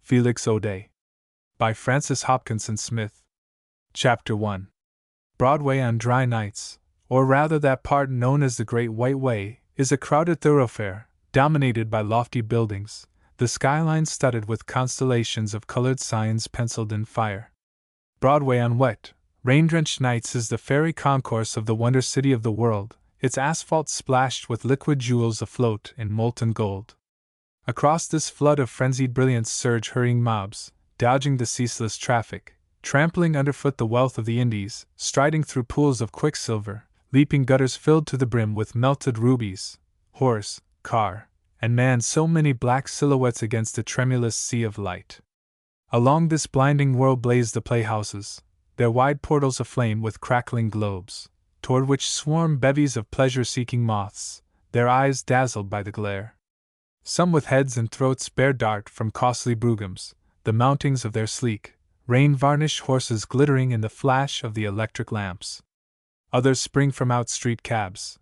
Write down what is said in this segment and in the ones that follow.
Felix O'Day. By Francis Hopkinson Smith. Chapter 1. Broadway on dry nights, or rather that part known as the Great White Way, is a crowded thoroughfare, dominated by lofty buildings, the skyline studded with constellations of colored signs penciled in fire. Broadway on wet, rain-drenched nights is the fairy concourse of the wonder city of the world, its asphalt splashed with liquid jewels afloat in molten gold. Across this flood of frenzied brilliance surge hurrying mobs, dodging the ceaseless traffic, trampling underfoot the wealth of the Indies, striding through pools of quicksilver, leaping gutters filled to the brim with melted rubies, horse, car, and man, so many black silhouettes against a tremulous sea of light. Along this blinding whirl blaze the playhouses, their wide portals aflame with crackling globes, toward which swarm bevies of pleasure-seeking moths, their eyes dazzled by the glare. Some with heads and throats bare dart from costly broughams, the mountings of their sleek, rain-varnished horses glittering in the flash of the electric lamps. Others spring from out street cabs.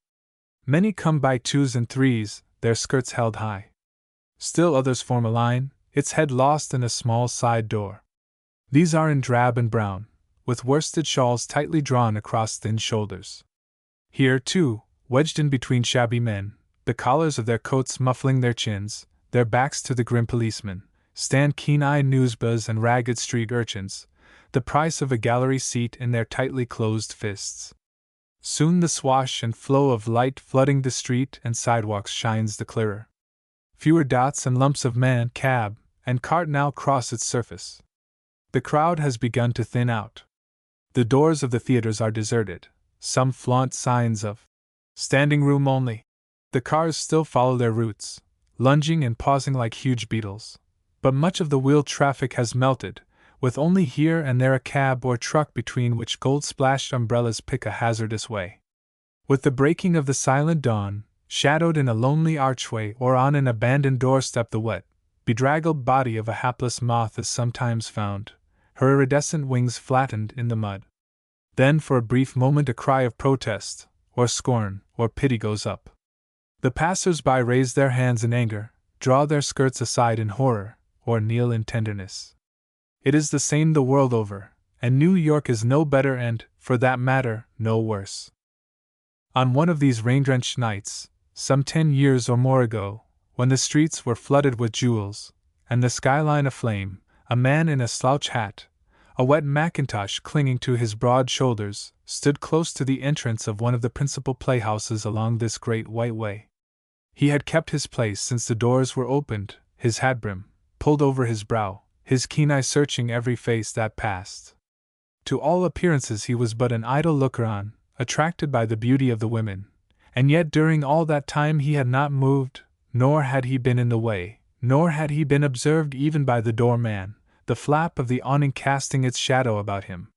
Many come by twos and threes, their skirts held high. Still others form a line, its head lost in a small side door. These are in drab and brown, with worsted shawls tightly drawn across thin shoulders. Here, too, wedged in between shabby men, the collars of their coats muffling their chins, their backs to the grim policemen, stand keen-eyed newsboys and ragged street urchins, the price of a gallery seat in their tightly closed fists. Soon the swash and flow of light flooding the street and sidewalks shines the clearer. Fewer dots and lumps of man, cab, and cart now cross its surface. The crowd has begun to thin out. The doors of the theaters are deserted, some flaunt signs of standing room only. The cars still follow their routes, lunging and pausing like huge beetles, but much of the wheeled traffic has melted, with only here and there a cab or truck between which gold-splashed umbrellas pick a hazardous way. With the breaking of the silent dawn, shadowed in a lonely archway or on an abandoned doorstep, the wet, bedraggled body of a hapless moth is sometimes found, her iridescent wings flattened in the mud. Then for a brief moment a cry of protest, or scorn, or pity goes up. The passers-by raise their hands in anger, draw their skirts aside in horror, or kneel in tenderness. It is the same the world over, and New York is no better and, for that matter, no worse. On one of these rain-drenched nights, some 10 years or more ago, when the streets were flooded with jewels, and the skyline aflame, a man in a slouch hat, a wet mackintosh clinging to his broad shoulders, stood close to the entrance of one of the principal playhouses along this Great White Way. He had kept his place since the doors were opened, his hat brim pulled over his brow, his keen eye searching every face that passed. To all appearances he was but an idle looker-on, attracted by the beauty of the women, and yet during all that time he had not moved, nor had he been in the way, nor had he been observed even by the doorman, the flap of the awning casting its shadow about him.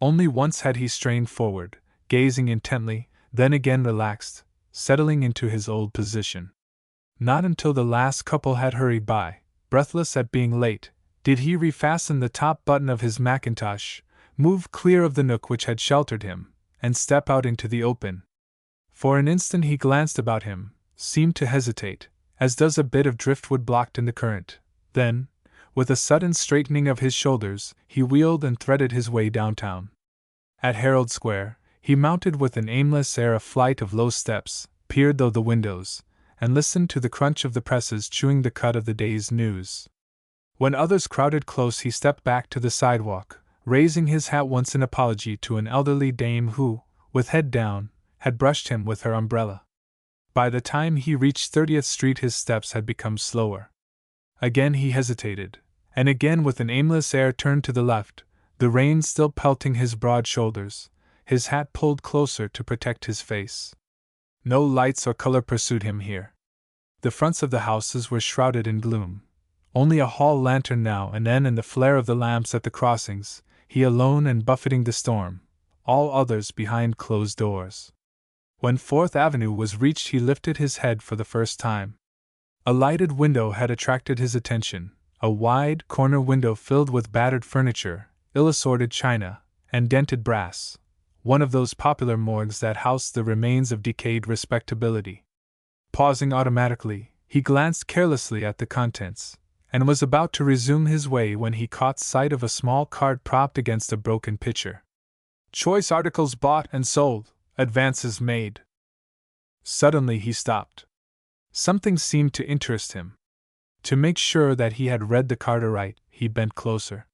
Only once had he strained forward, gazing intently, then again relaxed, settling into his old position. Not until the last couple had hurried by, breathless at being late, did he refasten the top button of his mackintosh, move clear of the nook which had sheltered him, and step out into the open. For an instant he glanced about him, seemed to hesitate, as does a bit of driftwood blocked in the current. Then, with a sudden straightening of his shoulders, he wheeled and threaded his way downtown. At Herald Square, he mounted with an aimless air a flight of low steps, peered through the windows, and listened to the crunch of the presses chewing the cut of the day's news. When others crowded close, he stepped back to the sidewalk, raising his hat once in apology to an elderly dame who, with head down, had brushed him with her umbrella. By the time he reached 30th Street his steps had become slower. Again he hesitated, and again with an aimless air turned to the left, the rain still pelting his broad shoulders, his hat pulled closer to protect his face. No lights or color pursued him here. The fronts of the houses were shrouded in gloom. Only a hall lantern now and then and the flare of the lamps at the crossings, he alone and buffeting the storm, all others behind closed doors. When 4th Avenue was reached he lifted his head for the first time. A lighted window had attracted his attention, a wide corner window filled with battered furniture, ill-assorted china, and dented brass, one of those popular morgues that house the remains of decayed respectability. Pausing automatically, he glanced carelessly at the contents, and was about to resume his way when he caught sight of a small cart propped against a broken pitcher. Choice articles bought and sold, advances made. Suddenly he stopped. Something seemed to interest him. To make sure that he had read the card aright, he bent closer.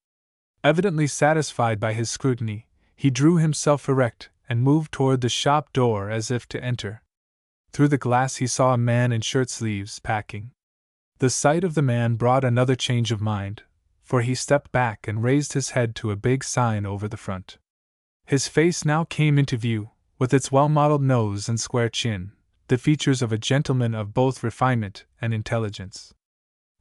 Evidently satisfied by his scrutiny, he drew himself erect and moved toward the shop door as if to enter. Through the glass he saw a man in shirt sleeves packing. The sight of the man brought another change of mind, for he stepped back and raised his head to a big sign over the front. His face now came into view, with its well-modeled nose and square chin, the features of a gentleman of both refinement and intelligence.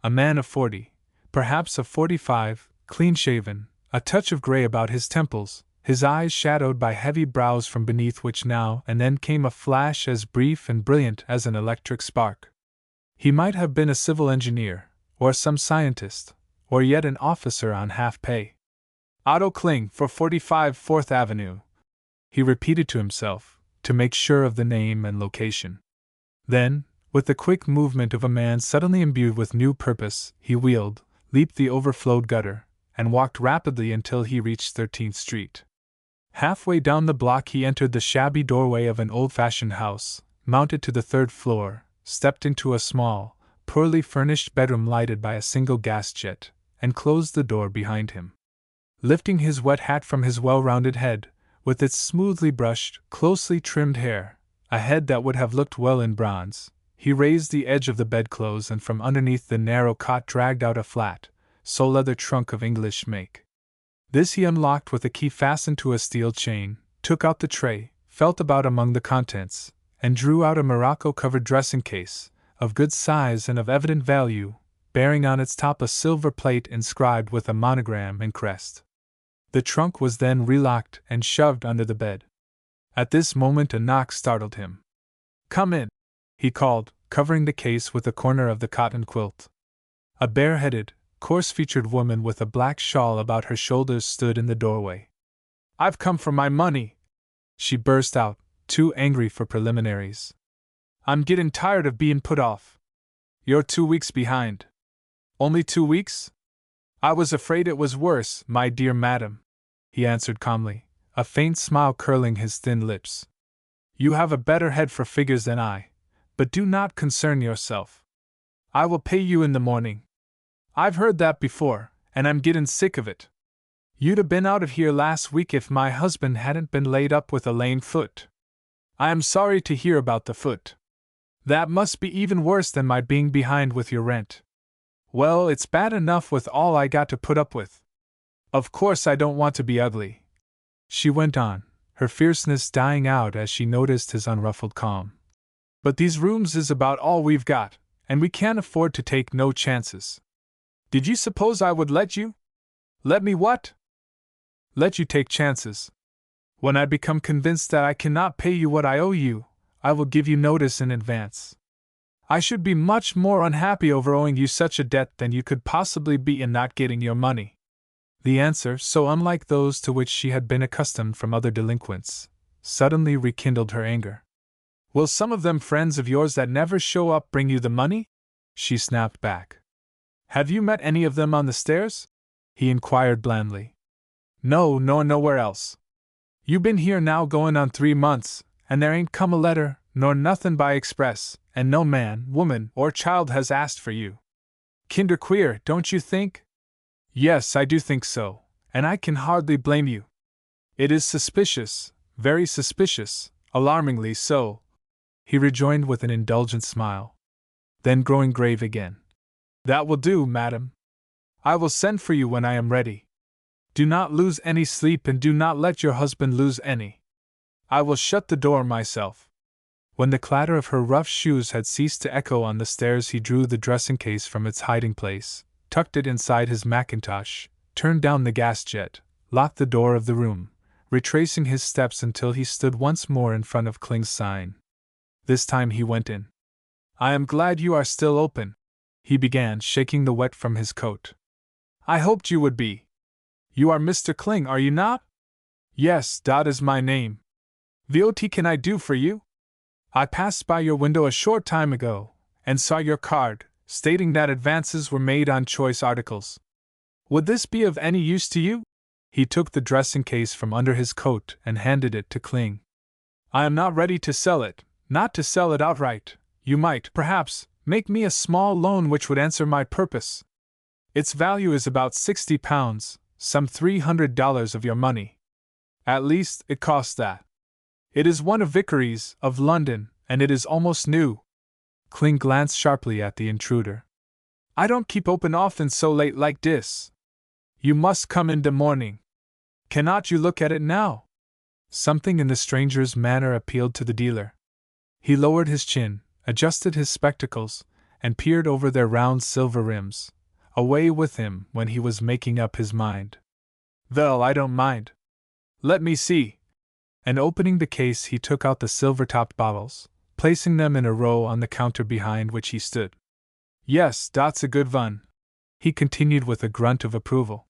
A man of 40, perhaps of 45, clean-shaven, a touch of gray about his temples, his eyes shadowed by heavy brows from beneath which now and then came a flash as brief and brilliant as an electric spark. He might have been a civil engineer, or some scientist, or yet an officer on half-pay. Otto Kling for 45 4th Avenue, he repeated to himself, to make sure of the name and location. Then, with the quick movement of a man suddenly imbued with new purpose, he wheeled, leaped the overflowed gutter, and walked rapidly until he reached 13th Street. Halfway down the block he entered the shabby doorway of an old-fashioned house, mounted to the 3rd floor, stepped into a small, poorly furnished bedroom lighted by a single gas jet, and closed the door behind him. Lifting his wet hat from his well-rounded head, with its smoothly brushed, closely trimmed hair, a head that would have looked well in bronze, he raised the edge of the bedclothes and from underneath the narrow cot dragged out a flat, sole-leather trunk of English make. This he unlocked with a key fastened to a steel chain, took out the tray, felt about among the contents, and drew out a morocco-covered dressing case, of good size and of evident value, bearing on its top a silver plate inscribed with a monogram and crest. The trunk was then relocked and shoved under the bed. At this moment a knock startled him. "Come in," he called, covering the case with a corner of the cotton quilt. A bare-headed, coarse-featured woman with a black shawl about her shoulders stood in the doorway. "I've come for my money," she burst out, too angry for preliminaries. "I'm getting tired of being put off. You're 2 weeks behind." "Only 2 weeks? I was afraid it was worse, my dear madam," he answered calmly, a faint smile curling his thin lips. "You have a better head for figures than I, but do not concern yourself. I will pay you in the morning. I've heard that before, and I'm getting sick of it. You'd have been out of here last week if my husband hadn't been laid up with a lame foot. I am sorry to hear about the foot. That must be even worse than my being behind with your rent. Well, it's bad enough with all I got to put up with. Of course I don't want to be ugly," she went on, her fierceness dying out as she noticed his unruffled calm. "But these rooms is about all we've got, and we can't afford to take no chances. Did you suppose I would let you? Let me what? Let you take chances. When I become convinced that I cannot pay you what I owe you, I will give you notice in advance. I should be much more unhappy over owing you such a debt than you could possibly be in not getting your money." The answer, so unlike those to which she had been accustomed from other delinquents, suddenly rekindled her anger. "Will some of them friends of yours that never show up bring you the money?" she snapped back. "Have you met any of them on the stairs?" he inquired blandly. "No, nor nowhere else. You been here now going on 3 months, and there ain't come a letter, nor nothin' by express, and no man, woman, or child has asked for you. Kinder queer, don't you think?" "Yes, I do think so, and I can hardly blame you. It is suspicious, very suspicious, alarmingly so," he rejoined with an indulgent smile. Then growing grave again. "That will do, madam. I will send for you when I am ready. Do not lose any sleep and do not let your husband lose any. I will shut the door myself." When the clatter of her rough shoes had ceased to echo on the stairs, he drew the dressing case from its hiding place, tucked it inside his mackintosh, turned down the gas jet, locked the door of the room, retracing his steps until he stood once more in front of Kling's sign. This time he went in. "I am glad you are still open," he began, shaking the wet from his coat. "I hoped you would be. You are Mr. Kling, are you not?" "Yes, that is my name. What can I do for you? I passed by your window a short time ago, and saw your card, stating that advances were made on choice articles. Would this be of any use to you? He took the dressing case from under his coat and handed it to Kling. I am not ready to sell it, not to sell it outright. You might, perhaps, make me a small loan which would answer my purpose. Its value is about £60, some $300 of your money. At least, it costs that. It is one of Vicary's, of London, and it is almost new. Kling glanced sharply at the intruder. I don't keep open often so late like this. You must come in the morning. Cannot you look at it now? Something in the stranger's manner appealed to the dealer. He lowered his chin, adjusted his spectacles, and peered over their round silver rims. Away with him when he was making up his mind. Well, I don't mind. Let me see. And opening the case, he took out the silver-topped bottles, placing them in a row on the counter behind which he stood. Yes, that's a good one, he continued with a grunt of approval.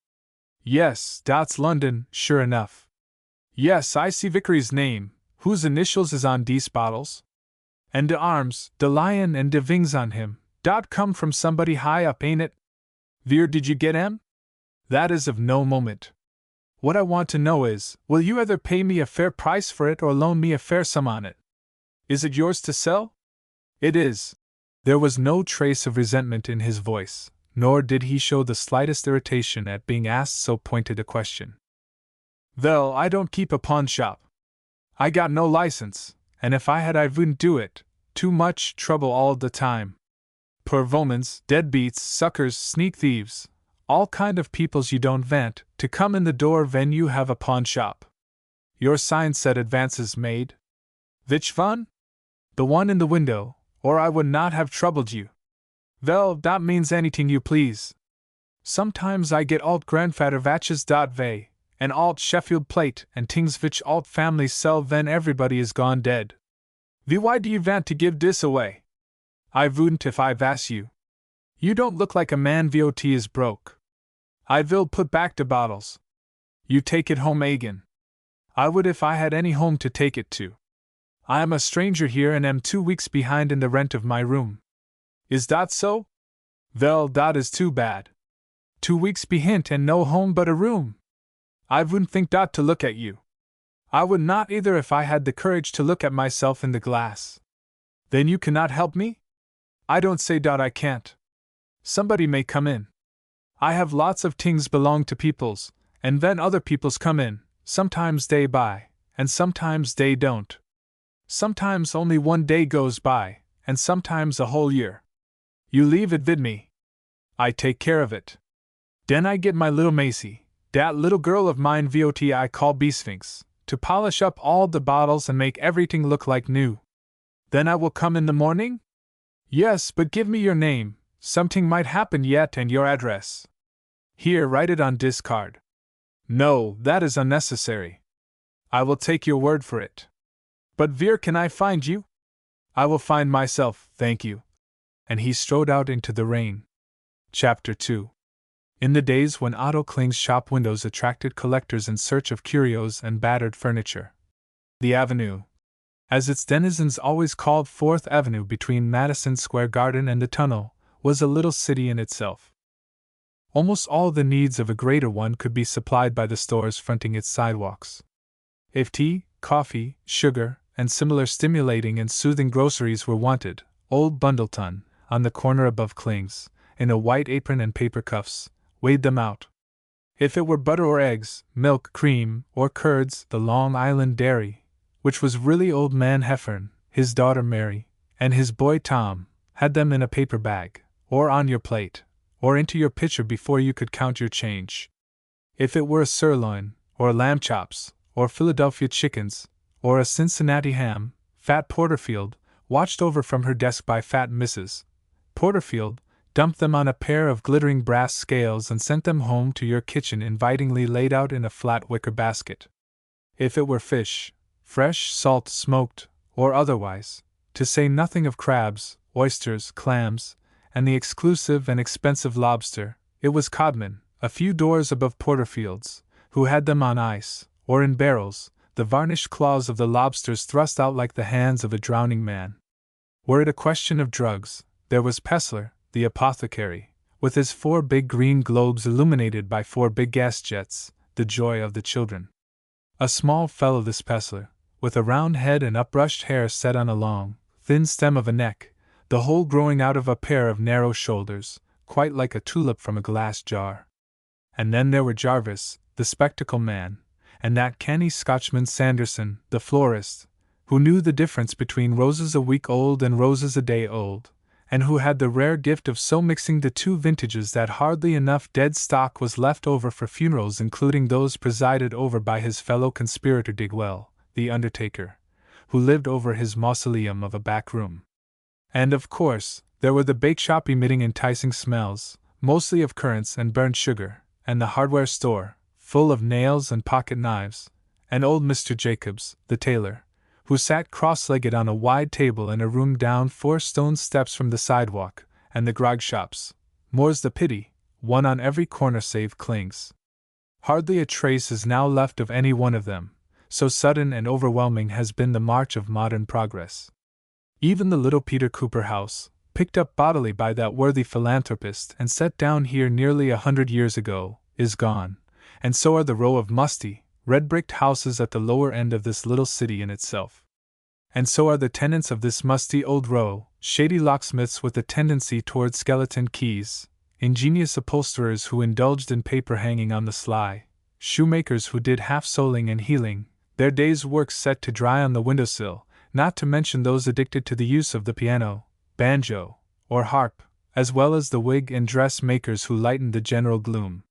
Yes, that's London, sure enough. Yes, I see Vicary's name, whose initials is on these bottles. And the arms, the lion and the wings on him, that come from somebody high up, ain't it? Where did you get 'em? That is of no moment. What I want to know is, will you either pay me a fair price for it or loan me a fair sum on it? Is it yours to sell? It is. There was no trace of resentment in his voice, nor did he show the slightest irritation at being asked so pointed a question. Well, I don't keep a pawn shop. I got no license, and if I had I wouldn't do it. Too much trouble all the time. Poor womans, deadbeats, suckers, sneak thieves, all kind of peoples you don't want to come in the door when you have a pawn shop. Your sign said advances made. Which one? The one in the window, or I would not have troubled you. Well, that means anything you please. Sometimes I get alt grandfather watches that way, and alt Sheffield plate and things which alt families sell when everybody is gone dead. Why do you want to give this away? I wouldn't if I was you. You don't look like a man what is broke. I will put back the bottles. You take it home again. I would if I had any home to take it to. I am a stranger here and am 2 weeks behind in the rent of my room. Is that so? Well, that is too bad. 2 weeks behind and no home but a room. I wouldn't think that to look at you. I would not either if I had the courage to look at myself in the glass. Then you cannot help me? I don't say that I can't. Somebody may come in. I have lots of things belong to peoples, and then other peoples come in, sometimes they buy, and sometimes they don't. Sometimes only 1 day goes by, and sometimes a whole year. You leave it vid me. I take care of it. Then I get my little Macy, that little girl of mine what I call Bee-Sphinx, to polish up all the bottles and make everything look like new. Then I will come in the morning? Yes, but give me your name, something might happen yet, and your address. Here, write it on this card. No, that is unnecessary. I will take your word for it. But where can I find you? I will find myself, thank you. And he strode out into the rain. Chapter 2. In the days when Otto Kling's shop windows attracted collectors in search of curios and battered furniture, the avenue, as its denizens always called Fourth Avenue between Madison Square Garden and the Tunnel, was a little city in itself. Almost all the needs of a greater one could be supplied by the stores fronting its sidewalks. If tea, coffee, sugar, and similar stimulating and soothing groceries were wanted, old Bundleton, on the corner above Kling's, in a white apron and paper cuffs, weighed them out. If it were butter or eggs, milk, cream, or curds, the Long Island Dairy, which was really old man Heffern, his daughter Mary, and his boy Tom, had them in a paper bag, or on your plate, or into your pitcher before you could count your change. If it were a sirloin, or lamb chops, or Philadelphia chickens, or a Cincinnati ham, Fat Porterfield, watched over from her desk by fat Mrs. Porterfield, dumped them on a pair of glittering brass scales and sent them home to your kitchen invitingly laid out in a flat wicker basket. If it were fish, fresh, salt, smoked, or otherwise, to say nothing of crabs, oysters, clams, and the exclusive and expensive lobster, it was Codman, a few doors above Porterfield's, who had them on ice, or in barrels, the varnished claws of the lobsters thrust out like the hands of a drowning man. Were it a question of drugs, there was Pessler, the apothecary, with his 4 big green globes illuminated by 4 big gas jets, the joy of the children. A small fellow this Pessler, with a round head and upbrushed hair set on a long, thin stem of a neck, the whole growing out of a pair of narrow shoulders, quite like a tulip from a glass jar. And then there were Jarvis, the spectacle man, and that canny Scotchman Sanderson, the florist, who knew the difference between roses a week old and roses a day old, and who had the rare gift of so mixing the 2 vintages that hardly enough dead stock was left over for funerals, including those presided over by his fellow conspirator Digwell, the undertaker, who lived over his mausoleum of a back room. And of course, there were the bake shop emitting enticing smells, mostly of currants and burnt sugar, and the hardware store, full of nails and pocket knives, and old Mr. Jacobs, the tailor, who sat cross-legged on a wide table in a room down 4 stone steps from the sidewalk, and the grog shops, more's the pity, one on every corner save Kling's. Hardly a trace is now left of any one of them, so sudden and overwhelming has been the march of modern progress. Even the little Peter Cooper house, picked up bodily by that worthy philanthropist and set down here nearly 100 years ago, is gone, and so are the row of musty, red-bricked houses at the lower end of this little city in itself. And so are the tenants of this musty old row, shady locksmiths with a tendency toward skeleton keys, ingenious upholsterers who indulged in paper hanging on the sly, shoemakers who did half-soling and heeling, their day's work set to dry on the windowsill, not to mention those addicted to the use of the piano, banjo, or harp, as well as the wig and dress makers who lightened the general gloom.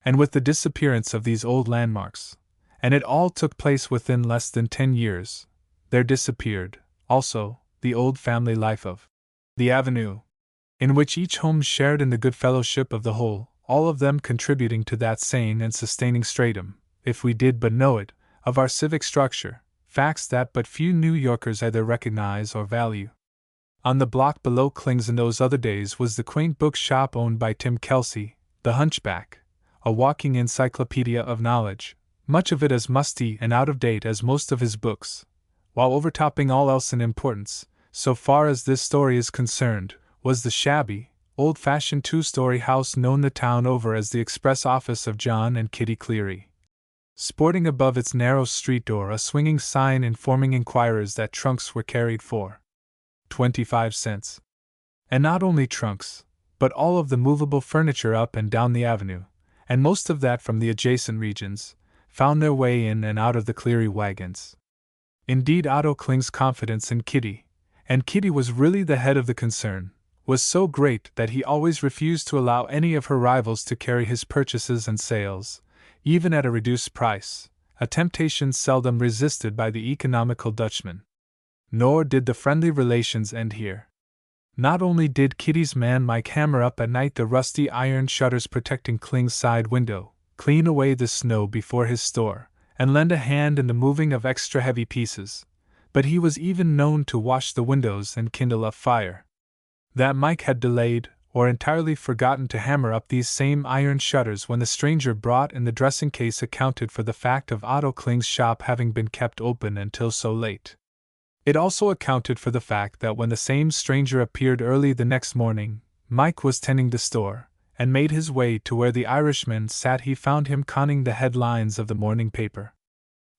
And with the disappearance of these old landmarks, and it all took place within less than 10 years, there disappeared, also, the old family life of the Avenue, in which each home shared in the good fellowship of the whole, all of them contributing to that sane and sustaining stratum, if we did but know it, of our civic structure, facts that but few New Yorkers either recognize or value. On the block below Kling's in those other days was the quaint book shop owned by Tim Kelsey, the hunchback, a walking encyclopedia of knowledge, much of it as musty and out of date as most of his books, while overtopping all else in importance, so far as this story is concerned, was the shabby, old-fashioned 2-story house known the town over as the express office of John and Kitty Cleary, sporting above its narrow street door a swinging sign informing inquirers that trunks were carried for 25 cents. And not only trunks, but all of the movable furniture up and down the avenue, and most of that from the adjacent regions, found their way in and out of the Cleary wagons. Indeed, Otto Kling's confidence in Kitty, and Kitty was really the head of the concern, was so great that he always refused to allow any of her rivals to carry his purchases and sales, even at a reduced price, a temptation seldom resisted by the economical Dutchman. Nor did the friendly relations end here. Not only did Kitty's man Mike hammer up at night the rusty iron shutters protecting Kling's side window, clean away the snow before his store, and lend a hand in the moving of extra heavy pieces, but he was even known to wash the windows and kindle a fire. That Mike had delayed, or entirely forgotten to hammer up these same iron shutters when the stranger brought in the dressing case accounted for the fact of Otto Kling's shop having been kept open until so late. It also accounted for the fact that when the same stranger appeared early the next morning, Mike was tending the store, and made his way to where the Irishman sat. He found him conning the headlines of the morning paper.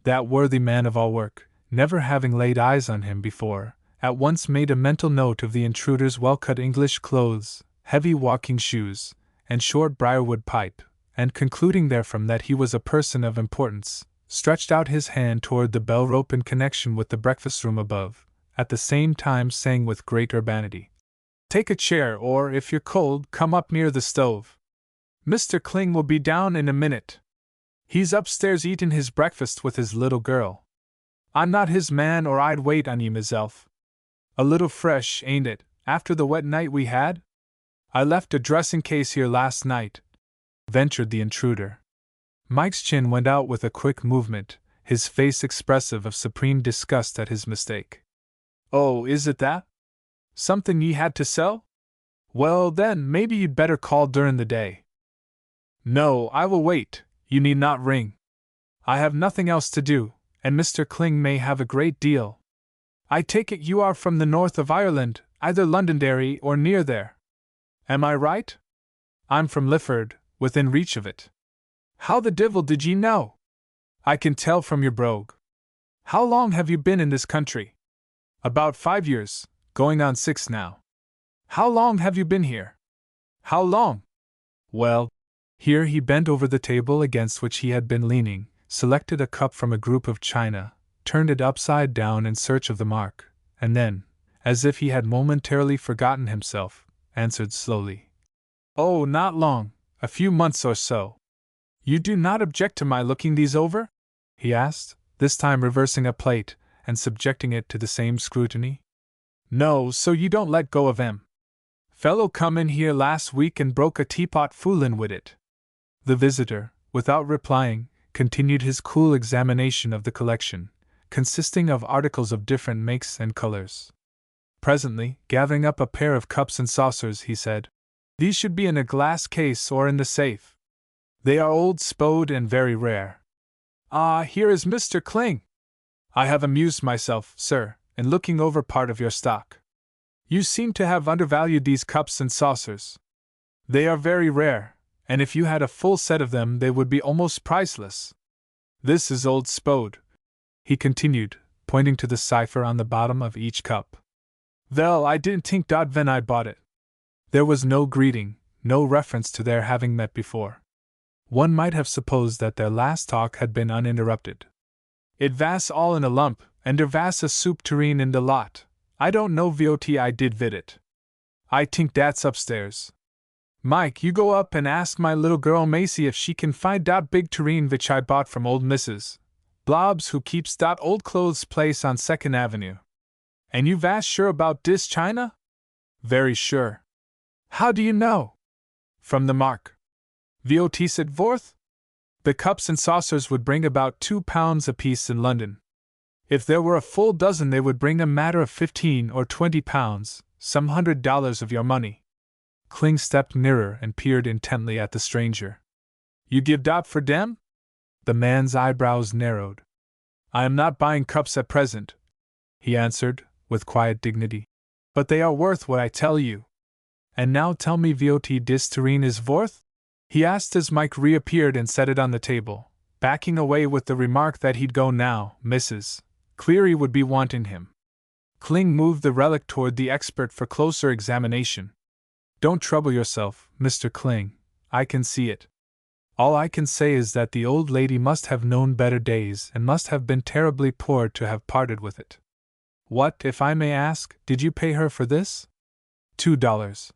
That worthy man of all work, never having laid eyes on him before, at once made a mental note of the intruder's well-cut English clothes, heavy walking shoes, and short briarwood pipe, and concluding therefrom that he was a person of importance, stretched out his hand toward the bell rope in connection with the breakfast room above, at the same time saying with great urbanity, "Take a chair, or, if you're cold, come up near the stove. Mr. Kling will be down in a minute. He's upstairs eatin' his breakfast with his little girl. I'm not his man, or I'd wait on ye, Miss. A little fresh, ain't it, after the wet night we had? I left a dressing case here last night," ventured the intruder. Mike's chin went out with a quick movement, his face expressive of supreme disgust at his mistake. "Oh, is it that? Something ye had to sell? Well, then, maybe you'd better call during the day." "No, I will wait, you need not ring. I have nothing else to do, and Mr. Kling may have a great deal. I take it you are from the north of Ireland, either Londonderry or near there." Am I right? I'm from Lifford, within reach of it. How the divil did ye know? I can tell from your brogue. How long have you been in this country? About 5 years, going on 6 now. How long have you been here? How long? Well, here he bent over the table against which he had been leaning, selected a cup from a group of china, turned it upside down in search of the mark, and then, as if he had momentarily forgotten himself, answered slowly. Oh, not long, a few months or so. You do not object to my looking these over? He asked, this time reversing a plate and subjecting it to the same scrutiny. No, so you don't let go of 'em. Fellow come in here last week and broke a teapot foolin' with it. The visitor, without replying, continued his cool examination of the collection, consisting of articles of different makes and colors. Presently, gathering up a pair of cups and saucers, he said, These should be in a glass case or in the safe. They are old spode and very rare. Ah, here is Mr. Kling. I have amused myself, sir, in looking over part of your stock. You seem to have undervalued these cups and saucers. They are very rare, and if you had a full set of them they would be almost priceless. This is old spode, he continued, pointing to the cipher on the bottom of each cup. Vell, I didn't think dot ven I bought it. There was no greeting, no reference to their having met before. One might have supposed that their last talk had been uninterrupted. It vas all in a lump, and der vas a soup tureen in the lot. I don't know vot I did vid it. I tink dat's upstairs. Mike, you go up and ask my little girl Macy if she can find dot big tureen which I bought from old Mrs. Blobbs who keeps dot old clothes place on 2nd Avenue. And you vas sure about dis china? Very sure. How do you know? From the mark. Vot said vorth? The cups and saucers would bring about £2 apiece in London. If there were a full dozen they would bring a matter of £15 or £20, some $100 of your money. Kling stepped nearer and peered intently at the stranger. You give dot for dem? The man's eyebrows narrowed. I am not buying cups at present, he answered, with quiet dignity. But they are worth what I tell you. And now tell me vot dis tureen is vorth? He asked as Mike reappeared and set it on the table, backing away with the remark that he'd go now, Mrs. Cleary would be wanting him. Kling moved the relic toward the expert for closer examination. Don't trouble yourself, Mr. Kling, I can see it. All I can say is that the old lady must have known better days and must have been terribly poor to have parted with it. What, if I may ask, did you pay her for this? $2.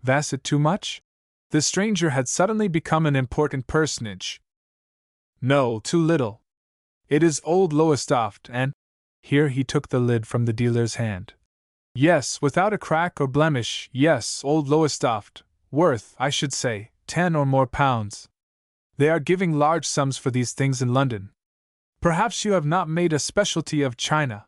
Vas it too much? The stranger had suddenly become an important personage. No, too little. It is old Lowestoft, and here he took the lid from the dealer's hand. Yes, without a crack or blemish, yes, old Lowestoft, worth, I should say, 10 or more pounds. They are giving large sums for these things in London. Perhaps you have not made a specialty of china.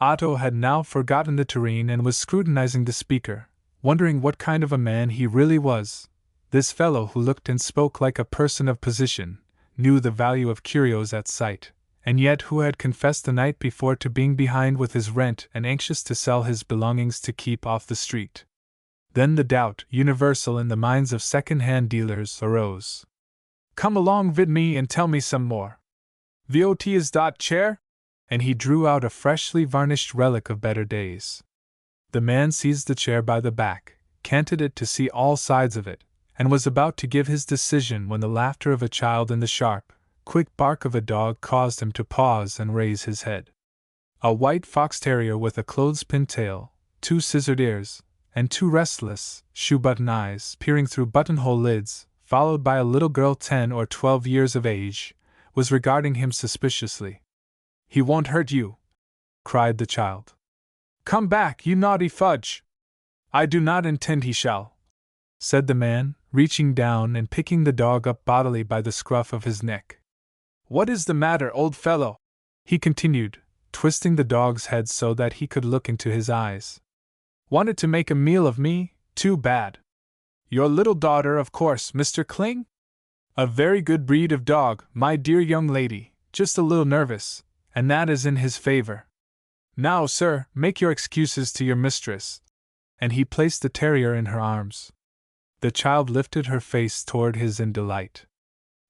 Otto had now forgotten the tureen and was scrutinizing the speaker, wondering what kind of a man he really was. This fellow who looked and spoke like a person of position, knew the value of curios at sight, and yet who had confessed the night before to being behind with his rent and anxious to sell his belongings to keep off the street. Then the doubt, universal in the minds of second-hand dealers, arose. Come along vid me and tell me some more. Vot is dot chair? And he drew out a freshly varnished relic of better days. The man seized the chair by the back, canted it to see all sides of it, and was about to give his decision when the laughter of a child and the sharp, quick bark of a dog caused him to pause and raise his head. A white fox terrier with a clothespin tail, 2 scissored ears, and 2 restless, shoe-button eyes peering through buttonhole lids, followed by a little girl 10 or 12 years of age, was regarding him suspiciously. He won't hurt you, cried the child. Come back, you naughty fudge! I do not intend he shall, said the man, reaching down and picking the dog up bodily by the scruff of his neck. What is the matter, old fellow? He continued, twisting the dog's head so that he could look into his eyes. Wanted to make a meal of me? Too bad. Your little daughter, of course, Mr. Kling? A very good breed of dog, my dear young lady, just a little nervous, and that is in his favor. Now, sir, make your excuses to your mistress. And he placed the terrier in her arms. The child lifted her face toward his in delight.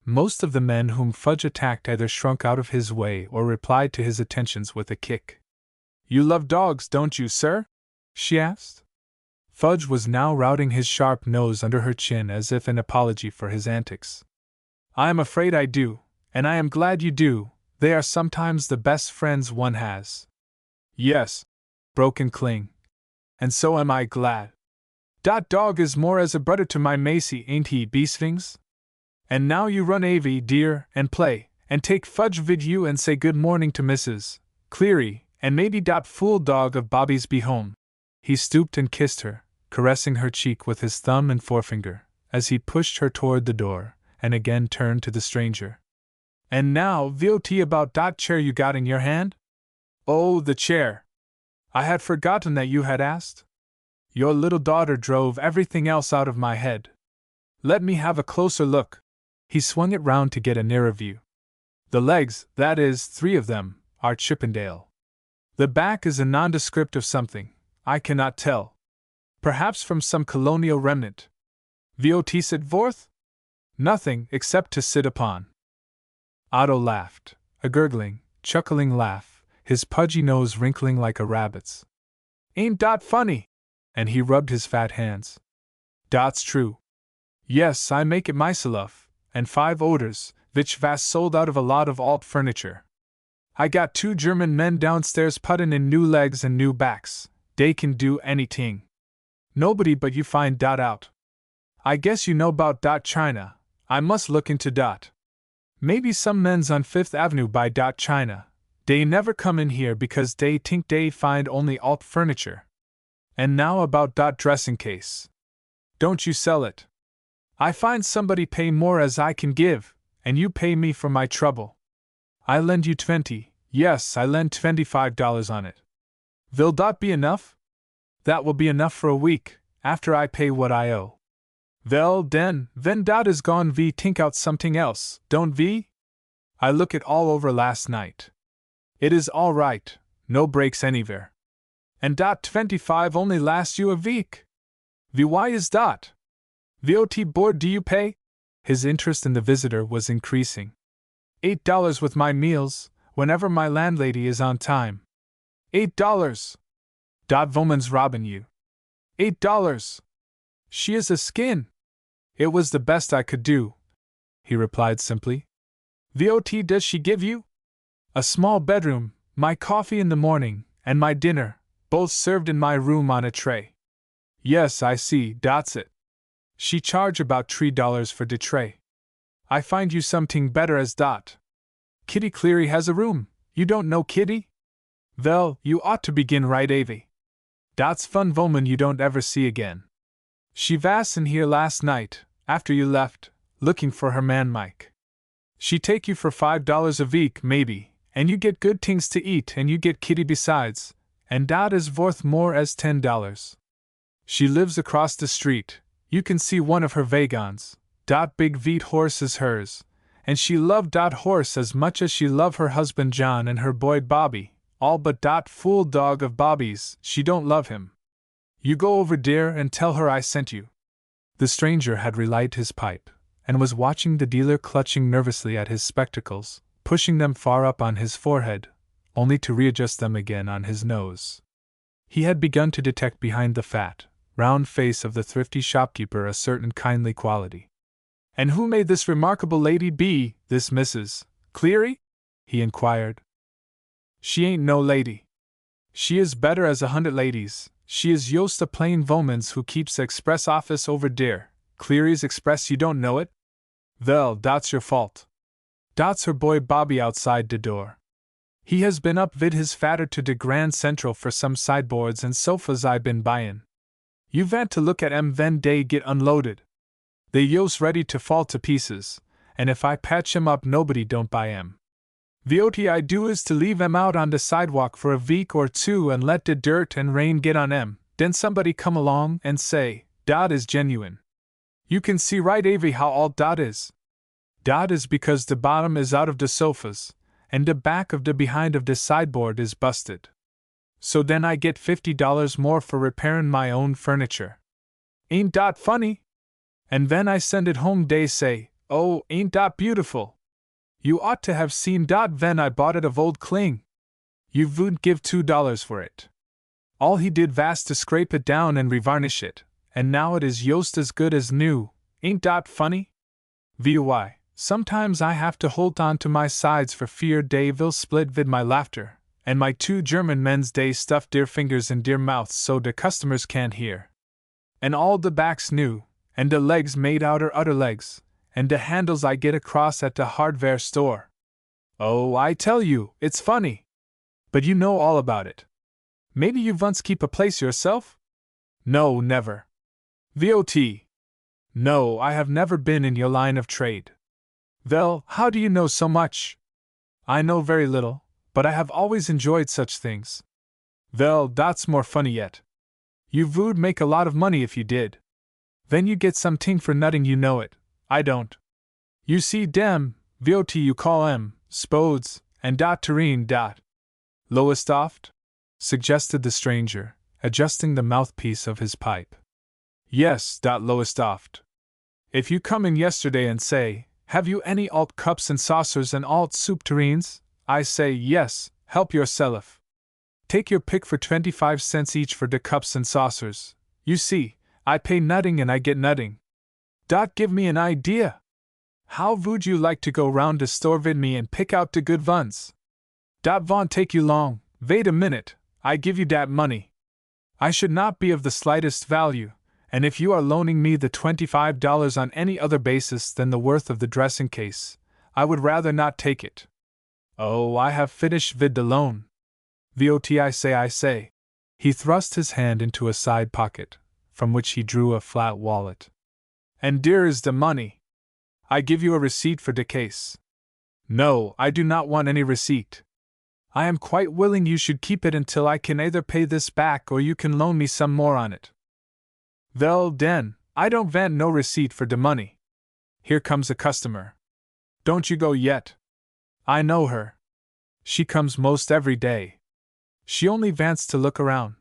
Most of the men whom Fudge attacked either shrunk out of his way or replied to his attentions with a kick. "You love dogs, don't you, sir?" she asked. Fudge was now routing his sharp nose under her chin as if in apology for his antics. "I am afraid I do, and I am glad you do. They are sometimes the best friends one has." "Yes," broke in Kling. "And so am I glad. Dat dog is more as a brother to my Macy, ain't he, Beesvings? And now you run avy, dear, and play, and take Fudge vid you and say good morning to Mrs. Cleary, and maybe dat fool dog of Bobby's be home." He stooped and kissed her, caressing her cheek with his thumb and forefinger, as he pushed her toward the door, and again turned to the stranger. "And now, VOT about dat chair you got in your hand?" "Oh, the chair. I had forgotten that you had asked. Your little daughter drove everything else out of my head. Let me have a closer look." He swung it round to get a nearer view. "The legs, that is, 3 of them, are Chippendale. The back is a nondescript of something, I cannot tell. Perhaps from some colonial remnant. VOT sit forth? Nothing, except to sit upon." Otto laughed, a gurgling, chuckling laugh, his pudgy nose wrinkling like a rabbit's. "Ain't dot funny?" And he rubbed his fat hands. "Dot's true. Yes, I make it myself, and 5 odors, vich vas sold out of a lot of alt furniture. I got 2 German men downstairs puttin' in new legs and new backs. Dey can do anyting. Nobody but you find dot out. I guess you know 'bout dot China. I must look into dot. Maybe some men's on 5th Avenue buy dot China. Dey never come in here because dey tink dey find only alt furniture. And now about dot dressing case. Don't you sell it. I find somebody pay more as I can give, and you pay me for my trouble. I lend you 20, yes, I lend $25 on it. Will dot be enough? That will be enough for a week, after I pay what I owe. Well, den, when dot is gone we tink out something else, don't we? I look it all over last night. It is all right, no breaks anywhere. And dot 25 only lasts you a week. Why is dot? VOT board do you pay? His interest in the visitor was increasing. $8 with my meals, whenever my landlady is on time. $8. Dot woman's robbing you. $8. She is a skin. It was the best I could do, he replied simply. VOT does she give you? A small bedroom, my coffee in the morning, and my dinner, both served in my room on a tray. Yes, I see, dot's it. She charge about $3 for de tray. I find you something better as dot. Kitty Cleary has a room, you don't know Kitty? Well, you ought to begin right avy. Dot's fun woman you don't ever see again. She vas in here last night, after you left, looking for her man Mike. She take you for $5 a week, maybe, and you get good things to eat and you get Kitty besides, and dot is worth more as $10. She lives across the street, you can see one of her wagons, dot big wheat horse is hers, and she loved dot horse as much as she loved her husband John and her boy Bobby, all but dot fool dog of Bobby's, she don't love him. You go over there and tell her I sent you. The stranger had relighted his pipe, and was watching the dealer clutching nervously at his spectacles, pushing them far up on his forehead, only to readjust them again on his nose. He had begun to detect behind the fat, round face of the thrifty shopkeeper a certain kindly quality. And who may this remarkable lady be, this Mrs. Cleary? He inquired. She ain't no lady. She is better as 100 ladies. She is yost a plain womans who keeps the express office over dere. Cleary's Express, you don't know it? Well, dot's your fault. Dot's her boy Bobby outside de door. He has been up vid his fatter to de Grand Central for some sideboards and sofas I been buyin'. You vant to look at 'em when dey get unloaded. They yost ready to fall to pieces, and if I patch 'em up nobody don't buy 'em. VOT I do is to leave 'em out on the sidewalk for a week or 2 and let de dirt and rain get on 'em, then somebody come along and say, dot is genuine. You can see right avy how all dot is. Dot is because the bottom is out of the sofas, and the back of the behind of the sideboard is busted. So then I get $50 more for repairin' my own furniture. Ain't dot funny? And then I send it home, they say, "Oh, ain't dat beautiful? You ought to have seen dat ven I bought it of old Kling. You would give $2 for it. All he did was to scrape it down and revarnish it, and now it is yost as good as new. Ain't dat funny? Why, sometimes I have to hold on to my sides for fear dey will split vid my laughter, and my 2 German mens dey stuff deir fingers in deir mouths so de customers can't hear. And all de backs new, and de legs made outer other legs, and de handles I get across at de hardware store. Oh, I tell you, it's funny. But you know all about it. Maybe you once keep a place yourself? No, never. VOT. No, I have never been in your line of trade. Well, how do you know so much? I know very little, but I have always enjoyed such things. Well, that's more funny yet. You would make a lot of money if you did. Then you get something for nutting, you know it. I don't. You see dem, VOT you call em, spodes, and dot terrene dot. Lowestoft? Suggested the stranger, adjusting the mouthpiece of his pipe. Yes, dot Lowestoft. If you come in yesterday and say, "Have you any alt cups and saucers and alt soup tureens?" I say, "Yes, help yourself. Take your pick for 25 cents each for de cups and saucers. You see, I pay nutting and I get nutting. Dot give me an idea. How would you like to go round de store vid me and pick out de good ones? Dat vaunt take you long. Wait a minute, I give you dat money. I should not be of the slightest value, and if you are loaning me the $25 on any other basis than the worth of the dressing case, I would rather not take it. Oh, I have finished vid the loan. VOT I say. He thrust his hand into a side pocket, from which he drew a flat wallet. And dear is the money. I give you a receipt for the case. No, I do not want any receipt. I am quite willing you should keep it until I can either pay this back or you can loan me some more on it. Well, den, I don't want no receipt for the money. Here comes a customer. Don't you go yet. I know her. She comes most every day. She only wants to look around.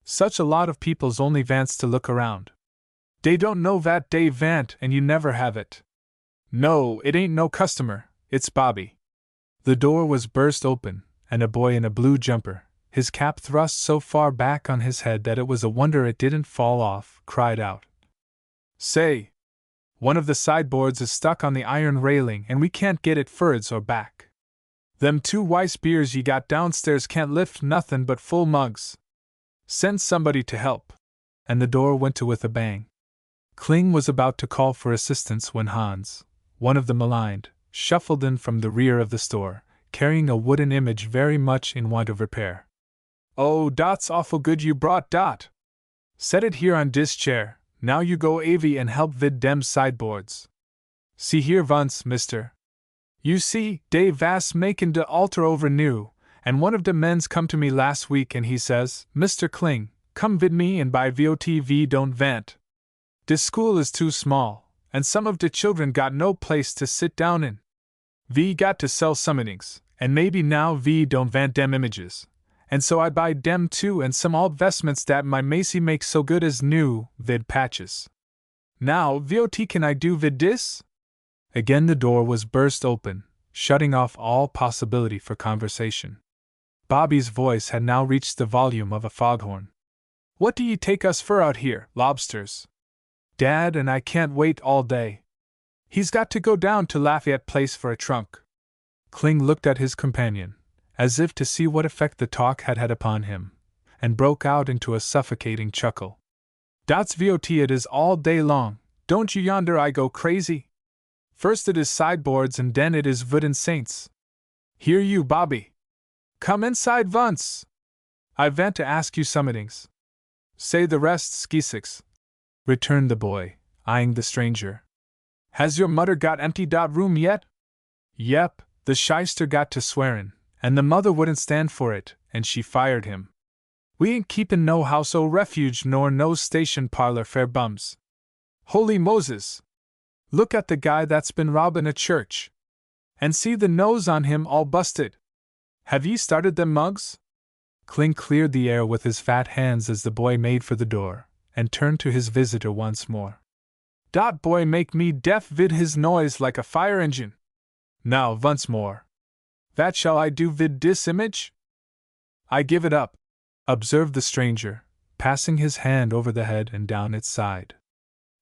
Such a lot of people's only wants to look around. They don't know that they want and you never have it. No, it ain't no customer, it's Bobby. The door was burst open, and a boy in a blue jumper, his cap thrust so far back on his head that it was a wonder it didn't fall off, cried out. Say! One of the sideboards is stuck on the iron railing and we can't get it furds or back. Them 2 Weiss beers ye got downstairs can't lift nothin' but full mugs. Send somebody to help. And the door went to with a bang. Kling was about to call for assistance when Hans, one of the maligned, shuffled in from the rear of the store, carrying a wooden image very much in want of repair. Oh, dot's awful good you brought dot. Set it here on dis chair, now you go avy and help vid dem sideboards. See here once, mister. You see, dey vas makin' de altar over new, and one of de men's come to me last week and he says, Mr. Kling, come vid me and buy VOTV don't vant. De school is too small, and some of de children got no place to sit down in. V got to sell somethings, and maybe now V don't vant dem images, and so I buy dem too and some alt vestments dat my Macy makes so good as new, vid patches. Now, VOT can I do vid dis? Again the door was burst open, shutting off all possibility for conversation. Bobby's voice had now reached the volume of a foghorn. What do ye take us for out here, lobsters? Dad and I can't wait all day. He's got to go down to Lafayette Place for a trunk. Kling looked at his companion, as if to see what effect the talk had had upon him, and broke out into a suffocating chuckle. Dots VOT it is all day long, don't you yonder I go crazy? First it is sideboards and then it is wooden saints. Here you, Bobby. Come inside once. I want to ask you somethings. Say the rest, Skisix, returned the boy, eyeing the stranger. Has your mother got empty dot room yet? Yep, the shyster got to swearin', and the mother wouldn't stand for it, and she fired him. We ain't keepin' no house o' refuge nor no station parlor fair bums. Holy Moses! Look at the guy that's been robbin' a church. And see the nose on him all busted. Have ye started them mugs? Kling cleared the air with his fat hands as the boy made for the door, and turned to his visitor once more. Dot boy make me deaf vid his noise like a fire engine. Now once more. That shall I do vid dis image? I give it up, observed the stranger, passing his hand over the head and down its side.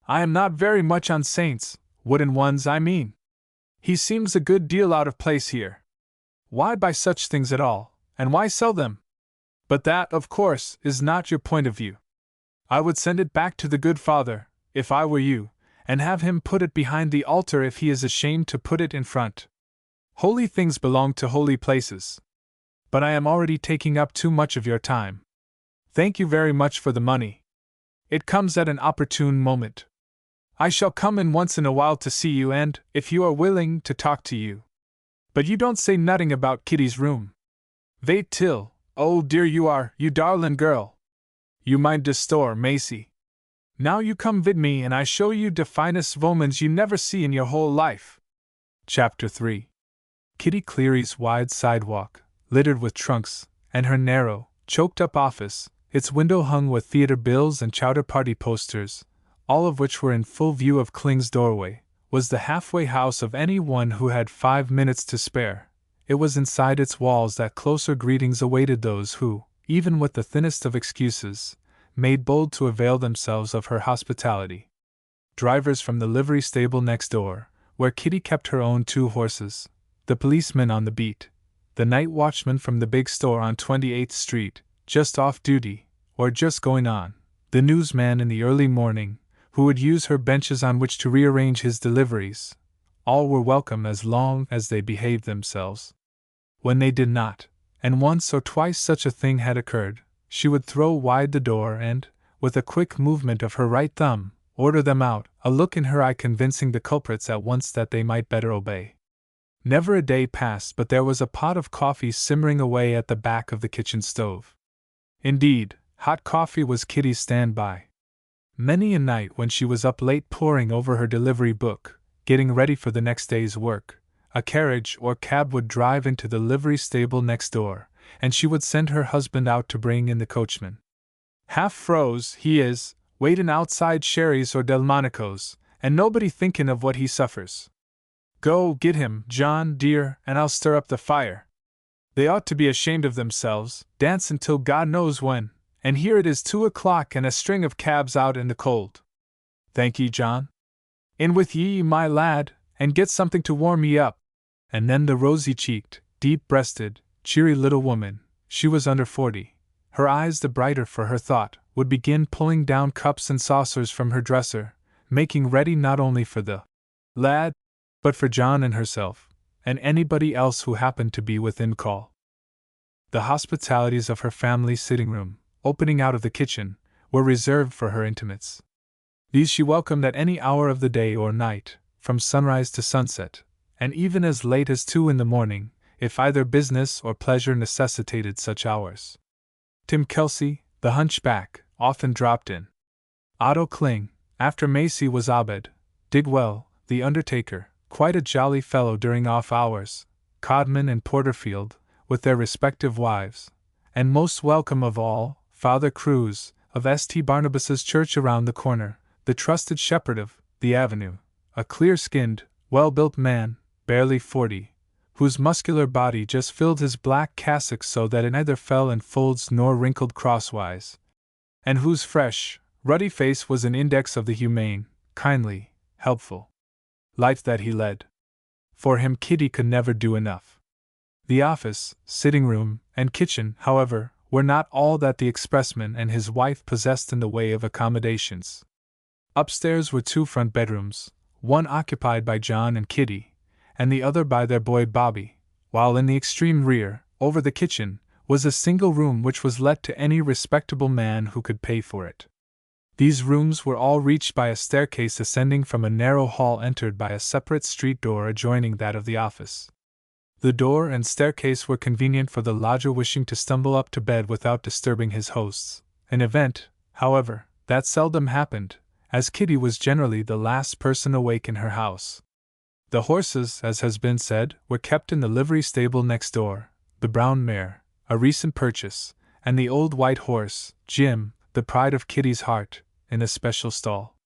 I am not very much on saints, wooden ones I mean. He seems a good deal out of place here. Why buy such things at all, and why sell them? But that, of course, is not your point of view. I would send it back to the good father, if I were you, and have him put it behind the altar if he is ashamed to put it in front. Holy things belong to holy places. But I am already taking up too much of your time. Thank you very much for the money. It comes at an opportune moment. I shall come in once in a while to see you and, if you are willing, to talk to you. But you don't say nothing about Kitty's room. Vait till, oh dear you are, you darlin' girl. You mind de store, Macy. Now you come vid me and I show you de finest womans you never see in your whole life. Chapter 3. Kitty Cleary's wide sidewalk, littered with trunks, and her narrow, choked-up office, its window hung with theater bills and chowder party posters, all of which were in full view of Kling's doorway, was the halfway house of any one who had 5 minutes to spare. It was inside its walls that closer greetings awaited those who, even with the thinnest of excuses, made bold to avail themselves of her hospitality. Drivers from the livery stable next door, where Kitty kept her own 2 horses, the policeman on the beat, the night watchman from the big store on 28th Street, just off duty, or just going on, the newsman in the early morning, who would use her benches on which to rearrange his deliveries, all were welcome as long as they behaved themselves. When they did not, and once or twice such a thing had occurred, she would throw wide the door and, with a quick movement of her right thumb, order them out, a look in her eye convincing the culprits at once that they might better obey. Never a day passed but there was a pot of coffee simmering away at the back of the kitchen stove. Indeed, hot coffee was Kitty's stand-by. Many a night when she was up late poring over her delivery book, getting ready for the next day's work, a carriage or cab would drive into the livery stable next door, and she would send her husband out to bring in the coachman. Half froze, he is, waitin' outside Sherry's or Delmonico's, and nobody thinkin' of what he suffers. Go, get him, John, dear, and I'll stir up the fire. They ought to be ashamed of themselves, dancin' till God knows when, and here it is 2 o'clock and a string of cabs out in the cold. Thank ye, John. In with ye, my lad, and get something to warm ye up. And then the rosy-cheeked, deep-breasted, cheery little woman, she was under 40, her eyes the brighter for her thought, would begin pulling down cups and saucers from her dresser, making ready not only for the lad, but for John and herself, and anybody else who happened to be within call. The hospitalities of her family sitting-room, opening out of the kitchen, were reserved for her intimates. These she welcomed at any hour of the day or night, from sunrise to sunset, and even as late as 2 in the morning, if either business or pleasure necessitated such hours. Tim Kelsey, the hunchback, often dropped in. Otto Kling, after Macy was Abed, Digwell, the undertaker, quite a jolly fellow during off hours, Codman and Porterfield, with their respective wives, and most welcome of all, Father Cruz, of St. Barnabas's church around the corner, the trusted shepherd of the avenue, a clear-skinned, well-built man, barely 40, whose muscular body just filled his black cassock so that it neither fell in folds nor wrinkled crosswise, and whose fresh, ruddy face was an index of the humane, kindly, helpful life that he led. For him Kitty could never do enough. The office, sitting-room, and kitchen, however, were not all that the expressman and his wife possessed in the way of accommodations. Upstairs were 2 front bedrooms, one occupied by John and Kitty, and the other by their boy Bobby, while in the extreme rear, over the kitchen, was a single room which was let to any respectable man who could pay for it. These rooms were all reached by a staircase ascending from a narrow hall entered by a separate street door adjoining that of the office. The door and staircase were convenient for the lodger wishing to stumble up to bed without disturbing his hosts, an event, however, that seldom happened, as Kitty was generally the last person awake in her house. The horses, as has been said, were kept in the livery stable next door, the brown mare, a recent purchase, and the old white horse, Jim, the pride of Kitty's heart, in a special stall.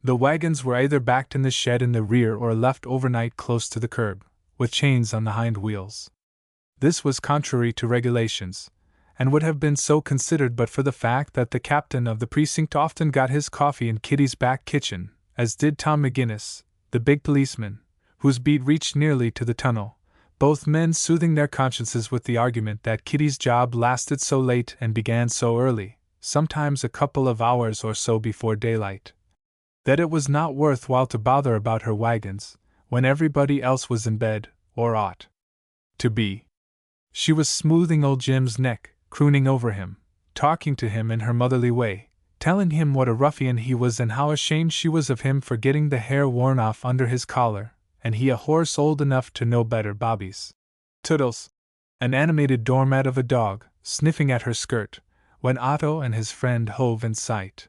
The wagons were either backed in the shed in the rear or left overnight close to the curb, with chains on the hind wheels. This was contrary to regulations, and would have been so considered but for the fact that the captain of the precinct often got his coffee in Kitty's back kitchen, as did Tom McGinnis, the big policeman, whose beat reached nearly to the tunnel, both men soothing their consciences with the argument that Kitty's job lasted so late and began so early, sometimes a couple of hours or so before daylight, that it was not worth while to bother about her wagons, when everybody else was in bed, or ought to be. She was smoothing old Jim's neck, crooning over him, talking to him in her motherly way, telling him what a ruffian he was and how ashamed she was of him for getting the hair worn off under his collar, and he a horse old enough to know better. Bobby's Toodles, an animated doormat of a dog, sniffing at her skirt, when Otto and his friend hove in sight.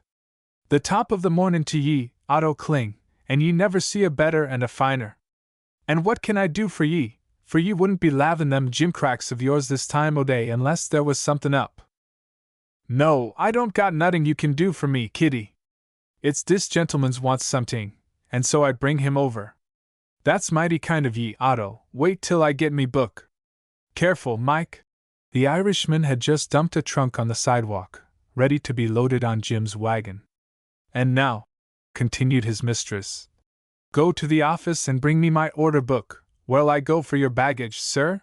"The top of the mornin' to ye, Otto Kling, and ye never see a better and a finer. And what can I do for ye? For ye wouldn't be lavin' them gimcracks of yours this time o' day unless there was somethin' up." "No, I don't got nutting you can do for me, Kitty. It's dis gentleman's wants someting, and so I'd bring him over." "That's mighty kind of ye, Otto. Wait till I get me book." "Careful, Mike." The Irishman had just dumped a trunk on the sidewalk, ready to be loaded on Jim's wagon. "And now," continued his mistress, "go to the office and bring me my order book. Where'll I go for your baggage, sir?"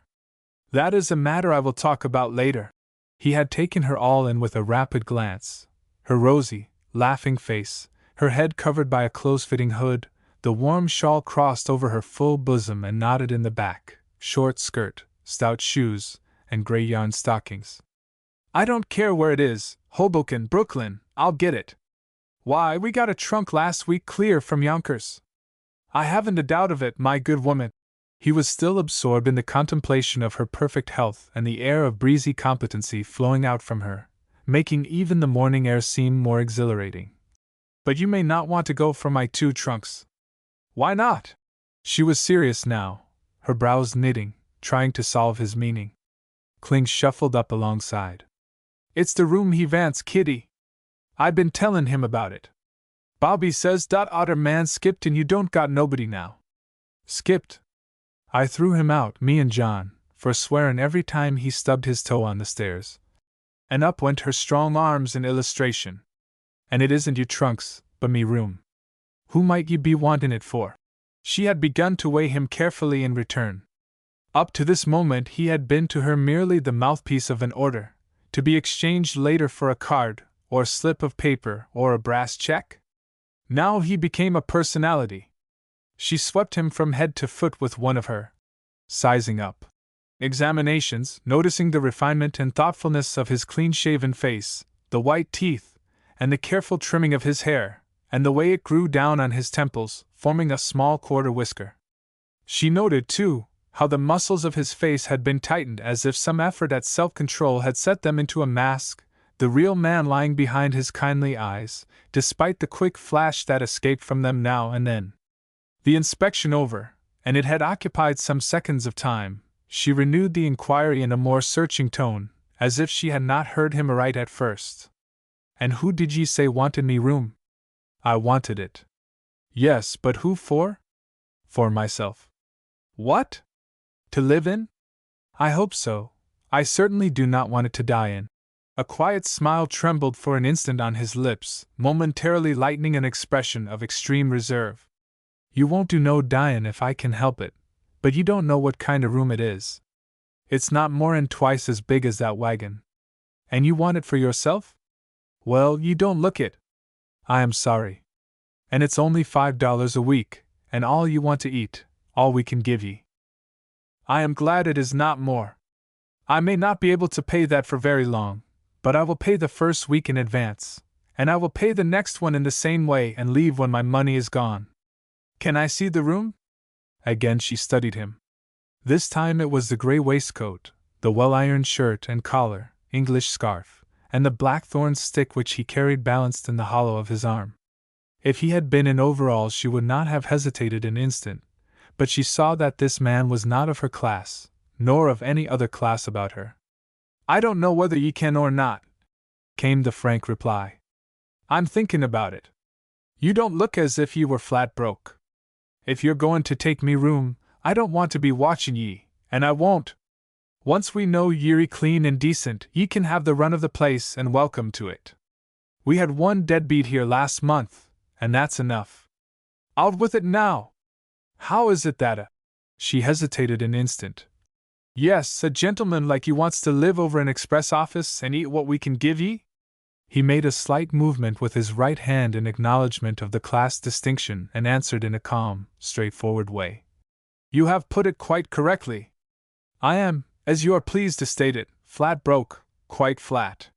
"That is a matter I will talk about later." He had taken her all in with a rapid glance, her rosy, laughing face, her head covered by a close-fitting hood, the warm shawl crossed over her full bosom and knotted in the back, short skirt, stout shoes, and gray yarn stockings. "I don't care where it is, Hoboken, Brooklyn, I'll get it. Why, we got a trunk last week clear from Yonkers." "I haven't a doubt of it, my good woman." He was still absorbed in the contemplation of her perfect health and the air of breezy competency flowing out from her, making even the morning air seem more exhilarating. "But you may not want to go for my 2 trunks." "Why not?" She was serious now, her brows knitting, trying to solve his meaning. Kling shuffled up alongside. "It's the room he vants, Kitty. I been tellin' him about it. Bobby says dat otter man skipped and you don't got nobody now." "Skipped? I threw him out, me and John, for swearin' every time he stubbed his toe on the stairs." And up went her strong arms in illustration. "And it isn't you trunks, but me room. Who might ye be wantin' it for?" She had begun to weigh him carefully in return. Up to this moment he had been to her merely the mouthpiece of an order, to be exchanged later for a card, or slip of paper, or a brass check. Now he became a personality. She swept him from head to foot with one of her sizing up examinations, noticing the refinement and thoughtfulness of his clean-shaven face, the white teeth, and the careful trimming of his hair, and the way it grew down on his temples, forming a small quarter whisker. She noted, too, how the muscles of his face had been tightened as if some effort at self-control had set them into a mask, the real man lying behind his kindly eyes, despite the quick flash that escaped from them now and then. The inspection over, and it had occupied some seconds of time, she renewed the inquiry in a more searching tone, as if she had not heard him aright at first. "And who did ye say wanted me room?" "I wanted it." "Yes, but who for?" "For myself." "What? To live in?" "I hope so. I certainly do not want it to die in." A quiet smile trembled for an instant on his lips, momentarily lightening an expression of extreme reserve. "You won't do no dyin' if I can help it, but you don't know what kind of room it is. It's not more'n twice as big as that wagon." "And you want it for yourself?" "Well, you don't look it." "I am sorry. And it's only $5 a week, and all you want to eat, all we can give ye." "I am glad it is not more. I may not be able to pay that for very long, but I will pay the first week in advance, and I will pay the next one in the same way and leave when my money is gone. Can I see the room?" Again she studied him. This time it was the gray waistcoat, the well-ironed shirt and collar, English scarf, and the blackthorn stick which he carried balanced in the hollow of his arm. If he had been in overalls she would not have hesitated an instant, but she saw that this man was not of her class, nor of any other class about her. "I don't know whether ye can or not," came the frank reply. "I'm thinkin' about it." You don't look as if ye were flat broke. If you're goin' to take me room, I don't want to be watchin' ye, and I won't. Once we know ye're clean and decent, ye can have the run of the place and welcome to it. We had one deadbeat here last month, and that's enough. Out with it now! How is it that She hesitated an instant. Yes, a gentleman like you wants to live over an express office and eat what we can give ye? He made a slight movement with his right hand in acknowledgement of the class distinction and answered in a calm, straightforward way. You have put it quite correctly. I am, as you are pleased to state it, flat broke, quite flat.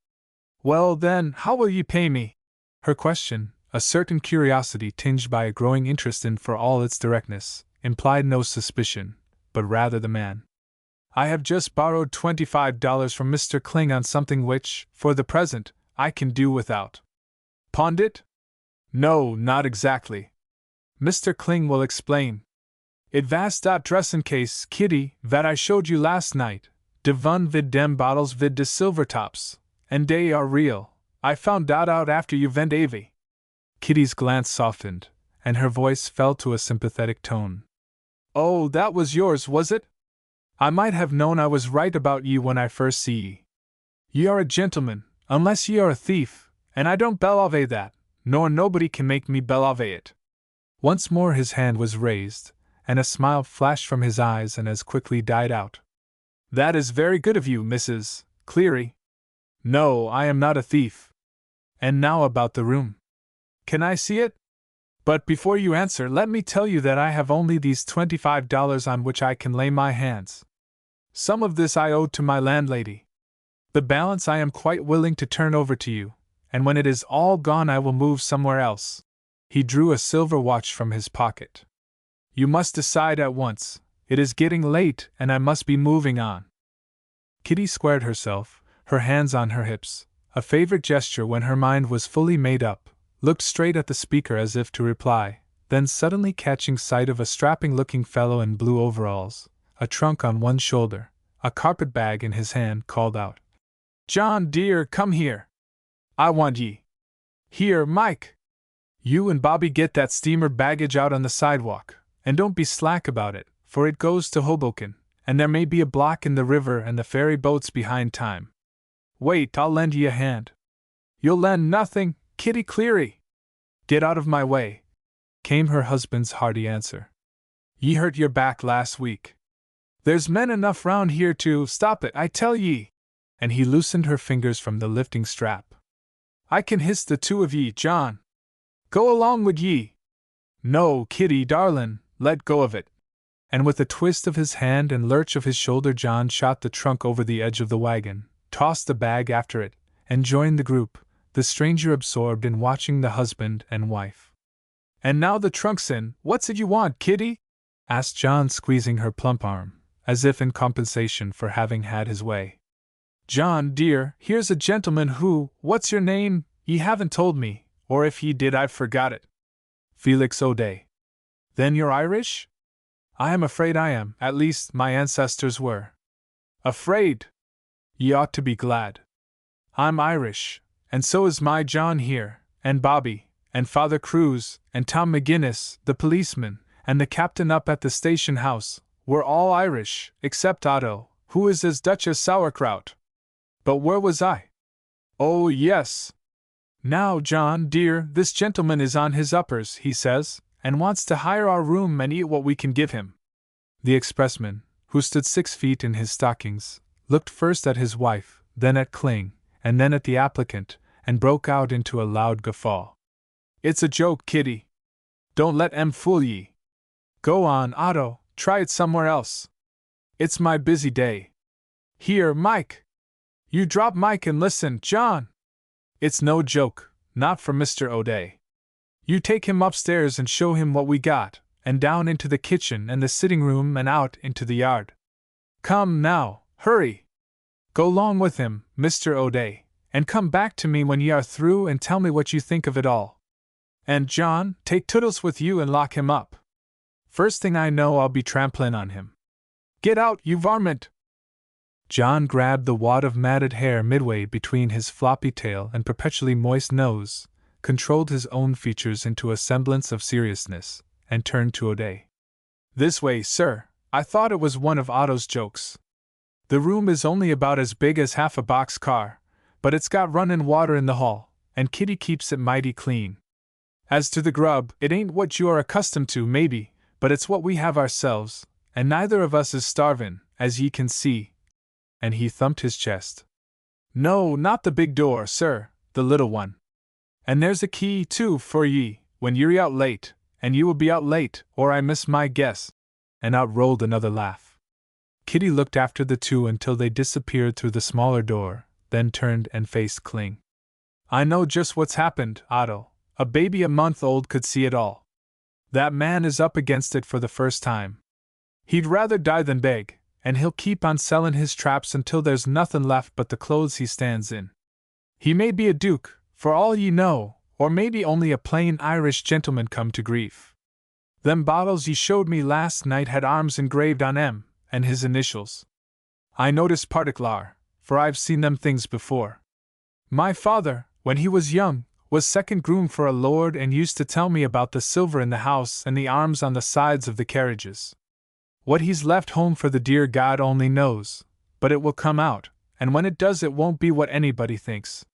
Well, then, how will ye pay me? Her question, a certain curiosity tinged by a growing interest in for all its directness, implied no suspicion, but rather the man. I have just borrowed $25 from Mr. Kling on something which, for the present, I can do without. Pawned it? No, not exactly. Mr. Kling will explain. It vast dot dressin' case, Kitty, that I showed you last night, de vun vid dem bottles vid de silver tops, and dey are real. I found dot out after you vent avy. Kitty's glance softened, and her voice fell to a sympathetic tone. Oh, that was yours, was it? I might have known I was right about ye when I first see ye. Ye are a gentleman, unless ye are a thief, and I don't believe that, nor nobody can make me believe it. Once more his hand was raised, and a smile flashed from his eyes and as quickly died out. That is very good of you, Mrs. Cleary. No, I am not a thief. And now about the room. Can I see it? But before you answer, let me tell you that I have only these $25 on which I can lay my hands. Some of this I owe to my landlady. The balance I am quite willing to turn over to you, and when it is all gone I will move somewhere else. He drew a silver watch from his pocket. You must decide at once. It is getting late and I must be moving on. Kitty squared herself, her hands on her hips, a favorite gesture when her mind was fully made up, looked straight at the speaker as if to reply, then suddenly catching sight of a strapping-looking fellow in blue overalls, a trunk on one shoulder, a carpet-bag in his hand, called out, John, dear, come here. I want ye. Here, Mike. You and Bobby get that steamer baggage out on the sidewalk, and don't be slack about it, for it goes to Hoboken, and there may be a block in the river and the ferry boats behind time. Wait, I'll lend ye a hand. You'll lend nothing, Kitty Cleary. Get out of my way, came her husband's hearty answer. Ye hurt your back last week. There's men enough round here to stop it, I tell ye. And he loosened her fingers from the lifting strap. I can hiss the two of ye, John. Go along wid ye. No, Kitty, darlin', let go of it. And with a twist of his hand and lurch of his shoulder, John shot the trunk over the edge of the wagon, tossed the bag after it, and joined the group, the stranger absorbed in watching the husband and wife. And now the trunk's in, what's it you want, Kitty? Asked John, squeezing her plump arm, as if in compensation for having had his way. John, dear, here's a gentleman who, what's your name? Ye haven't told me, or if ye did I've forgot it. Felix O'Day. Then you're Irish? I am afraid I am, at least my ancestors were. Afraid? Ye ought to be glad. I'm Irish, and so is my John here, and Bobby, and Father Cruz, and Tom McGinnis, the policeman, and the captain up at the station house, we're all Irish, except Otto, who is as Dutch as sauerkraut. But where was I? Oh, yes. Now, John, dear, this gentleman is on his uppers, he says, and wants to hire our room and eat what we can give him. The expressman, who stood 6 feet in his stockings, looked first at his wife, then at Kling, and then at the applicant, and broke out into a loud guffaw. It's a joke, Kitty. Don't let 'em fool ye. Go on, Otto, try it somewhere else. It's my busy day. Here, Mike. You drop Mike and listen, John. It's no joke, not for Mr. O'Day. You take him upstairs and show him what we got, and down into the kitchen and the sitting room and out into the yard. Come now, hurry. Go 'long with him, Mr. O'Day, and come back to me when ye are through and tell me what you think of it all. And John, take Toodles with you and lock him up. First thing I know I'll be tramplin' on him. Get out, you varmint! John grabbed the wad of matted hair midway between his floppy tail and perpetually moist nose, controlled his own features into a semblance of seriousness, and turned to O'Day. "This way, sir. I thought it was one of Otto's jokes. The room is only about as big as half a box car, but it's got runnin' water in the hall, and Kitty keeps it mighty clean. As to the grub, it ain't what you are accustomed to, maybe, but it's what we have ourselves, and neither of us is starvin', as ye can see." And he thumped his chest. "No, not the big door, sir, the little one. And there's a key, too, for ye, when you're out late, and you will be out late, or I miss my guess." And out rolled another laugh. Kitty looked after the two until they disappeared through the smaller door, then turned and faced Kling. "I know just what's happened, Otto. A baby a month old could see it all. That man is up against it for the first time. He'd rather die than beg, and he'll keep on sellin' his traps until there's nothin' left but the clothes he stands in. He may be a duke, for all ye know, or maybe only a plain Irish gentleman come to grief. Them bottles ye showed me last night had arms engraved on 'em, and his initials. I noticed partic'lar, for I've seen them things before. My father, when he was young, was second groom for a lord and used to tell me about the silver in the house and the arms on the sides of the carriages. What he's left home for the dear God only knows, but it will come out, and when it does it won't be what anybody thinks.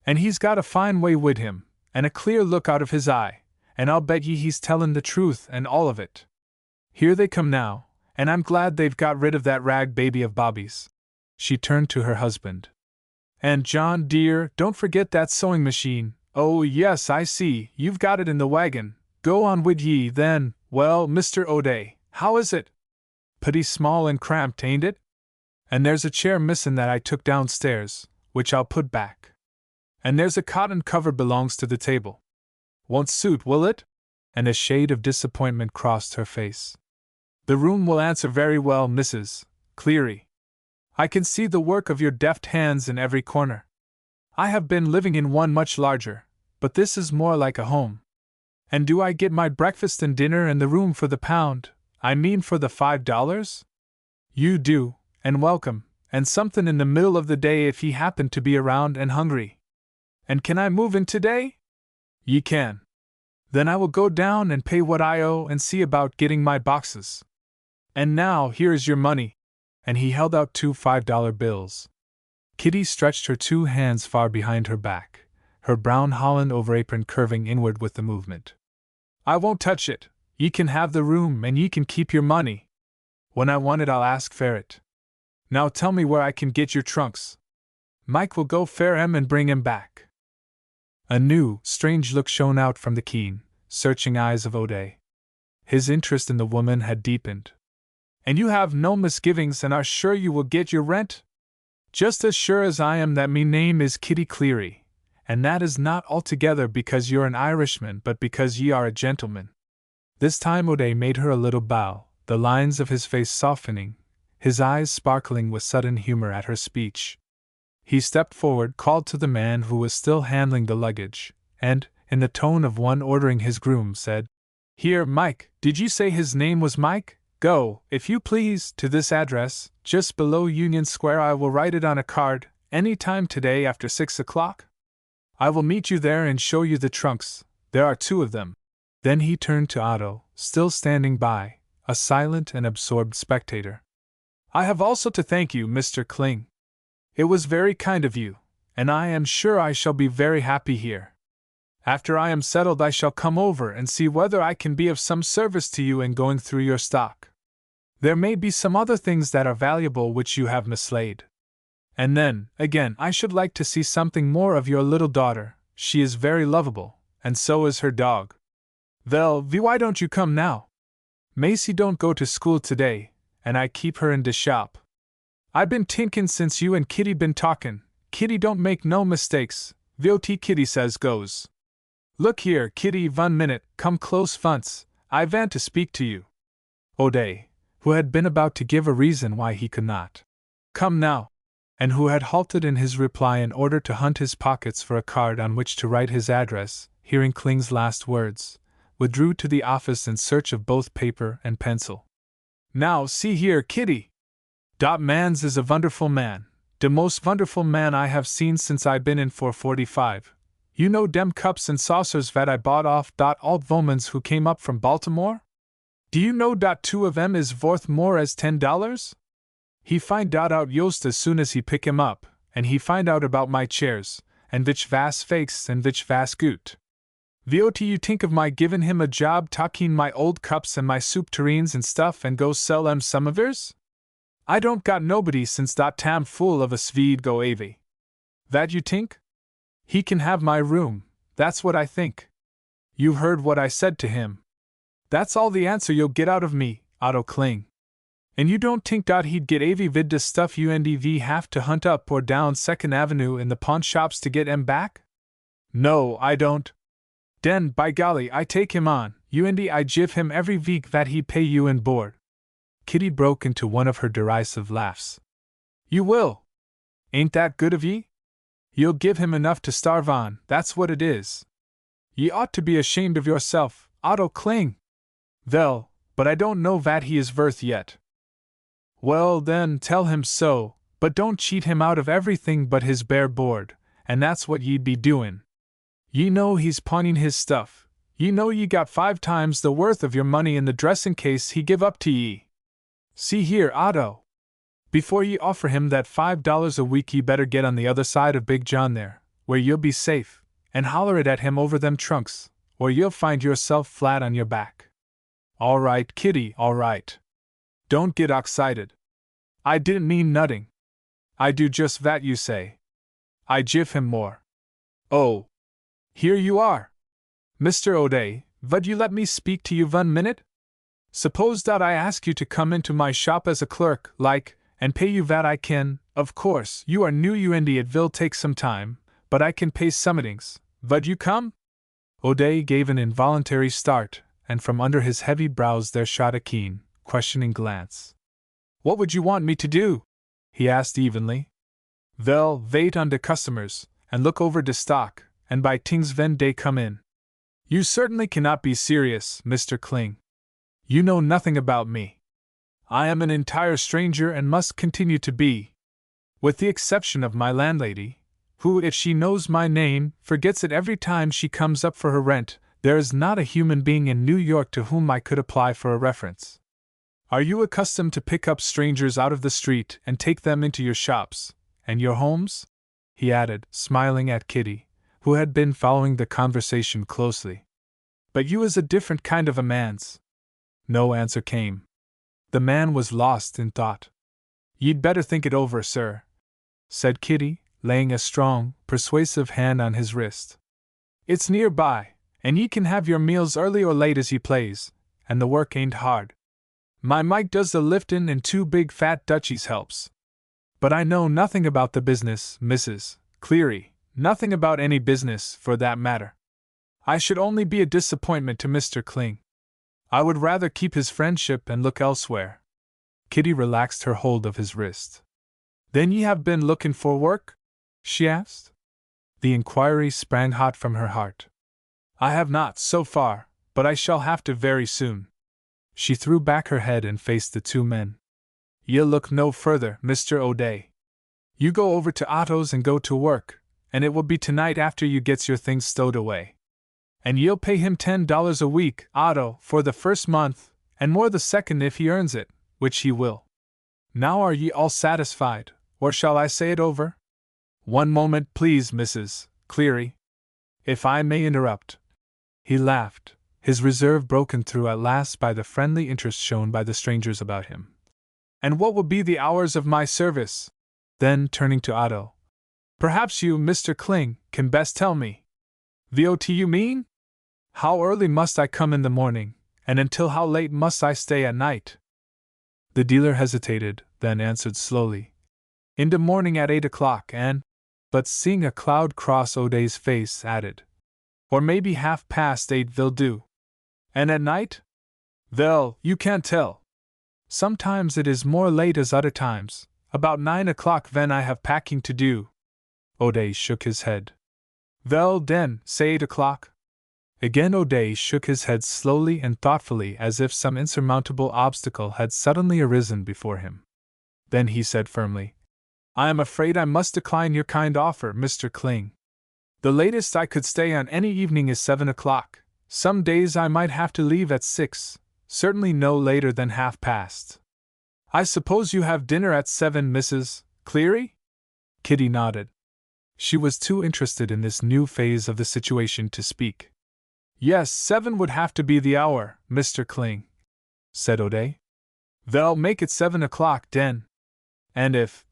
And he's got a fine way wid him, and a clear look out of his eye, and I'll bet ye he's tellin' the truth and all of it. Here they come now, and I'm glad they've got rid of that rag baby of Bobby's." She turned to her husband. "And John, dear, don't forget that sewing machine. Oh, yes, I see, you've got it in the wagon. Go on wid ye, then. Well, Mr. O'Day, how is it? Putty small and cramped, ain't it? And there's a chair missin' that I took downstairs, which I'll put back. And there's a cotton cover belongs to the table. Won't suit, will it?" And a shade of disappointment crossed her face. "The room will answer very well, Mrs. Cleary. I can see the work of your deft hands in every corner. I have been living in one much larger, but this is more like a home. And do I get my breakfast and dinner and the room for the pound, I mean for the $5? You do, and welcome, and something in the middle of the day if ye happen to be around and hungry. And can I move in today? Ye can. Then I will go down and pay what I owe and see about getting my boxes. And now here is your money." And he held out 2 $5 bills. Kitty stretched her 2 hands far behind her back, her brown holland over-apron curving inward with the movement. "I won't touch it. Ye can have the room and ye can keep your money. When I want it I'll ask for it. Now tell me where I can get your trunks. Mike will go fare 'em and bring 'em back." A new, strange look shone out from the keen, searching eyes of O'Day. His interest in the woman had deepened. "And you have no misgivings and are sure you will get your rent?" "Just as sure as I am that me name is Kitty Cleary, and that is not altogether because you're an Irishman but because ye are a gentleman." This time O'Day made her a little bow, the lines of his face softening, his eyes sparkling with sudden humor at her speech. He stepped forward, called to the man who was still handling the luggage, and, in the tone of one ordering his groom, said, "Here, Mike, did you say his name was Mike? Go, if you please, to this address, just below Union Square. I will write it on a card, any time today after 6 o'clock. I will meet you there and show you the trunks, there are 2 of them." Then he turned to Otto, still standing by, a silent and absorbed spectator. "I have also to thank you, Mr. Kling. It was very kind of you, and I am sure I shall be very happy here. After I am settled I shall come over and see whether I can be of some service to you in going through your stock. There may be some other things that are valuable which you have mislaid. And then, again, I should like to see something more of your little daughter. She is very lovable, and so is her dog. Vel, why don't you come now? Macy don't go to school today, and I keep her in de shop. I been tinkin' since you and Kitty been talkin'. Kitty don't make no mistakes, Vot Kitty says goes. Look here, Kitty, 1 minute, come close funce, I want to speak to you." O'Day, who had been about to give a reason why he could not come now, and who had halted in his reply in order to hunt his pockets for a card on which to write his address, hearing Kling's last words, withdrew to the office in search of both paper and pencil. "Now, see here, Kitty. Dat mans is a wonderful man, de most wonderful man I have seen since I been in 445. You know dem cups and saucers that I bought off dot old womans who came up from Baltimore? Do you know dot two of em is worth more as $10? He find dot out yost as soon as he pick him up, and he find out about my chairs, and which vas fakes and which vas gut. What you think of my givin' him a job talking my old cups and my soup tureens and stuff and go sell em somewheres? I don't got nobody since dot tam fool of a Swede go avy. That you think? He can have my room, that's what I think. You heard what I said to him. That's all the answer you'll get out of me, Otto Kling. And you don't think dot he'd get avy vid the stuff you and have to hunt up or down 2nd Avenue in the pawn shops to get em back? No, I don't. Den, by golly, I take him on, you and I give him every week that he pay you in board. Kitty broke into one of her derisive laughs. You will? Ain't that good of ye? You'll give him enough to starve on, that's what it is. Ye ought to be ashamed of yourself, Otto Kling. Vell, but I don't know that he is worth yet. Well, then, tell him so, but don't cheat him out of everything but his bare board, and that's what ye'd be doin'. Ye know he's pawning his stuff, ye know ye got 5 times the worth of your money in the dressin' case he give up to ye. See here, Otto. Before ye offer him that $5 a week ye better get on the other side of Big John there, where you'll be safe, and holler it at him over them trunks, or you'll find yourself flat on your back. All right, Kitty, all right. Don't get excited. I didn't mean nutting. I do just that you say. I give him more. Oh. Here you are. Mr. O'Day, would you let me speak to you 1 minute? Suppose that I ask you to come into my shop as a clerk, like, and pay you that I can, of course, you are new you and it will take some time, but I can pay somethings. Would you come? O'Day gave an involuntary start, and from under his heavy brows there shot a keen, questioning glance. What would you want me to do? He asked evenly. Well, wait on the customers, and look over the stock, and buy things when they come in. You certainly cannot be serious, Mr. Kling. You know nothing about me. I am an entire stranger and must continue to be. With the exception of my landlady, who, if she knows my name, forgets it every time she comes up for her rent, there is not a human being in New York to whom I could apply for a reference. Are you accustomed to pick up strangers out of the street and take them into your shops, and your homes? He added, smiling at Kitty, who had been following the conversation closely. But you is a different kind of a man's. No answer came. The man was lost in thought. Ye'd better think it over, sir, said Kitty, laying a strong, persuasive hand on his wrist. It's nearby, and ye can have your meals early or late as ye plaze, and the work ain't hard. My Mike does the liftin' and 2 big fat Dutchies helps. But I know nothing about the business, Mrs. Cleary, nothing about any business, for that matter. I should only be a disappointment to Mr. Kling. I would rather keep his friendship and look elsewhere. Kitty relaxed her hold of his wrist. Then ye have been looking for work? She asked. The inquiry sprang hot from her heart. I have not, so far, but I shall have to very soon. She threw back her head and faced the 2 men. Ye'll look no further, Mr. O'Day. You go over to Otto's and go to work, and it will be tonight after you gets your things stowed away. And ye'll pay him $10 a week, Otto, for the first month, and more the second if he earns it, which he will. Now are ye all satisfied, or shall I say it over? 1 moment, please, Mrs. Cleary. If I may interrupt. He laughed, his reserve broken through at last by the friendly interest shown by the strangers about him. And what will be the hours of my service? Then, turning to Otto. Perhaps you, Mr. Kling, can best tell me. What you mean? How early must I come in the morning, and until how late must I stay at night? The dealer hesitated, then answered slowly. In the morning at 8 o'clock and, but seeing a cloud cross O'Day's face, added. Or maybe 8:30 will do. And at night? Well, you can't tell. Sometimes it is more late as other times, about 9 o'clock when I have packing to do. O'Day shook his head. Well then, say 8 o'clock. Again O'Day shook his head slowly and thoughtfully as if some insurmountable obstacle had suddenly arisen before him. Then he said firmly, I am afraid I must decline your kind offer, Mr. Kling. The latest I could stay on any evening is 7 o'clock. Some days I might have to leave at 6, certainly no later than 1:30. I suppose you have dinner at 7, Mrs. Cleary? Kitty nodded. She was too interested in this new phase of the situation to speak. Yes, 7 would have to be the hour, Mr. Kling, said O'Day. They'll make it 7 o'clock, den. And if,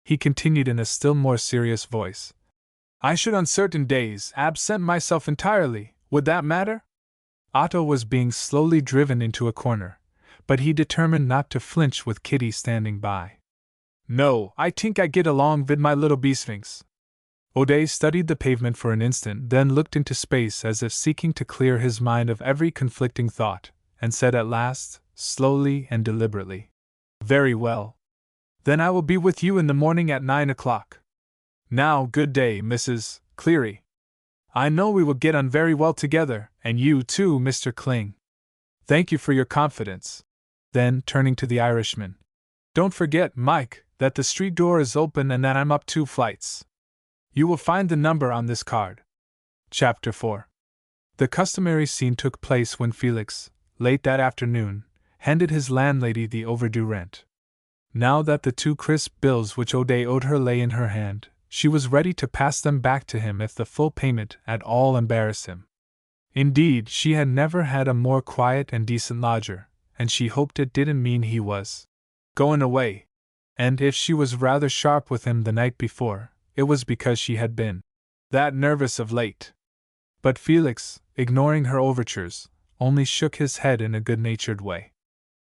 he continued in a still more serious voice, I should on certain days absent myself entirely, would that matter? Otto was being slowly driven into a corner, but he determined not to flinch with Kitty standing by. No, I think I get along vid my little beesphinx. O'Day studied the pavement for an instant, then looked into space as if seeking to clear his mind of every conflicting thought, and said at last, slowly and deliberately, Very well. Then I will be with you in the morning at 9 o'clock. Now, good day, Mrs. Cleary. I know we will get on very well together, and you too, Mr. Kling. Thank you for your confidence. Then, turning to the Irishman, don't forget, Mike, that the street door is open and that I'm up 2 flights. You will find the number on this card. Chapter 4. The customary scene took place when Felix, late that afternoon, handed his landlady the overdue rent. Now that the 2 crisp bills which O'Day owed her lay in her hand, she was ready to pass them back to him if the full payment at all embarrassed him. Indeed, she had never had a more quiet and decent lodger, and she hoped it didn't mean he was going away. And if she was rather sharp with him the night before, it was because she had been that nervous of late. But Felix, ignoring her overtures, only shook his head in a good-natured way.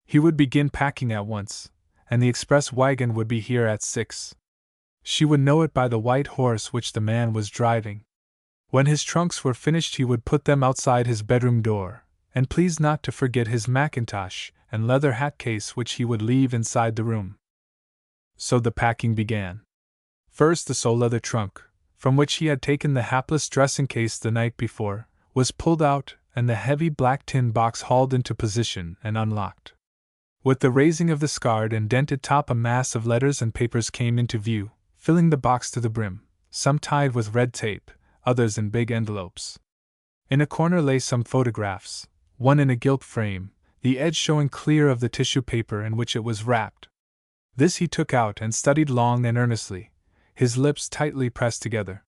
He would begin packing at once, and the express wagon would be here at 6. She would know it by the white horse which the man was driving. When his trunks were finished he would put them outside his bedroom door, and please not to forget his mackintosh and leather hat case which he would leave inside the room. So the packing began. First the sole leather trunk, from which he had taken the hapless dressing case the night before, was pulled out and the heavy black tin box hauled into position and unlocked. With the raising of the scarred and dented top a mass of letters and papers came into view, filling the box to the brim, some tied with red tape, others in big envelopes. In a corner lay some photographs, one in a gilt frame, the edge showing clear of the tissue paper in which it was wrapped. This he took out and studied long and earnestly, his lips tightly pressed together.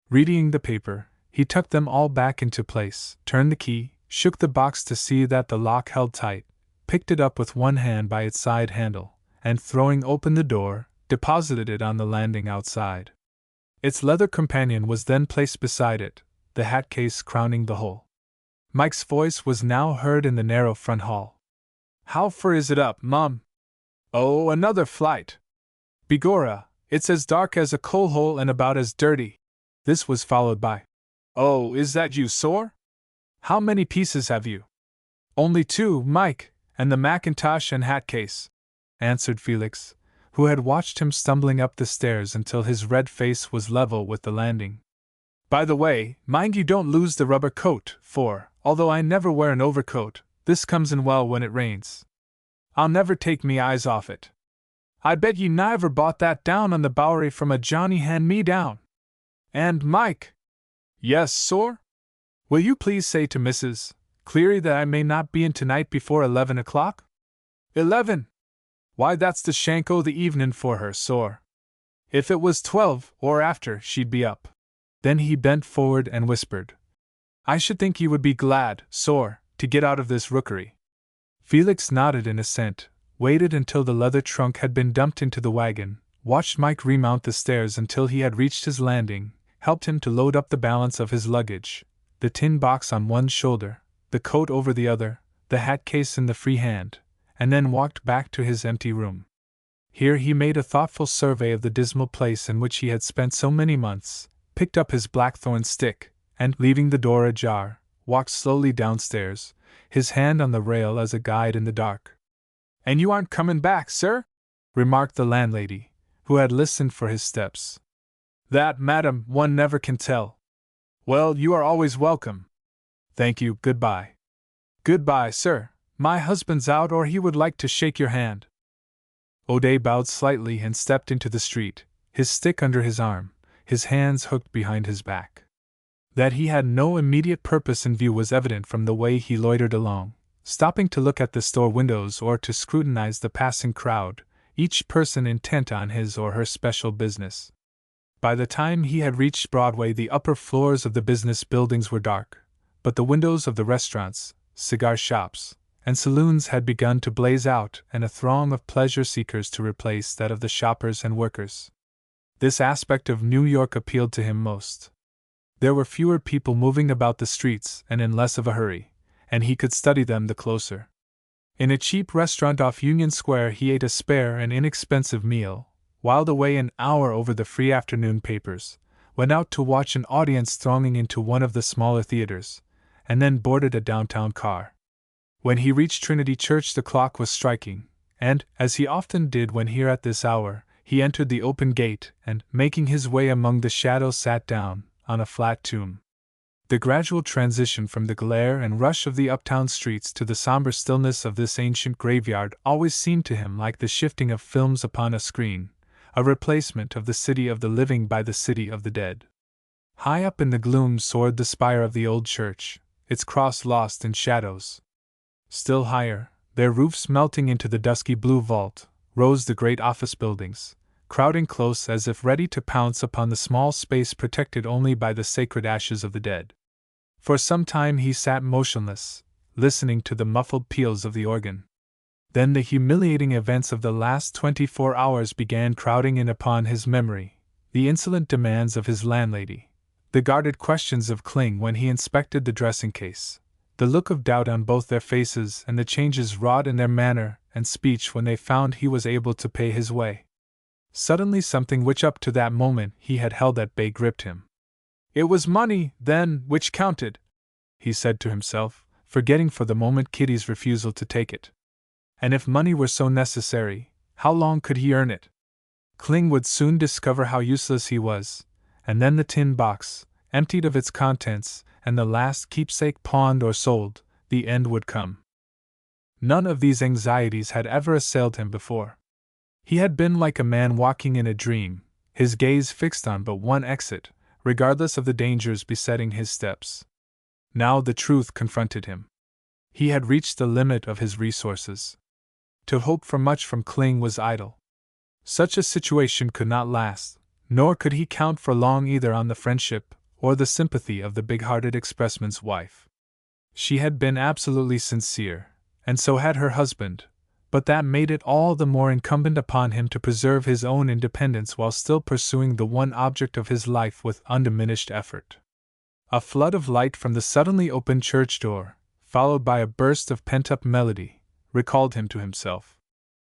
Reading the paper, he tucked them all back into place, turned the key, shook the box to see that the lock held tight, picked it up with one hand by its side handle, and throwing open the door, deposited it on the landing outside. Its leather companion was then placed beside it, the hat case crowning the whole. Mike's voice was now heard in the narrow front hall. How fur is it up, Mum? Oh, another flight. Begorra, it's as dark as a coal hole and about as dirty. This was followed by, Oh, is that you, sore? How many pieces have you? Only 2, Mike, and the mackintosh and hat case, answered Felix, who had watched him stumbling up the stairs until his red face was level with the landing. By the way, mind you don't lose the rubber coat, for, although I never wear an overcoat, this comes in well when it rains. I'll never take me eyes off it. I bet ye niver bought that down on the Bowery from a Johnny hand-me-down. And, Mike. Yes, sor? Will you please say to Mrs. Cleary that I may not be in tonight before 11 o'clock? 11? Why, that's the shank o' the evenin' for her, sor. If it was 12 or after, she'd be up. Then he bent forward and whispered, I should think ye would be glad, sor, to get out of this rookery. Felix nodded in assent, waited until the leather trunk had been dumped into the wagon, watched Mike remount the stairs until he had reached his landing, helped him to load up the balance of his luggage, the tin box on one shoulder, the coat over the other, the hat case in the free hand, and then walked back to his empty room. Here he made a thoughtful survey of the dismal place in which he had spent so many months, picked up his blackthorn stick, and, leaving the door ajar, walked slowly downstairs, his hand on the rail as a guide in the dark. And you aren't comin' back, sir? Remarked the landlady, who had listened for his steps. That, madam, one never can tell. Well, you are always welcome. Thank you, goodbye. Goodbye, sir. My husband's out or he would like to shake your hand. O'Day bowed slightly and stepped into the street, his stick under his arm, his hands hooked behind his back. That he had no immediate purpose in view was evident from the way he loitered along, stopping to look at the store windows or to scrutinize the passing crowd, each person intent on his or her special business. By the time he had reached Broadway, the upper floors of the business buildings were dark, but the windows of the restaurants, cigar shops, and saloons had begun to blaze out, and a throng of pleasure seekers to replace that of the shoppers and workers. This aspect of New York appealed to him most. There were fewer people moving about the streets and in less of a hurry, and he could study them the closer. In a cheap restaurant off Union Square he ate a spare and inexpensive meal, whiled away an hour over the free afternoon papers, went out to watch an audience thronging into one of the smaller theaters, and then boarded a downtown car. When he reached Trinity Church the clock was striking, and, as he often did when here at this hour, he entered the open gate and, making his way among the shadows, sat down on a flat tomb. The gradual transition from the glare and rush of the uptown streets to the somber stillness of this ancient graveyard always seemed to him like the shifting of films upon a screen, a replacement of the city of the living by the city of the dead. High up in the gloom soared the spire of the old church, its cross lost in shadows. Still higher, their roofs melting into the dusky blue vault, rose the great office buildings, crowding close as if ready to pounce upon the small space protected only by the sacred ashes of the dead. For some time he sat motionless, listening to the muffled peals of the organ. Then the humiliating events of the last 24 hours began crowding in upon his memory, the insolent demands of his landlady, the guarded questions of Kling when he inspected the dressing case, the look of doubt on both their faces and the changes wrought in their manner and speech when they found he was able to pay his way. Suddenly something which up to that moment he had held at bay gripped him. It was money, then, which counted, he said to himself, forgetting for the moment Kitty's refusal to take it. And if money were so necessary, how long could he earn it? Kling would soon discover how useless he was, and then the tin box, emptied of its contents, and the last keepsake pawned or sold, the end would come. None of these anxieties had ever assailed him before. He had been like a man walking in a dream, his gaze fixed on but one exit, regardless of the dangers besetting his steps. Now the truth confronted him. He had reached the limit of his resources. To hope for much from Kling was idle. Such a situation could not last, nor could he count for long either on the friendship or the sympathy of the big-hearted expressman's wife. She had been absolutely sincere, and so had her husband, but that made it all the more incumbent upon him to preserve his own independence while still pursuing the one object of his life with undiminished effort. A flood of light from the suddenly opened church door, followed by a burst of pent-up melody, recalled him to himself.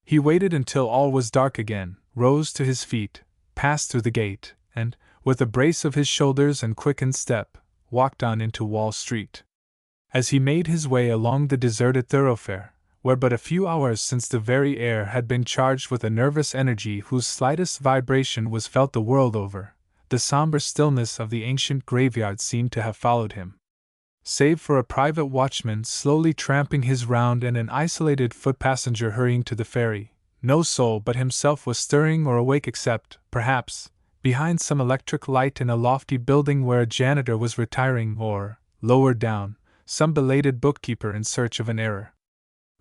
He waited until all was dark again, rose to his feet, passed through the gate, and, with a brace of his shoulders and quickened step, walked on into Wall Street. As he made his way along the deserted thoroughfare, where but a few hours since the very air had been charged with a nervous energy whose slightest vibration was felt the world over, the somber stillness of the ancient graveyard seemed to have followed him. Save for a private watchman slowly tramping his round and an isolated foot passenger hurrying to the ferry, no soul but himself was stirring or awake except, perhaps, behind some electric light in a lofty building where a janitor was retiring or, lower down, some belated bookkeeper in search of an error.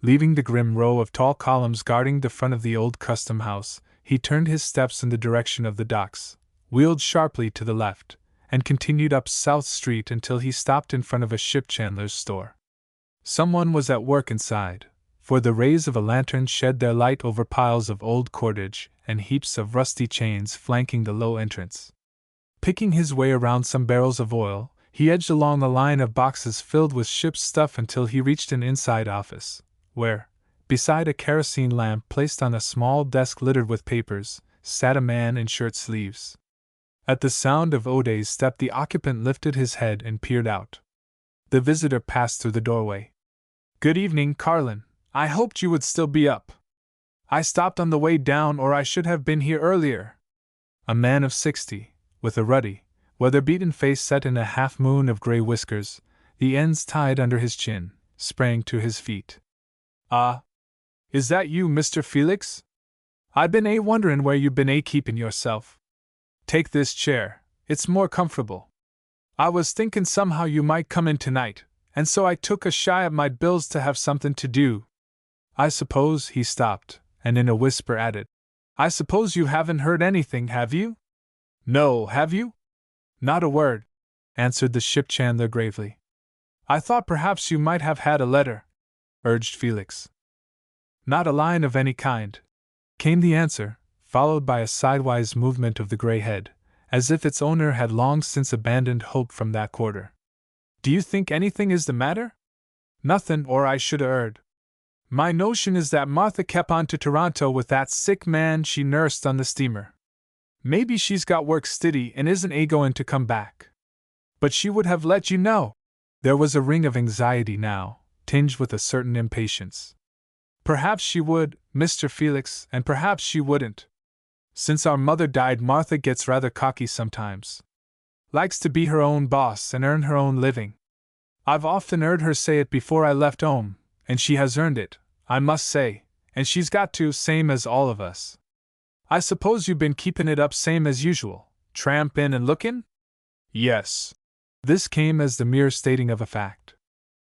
Leaving the grim row of tall columns guarding the front of the old custom house, he turned his steps in the direction of the docks, wheeled sharply to the left, and continued up South Street until he stopped in front of a ship chandler's store. Someone was at work inside, for the rays of a lantern shed their light over piles of old cordage and heaps of rusty chains flanking the low entrance. Picking his way around some barrels of oil, he edged along a line of boxes filled with ship's stuff until he reached an inside office, where, beside a kerosene lamp placed on a small desk littered with papers, sat a man in shirt sleeves. At the sound of O'Day's step, the occupant lifted his head and peered out. The visitor passed through the doorway. "Good evening, Carlin. I hoped you would still be up. I stopped on the way down, or I should have been here earlier." A man of 60, with a ruddy, weather-beaten face set in a half-moon of gray whiskers, the ends tied under his chin, sprang to his feet. "Ah, is that you, Mr. Felix? I been wonderin' where you been keepin' yourself. Take this chair, it's more comfortable." I was thinking somehow you might come in tonight, and so I took a shy at my bills to have something to do. I suppose," he stopped, and in a whisper added, "I suppose you haven't heard anything, have you?" "No, have you?" "Not a word," answered the ship chandler gravely. "I thought perhaps you might have had a letter," urged Felix. "Not a line of any kind," came the answer, followed by a sidewise movement of the gray head, as if its owner had long since abandoned hope from that quarter. "Do you think anything is the matter?" "Nothin', or I should 'a' heard. My notion is that Martha kep' on to Toronto with that sick man she nursed on the steamer. Maybe she's got work stiddy and isn't a-goin' to come back. But she would have let you know." There was a ring of anxiety now, tinged with a certain impatience. "Perhaps she would, Mr. Felix, and perhaps she wouldn't. Since our mother died, Martha gets rather cocky sometimes. Likes to be her own boss and earn her own living. I've often heard her say it before I left home, and she has earned it, I must say, and she's got to, same as all of us. I suppose you've been keepin' it up same as usual, trampin' and lookin'?" "Yes." This came as the mere stating of a fact.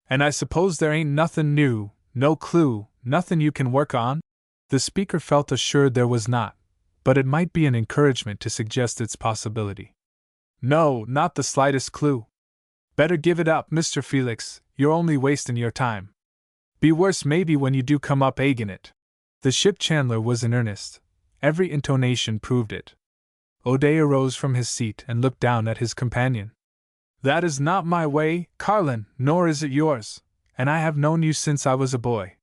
"And I suppose there ain't nothin' new, no clue, nothin' you can work on?" The speaker felt assured there was not, but it might be an encouragement to suggest its possibility. "No, not the slightest clue." "Better give it up, Mr. Felix, you're only wastin' your time. Be worse maybe when you do come up agin it." The ship chandler was in earnest. Every intonation proved it. O'Day arose from his seat and looked down at his companion. "That is not my way, Carlin, nor is it yours, and I have known you since I was a boy."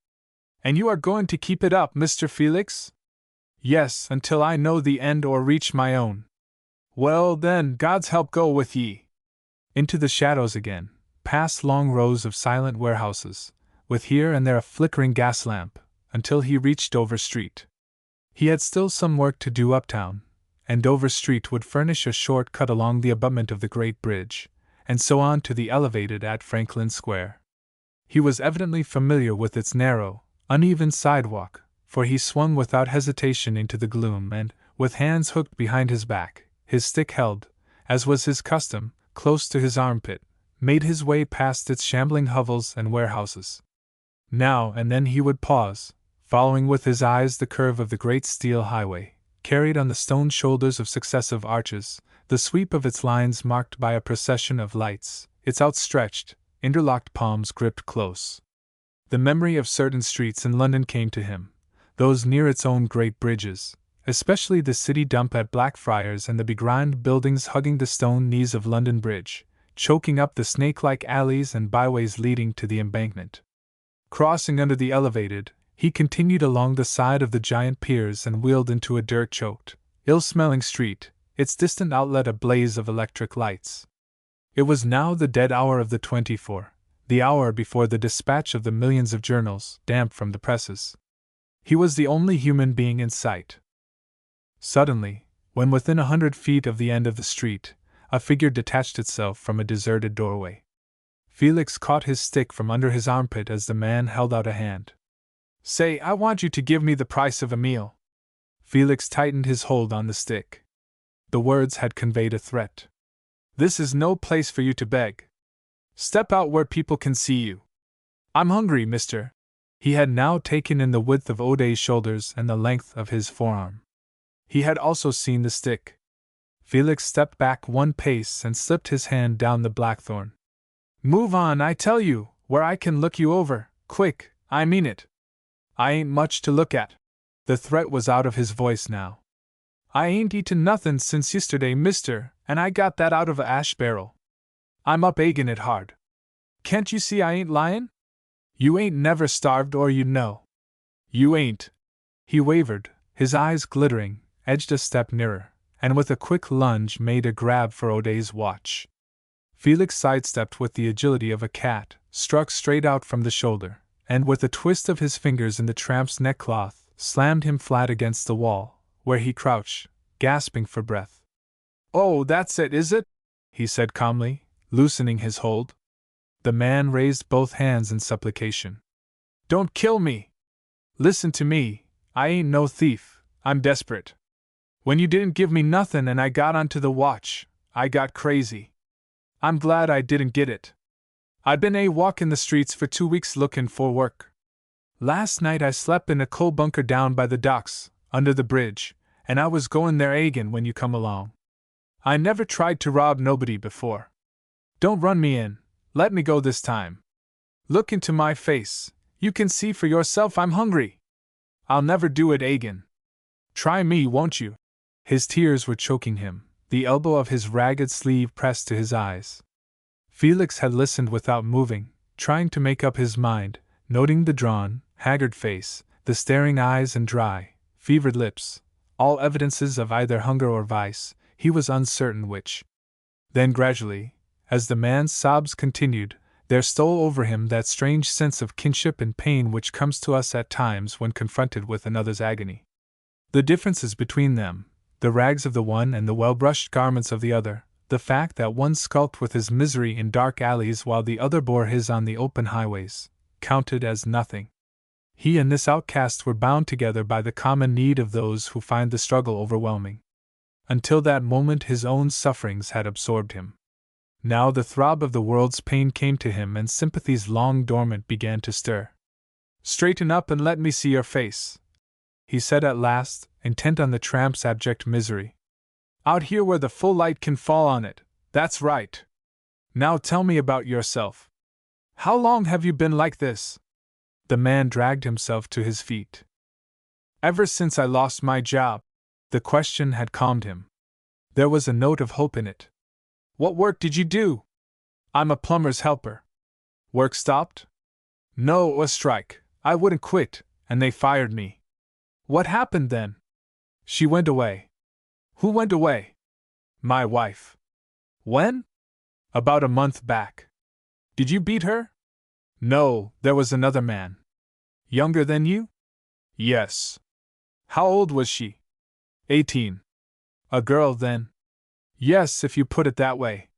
"And you are going to keep it up, Mr. Felix?" "Yes, until I know the end or reach my own." "Well, then, God's help go with ye." Into the shadows again, past long rows of silent warehouses, with here and there a flickering gas lamp, until he reached Dover Street. He had still some work to do uptown, and Dover Street would furnish a short cut along the abutment of the Great Bridge, and so on to the Elevated at Franklin Square. He was evidently familiar with its narrow, uneven sidewalk, for he swung without hesitation into the gloom and, with hands hooked behind his back, his stick held, as was his custom, close to his armpit, made his way past its shambling hovels and warehouses. Now and then he would pause, following with his eyes the curve of the great steel highway, carried on the stone shoulders of successive arches, the sweep of its lines marked by a procession of lights, its outstretched, interlocked palms gripped close. The memory of certain streets in London came to him, those near its own great bridges, especially the city dump at Blackfriars and the begrimed buildings hugging the stone knees of London Bridge, choking up the snake-like alleys and byways leading to the embankment. Crossing under the Elevated, he continued along the side of the giant piers and wheeled into a dirt-choked, ill-smelling street, its distant outlet a blaze of electric lights. It was now the dead hour of the 24, the hour before the dispatch of the millions of journals, damp from the presses. He was the only human being in sight. Suddenly, when within 100 feet of the end of the street, a figure detached itself from a deserted doorway. Felix caught his stick from under his armpit as the man held out a hand. "Say, I want you to give me the price of a meal." Felix tightened his hold on the stick. The words had conveyed a threat. "This is no place for you to beg. Step out where people can see you." "I'm hungry, mister." He had now taken in the width of O'Day's shoulders and the length of his forearm. He had also seen the stick. Felix stepped back one pace and slipped his hand down the blackthorn. "Move on, I tell you, where I can look you over, quick, I mean it. I ain't much to look at." The threat was out of his voice now. "I ain't eaten nothin' since yesterday, mister, and I got that out of a ash barrel. I'm up agin it hard. Can't you see I ain't lyin'? You ain't never starved or you'd know." "You ain't." He wavered, his eyes glittering, edged a step nearer, and with a quick lunge made a grab for O'Day's watch. Felix sidestepped with the agility of a cat, struck straight out from the shoulder, and with a twist of his fingers in the tramp's neckcloth, slammed him flat against the wall, where he crouched, gasping for breath. "Oh, that's it, is it?" he said calmly, loosening his hold. The man raised both hands in supplication. "Don't kill me! Listen to me, I ain't no thief, I'm desperate. When you didn't give me nothin' and I got onto the watch, I got crazy. I'm glad I didn't get it. I'd been walking the streets for 2 weeks looking for work. Last night I slept in a coal bunker down by the docks, under the bridge, and I was going there again when you come along. I never tried to rob nobody before. Don't run me in, let me go this time. Look into my face, you can see for yourself I'm hungry. I'll never do it again. Try me, won't you? His tears were choking him, the elbow of his ragged sleeve pressed to his eyes. Felix had listened without moving, trying to make up his mind, noting the drawn, haggard face, the staring eyes and dry, fevered lips, all evidences of either hunger or vice, he was uncertain which. Then gradually, as the man's sobs continued, there stole over him that strange sense of kinship and pain which comes to us at times when confronted with another's agony. The differences between them, the rags of the one and the well-brushed garments of the other, the fact that one skulked with his misery in dark alleys while the other bore his on the open highways, counted as nothing. He and this outcast were bound together by the common need of those who find the struggle overwhelming. Until that moment his own sufferings had absorbed him. Now the throb of the world's pain came to him and sympathies long dormant began to stir. "Straighten up and let me see your face," he said at last, intent on the tramp's abject misery. "Out here where the full light can fall on it, that's right. Now tell me about yourself. How long have you been like this?" The man dragged himself to his feet. "Ever since I lost my job." The question had calmed him. There was a note of hope in it. "What work did you do?" "I'm a plumber's helper." "Work stopped?" "No, a strike. I wouldn't quit, and they fired me." "What happened then?" "She went away." "Who went away?" "My wife." "When?" "About a month back." "Did you beat her?" "No, there was another man." "Younger than you?" "Yes." "How old was she?" 18. "A girl, then?" "Yes, if you put it that way.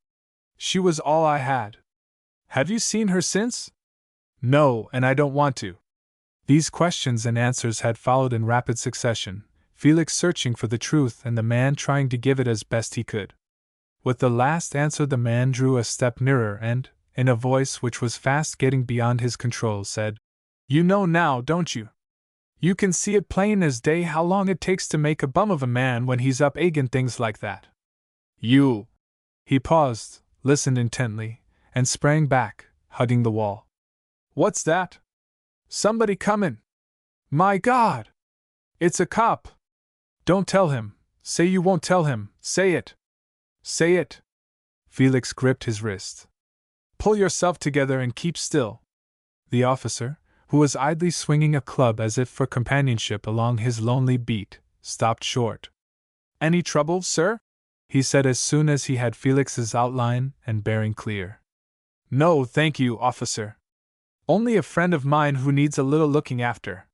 She was all I had." "Have you seen her since?" "No, and I don't want to." These questions and answers had followed in rapid succession, Felix searching for the truth and the man trying to give it as best he could. With the last answer the man drew a step nearer and, in a voice which was fast getting beyond his control, said, "You know now, don't you? You can see it plain as day how long it takes to make a bum of a man when he's up agin things like that. You—" He paused, listened intently, and sprang back, hugging the wall. "What's that? Somebody comin'! My God! It's a cop! Don't tell him! Say you won't tell him! Say it! Say it!" Felix gripped his wrist. "Pull yourself together and keep still." The officer, who was idly swinging a club as if for companionship along his lonely beat, stopped short. "Any trouble, sir?" he said as soon as he had Felix's outline and bearing clear. "No, thank you, officer. Only a friend of mine who needs a little looking after.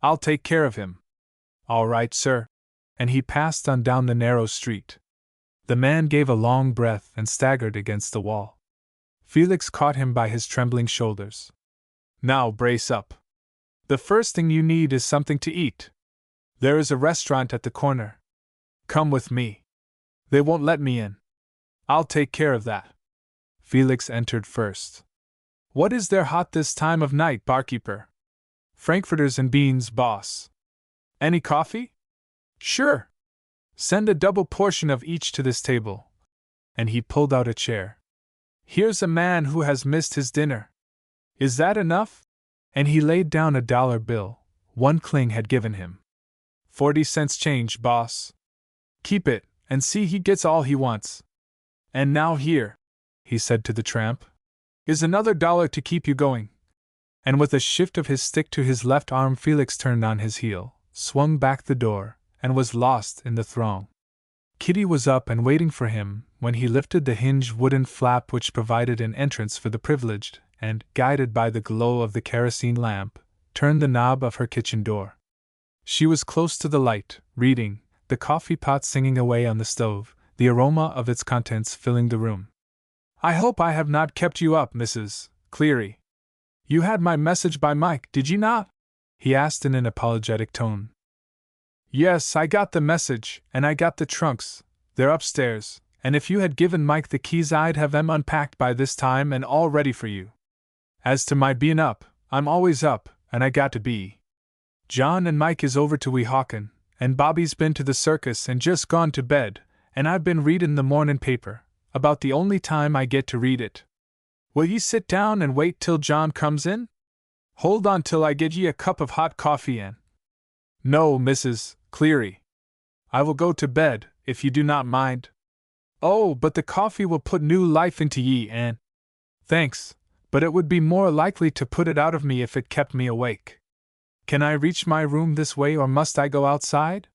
I'll take care of him." "All right, sir." And he passed on down the narrow street. The man gave a long breath and staggered against the wall. Felix caught him by his trembling shoulders. "Now brace up. The first thing you need is something to eat. There is a restaurant at the corner. Come with me. They won't let me in. I'll take care of that." Felix entered first. "What is there hot this time of night, barkeeper?" "Frankfurters and beans, boss." "Any coffee?" "Sure." "Send a double portion of each to this table." And he pulled out a chair. "Here's a man who has missed his dinner. Is that enough?" And he laid down a $1 bill, one Kling had given him. 40 cents change, boss. Keep it, and see he gets all he wants. And now here," he said to the tramp, "is another $1 to keep you going." And with a shift of his stick to his left arm Felix turned on his heel, swung back the door, and was lost in the throng. Kitty was up and waiting for him when he lifted the hinged wooden flap which provided an entrance for the privileged, and, guided by the glow of the kerosene lamp, turned the knob of her kitchen door. She was close to the light, reading, the coffee pot singing away on the stove, the aroma of its contents filling the room. "I hope I have not kept you up, Mrs. Cleary. You had my message by Mike, did you not?" he asked in an apologetic tone. "Yes, I got the message, and I got the trunks. They're upstairs, and if you had given Mike the keys I'd have them unpacked by this time and all ready for you. As to my bein' up, I'm always up, and I got to be. John and Mike is over to Weehawken, and Bobby's been to the circus and just gone to bed, and I've been readin' the mornin' paper, about the only time I get to read it. Will ye sit down and wait till John comes in? Hold on till I get ye a cup of hot coffee and— No, Mrs. Cleary. I will go to bed, if you do not mind. Oh, but the coffee will put new life into ye, and— Thanks, but it would be more likely to put it out of me if it kept me awake. Can I reach my room this way, or must I go outside?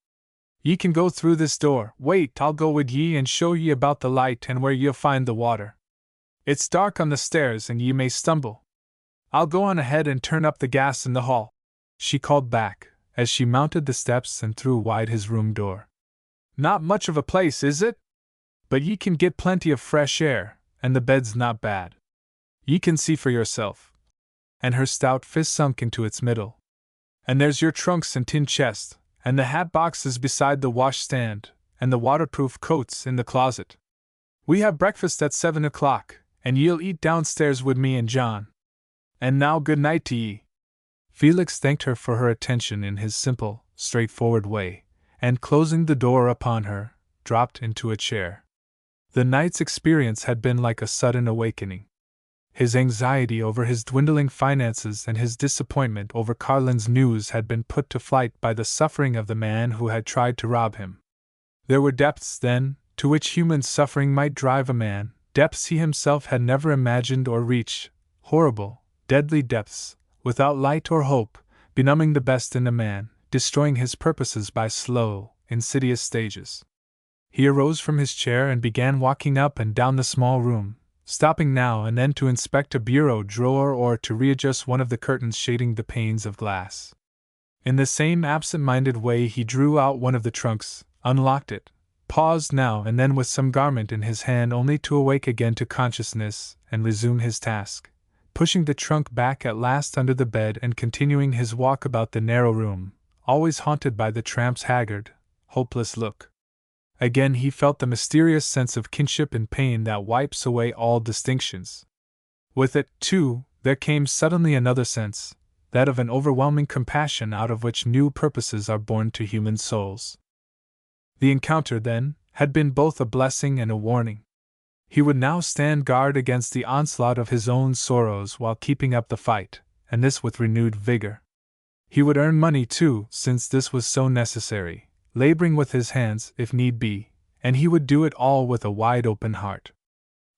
Ye can go through this door. Wait, I'll go with ye and show ye about the light and where ye'll find the water. It's dark on the stairs and ye may stumble. I'll go on ahead and turn up the gas in the hall, she called back, as she mounted the steps and threw wide his room door. Not much of a place, is it? But ye can get plenty of fresh air, and the bed's not bad. Ye can see for yourself. And her stout fist sunk into its middle. And there's your trunks and tin chest, and the hat boxes beside the washstand, and the waterproof coats in the closet. We have breakfast at 7 o'clock, and ye'll eat downstairs with me and John. And now good night to ye. Felix thanked her for her attention in his simple, straightforward way, and closing the door upon her, dropped into a chair. The night's experience had been like a sudden awakening. His anxiety over his dwindling finances and his disappointment over Carlin's news had been put to flight by the suffering of the man who had tried to rob him. There were depths, then, to which human suffering might drive a man, depths he himself had never imagined or reached, horrible, deadly depths, without light or hope, benumbing the best in a man, destroying his purposes by slow, insidious stages. He arose from his chair and began walking up and down the small room, stopping now and then to inspect a bureau drawer or to readjust one of the curtains shading the panes of glass. In the same absent-minded way he drew out one of the trunks, unlocked it, paused now and then with some garment in his hand only to awake again to consciousness and resume his task, pushing the trunk back at last under the bed and continuing his walk about the narrow room, always haunted by the tramp's haggard, hopeless look. Again he felt the mysterious sense of kinship and pain that wipes away all distinctions. With it, too, there came suddenly another sense, that of an overwhelming compassion out of which new purposes are born to human souls. The encounter, then, had been both a blessing and a warning. He would now stand guard against the onslaught of his own sorrows while keeping up the fight, and this with renewed vigor. He would earn money, too, since this was so necessary, laboring with his hands, if need be, and he would do it all with a wide-open heart.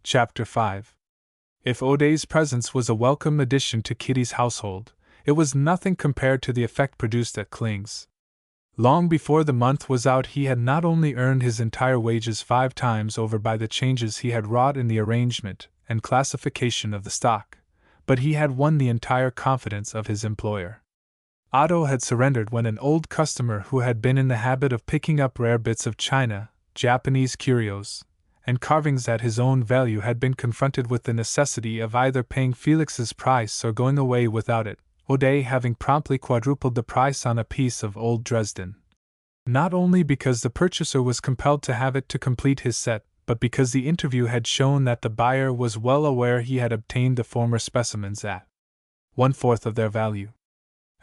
Chapter 5. If O'Day's presence was a welcome addition to Kitty's household, it was nothing compared to the effect produced at Kling's. Long before the month was out he had not only earned his entire wages 5 times over by the changes he had wrought in the arrangement and classification of the stock, but he had won the entire confidence of his employer. Otto had surrendered when an old customer who had been in the habit of picking up rare bits of china, Japanese curios, and carvings at his own value had been confronted with the necessity of either paying Felix's price or going away without it, O'Day having promptly quadrupled the price on a piece of old Dresden. Not only because the purchaser was compelled to have it to complete his set, but because the interview had shown that the buyer was well aware he had obtained the former specimens at 1/4 of their value.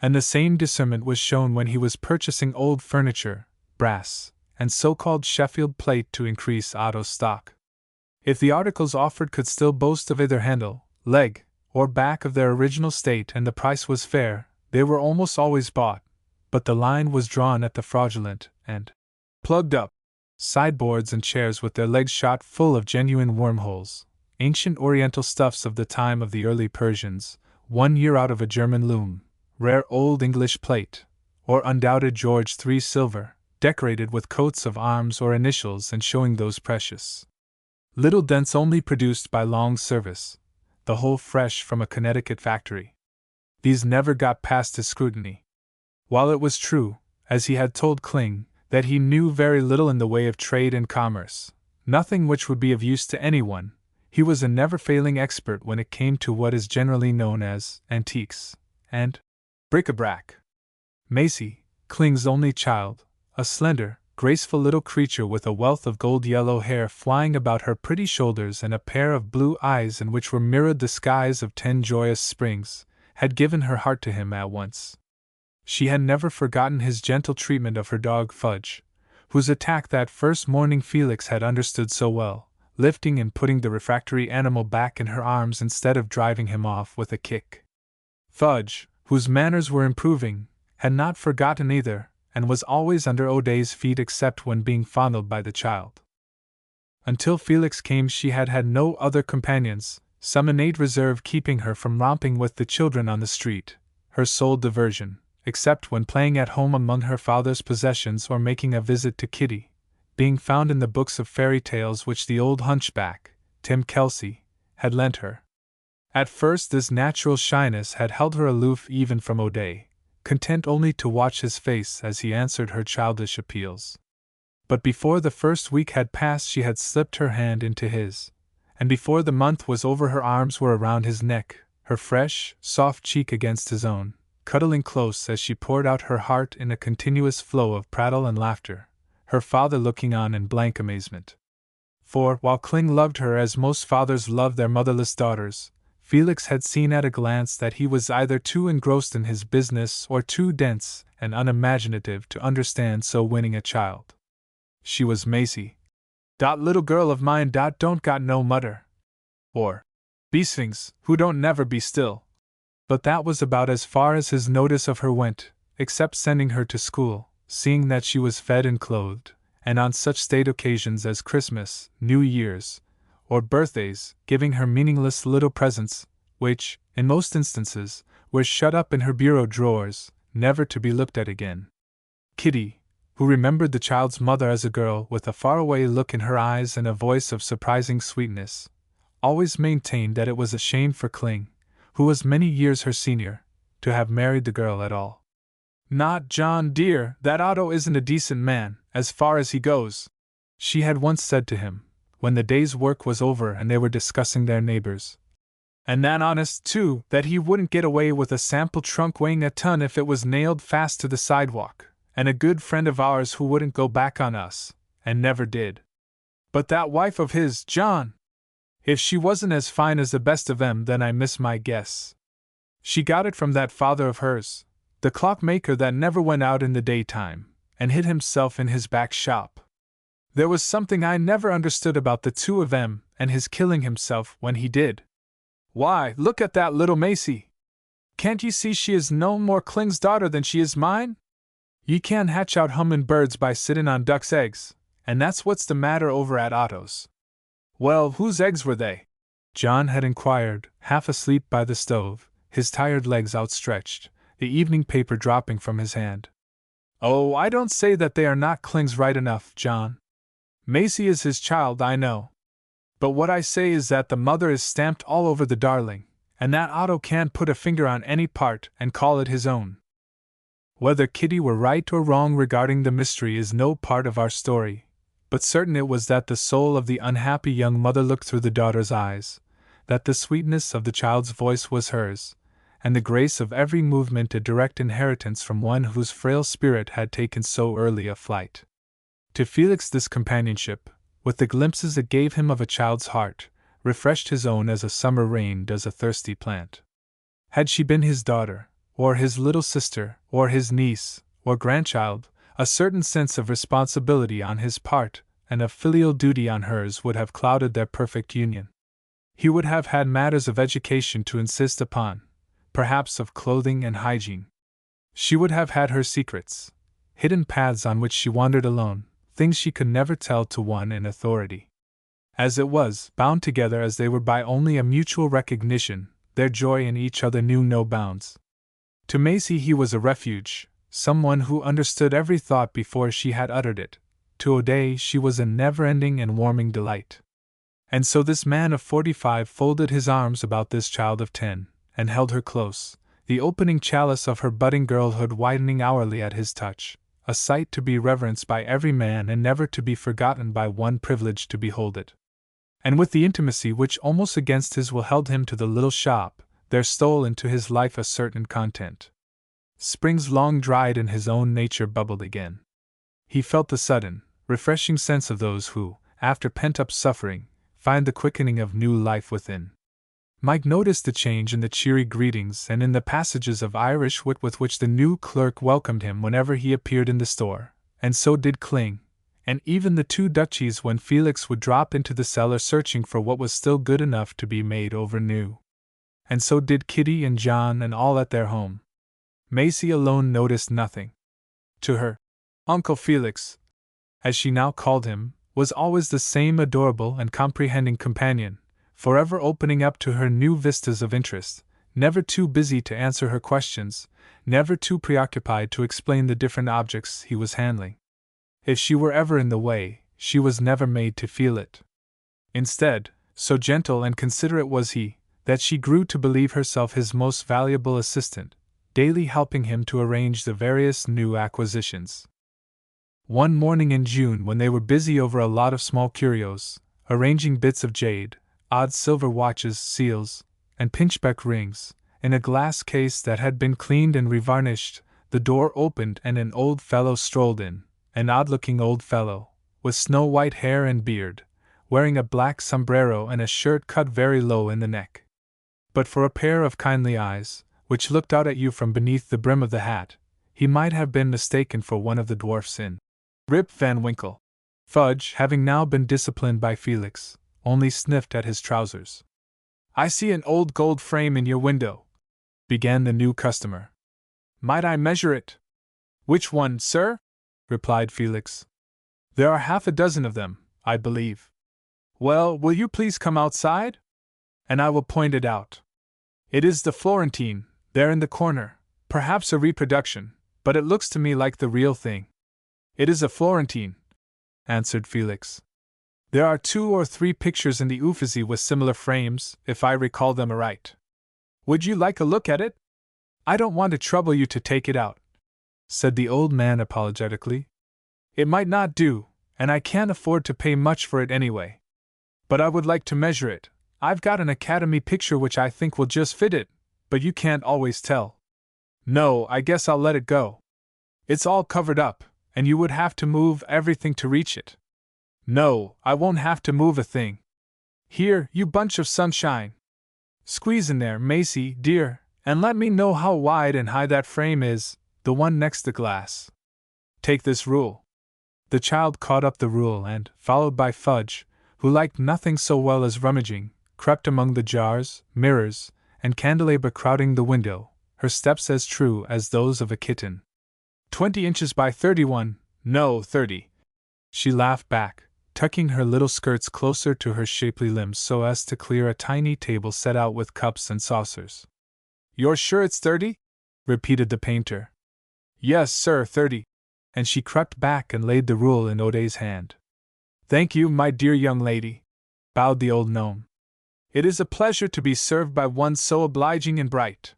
And the same discernment was shown when he was purchasing old furniture, brass, and so-called Sheffield plate to increase Otto's stock. If the articles offered could still boast of either handle, leg, or back of their original state and the price was fair, they were almost always bought, but the line was drawn at the fraudulent and plugged up sideboards and chairs with their legs shot full of genuine wormholes, ancient oriental stuffs of the time of the early Persians, 1 year out of a German loom, rare old English plate, or undoubted George III silver, decorated with coats of arms or initials and showing those precious little dents only produced by long service, the whole fresh from a Connecticut factory. These never got past his scrutiny. While it was true, as he had told Kling, that he knew very little in the way of trade and commerce, nothing which would be of use to anyone, he was a never-failing expert when it came to what is generally known as antiques and bric-a-brac. Macy, Kling's only child, a slender, graceful little creature with a wealth of gold-yellow hair flying about her pretty shoulders and a pair of blue eyes in which were mirrored the skies of 10 joyous springs, had given her heart to him at once. She had never forgotten his gentle treatment of her dog Fudge, whose attack that first morning Felix had understood so well, lifting and putting the refractory animal back in her arms instead of driving him off with a kick. Fudge, whose manners were improving, had not forgotten either, and was always under O'Day's feet except when being fondled by the child. Until Felix came she had had no other companions, some innate reserve keeping her from romping with the children on the street, her sole diversion, except when playing at home among her father's possessions or making a visit to Kitty, being found in the books of fairy tales which the old hunchback, Tim Kelsey, had lent her. At first this natural shyness had held her aloof even from O'Day, content only to watch his face as he answered her childish appeals. But before the first week had passed she had slipped her hand into his, and before the month was over her arms were around his neck, her fresh, soft cheek against his own, cuddling close as she poured out her heart in a continuous flow of prattle and laughter, her father looking on in blank amazement. For, while Kling loved her as most fathers love their motherless daughters, Felix had seen at a glance that he was either too engrossed in his business or too dense and unimaginative to understand so winning a child. She was Macy. Little girl of mine. Don't got no mudder. Or, Beesfings, who don't never be still. But that was about as far as his notice of her went, except sending her to school, seeing that she was fed and clothed, and on such state occasions as Christmas, New Year's, or birthdays, giving her meaningless little presents, which, in most instances, were shut up in her bureau drawers, never to be looked at again. Kitty, who remembered the child's mother as a girl with a faraway look in her eyes and a voice of surprising sweetness, always maintained that it was a shame for Kling, who was many years her senior, to have married the girl at all. "Not John, dear, that Otto isn't a decent man, as far as he goes," she had once said to him, when the day's work was over and they were discussing their neighbors. "And that honest, too, that he wouldn't get away with a sample trunk weighing a ton if it was nailed fast to the sidewalk, and a good friend of ours who wouldn't go back on us, and never did. But that wife of his, John! If she wasn't as fine as the best of them, then I miss my guess. She got it from that father of hers, the clockmaker that never went out in the daytime, and hid himself in his back shop. There was something I never understood about the two of them, and his killing himself when he did. Why, look at that little Macy! Can't ye see she is no more Kling's daughter than she is mine? Ye can't hatch out hummin' birds by sittin' on ducks' eggs, and that's what's the matter over at Otto's." "Well, whose eggs were they?" John had inquired, half asleep by the stove, his tired legs outstretched, the evening paper dropping from his hand. "Oh, I don't say that they are not Kling's right enough, John. Macy is his child, I know. But what I say is that the mother is stamped all over the darling, and that Otto can't put a finger on any part and call it his own." Whether Kitty were right or wrong regarding the mystery is no part of our story, but certain it was that the soul of the unhappy young mother looked through the daughter's eyes, that the sweetness of the child's voice was hers, and the grace of every movement a direct inheritance from one whose frail spirit had taken so early a flight. To Felix this companionship, with the glimpses it gave him of a child's heart, refreshed his own as a summer rain does a thirsty plant. Had she been his daughter, or his little sister, or his niece, or grandchild, a certain sense of responsibility on his part, and of filial duty on hers would have clouded their perfect union. He would have had matters of education to insist upon, perhaps of clothing and hygiene. She would have had her secrets, hidden paths on which she wandered alone, things she could never tell to one in authority. As it was, bound together as they were by only a mutual recognition, their joy in each other knew no bounds. To Macy he was a refuge, someone who understood every thought before she had uttered it. To O'Day she was a never-ending and warming delight. And so this man of 45 folded his arms about this child of 10, and held her close, the opening chalice of her budding girlhood widening hourly at his touch, a sight to be reverenced by every man and never to be forgotten by one privileged to behold it. And with the intimacy which almost against his will held him to the little shop, there stole into his life a certain content. Springs long dried in his own nature bubbled again. He felt the sudden, refreshing sense of those who, after pent-up suffering, find the quickening of new life within. Mike noticed the change in the cheery greetings and in the passages of Irish wit with which the new clerk welcomed him whenever he appeared in the store, and so did Kling, and even the two duchies when Felix would drop into the cellar searching for what was still good enough to be made over new. And so did Kitty and John and all at their home. Macy alone noticed nothing. To her, Uncle Felix, as she now called him, was always the same adorable and comprehending companion, forever opening up to her new vistas of interest, never too busy to answer her questions, never too preoccupied to explain the different objects he was handling. If she were ever in the way, she was never made to feel it. Instead, so gentle and considerate was he, that she grew to believe herself his most valuable assistant, daily helping him to arrange the various new acquisitions. One morning in June, when they were busy over a lot of small curios, arranging bits of jade, odd silver watches, seals, and pinchbeck rings, in a glass case that had been cleaned and revarnished, the door opened and an old fellow strolled in, an odd-looking old fellow, with snow-white hair and beard, wearing a black sombrero and a shirt cut very low in the neck. But for a pair of kindly eyes, which looked out at you from beneath the brim of the hat, he might have been mistaken for one of the dwarfs in Rip Van Winkle. Fudge, having now been disciplined by Felix, only sniffed at his trousers. "I see an old gold frame in your window," began the new customer. "Might I measure it?" "Which one, sir?" replied Felix. "There are half a dozen of them, I believe." "Well, will you please come outside? And I will point it out. It is the Florentine, there in the corner, perhaps a reproduction, but it looks to me like the real thing." "It is a Florentine," answered Felix. "There are 2 or 3 pictures in the Uffizi with similar frames, if I recall them aright. Would you like a look at it?" "I don't want to trouble you to take it out," said the old man apologetically. "It might not do, and I can't afford to pay much for it anyway. But I would like to measure it. I've got an Academy picture which I think will just fit it, but you can't always tell. No, I guess I'll let it go. It's all covered up, and you would have to move everything to reach it." "No, I won't have to move a thing. Here, you bunch of sunshine. Squeeze in there, Macy, dear, and let me know how wide and high that frame is, the one next the glass. Take this rule." The child caught up the rule and, followed by Fudge, who liked nothing so well as rummaging, crept among the jars, mirrors, and candelabra crowding the window, her steps as true as those of a kitten. 20 inches by 31, no, 30. She laughed back, tucking her little skirts closer to her shapely limbs so as to clear a tiny table set out with cups and saucers. "You're sure it's 30? repeated the painter. "Yes, sir, 30. And she crept back and laid the rule in O'Day's hand. "Thank you, my dear young lady," bowed the old gnome. "It is a pleasure to be served by one so obliging and bright.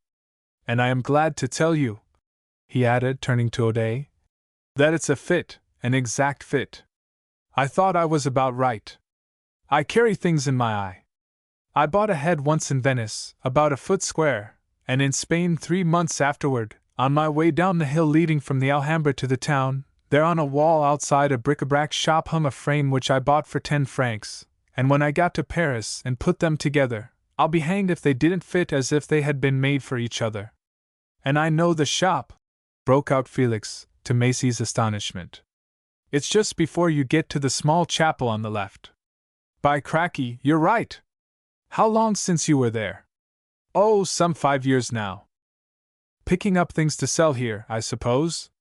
And I am glad to tell you," he added, turning to O'Day, "that it's a fit, an exact fit. I thought I was about right. I carry things in my eye. I bought a head once in Venice, about a foot square, and in Spain 3 months afterward, on my way down the hill leading from the Alhambra to the town, there on a wall outside a bric-a-brac shop hung a frame which I bought for 10 francs, and when I got to Paris and put them together, I'll be hanged if they didn't fit as if they had been made for each other. And I know the shop," broke out Felix, to Macy's astonishment. "It's just before you get to the small chapel on the left." "By cracky, you're right! How long since you were there?" "Oh, some 5 years now." "Picking up things to sell here, I suppose?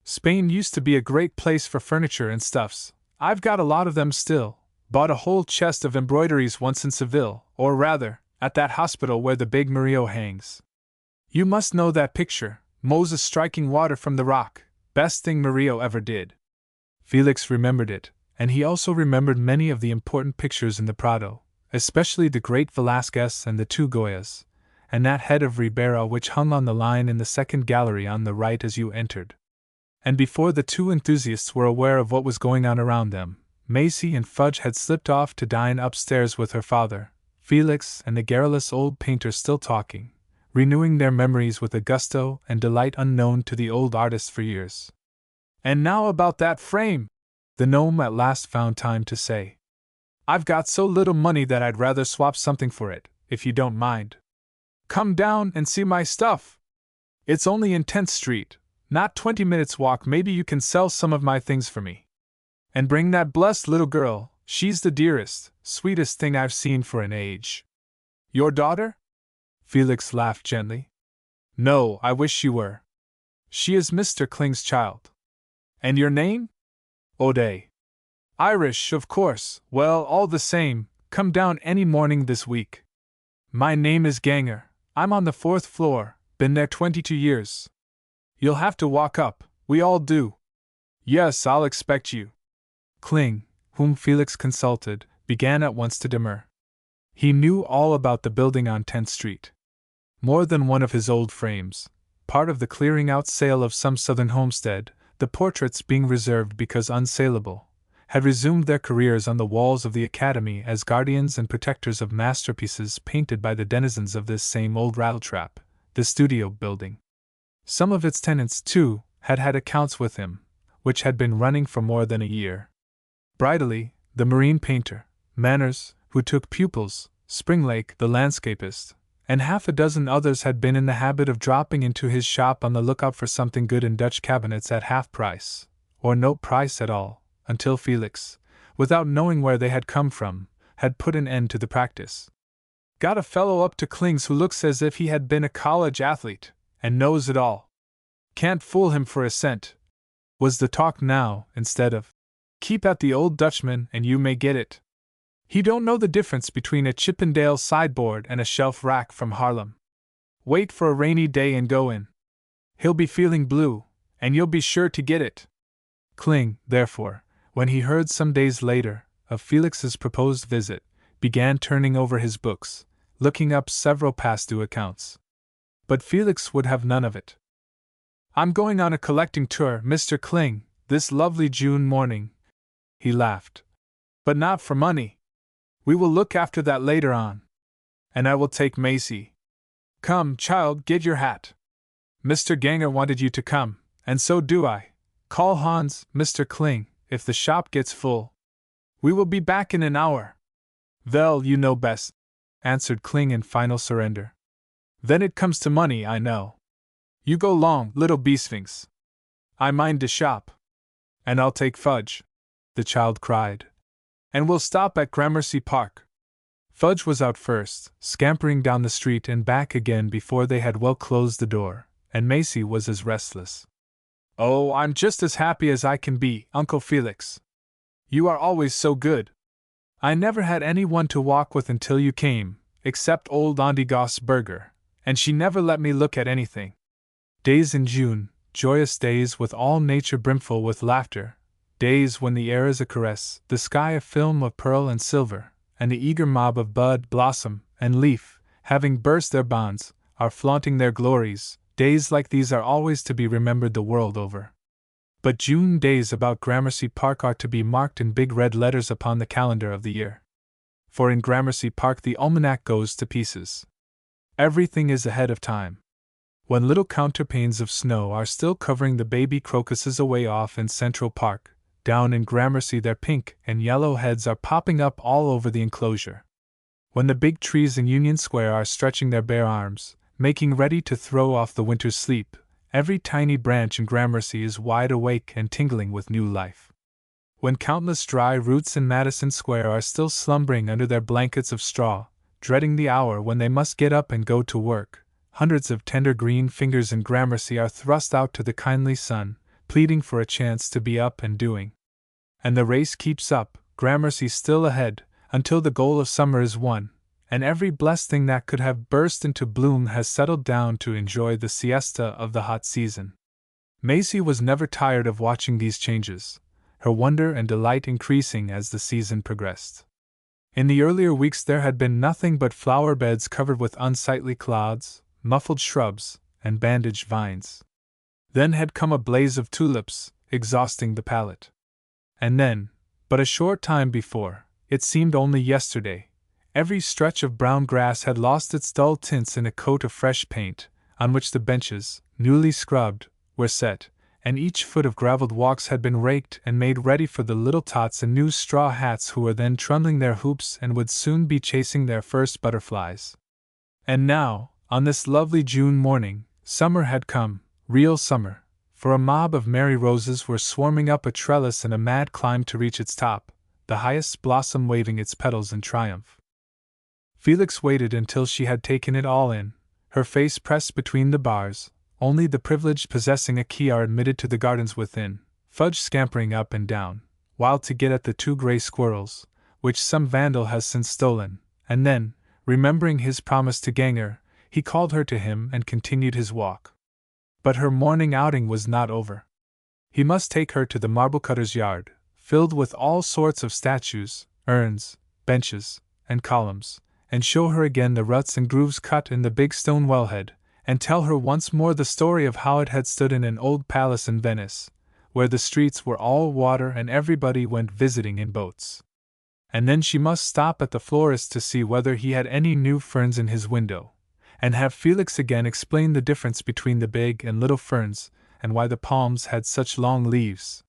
Spain used to be a great place for furniture and stuffs. I've got a lot of them still. Bought a whole chest of embroideries once in Seville, or rather, at that hospital where the big Murillo hangs. You must know that picture, Moses striking water from the rock, best thing Murillo ever did." Felix remembered it, and he also remembered many of the important pictures in the Prado, especially the great Velázquez and the 2 Goyas, and that head of Ribera which hung on the line in the second gallery on the right as you entered. And before the 2 enthusiasts were aware of what was going on around them, Macy and Fudge had slipped off to dine upstairs with her father, Felix and the garrulous old painter still talking, renewing their memories with a gusto and delight unknown to the old artist for years. And now about that frame, the gnome at last found time to say. I've got so little money that I'd rather swap something for it, if you don't mind. Come down and see my stuff. It's only in 10th Street, not 20 minutes walk. Maybe you can sell some of my things for me. And bring that blessed little girl, she's the dearest, sweetest thing I've seen for an age. Your daughter? Felix laughed gently. No, I wish she were. She is Mr. Kling's child. And your name? O'Day. Irish, of course. Well, all the same, come down any morning this week. My name is Ganger. I'm on the 4th floor, been there 22 years. You'll have to walk up, we all do. Yes, I'll expect you. Kling, whom Felix consulted, began at once to demur. He knew all about the building on 10th Street. More than one of his old frames, part of the clearing out sale of some southern homestead, the portraits being reserved because unsaleable, had resumed their careers on the walls of the Academy as guardians and protectors of masterpieces painted by the denizens of this same old rattletrap, the studio building. Some of its tenants, too, had had accounts with him, which had been running for more than a year. Bridley, the marine painter, Manners, who took pupils, Springlake, the landscapist, and half a dozen others had been in the habit of dropping into his shop on the lookout for something good in Dutch cabinets at half price, or no price at all, until Felix, without knowing where they had come from, had put an end to the practice. Got a fellow up to Kling's who looks as if he had been a college athlete, and knows it all. Can't fool him for a cent, was the talk now, instead of, keep at the old Dutchman and you may get it. He don't know the difference between a Chippendale sideboard and a shelf rack from Harlem. Wait for a rainy day and go in. He'll be feeling blue, and you'll be sure to get it. Kling, therefore, when he heard some days later of Felix's proposed visit, began turning over his books, looking up several past due accounts. But Felix would have none of it. I'm going on a collecting tour, Mr. Kling, this lovely June morning. He laughed. But not for money. We will look after that later on. And I will take Macy. Come, child, get your hat. Mr. Ganger wanted you to come, and so do I. Call Hans, Mr. Kling, if the shop gets full. We will be back in an hour. Well, you know best, answered Kling in final surrender. Then it comes to money, I know. You go long, little beesphinx. I mind the shop. And I'll take Fudge, the child cried. And we'll stop at Gramercy Park. Fudge was out first, scampering down the street and back again before they had well closed the door, and Macy was as restless. Oh, I'm just as happy as I can be, Uncle Felix. You are always so good. I never had anyone to walk with until you came, except old Auntie Gossberger, and she never let me look at anything. Days in June, joyous days with all nature brimful with laughter, days when the air is a caress, the sky a film of pearl and silver, and the eager mob of bud, blossom, and leaf, having burst their bonds, are flaunting their glories. Days like these are always to be remembered the world over. But June days about Gramercy Park are to be marked in big red letters upon the calendar of the year. For in Gramercy Park the almanac goes to pieces. Everything is ahead of time. When little counterpanes of snow are still covering the baby crocuses away off in Central Park, down in Gramercy their pink and yellow heads are popping up all over the enclosure. When the big trees in Union Square are stretching their bare arms, making ready to throw off the winter's sleep, every tiny branch in Gramercy is wide awake and tingling with new life. When countless dry roots in Madison Square are still slumbering under their blankets of straw, dreading the hour when they must get up and go to work, hundreds of tender green fingers in Gramercy are thrust out to the kindly sun, pleading for a chance to be up and doing. And the race keeps up, Gramercy still ahead, until the goal of summer is won, and every blessed thing that could have burst into bloom has settled down to enjoy the siesta of the hot season. Macy was never tired of watching these changes, her wonder and delight increasing as the season progressed. In the earlier weeks there had been nothing but flower beds covered with unsightly clods, muffled shrubs, and bandaged vines. Then had come a blaze of tulips, exhausting the palate. And then, but a short time before, it seemed only yesterday, every stretch of brown grass had lost its dull tints in a coat of fresh paint, on which the benches, newly scrubbed, were set, and each foot of gravelled walks had been raked and made ready for the little tots in new straw hats who were then trundling their hoops and would soon be chasing their first butterflies. And now, on this lovely June morning, summer had come, real summer, for a mob of merry roses were swarming up a trellis in a mad climb to reach its top, the highest blossom waving its petals in triumph. Felix waited until she had taken it all in, her face pressed between the bars. Only the privileged possessing a key are admitted to the gardens within, Fudge scampering up and down, wild to get at the 2 gray squirrels, which some vandal has since stolen, and then, remembering his promise to Ganger, he called her to him and continued his walk. But her morning outing was not over. He must take her to the marble-cutter's yard, filled with all sorts of statues, urns, benches, and columns, and show her again the ruts and grooves cut in the big stone wellhead, and tell her once more the story of how it had stood in an old palace in Venice, where the streets were all water and everybody went visiting in boats. And then she must stop at the florist's to see whether he had any new ferns in his window, and have Felix again explain the difference between the big and little ferns, and why the palms had such long leaves.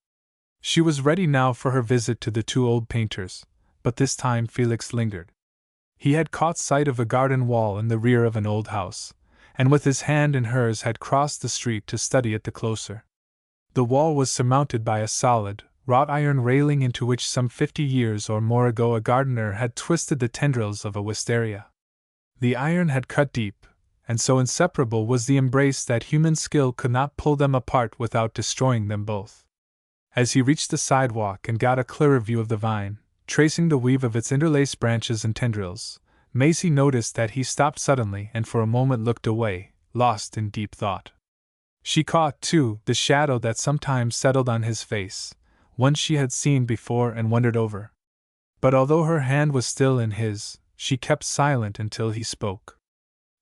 She was ready now for her visit to the 2 old painters, but this time Felix lingered. He had caught sight of a garden wall in the rear of an old house, and with his hand in hers had crossed the street to study it the closer. The wall was surmounted by a solid, wrought iron railing into which some 50 years or more ago a gardener had twisted the tendrils of a wisteria. The iron had cut deep, and so inseparable was the embrace that human skill could not pull them apart without destroying them both. As he reached the sidewalk and got a clearer view of the vine, tracing the weave of its interlaced branches and tendrils, Macy noticed that he stopped suddenly and for a moment looked away, lost in deep thought. She caught, too, the shadow that sometimes settled on his face, one she had seen before and wondered over. But although her hand was still in his, she kept silent until he spoke.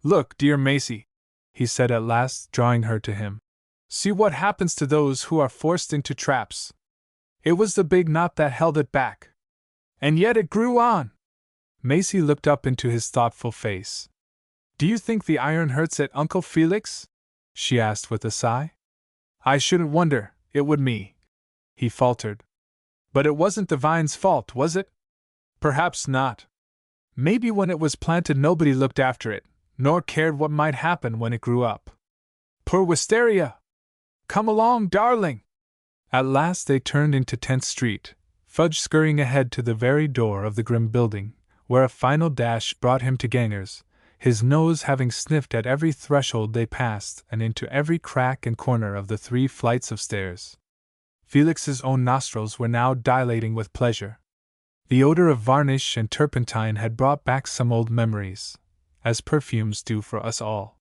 "Look, dear Macy," he said at last, drawing her to him. "See what happens to those who are forced into traps. It was the big knot that held it back. And yet it grew on." Macy looked up into his thoughtful face. "Do you think the iron hurts it, Uncle Felix?" she asked with a sigh. "I shouldn't wonder, it would me," he faltered. "But it wasn't the vine's fault, was it?" "Perhaps not. Maybe when it was planted nobody looked after it, nor cared what might happen when it grew up. Poor wisteria! Come along, darling!" At last they turned into 10th Street, Fudge scurrying ahead to the very door of the grim building, where a final dash brought him to Ganger's, his nose having sniffed at every threshold they passed and into every crack and corner of the 3 flights of stairs. Felix's own nostrils were now dilating with pleasure. The odor of varnish and turpentine had brought back some old memories, as perfumes do for us all.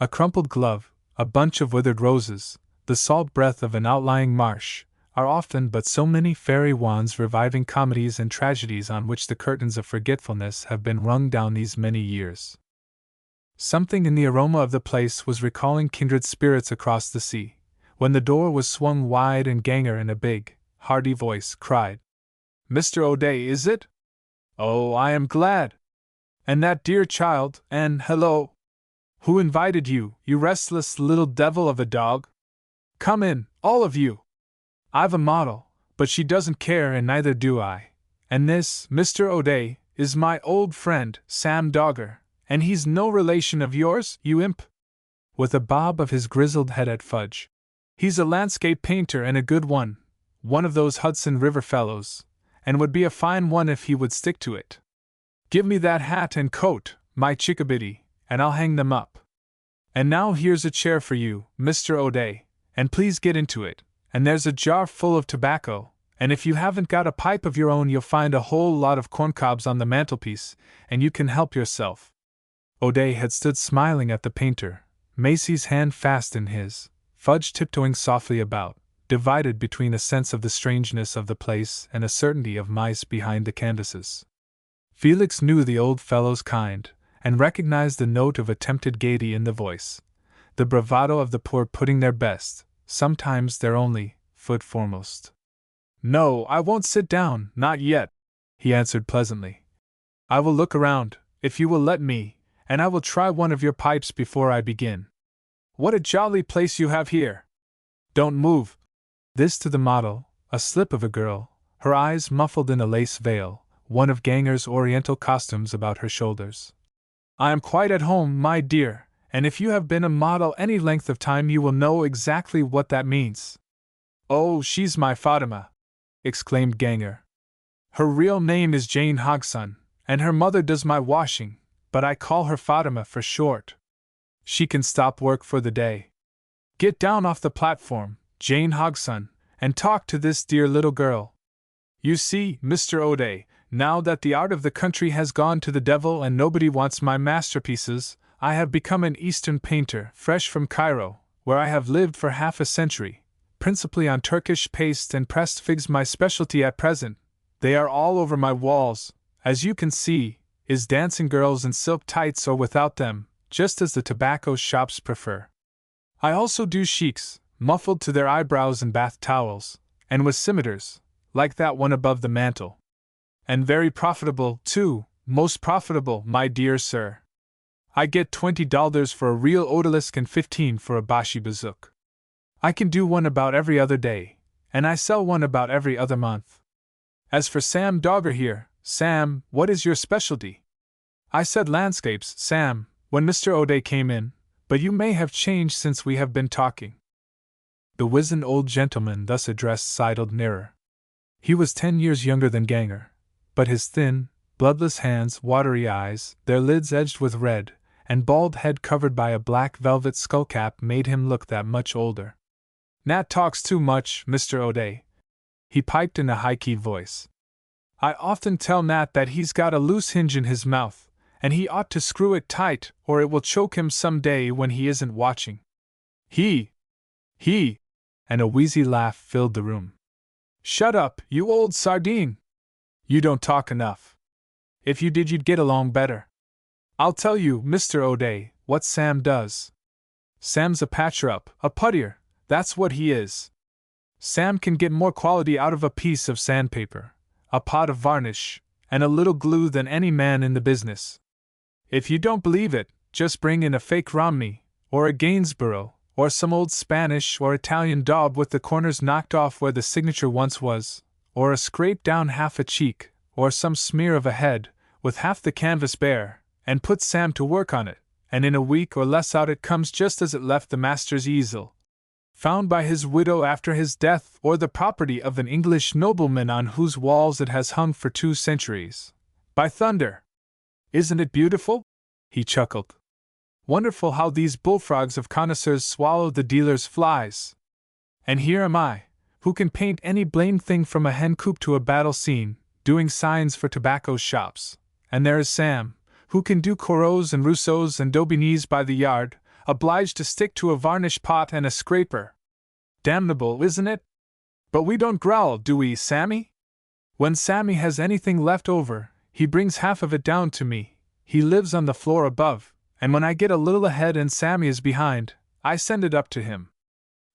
A crumpled glove, a bunch of withered roses, the salt breath of an outlying marsh, are often but so many fairy wands reviving comedies and tragedies on which the curtains of forgetfulness have been rung down these many years. Something in the aroma of the place was recalling kindred spirits across the sea, when the door was swung wide and Ganger in a big, hearty voice cried, "Mr. O'Day, is it? Oh, I am glad! And that dear child, and hello! Who invited you, you restless little devil of a dog? Come in, all of you! I've a model, but she doesn't care and neither do I. And this, Mr. O'Day, is my old friend, Sam Dogger, and he's no relation of yours, you imp!" With a bob of his grizzled head at Fudge. "He's a landscape painter and a good one of those Hudson River fellows, and would be a fine one if he would stick to it. Give me that hat and coat, my chickabiddy, and I'll hang them up. And now here's a chair for you, Mr. O'Day, and please get into it. And there's a jar full of tobacco, and if you haven't got a pipe of your own you'll find a whole lot of corncobs on the mantelpiece, and you can help yourself." O'Day had stood smiling at the painter, Macy's hand fast in his, Fudge tiptoeing softly about, divided between a sense of the strangeness of the place and a certainty of mice behind the canvases. Felix knew the old fellow's kind, and recognized the note of attempted gaiety in the voice, the bravado of the poor putting their best, sometimes their only, foot foremost. "No, I won't sit down, not yet," he answered pleasantly. "I will look around, if you will let me, and I will try one of your pipes before I begin. What a jolly place you have here! Don't move. This to the model, a slip of a girl, her eyes muffled in a lace veil, one of Ganger's oriental costumes about her shoulders. I am quite at home, my dear, and if you have been a model any length of time you will know exactly what that means. Oh, she's my Fatima, exclaimed Ganger. Her real name is Jane Hogson, and her mother does my washing, but I call her Fatima for short. She can stop work for the day. Get down off the platform, Jane Hogson, and talk to this dear little girl. You see, Mr. O'Day, now that the art of the country has gone to the devil and nobody wants my masterpieces, I have become an Eastern painter, fresh from Cairo, where I have lived for half a century, principally on Turkish paste and pressed figs, my specialty at present. They are all over my walls, as you can see, is dancing girls in silk tights or without them, just as the tobacco shops prefer. I also do sheiks, muffled to their eyebrows in bath towels, and with scimitars, like that one above the mantel. And very profitable, too, most profitable, my dear sir. I get $20 for a real odalisque and $15 for a bashi bazouk. I can do one about every other day, and I sell one about every other month. As for Sam Dogger here, Sam, what is your specialty? I said landscapes, Sam, when Mr. O'Day came in, but you may have changed since we have been talking. The wizened old gentleman thus addressed sidled nearer. He was 10 years younger than Ganger, but his thin, bloodless hands, watery eyes, their lids edged with red, and bald head covered by a black velvet skullcap made him look that much older. Nat talks too much, Mr. O'Day, he piped in a high-keyed voice. I often tell Nat that he's got a loose hinge in his mouth, and he ought to screw it tight or it will choke him some day when he isn't watching. He, and a wheezy laugh filled the room. Shut up, you old sardine! You don't talk enough. If you did, you'd get along better. I'll tell you, Mr. O'Day, what Sam does. Sam's a patcher-up, a puttier, that's what he is. Sam can get more quality out of a piece of sandpaper, a pot of varnish, and a little glue than any man in the business. If you don't believe it, just bring in a fake Romney, or a Gainsborough, or some old Spanish or Italian daub with the corners knocked off where the signature once was, or a scrape down half a cheek, or some smear of a head, with half the canvas bare, and put Sam to work on it, and in a week or less out it comes just as it left the master's easel, found by his widow after his death, or the property of an English nobleman on whose walls it has hung for 2 centuries. By thunder! Isn't it beautiful? He chuckled. Wonderful how these bullfrogs of connoisseurs swallow the dealer's flies. And here am I, who can paint any blamed thing from a hen coop to a battle scene, doing signs for tobacco shops, and there is Sam, who can do Corot's and Rousseau's and Daubigny's by the yard, obliged to stick to a varnish pot and a scraper. Damnable, isn't it? But we don't growl, do we, Sammy? When Sammy has anything left over, he brings half of it down to me. He lives on the floor above, and when I get a little ahead and Sammy is behind, I send it up to him.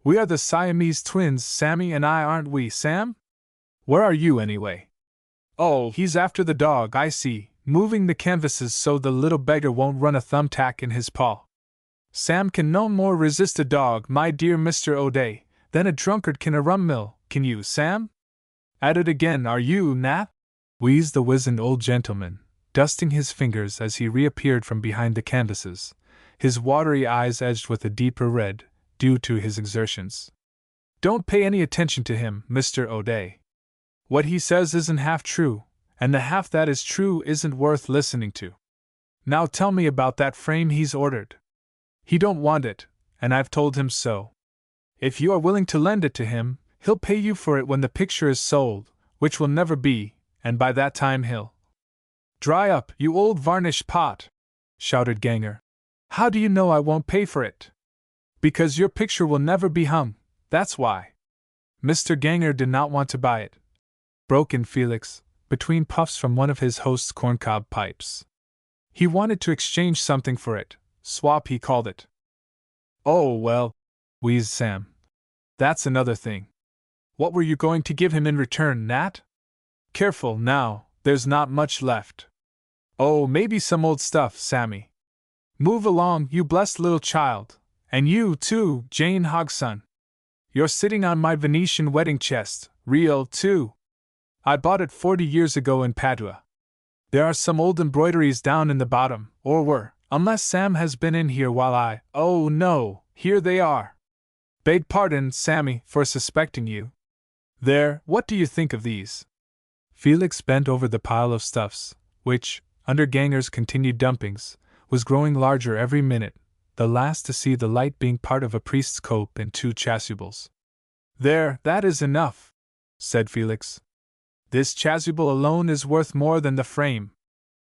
We are the Siamese twins, Sammy and I, aren't we, Sam? Where are you, anyway? Oh, he's after the dog, I see, moving the canvases so the little beggar won't run a thumbtack in his paw. Sam can no more resist a dog, my dear Mr. O'Day, than a drunkard can a rum mill, can you, Sam? At it again, are you, Nat? Wheezed the wizened old gentleman, dusting his fingers as he reappeared from behind the canvases, his watery eyes edged with a deeper red, due to his exertions. Don't pay any attention to him, Mr. O'Day. What he says isn't half true, and the half that is true isn't worth listening to. Now tell me about that frame he's ordered. He don't want it, and I've told him so. If you are willing to lend it to him, he'll pay you for it when the picture is sold, which will never be, and by that time he'll... Dry up, you old varnish pot! Shouted Ganger. How do you know I won't pay for it? Because your picture will never be hung, that's why. Mr. Ganger did not want to buy it, broke in Felix, between puffs from one of his host's corncob pipes. He wanted to exchange something for it, swap he called it. Oh, well, wheezed Sam. That's another thing. What were you going to give him in return, Nat? Careful, now, there's not much left. Oh, maybe some old stuff, Sammy. Move along, you blessed little child, and you, too, Jane Hogson. You're sitting on my Venetian wedding chest, real, too. I bought it 40 years ago in Padua. There are some old embroideries down in the bottom, or were, unless Sam has been in here while oh no, here they are. Beg pardon, Sammy, for suspecting you. There, what do you think of these? Felix bent over the pile of stuffs, which, under Ganger's continued dumpings, was growing larger every minute, the last to see the light being part of a priest's cope and 2 chasubles. There, that is enough, said Felix. This chasuble alone is worth more than the frame.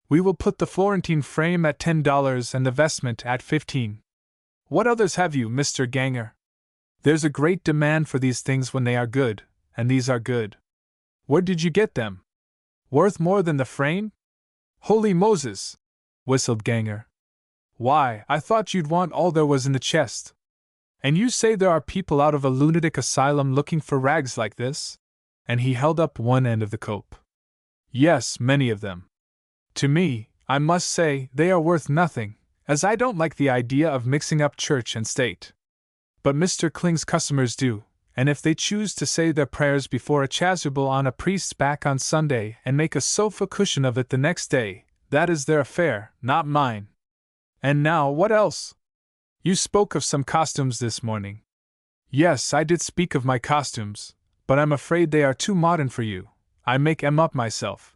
We will put the Florentine frame at $10 and the vestment at $15. What others have you, Mr. Ganger? There's a great demand for these things when they are good, and these are good. Where did you get them? Worth more than the frame? Holy Moses! Whistled Ganger. Why, I thought you'd want all there was in the chest. And you say there are people out of a lunatic asylum looking for rags like this? And he held up one end of the cope. Yes, many of them. To me, I must say, they are worth nothing, as I don't like the idea of mixing up church and state. But Mr. Kling's customers do, and if they choose to say their prayers before a chasuble on a priest's back on Sunday and make a sofa cushion of it the next day, that is their affair, not mine. And now, what else? You spoke of some costumes this morning. Yes, I did speak of my costumes, but I'm afraid they are too modern for you. I make 'em up myself.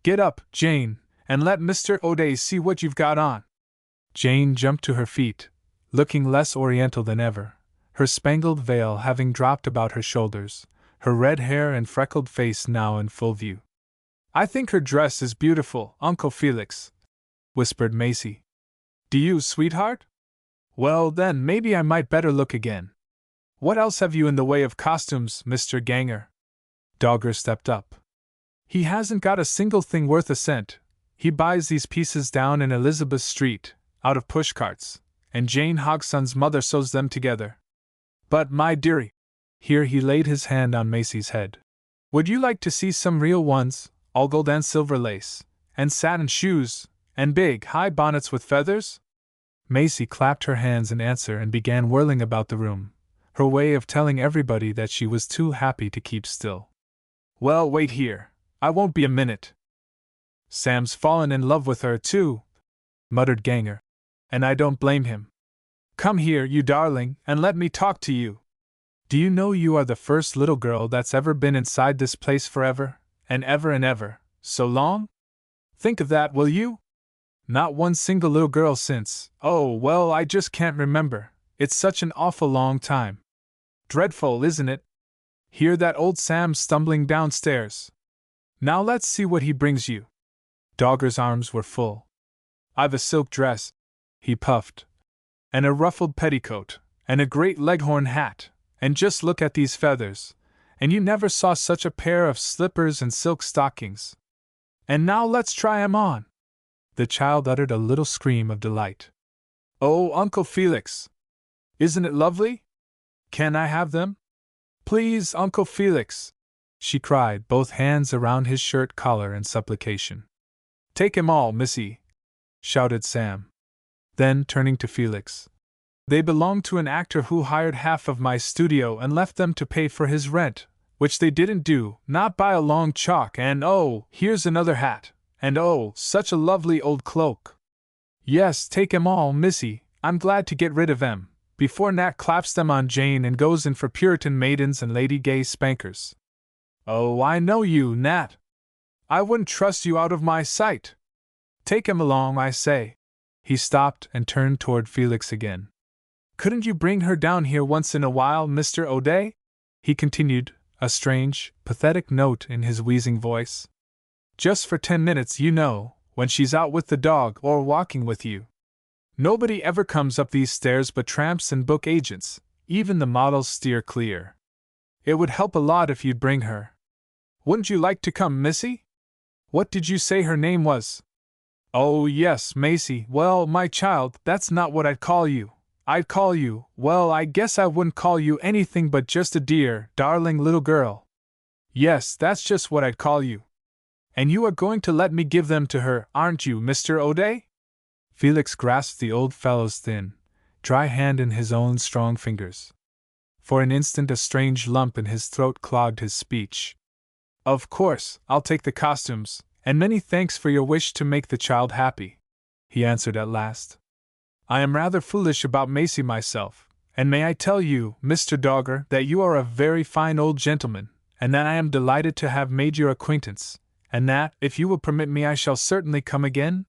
Get up, Jane, and let Mr. O'Day see what you've got on. Jane jumped to her feet, looking less oriental than ever, her spangled veil having dropped about her shoulders, her red hair and freckled face now in full view. I think her dress is beautiful, Uncle Felix, whispered Macy. Do you, sweetheart? Well, then, maybe I might better look again. What else have you in the way of costumes, Mr. Ganger? Dogger stepped up. He hasn't got a single thing worth a cent. He buys these pieces down in Elizabeth Street, out of pushcarts, and Jane Hogson's mother sews them together. But, my dearie, here he laid his hand on Macy's head. Would you like to see some real ones, all gold and silver lace, and satin shoes, and big, high bonnets with feathers? Macy clapped her hands in answer and began whirling about the room, her way of telling everybody that she was too happy to keep still. Well, wait here. I won't be a minute. Sam's fallen in love with her, too, muttered Ganger, and I don't blame him. Come here, you darling, and let me talk to you. Do you know you are the first little girl that's ever been inside this place forever, and ever, so long? Think of that, will you? Not one single little girl since, oh, well, I just can't remember. It's such an awful long time. Dreadful, isn't it? Hear that old Sam stumbling downstairs. Now let's see what he brings you. Dogger's arms were full. I've a silk dress, he puffed, and a ruffled petticoat, and a great leghorn hat, and just look at these feathers, and you never saw such a pair of slippers and silk stockings. And now let's try 'em on. The child uttered a little scream of delight. Oh, Uncle Felix! Isn't it lovely? Can I have them? Please, Uncle Felix! She cried, both hands around his shirt collar in supplication. Take 'em all, missy! Shouted Sam. Then, turning to Felix. They belong to an actor who hired half of my studio and left them to pay for his rent, which they didn't do, not by a long chalk, and oh, here's another hat, and oh, such a lovely old cloak. Yes, take 'em all, missy, I'm glad to get rid of 'em, before Nat claps them on Jane and goes in for Puritan maidens and Lady Gay spankers. Oh, I know you, Nat. I wouldn't trust you out of my sight. Take 'em along, I say. He stopped and turned toward Felix again. Couldn't you bring her down here once in a while, Mr. O'Day? He continued, a strange, pathetic note in his wheezing voice. Just for 10 minutes, you know, when she's out with the dog or walking with you. Nobody ever comes up these stairs but tramps and book agents, even the models steer clear. It would help a lot if you'd bring her. Wouldn't you like to come, missy? What did you say her name was? Oh, yes, Macy. Well, my child, that's not what I'd call you. I'd call you, well, I guess I wouldn't call you anything but just a dear, darling little girl. Yes, that's just what I'd call you. And you are going to let me give them to her, aren't you, Mr. O'Day? Felix grasped the old fellow's thin, dry hand in his own strong fingers. For an instant a strange lump in his throat clogged his speech. "Of course, I'll take the costumes, and many thanks for your wish to make the child happy," he answered at last. "I am rather foolish about Macy myself, and may I tell you, Mr. Dogger, that you are a very fine old gentleman, and that I am delighted to have made your acquaintance, and that, if you will permit me, I shall certainly come again?"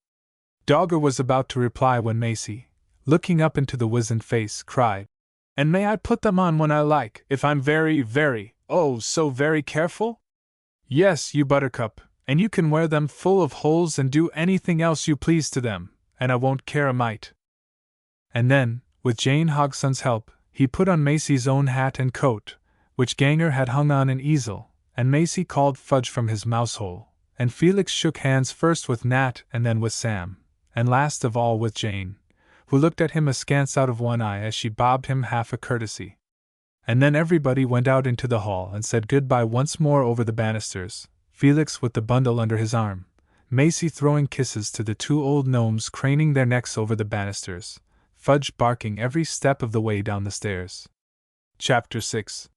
Dogger was about to reply when Macy, looking up into the wizened face, cried, "And may I put them on when I like, if I'm very, oh, so very careful?" "Yes, you buttercup, and you can wear them full of holes and do anything else you please to them, and I won't care a mite." And then, with Jane Hogson's help, he put on Macy's own hat and coat, which Ganger had hung on an easel, and Macy called Fudge from his mousehole, and Felix shook hands first with Nat and then with Sam, and last of all with Jane, who looked at him askance out of one eye as she bobbed him half a courtesy. And then everybody went out into the hall and said good-bye once more over the banisters, Felix with the bundle under his arm, Macy throwing kisses to the two old gnomes craning their necks over the banisters, Fudge barking every step of the way down the stairs. Chapter 6.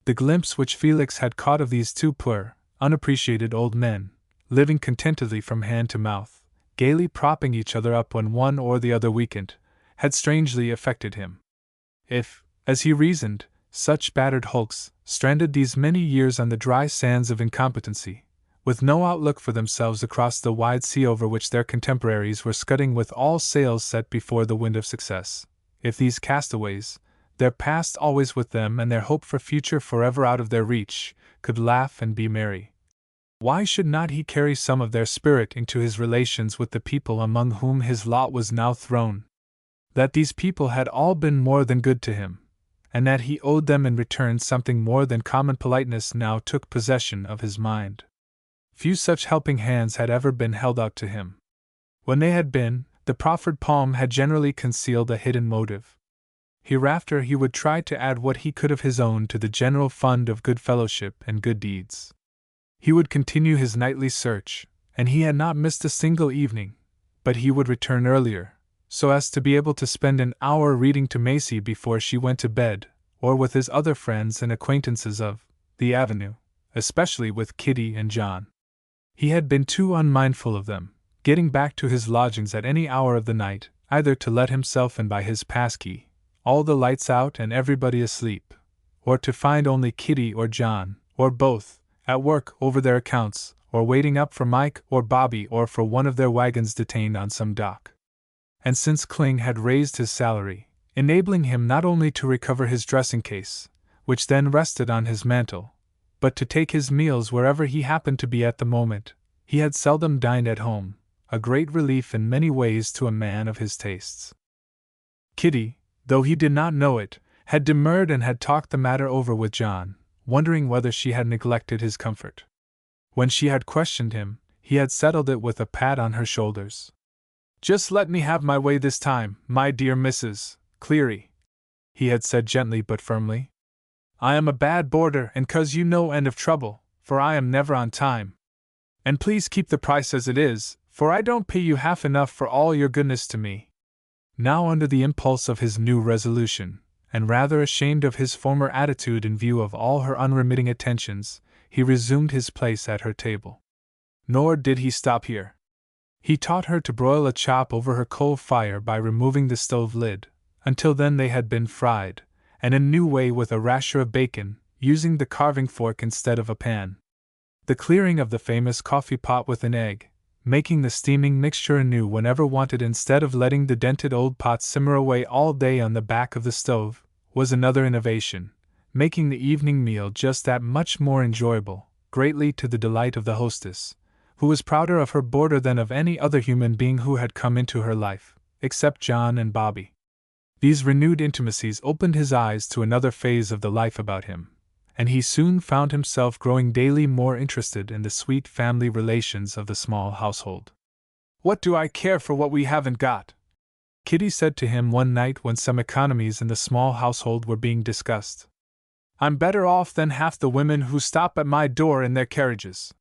The glimpse which Felix had caught of these two poor, unappreciated old men, living contentedly from hand to mouth, gaily propping each other up when one or the other weakened, had strangely affected him. If, as he reasoned, such battered hulks, stranded these many years on the dry sands of incompetency, with no outlook for themselves across the wide sea over which their contemporaries were scudding with all sails set before the wind of success, if these castaways, their past always with them and their hope for future forever out of their reach, could laugh and be merry, why should not he carry some of their spirit into his relations with the people among whom his lot was now thrown? That these people had all been more than good to him, and that he owed them in return something more than common politeness now took possession of his mind. Few such helping hands had ever been held out to him. When they had been, the proffered palm had generally concealed a hidden motive. Hereafter he would try to add what he could of his own to the general fund of good fellowship and good deeds. He would continue his nightly search, and he had not missed a single evening, but he would return earlier, so as to be able to spend an hour reading to Macy before she went to bed, or with his other friends and acquaintances of the avenue, especially with Kitty and John. He had been too unmindful of them, getting back to his lodgings at any hour of the night, either to let himself in by his passkey, all the lights out and everybody asleep, or to find only Kitty or John, or both, at work over their accounts, or waiting up for Mike or Bobby or for one of their wagons detained on some dock. And since Kling had raised his salary, enabling him not only to recover his dressing case, which then rested on his mantle, but to take his meals wherever he happened to be at the moment, he had seldom dined at home, a great relief in many ways to a man of his tastes. Kitty, though he did not know it, had demurred and had talked the matter over with John, wondering whether she had neglected his comfort. When she had questioned him, he had settled it with a pat on her shoulders. "Just let me have my way this time, my dear Mrs. Cleary," he had said gently but firmly. "I am a bad boarder and cause you no end of trouble, for I am never on time. And please keep the price as it is, for I don't pay you half enough for all your goodness to me." Now under the impulse of his new resolution, and rather ashamed of his former attitude in view of all her unremitting attentions, he resumed his place at her table. Nor did he stop here. He taught her to broil a chop over her coal fire by removing the stove lid. Until then they had been fried, and a new way with a rasher of bacon, using the carving fork instead of a pan. The clearing of the famous coffee pot with an egg, making the steaming mixture anew whenever wanted instead of letting the dented old pot simmer away all day on the back of the stove, was another innovation, making the evening meal just that much more enjoyable, greatly to the delight of the hostess, who was prouder of her boarder than of any other human being who had come into her life, except John and Bobby. These renewed intimacies opened his eyes to another phase of the life about him, and he soon found himself growing daily more interested in the sweet family relations of the small household. "What do I care for what we haven't got?" Kitty said to him one night when some economies in the small household were being discussed. "I'm better off than half the women who stop at my door in their carriages.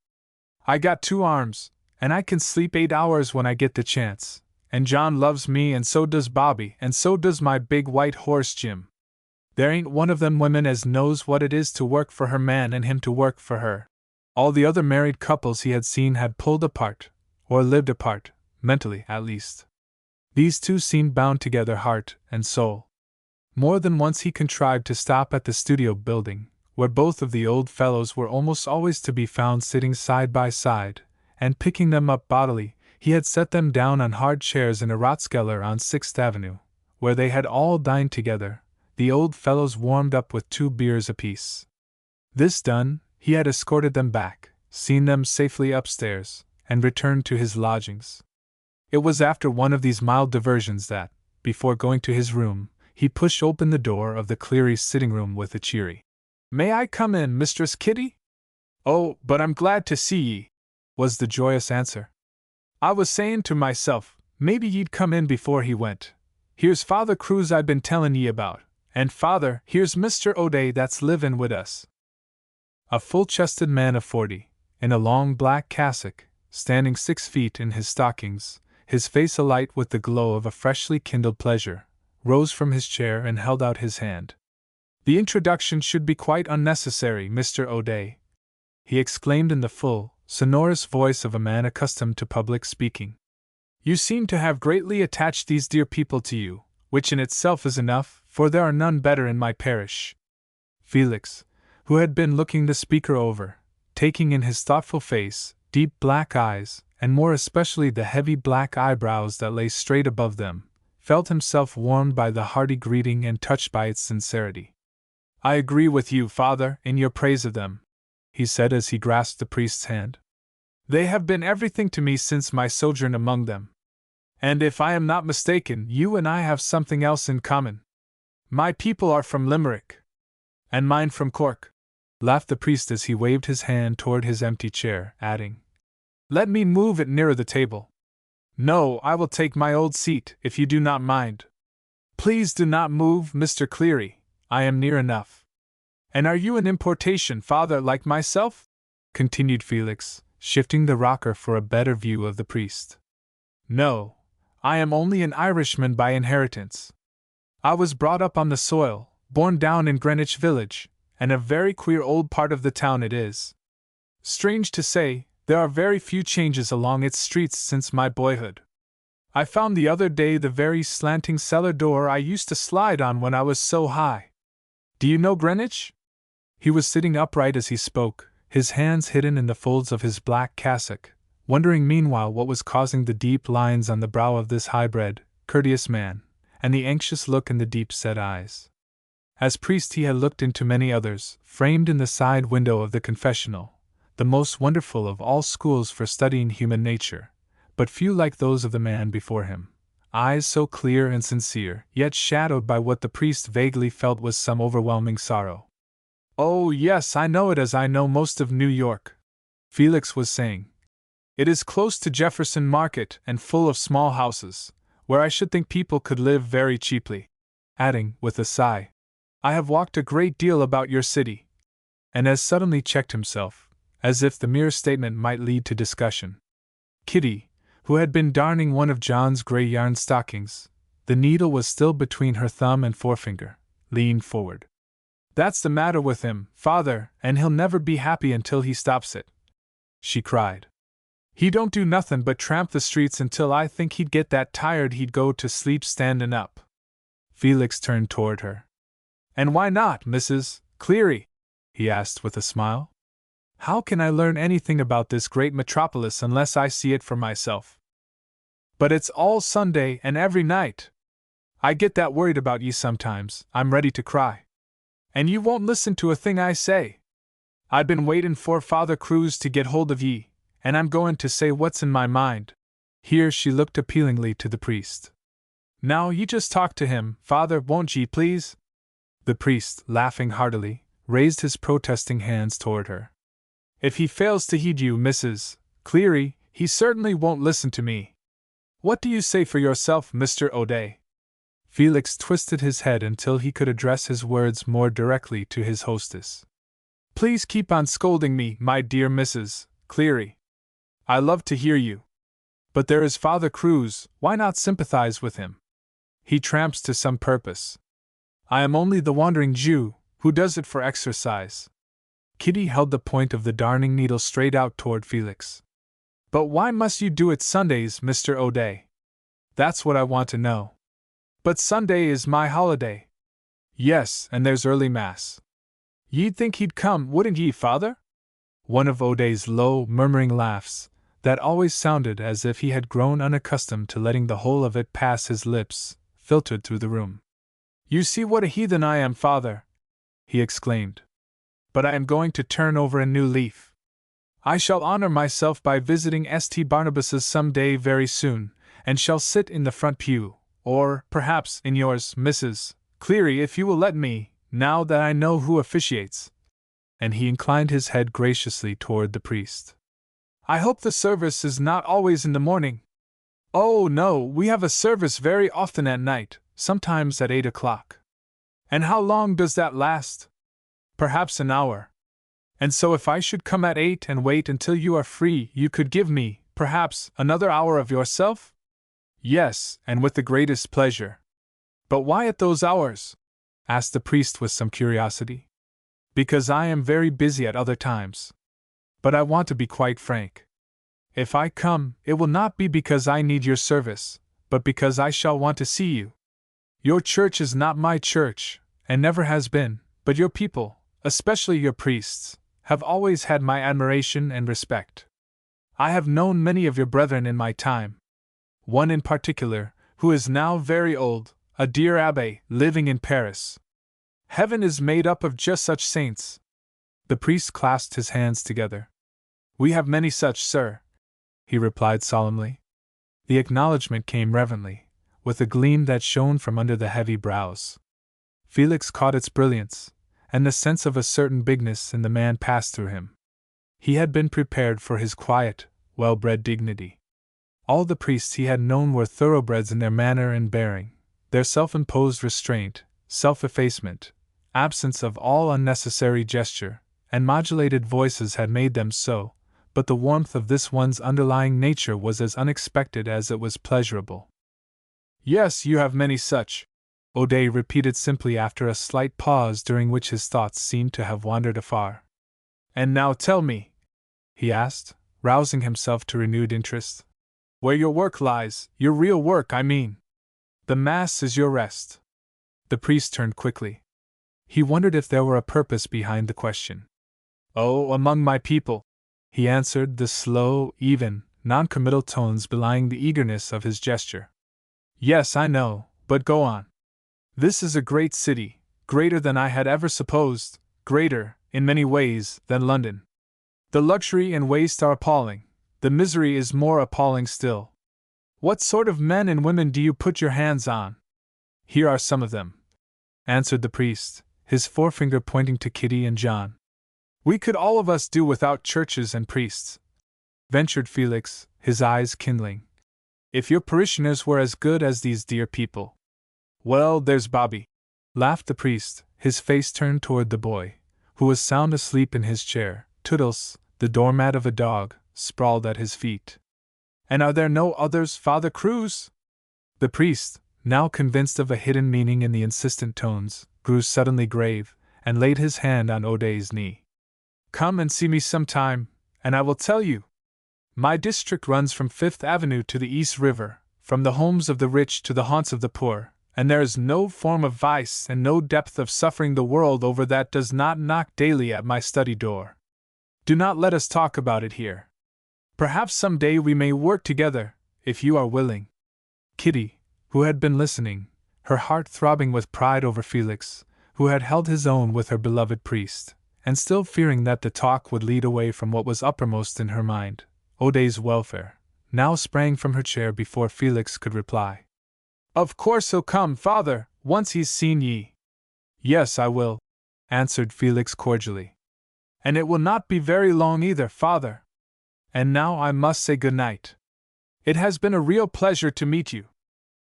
I got 2 arms, and I can sleep 8 hours when I get the chance, and John loves me and so does Bobby and so does my big white horse Jim. There ain't one of them women as knows what it is to work for her man and him to work for her. All the other married couples he had seen had pulled apart, or lived apart, mentally at least. These two seemed bound together heart and soul. More than once he contrived to stop at the studio building, where both of the old fellows were almost always to be found sitting side by side, and picking them up bodily, he had set them down on hard chairs in a Rathskeller on 6th Avenue, where they had all dined together, the old fellows warmed up with 2 beers apiece. This done, he had escorted them back, seen them safely upstairs, and returned to his lodgings. It was after one of these mild diversions that, before going to his room, he pushed open the door of the Clearys' sitting room with a cheery, "May I come in, Mistress Kitty?" "Oh, but I'm glad to see ye," was the joyous answer. "I was sayin' to myself, maybe ye'd come in before he went. Here's Father Cruz I've been tellin' ye about, and Father, here's Mr. O'Day that's livin' wid us." A full-chested man of 40, in a long black cassock, standing 6 feet in his stockings, his face alight with the glow of a freshly kindled pleasure, rose from his chair and held out his hand. "The introduction should be quite unnecessary, Mr. O'Day," he exclaimed in the full, sonorous voice of a man accustomed to public speaking. "You seem to have greatly attached these dear people to you, which in itself is enough, for there are none better in my parish." Felix, who had been looking the speaker over, taking in his thoughtful face, deep black eyes, and more especially the heavy black eyebrows that lay straight above them, felt himself warmed by the hearty greeting and touched by its sincerity. "I agree with you, Father, in your praise of them," he said as he grasped the priest's hand. "They have been everything to me since my sojourn among them. And if I am not mistaken, you and I have something else in common. My people are from Limerick." "And mine from Cork," laughed the priest as he waved his hand toward his empty chair, adding, "Let me move it nearer the table." "No, I will take my old seat, if you do not mind." "Please do not move, Mr. Cleary, I am near enough." "And are you an importation, Father, like myself?" continued Felix, shifting the rocker for a better view of the priest. "No, I am only an Irishman by inheritance. I was brought up on the soil, born down in Greenwich Village, and a very queer old part of the town it is. Strange to say, there are very few changes along its streets since my boyhood. I found the other day the very slanting cellar door I used to slide on when I was so high. Do you know Greenwich?" He was sitting upright as he spoke, his hands hidden in the folds of his black cassock, wondering meanwhile what was causing the deep lines on the brow of this high-bred, courteous man, and the anxious look in the deep-set eyes. As priest he had looked into many others, framed in the side window of the confessional, the most wonderful of all schools for studying human nature, but few like those of the man before him. Eyes so clear and sincere, yet shadowed by what the priest vaguely felt was some overwhelming sorrow. "Oh, yes, I know it as I know most of New York," Felix was saying. "It is close to Jefferson Market and full of small houses, where I should think people could live very cheaply." Adding, with a sigh, "I have walked a great deal about your city," and as suddenly checked himself, as if the mere statement might lead to discussion. Kitty, who had been darning one of John's gray yarn stockings, the needle was still between her thumb and forefinger, leaned forward. "That's the matter with him, Father, and he'll never be happy until he stops it," she cried. "He don't do nothin' but tramp the streets until I think he'd get that tired he'd go to sleep standin' up." Felix turned toward her. "And why not, Mrs. Cleary?" he asked with a smile. "How can I learn anything about this great metropolis unless I see it for myself? But it's all Sunday and every night. I get that worried about ye sometimes, I'm ready to cry. And you won't listen to a thing I say. I've been waitin' for Father Cruz to get hold of ye, and I'm goin' to say what's in my mind." Here she looked appealingly to the priest. "Now you just talk to him, Father, won't ye, please?" The priest, laughing heartily, raised his protesting hands toward her. "If he fails to heed you, Mrs. Cleary, he certainly won't listen to me. What do you say for yourself, Mr. O'Day?" Felix twisted his head until he could address his words more directly to his hostess. "Please keep on scolding me, my dear Mrs. Cleary. I love to hear you. But there is Father Cruz, why not sympathize with him? He tramps to some purpose. I am only the wandering Jew, who does it for exercise. Kitty held the point of the darning needle straight out toward Felix. But why must you do it Sundays, Mr. O'Day? That's what I want to know. But Sunday is my holiday. Yes, and there's early mass. Ye'd think he'd come, wouldn't ye, father? One of O'Day's low, murmuring laughs, that always sounded as if he had grown unaccustomed to letting the whole of it pass his lips, filtered through the room. You see what a heathen I am, father, he exclaimed. But I am going to turn over a new leaf. I shall honor myself by visiting St. Barnabas's some day very soon, and shall sit in the front pew, or, perhaps, in yours, Mrs. Cleary, if you will let me, now that I know who officiates. And he inclined his head graciously toward the priest. I hope the service is not always in the morning. Oh, no, we have a service very often at night, sometimes at 8 o'clock. And how long does that last? Perhaps an hour. And so if I should come at 8 and wait until you are free, you could give me, perhaps, another hour of yourself? Yes, and with the greatest pleasure. But why at those hours? Asked the priest with some curiosity. Because I am very busy at other times. But I want to be quite frank. If I come, it will not be because I need your service, but because I shall want to see you. Your church is not my church, and never has been, but your people, especially your priests, have always had my admiration and respect. I have known many of your brethren in my time. One in particular, who is now very old, a dear abbé, living in Paris. Heaven is made up of just such saints. The priest clasped his hands together. We have many such, sir, he replied solemnly. The acknowledgment came reverently, with a gleam that shone from under the heavy brows. Felix caught its brilliance, and the sense of a certain bigness in the man passed through him. He had been prepared for his quiet, well-bred dignity. All the priests he had known were thoroughbreds in their manner and bearing. Their self-imposed restraint, self-effacement, absence of all unnecessary gesture, and modulated voices had made them so, but the warmth of this one's underlying nature was as unexpected as it was pleasurable. Yes, you have many such, O'Day repeated simply after a slight pause during which his thoughts seemed to have wandered afar. And now tell me, he asked, rousing himself to renewed interest, where your work lies, your real work, I mean. The Mass is your rest. The priest turned quickly. He wondered if there were a purpose behind the question. Oh, among my people, he answered, the slow, even, non-committal tones belying the eagerness of his gesture. Yes, I know, but go on. This is a great city, greater than I had ever supposed, greater, in many ways, than London. The luxury and waste are appalling, the misery is more appalling still. What sort of men and women do you put your hands on? Here are some of them, answered the priest, his forefinger pointing to Kitty and John. We could all of us do without churches and priests, ventured Felix, his eyes kindling. If your parishioners were as good as these dear people. Well, there's Bobby, laughed the priest, his face turned toward the boy, who was sound asleep in his chair. Toodles, the doormat of a dog, sprawled at his feet. And are there no others, Father Cruz? The priest, now convinced of a hidden meaning in the insistent tones, grew suddenly grave, and laid his hand on O'Day's knee. Come and see me sometime, and I will tell you. My district runs from Fifth Avenue to the East River, from the homes of the rich to the haunts of the poor, and there is no form of vice and no depth of suffering the world over that does not knock daily at my study door. Do not let us talk about it here. Perhaps some day we may work together, if you are willing. Kitty, who had been listening, her heart throbbing with pride over Felix, who had held his own with her beloved priest, and still fearing that the talk would lead away from what was uppermost in her mind, O'Day's welfare, now sprang from her chair before Felix could reply. Of course he'll come, father, once he's seen ye. Yes, I will, answered Felix cordially. And it will not be very long either, father. And now I must say good night. It has been a real pleasure to meet you.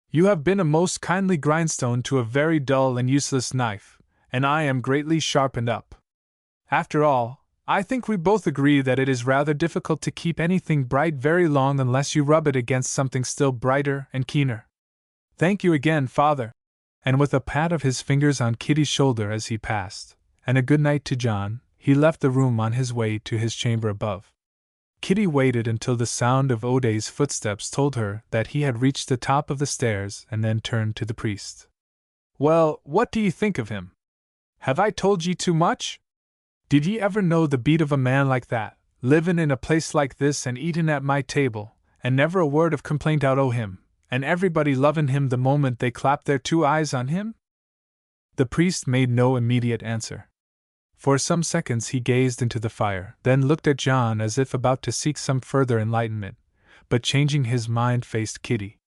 You have been a most kindly grindstone to a very dull and useless knife, and I am greatly sharpened up. After all, I think we both agree that it is rather difficult to keep anything bright very long unless you rub it against something still brighter and keener. Thank you again, father. and with a pat of his fingers on Kitty's shoulder as he passed, and a good night to John, he left the room on his way to his chamber above. Kitty waited until the sound of O'Day's footsteps told her that he had reached the top of the stairs and then turned to the priest. "Well, what do ye think of him? Have I told ye too much? Did ye ever know the beat of a man like that, livin' in a place like this and eatin' at my table, and never a word of complaint out o' him, and everybody lovin' him the moment they clapped their two eyes on him?" The priest made no immediate answer. For some seconds he gazed into the fire, then looked at John as if about to seek some further enlightenment, but changing his mind faced Kitty.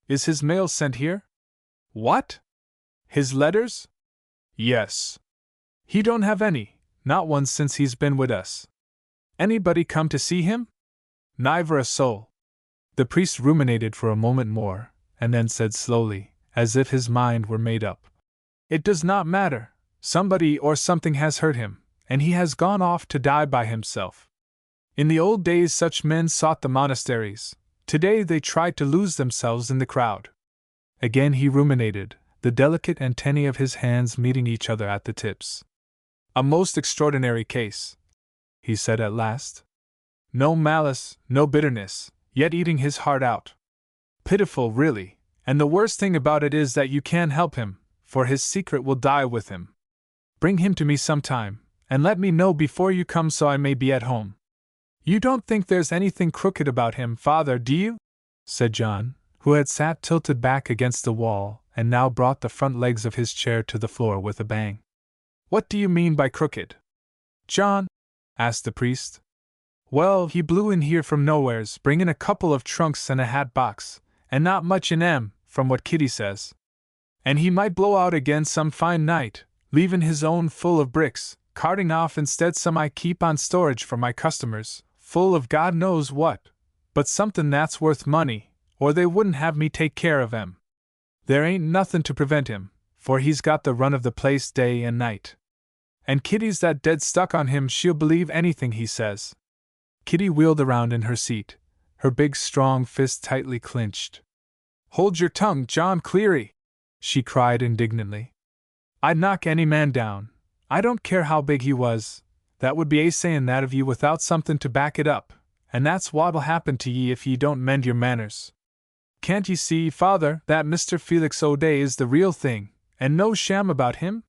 "Is his mail sent here?" "What? His letters?" "Yes." "He don't have any, not one since he's been with us." "Anybody come to see him?" "Never a soul." The priest ruminated for a moment more, and then said slowly, as if his mind were made up, "It does not matter. Somebody or something has hurt him, and he has gone off to die by himself. In the old days such men sought the monasteries, today they try to lose themselves in the crowd." Again he ruminated, the delicate antennae of his hands meeting each other at the tips. "A most extraordinary case," he said at last. "No malice, no bitterness, yet eating his heart out. Pitiful, really, and the worst thing about it is that you can't help him, for his secret will die with him. Bring him to me sometime, and let me know before you come so I may be at home." "You don't think there's anything crooked about him, Father, do you?" said John, who had sat tilted back against the wall, and now brought the front legs of his chair to the floor with a bang. "What do you mean by crooked, John?" asked the priest. "Well, he blew in here from nowheres, bringin' a couple of trunks and a hat box, and not much in 'em, from what Kitty says. And he might blow out again some fine night, leavin' his own full of bricks, carting off instead some I keep on storage for my customers, full of God knows what, but somethin' that's worth money, or they wouldn't have me take care of 'em. There ain't nothin' to prevent him, for he's got the run of the place day and night. And Kitty's that dead stuck on him she'll believe anything he says." Kitty wheeled around in her seat, her big strong fist tightly clinched. "Hold your tongue, John Cleary!" she cried indignantly. "I'd knock any man down, I don't care how big he was, that would be a sayin' that of you without somethin' to back it up, and that's what'll happen to ye if ye don't mend your manners. Can't ye see, Father, that Mr. Felix O'Day is the real thing, and no sham about him?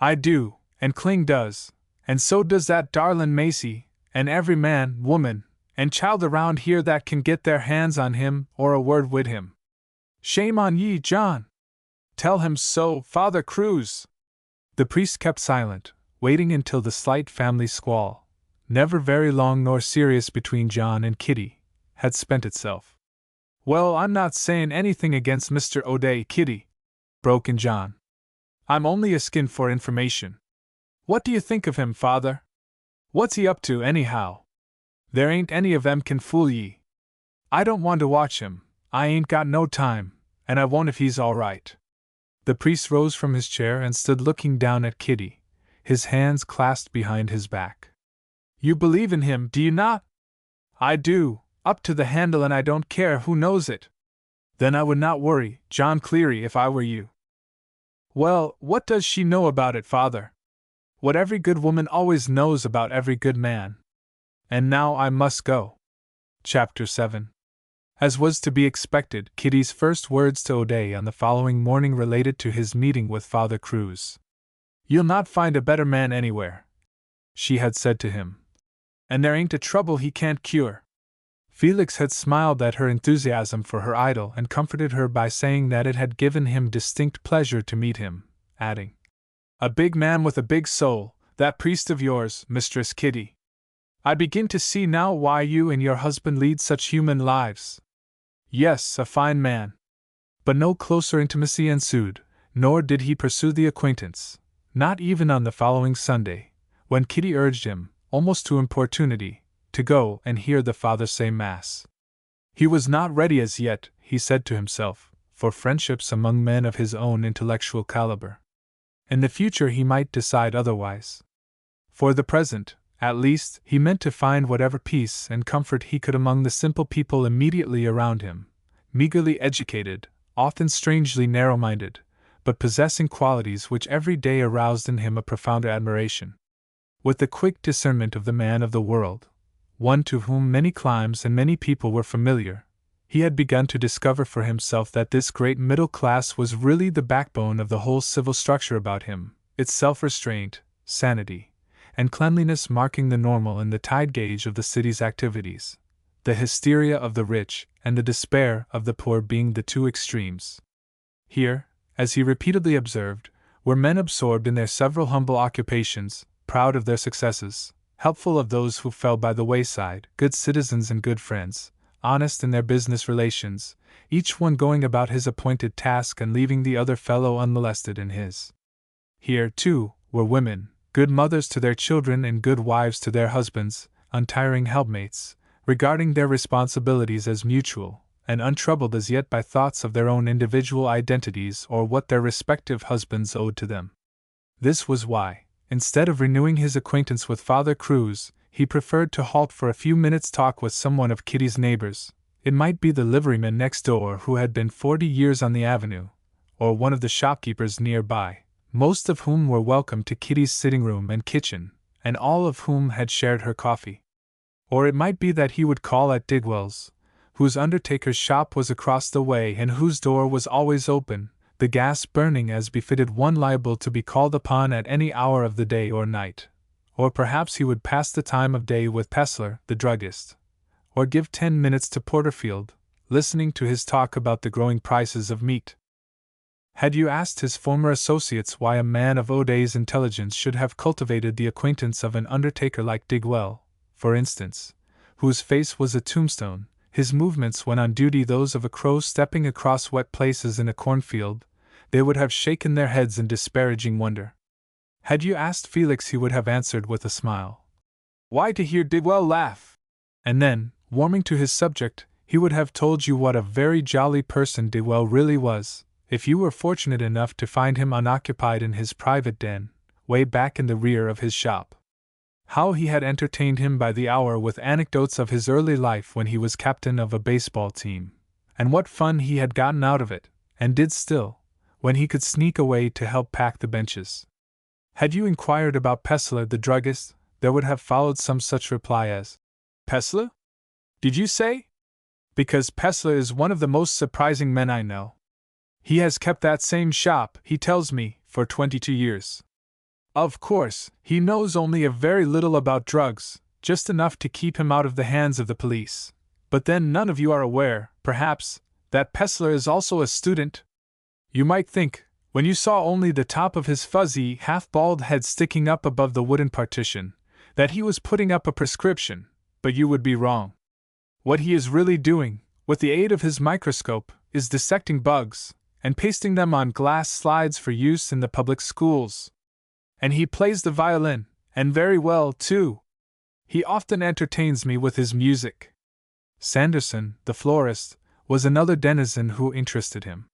I do, and Kling does, and so does that darlin' Macy, and every man, woman, and child around here that can get their hands on him or a word wid him. Shame on ye, John! Tell him so, Father Cruz!" The priest kept silent, waiting until the slight family squall, never very long nor serious between John and Kitty, had spent itself. "Well, I'm not sayin' anything against Mr. O'Day, Kitty," broke in John. "I'm only askin' for information. What do you think of him, Father? What's he up to, anyhow? There ain't any of 'em can fool ye. I don't want to watch him, I ain't got no time, and I won't if he's all right." The priest rose from his chair and stood looking down at Kitty, his hands clasped behind his back. "You believe in him, do you not?" "I do, up to the handle, and I don't care who knows it." "Then I would not worry, John Cleary, if I were you." "Well, what does she know about it, Father? What every good woman always knows about every good man. And now I must go." Chapter 7. As was to be expected, Kitty's first words to O'Day on the following morning related to his meeting with Father Cruz. "You'll not find a better man anywhere," she had said to him. "And there ain't a trouble he can't cure." Felix had smiled at her enthusiasm for her idol and comforted her by saying that it had given him distinct pleasure to meet him, adding, "A big man with a big soul, that priest of yours, Mistress Kitty. I begin to see now why you and your husband lead such human lives. Yes, a fine man." But no closer intimacy ensued, nor did he pursue the acquaintance, not even on the following Sunday, when Kitty urged him, almost to importunity, to go and hear the Father say Mass. He was not ready as yet, he said to himself, for friendships among men of his own intellectual caliber. In the future he might decide otherwise. For the present, at least, he meant to find whatever peace and comfort he could among the simple people immediately around him, meagerly educated, often strangely narrow-minded, but possessing qualities which every day aroused in him a profounder admiration. With the quick discernment of the man of the world, one to whom many climes and many people were familiar, he had begun to discover for himself that this great middle class was really the backbone of the whole civil structure about him, its self-restraint, sanity, and cleanliness marking the normal and the tide gauge of the city's activities, the hysteria of the rich and the despair of the poor being the two extremes. Here, as he repeatedly observed, were men absorbed in their several humble occupations, proud of their successes, helpful of those who fell by the wayside, good citizens and good friends, honest in their business relations, each one going about his appointed task and leaving the other fellow unmolested in his. Here, too, were women, good mothers to their children and good wives to their husbands, untiring helpmates, regarding their responsibilities as mutual, and untroubled as yet by thoughts of their own individual identities or what their respective husbands owed to them. This was why, instead of renewing his acquaintance with Father Cruz, he preferred to halt for a few minutes' talk with some one of Kitty's neighbors. It might be the liveryman next door who had been 40 years on the avenue, or one of the shopkeepers nearby, most of whom were welcome to Kitty's sitting room and kitchen, and all of whom had shared her coffee. Or it might be that he would call at Digwell's, whose undertaker's shop was across the way and whose door was always open, the gas burning as befitted one liable to be called upon at any hour of the day or night. Or perhaps he would pass the time of day with Pessler, the druggist, or give 10 minutes to Porterfield, listening to his talk about the growing prices of meat. Had you asked his former associates why a man of O'Day's intelligence should have cultivated the acquaintance of an undertaker like Digwell, for instance, whose face was a tombstone, his movements when on duty those of a crow stepping across wet places in a cornfield, they would have shaken their heads in disparaging wonder. Had you asked Felix, he would have answered with a smile, "Why, to hear Digwell laugh!" And then, warming to his subject, he would have told you what a very jolly person Digwell really was, if you were fortunate enough to find him unoccupied in his private den, way back in the rear of his shop. How he had entertained him by the hour with anecdotes of his early life when he was captain of a baseball team, and what fun he had gotten out of it, and did still, when he could sneak away to help pack the benches. Had you inquired about Pessler the druggist, there would have followed some such reply as, "Pessler? Did you say? Because Pessler is one of the most surprising men I know. He has kept that same shop, he tells me, for 22 years. Of course, he knows only a very little about drugs, just enough to keep him out of the hands of the police. But then none of you are aware, perhaps, that Pessler is also a student. You might think, when you saw only the top of his fuzzy, half-bald head sticking up above the wooden partition, that he was putting up a prescription, but you would be wrong. What he is really doing, with the aid of his microscope, is dissecting bugs, and pasting them on glass slides for use in the public schools. And he plays the violin, and very well, too. He often entertains me with his music." Sanderson, the florist, was another denizen who interested him.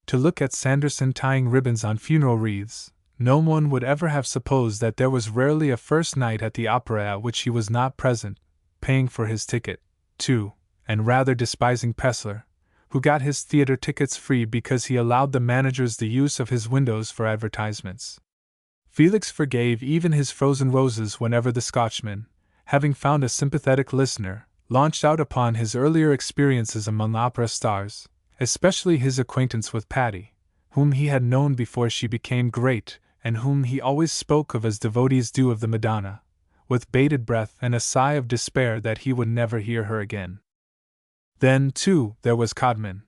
To look at Sanderson tying ribbons on funeral wreaths, no one would ever have supposed that there was rarely a first night at the opera at which he was not present, paying for his ticket, too, and rather despising Pessler, who got his theater tickets free because he allowed the managers the use of his windows for advertisements. Felix forgave even his frozen roses whenever the Scotchman, having found a sympathetic listener, launched out upon his earlier experiences among opera stars, especially his acquaintance with Patty, whom he had known before she became great, and whom he always spoke of as devotees do of the Madonna, with bated breath and a sigh of despair that he would never hear her again. Then, too, there was Codman.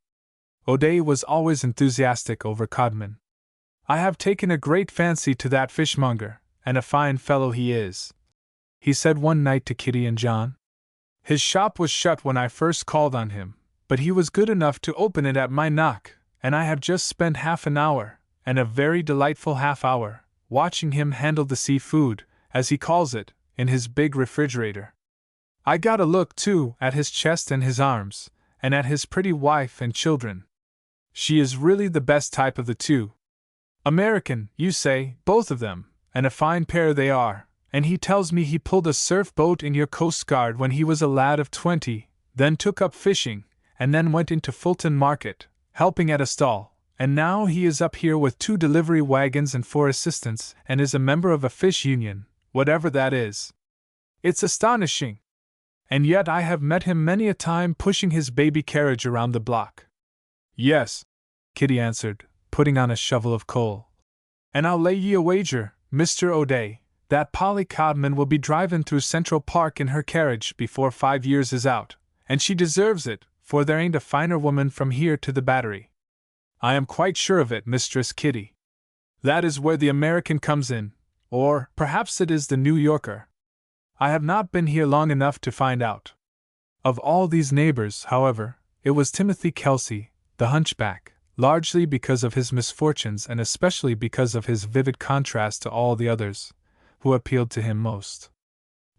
O'Day was always enthusiastic over Codman. "I have taken a great fancy to that fishmonger, and a fine fellow he is," he said one night to Kitty and John. "His shop was shut when I first called on him, but he was good enough to open it at my knock, and I have just spent half an hour, and a very delightful half-hour, watching him handle the sea-food, as he calls it, in his big refrigerator. I got a look, too, at his chest and his arms, and at his pretty wife and children. She is really the best type of the two. American, you say, both of them, and a fine pair they are, and he tells me he pulled a surf boat in your Coast Guard when he was a lad of 20, then took up fishing, and then went into Fulton Market, helping at a stall, And now he is up here with 2 delivery wagons and 4 assistants, and is a member of a fish union, whatever that is. It's astonishing. And yet I have met him many a time pushing his baby carriage around the block. Yes, Kitty answered, putting on a shovel of coal. And I'll lay ye a wager, Mr. O'Day, that Polly Codman will be driving through Central Park in her carriage before 5 years is out, and she deserves it, for there ain't a finer woman from here to the Battery. I am quite sure of it, Mistress Kitty. That is where the American comes in, or perhaps it is the New Yorker. I have not been here long enough to find out. Of all these neighbors, however, it was Timothy Kelsey, the hunchback, largely because of his misfortunes and especially because of his vivid contrast to all the others, who appealed to him most.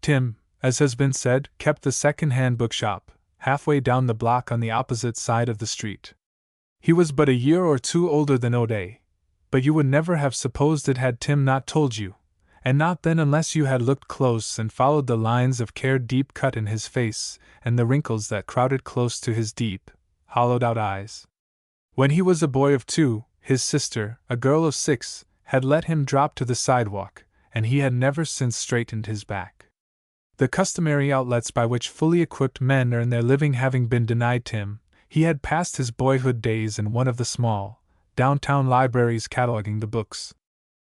Tim, as has been said, kept the second-hand bookshop, halfway down the block on the opposite side of the street. He was but a year or 2 older than O'Day, but you would never have supposed it had Tim not told you, and not then unless you had looked close and followed the lines of care deep cut in his face and the wrinkles that crowded close to his deep, hollowed-out eyes. When he was a boy of 2, his sister, a girl of 6, had let him drop to the sidewalk, and he had never since straightened his back. The customary outlets by which fully equipped men earn their living having been denied Tim, he had passed his boyhood days in one of the small, downtown libraries cataloging the books.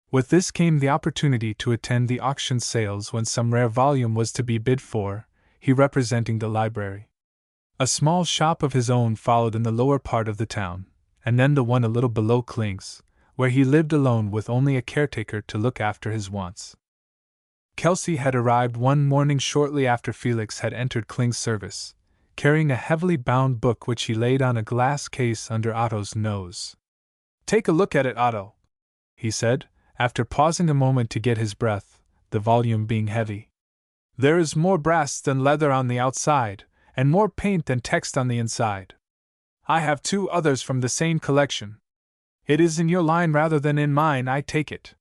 With this came the opportunity to attend the auction sales when some rare volume was to be bid for, he representing the library. A small shop of his own followed in the lower part of the town, and then the one a little below Kling's, where he lived alone with only a caretaker to look after his wants. Kelsey had arrived one morning shortly after Felix had entered Kling's service, carrying a heavily bound book which he laid on a glass case under Otto's nose. "Take a look at it, Otto," he said, after pausing a moment to get his breath, the volume being heavy. "There is more brass than leather on the outside, and more paint than text on the inside. I have 2 others from the same collection. It is in your line rather than in mine, I take it.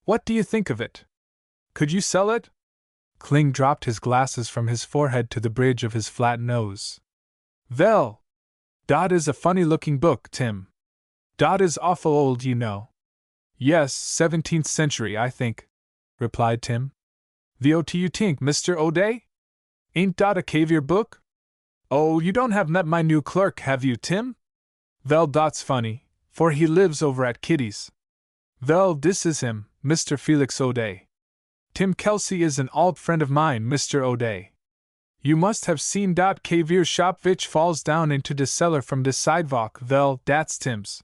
What do you think of it? Could you sell it?" Kling dropped his glasses from his forehead to the bridge of his flat nose. "Vell, dot is a funny-looking book, Tim. Dot is awful old, you know." "Yes, 17th century, I think," replied Tim. "Vo do you think, Mr. O'Day? Ain't dot a caviar book? Oh, you don't have met my new clerk, have you, Tim? Vell, dot's funny, for he lives over at Kitty's. Vell, dis is him, Mr. Felix O'Day. Tim Kelsey is an old friend of mine, Mr. O'Day. You must have seen dot caviar shop which falls down into de cellar from de sidewalk. Vell, dat's Tim's."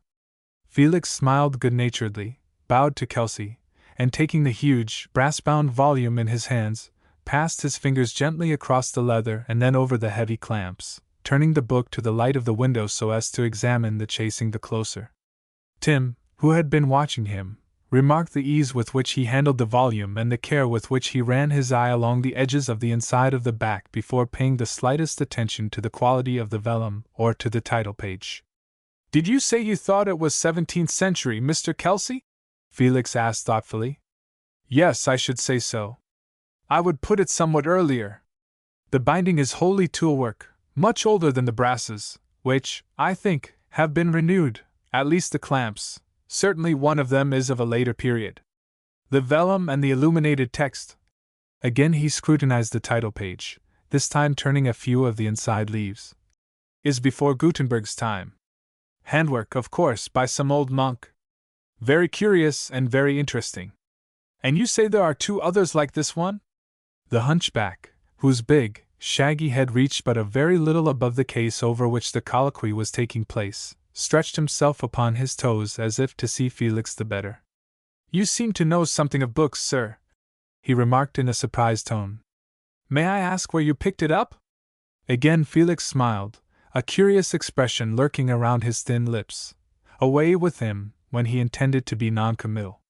Felix smiled good-naturedly, bowed to Kelsey, and taking the huge, brass-bound volume in his hands, passed his fingers gently across the leather and then over the heavy clamps, turning the book to the light of the window so as to examine the chasing the closer. Tim, who had been watching him, remarked the ease with which he handled the volume and the care with which he ran his eye along the edges of the inside of the back before paying the slightest attention to the quality of the vellum or to the title page. "Did you say you thought it was 17th century, Mr. Kelsey?" Felix asked thoughtfully. "Yes, I should say so. I would put it somewhat earlier. The binding is wholly toolwork, much older than the brasses, which, I think, have been renewed, at least the clamps. Certainly one of them is of a later period. The vellum and the illuminated text." Again he scrutinized the title page, this time turning a few of the inside leaves. "Is before Gutenberg's time. Handwork, of course, by some old monk. Very curious and very interesting. And you say there are 2 others like this one?" The hunchback, whose big, shaggy head reached but a very little above the case over which the colloquy was taking place, stretched himself upon his toes as if to see Felix the better. "You seem to know something of books, sir," he remarked in a surprised tone. "May I ask where you picked it up?" Again Felix smiled, a curious expression lurking around his thin lips. A way with him, when he intended to be noncommittal.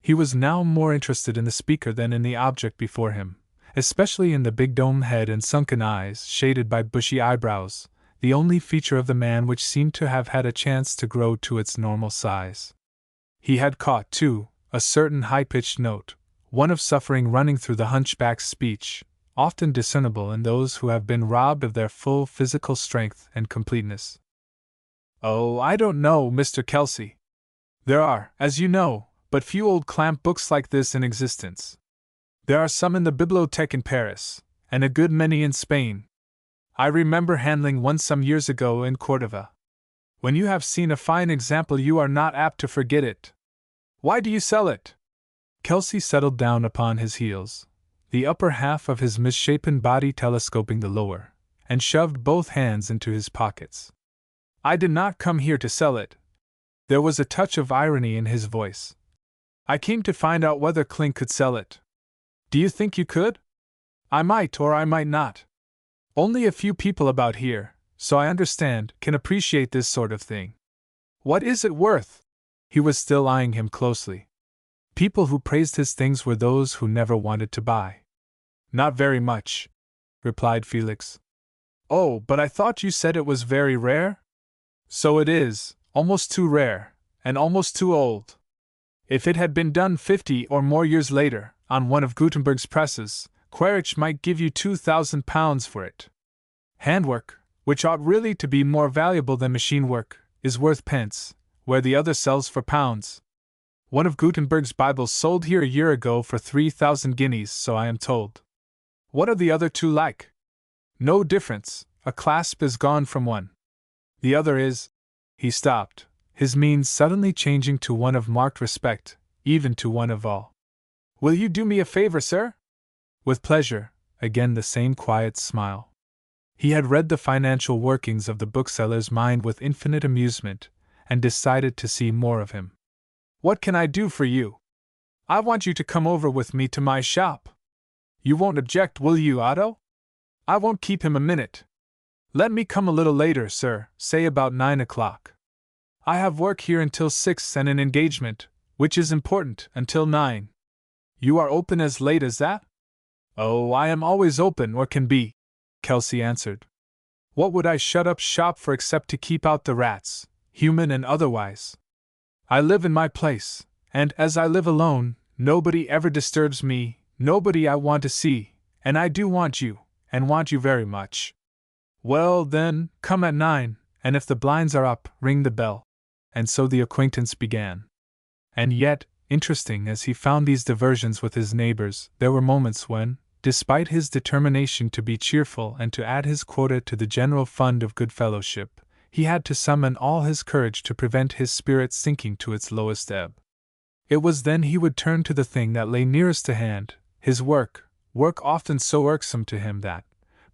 He was now more interested in the speaker than in the object before him, especially in the big dome head and sunken eyes shaded by bushy eyebrows, the only feature of the man which seemed to have had a chance to grow to its normal size. He had caught, too, a certain high-pitched note, one of suffering running through the hunchback's speech, often discernible in those who have been robbed of their full physical strength and completeness. Oh, I don't know, Mr. Kelsey. There are, as you know, but few old clamp books like this in existence. There are some in the Bibliothèque in Paris, and a good many in Spain. I remember handling one some years ago in Cordova. When you have seen a fine example, you are not apt to forget it. Why do you sell it? Kelsey settled down upon his heels, the upper half of his misshapen body telescoping the lower, and shoved both hands into his pockets. I did not come here to sell it. There was a touch of irony in his voice. I came to find out whether Kling could sell it. Do you think you could? I might or I might not. Only a few people about here, so I understand, can appreciate this sort of thing. What is it worth? He was still eyeing him closely. People who praised his things were those who never wanted to buy. Not very much, replied Felix. Oh, but I thought you said it was very rare? So it is, almost too rare, and almost too old. If it had been done 50 or more years later, on one of Gutenberg's presses, Quaritch might give you £2,000 for it. Handwork, which ought really to be more valuable than machine work, is worth pence, where the other sells for pounds. One of Gutenberg's Bibles sold here a year ago for 3,000 guineas, so I am told. What are the other two like? No difference, a clasp is gone from one. The other is. He stopped, his mien suddenly changing to one of marked respect, even to one of awe. Will you do me a favor, sir? With pleasure, again the same quiet smile. He had read the financial workings of the bookseller's mind with infinite amusement, and decided to see more of him. What can I do for you? I want you to come over with me to my shop. You won't object, will you, Otto? I won't keep him a minute. Let me come a little later, sir, say about 9 o'clock. I have work here until 6 and an engagement, which is important, until 9. You are open as late as that? Oh, I am always open, or can be, Kelsey answered. What would I shut up shop for except to keep out the rats, human and otherwise? I live in my place, and as I live alone, nobody ever disturbs me, nobody I want to see, and I do want you, and want you very much. Well, then, come at 9, and if the blinds are up, ring the bell. And so the acquaintance began. And yet, interesting as he found these diversions with his neighbors, there were moments when, despite his determination to be cheerful and to add his quota to the general fund of good fellowship, he had to summon all his courage to prevent his spirit sinking to its lowest ebb. It was then he would turn to the thing that lay nearest to hand, his work often so irksome to him that,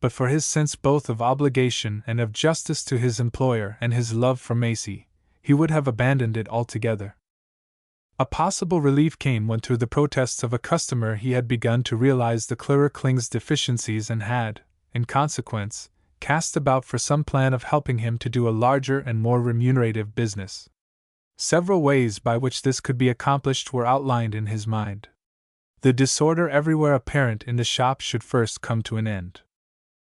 but for his sense both of obligation and of justice to his employer and his love for Macy, he would have abandoned it altogether. A possible relief came when through the protests of a customer he had begun to realize the clearer Kling's deficiencies and had, in consequence, cast about for some plan of helping him to do a larger and more remunerative business. Several ways by which this could be accomplished were outlined in his mind. The disorder everywhere apparent in the shop should first come to an end.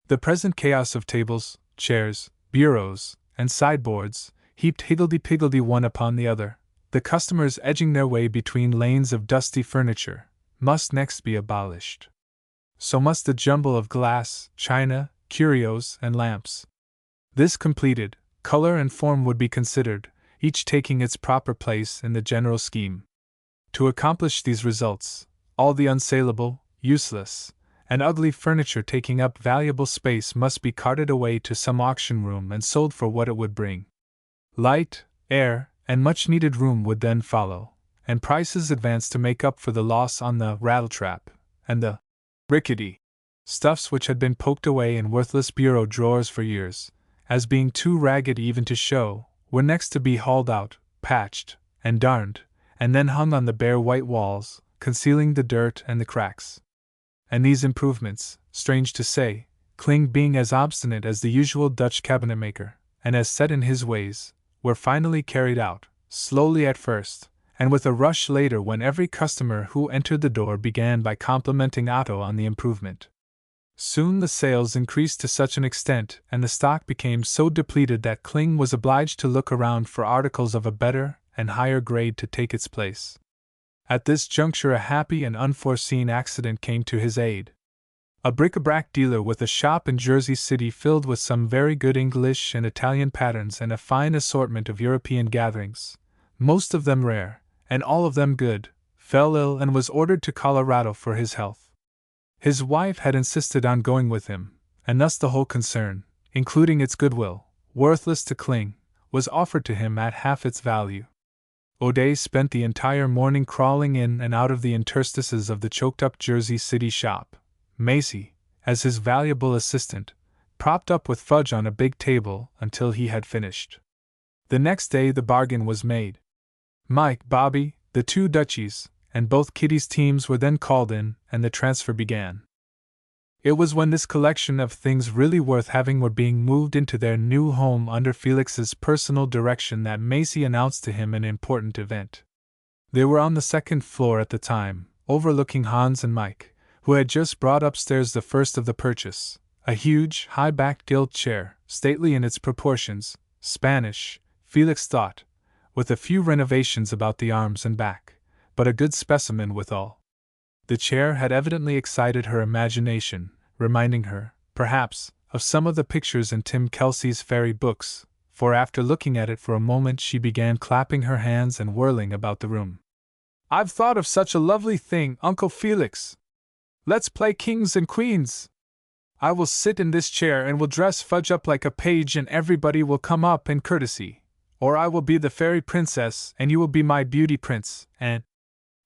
The present chaos of tables, chairs, bureaus, and sideboards, heaped higgledy-piggledy one upon the other, the customers edging their way between lanes of dusty furniture, must next be abolished. So must the jumble of glass, china, curios, and lamps. This completed, color and form would be considered, each taking its proper place in the general scheme. To accomplish these results, all the unsaleable, useless, and ugly furniture taking up valuable space must be carted away to some auction room and sold for what it would bring. Light, air, and much-needed room would then follow, and prices advanced to make up for the loss on the rattletrap and the rickety stuffs which had been poked away in worthless bureau drawers for years, as being too ragged even to show, were next to be hauled out, patched, and darned, and then hung on the bare white walls, concealing the dirt and the cracks. And these improvements, strange to say, Kling being as obstinate as the usual Dutch cabinetmaker, and as set in his ways, were finally carried out, slowly at first, and with a rush later when every customer who entered the door began by complimenting Otto on the improvement. Soon the sales increased to such an extent and the stock became so depleted that Kling was obliged to look around for articles of a better and higher grade to take its place. At this juncture a happy and unforeseen accident came to his aid. A bric-a-brac dealer with a shop in Jersey City filled with some very good English and Italian patterns and a fine assortment of European gatherings, most of them rare, and all of them good, fell ill and was ordered to Colorado for his health. His wife had insisted on going with him, and thus the whole concern, including its goodwill, worthless to cling, was offered to him at half its value. O'Day spent the entire morning crawling in and out of the interstices of the choked-up Jersey City shop, Macy, as his valuable assistant, propped up with fudge on a big table until he had finished. The next day the bargain was made. Mike, Bobby, the two Dutchies, and both Kitty's teams were then called in, and the transfer began. It was when this collection of things really worth having were being moved into their new home under Felix's personal direction that Macy announced to him an important event. They were on the second floor at the time, overlooking Hans and Mike, who had just brought upstairs the first of the purchase, a huge, high-backed gilt chair, stately in its proportions, Spanish, Felix thought, with a few renovations about the arms and back, but a good specimen withal. The chair had evidently excited her imagination, reminding her, perhaps, of some of the pictures in Tim Kelsey's fairy books, for after looking at it for a moment she began clapping her hands and whirling about the room. "I've thought of such a lovely thing, Uncle Felix! Let's play kings and queens! I will sit in this chair and will dress Fudge up like a page and everybody will come up in courtesy, or I will be the fairy princess and you will be my beauty prince, and—"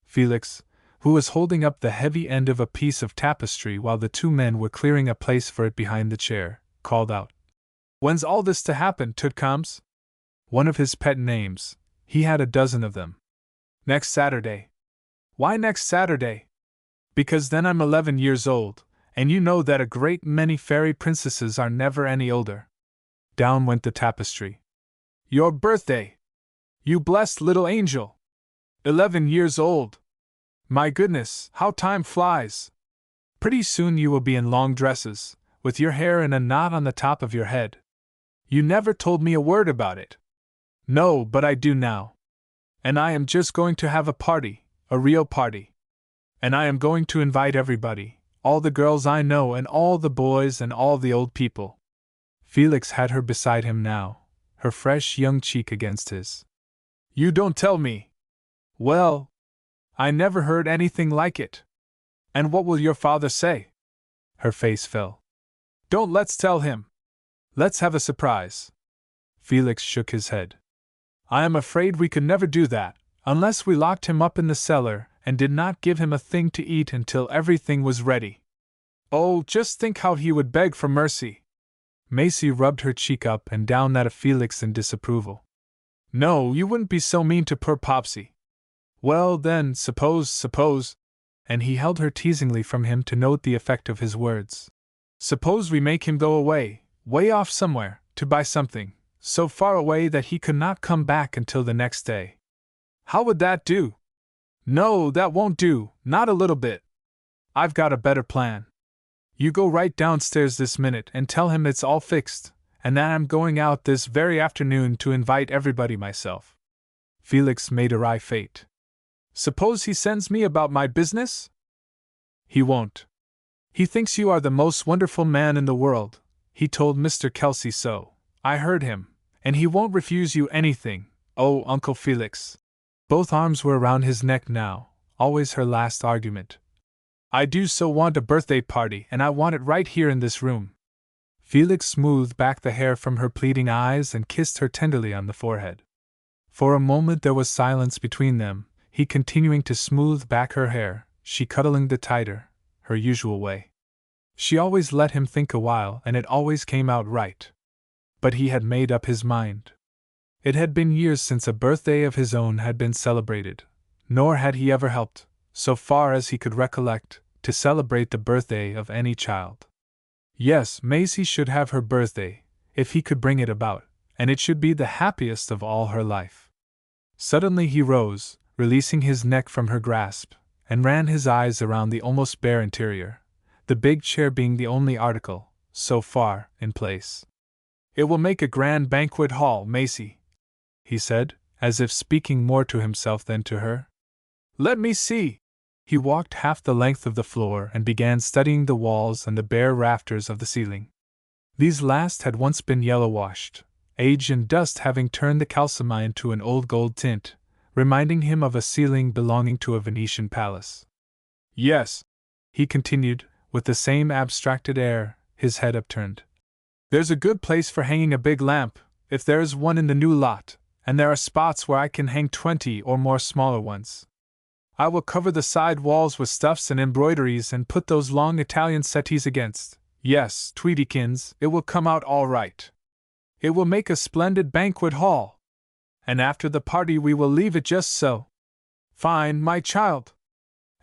Felix, who was holding up the heavy end of a piece of tapestry while the two men were clearing a place for it behind the chair, called out, "When's all this to happen, Tutcoms?" One of his pet names. He had a dozen of them. "Next Saturday." "Why next Saturday?" "Because then I'm 11 years old, and you know that a great many fairy princesses are never any older." Down went the tapestry. "Your birthday! You blessed little angel! 11 years old! My goodness, how time flies! Pretty soon you will be in long dresses, with your hair in a knot on the top of your head. You never told me a word about it." "No, but I do now. And I am just going to have a party, a real party. And I am going to invite everybody, all the girls I know and all the boys and all the old people." Felix had her beside him now, her fresh young cheek against his. "You don't tell me! Well, I never heard anything like it. And what will your father say?" Her face fell. "Don't let's tell him. Let's have a surprise." Felix shook his head. "I am afraid we could never do that, unless we locked him up in the cellar and did not give him a thing to eat until everything was ready. Oh, just think how he would beg for mercy!" Macy rubbed her cheek up and down at Felix in disapproval. "No, you wouldn't be so mean to poor Popsy." "Well, then, suppose, and he held her teasingly from him to note the effect of his words. "Suppose we make him go away, way off somewhere, to buy something, so far away that he could not come back until the next day. How would that do?" "No, that won't do, not a little bit. I've got a better plan. You go right downstairs this minute and tell him it's all fixed, and that I'm going out this very afternoon to invite everybody myself." Felix made a wry face. "Suppose he sends me about my business?" "He won't. He thinks you are the most wonderful man in the world. He told Mr. Kelsey so. I heard him, and he won't refuse you anything. Oh, Uncle Felix." Both arms were around his neck now, always her last argument. "I do so want a birthday party, and I want it right here in this room." Felix smoothed back the hair from her pleading eyes and kissed her tenderly on the forehead. For a moment there was silence between them, he continuing to smooth back her hair, she cuddling the tighter, her usual way. She always let him think a while, and it always came out right. But he had made up his mind. It had been years since a birthday of his own had been celebrated, nor had he ever helped, so far as he could recollect, to celebrate the birthday of any child. Yes, Macy should have her birthday, if he could bring it about, and it should be the happiest of all her life. Suddenly he rose, releasing his neck from her grasp, and ran his eyes around the almost bare interior, the big chair being the only article, so far, in place. "It will make a grand banquet hall, Macy," he said, as if speaking more to himself than to her. "Let me see." He walked half the length of the floor and began studying the walls and the bare rafters of the ceiling. These last had once been yellow-washed, age and dust having turned the calcimine to an old gold tint, reminding him of a ceiling belonging to a Venetian palace. Yes, he continued, with the same abstracted air, his head upturned. There's a good place for hanging a big lamp, if there is one in the new lot, and there are spots where I can hang 20 or more smaller ones. I will cover the side walls with stuffs and embroideries and put those long Italian settees against. Yes, Tweedykins, it will come out all right. It will make a splendid banquet hall. And after the party we will leave it just so. Fine, my child.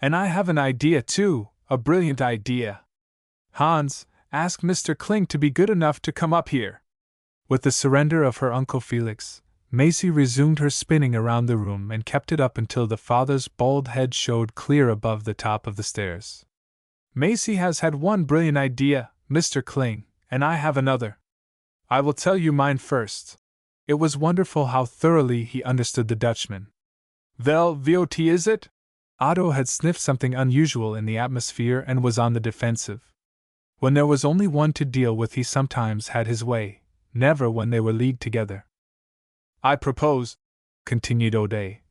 And I have an idea too, a brilliant idea. Hans, ask Mr. Kling to be good enough to come up here. With the surrender of her Uncle Felix, Macy resumed her spinning around the room and kept it up until the father's bald head showed clear above the top of the stairs. Macy has had one brilliant idea, Mr. Kling, and I have another. I will tell you mine first. It was wonderful how thoroughly he understood the Dutchman. Vel, what is it? Otto had sniffed something unusual in the atmosphere and was on the defensive. When there was only one to deal with he sometimes had his way, never when they were leagued together. I propose, continued O'Day,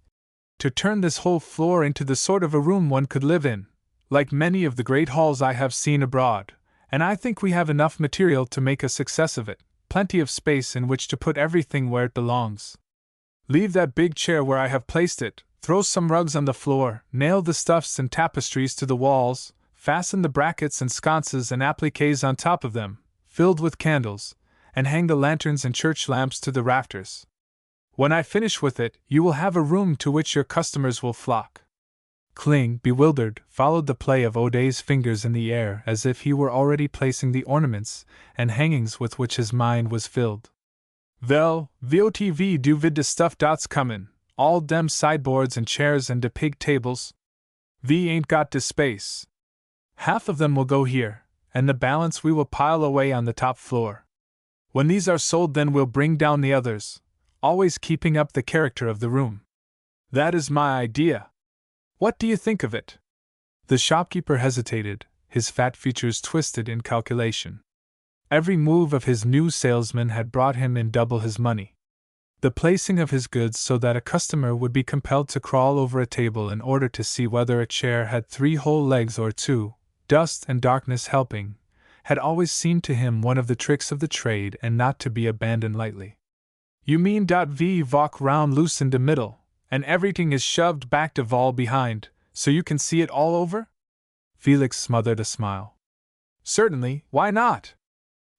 to turn this whole floor into the sort of a room one could live in, like many of the great halls I have seen abroad, and I think we have enough material to make a success of it, plenty of space in which to put everything where it belongs. Leave that big chair where I have placed it, throw some rugs on the floor, nail the stuffs and tapestries to the walls, fasten the brackets and sconces and appliques on top of them, filled with candles, and hang the lanterns and church lamps to the rafters. When I finish with it, you will have a room to which your customers will flock. Kling, bewildered, followed the play of O'Day's fingers in the air as if he were already placing the ornaments and hangings with which his mind was filled. Vel, votv du vid de stuff dots comin, all dem sideboards and chairs and de pig tables. V ain't got de space. Half of them will go here, and the balance we will pile away on the top floor. When these are sold then we'll bring down the others, always keeping up the character of the room. That is my idea. What do you think of it? The shopkeeper hesitated, his fat features twisted in calculation. Every move of his new salesman had brought him in double his money. The placing of his goods so that a customer would be compelled to crawl over a table in order to see whether a chair had 3 whole legs or 2, dust and darkness helping, had always seemed to him one of the tricks of the trade and not to be abandoned lightly. You mean v walk round loose in the middle, and everything is shoved back to wall behind, so you can see it all over? Felix smothered a smile. Certainly, why not?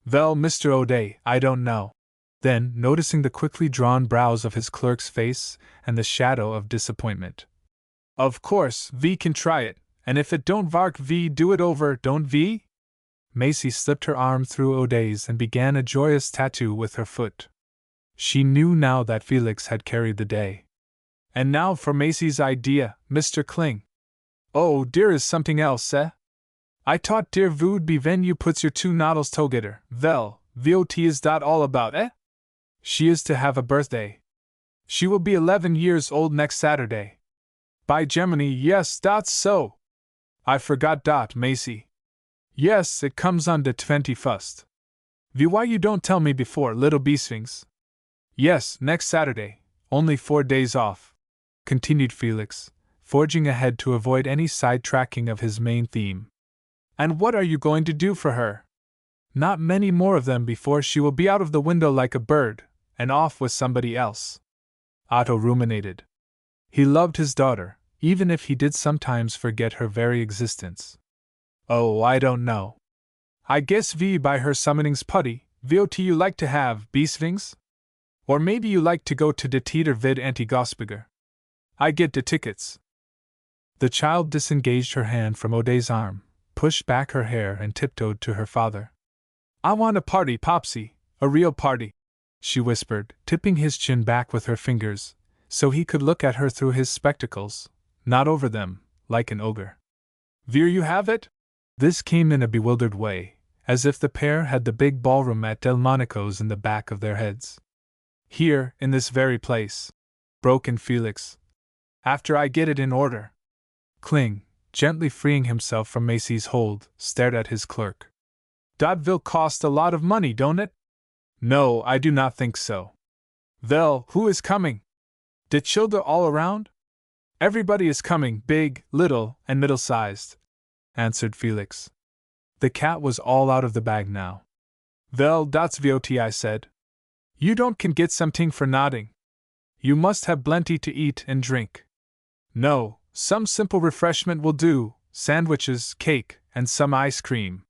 Well, Mr. O'Day, I don't know. Then, noticing the quickly drawn brows of his clerk's face and the shadow of disappointment. Of course, V can try it, and if it don't work V do it over, don't V? Macy slipped her arm through O'Day's and began a joyous tattoo with her foot. She knew now that Felix had carried the day. And now for Macy's idea, Mr. Kling. Oh, dear is something else, eh? I thought dear vood be when you puts your 2 noddles together. Well, what is that all about, eh? She is to have a birthday. She will be 11 years old next Saturday. By Gemini, yes, that's so. I forgot that, Macy. Yes, it comes on the 21st. Why you don't tell me before, little beeswings? Yes, next Saturday, only 4 days off, continued Felix, forging ahead to avoid any sidetracking of his main theme. And what are you going to do for her? Not many more of them before she will be out of the window like a bird, and off with somebody else. Otto ruminated. He loved his daughter, even if he did sometimes forget her very existence. Oh, I don't know. I guess by her summonings putty, what you like to have, beeswings? Or maybe you like to go to de Teeter vid Anti-Gospiger. I get de tickets. The child disengaged her hand from O'Day's arm, pushed back her hair and tiptoed to her father. I want a party, Popsy, a real party, she whispered, tipping his chin back with her fingers, so he could look at her through his spectacles, not over them, like an ogre. Veer you have it? This came in a bewildered way, as if the pair had the big ballroom at Delmonico's in the back of their heads. Here, in this very place, broke in Felix. After I get it in order. Kling, gently freeing himself from Macy's hold, stared at his clerk. "That will cost a lot of money, don't it?" "No, I do not think so." "Well, who is coming? The children all around?" "Everybody is coming, big, little, and middle-sized," answered Felix. The cat was all out of the bag now. "Well, that's what I said. You don't can get something for nothing. You must have plenty to eat and drink." "No, some simple refreshment will do, sandwiches, cake, and some ice cream.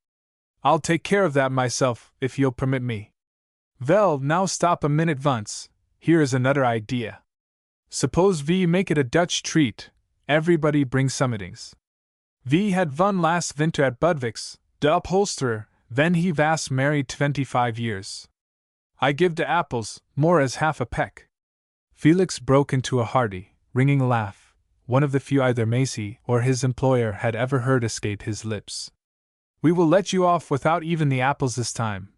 I'll take care of that myself, if you'll permit me." "Well, now stop a minute once, here is another idea. Suppose we make it a Dutch treat, everybody bring somethings. We had one last winter at Budvik's, the upholsterer, when he was married 25 years. I give the apples, more as half a peck." Felix broke into a hearty, ringing laugh, one of the few either Macy or his employer had ever heard escape his lips. "We will let you off without even the apples this time,"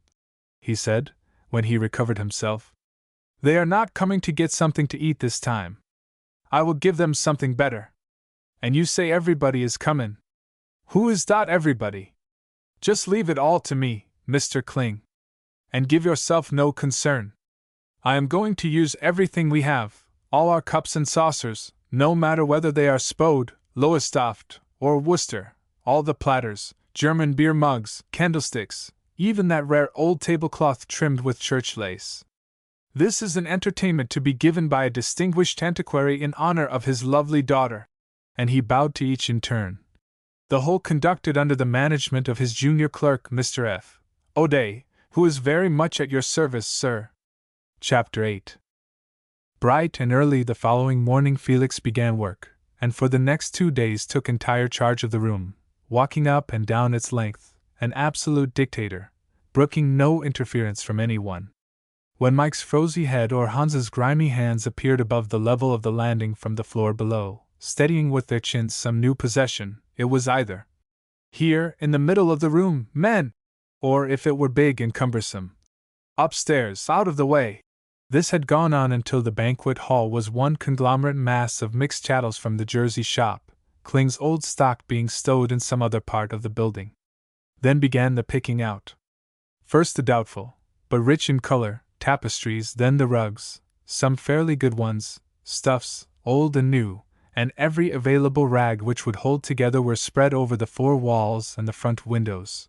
he said, when he recovered himself. "They are not coming to get something to eat this time. I will give them something better. And you say everybody is comin'. Who is that everybody? Just leave it all to me, Mr. Kling. And give yourself no concern. I am going to use everything we have, all our cups and saucers, no matter whether they are Spode, Lowestoft, or Worcester, all the platters, German beer mugs, candlesticks, even that rare old tablecloth trimmed with church lace. This is an entertainment to be given by a distinguished antiquary in honor of his lovely daughter." And he bowed to each in turn. The whole conducted under the management of his junior clerk, Mr. F. O'Day, who is very much at your service, sir. Chapter 8. Bright and early the following morning Felix began work, and for the next 2 days took entire charge of the room, walking up and down its length, an absolute dictator, brooking no interference from anyone. When Mike's frowsy head or Hans's grimy hands appeared above the level of the landing from the floor below, steadying with their chins some new possession, it was either "Here, in the middle of the room, men!" or, if it were big and cumbersome, "Upstairs, out of the way!" This had gone on until the banquet hall was one conglomerate mass of mixed chattels from the Jersey shop, Kling's old stock being stowed in some other part of the building. Then began the picking out. First the doubtful, but rich in color, tapestries, then the rugs, some fairly good ones, stuffs, old and new, and every available rag which would hold together were spread over the 4 walls and the front windows.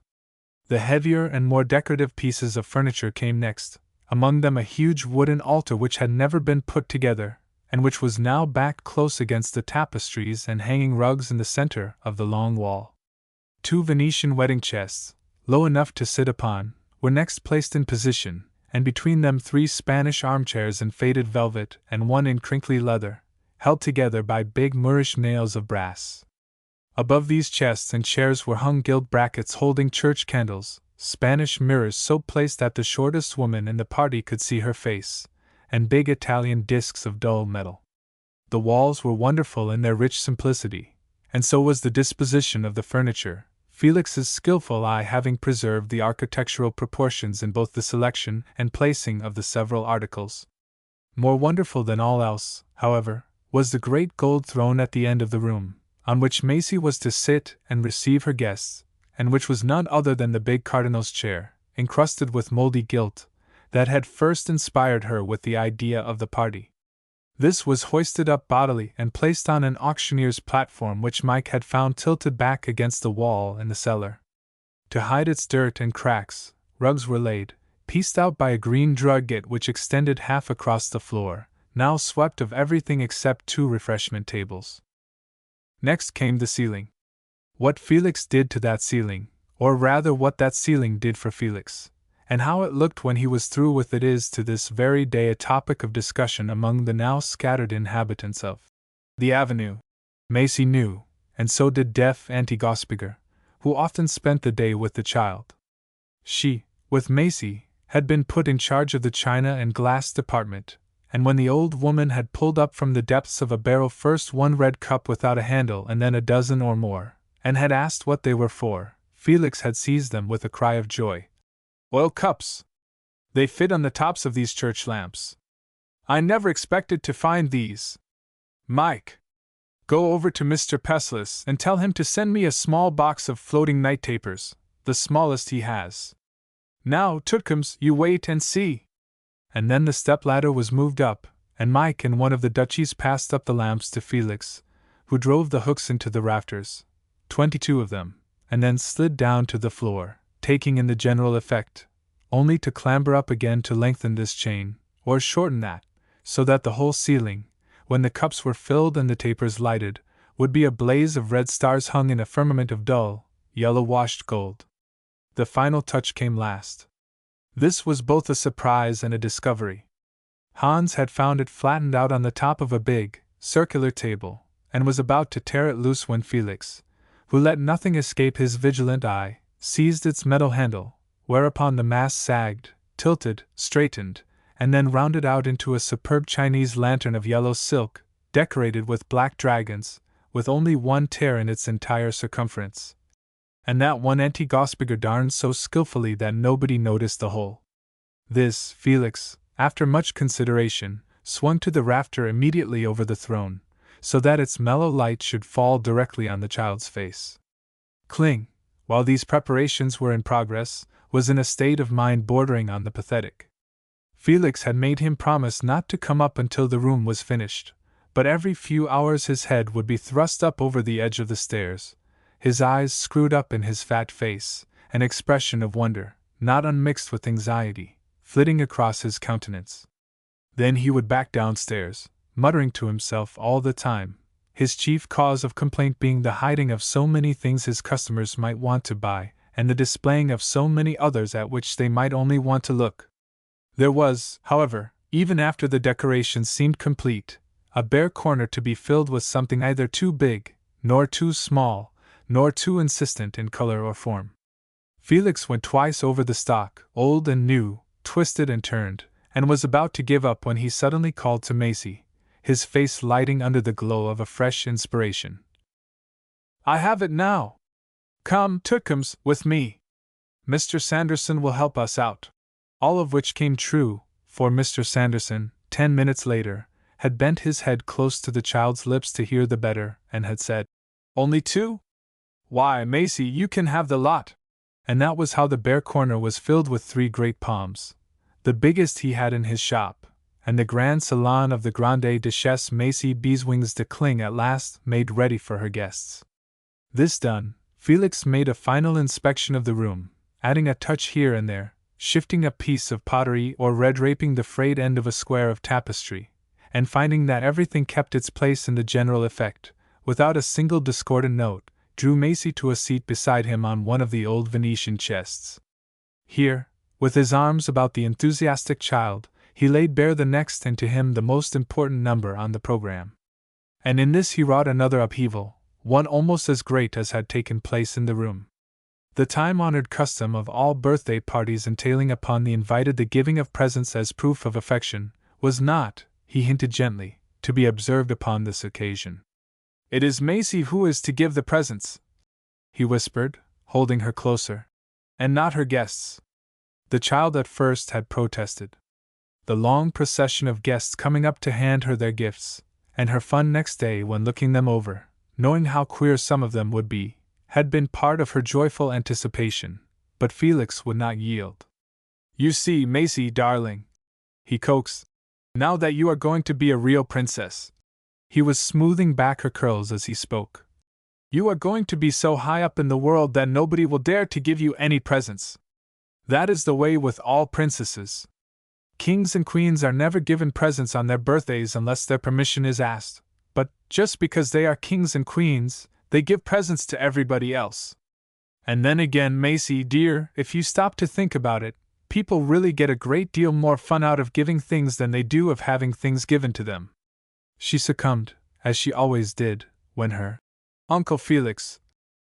The heavier and more decorative pieces of furniture came next, among them a huge wooden altar which had never been put together, and which was now backed close against the tapestries and hanging rugs in the center of the long wall. 2 Venetian wedding chests, low enough to sit upon, were next placed in position, and between them 3 Spanish armchairs in faded velvet and 1 in crinkly leather, held together by big Moorish nails of brass. Above these chests and chairs were hung gilt brackets holding church candles, Spanish mirrors so placed that the shortest woman in the party could see her face, and big Italian discs of dull metal. The walls were wonderful in their rich simplicity, and so was the disposition of the furniture, Felix's skillful eye having preserved the architectural proportions in both the selection and placing of the several articles. More wonderful than all else, however, was the great gold throne at the end of the room, on which Macy was to sit and receive her guests, and which was none other than the big cardinal's chair, encrusted with moldy gilt, that had first inspired her with the idea of the party. This was hoisted up bodily and placed on an auctioneer's platform which Mike had found tilted back against the wall in the cellar. To hide its dirt and cracks, rugs were laid, pieced out by a green drugget which extended half across the floor, now swept of everything except 2 refreshment tables. Next came the ceiling. What Felix did to that ceiling, or rather what that ceiling did for Felix, and how it looked when he was through with it is to this very day a topic of discussion among the now scattered inhabitants of the avenue. Macy knew, and so did deaf Auntie Gospiger, who often spent the day with the child. She, with Macy, had been put in charge of the china and glass department, and when the old woman had pulled up from the depths of a barrel first 1 red cup without a handle and then a dozen or more, and had asked what they were for, Felix had seized them with a cry of joy. "Oil cups! They fit on the tops of these church lamps. I never expected to find these. Mike! Go over to Mr. Peslis and tell him to send me a small box of floating night tapers, the smallest he has. Now, Tidkins, you wait and see." And then the step-ladder was moved up, and Mike and one of the duchies passed up the lamps to Felix, who drove the hooks into the rafters, 22 of them, and then slid down to the floor, taking in the general effect, only to clamber up again to lengthen this chain, or shorten that, so that the whole ceiling, when the cups were filled and the tapers lighted, would be a blaze of red stars hung in a firmament of dull, yellow-washed gold. The final touch came last. This was both a surprise and a discovery. Hans had found it flattened out on the top of a big, circular table, and was about to tear it loose when Felix, who let nothing escape his vigilant eye, seized its metal handle, whereupon the mass sagged, tilted, straightened, and then rounded out into a superb Chinese lantern of yellow silk, decorated with black dragons, with only one tear in its entire circumference. And that one anti-Gosbiger darned so skillfully that nobody noticed the hole. This, Felix, after much consideration, swung to the rafter immediately over the throne, so that its mellow light should fall directly on the child's face. Kling, while these preparations were in progress, was in a state of mind bordering on the pathetic. Felix had made him promise not to come up until the room was finished, but every few hours his head would be thrust up over the edge of the stairs, his eyes screwed up in his fat face, an expression of wonder, not unmixed with anxiety, flitting across his countenance. Then he would back downstairs, muttering to himself all the time, his chief cause of complaint being the hiding of so many things his customers might want to buy, and the displaying of so many others at which they might only want to look. There was, however, even after the decorations seemed complete, a bare corner to be filled with something neither too big, nor too small, nor too insistent in color or form. Felix went twice over the stock, old and new, twisted and turned, and was about to give up when he suddenly called to Macy, his face lighting under the glow of a fresh inspiration. "I have it now! Come, Tidkins, with me. Mr. Sanderson will help us out." All of which came true, for Mr. Sanderson, 10 minutes later, had bent his head close to the child's lips to hear the better, and had said, "Only 2? Why, Macy, you can have the lot." And that was how the bare corner was filled with 3 great palms, the biggest he had in his shop, and the grand salon of the Grande Duchesse Macy Beeswings de Kling at last made ready for her guests. This done, Felix made a final inspection of the room, adding a touch here and there, shifting a piece of pottery or red-draping the frayed end of a square of tapestry, and finding that everything kept its place in the general effect, without a single discordant note, drew Macy to a seat beside him on one of the old Venetian chests. Here, with his arms about the enthusiastic child, he laid bare the next and to him the most important number on the program. And in this he wrought another upheaval, one almost as great as had taken place in the room. The time-honored custom of all birthday parties entailing upon the invited the giving of presents as proof of affection, was not, he hinted gently, to be observed upon this occasion. "It is Macy who is to give the presents," he whispered, holding her closer, "and not her guests." The child at first had protested. The long procession of guests coming up to hand her their gifts, and her fun next day when looking them over, knowing how queer some of them would be, had been part of her joyful anticipation, but Felix would not yield. "You see, Macy, darling," he coaxed, "now that you are going to be a real princess," he was smoothing back her curls as he spoke, "you are going to be so high up in the world that nobody will dare to give you any presents. That is the way with all princesses. Kings and queens are never given presents on their birthdays unless their permission is asked, but, just because they are kings and queens, they give presents to everybody else. And then again, Macy, dear, if you stop to think about it, people really get a great deal more fun out of giving things than they do of having things given to them." She succumbed, as she always did, when her Uncle Felix,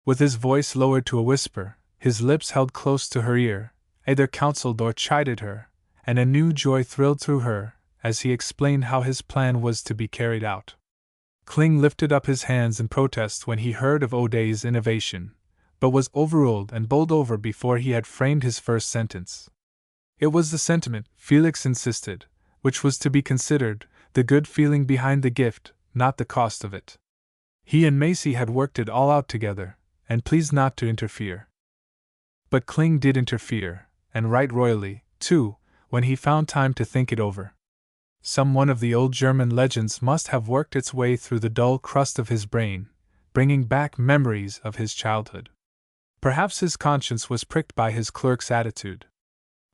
with his voice lowered to a whisper, his lips held close to her ear, either counseled or chided her, and a new joy thrilled through her, as he explained how his plan was to be carried out. Kling lifted up his hands in protest when he heard of O'Day's innovation, but was overruled and bowled over before he had framed his first sentence. It was the sentiment, Felix insisted, which was to be considered, the good feeling behind the gift, not the cost of it. He and Macy had worked it all out together, and pleased not to interfere. But Kling did interfere, and right royally, too, when he found time to think it over. Some one of the old German legends must have worked its way through the dull crust of his brain, bringing back memories of his childhood. Perhaps his conscience was pricked by his clerk's attitude.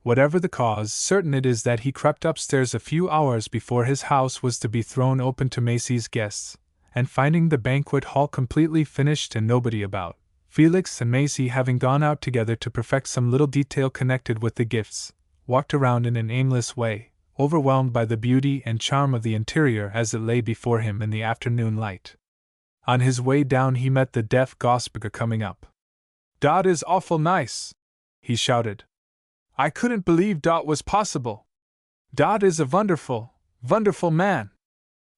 Whatever the cause, certain it is that he crept upstairs a few hours before his house was to be thrown open to Macy's guests, and finding the banquet hall completely finished and nobody about, Felix and Macy having gone out together to perfect some little detail connected with the gifts, walked around in an aimless way, overwhelmed by the beauty and charm of the interior as it lay before him in the afternoon light. On his way down he met the deaf Gosberger coming up. "Dot is awful nice," he shouted. "I couldn't believe dot was possible. Dot is a wonderful, wonderful man.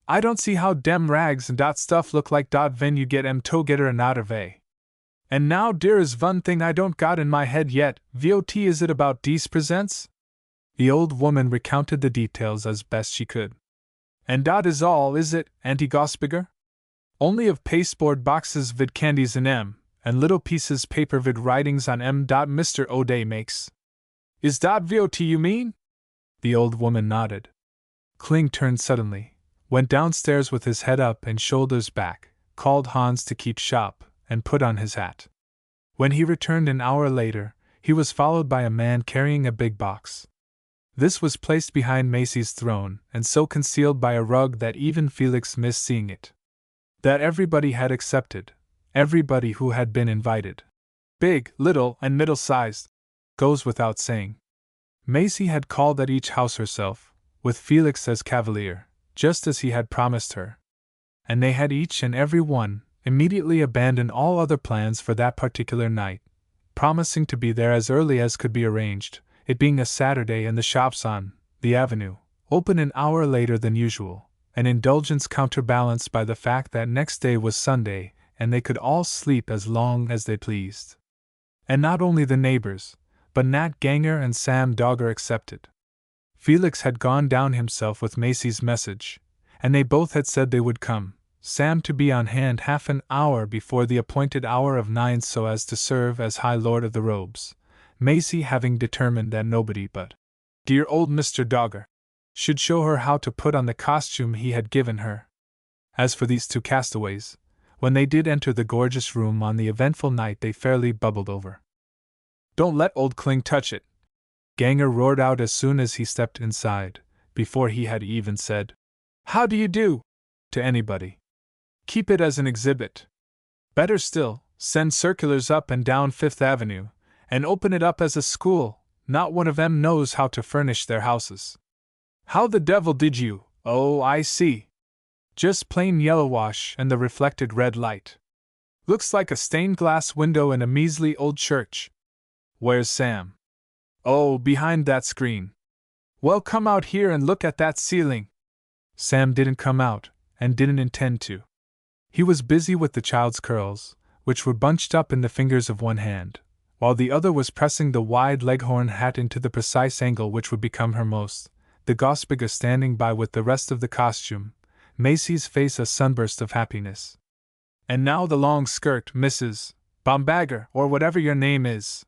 I don't see how dem rags and dot stuff look like dot when you get em together and out of a. And now there is one thing I don't got in my head yet, what is it about dese presents?" The old woman recounted the details as best she could. "And dot is all, is it, Auntie Gosberger? Only of pasteboard boxes vid candies in em, and little pieces paper vid writings on em dot Mr. O'Day makes. Is dot what you mean?" The old woman nodded. Kling turned suddenly, went downstairs with his head up and shoulders back, called Hans to keep shop, and put on his hat. When he returned an hour later, he was followed by a man carrying a big box. This was placed behind Macy's throne, and so concealed by a rug that even Felix missed seeing it. That everybody had accepted, everybody who had been invited. Big, little, and middle-sized, goes without saying. Macy had called at each house herself, with Felix as cavalier, just as he had promised her. And they had each and every one immediately abandoned all other plans for that particular night, promising to be there as early as could be arranged, it being a Saturday and the shops on the avenue open an hour later than usual, an indulgence counterbalanced by the fact that next day was Sunday and they could all sleep as long as they pleased. And not only the neighbors, but Nat Ganger and Sam Dogger accepted. Felix had gone down himself with Macy's message, and they both had said they would come, Sam to be on hand half an hour before the appointed hour of 9 so as to serve as High Lord of the Robes, Macy having determined that nobody but dear old Mr. Dogger should show her how to put on the costume he had given her. As for these two castaways, when they did enter the gorgeous room on the eventful night they fairly bubbled over. "Don't let old Kling touch it," Ganger roared out as soon as he stepped inside, before he had even said, "How do you do?" to anybody. "Keep it as an exhibit. Better still, send circulars up and down Fifth Avenue, and open it up as a school. Not one of 'em knows how to furnish their houses. How the devil did you? Oh, I see. Just plain yellow wash and the reflected red light. Looks like a stained glass window in a measly old church. Where's Sam?" "Oh, behind that screen." "Well, come out here and look at that ceiling." Sam didn't come out, and didn't intend to. He was busy with the child's curls, which were bunched up in the fingers of one hand, while the other was pressing the wide leghorn hat into the precise angle which would become her most, the Gosberger standing by with the rest of the costume, Macy's face a sunburst of happiness. "And now the long skirt, Mrs. Bombagger, or whatever your name is.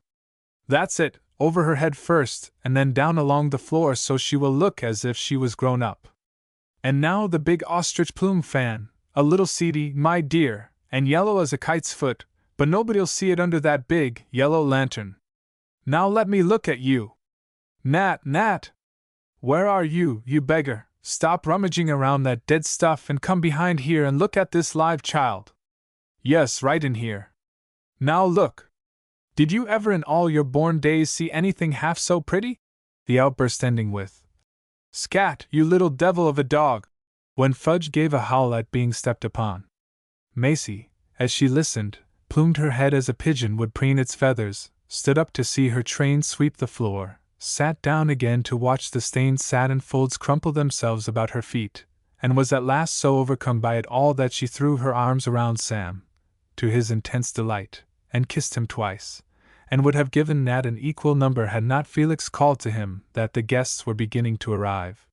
That's it, over her head first, and then down along the floor so she will look as if she was grown up. And now the big ostrich plume fan, a little seedy, my dear, and yellow as a kite's foot, but nobody'll see it under that big, yellow lantern. Now let me look at you. Nat, Nat! Where are you, you beggar? Stop rummaging around that dead stuff and come behind here and look at this live child. Yes, right in here. Now look. Did you ever in all your born days see anything half so pretty?" The outburst ending with, "Scat, you little devil of a dog!" when Fudge gave a howl at being stepped upon. Macy, as she listened, plumed her head as a pigeon would preen its feathers, stood up to see her train sweep the floor, sat down again to watch the stained satin folds crumple themselves about her feet, and was at last so overcome by it all that she threw her arms around Sam, to his intense delight, and kissed him twice, and would have given Nat an equal number had not Felix called to him that the guests were beginning to arrive.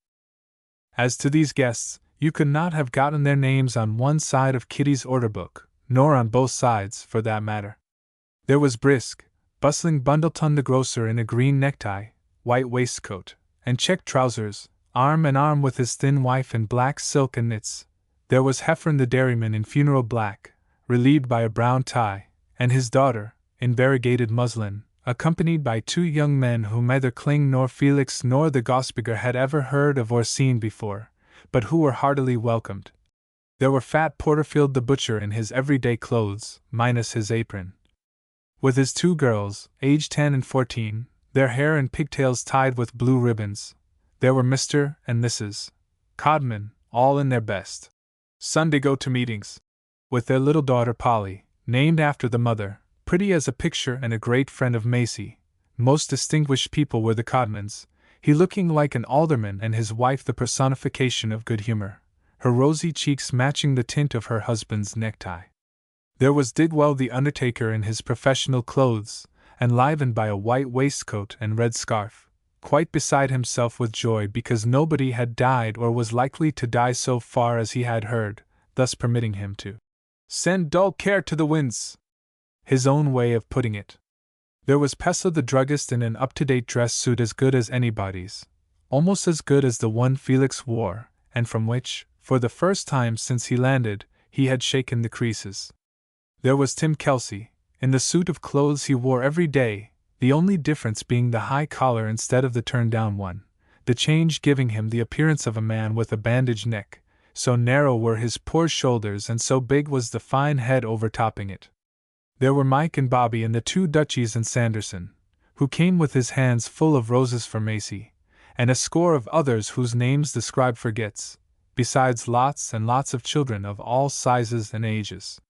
As to these guests, You could not have gotten their names on one side of Kitty's order book, nor on both sides, for that matter. There was brisk, bustling Bundleton the grocer in a green necktie, white waistcoat, and checked trousers, arm in arm with his thin wife in black silk and knits. There was Heffern the dairyman in funeral black, relieved by a brown tie, and his daughter, in variegated muslin, accompanied by two young men whom neither Kling nor Felix nor the Gosbiger had ever heard of or seen before, but who were heartily welcomed. There were fat Porterfield the butcher in his everyday clothes, minus his apron, with his two girls, aged 10 and 14, their hair in pigtails tied with blue ribbons. There were Mr. and Mrs. Codman, all in their best Sunday go-to-meetings, with their little daughter Polly, named after the mother, pretty as a picture and a great friend of Macy. Most distinguished people were the Codmans, he looking like an alderman and his wife the personification of good humor, her rosy cheeks matching the tint of her husband's necktie. There was Didwell the undertaker in his professional clothes, enlivened by a white waistcoat and red scarf, quite beside himself with joy because nobody had died or was likely to die so far as he had heard, thus permitting him to send dull care to the winds, his own way of putting it. There was Pessa the druggist in an up-to-date dress suit as good as anybody's, almost as good as the one Felix wore, and from which, for the first time since he landed, he had shaken the creases. There was Tim Kelsey, in the suit of clothes he wore every day, the only difference being the high collar instead of the turned-down one, the change giving him the appearance of a man with a bandaged neck, so narrow were his poor shoulders and so big was the fine head overtopping it. There were Mike and Bobby and the two Dutchies and Sanderson, who came with his hands full of roses for Macy, and a score of others whose names the scribe forgets, besides lots and lots of children of all sizes and ages.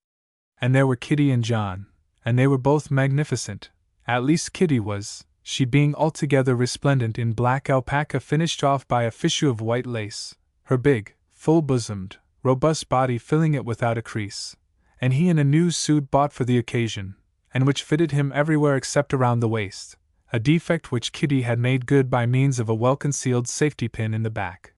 And there were Kitty and John, and they were both magnificent, at least Kitty was, she being altogether resplendent in black alpaca finished off by a fichu of white lace, her big, full-bosomed, robust body filling it without a crease, and he in a new suit bought for the occasion, and which fitted him everywhere except around the waist, a defect which Kitty had made good by means of a well-concealed safety pin in the back.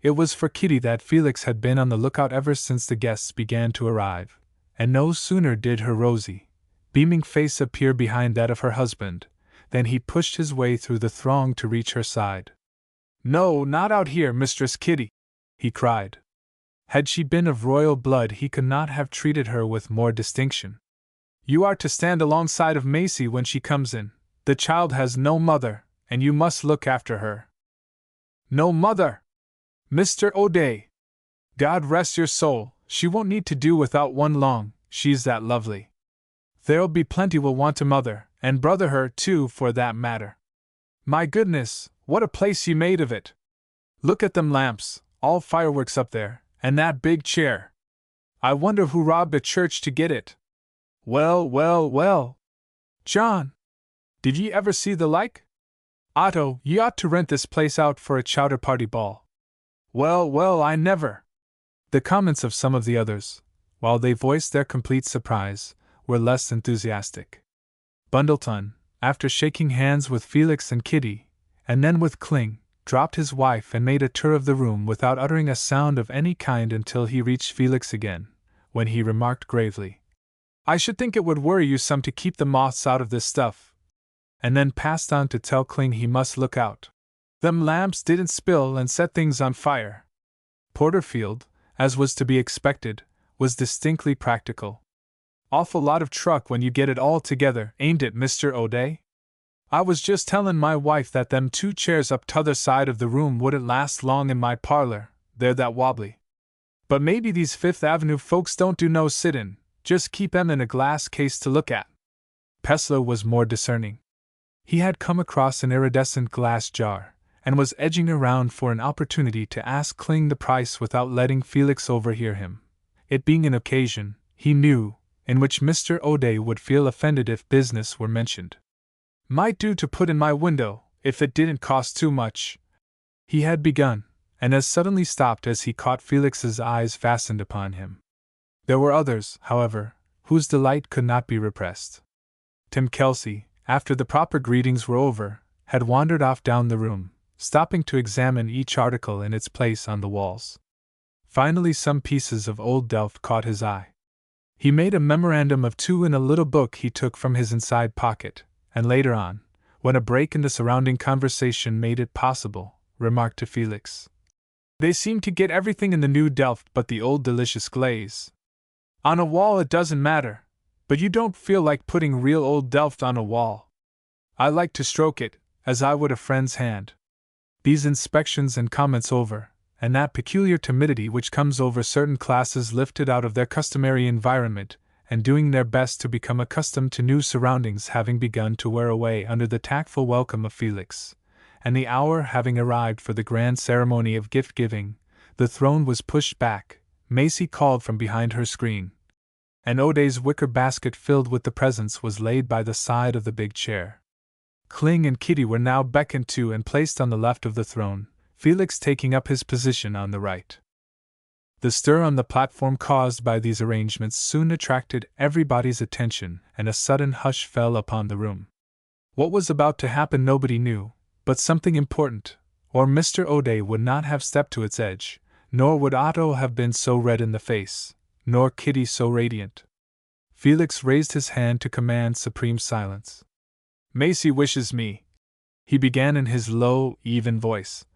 It was for Kitty that Felix had been on the lookout ever since the guests began to arrive, and no sooner did her rosy, beaming face appear behind that of her husband, than he pushed his way through the throng to reach her side. "No, not out here, Mistress Kitty!" he cried. Had she been of royal blood he could not have treated her with more distinction. "You are to stand alongside of Macy when she comes in. The child has no mother, and you must look after her." "No mother! Mr. O'Day! God rest your soul, she won't need to do without one long, she's that lovely. There'll be plenty will want to mother, and brother her, too, for that matter. My goodness, what a place you made of it! Look at them lamps, all fireworks up there, and that big chair. I wonder who robbed a church to get it. Well, well, well! John! Did ye ever see the like? Otto, ye ought to rent this place out for a chowder party ball. Well, well, I never!" The comments of some of the others, while they voiced their complete surprise, were less enthusiastic. Bundleton, after shaking hands with Felix and Kitty, and then with Kling, dropped his wife and made a tour of the room without uttering a sound of any kind until he reached Felix again, when he remarked gravely, "I should think it would worry you some to keep the moths out of this stuff," and then passed on to tell Kling he must look out. Them lamps didn't spill and set things on fire. Porterfield, as was to be expected, was distinctly practical. "Awful lot of truck when you get it all together, ain't it, Mr. O'Day? I was just tellin' my wife that them two chairs up t'other side of the room wouldn't last long in my parlor, they're that wobbly. But maybe these Fifth Avenue folks don't do no sittin', just keep 'em in a glass case to look at." Pessler was more discerning. He had come across an iridescent glass jar, and was edging around for an opportunity to ask Kling the price without letting Felix overhear him, it being an occasion, he knew, in which Mr. O'Day would feel offended if business were mentioned. "Might do to put in my window, if it didn't cost too much," he had begun, and as suddenly stopped as he caught Felix's eyes fastened upon him. There were others, however, whose delight could not be repressed. Tim Kelsey, after the proper greetings were over, had wandered off down the room, stopping to examine each article in its place on the walls. Finally some pieces of old Delft caught his eye. He made a memorandum of 2 in a little book he took from his inside pocket, and later on, when a break in the surrounding conversation made it possible, remarked to Felix, "They seem to get everything in the new Delft but the old delicious glaze. On a wall it doesn't matter, but you don't feel like putting real old Delft on a wall. I like to stroke it, as I would a friend's hand." These inspections and comments over, and that peculiar timidity which comes over certain classes lifted out of their customary environment, and doing their best to become accustomed to new surroundings having begun to wear away under the tactful welcome of Felix, and the hour having arrived for the grand ceremony of gift-giving, the throne was pushed back, Macy called from behind her screen, and O'Day's wicker basket filled with the presents was laid by the side of the big chair. Kling and Kitty were now beckoned to and placed on the left of the throne, Felix taking up his position on the right. The stir on the platform caused by these arrangements soon attracted everybody's attention, and a sudden hush fell upon the room. What was about to happen nobody knew, but something important, or Mr. O'Day would not have stepped to its edge, nor would Otto have been so red in the face, nor Kitty so radiant. Felix raised his hand to command supreme silence. "Macy wishes me," he began in his low, even voice,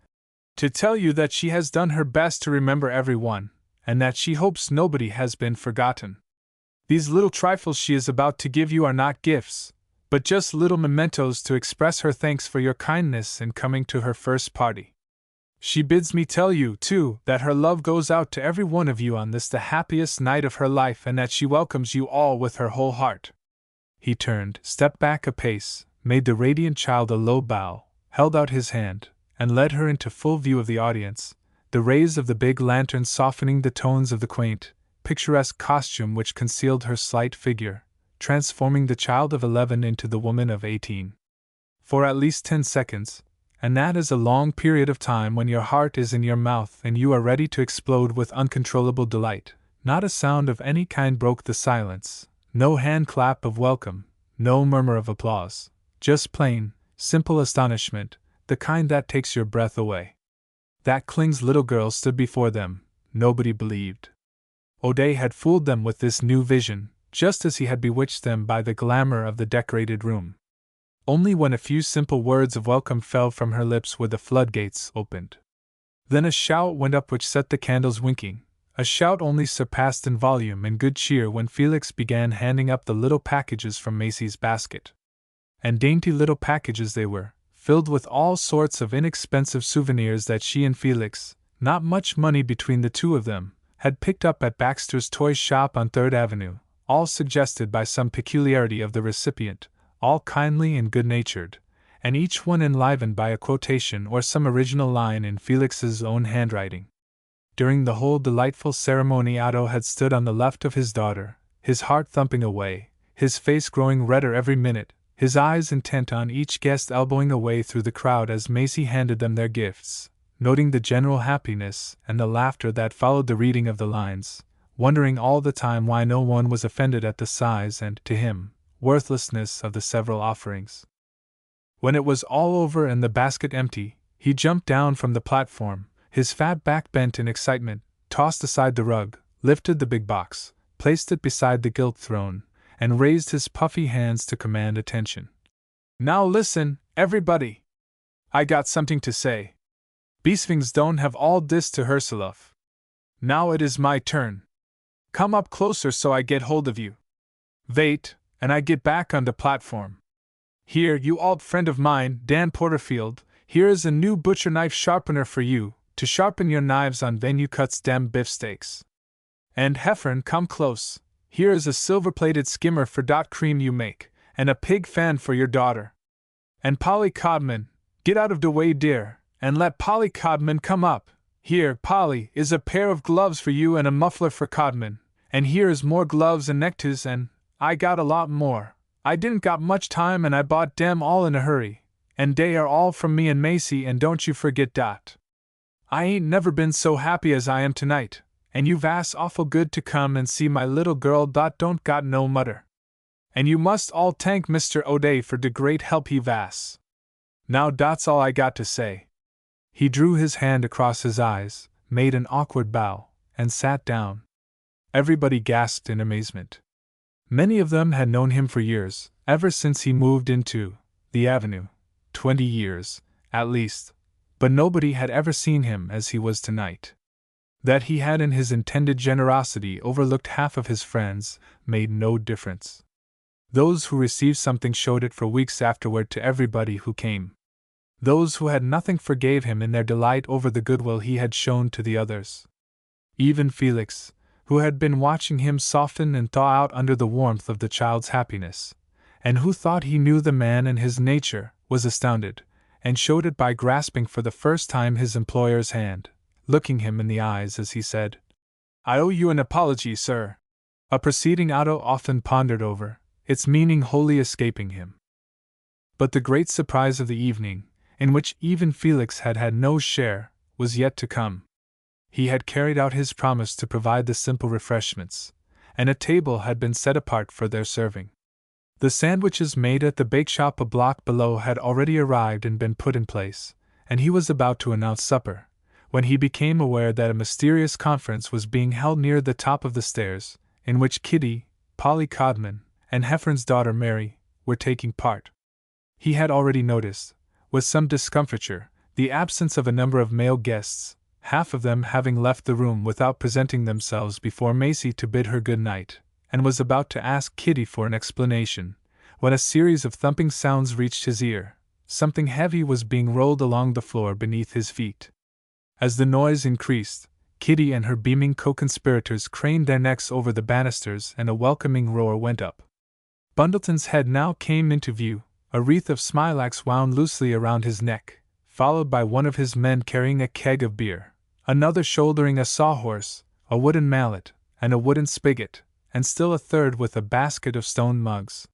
"to tell you that she has done her best to remember everyone, and that she hopes nobody has been forgotten. These little trifles she is about to give you are not gifts, but just little mementos to express her thanks for your kindness in coming to her first party. She bids me tell you, too, that her love goes out to every one of you on this the happiest night of her life, and that she welcomes you all with her whole heart." He turned, stepped back a pace, made the radiant child a low bow, held out his hand, and led her into full view of the audience, the rays of the big lantern softening the tones of the quaint, picturesque costume which concealed her slight figure, transforming the child of 11 into the woman of 18. For at least 10 seconds, and that is a long period of time when your heart is in your mouth and you are ready to explode with uncontrollable delight, not a sound of any kind broke the silence, no hand clap of welcome, no murmur of applause, just plain, simple astonishment, the kind that takes your breath away. That Kling's little girl stood before them, nobody believed. O'Day had fooled them with this new vision, just as he had bewitched them by the glamour of the decorated room. Only when a few simple words of welcome fell from her lips were the floodgates opened. Then a shout went up which set the candles winking, a shout only surpassed in volume and good cheer when Felix began handing up the little packages from Macy's basket. And dainty little packages they were, filled with all sorts of inexpensive souvenirs that she and Felix, not much money between the two of them, had picked up at Baxter's toy shop on 3rd Avenue, all suggested by some peculiarity of the recipient, all kindly and good-natured, and each one enlivened by a quotation or some original line in Felix's own handwriting. During the whole delightful ceremony Otto had stood on the left of his daughter, his heart thumping away, his face growing redder every minute, his eyes intent on each guest elbowing a way through the crowd as Macy handed them their gifts, noting the general happiness and the laughter that followed the reading of the lines, wondering all the time why no one was offended at the size and, to him, worthlessness of the several offerings. When it was all over and the basket empty, he jumped down from the platform, his fat back bent in excitement, tossed aside the rug, lifted the big box, placed it beside the gilt throne, and raised his puffy hands to command attention. "Now listen, everybody! I got something to say. Beesvings don't have all this to herself. Now it is my turn. Come up closer so I get hold of you. Wait, and I get back on the platform. Here, you old friend of mine, Dan Porterfield, here is a new butcher knife sharpener for you, to sharpen your knives on when you cuts dem beefsteaks. And Heffern, come close. Here is a silver-plated skimmer for dot cream you make, and a pig fan for your daughter. And Polly Codman, get out of the way, dear, and let Polly Codman come up. Here, Polly, is a pair of gloves for you and a muffler for Codman, and here is more gloves and neckties, and I got a lot more. I didn't got much time and I bought dem all in a hurry, and dey are all from me and Macy, and don't you forget dat. I ain't never been so happy as I am tonight. And you vas awful good to come and see my little girl dot don't got no mudder. And you must all thank Mr. O'Day for de great help he vas. Now dot's all I got to say." He drew his hand across his eyes, made an awkward bow, and sat down. Everybody gasped in amazement. Many of them had known him for years, ever since he moved into the avenue, 20 years, at least, but nobody had ever seen him as he was tonight. That he had in his intended generosity overlooked half of his friends made no difference. Those who received something showed it for weeks afterward to everybody who came. Those who had nothing forgave him in their delight over the goodwill he had shown to the others. Even Felix, who had been watching him soften and thaw out under the warmth of the child's happiness, and who thought he knew the man and his nature, was astounded, and showed it by grasping for the first time his employer's hand, looking him in the eyes as he said, "I owe you an apology, sir," a proceeding Otto often pondered over, its meaning wholly escaping him. But the great surprise of the evening, in which even Felix had had no share, was yet to come. He had carried out his promise to provide the simple refreshments, and a table had been set apart for their serving. The sandwiches made at the bakeshop a block below had already arrived and been put in place, and he was about to announce supper, when he became aware that a mysterious conference was being held near the top of the stairs, in which Kitty, Polly Codman, and Heffern's daughter Mary were taking part. He had already noticed, with some discomfiture, the absence of a number of male guests, half of them having left the room without presenting themselves before Macy to bid her good night, and was about to ask Kitty for an explanation, when a series of thumping sounds reached his ear. Something heavy was being rolled along the floor beneath his feet. As the noise increased, Kitty and her beaming co-conspirators craned their necks over the banisters and a welcoming roar went up. Bundleton's head now came into view, a wreath of smilax wound loosely around his neck, followed by one of his men carrying a keg of beer, another shouldering a sawhorse, a wooden mallet, and a wooden spigot, and still a third with a basket of stone mugs.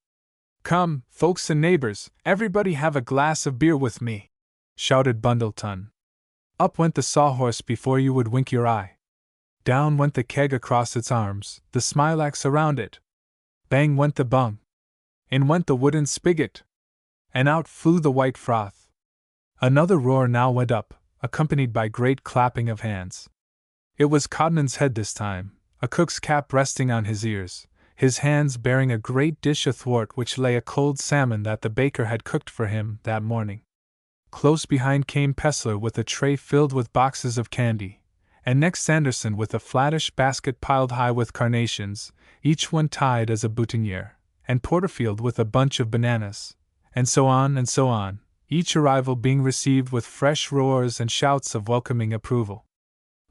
"Come, folks and neighbors, everybody have a glass of beer with me," shouted Bundleton. Up went the sawhorse before you would wink your eye. Down went the keg across its arms, the smilax around it. Bang went the bung. In went the wooden spigot. And out flew the white froth. Another roar now went up, accompanied by great clapping of hands. It was Codman's head this time, a cook's cap resting on his ears, his hands bearing a great dish athwart which lay a cold salmon that the baker had cooked for him that morning. Close behind came Pessler with a tray filled with boxes of candy, and next Sanderson with a flattish basket piled high with carnations, each one tied as a boutonniere, and Porterfield with a bunch of bananas, and so on, each arrival being received with fresh roars and shouts of welcoming approval.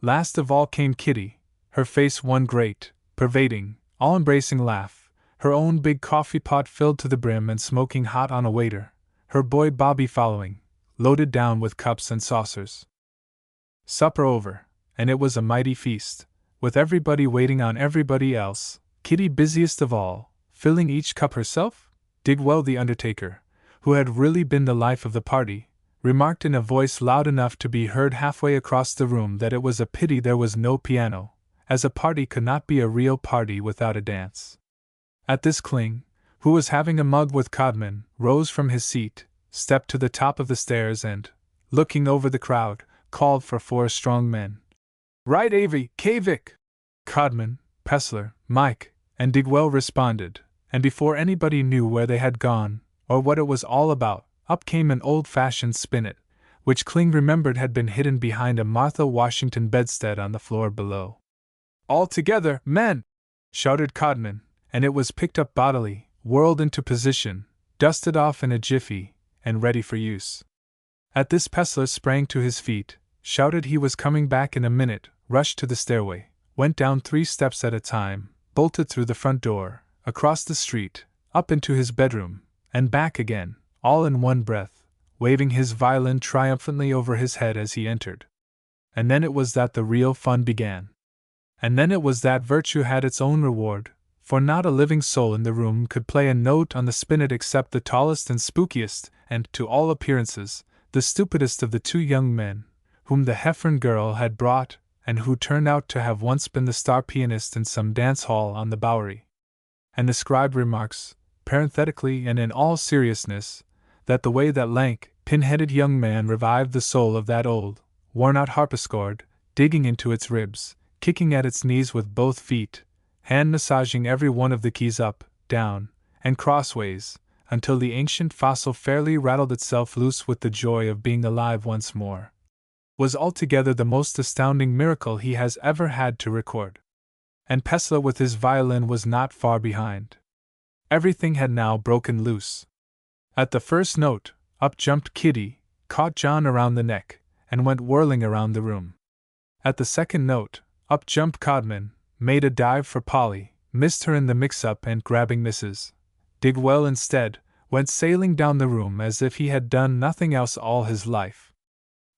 Last of all came Kitty, her face one great, pervading, all-embracing laugh, her own big coffee pot filled to the brim and smoking hot on a waiter, her boy Bobby following, loaded down with cups and saucers. Supper over, and it was a mighty feast, with everybody waiting on everybody else, Kitty busiest of all, filling each cup herself. Digwell the undertaker, who had really been the life of the party, remarked in a voice loud enough to be heard halfway across the room that it was a pity there was no piano, as a party could not be a real party without a dance. At this Kling, who was having a mug with Codman, rose from his seat, stepped to the top of the stairs and, looking over the crowd, called for 4 strong men. "Right Avy, Kavik!" Codman, Pessler, Mike, and Digwell responded, and before anybody knew where they had gone, or what it was all about, up came an old-fashioned spinet, which Kling remembered had been hidden behind a Martha Washington bedstead on the floor below. "All together, men!" shouted Codman, and it was picked up bodily, whirled into position, dusted off in a jiffy, and ready for use. At this Pessler sprang to his feet, shouted he was coming back in a minute, rushed to the stairway, went down 3 steps at a time, bolted through the front door, across the street, up into his bedroom, and back again, all in one breath, waving his violin triumphantly over his head as he entered. And then it was that the real fun began. And then it was that virtue had its own reward, for not a living soul in the room could play a note on the spinet except the tallest and spookiest, and, to all appearances, the stupidest of the 2 young men, whom the Heffern girl had brought, and who turned out to have once been the star pianist in some dance hall on the Bowery. And the scribe remarks, parenthetically and in all seriousness, that the way that lank, pin-headed young man revived the soul of that old, worn-out harpsichord, digging into its ribs, kicking at its knees with both feet, hand massaging every one of the keys up, down, and crossways, until the ancient fossil fairly rattled itself loose with the joy of being alive once more. Was altogether the most astounding miracle he has ever had to record. And Pesla with his violin was not far behind. Everything had now broken loose. At the first note, up jumped Kitty, caught John around the neck, and went whirling around the room. At the second note, up jumped Codman, made a dive for Polly, missed her in the mix-up and grabbing Mrs. Digwell instead, went sailing down the room as if he had done nothing else all his life.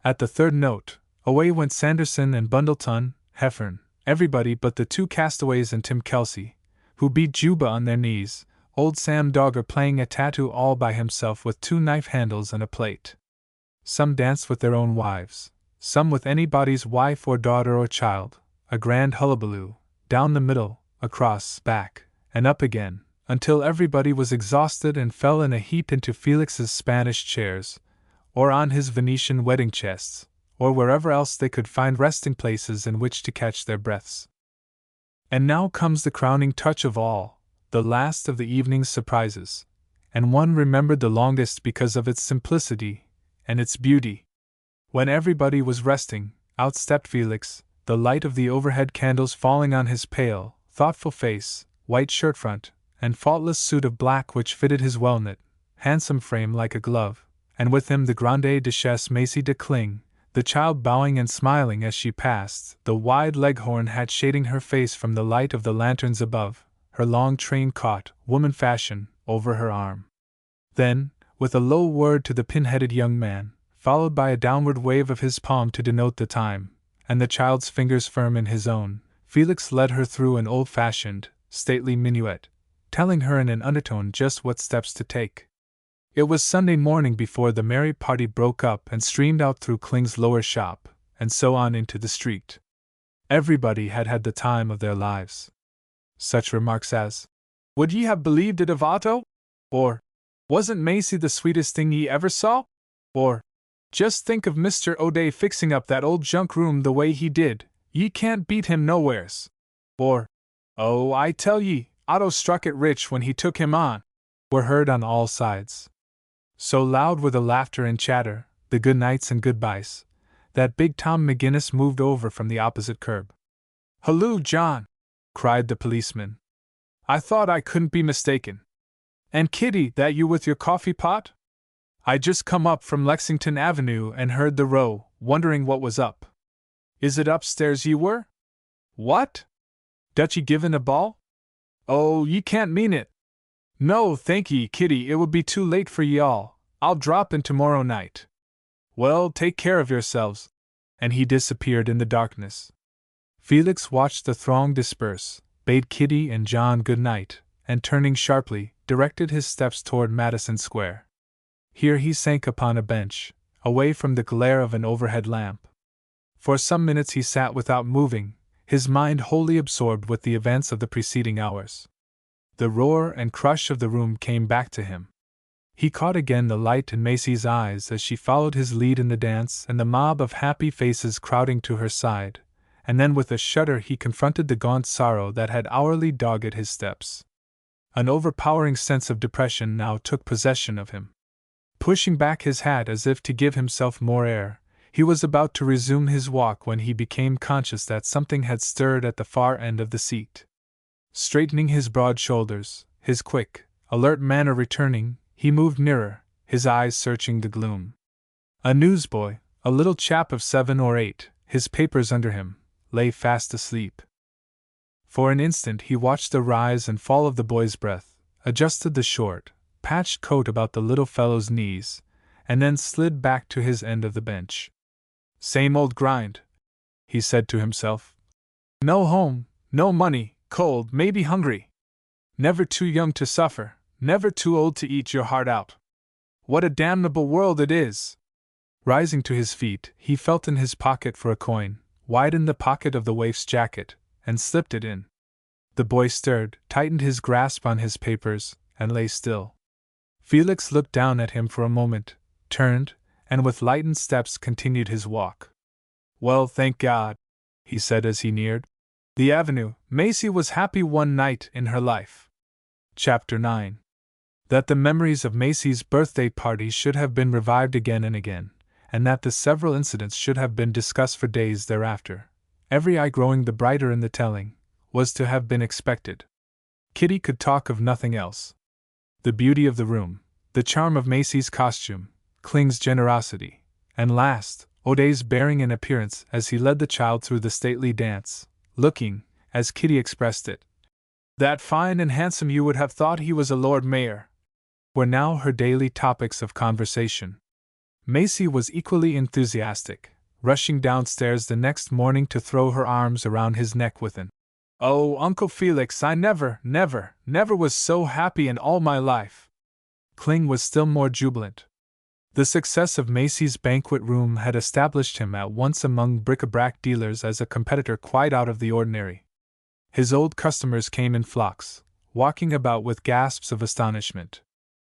At the third note, away went Sanderson and Bundleton, Heffern, everybody but the two castaways and Tim Kelsey, who beat Juba on their knees, old Sam Dogger playing a tattoo all by himself with two knife handles and a plate. Some danced with their own wives, some with anybody's wife or daughter or child, a grand hullabaloo, down the middle, across, back, and up again, until everybody was exhausted and fell in a heap into Felix's Spanish chairs, or on his Venetian wedding chests, or wherever else they could find resting places in which to catch their breaths. And now comes the crowning touch of all, the last of the evening's surprises, and one remembered the longest because of its simplicity and its beauty. When everybody was resting, out stepped Felix, the light of the overhead candles falling on his pale, thoughtful face, white shirt front, and faultless suit of black which fitted his well-knit, handsome frame like a glove, and with him the Grande Duchesse Macy de Kling, the child bowing and smiling as she passed, the wide leghorn hat shading her face from the light of the lanterns above, her long train caught, woman fashion, over her arm. Then, with a low word to the pin-headed young man, followed by a downward wave of his palm to denote the time, and the child's fingers firm in his own, Felix led her through an old-fashioned, stately minuet, telling her in an undertone just what steps to take. It was Sunday morning before the merry party broke up and streamed out through Kling's lower shop, and so on into the street. Everybody had had the time of their lives. Such remarks as, "Would ye have believed it of Otto?" or, "Wasn't Macy the sweetest thing ye ever saw?" or, "Just think of Mr. O'Day fixing up that old junk room the way he did, ye can't beat him nowheres," or, "Oh, I tell ye, Otto struck it rich when he took him on," were heard on all sides. So loud were the laughter and chatter, the good nights and goodbyes, that big Tom McGinnis moved over from the opposite curb. "Halloo, John!" cried the policeman. "I thought I couldn't be mistaken. And Kitty, that you with your coffee pot? I just come up from Lexington Avenue and heard the row, wondering what was up. Is it upstairs ye were? What? Dutch ye given a ball? Oh, ye can't mean it. No, thank ye, Kitty, it would be too late for ye all. I'll drop in tomorrow night. Well, take care of yourselves." And he disappeared in the darkness. Felix watched the throng disperse, bade Kitty and John good night, and turning sharply, directed his steps toward Madison Square. Here he sank upon a bench, away from the glare of an overhead lamp. For some minutes he sat without moving, his mind wholly absorbed with the events of the preceding hours. The roar and crush of the room came back to him. He caught again the light in Macy's eyes as she followed his lead in the dance and the mob of happy faces crowding to her side, and then with a shudder he confronted the gaunt sorrow that had hourly dogged his steps. An overpowering sense of depression now took possession of him. Pushing back his hat as if to give himself more air, he was about to resume his walk when he became conscious that something had stirred at the far end of the seat. Straightening his broad shoulders, his quick, alert manner returning, he moved nearer, his eyes searching the gloom. A newsboy, a little chap of 7 or 8, his papers under him, lay fast asleep. For an instant he watched the rise and fall of the boy's breath, adjusted the short, patched coat about the little fellow's knees, and then slid back to his end of the bench. "Same old grind," he said to himself. "No home, no money, cold, maybe hungry. Never too young to suffer, never too old to eat your heart out. What a damnable world it is!" Rising to his feet, he felt in his pocket for a coin, widened the pocket of the waif's jacket, and slipped it in. The boy stirred, tightened his grasp on his papers, and lay still. Felix looked down at him for a moment, turned, and with lightened steps continued his walk. "Well, thank God," he said as he neared. The Avenue. Macy was happy one night in her life. Chapter 9. That the memories of Macy's birthday party should have been revived again and again, and that the several incidents should have been discussed for days thereafter, every eye growing the brighter in the telling, was to have been expected. Kitty could talk of nothing else. The beauty of the room, the charm of Macy's costume, Kling's generosity, and last, O'Day's bearing and appearance as he led the child through the stately dance, looking, as Kitty expressed it, that fine and handsome you would have thought he was a Lord Mayor, were now her daily topics of conversation. Macy was equally enthusiastic, rushing downstairs the next morning to throw her arms around his neck with an "Oh, Uncle Felix, I never was so happy in all my life." Kling was still more jubilant. The success of Macy's banquet room had established him at once among bric-a-brac dealers as a competitor quite out of the ordinary. His old customers came in flocks, walking about with gasps of astonishment.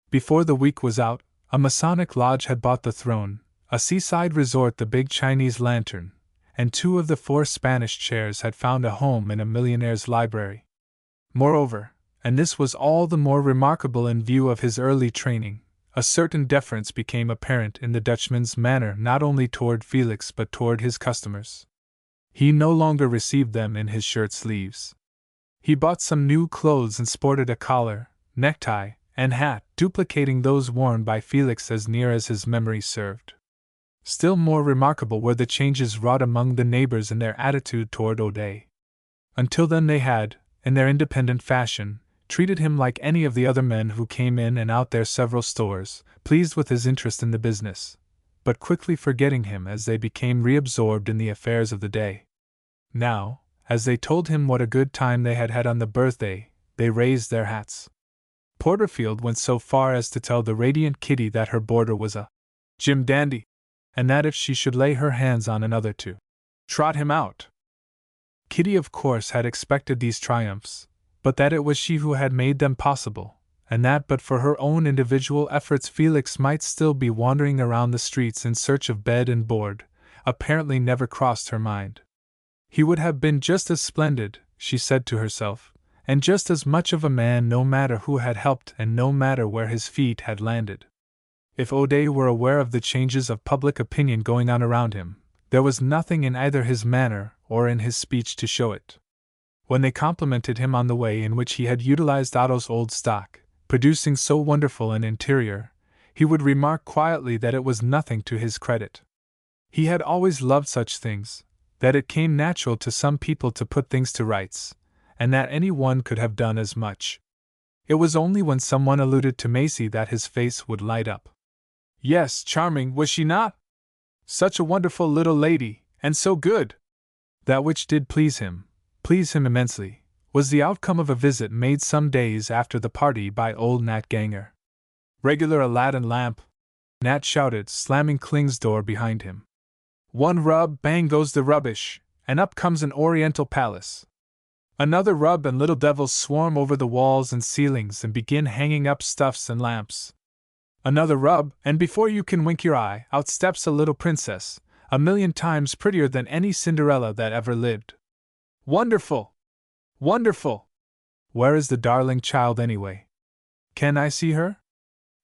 Before the week was out, a Masonic lodge had bought the throne, a seaside resort the big Chinese lantern, and 2 of the 4 Spanish chairs had found a home in a millionaire's library. Moreover, and this was all the more remarkable in view of his early training, a certain deference became apparent in the Dutchman's manner not only toward Felix but toward his customers. He no longer received them in his shirt sleeves. He bought some new clothes and sported a collar, necktie, and hat duplicating those worn by Felix as near as his memory served. Still more remarkable were the changes wrought among the neighbors in their attitude toward O'Day. Until then they had, in their independent fashion, treated him like any of the other men who came in and out their several stores, pleased with his interest in the business, but quickly forgetting him as they became reabsorbed in the affairs of the day. Now, as they told him what a good time they had had on the birthday, they raised their hats. Porterfield went so far as to tell the radiant Kitty that her boarder was a Jim dandy, and that if she should lay her hands on another to trot him out. Kitty of course had expected these triumphs, but that it was she who had made them possible, and that but for her own individual efforts Felix might still be wandering around the streets in search of bed and board, apparently never crossed her mind. He would have been just as splendid, she said to herself, and just as much of a man no matter who had helped and no matter where his feet had landed. If O'Day were aware of the changes of public opinion going on around him, there was nothing in either his manner or in his speech to show it. When they complimented him on the way in which he had utilized Otto's old stock, producing so wonderful an interior, he would remark quietly that it was nothing to his credit. He had always loved such things, that it came natural to some people to put things to rights, and that any one could have done as much. It was only when someone alluded to Macy that his face would light up. Yes, charming, was she not? Such a wonderful little lady, and so good! That which did please him immensely, was the outcome of a visit made some days after the party by old Nat Ganger. Regular Aladdin lamp, Nat shouted, slamming Kling's door behind him. One rub, bang goes the rubbish, and up comes an oriental palace. Another rub and little devils swarm over the walls and ceilings and begin hanging up stuffs and lamps. Another rub, and before you can wink your eye, out steps a little princess, 1,000,000 times prettier than any Cinderella that ever lived. Wonderful! Wonderful! Where is the darling child anyway? Can I see her?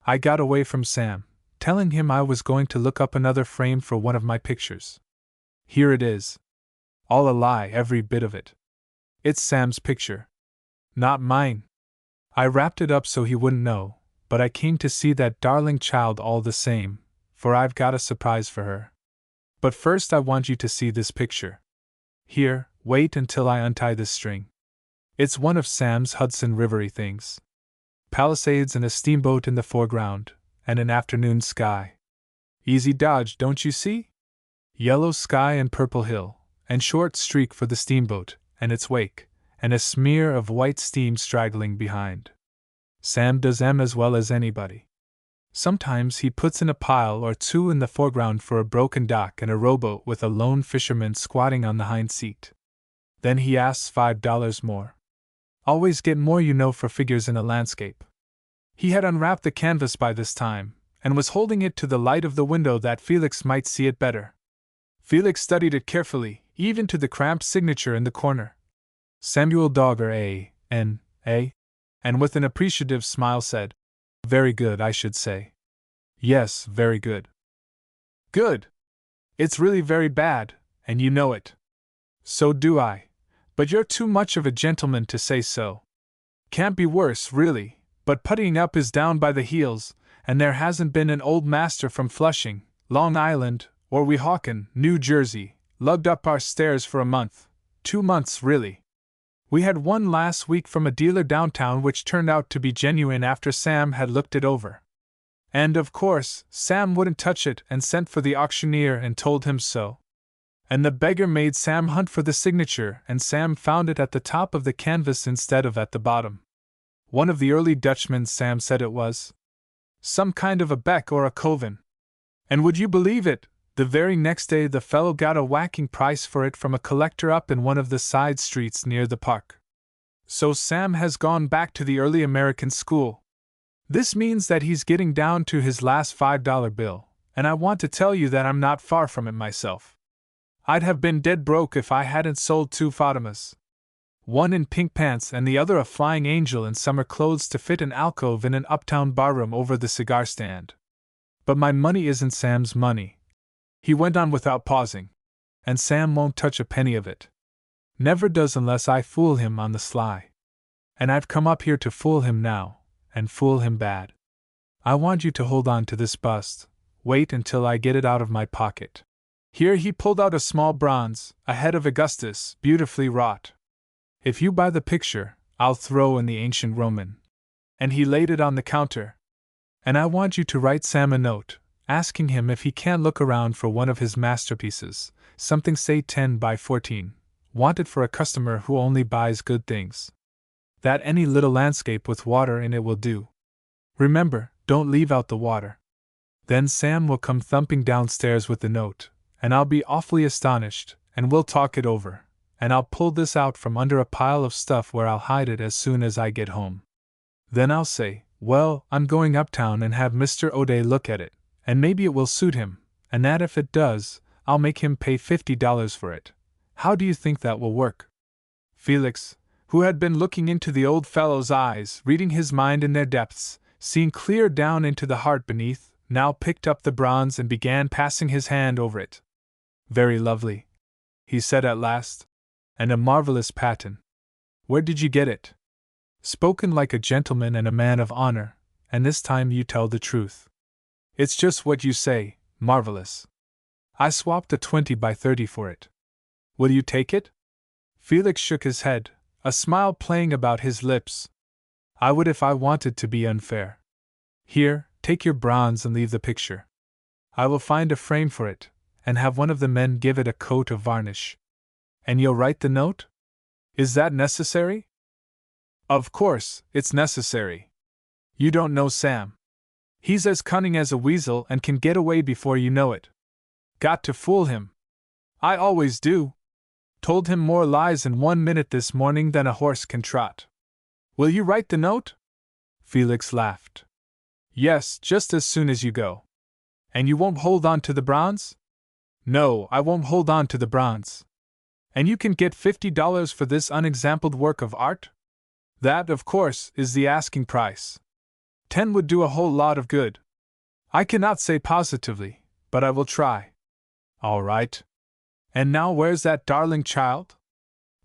I got away from Sam, telling him I was going to look up another frame for one of my pictures. Here it is. All a lie, every bit of it. It's Sam's picture. Not mine. I wrapped it up so he wouldn't know, but I came to see that darling child all the same, for I've got a surprise for her. But first I want you to see this picture. Here, wait until I untie this string. It's one of Sam's Hudson Rivery things. Palisades and a steamboat in the foreground, and an afternoon sky. Easy dodge, don't you see? Yellow sky and purple hill, and short streak for the steamboat, and its wake, and a smear of white steam straggling behind. Sam does 'em as well as anybody. Sometimes he puts in a pile or 2 in the foreground for a broken dock and a rowboat with a lone fisherman squatting on the hind seat. Then he asks $5 more. Always get more, you know, for figures in a landscape. He had unwrapped the canvas by this time, and was holding it to the light of the window that Felix might see it better. Felix studied it carefully, even to the cramped signature in the corner. Samuel Dogger A.N.A. and with an appreciative smile said, "Very good, I should say." "Yes, very good." "Good! It's really very bad, and you know it." "So do I. But you're too much of a gentleman to say so. Can't be worse, really, but puttying up is down by the heels, and there hasn't been an old master from Flushing, Long Island, or Weehawken, New Jersey, lugged up our stairs for a month. 2 months, really. We had one last week from a dealer downtown which turned out to be genuine after Sam had looked it over. And, of course, Sam wouldn't touch it and sent for the auctioneer and told him so. And the beggar made Sam hunt for the signature, and Sam found it at the top of the canvas instead of at the bottom. One of the early Dutchmen, Sam said it was. Some kind of a beck or a coven. And would you believe it, the very next day the fellow got a whacking price for it from a collector up in one of the side streets near the park. So Sam has gone back to the early American school. This means that he's getting down to his last $5 bill, and I want to tell you that I'm not far from it myself. I'd have been dead broke if I hadn't sold 2 Fatimas. One in pink pants and the other a flying angel in summer clothes to fit an alcove in an uptown barroom over the cigar stand. But my money isn't Sam's money," he went on without pausing, "and Sam won't touch a penny of it. Never does unless I fool him on the sly. And I've come up here to fool him now, and fool him bad. I want you to hold on to this bust. Wait until I get it out of my pocket." Here he pulled out a small bronze, a head of Augustus, beautifully wrought. "If you buy the picture, I'll throw in the ancient Roman." And he laid it on the counter. "And I want you to write Sam a note, asking him if he can't look around for one of his masterpieces, something say 10 by 14, wanted for a customer who only buys good things. That any little landscape with water in it will do. Remember, don't leave out the water. Then Sam will come thumping downstairs with the note, and I'll be awfully astonished, and we'll talk it over, and I'll pull this out from under a pile of stuff where I'll hide it as soon as I get home. Then I'll say, well, I'm going uptown and have Mr. O'Day look at it, and maybe it will suit him, and that if it does, I'll make him pay $50 for it. How do you think that will work?" Felix, who had been looking into the old fellow's eyes, reading his mind in their depths, seeing clear down into the heart beneath, now picked up the bronze and began passing his hand over it. "Very lovely," he said at last, "and a marvelous pattern. Where did you get it?" Spoken like a gentleman and a man of honor, and this time you tell the truth. "It's just what you say, marvelous. I swapped a 20 by 30 for it. Will you take it?" Felix shook his head, a smile playing about his lips. "I would if I wanted to be unfair. Here, take your bronze and leave the picture. I will find a frame for it, and have one of the men give it a coat of varnish." "And you'll write the note? Is that necessary?" "Of course, it's necessary. You don't know Sam. He's as cunning as a weasel and can get away before you know it. Got to fool him. I always do. Told him more lies in 1 minute this morning than a horse can trot. Will you write the note?" Felix laughed. "Yes, just as soon as you go. And you won't hold on to the bronze?" "No, I won't hold on to the bronze." "And you can get $50 for this unexampled work of art?" "That, of course, is the asking price. 10 would do a whole lot of good. I cannot say positively, but I will try." "All right. And now where's that darling child?"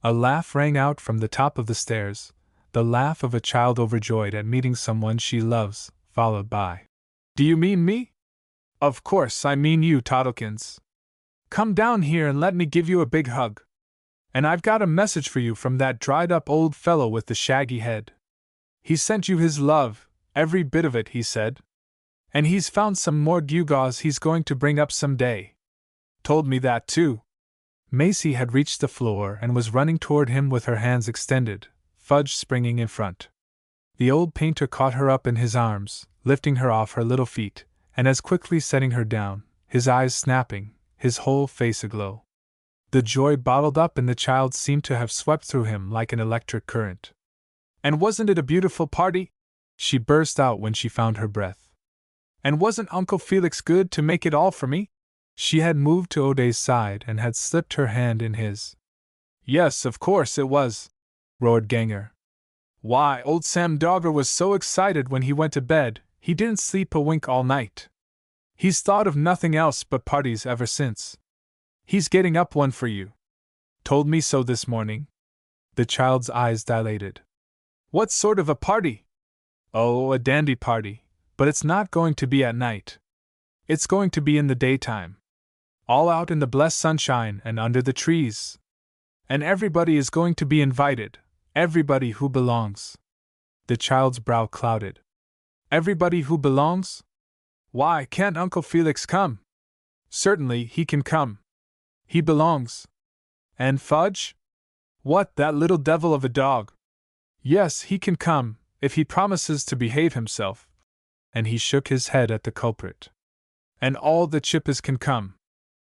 A laugh rang out from the top of the stairs, the laugh of a child overjoyed at meeting someone she loves, followed by, "Do you mean me?" "Of course I mean you, Toddlekins. Come down here and let me give you a big hug. And I've got a message for you from that dried-up old fellow with the shaggy head. He sent you his love, every bit of it, he said. And he's found some more gewgaws he's going to bring up some day. Told me that, too." Macy had reached the floor and was running toward him with her hands extended, Fudge springing in front. The old painter caught her up in his arms, lifting her off her little feet, and as quickly setting her down, his eyes snapping, his whole face aglow. The joy bottled up in the child seemed to have swept through him like an electric current. "And wasn't it a beautiful party?" she burst out when she found her breath. "And wasn't Uncle Felix good to make it all for me?" She had moved to O'Day's side and had slipped her hand in his. "Yes, of course it was," roared Ganger. Why, old Sam Dogger was so excited when he went to bed, he didn't sleep a wink all night. He's thought of nothing else but parties ever since. He's getting up one for you. Told me so this morning. The child's eyes dilated. What sort of a party? Oh, a dandy party, but it's not going to be at night. It's going to be in the daytime. All out in the blessed sunshine and under the trees. And everybody is going to be invited, everybody who belongs. The child's brow clouded. Everybody who belongs? Why, can't Uncle Felix come? Certainly he can come. He belongs. And Fudge? What, that little devil of a dog? Yes, he can come, if he promises to behave himself. And he shook his head at the culprit. And all the Chippas can come.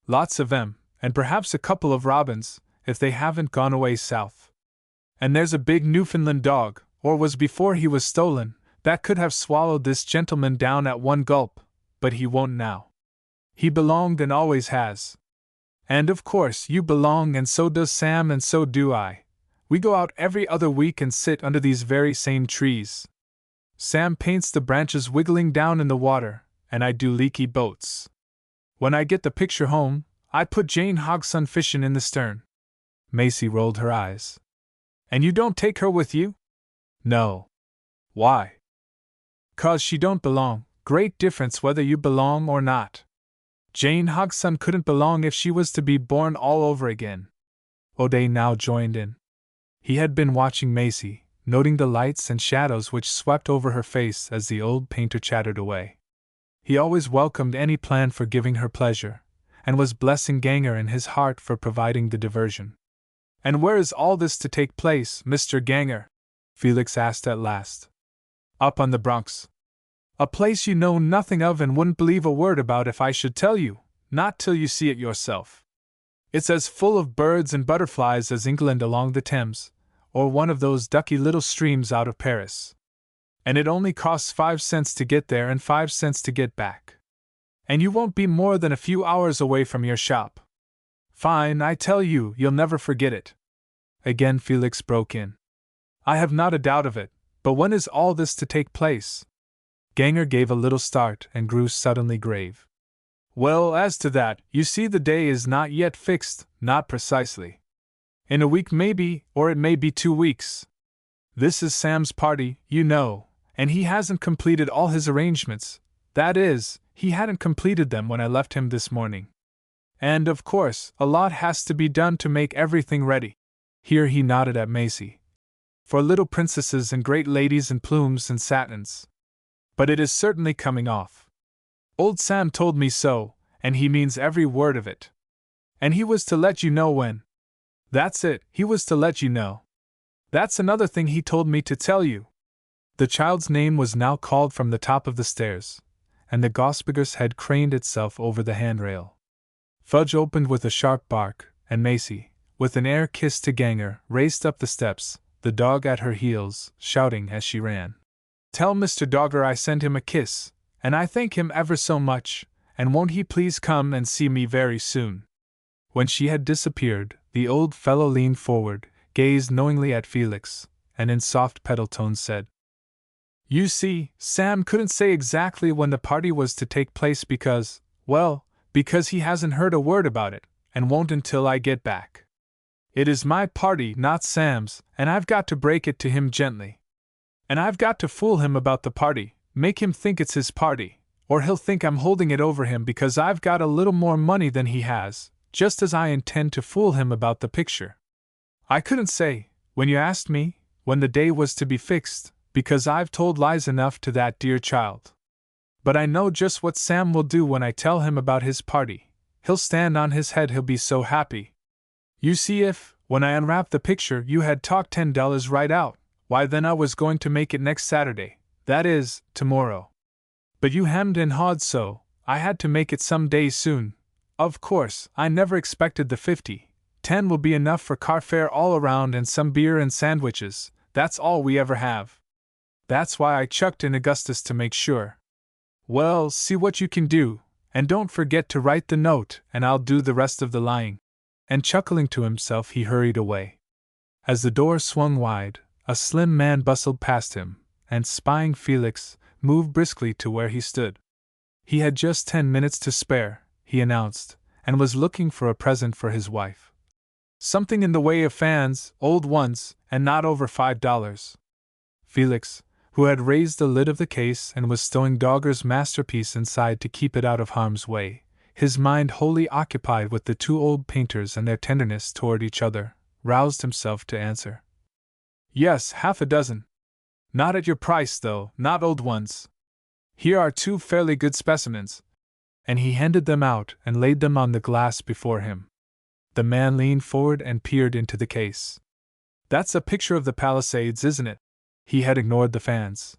Lots of 'em, and perhaps a couple of Robins, if they haven't gone away south. And there's a big Newfoundland dog, or was before he was stolen, that could have swallowed this gentleman down at one gulp, but he won't now. He belonged and always has. And of course you belong, and so does Sam, and so do I. We go out every other week and sit under these very same trees. Sam paints the branches wiggling down in the water, and I do leaky boats. When I get the picture home, I put Jane Hogson fishin' in the stern. Macy rolled her eyes. And you don't take her with you? No. Why? 'Cause she don't belong. Great difference whether you belong or not. Jane Hogson couldn't belong if she was to be born all over again. O'Day now joined in. He had been watching Macy, noting the lights and shadows which swept over her face as the old painter chattered away. He always welcomed any plan for giving her pleasure, and was blessing Ganger in his heart for providing the diversion. And where is all this to take place, Mr. Ganger? Felix asked at last. Up on the Bronx. A place you know nothing of and wouldn't believe a word about if I should tell you, not till you see it yourself. It's as full of birds and butterflies as England along the Thames, or one of those ducky little streams out of Paris. And it only costs 5 cents to get there and 5 cents to get back. And you won't be more than a few hours away from your shop. Fine, I tell you, you'll never forget it. Again Felix broke in. I have not a doubt of it, but when is all this to take place? Ganger gave a little start and grew suddenly grave. Well, as to that, you see the day is not yet fixed, not precisely. In a week maybe, or it may be 2 weeks. This is Sam's party, you know, and he hasn't completed all his arrangements. That is, he hadn't completed them when I left him this morning. And, of course, a lot has to be done to make everything ready. Here he nodded at Macy. For little princesses and great ladies in plumes and satins. But it is certainly coming off. Old Sam told me so, and he means every word of it. And he was to let you know when. That's it, he was to let you know. That's another thing he told me to tell you. The child's name was now called from the top of the stairs, and the Gosbigger's head craned itself over the handrail. Fudge opened with a sharp bark, and Macy, with an air kiss to Ganger, raced up the steps, the dog at her heels, shouting as she ran. Tell Mr. Dogger I send him a kiss, and I thank him ever so much, and won't he please come and see me very soon? When she had disappeared, the old fellow leaned forward, gazed knowingly at Felix, and in soft pedal tones said, You see, Sam couldn't say exactly when the party was to take place because he hasn't heard a word about it, and won't until I get back. It is my party, not Sam's, and I've got to break it to him gently. And I've got to fool him about the party, make him think it's his party, or he'll think I'm holding it over him because I've got a little more money than he has, just as I intend to fool him about the picture. I couldn't say, when you asked me, when the day was to be fixed, because I've told lies enough to that dear child. But I know just what Sam will do when I tell him about his party. He'll stand on his head, he'll be so happy. You see, if, when I unwrapped the picture, you had talked $10 right out, why then I was going to make it next Saturday, that is, tomorrow. But you hemmed and hawed so, I had to make it some day soon. Of course, I never expected the 50. 10 will be enough for car fare all around and some beer and sandwiches, that's all we ever have. That's why I chucked in Augustus to make sure. Well, see what you can do, and don't forget to write the note, and I'll do the rest of the lying. And chuckling to himself, he hurried away. As the door swung wide, a slim man bustled past him, and spying Felix, moved briskly to where he stood. He had just 10 minutes to spare, he announced, and was looking for a present for his wife. Something in the way of fans, old ones, and not over $5. Felix, who had raised the lid of the case and was stowing Dogger's masterpiece inside to keep it out of harm's way, his mind wholly occupied with the two old painters and their tenderness toward each other, roused himself to answer. Yes, half a dozen. Not at your price, though, not old ones. Here are 2 fairly good specimens. And he handed them out and laid them on the glass before him. The man leaned forward and peered into the case. That's a picture of the Palisades, isn't it? He had ignored the fans.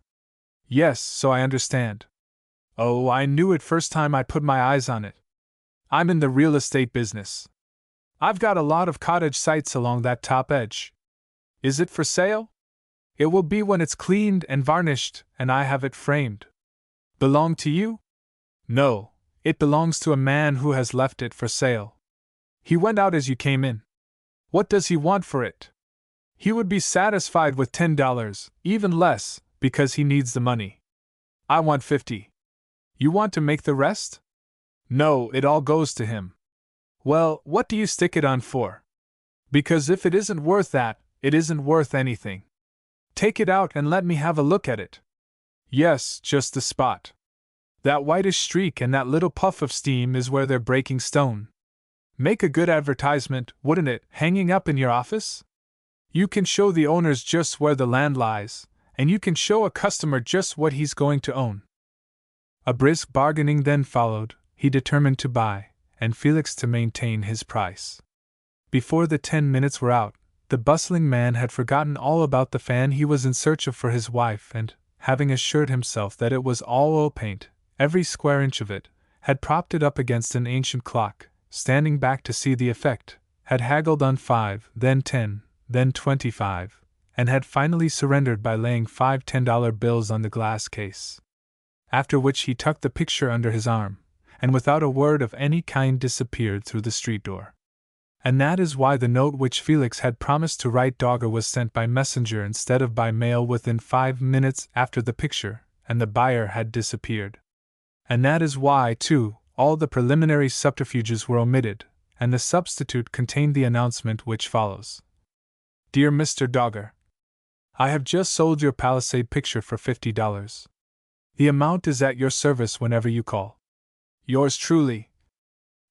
Yes, so I understand. Oh, I knew it first time I put my eyes on it. I'm in the real estate business. I've got a lot of cottage sites along that top edge. Is it for sale? It will be when it's cleaned and varnished, and I have it framed. Belong to you? No, it belongs to a man who has left it for sale. He went out as you came in. What does he want for it? He would be satisfied with $10, even less, because he needs the money. I want 50. You want to make the rest? No, it all goes to him. Well, what do you stick it on for? Because if it isn't worth that, it isn't worth anything. Take it out and let me have a look at it. Yes, just the spot. That whitish streak and that little puff of steam is where they're breaking stone. Make a good advertisement, wouldn't it, hanging up in your office? You can show the owners just where the land lies, and you can show a customer just what he's going to own. A brisk bargaining then followed, he determined to buy, and Felix to maintain his price. Before the 10 minutes were out, the bustling man had forgotten all about the fan he was in search of for his wife and, having assured himself that it was all oil paint, every square inch of it, had propped it up against an ancient clock, standing back to see the effect, had haggled on 5, then 10, then 25, and had finally surrendered by laying 5 $10 bills on the glass case. After which he tucked the picture under his arm, and without a word of any kind disappeared through the street door. And that is why the note which Felix had promised to write Dogger was sent by messenger instead of by mail within 5 minutes after the picture, and the buyer had disappeared. And that is why, too, all the preliminary subterfuges were omitted, and the substitute contained the announcement which follows. Dear Mr. Dogger, I have just sold your Palisade picture for $50. The amount is at your service whenever you call. Yours truly.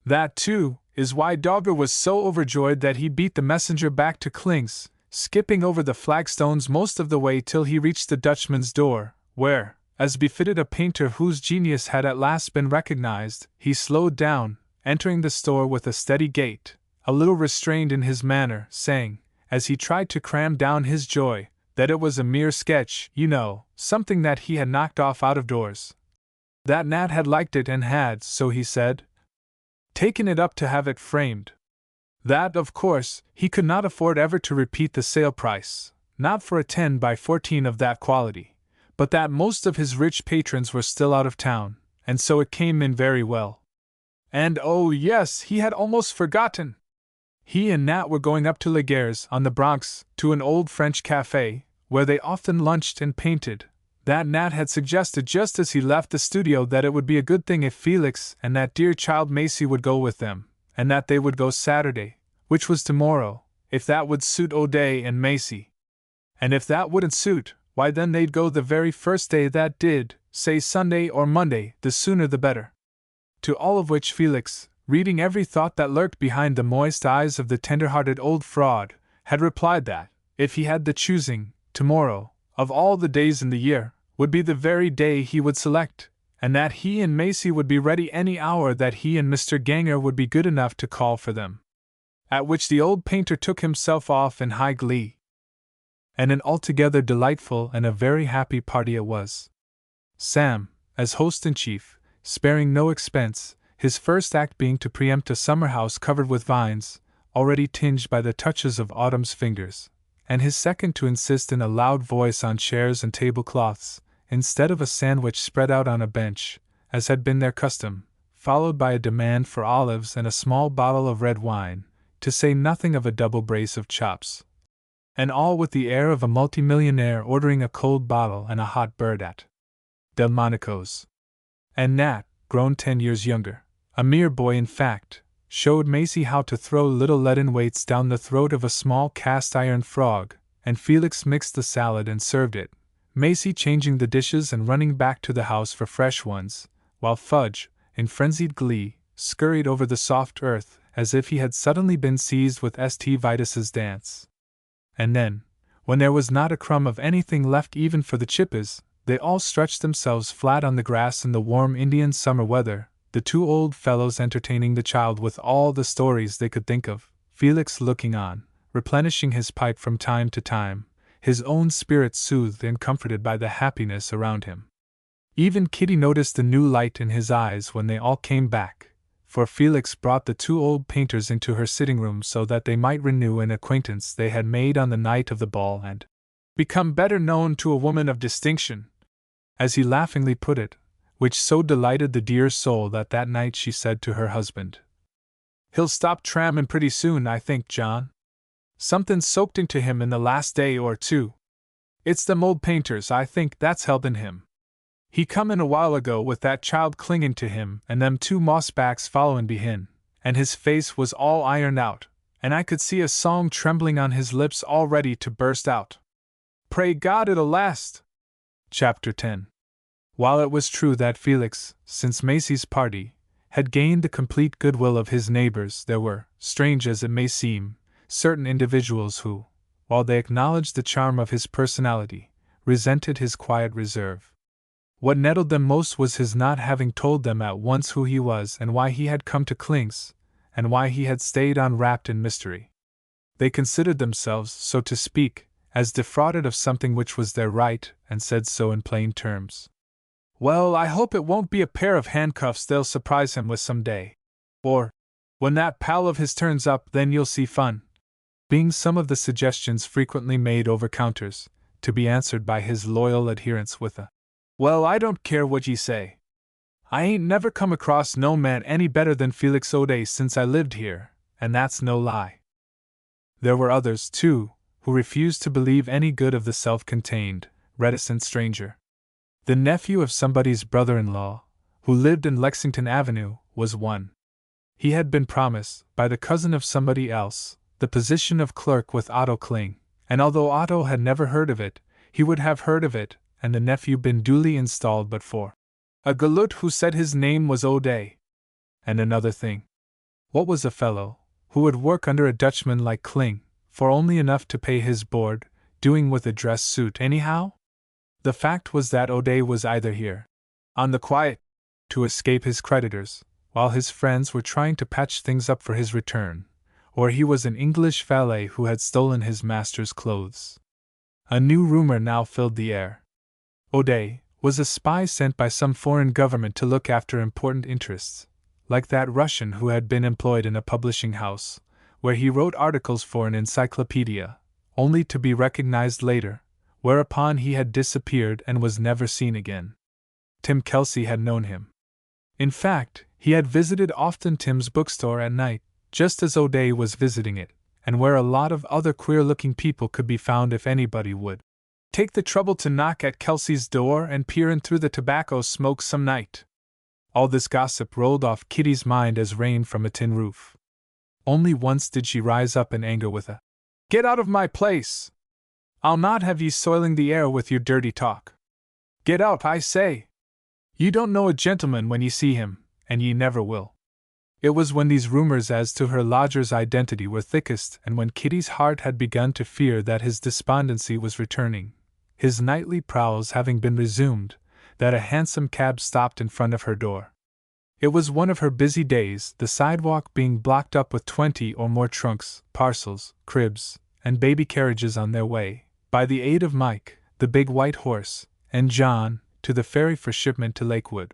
That, too, is why Dogger was so overjoyed that he beat the messenger back to Kling's, skipping over the flagstones most of the way till he reached the Dutchman's door, where, as befitted a painter whose genius had at last been recognized, he slowed down, entering the store with a steady gait, a little restrained in his manner, saying, as he tried to cram down his joy, that it was a mere sketch, you know, something that he had knocked off out of doors. That Nat had liked it and had, so he said, taken it up to have it framed. That, of course, he could not afford ever to repeat the sale price, not for a 10 by 14 of that quality, but that most of his rich patrons were still out of town, and so it came in very well. And oh yes, he had almost forgotten! He and Nat were going up to Laguerre's on the Bronx, to an old French café, where they often lunched and painted. That Nat had suggested just as he left the studio that it would be a good thing if Felix and that dear child Macy would go with them, and that they would go Saturday, which was tomorrow, if that would suit O'Day and Macy. And if that wouldn't suit, why then they'd go the very first day that did, say Sunday or Monday, the sooner the better. To all of which Felix, reading every thought that lurked behind the moist eyes of the tender-hearted old fraud, had replied that, if he had the choosing, tomorrow, of all the days in the year, would be the very day he would select, and that he and Macy would be ready any hour that he and Mr. Ganger would be good enough to call for them. At which the old painter took himself off in high glee. And an altogether delightful and a very happy party it was. Sam, as host-in-chief, sparing no expense, his first act being to preempt a summer house covered with vines, already tinged by the touches of autumn's fingers, and his second to insist in a loud voice on chairs and tablecloths, instead of a sandwich spread out on a bench, as had been their custom, followed by a demand for olives and a small bottle of red wine, to say nothing of a double brace of chops. And all with the air of a multimillionaire ordering a cold bottle and a hot bird at Delmonico's. And Nat, grown 10 years younger, a mere boy in fact, showed Macy how to throw little leaden weights down the throat of a small cast-iron frog, and Felix mixed the salad and served it, Macy changing the dishes and running back to the house for fresh ones, while Fudge, in frenzied glee, scurried over the soft earth as if he had suddenly been seized with St. Vitus's dance. And then, when there was not a crumb of anything left even for the chippies, they all stretched themselves flat on the grass in the warm Indian summer weather, the 2 old fellows entertaining the child with all the stories they could think of, Felix looking on, replenishing his pipe from time to time, his own spirit soothed and comforted by the happiness around him. Even Kitty noticed the new light in his eyes when they all came back, for Felix brought the 2 old painters into her sitting room so that they might renew an acquaintance they had made on the night of the ball and become better known to a woman of distinction, as he laughingly put it, which so delighted the dear soul that night she said to her husband, "He'll stop trammin' pretty soon, I think, John. Something's soaked into him in the last day or 2. It's them old painters, I think, that's helpin' him. He come in a while ago with that child clingin' to him and them 2 mossbacks followin' behin', and his face was all ironed out, and I could see a song trembling on his lips all ready to burst out. Pray God it'll last." Chapter 10. While it was true that Felix, since Macy's party, had gained the complete goodwill of his neighbors, there were, strange as it may seem, certain individuals who, while they acknowledged the charm of his personality, resented his quiet reserve. What nettled them most was his not having told them at once who he was and why he had come to Clink's, and why he had stayed on wrapped in mystery. They considered themselves, so to speak, as defrauded of something which was their right, and said so in plain terms. "Well, I hope it won't be a pair of handcuffs they'll surprise him with some day. Or, when that pal of his turns up, then you'll see fun," being some of the suggestions frequently made over counters, to be answered by his loyal adherents with a, "Well, I don't care what ye say. I ain't never come across no man any better than Felix O'Day since I lived here, and that's no lie." There were others, too, who refused to believe any good of the self-contained, reticent stranger. The nephew of somebody's brother-in-law, who lived in Lexington Avenue, was one. He had been promised, by the cousin of somebody else, the position of clerk with Otto Kling, and although Otto had never heard of it, he would have heard of it, and the nephew been duly installed but for a galoot who said his name was O'Day. And another thing. What was a fellow, who would work under a Dutchman like Kling, for only enough to pay his board, doing with a dress suit anyhow? The fact was that O'Day was either here, on the quiet, to escape his creditors, while his friends were trying to patch things up for his return, or he was an English valet who had stolen his master's clothes. A new rumor now filled the air. O'Day was a spy sent by some foreign government to look after important interests, like that Russian who had been employed in a publishing house, where he wrote articles for an encyclopedia, only to be recognized later, whereupon he had disappeared and was never seen again. Tim Kelsey had known him. In fact, he had visited often Tim's bookstore at night, just as O'Day was visiting it, and where a lot of other queer-looking people could be found if anybody would take the trouble to knock at Kelsey's door and peer in through the tobacco smoke some night. All this gossip rolled off Kitty's mind as rain from a tin roof. Only once did she rise up in anger with a, "Get out of my place! I'll not have ye soiling the air with your dirty talk. Get out, I say! You don't know a gentleman when ye see him, and ye never will." It was when these rumors as to her lodger's identity were thickest, and when Kitty's heart had begun to fear that his despondency was returning, his nightly prowls having been resumed, that a hansom cab stopped in front of her door. It was one of her busy days, the sidewalk being blocked up with 20 or more trunks, parcels, cribs, and baby carriages on their way, by the aid of Mike, the big white horse, and John, to the ferry for shipment to Lakewood.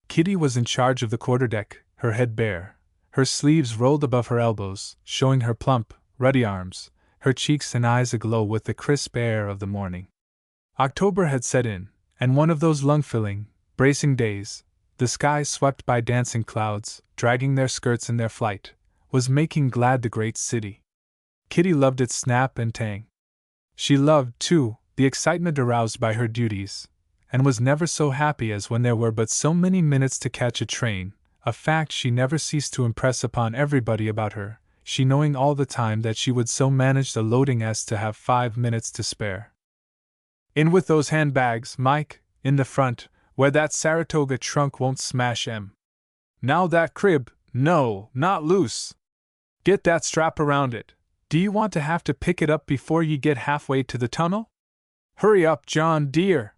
Kitty was in charge of the quarterdeck, her head bare, her sleeves rolled above her elbows, showing her plump, ruddy arms, her cheeks and eyes aglow with the crisp air of the morning. October had set in, and one of those lung-filling, bracing days, the sky swept by dancing clouds, dragging their skirts in their flight, was making glad the great city. Kitty loved its snap and tang. She loved, too, the excitement aroused by her duties, and was never so happy as when there were but so many minutes to catch a train, a fact she never ceased to impress upon everybody about her, she knowing all the time that she would so manage the loading as to have 5 minutes to spare. In with those handbags, Mike, in the front, where that Saratoga trunk won't smash 'em. Now that crib, no, not loose. Get that strap around it. Do you want to have to pick it up before you get halfway to the tunnel? Hurry up, John dear.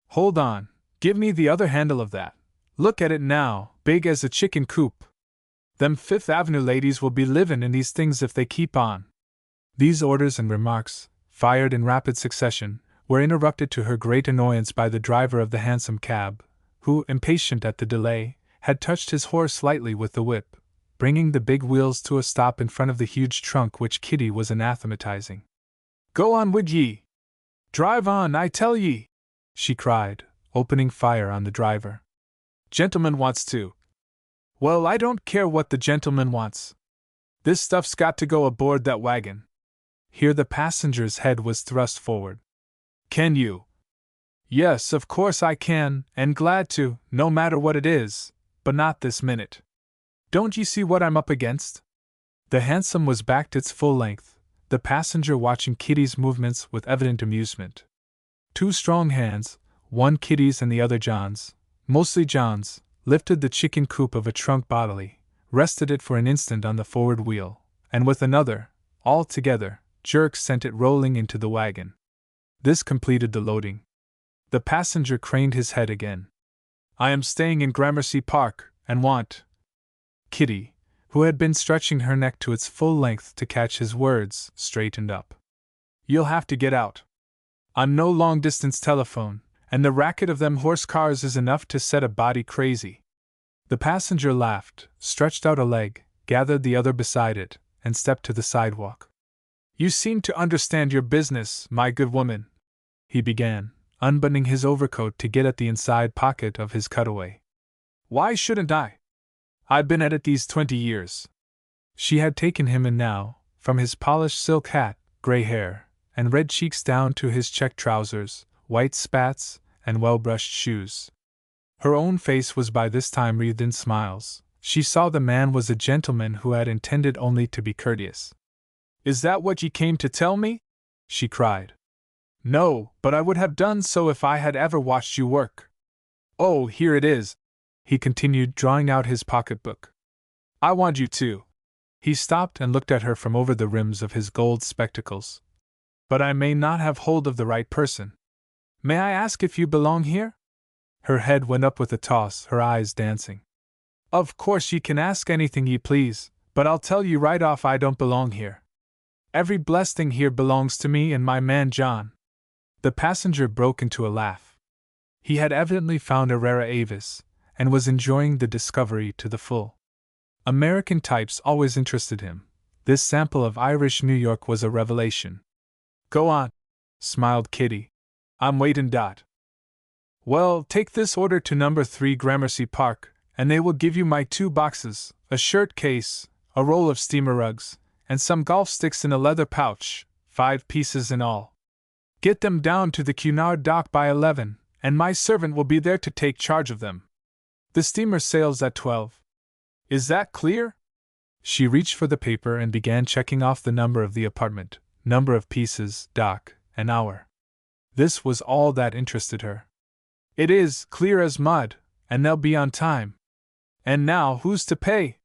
Hold on, give me the other handle of that. Look at it now, big as a chicken coop. Them Fifth Avenue ladies will be livin' in these things if they keep on. These orders and remarks, fired in rapid succession, were interrupted to her great annoyance by the driver of the hansom cab, who, impatient at the delay, had touched his horse lightly with the whip, bringing the big wheels to a stop in front of the huge trunk which Kitty was anathematizing. Go on wid ye! Drive on, I tell ye! She cried, opening fire on the driver. Gentleman wants to. Well, I don't care what the gentleman wants. This stuff's got to go aboard that wagon. Here the passenger's head was thrust forward. Can you? Yes, of course I can, and glad to, no matter what it is, but not this minute. Don't ye see what I'm up against? The hansom was backed its full length, the passenger watching Kitty's movements with evident amusement. 2 strong hands, one Kitty's and the other John's, mostly John's, lifted the chicken coop of a trunk bodily, rested it for an instant on the forward wheel, and with another, all together, jerk sent it rolling into the wagon. This completed the loading. The passenger craned his head again. I am staying in Gramercy Park, and want. Kitty, who had been stretching her neck to its full length to catch his words, straightened up. You'll have to get out. On no long-distance telephone, and the racket of them horse cars is enough to set a body crazy. The passenger laughed, stretched out a leg, gathered the other beside it, and stepped to the sidewalk. You seem to understand your business, my good woman, he began, unbuttoning his overcoat to get at the inside pocket of his cutaway. Why shouldn't I? I've been at it these 20 years. She had taken him in now, from his polished silk hat, gray hair, and red cheeks down to his check trousers, white spats, and well-brushed shoes. Her own face was by this time wreathed in smiles. She saw the man was a gentleman who had intended only to be courteous. Is that what ye came to tell me? She cried. No, but I would have done so if I had ever watched you work. Oh, here it is, he continued, drawing out his pocketbook. I want you to. He stopped and looked at her from over the rims of his gold spectacles. But I may not have hold of the right person. May I ask if you belong here? Her head went up with a toss, her eyes dancing. Of course ye can ask anything ye please, but I'll tell you right off I don't belong here. Every blessed thing here belongs to me and my man John. The passenger broke into a laugh. He had evidently found a rara avis, and was enjoying the discovery to the full. American types always interested him. This sample of Irish New York was a revelation. Go on, smiled Kitty. I'm waitin'. Well, take this order to number 3 Gramercy Park, and they will give you my 2 boxes, a shirt case, a roll of steamer rugs, and some golf sticks in a leather pouch, 5 pieces in all. Get them down to the Cunard dock by 11, and my servant will be there to take charge of them. The steamer sails at 12. Is that clear? She reached for the paper and began checking off the number of the apartment, number of pieces, dock, and hour. This was all that interested her. It is clear as mud, and they'll be on time. And now who's to pay?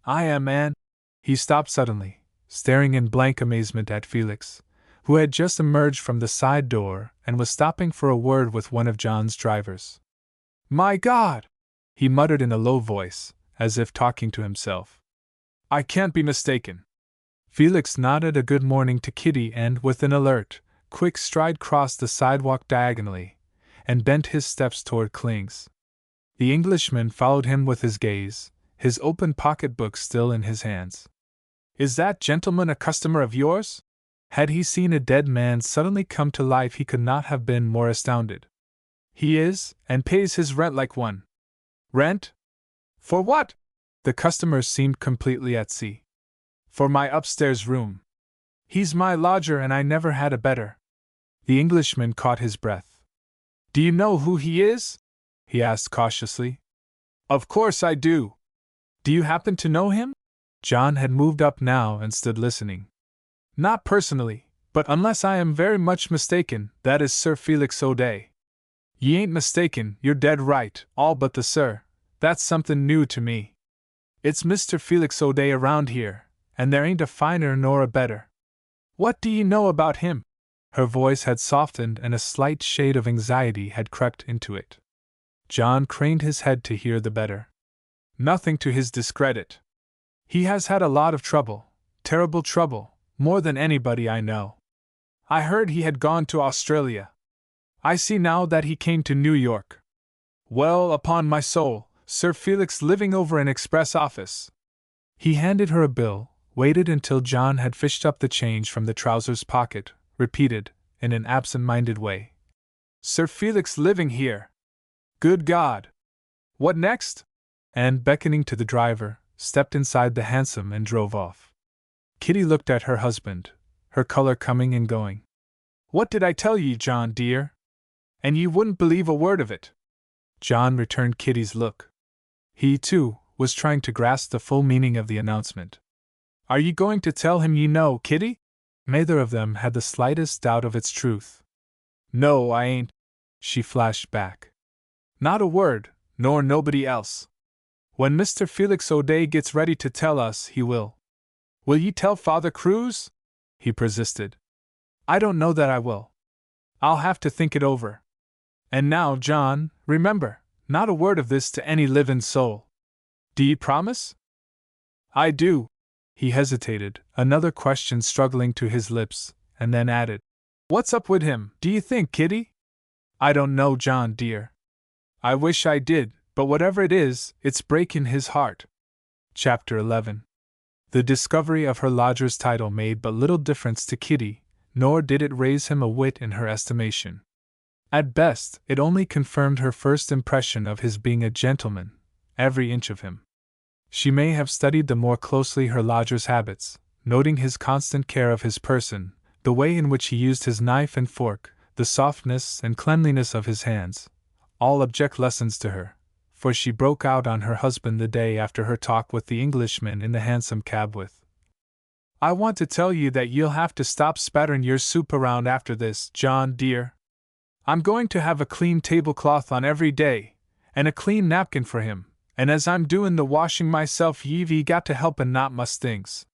I am, Anne. He stopped suddenly, staring in blank amazement at Felix, who had just emerged from the side door and was stopping for a word with one of John's drivers. My God! He muttered in a low voice, as if talking to himself. I can't be mistaken. Felix nodded a good morning to Kitty and, with an alert, quick stride, crossed the sidewalk diagonally, and bent his steps toward Kling's. The Englishman followed him with his gaze, his open pocketbook still in his hands. Is that gentleman a customer of yours? Had he seen a dead man suddenly come to life, he could not have been more astounded. He is, and pays his rent like one. Rent? For what? The customer seemed completely at sea. For my upstairs room. He's my lodger and I never had a better. The Englishman caught his breath. Do you know who he is? He asked cautiously. Of course I do. Do you happen to know him? John had moved up now and stood listening. Not personally, but unless I am very much mistaken, that is Sir Felix O'Day. Ye ain't mistaken, you're dead right, all but the sir. That's something new to me. It's Mr. Felix O'Day around here, and there ain't a finer nor a better. What do ye know about him? Her voice had softened and a slight shade of anxiety had crept into it. John craned his head to hear the better. Nothing to his discredit. He has had a lot of trouble, terrible trouble, more than anybody I know. I heard he had gone to Australia. I see now that he came to New York. Well, upon my soul, Sir Felix living over an express office. He handed her a bill, waited until John had fished up the change from the trousers pocket, repeated, in an absent-minded way. Sir Felix living here. Good God! What next? And, beckoning to the driver, stepped inside the hansom and drove off. Kitty looked at her husband, her color coming and going. What did I tell ye, John dear? And ye wouldn't believe a word of it. John returned Kitty's look. He, too, was trying to grasp the full meaning of the announcement. Are ye going to tell him ye know, Kitty? Neither of them had the slightest doubt of its truth. No, I ain't, she flashed back. Not a word, nor nobody else. When Mr. Felix O'Day gets ready to tell us, he will. Will ye tell Father Cruz? He persisted. I don't know that I will. I'll have to think it over. And now, John, remember, not a word of this to any livin' soul. Do ye promise? I do. He hesitated, another question struggling to his lips, and then added, What's up with him, do you think, Kitty? I don't know, John dear. I wish I did, but whatever it is, it's breaking his heart. Chapter 11. The discovery of her lodger's title made but little difference to Kitty, nor did it raise him a whit in her estimation. At best, it only confirmed her first impression of his being a gentleman, every inch of him. She may have studied the more closely her lodger's habits, noting his constant care of his person, the way in which he used his knife and fork, the softness and cleanliness of his hands, all object lessons to her, for she broke out on her husband the day after her talk with the Englishman in the hansom cab with, I want to tell you that you'll have to stop spattering your soup around after this, John dear. I'm going to have a clean tablecloth on every day, and a clean napkin for him, and as I'm doing the washing myself ye've got to help and not muss things.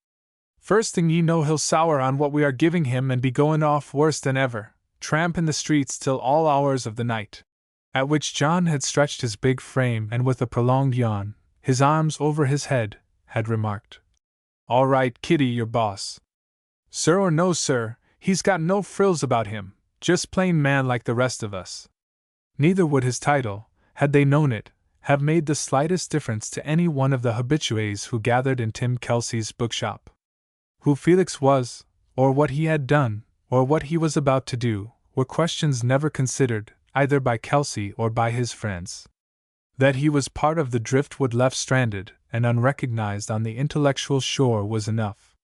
First thing ye know he'll sour on what we are giving him and be going off worse than ever, tramping the streets till all hours of the night. At which John had stretched his big frame and with a prolonged yawn, his arms over his head, had remarked, All right, Kitty, your boss. Sir or no sir, he's got no frills about him, just plain man like the rest of us. Neither would his title, had they known it, have made the slightest difference to any one of the habitués who gathered in Tim Kelsey's bookshop. Who Felix was, or what he had done, or what he was about to do, were questions never considered, either by Kelsey or by his friends. That he was part of the driftwood left stranded and unrecognized on the intellectual shore was enough.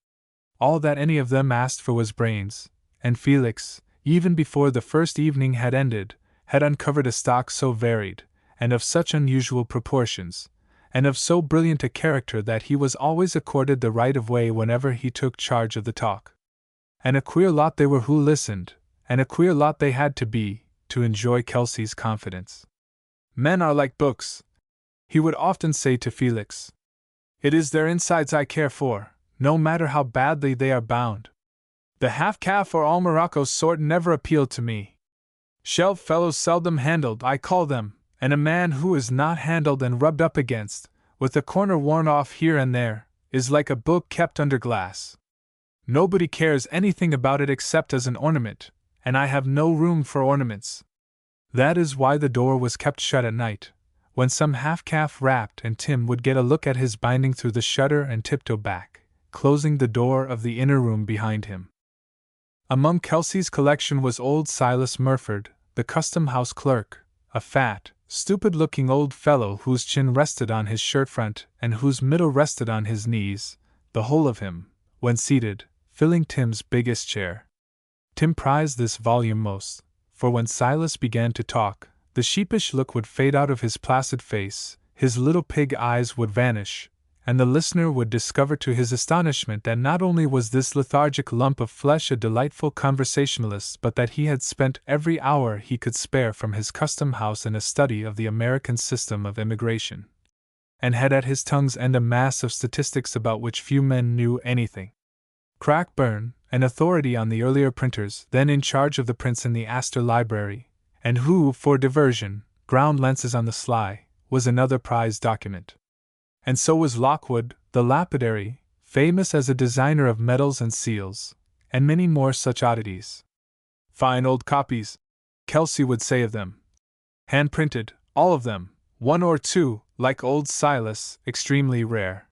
All that any of them asked for was brains, and Felix, even before the first evening had ended, had uncovered a stock so varied, and of such unusual proportions, and of so brilliant a character that he was always accorded the right of way whenever he took charge of the talk. And a queer lot they were who listened, and a queer lot they had to be, to enjoy Kelsey's confidence. Men are like books, he would often say to Felix. It is their insides I care for, no matter how badly they are bound. The half-calf or all Morocco sort never appealed to me. Shelf fellows seldom handled, I call them, and a man who is not handled and rubbed up against, with a corner worn off here and there, is like a book kept under glass. Nobody cares anything about it except as an ornament, and I have no room for ornaments. That is why the door was kept shut at night, when some half-calf rapped and Tim would get a look at his binding through the shutter and tiptoe back, closing the door of the inner room behind him. Among Kelsey's collection was old Silas Murford, the custom-house clerk, a fat, stupid-looking old fellow whose chin rested on his shirt-front and whose middle rested on his knees, the whole of him, when seated, filling Tim's biggest chair. Tim prized this volume most, for when Silas began to talk, the sheepish look would fade out of his placid face, his little pig eyes would vanish, and the listener would discover to his astonishment that not only was this lethargic lump of flesh a delightful conversationalist, but that he had spent every hour he could spare from his custom house in a study of the American system of immigration, and had at his tongue's end a mass of statistics about which few men knew anything. Crackburn, an authority on the earlier printers then in charge of the prints in the Astor Library, and who, for diversion, ground lenses on the sly, was another prized document. And so was Lockwood, the lapidary, famous as a designer of medals and seals, and many more such oddities. Fine old copies, Kelsey would say of them. Hand-printed, all of them, one or two, like old Silas, extremely rare.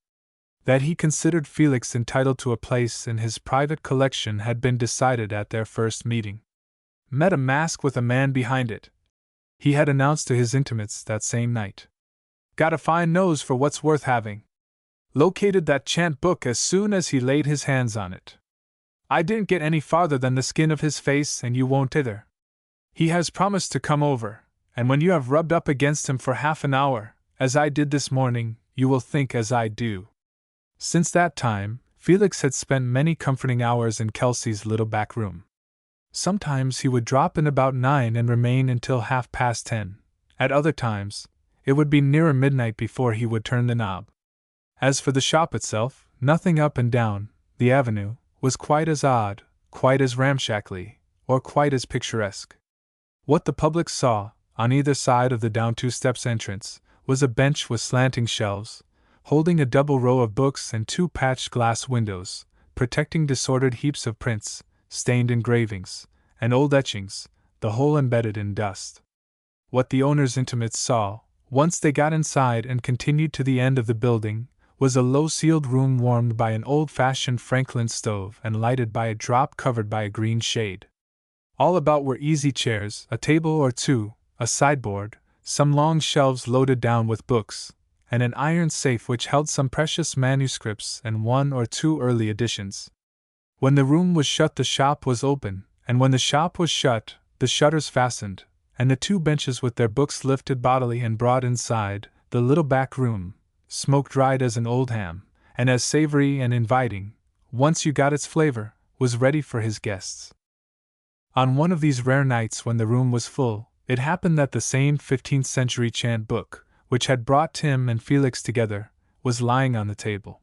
That he considered Felix entitled to a place in his private collection had been decided at their first meeting. Met a mask with a man behind it, he had announced to his intimates that same night. Got a fine nose for what's worth having. Located that chant book as soon as he laid his hands on it. I didn't get any farther than the skin of his face, and you won't either. He has promised to come over, and when you have rubbed up against him for half an hour, as I did this morning, you will think as I do. Since that time, Felix had spent many comforting hours in Kelsey's little back room. Sometimes he would drop in about 9 and remain until 10:30. At other times, it would be nearer midnight before he would turn the knob. As for the shop itself, nothing up and down the avenue was quite as odd, quite as ramshackly, or quite as picturesque. What the public saw, on either side of the down 2 steps entrance, was a bench with slanting shelves, holding a double row of books and 2 patched glass windows, protecting disordered heaps of prints, stained engravings, and old etchings, the whole embedded in dust. What the owner's intimates saw, once they got inside and continued to the end of the building, was a low-ceiled room warmed by an old-fashioned Franklin stove and lighted by a drop covered by a green shade. All about were easy chairs, a table or two, a sideboard, some long shelves loaded down with books, and an iron safe which held some precious manuscripts and 1 or 2 early editions. When the room was shut, the shop was open, and when the shop was shut, the shutters fastened, and the 2 benches with their books lifted bodily and brought inside, the little back room, smoke-dried as an old ham, and as savory and inviting, once you got its flavor, was ready for his guests. On one of these rare nights when the room was full, it happened that the same 15th-century chant book, which had brought Tim and Felix together, was lying on the table.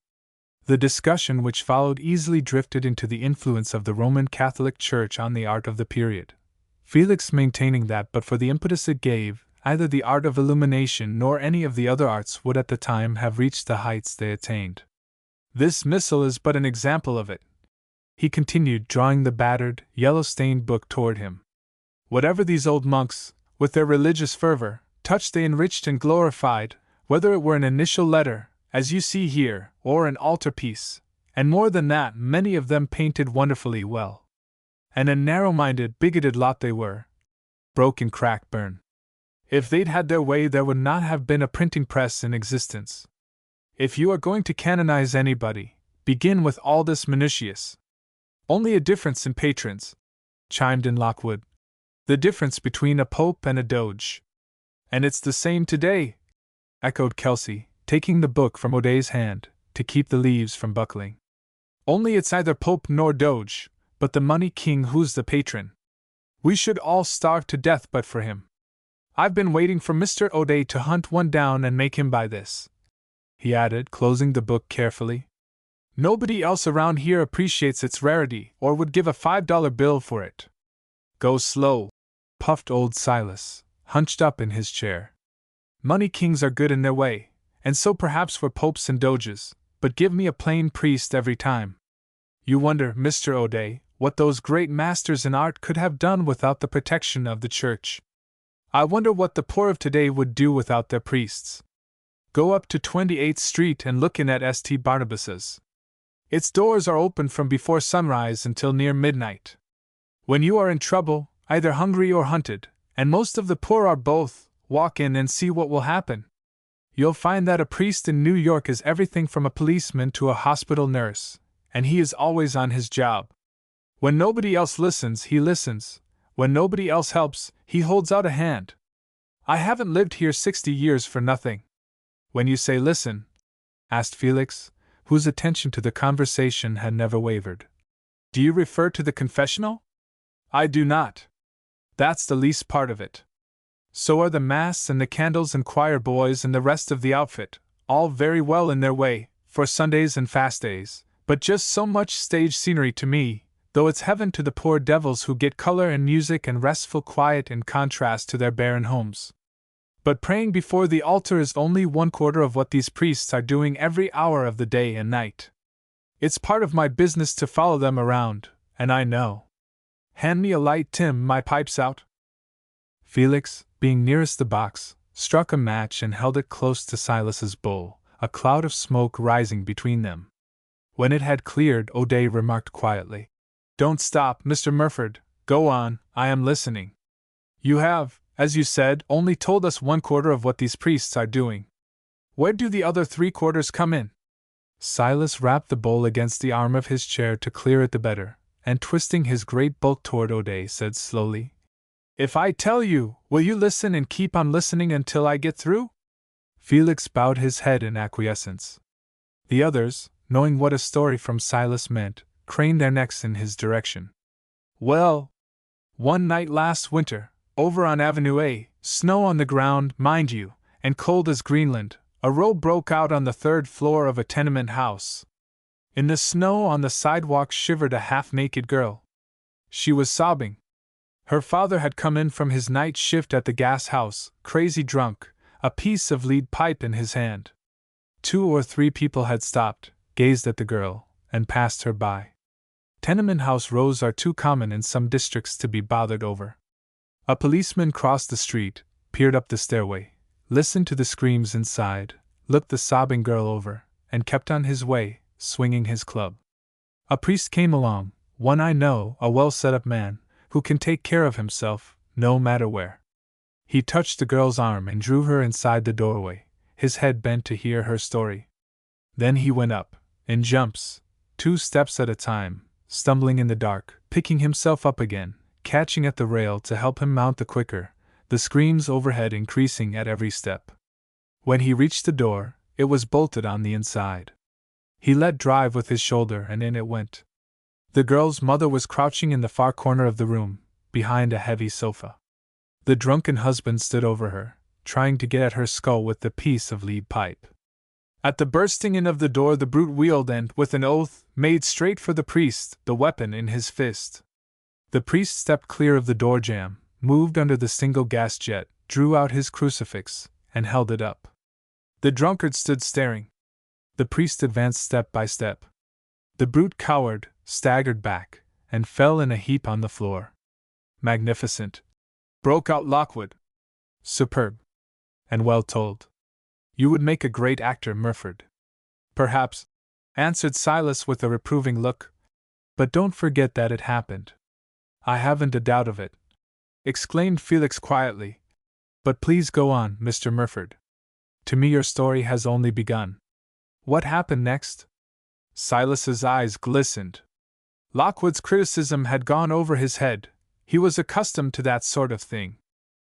The discussion which followed easily drifted into the influence of the Roman Catholic Church on the art of the period, Felix maintaining that but for the impetus it gave, either the art of illumination nor any of the other arts would at the time have reached the heights they attained. This missal is but an example of it, he continued, drawing the battered, yellow-stained book toward him. Whatever these old monks, with their religious fervor, touched they enriched and glorified, whether it were an initial letter, as you see here, or an altarpiece, and more than that, many of them painted wonderfully well. And a narrow-minded, bigoted lot they were, broke in Crackburn. If they'd had their way, there would not have been a printing press in existence. If you are going to canonize anybody, begin with Aldus Manutius. Only a difference in patrons, chimed in Lockwood. The difference between a pope and a doge. And it's the same today, echoed Kelsey, taking the book from O'Day's hand, to keep the leaves from buckling. Only it's either pope nor doge, but the money king who's the patron. We should all starve to death but for him. I've been waiting for Mr. O'Day to hunt one down and make him buy this, he added, closing the book carefully. Nobody else around here appreciates its rarity or would give a $5 bill for it. Go slow, puffed old Silas, hunched up in his chair. Money kings are good in their way, and so perhaps were popes and doges, but give me a plain priest every time. You wonder, Mr. O'Day, what those great masters in art could have done without the protection of the church. I wonder what the poor of today would do without their priests. Go up to 28th Street and look in at St. Barnabas's. Its doors are open from before sunrise until near midnight. When you are in trouble, either hungry or hunted, and most of the poor are both, walk in and see what will happen. You'll find that a priest in New York is everything from a policeman to a hospital nurse, and he is always on his job. When nobody else listens, he listens. When nobody else helps, he holds out a hand. I haven't lived here 60 years for nothing. When you say listen, asked Felix, whose attention to the conversation had never wavered, do you refer to the confessional? I do not. That's the least part of it. So are the mass and the candles and choir boys and the rest of the outfit, all very well in their way, for Sundays and fast days, but just so much stage scenery to me, though it's heaven to the poor devils who get color and music and restful quiet in contrast to their barren homes. But praying before the altar is only 1/4 of what these priests are doing every hour of the day and night. It's part of my business to follow them around, and I know. Hand me a light, Tim, my pipe's out. Felix, being nearest the box, struck a match and held it close to Silas's bowl, a cloud of smoke rising between them. When it had cleared, O'Day remarked quietly, Don't stop, Mr. Murford, go on, I am listening. You have, as you said, only told us 1/4 of what these priests are doing. Where do the other 3/4 come in? Silas rapped the bowl against the arm of his chair to clear it the better, and twisting his great bulk toward O'Day, said slowly, If I tell you, will you listen and keep on listening until I get through? Felix bowed his head in acquiescence. The others, knowing what a story from Silas meant, craned their necks in his direction. Well, one night last winter, over on Avenue A, snow on the ground, mind you, and cold as Greenland, a row broke out on the 3rd floor of a tenement house. In the snow on the sidewalk shivered a half-naked girl. She was sobbing. Her father had come in from his night shift at the gas house, crazy drunk, a piece of lead pipe in his hand. 2 or 3 people had stopped, gazed at the girl, and passed her by. Tenement house rows are too common in some districts to be bothered over. A policeman crossed the street, peered up the stairway, listened to the screams inside, looked the sobbing girl over, and kept on his way, swinging his club. A priest came along, one I know, a well-set-up man, who can take care of himself, no matter where. He touched the girl's arm and drew her inside the doorway, his head bent to hear her story. Then he went up, in jumps, 2 steps at a time, stumbling in the dark, picking himself up again, catching at the rail to help him mount the quicker, the screams overhead increasing at every step. When he reached the door, it was bolted on the inside. He let drive with his shoulder and in it went. The girl's mother was crouching in the far corner of the room, behind a heavy sofa. The drunken husband stood over her, trying to get at her skull with the piece of lead pipe. At the bursting in of the door, the brute wheeled and, with an oath, made straight for the priest, the weapon in his fist. The priest stepped clear of the door jamb, moved under the single gas jet, drew out his crucifix, and held it up. The drunkard stood staring. The priest advanced step by step. The brute cowered, staggered back, and fell in a heap on the floor. Magnificent! Broke out Lockwood. Superb! And well told. You would make a great actor, Murford. Perhaps, answered Silas with a reproving look. But don't forget that it happened. I haven't a doubt of it, exclaimed Felix quietly. But please go on, Mr. Murford. To me your story has only begun. What happened next? Silas's eyes glistened. Lockwood's criticism had gone over his head. He was accustomed to that sort of thing.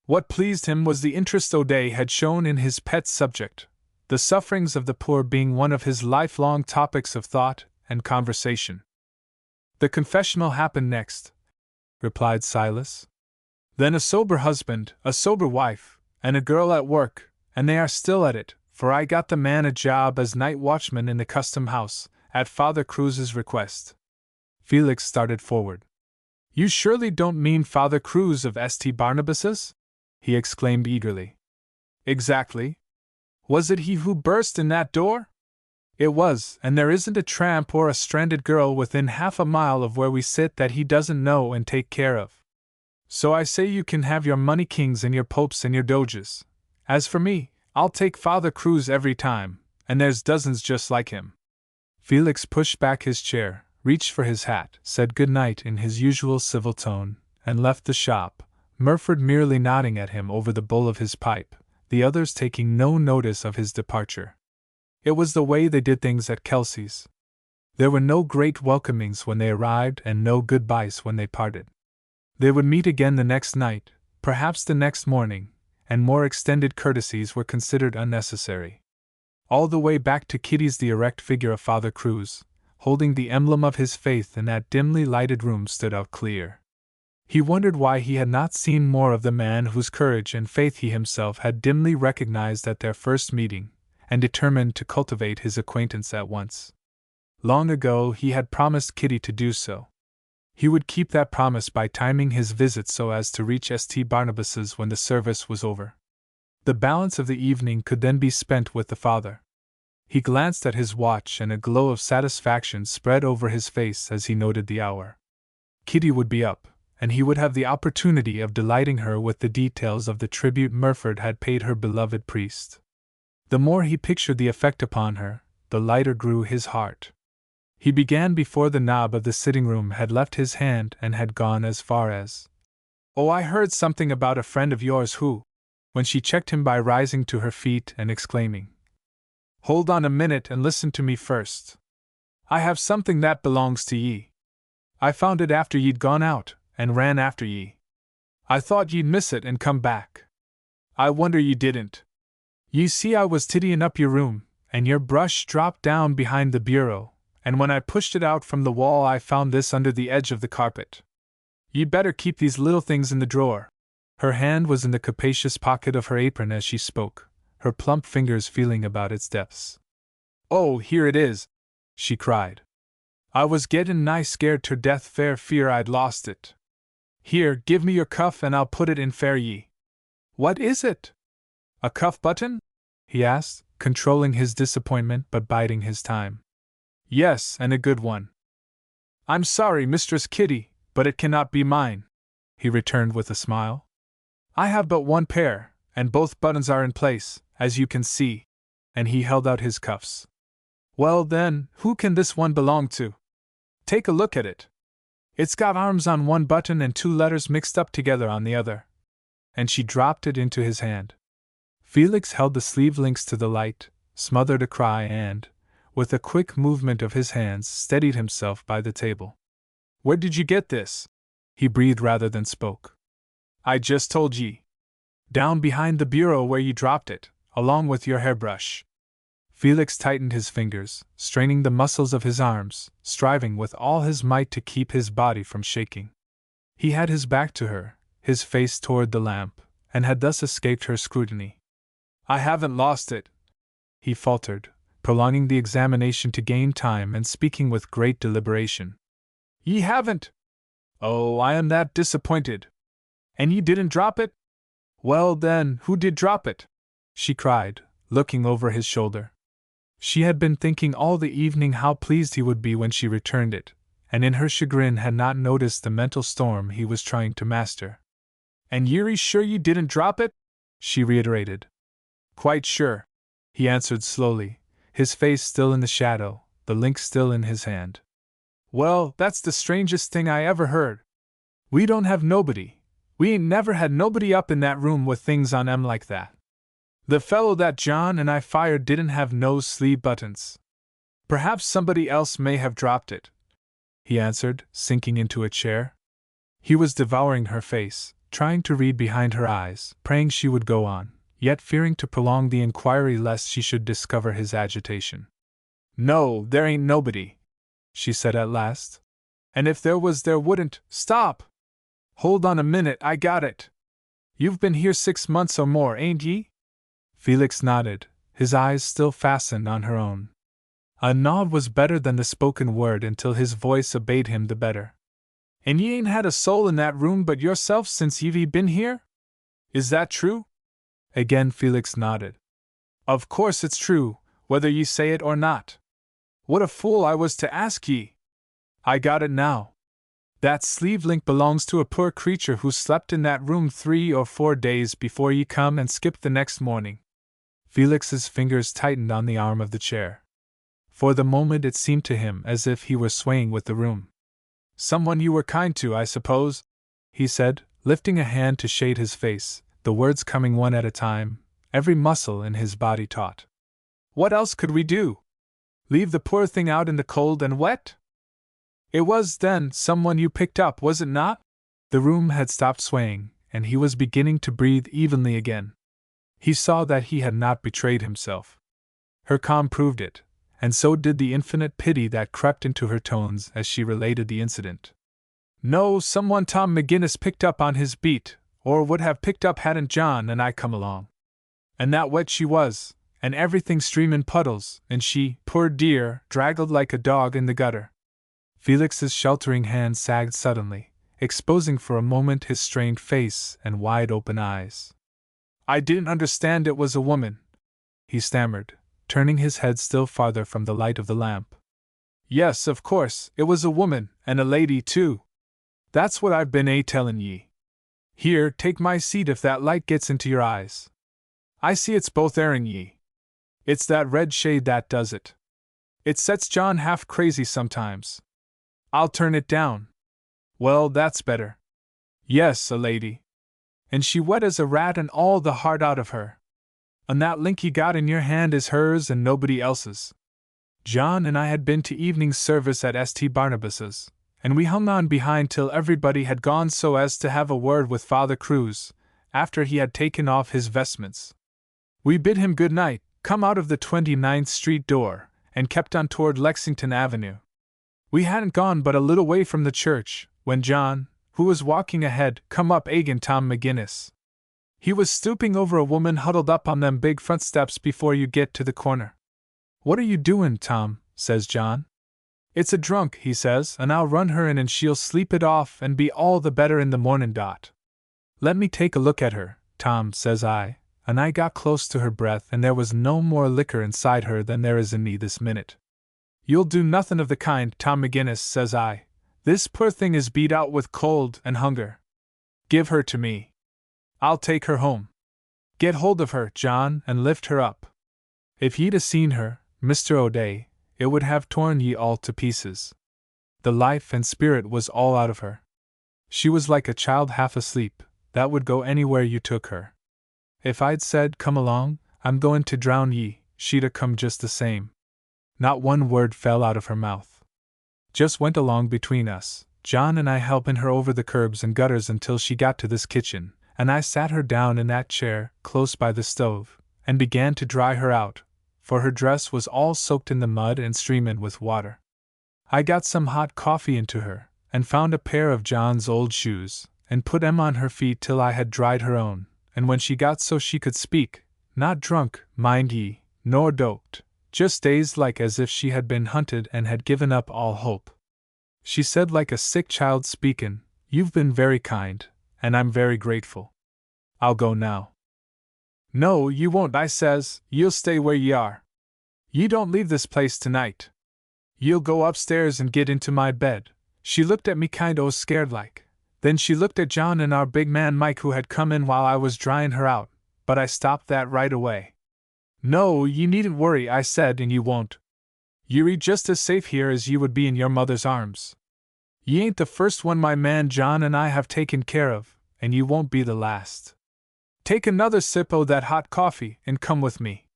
What pleased him was the interest O'Day had shown in his pet subject, the sufferings of the poor being one of his lifelong topics of thought and conversation. The confessional happened next, replied Silas. Then a sober husband, a sober wife, and a girl at work, and they are still at it, for I got the man a job as night watchman in the custom house, at Father Cruz's request. Felix started forward. You surely don't mean Father Cruz of St. Barnabas's? He exclaimed eagerly. Exactly. Was it he who burst in that door? It was, and there isn't a tramp or a stranded girl within half a mile of where we sit that he doesn't know and take care of. So I say you can have your money kings and your popes and your doges. As for me, I'll take Father Cruz every time, and there's dozens just like him. Felix pushed back his chair, reached for his hat, said good night in his usual civil tone, and left the shop, Murford merely nodding at him over the bowl of his pipe, the others taking no notice of his departure. It was the way they did things at Kelsey's. There were no great welcomings when they arrived and no goodbyes when they parted. They would meet again the next night, perhaps the next morning, and more extended courtesies were considered unnecessary. All the way back to Kitty's the erect figure of Father Cruz, holding the emblem of his faith in that dimly lighted room, stood out clear. He wondered why he had not seen more of the man whose courage and faith he himself had dimly recognized at their first meeting, and determined to cultivate his acquaintance at once. Long ago he had promised Kitty to do so. He would keep that promise by timing his visit so as to reach St. Barnabas's when the service was over. The balance of the evening could then be spent with the father. He glanced at his watch and a glow of satisfaction spread over his face as he noted the hour. Kitty would be up, and he would have the opportunity of delighting her with the details of the tribute Murford had paid her beloved priest. The more he pictured the effect upon her, the lighter grew his heart. He began before the knob of the sitting-room had left his hand and had gone as far as, "Oh, I heard something about a friend of yours who," when she checked him by rising to her feet and exclaiming, "Hold on a minute and listen to me first. I have something that belongs to ye. I found it after ye'd gone out, and ran after ye. I thought ye'd miss it and come back. I wonder ye didn't. Ye see, I was tidying up your room, and your brush dropped down behind the bureau, and when I pushed it out from the wall I found this under the edge of the carpet. Ye better keep these little things in the drawer." Her hand was in the capacious pocket of her apron as she spoke, her plump fingers feeling about its depths. "Oh, here it is!" she cried. "I was gettin' nigh scared ter death fair fear I'd lost it. Here, give me your cuff and I'll put it in fair ye." "What is it? A cuff button?" he asked, controlling his disappointment but biding his time. "Yes, and a good one." "I'm sorry, Mistress Kitty, but it cannot be mine," he returned with a smile. "I have but one pair, and both buttons are in place, as you can see," and he held out his cuffs. "Well then, who can this one belong to? Take a look at it. It's got arms on one button and two letters mixed up together on the other." And she dropped it into his hand. Felix held the sleeve links to the light, smothered a cry and, with a quick movement of his hands, steadied himself by the table. "Where did you get this?" he breathed rather than spoke. "I just told ye. Down behind the bureau where you dropped it, along with your hairbrush." Felix tightened his fingers, straining the muscles of his arms, striving with all his might to keep his body from shaking. He had his back to her, his face toward the lamp, and had thus escaped her scrutiny. "I haven't lost it," he faltered, prolonging the examination to gain time and speaking with great deliberation. "Ye haven't? Oh, I am that disappointed. And ye didn't drop it? Well then, who did drop it?" she cried, looking over his shoulder. She had been thinking all the evening how pleased he would be when she returned it, and in her chagrin had not noticed the mental storm he was trying to master. "And ye're sure ye didn't drop it?" she reiterated. "Quite sure," he answered slowly, his face still in the shadow, the link still in his hand. "Well, that's the strangest thing I ever heard. We don't have nobody. We ain't never had nobody up in that room with things on 'em like that. The fellow that John and I fired didn't have no sleeve buttons. Perhaps somebody else may have dropped it," he answered, sinking into a chair. He was devouring her face, trying to read behind her eyes, praying she would go on, yet fearing to prolong the inquiry lest she should discover his agitation. "No, there ain't nobody," she said at last. "And if there was, there wouldn't— Stop! Hold on a minute, I got it. You've been here 6 months or more, ain't ye?" Felix nodded, his eyes still fastened on her own. A nod was better than the spoken word until his voice obeyed him the better. "And ye ain't had a soul in that room but yourself since ye've been here? Is that true?" Again Felix nodded. "Of course it's true, whether ye say it or not. What a fool I was to ask ye! I got it now. That sleeve link belongs to a poor creature who slept in that room 3 or 4 days before ye come and skipped the next morning." Felix's fingers tightened on the arm of the chair. For the moment it seemed to him as if he were swaying with the room. "Someone you were kind to, I suppose?" he said, lifting a hand to shade his face, the words coming one at a time, every muscle in his body taut. "What else could we do? Leave the poor thing out in the cold and wet? It was, then, someone you picked up, was it not? The room had stopped swaying, and he was beginning to breathe evenly again. He saw that he had not betrayed himself. Her calm proved it, and so did the infinite pity that crept into her tones as she related the incident. No, someone Tom McGinnis picked up on his beat, or would have picked up hadn't John and I come along. And that wet she was, and everything streamin' puddles, and she, poor dear, draggled like a dog in the gutter. Felix's sheltering hand sagged suddenly, exposing for a moment his strained face and wide-open eyes. I didn't understand it was a woman, he stammered, turning his head still farther from the light of the lamp. Yes, of course, it was a woman, and a lady, too. That's what I've been tellin' ye. Here, take my seat if that light gets into your eyes. I see it's both airing ye. It's that red shade that does it. It sets John half crazy sometimes. I'll turn it down. Well, that's better. Yes, a lady. And she wet as a rat and all the heart out of her. And that link ye got in your hand is hers and nobody else's. John and I had been to evening service at St. Barnabas's, and we hung on behind till everybody had gone so as to have a word with Father Cruz, after he had taken off his vestments. We bid him good night, come out of the 29th Street door, and kept on toward Lexington Avenue. We hadn't gone but a little way from the church, when John, who was walking ahead, come up agin Tom McGinnis. He was stooping over a woman huddled up on them big front steps before you get to the corner. What are you doin', Tom? Says John. It's a drunk, he says, and I'll run her in and she'll sleep it off and be all the better in the mornin'. Let me take a look at her, Tom, says I, and I got close to her breath and there was no more liquor inside her than there is in me this minute. You'll do nothin' of the kind, Tom McGinnis, says I. This poor thing is beat out with cold and hunger. Give her to me. I'll take her home. Get hold of her, John, and lift her up. If ye'd 'a seen her, Mr. O'Day, it would have torn ye all to pieces. The life and spirit was all out of her. She was like a child half asleep, that would go anywhere you took her. If I'd said, come along, I'm goin' to drown ye, she'd 'a come just the same. Not one word fell out of her mouth. Just went along between us, John and I helpin' her over the curbs and gutters until she got to this kitchen, and I sat her down in that chair, close by the stove, and began to dry her out, for her dress was all soaked in the mud and streamin' with water. I got some hot coffee into her, and found a pair of John's old shoes, and put 'em on her feet till I had dried her own, and when she got so she could speak, not drunk, mind ye, nor doped, just dazed like as if she had been hunted and had given up all hope. She said like a sick child speakin', "You've been very kind, and I'm very grateful. I'll go now." "No, you won't," I says, "you'll stay where ye are. Ye don't leave this place tonight. Ye'll go upstairs and get into my bed." She looked at me kind o' scared like. Then she looked at John and our big man Mike who had come in while I was dryin' her out, but I stopped that right away. "No, ye needn't worry," I said, "and ye won't. Ye're just as safe here as ye would be in your mother's arms. Ye ain't the first one my man John and I have taken care of, and ye won't be the last. Take another sip o' that hot coffee and come with me."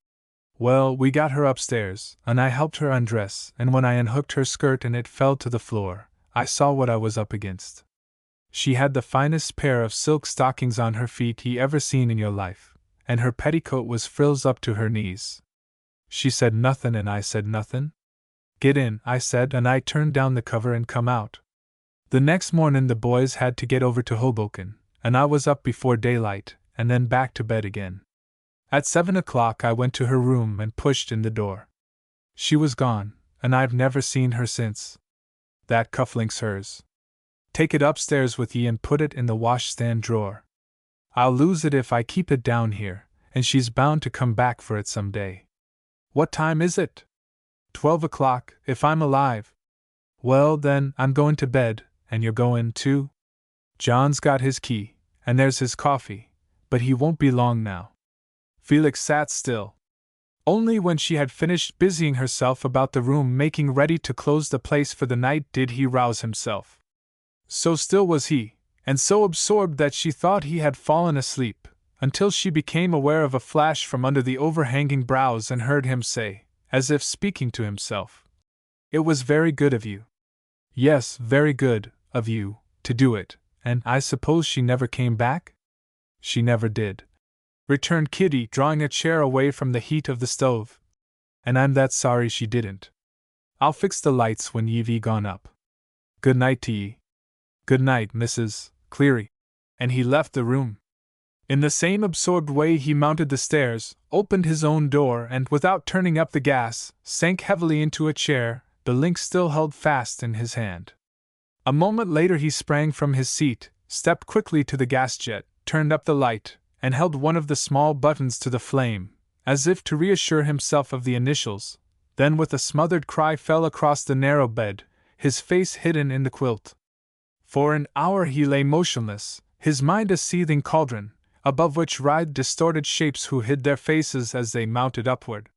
Well, we got her upstairs, and I helped her undress, and when I unhooked her skirt and it fell to the floor, I saw what I was up against. She had the finest pair of silk stockings on her feet ye ever seen in your life, and her petticoat was frills up to her knees. She said nothin' and I said nothin'. "Get in," I said, and I turned down the cover and come out. The next mornin' the boys had to get over to Hoboken, and I was up before daylight, and then back to bed again. At 7 o'clock I went to her room and pushed in the door. She was gone, and I've never seen her since. That cufflink's hers. Take it upstairs with ye and put it in the washstand drawer. I'll lose it if I keep it down here, and she's bound to come back for it some day. What time is it? 12 o'clock, if I'm alive. Well, then, I'm goin' to bed, and you're goin' too? John's got his key, and there's his coffee, but he won't be long now. Felix sat still. Only when she had finished busying herself about the room making ready to close the place for the night did he rouse himself. So still was he, and so absorbed that she thought he had fallen asleep, until she became aware of a flash from under the overhanging brows and heard him say, as if speaking to himself. "It was very good of you." "Yes, very good of you to do it, and I suppose she never came back?" "She never did," returned Kitty, drawing a chair away from the heat of the stove. "And I'm that sorry she didn't. I'll fix the lights when ye've gone up. Good night to ye." "Good night, Mrs. Cleary." And he left the room. In the same absorbed way he mounted the stairs, opened his own door, and without turning up the gas, sank heavily into a chair, the link still held fast in his hand. A moment later he sprang from his seat, stepped quickly to the gas jet, turned up the light, and held one of the small buttons to the flame, as if to reassure himself of the initials, then with a smothered cry fell across the narrow bed, his face hidden in the quilt. For an hour he lay motionless, his mind a seething cauldron, above which writhed distorted shapes who hid their faces as they mounted upward.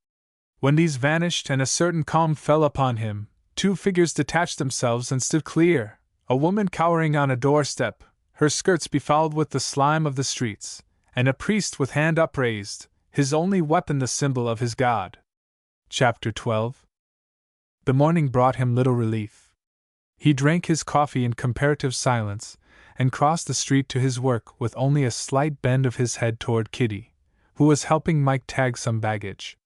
When these vanished and a certain calm fell upon him, two figures detached themselves and stood clear, a woman cowering on a doorstep, her skirts befouled with the slime of the streets, and a priest with hand upraised, his only weapon the symbol of his God. Chapter 12. The morning brought him little relief. He drank his coffee in comparative silence, and crossed the street to his work with only a slight bend of his head toward Kitty, who was helping Mike tag some baggage.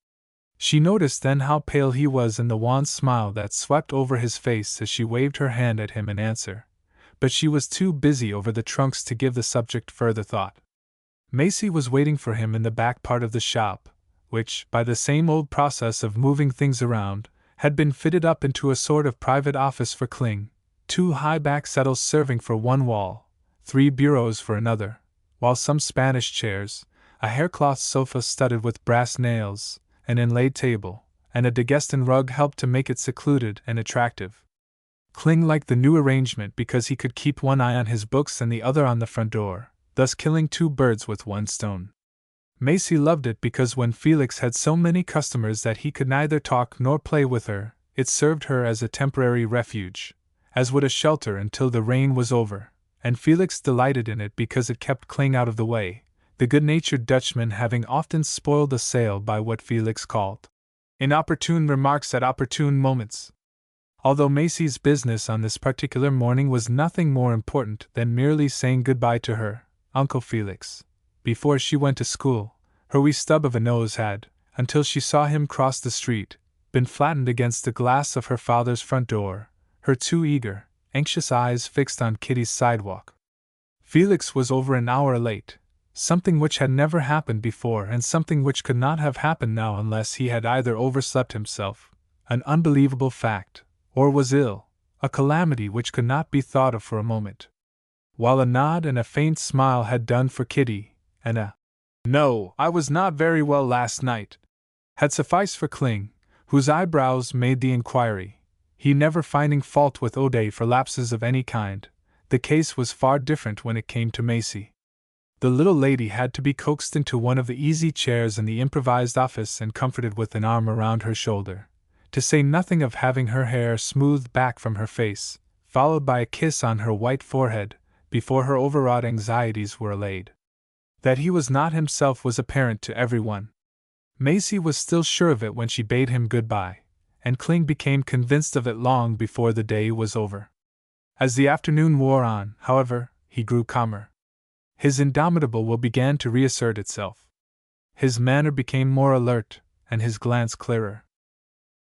She noticed then how pale he was and the wan smile that swept over his face as she waved her hand at him in answer, but she was too busy over the trunks to give the subject further thought. Macy was waiting for him in the back part of the shop, which, by the same old process of moving things around, had been fitted up into a sort of private office for Kling, 2 high-back settles serving for one wall, 3 bureaus for another, while some Spanish chairs, a haircloth sofa studded with brass nails, an inlaid table, and a Dagestan rug helped to make it secluded and attractive. Kling liked the new arrangement because he could keep one eye on his books and the other on the front door, thus killing 2 birds with 1 stone. Macy loved it because when Felix had so many customers that he could neither talk nor play with her, it served her as a temporary refuge, as would a shelter until the rain was over, and Felix delighted in it because it kept Kling out of the way, the good-natured Dutchman having often spoiled a sale by what Felix called inopportune remarks at opportune moments. Although Macy's business on this particular morning was nothing more important than merely saying goodbye to her Uncle Felix, before she went to school, her wee stub of a nose had, until she saw him cross the street, been flattened against the glass of her father's front door, her 2 eager, anxious eyes fixed on Kitty's sidewalk. Felix was over an hour late, something which had never happened before and something which could not have happened now unless he had either overslept himself, an unbelievable fact, or was ill, a calamity which could not be thought of for a moment. While a nod and a faint smile had done for Kitty, and a "No, I was not very well last night," had sufficed for Kling, whose eyebrows made the inquiry, he never finding fault with O'Day for lapses of any kind, the case was far different when it came to Macy. The little lady had to be coaxed into one of the easy chairs in the improvised office and comforted with an arm around her shoulder, to say nothing of having her hair smoothed back from her face, followed by a kiss on her white forehead, before her overwrought anxieties were allayed. That he was not himself was apparent to everyone. Macy was still sure of it when she bade him goodbye, and Kling became convinced of it long before the day was over. As the afternoon wore on, however, he grew calmer. His indomitable will began to reassert itself. His manner became more alert, and his glance clearer.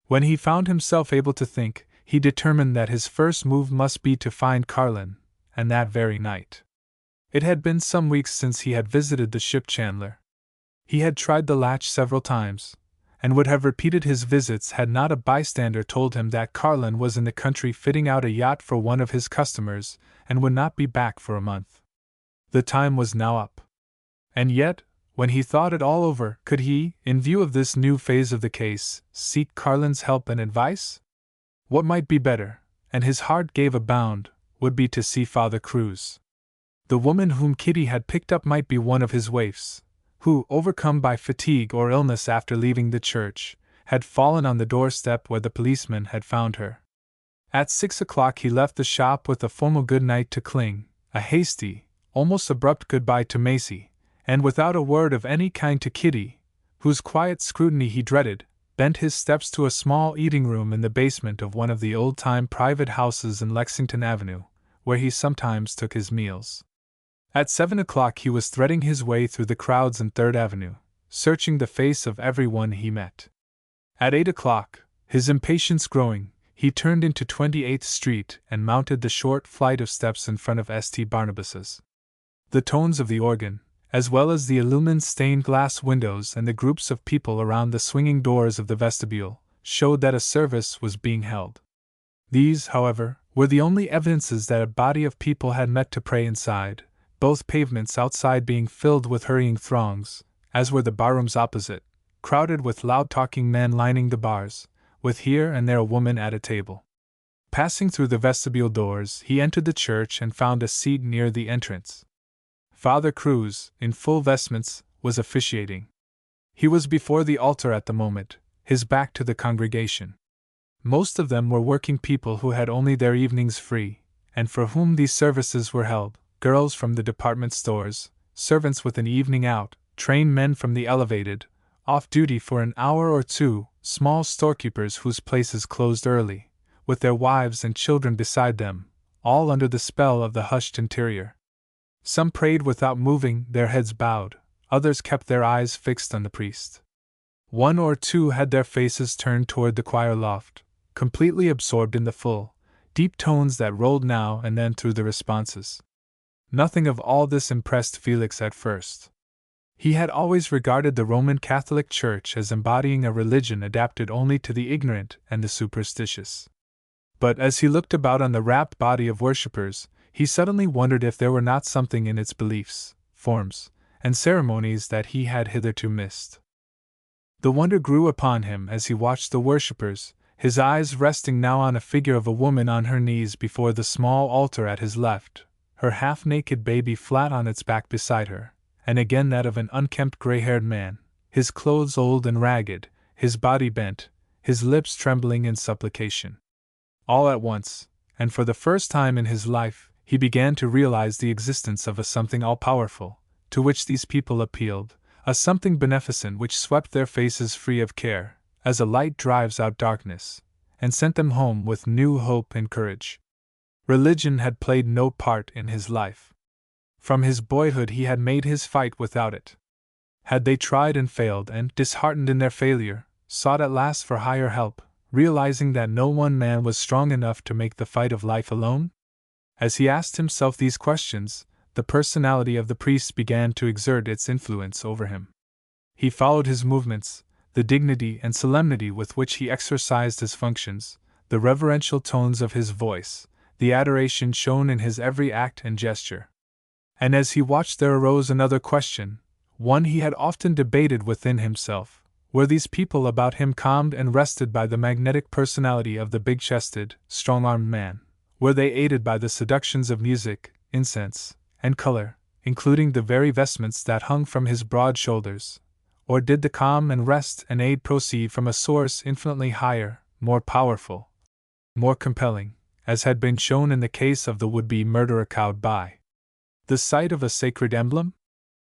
When he found himself able to think, he determined that his first move must be to find Carlin, and that very night. It had been some weeks since he had visited the ship chandler. He had tried the latch several times, and would have repeated his visits had not a bystander told him that Carlin was in the country fitting out a yacht for one of his customers, and would not be back for a month. The time was now up. And yet, when he thought it all over, could he, in view of this new phase of the case, seek Carlin's help and advice? What might be better, and his heart gave a bound, would be to see Father Cruz. The woman whom Kitty had picked up might be one of his waifs, who, overcome by fatigue or illness after leaving the church, had fallen on the doorstep where the policeman had found her. At 6 o'clock he left the shop with a formal good night to Kling, a hasty, almost abrupt goodbye to Macy, and without a word of any kind to Kitty, whose quiet scrutiny he dreaded, bent his steps to a small eating room in the basement of one of the old-time private houses in Lexington Avenue, where he sometimes took his meals. At 7 o'clock he was threading his way through the crowds in 3rd Avenue, searching the face of everyone he met. At 8 o'clock, his impatience growing, he turned into 28th Street and mounted the short flight of steps in front of St. Barnabas's. The tones of the organ, as well as the illumined stained-glass windows and the groups of people around the swinging doors of the vestibule, showed that a service was being held. These, however, were the only evidences that a body of people had met to pray inside, both pavements outside being filled with hurrying throngs, as were the barrooms opposite, crowded with loud-talking men lining the bars, with here and there a woman at a table. Passing through the vestibule doors, he entered the church and found a seat near the entrance. Father Cruz, in full vestments, was officiating. He was before the altar at the moment, his back to the congregation. Most of them were working people who had only their evenings free, and for whom these services were held, girls from the department stores, servants with an evening out, trained men from the elevated, off duty for an hour or two, small storekeepers whose places closed early, with their wives and children beside them, all under the spell of the hushed interior. Some prayed without moving, their heads bowed, others kept their eyes fixed on the priest. One or two had their faces turned toward the choir loft, completely absorbed in the full, deep tones that rolled now and then through the responses. Nothing of all this impressed Felix at first. He had always regarded the Roman Catholic Church as embodying a religion adapted only to the ignorant and the superstitious. But as he looked about on the rapt body of worshippers, he suddenly wondered if there were not something in its beliefs, forms, and ceremonies that he had hitherto missed. The wonder grew upon him as he watched the worshippers, his eyes resting now on a figure of a woman on her knees before the small altar at his left, her half-naked baby flat on its back beside her, and again that of an unkempt gray-haired man, his clothes old and ragged, his body bent, his lips trembling in supplication. All at once, and for the first time in his life, he began to realize the existence of a something all-powerful, to which these people appealed, a something beneficent which swept their faces free of care, as a light drives out darkness, and sent them home with new hope and courage. Religion had played no part in his life. From his boyhood he had made his fight without it. Had they tried and failed and, disheartened in their failure, sought at last for higher help, realizing that no one man was strong enough to make the fight of life alone? As he asked himself these questions, the personality of the priest began to exert its influence over him. He followed his movements, the dignity and solemnity with which he exercised his functions, the reverential tones of his voice, the adoration shown in his every act and gesture. And as he watched there arose another question, one he had often debated within himself. Were these people about him calmed and rested by the magnetic personality of the big-chested, strong-armed man? Were they aided by the seductions of music, incense, and color, including the very vestments that hung from his broad shoulders? Or did the calm and rest and aid proceed from a source infinitely higher, more powerful, more compelling, as had been shown in the case of the would-be murderer cowed by the sight of a sacred emblem?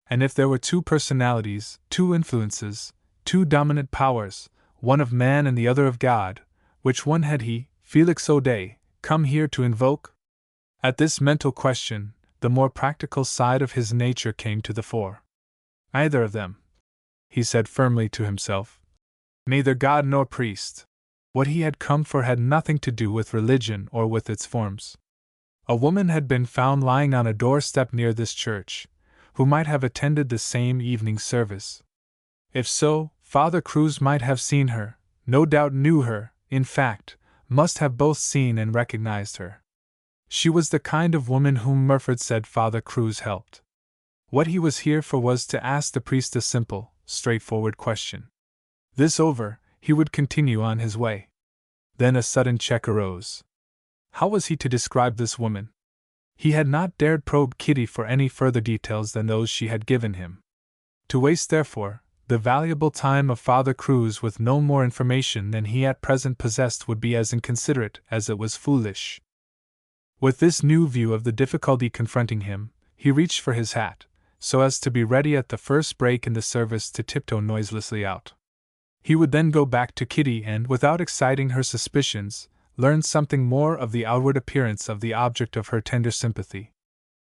And if there were two personalities, two influences, two dominant powers, one of man and the other of God, which one had he, Felix O'Day, come here to invoke? At this mental question, the more practical side of his nature came to the fore. Either of them, he said firmly to himself. Neither God nor priest. What he had come for had nothing to do with religion or with its forms. A woman had been found lying on a doorstep near this church, who might have attended the same evening service. If so, Father Cruz might have seen her, no doubt knew her, in fact, must have both seen and recognized her. She was the kind of woman whom Murford said Father Cruz helped. What he was here for was to ask the priest a simple, straightforward question. This over, he would continue on his way. Then a sudden check arose. How was he to describe this woman? He had not dared probe Kitty for any further details than those she had given him. To waste, therefore, the valuable time of Father Cruz with no more information than he at present possessed would be as inconsiderate as it was foolish. With this new view of the difficulty confronting him, he reached for his hat, so as to be ready at the first break in the service to tiptoe noiselessly out. He would then go back to Kitty and, without exciting her suspicions, learn something more of the outward appearance of the object of her tender sympathy.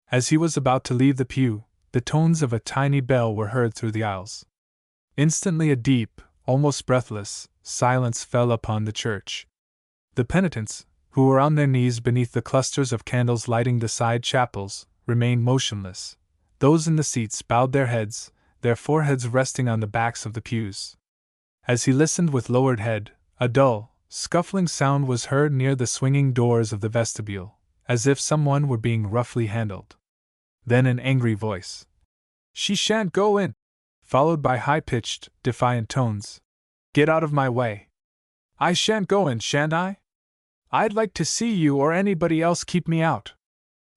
As he was about to leave the pew, the tones of a tiny bell were heard through the aisles. Instantly a deep, almost breathless, silence fell upon the church. The penitents, who were on their knees beneath the clusters of candles lighting the side chapels, remained motionless. Those in the seats bowed their heads, their foreheads resting on the backs of the pews. As he listened with lowered head, a dull, scuffling sound was heard near the swinging doors of the vestibule, as if someone were being roughly handled. Then an angry voice. "She shan't go in!" followed by high-pitched, defiant tones. "Get out of my way! I shan't go in, shan't I? I'd like to see you or anybody else keep me out.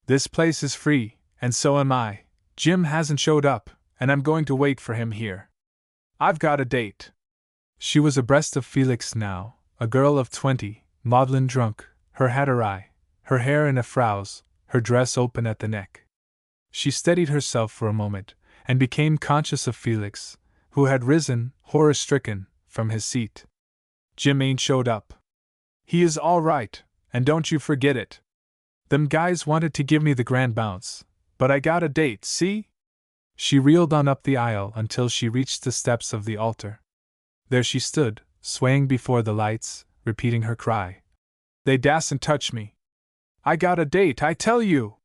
This place is free, and so am I. Jim hasn't showed up, and I'm going to wait for him here. I've got a date." She was abreast of Felix now, a girl of 20, maudlin drunk, her hat awry, her hair in a frouse, her dress open at the neck. She steadied herself for a moment, and became conscious of Felix, who had risen, horror-stricken, from his seat. "Jim ain't showed up. He is all right, and don't you forget it. Them guys wanted to give me the grand bounce, but I got a date, see?" She reeled on up the aisle until she reached the steps of the altar. There she stood, swaying before the lights, repeating her cry. "They dasn't touch me. I got a date, I tell you!"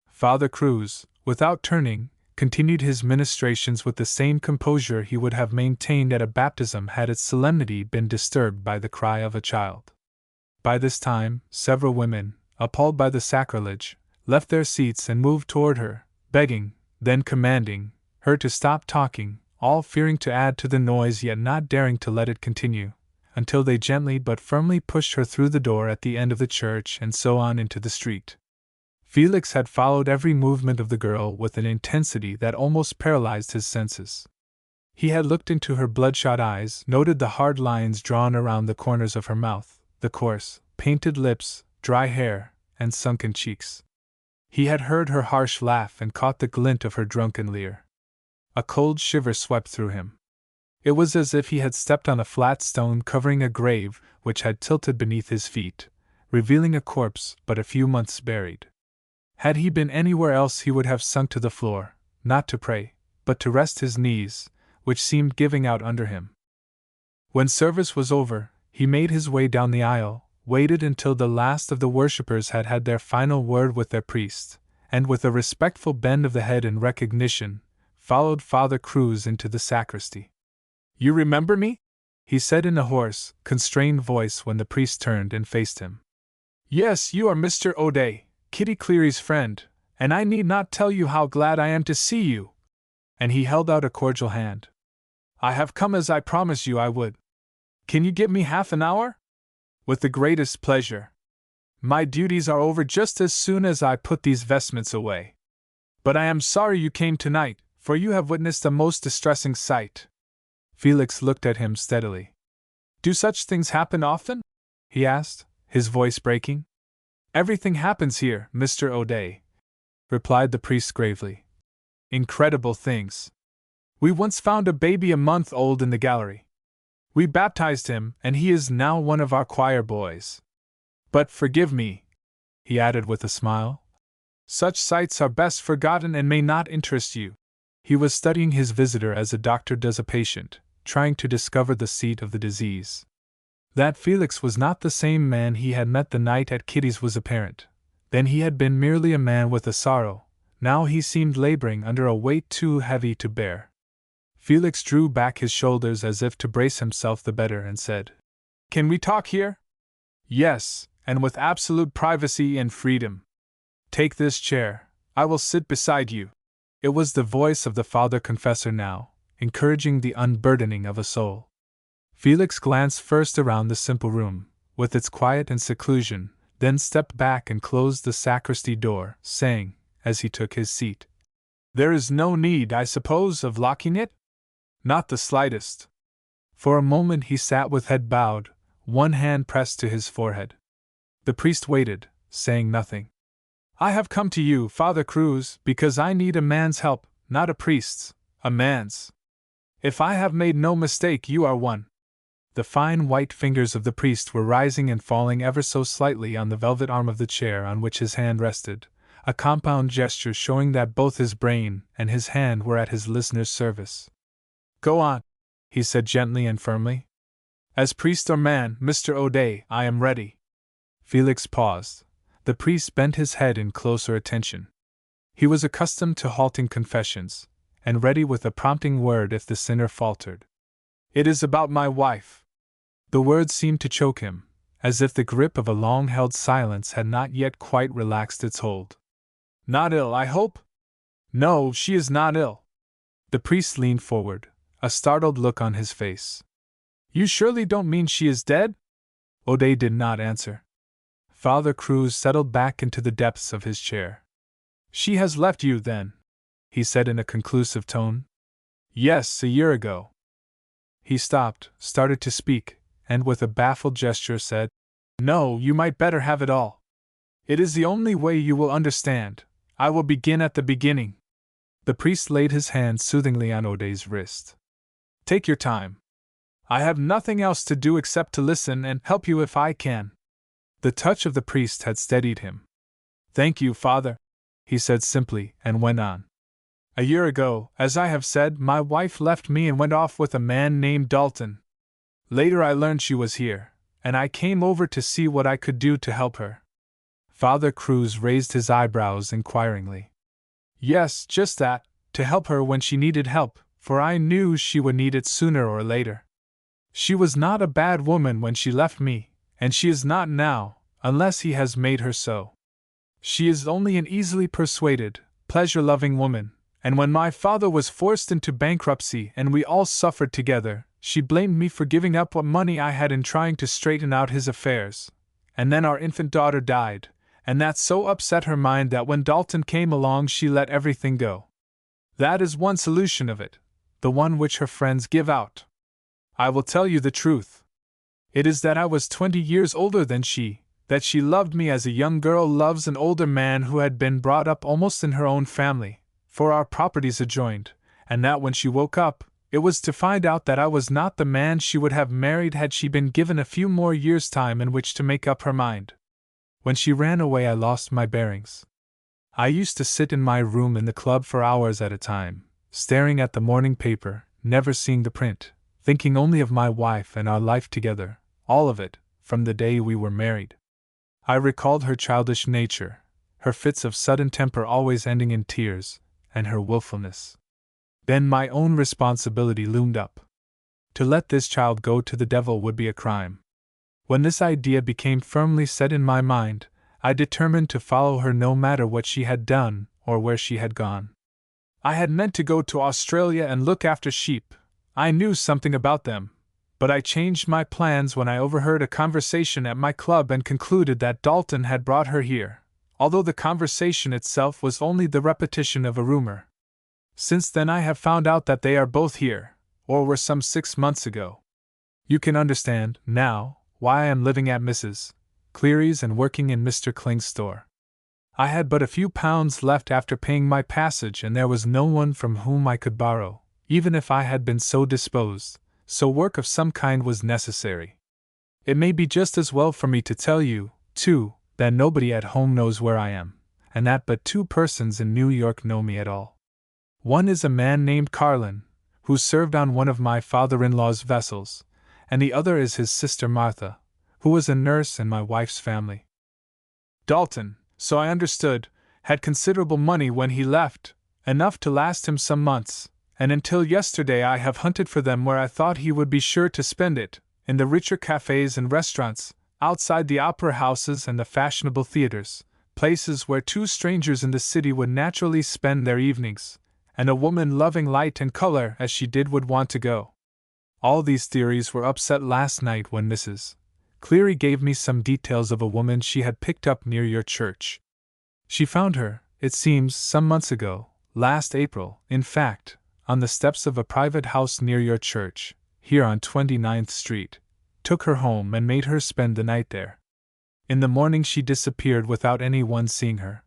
Father Cruz, without turning, continued his ministrations with the same composure he would have maintained at a baptism had its solemnity been disturbed by the cry of a child. By this time, several women, appalled by the sacrilege, left their seats and moved toward her, begging, then commanding, her to stop talking, all fearing to add to the noise yet not daring to let it continue, until they gently but firmly pushed her through the door at the end of the church and so on into the street. Felix had followed every movement of the girl with an intensity that almost paralyzed his senses. He had looked into her bloodshot eyes, noted the hard lines drawn around the corners of her mouth, the coarse, painted lips, dry hair, and sunken cheeks. He had heard her harsh laugh and caught the glint of her drunken leer. A cold shiver swept through him. It was as if he had stepped on a flat stone covering a grave which had tilted beneath his feet, revealing a corpse but a few months buried. Had he been anywhere else he would have sunk to the floor, not to pray, but to rest his knees, which seemed giving out under him. When service was over, he made his way down the aisle, waited until the last of the worshippers had had their final word with their priest, and with a respectful bend of the head in recognition, followed Father Cruz into the sacristy. "You remember me?" he said in a hoarse, constrained voice when the priest turned and faced him. "Yes, you are Mr. O'Day, Kitty Cleary's friend, and I need not tell you how glad I am to see you." And he held out a cordial hand. "I have come as I promised you I would. Can you give me half an hour?" "With the greatest pleasure. My duties are over just as soon as I put these vestments away. But I am sorry you came tonight, for you have witnessed a most distressing sight." Felix looked at him steadily. "Do such things happen often?" he asked, his voice breaking. "Everything happens here, Mr. O'Day," replied the priest gravely. "Incredible things. We once found a baby a month old in the gallery. We baptized him, and he is now one of our choir boys. But forgive me," he added with a smile, "such sights are best forgotten and may not interest you." He was studying his visitor as a doctor does a patient, trying to discover the seat of the disease. That Felix was not the same man he had met the night at Kitty's was apparent. Then he had been merely a man with a sorrow, now he seemed laboring under a weight too heavy to bear. Felix drew back his shoulders as if to brace himself the better and said, "Can we talk here?" "Yes, and with absolute privacy and freedom. Take this chair, I will sit beside you." It was the voice of the Father Confessor now, encouraging the unburdening of a soul. Felix glanced first around the simple room, with its quiet and seclusion, then stepped back and closed the sacristy door, saying, as he took his seat, "There is no need, I suppose, of locking it?" "Not the slightest." For a moment he sat with head bowed, one hand pressed to his forehead. The priest waited, saying nothing. "I have come to you, Father Cruz, because I need a man's help, not a priest's, a man's. If I have made no mistake, you are one." The fine white fingers of the priest were rising and falling ever so slightly on the velvet arm of the chair on which his hand rested, a compound gesture showing that both his brain and his hand were at his listener's service. "Go on," he said gently and firmly. "As priest or man, Mr. O'Day, I am ready." Felix paused. The priest bent his head in closer attention. He was accustomed to halting confessions, and ready with a prompting word if the sinner faltered. "It is about my wife." The words seemed to choke him, as if the grip of a long-held silence had not yet quite relaxed its hold. "Not ill, I hope?" "No, she is not ill." The priest leaned forward, a startled look on his face. "You surely don't mean she is dead?" O'Day did not answer. Father Cruz settled back into the depths of his chair. "She has left you, then?" he said in a conclusive tone. "Yes, a year ago." He stopped, started to speak, and with a baffled gesture said, "No, you might better have it all. It is the only way you will understand. I will begin at the beginning." The priest laid his hand soothingly on O'Day's wrist. "Take your time. I have nothing else to do except to listen and help you if I can." The touch of the priest had steadied him. "Thank you, Father," he said simply, and went on. "A year ago, as I have said, my wife left me and went off with a man named Dalton. Later I learned she was here, and I came over to see what I could do to help her." Father Cruz raised his eyebrows inquiringly. "Yes, just that, to help her when she needed help, for I knew she would need it sooner or later. She was not a bad woman when she left me, and she is not now, unless he has made her so. She is only an easily persuaded, pleasure-loving woman, and when my father was forced into bankruptcy and we all suffered together, she blamed me for giving up what money I had in trying to straighten out his affairs. And then our infant daughter died, and that so upset her mind that when Dalton came along she let everything go. That is one solution of it, the one which her friends give out. I will tell you the truth. It is that I was 20 years older than she, that she loved me as a young girl loves an older man who had been brought up almost in her own family, for our properties adjoined, and that when she woke up, it was to find out that I was not the man she would have married had she been given a few more years' time in which to make up her mind. When she ran away I lost my bearings. I used to sit in my room in the club for hours at a time, staring at the morning paper, never seeing the print, thinking only of my wife and our life together, all of it, from the day we were married. I recalled her childish nature, her fits of sudden temper always ending in tears, and her willfulness. Then my own responsibility loomed up. To let this child go to the devil would be a crime. When this idea became firmly set in my mind, I determined to follow her no matter what she had done or where she had gone. I had meant to go to Australia and look after sheep. I knew something about them, but I changed my plans when I overheard a conversation at my club and concluded that Dalton had brought her here, although the conversation itself was only the repetition of a rumor. Since then I have found out that they are both here, or were some 6 months ago. You can understand, now, why I am living at Mrs. Cleary's and working in Mr. Kling's store. I had but a few pounds left after paying my passage and there was no one from whom I could borrow, even if I had been so disposed, so work of some kind was necessary. It may be just as well for me to tell you, too, that nobody at home knows where I am, and that but 2 persons in New York know me at all. One is a man named Carlin, who served on one of my father-in-law's vessels, and the other is his sister Martha, who was a nurse in my wife's family. Dalton, so I understood, had considerable money when he left, enough to last him some months, and until yesterday I have hunted for them where I thought he would be sure to spend it, in the richer cafes and restaurants, outside the opera houses and the fashionable theaters, places where 2 strangers in the city would naturally spend their evenings, and a woman loving light and color as she did would want to go. All these theories were upset last night when Mrs. Cleary gave me some details of a woman she had picked up near your church. She found her, it seems, some months ago, last April, in fact, on the steps of a private house near your church, here on 29th Street, took her home and made her spend the night there. In the morning she disappeared without anyone seeing her.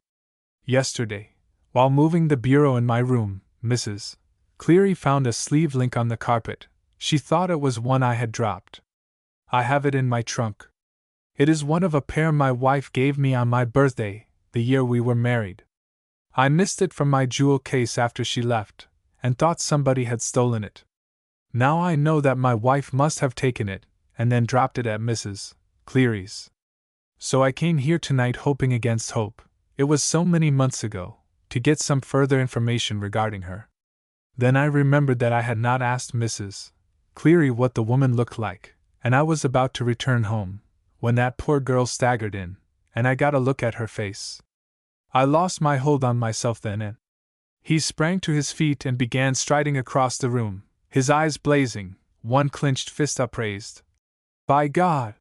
Yesterday, while moving the bureau in my room, Mrs. Cleary found a sleeve link on the carpet. She thought it was one I had dropped. I have it in my trunk. It is one of a pair my wife gave me on my birthday, the year we were married. I missed it from my jewel case after she left, and thought somebody had stolen it. Now I know that my wife must have taken it, and then dropped it at Mrs. Cleary's. So I came here tonight hoping against hope, it was so many months ago, to get some further information regarding her. Then I remembered that I had not asked Mrs. Cleary what the woman looked like, and I was about to return home, when that poor girl staggered in, and I got a look at her face. I lost my hold on myself then, and he sprang to his feet and began striding across the room, his eyes blazing, one clenched fist upraised. By God!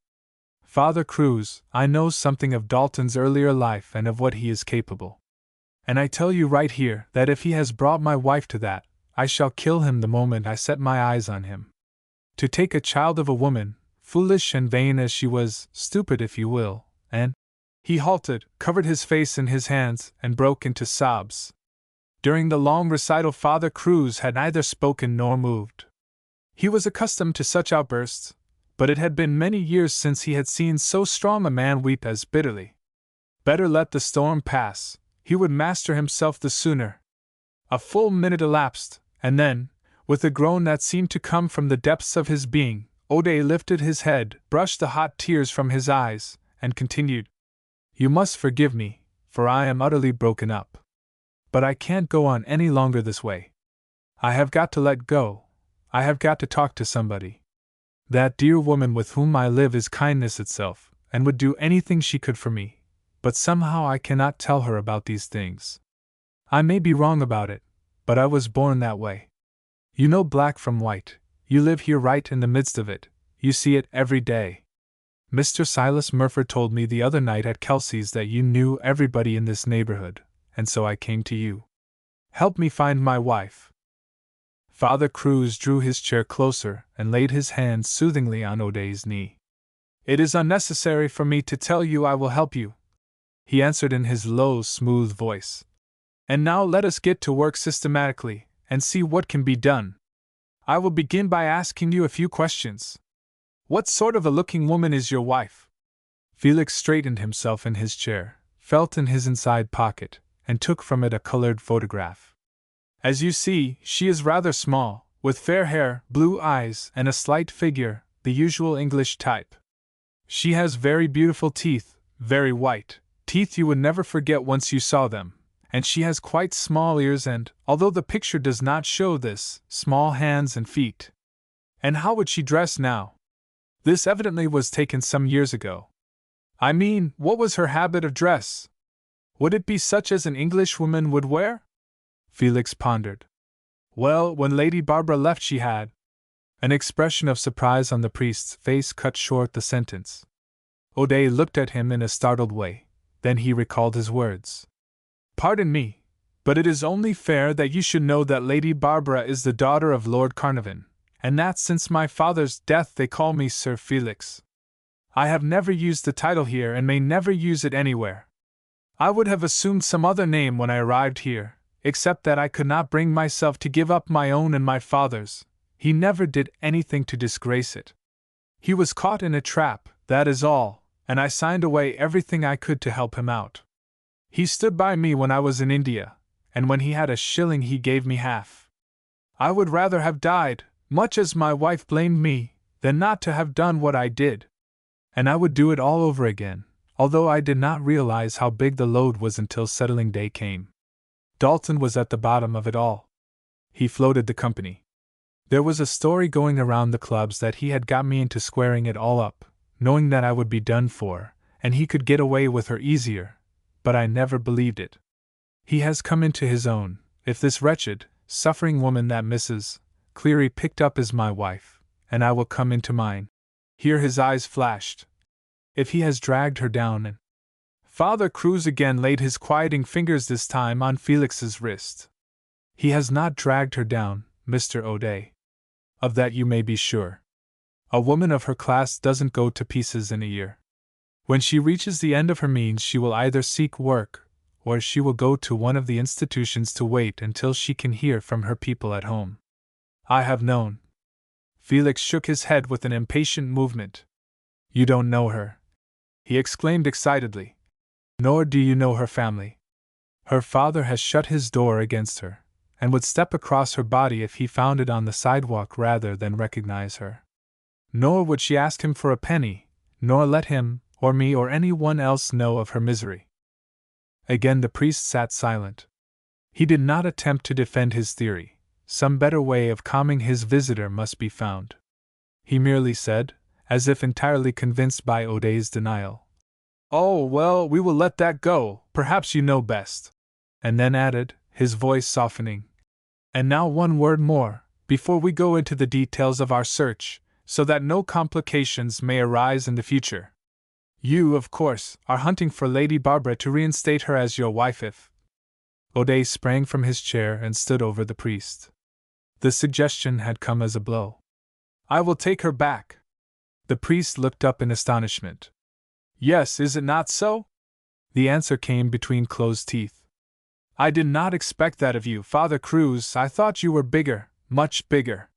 Father Cruz, I know something of Dalton's earlier life and of what he is capable. And I tell you right here that if he has brought my wife to that, I shall kill him the moment I set my eyes on him. To take a child of a woman, foolish and vain as she was, stupid if you will, and he halted, covered his face in his hands, and broke into sobs. During the long recital Father Cruz had neither spoken nor moved. He was accustomed to such outbursts, but it had been many years since he had seen so strong a man weep as bitterly. Better let the storm pass, he would master himself the sooner. A full minute elapsed, and then, with a groan that seemed to come from the depths of his being, O'Day lifted his head, brushed the hot tears from his eyes, and continued, You must forgive me, for I am utterly broken up. But I can't go on any longer this way. I have got to let go. I have got to talk to somebody. That dear woman with whom I live is kindness itself, and would do anything she could for me, but somehow I cannot tell her about these things. I may be wrong about it, but I was born that way. You know black from white, you live here right in the midst of it, you see it every day. Mr. Silas Murford told me the other night at Kelsey's that you knew everybody in this neighborhood, and so I came to you. Help me find my wife. Father Cruz drew his chair closer and laid his hand soothingly on O'Day's knee. It is unnecessary for me to tell you I will help you, he answered in his low, smooth voice. And now let us get to work systematically, and see what can be done. I will begin by asking you a few questions. What sort of a looking woman is your wife? Felix straightened himself in his chair, felt in his inside pocket, and took from it a colored photograph. As you see, she is rather small, with fair hair, blue eyes, and a slight figure, the usual English type. She has very beautiful teeth, very white, teeth you would never forget once you saw them, and she has quite small ears and, although the picture does not show this, small hands and feet. And how would she dress now? This evidently was taken some years ago. I mean, what was her habit of dress? Would it be such as an Englishwoman would wear? Felix pondered. Well, when Lady Barbara left she had. An expression of surprise on the priest's face cut short the sentence. O'Day looked at him in a startled way, then he recalled his words. Pardon me, but it is only fair that you should know that Lady Barbara is the daughter of Lord Carnarvon, and that since my father's death they call me Sir Felix. I have never used the title here and may never use it anywhere. I would have assumed some other name when I arrived here, except that I could not bring myself to give up my own and my father's. He never did anything to disgrace it. He was caught in a trap, that is all, and I signed away everything I could to help him out. He stood by me when I was in India, and when he had a shilling he gave me half. I would rather have died, much as my wife blamed me, than not to have done what I did. And I would do it all over again, although I did not realize how big the load was until settling day came. Dalton was at the bottom of it all. He floated the company. There was a story going around the clubs that he had got me into squaring it all up, knowing that I would be done for, and he could get away with her easier, but I never believed it. He has come into his own, if this wretched, suffering woman that Mrs. Cleary picked up is my wife, and I will come into mine. Here his eyes flashed. If he has dragged her down and... Father Cruz again laid his quieting fingers this time on Felix's wrist. He has not dragged her down, Mr. O'Day. Of that you may be sure. A woman of her class doesn't go to pieces in a year. When she reaches the end of her means she will either seek work, or she will go to one of the institutions to wait until she can hear from her people at home. I have known. Felix shook his head with an impatient movement. You don't know her, he exclaimed excitedly. Nor do you know her family. Her father has shut his door against her, and would step across her body if he found it on the sidewalk rather than recognize her. Nor would she ask him for a penny, nor let him, or me, or anyone else know of her misery. Again the priest sat silent. He did not attempt to defend his theory. Some better way of calming his visitor must be found. He merely said, as if entirely convinced by O'Day's denial, "Oh, well, we will let that go, perhaps you know best." And then added, his voice softening, "And now one word more, before we go into the details of our search, so that no complications may arise in the future. You, of course, are hunting for Lady Barbara to reinstate her as your wife if—" O'Day sprang from his chair and stood over the priest. The suggestion had come as a blow. "I will take her back." The priest looked up in astonishment. "Yes, is it not so?" The answer came between closed teeth. "I did not expect that of you, Father Cruz. I thought you were bigger, much bigger.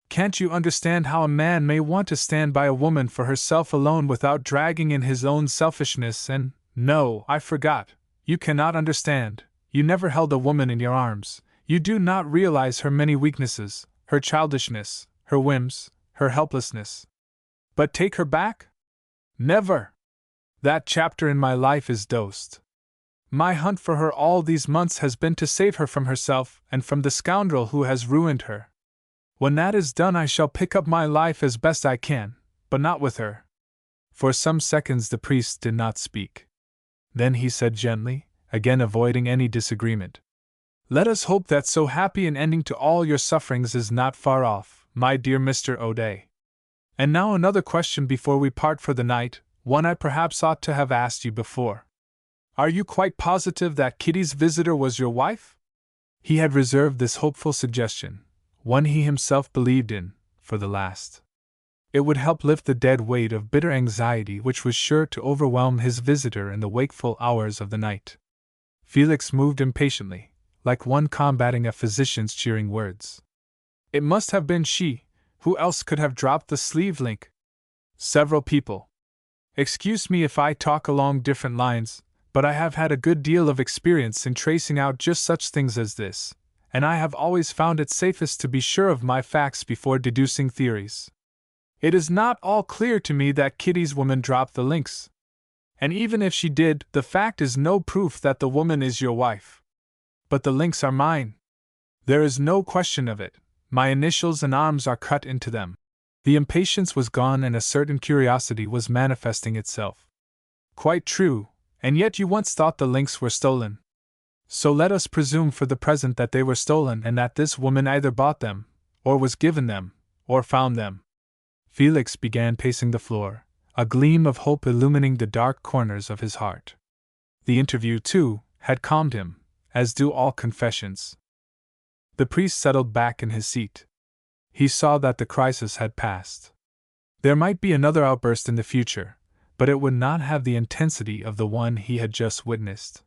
Can't you understand how a man may want to stand by a woman for herself alone without dragging in his own selfishness and— No, I forgot. You cannot understand. You never held a woman in your arms. You do not realize her many weaknesses, her childishness, her whims, her helplessness. But take her back? Never! That chapter in my life is dosed. My hunt for her all these months has been to save her from herself and from the scoundrel who has ruined her. When that is done, I shall pick up my life as best I can, but not with her." For some seconds the priest did not speak. Then he said gently, again avoiding any disagreement, "Let us hope that so happy an ending to all your sufferings is not far off, my dear Mr. O'Day. And now another question before we part for the night, one I perhaps ought to have asked you before. Are you quite positive that Kitty's visitor was your wife?" He had reserved this hopeful suggestion, one he himself believed in, for the last. It would help lift the dead weight of bitter anxiety which was sure to overwhelm his visitor in the wakeful hours of the night. Felix moved impatiently, like one combating a physician's cheering words. "It must have been she. Who else could have dropped the sleeve link?" "Several people. Excuse me if I talk along different lines, but I have had a good deal of experience in tracing out just such things as this, and I have always found it safest to be sure of my facts before deducing theories. It is not all clear to me that Kitty's woman dropped the links. And even if she did, the fact is no proof that the woman is your wife. But the links are mine. There is no question of it. My initials and arms are cut into them." The impatience was gone and a certain curiosity was manifesting itself. "Quite true, and yet you once thought the links were stolen. So let us presume for the present that they were stolen and that this woman either bought them, or was given them, or found them." Felix began pacing the floor, a gleam of hope illumining the dark corners of his heart. The interview, too, had calmed him, as do all confessions. The priest settled back in his seat. He saw that the crisis had passed. There might be another outburst in the future, but it would not have the intensity of the one he had just witnessed.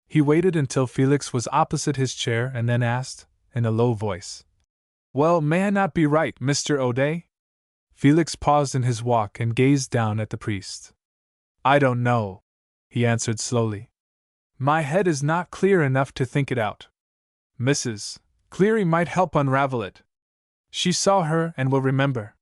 He waited until Felix was opposite his chair and then asked, in a low voice, "Well, may I not be right, Mr. O'Day?" Felix paused in his walk and gazed down at the priest. "I don't know," he answered slowly. "My head is not clear enough to think it out. Mrs. Cleary might help unravel it. She saw her and will remember.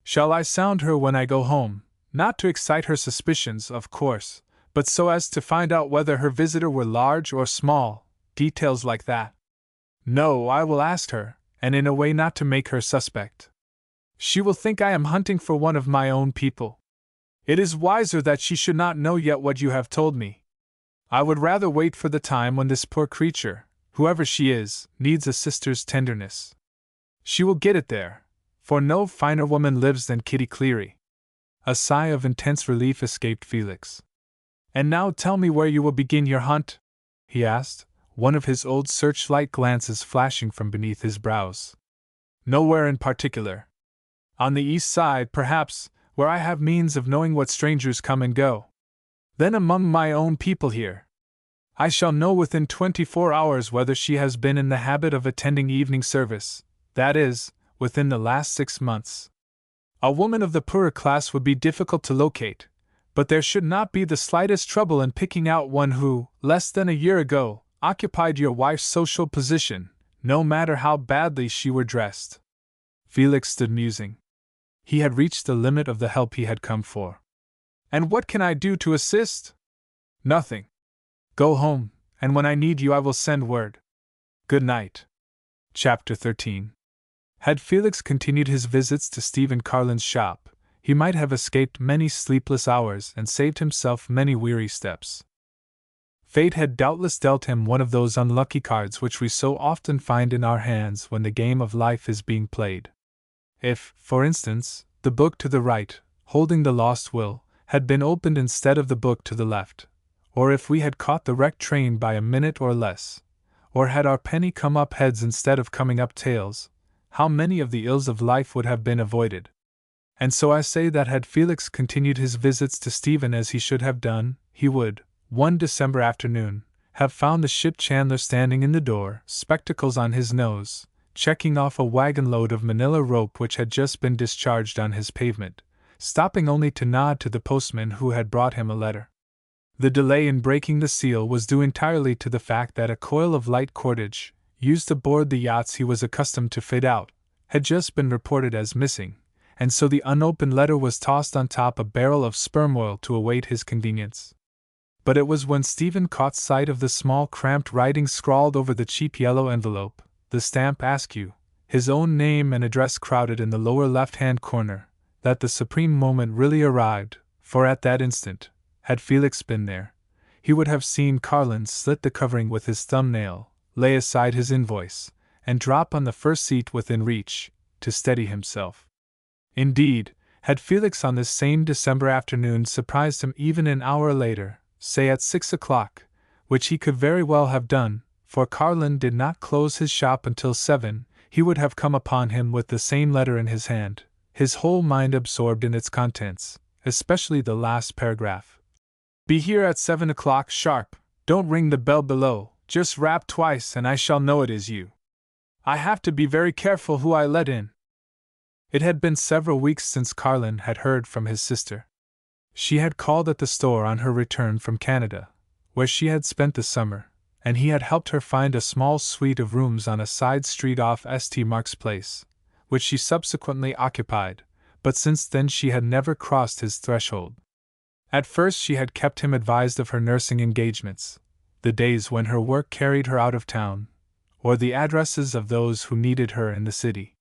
Shall I sound her when I go home, not to excite her suspicions, of course, but so as to find out whether her visitor were large or small, details like that? No, I will ask her, and in a way not to make her suspect. She will think I am hunting for one of my own people. It is wiser that she should not know yet what you have told me. I would rather wait for the time when this poor creature, whoever she is, needs a sister's tenderness. She will get it there, for no finer woman lives than Kitty Cleary." A sigh of intense relief escaped Felix. "And now tell me where you will begin your hunt?" he asked, one of his old searchlight glances flashing from beneath his brows. "Nowhere in particular. On the east side, perhaps, where I have means of knowing what strangers come and go. Then among my own people here. I shall know within 24 hours whether she has been in the habit of attending evening service, that is, within the last 6 months. A woman of the poorer class would be difficult to locate, but there should not be the slightest trouble in picking out one who, less than a year ago, occupied your wife's social position, no matter how badly she were dressed. Felix stood musing. He had reached the limit of the help he had come for. And what can I do to assist? Nothing. Go home, and when I need you I will send word. Good night. Chapter 13. Had Felix continued his visits to Stephen Carlin's shop, he might have escaped many sleepless hours and saved himself many weary steps. Fate had doubtless dealt him one of those unlucky cards which we so often find in our hands when the game of life is being played. If, for instance, the book to the right, holding the lost will, had been opened instead of the book to the left, or if we had caught the wrecked train by a minute or less, or had our penny come up heads instead of coming up tails, how many of the ills of life would have been avoided. And so I say that had Felix continued his visits to Stephen as he should have done, he would, one December afternoon, have found the ship chandler standing in the door, spectacles on his nose, checking off a wagon load of manila rope which had just been discharged on his pavement, stopping only to nod to the postman who had brought him a letter. The delay in breaking the seal was due entirely to the fact that a coil of light cordage, used aboard the yachts he was accustomed to fit out, had just been reported as missing, and so the unopened letter was tossed on top a barrel of sperm oil to await his convenience. But it was when Stephen caught sight of the small cramped writing scrawled over the cheap yellow envelope, the stamp Askew, his own name and address crowded in the lower left-hand corner, that the supreme moment really arrived, for at that instant, had Felix been there, he would have seen Carlin slit the covering with his thumbnail, lay aside his invoice, and drop on the first seat within reach, to steady himself. Indeed, had Felix on this same December afternoon surprised him even an hour later, say at 6 o'clock, which he could very well have done, for Carlin did not close his shop until 7, he would have come upon him with the same letter in his hand, his whole mind absorbed in its contents, especially the last paragraph. Be here at 7 o'clock sharp, don't ring the bell below, just rap twice and I shall know it is you. I have to be very careful who I let in. It had been several weeks since Carlin had heard from his sister. She had called at the store on her return from Canada, where she had spent the summer, and he had helped her find a small suite of rooms on a side street off St. Mark's Place, which she subsequently occupied, but since then she had never crossed his threshold. At first she had kept him advised of her nursing engagements, the days when her work carried her out of town, or the addresses of those who needed her in the city.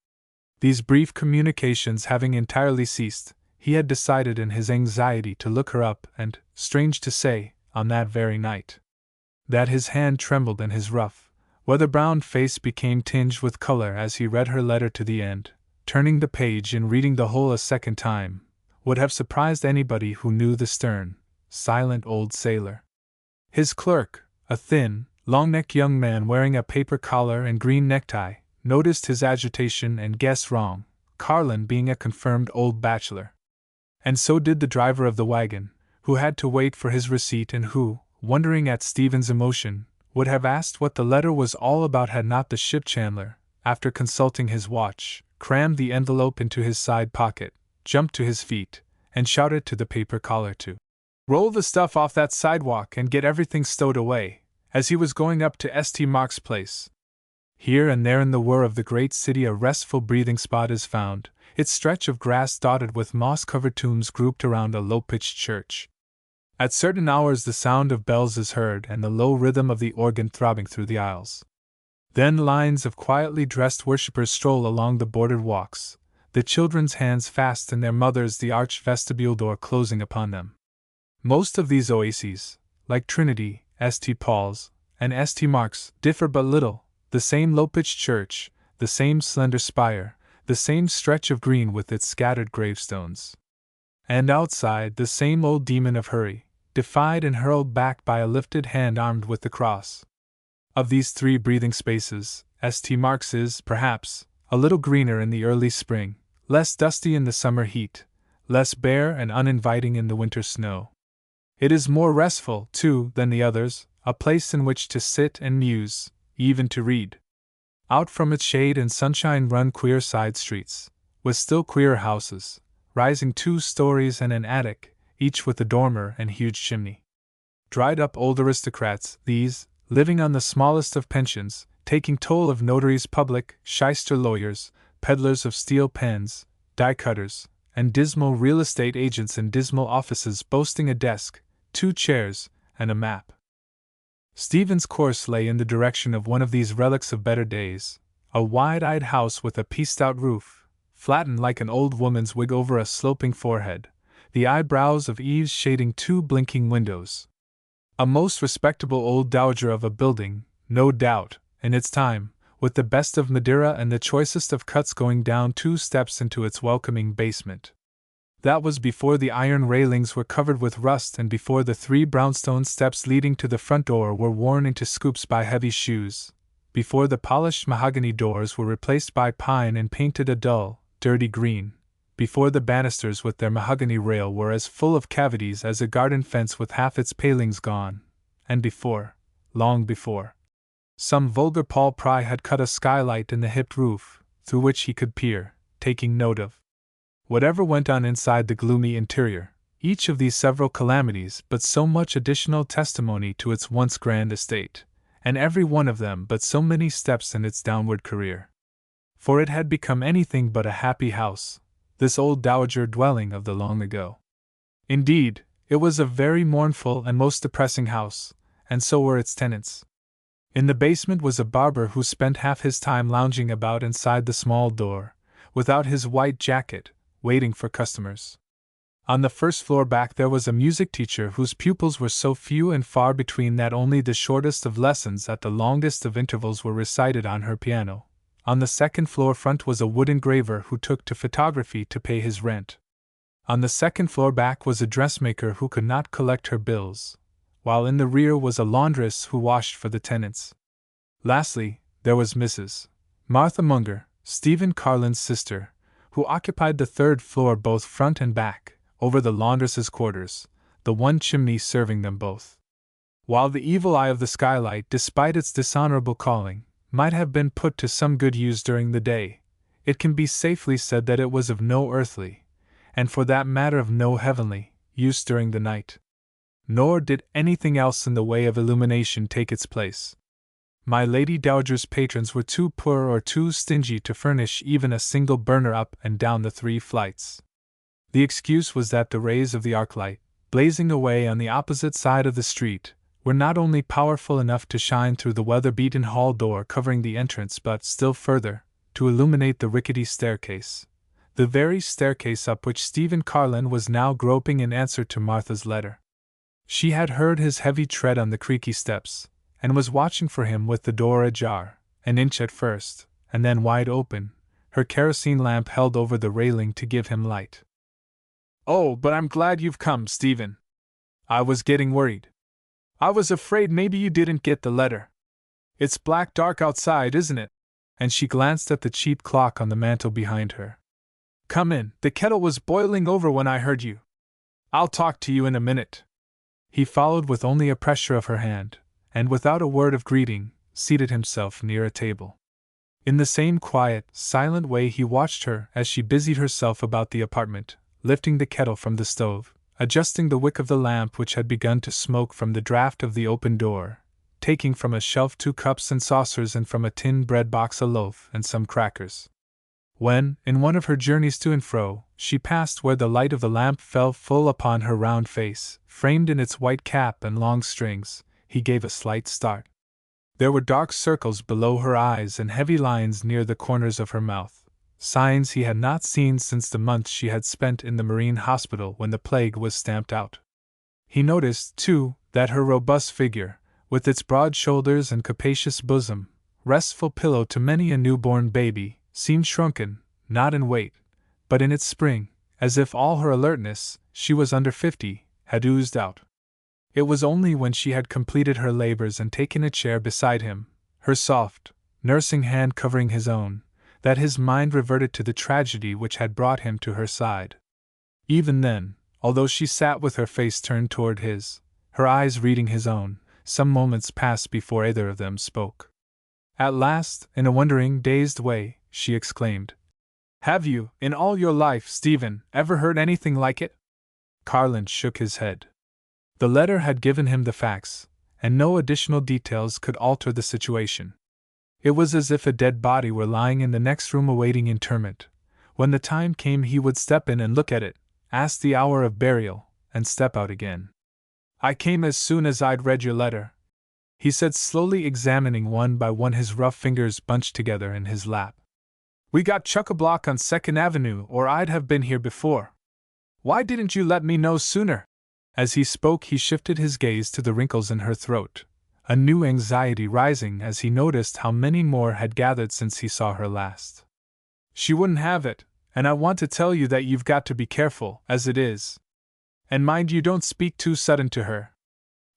These brief communications having entirely ceased, he had decided in his anxiety to look her up and, strange to say, on that very night, that his hand trembled and his rough, weather-browned face became tinged with color as he read her letter to the end, turning the page and reading the whole a second time, would have surprised anybody who knew the stern, silent old sailor. His clerk, a thin, long-necked young man wearing a paper collar and green necktie, noticed his agitation and guessed wrong, Carlin being a confirmed old bachelor. And so did the driver of the wagon, who had to wait for his receipt and who, wondering at Stephen's emotion, would have asked what the letter was all about had not the ship chandler, after consulting his watch, crammed the envelope into his side pocket, jumped to his feet, and shouted to the paper collar to roll the stuff off that sidewalk and get everything stowed away, as he was going up to St. Mark's Place. Here and there in the whir of the great city a restful breathing spot is found, its stretch of grass dotted with moss-covered tombs grouped around a low-pitched church. At certain hours the sound of bells is heard and the low rhythm of the organ throbbing through the aisles. Then lines of quietly dressed worshippers stroll along the bordered walks, the children's hands fast in their mothers, the arched vestibule door closing upon them. Most of these oases, like Trinity, St. Paul's, and St. Mark's, differ but little, the same low-pitched church, the same slender spire, the same stretch of green with its scattered gravestones. And outside, the same old demon of hurry, defied and hurled back by a lifted hand armed with the cross. Of these three breathing spaces, St. Mark's is, perhaps, a little greener in the early spring, less dusty in the summer heat, less bare and uninviting in the winter snow. It is more restful, too, than the others, a place in which to sit and muse, even to read. Out from its shade and sunshine run queer side streets, with still queerer houses, rising 2 stories and an attic, each with a dormer and huge chimney. Dried-up old aristocrats, these, living on the smallest of pensions, taking toll of notaries public, shyster lawyers, peddlers of steel pens, die-cutters, and dismal real estate agents in dismal offices boasting a desk, 2 chairs, and a map. Stephen's course lay in the direction of one of these relics of better days, a wide-eyed house with a pieced-out roof, flattened like an old woman's wig over a sloping forehead, the eyebrows of eaves shading 2 blinking windows. A most respectable old dowager of a building, no doubt, in its time, with the best of Madeira and the choicest of cuts going down 2 steps into its welcoming basement. That was before the iron railings were covered with rust and before the 3 brownstone steps leading to the front door were worn into scoops by heavy shoes, before the polished mahogany doors were replaced by pine and painted a dull, dirty green, before the banisters with their mahogany rail were as full of cavities as a garden fence with half its palings gone, and before, long before, some vulgar Paul Pry had cut a skylight in the hipped roof, through which he could peer, taking note of whatever went on inside the gloomy interior, each of these several calamities but so much additional testimony to its once grand estate, and every one of them but so many steps in its downward career. For it had become anything but a happy house, this old dowager dwelling of the long ago. Indeed, it was a very mournful and most depressing house, and so were its tenants. In the basement was a barber who spent half his time lounging about inside the small door, without his white jacket, waiting for customers. On the first floor back there was a music teacher whose pupils were so few and far between that only the shortest of lessons at the longest of intervals were recited on her piano. On the second floor front was a wood engraver who took to photography to pay his rent. On the second floor back was a dressmaker who could not collect her bills, while in the rear was a laundress who washed for the tenants. Lastly, there was Mrs. Martha Munger, Stephen Carlin's sister, who occupied the 3rd floor both front and back, over the laundress's quarters, the one chimney serving them both. While the evil eye of the skylight, despite its dishonorable calling, might have been put to some good use during the day, it can be safely said that it was of no earthly, and for that matter of no heavenly, use during the night. Nor did anything else in the way of illumination take its place. My Lady Dowager's patrons were too poor or too stingy to furnish even a single burner up and down the 3 flights. The excuse was that the rays of the arc light, blazing away on the opposite side of the street, were not only powerful enough to shine through the weather-beaten hall door covering the entrance but, still further, to illuminate the rickety staircase, the very staircase up which Stephen Carlin was now groping in answer to Martha's letter. She had heard his heavy tread on the creaky steps, and was watching for him with the door ajar, an inch at first, and then wide open, her kerosene lamp held over the railing to give him light. "Oh, but I'm glad you've come, Stephen. I was getting worried. I was afraid maybe you didn't get the letter. It's black dark outside, isn't it?" And she glanced at the cheap clock on the mantel behind her. "Come in, the kettle was boiling over when I heard you. I'll talk to you in a minute." He followed with only a pressure of her hand, and without a word of greeting, seated himself near a table. In the same quiet, silent way he watched her as she busied herself about the apartment, lifting the kettle from the stove, adjusting the wick of the lamp which had begun to smoke from the draught of the open door, taking from a shelf 2 cups and saucers and from a tin bread box a loaf and some crackers. When, in one of her journeys to and fro, she passed where the light of the lamp fell full upon her round face, framed in its white cap and long strings, he gave a slight start. There were dark circles below her eyes and heavy lines near the corners of her mouth, signs he had not seen since the months she had spent in the Marine Hospital when the plague was stamped out. He noticed, too, that her robust figure, with its broad shoulders and capacious bosom, restful pillow to many a newborn baby, seemed shrunken, not in weight, but in its spring, as if all her alertness, she was under 50, had oozed out. It was only when she had completed her labors and taken a chair beside him, her soft, nursing hand covering his own, that his mind reverted to the tragedy which had brought him to her side. Even then, although she sat with her face turned toward his, her eyes reading his own, some moments passed before either of them spoke. At last, in a wondering, dazed way, she exclaimed, Have you, in all your life, Stephen, ever heard anything like it? Carlin shook his head. The letter had given him the facts, and no additional details could alter the situation. It was as if a dead body were lying in the next room awaiting interment. When the time came, he would step in and look at it, ask the hour of burial, and step out again. I came as soon as I'd read your letter, he said, slowly examining one by one his rough fingers bunched together in his lap. We got chock-a-block on 2nd Avenue, or I'd have been here before. Why didn't you let me know sooner? As he spoke, he shifted his gaze to the wrinkles in her throat, a new anxiety rising as he noticed how many more had gathered since he saw her last. She wouldn't have it, and I want to tell you that you've got to be careful, as it is. And mind you don't speak too sudden to her.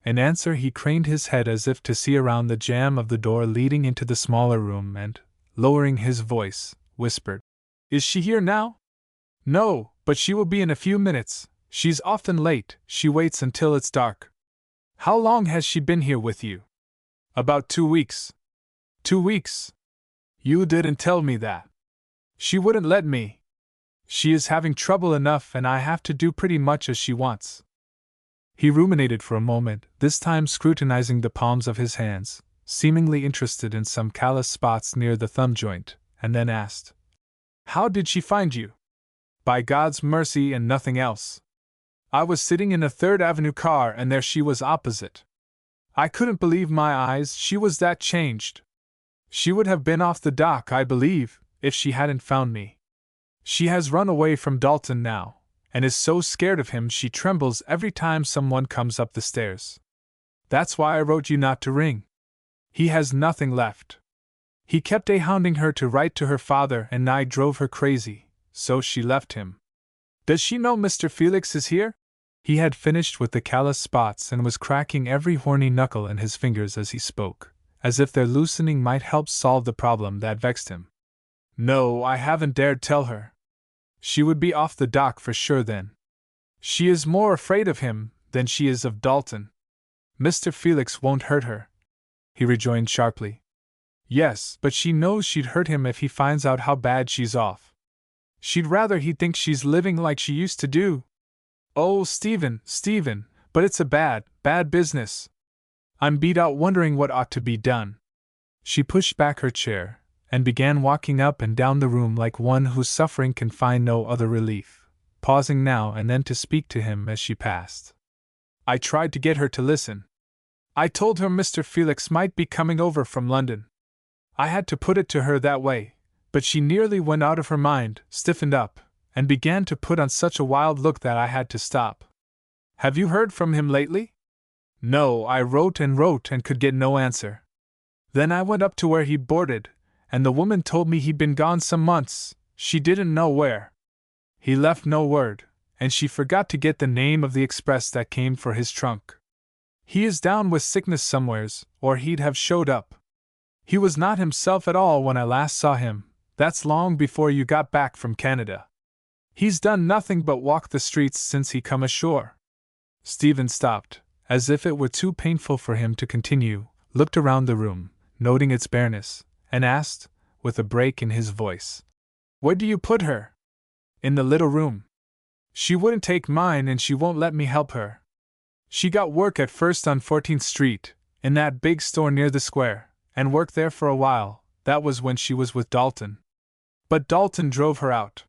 In answer, he craned his head as if to see around the jamb of the door leading into the smaller room and, lowering his voice, whispered, Is she here now? No, but she will be in a few minutes. She's often late, she waits until it's dark. How long has she been here with you? About 2 weeks. 2 weeks? You didn't tell me that. She wouldn't let me. She is having trouble enough, and I have to do pretty much as she wants. He ruminated for a moment, this time scrutinizing the palms of his hands, seemingly interested in some callous spots near the thumb joint, and then asked, How did she find you? By God's mercy and nothing else. I was sitting in a 3rd Avenue car and there she was opposite. I couldn't believe my eyes, she was that changed. She would have been off the dock, I believe, if she hadn't found me. She has run away from Dalton now, and is so scared of him she trembles every time someone comes up the stairs. That's why I wrote you not to ring. He has nothing left. He kept hounding her to write to her father and nigh drove her crazy, so she left him. Does she know Mr. Felix is here? He had finished with the callous spots and was cracking every horny knuckle in his fingers as he spoke, as if their loosening might help solve the problem that vexed him. No, I haven't dared tell her. She would be off the dock for sure then. She is more afraid of him than she is of Dalton. Mr. Felix won't hurt her, he rejoined sharply. Yes, but she knows she'd hurt him if he finds out how bad she's off. She'd rather he thinks she's living like she used to do. Oh, Stephen, but it's a bad business. I'm beat out wondering what ought to be done. She pushed back her chair and began walking up and down the room like one whose suffering can find no other relief, pausing now and then to speak to him as she passed. I tried to get her to listen. I told her Mr. Felix might be coming over from London. I had to put it to her that way, but she nearly went out of her mind, stiffened up, and began to put on such a wild look that I had to stop. Have you heard from him lately? No, I wrote and could get no answer. Then I went up to where he boarded, and the woman told me he'd been gone some months, she didn't know where. He left no word, and she forgot to get the name of the express that came for his trunk. He is down with sickness somewheres, or he'd have showed up. He was not himself at all when I last saw him, that's long before you got back from Canada. He's done nothing but walk the streets since he come ashore. Stephen stopped, as if it were too painful for him to continue, looked around the room, noting its bareness, and asked, with a break in his voice, Where do you put her? In the little room. She wouldn't take mine and she won't let me help her. She got work at first on 14th Street, in that big store near the square, and worked there for a while, that was when she was with Dalton. But Dalton drove her out.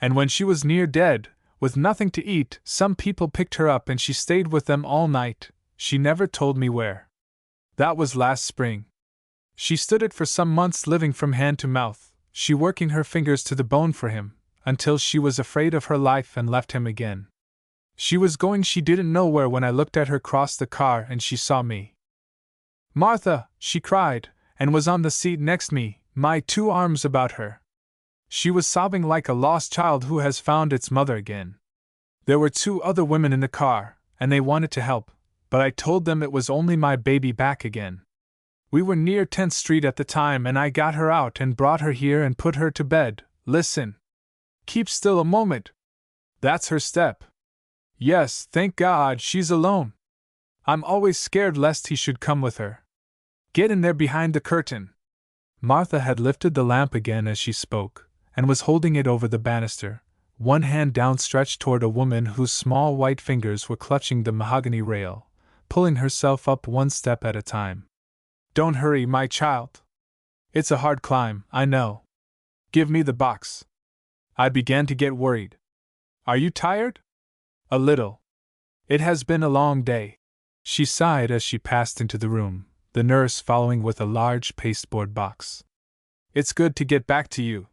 And when she was near dead, with nothing to eat, some people picked her up and she stayed with them all night, she never told me where. That was last spring. She stood it for some months living from hand to mouth, she working her fingers to the bone for him, until she was afraid of her life and left him again. She was going she didn't know where when I looked at her cross the car and she saw me. Martha, she cried, and was on the seat next me, my 2 arms about her. She was sobbing like a lost child who has found its mother again. There were 2 other women in the car, and they wanted to help, but I told them it was only my baby back again. We were near 10th Street at the time and I got her out and brought her here and put her to bed. Listen. Keep still a moment. That's her step. Yes, thank God she's alone. I'm always scared lest he should come with her. Get in there behind the curtain. Martha had lifted the lamp again as she spoke, and was holding it over the banister, one hand downstretched toward a woman whose small white fingers were clutching the mahogany rail, pulling herself up one step at a time. "Don't hurry, my child. It's a hard climb, I know. Give me the box." I began to get worried. "Are you tired?" "A little. It has been a long day." She sighed as she passed into the room, the nurse following with a large pasteboard box. "It's good to get back to you,"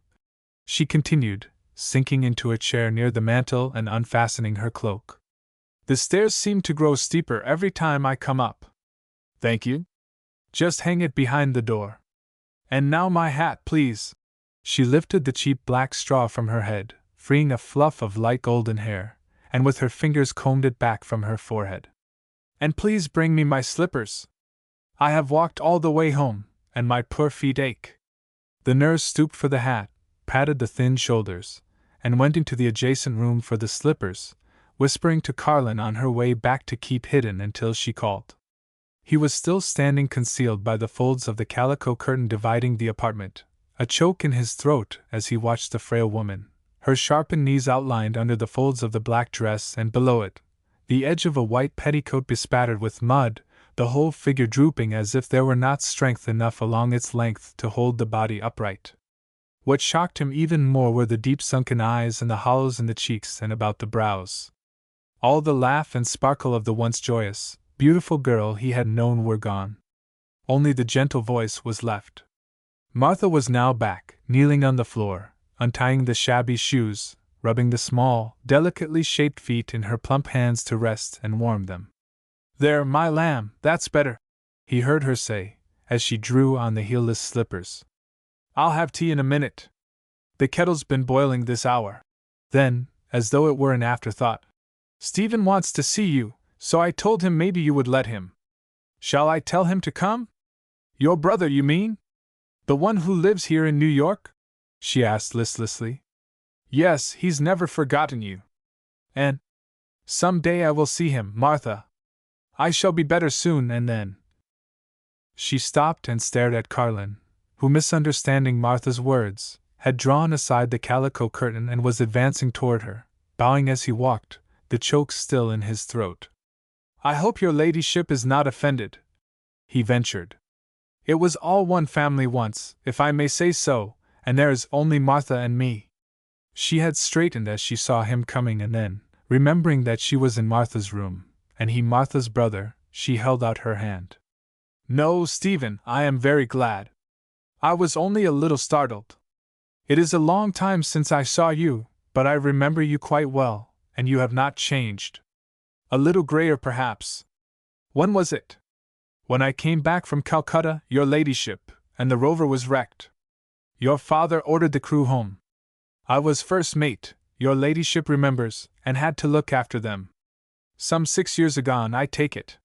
she continued, sinking into a chair near the mantel and unfastening her cloak. "The stairs seem to grow steeper every time I come up." "Thank you. Just hang it behind the door. And now my hat, please." She lifted the cheap black straw from her head, freeing a fluff of light golden hair, and with her fingers combed it back from her forehead. "And please bring me my slippers. I have walked all the way home, and my poor feet ache." The nurse stooped for the hat, patted the thin shoulders, and went into the adjacent room for the slippers, whispering to Carlin on her way back to keep hidden until she called. He was still standing concealed by the folds of the calico curtain dividing the apartment, a choke in his throat as he watched the frail woman, her sharpened knees outlined under the folds of the black dress, and below it, the edge of a white petticoat bespattered with mud, the whole figure drooping as if there were not strength enough along its length to hold the body upright. What shocked him even more were the deep sunken eyes and the hollows in the cheeks and about the brows. All the laugh and sparkle of the once joyous, beautiful girl he had known were gone. Only the gentle voice was left. Martha was now back, kneeling on the floor, untying the shabby shoes, rubbing the small, delicately shaped feet in her plump hands to rest and warm them. "There, my lamb, that's better," he heard her say, as she drew on the heelless slippers. "I'll have tea in a minute. The kettle's been boiling this hour." Then, as though it were an afterthought, "Stephen wants to see you, so I told him maybe you would let him. Shall I tell him to come?" "Your brother, you mean? The one who lives here in New York?" she asked listlessly. "Yes, he's never forgotten you. And some day I will see him, Martha. I shall be better soon, and then—" She stopped and stared at Carlin, who, misunderstanding Martha's words, had drawn aside the calico curtain and was advancing toward her, bowing as he walked, the choke still in his throat. "I hope your ladyship is not offended," he ventured. "It was all one family once, if I may say so, and there is only Martha and me." She had straightened as she saw him coming, and then, remembering that she was in Martha's room, and he Martha's brother, she held out her hand. "No, Stephen, I am very glad. I was only a little startled. It is a long time since I saw you, but I remember you quite well, and you have not changed. A little grayer, perhaps. When was it?" "When I came back from Calcutta, your ladyship, and the rover was wrecked. Your father ordered the crew home. I was first mate, your ladyship remembers, and had to look after them. Some 6 years agone, I take it."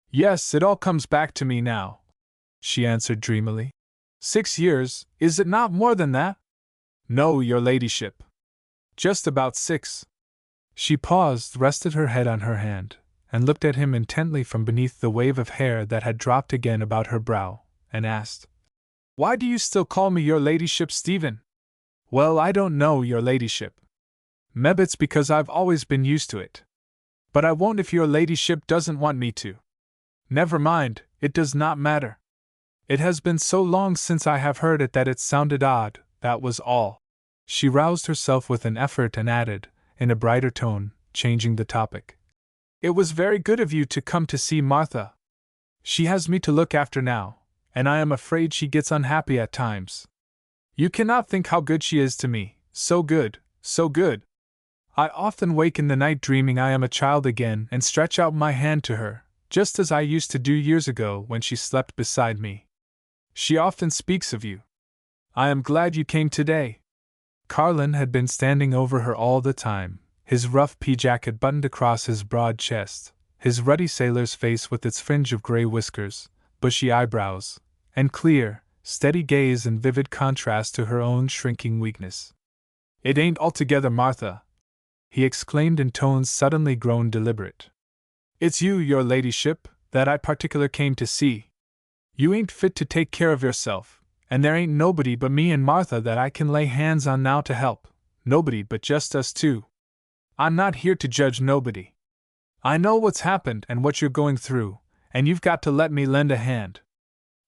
"Yes, it all comes back to me now," she answered dreamily. 6 years, is it not more than that?" "No, your ladyship. Just about 6. She paused, rested her head on her hand, and looked at him intently from beneath the wave of hair that had dropped again about her brow, and asked, "Why do you still call me your ladyship, Stephen?" "Well, I don't know, your ladyship. Meb it's because I've always been used to it. But I won't if your ladyship doesn't want me to." "Never mind, it does not matter. It has been so long since I have heard it that it sounded odd, that was all." She roused herself with an effort and added, in a brighter tone, changing the topic, "It was very good of you to come to see Martha. She has me to look after now, and I am afraid she gets unhappy at times. You cannot think how good she is to me, so good, so good. I often wake in the night dreaming I am a child again and stretch out my hand to her, just as I used to do years ago when she slept beside me. She often speaks of you. I am glad you came today." Carlin had been standing over her all the time, his rough pea jacket buttoned across his broad chest, his ruddy sailor's face with its fringe of gray whiskers, bushy eyebrows, and clear, steady gaze in vivid contrast to her own shrinking weakness. "It ain't altogether Martha," he exclaimed in tones suddenly grown deliberate. "It's you, your ladyship, that I particular came to see. You ain't fit to take care of yourself, And there ain't nobody but me and Martha that I can lay hands on now to help, nobody but just us two. I'm not here to judge nobody. I know what's happened and what you're going through, and you've got to let me lend a hand.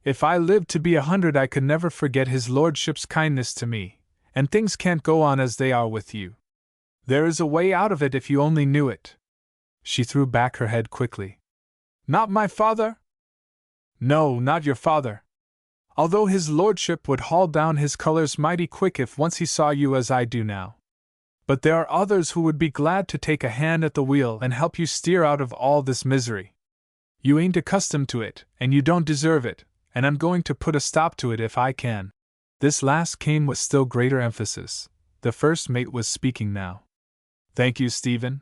If I lived to be 100, I could never forget his lordship's kindness to me, and things can't go on as they are with you. There is a way out of it if you only knew it. She threw back her head quickly. Not my father? No, not your father. Although his lordship would haul down his colors mighty quick if once he saw you as I do now. But there are others who would be glad to take a hand at the wheel and help you steer out of all this misery. You ain't accustomed to it, and you don't deserve it, and I'm going to put a stop to it if I can. This last came with still greater emphasis. The first mate was speaking now. Thank you, Stephen.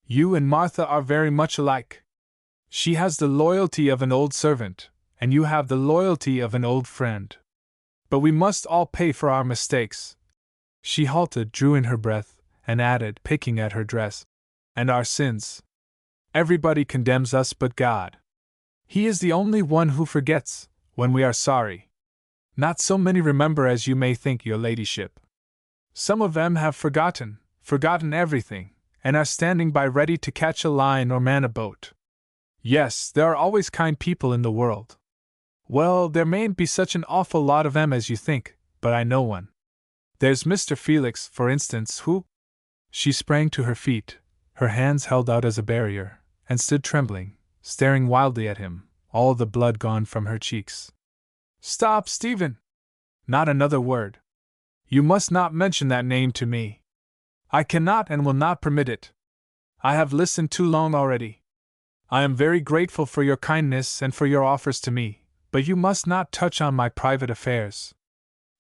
You and Martha are very much alike. She has the loyalty of an old servant, and you have the loyalty of an old friend. But we must all pay for our mistakes. She halted, drew in her breath, and added, picking at her dress, and our sins. Everybody condemns us but God. He is the only one who forgets, when we are sorry. Not so many remember as you may think, your ladyship. Some of them have forgotten everything, and are standing by ready to catch a line or man a boat. Yes, there are always kind people in the world. Well, there mayn't be such an awful lot of them as you think, but I know one. There's Mr. Felix, for instance, who… She sprang to her feet, her hands held out as a barrier, and stood trembling, staring wildly at him, all the blood gone from her cheeks. Stop, Stephen! Not another word. You must not mention that name to me. I cannot and will not permit it. I have listened too long already. I am very grateful for your kindness and for your offers to me, but you must not touch on my private affairs.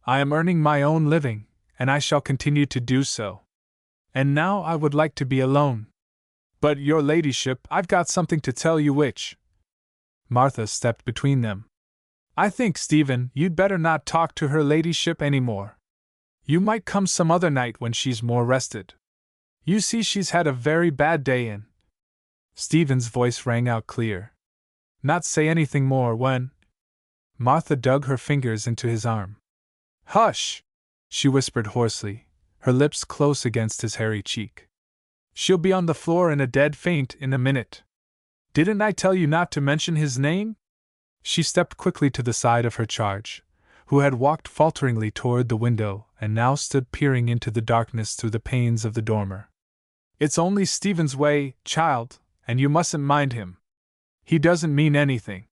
I am earning my own living, and I shall continue to do so. And now I would like to be alone. But, your ladyship, I've got something to tell you which… Martha stepped between them. I think, Stephen, you'd better not talk to her ladyship any more. You might come some other night when she's more rested. You see, she's had a very bad day in… Stephen's voice rang out clear. Not say anything more when… Martha dug her fingers into his arm. Hush! She whispered hoarsely, her lips close against his hairy cheek. She'll be on the floor in a dead faint in a minute. Didn't I tell you not to mention his name? She stepped quickly to the side of her charge, who had walked falteringly toward the window and now stood peering into the darkness through the panes of the dormer. It's only Stephen's way, child, and you mustn't mind him. He doesn't mean anything.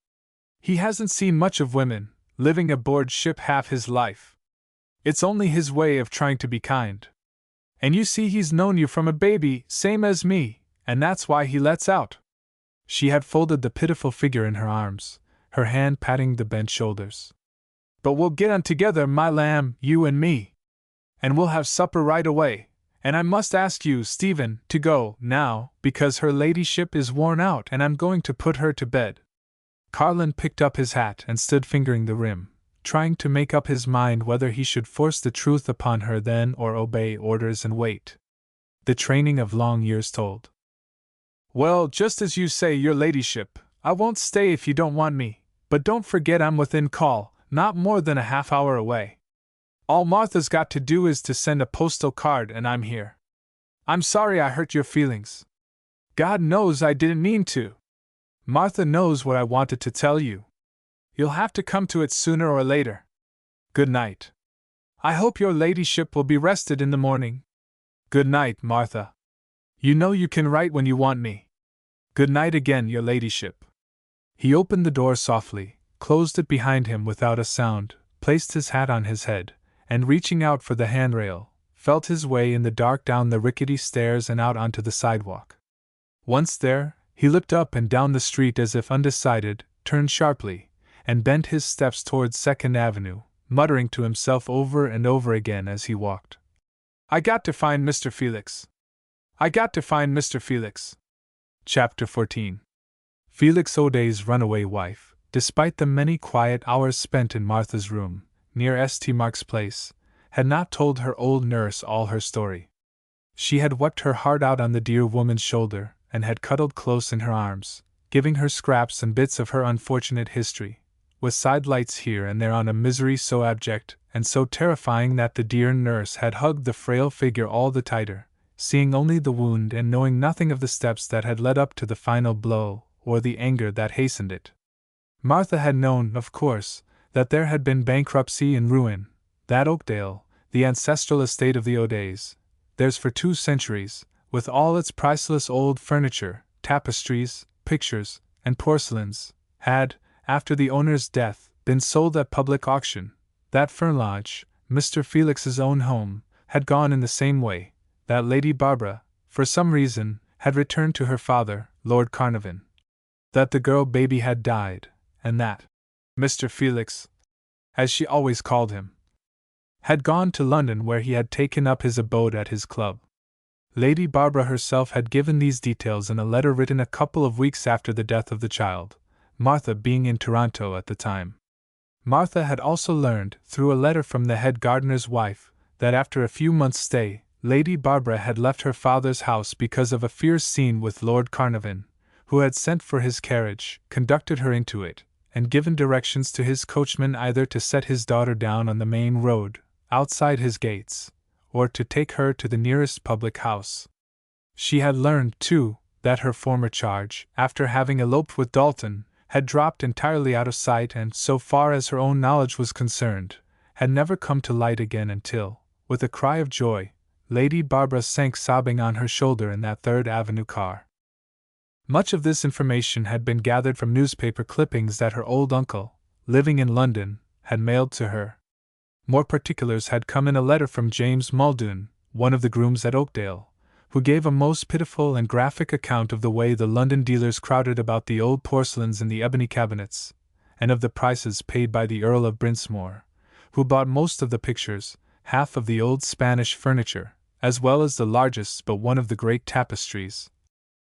He hasn't seen much of women, living aboard ship half his life. It's only his way of trying to be kind. And you see, he's known you from a baby, same as me, and that's why he lets out. She had folded the pitiful figure in her arms, her hand patting the bent shoulders. But we'll get on together, my lamb, you and me. And we'll have supper right away, and I must ask you, Stephen, to go, now, because her ladyship is worn out and I'm going to put her to bed. Carlin picked up his hat and stood fingering the rim, trying to make up his mind whether he should force the truth upon her then or obey orders and wait. The training of long years told. Well, just as you say, your ladyship, I won't stay if you don't want me, but don't forget I'm within call, not more than a half-hour away. All Martha's got to do is to send a postal card and I'm here. I'm sorry I hurt your feelings. God knows I didn't mean to. Martha knows what I wanted to tell you. You'll have to come to it sooner or later. Good night. I hope your ladyship will be rested in the morning. Good night, Martha. You know you can write when you want me. Good night again, your ladyship. He opened the door softly, closed it behind him without a sound, placed his hat on his head, and reaching out for the handrail, felt his way in the dark down the rickety stairs and out onto the sidewalk. Once there, he looked up and down the street as if undecided, turned sharply, and bent his steps towards 2nd Avenue, muttering to himself over and over again as he walked. I got to find Mr. Felix. I got to find Mr. Felix. Chapter 14. Felix O'Day's runaway wife, despite the many quiet hours spent in Martha's room, near St. Mark's Place, had not told her old nurse all her story. She had wept her heart out on the dear woman's shoulder, and had cuddled close in her arms, giving her scraps and bits of her unfortunate history, with side lights here and there on a misery so abject and so terrifying that the dear nurse had hugged the frail figure all the tighter, seeing only the wound and knowing nothing of the steps that had led up to the final blow, or the anger that hastened it. Martha had known, of course, that there had been bankruptcy and ruin, that Oakdale, the ancestral estate of the O'Days, theirs for 2 centuries, with all its priceless old furniture, tapestries, pictures, and porcelains, had, after the owner's death, been sold at public auction, that Fern Lodge, Mr. Felix's own home, had gone in the same way, that Lady Barbara, for some reason, had returned to her father, Lord Carnarvon, that the girl baby had died, and that Mr. Felix, as she always called him, had gone to London where he had taken up his abode at his club. Lady Barbara herself had given these details in a letter written a couple of weeks after the death of the child, Martha being in Toronto at the time. Martha had also learned, through a letter from the head gardener's wife, that after a few months' stay, Lady Barbara had left her father's house because of a fierce scene with Lord Carnarvon, who had sent for his carriage, conducted her into it, and given directions to his coachman either to set his daughter down on the main road, outside his gates, or to take her to the nearest public house. She had learned, too, that her former charge, after having eloped with Dalton, had dropped entirely out of sight and, so far as her own knowledge was concerned, had never come to light again until, with a cry of joy, Lady Barbara sank sobbing on her shoulder in that 3rd Avenue car. Much of this information had been gathered from newspaper clippings that her old uncle, living in London, had mailed to her. More particulars had come in a letter from James Muldoon, one of the grooms at Oakdale, who gave a most pitiful and graphic account of the way the London dealers crowded about the old porcelains in the ebony cabinets, and of the prices paid by the Earl of Brinsmore, who bought most of the pictures, half of the old Spanish furniture, as well as the largest but one of the great tapestries,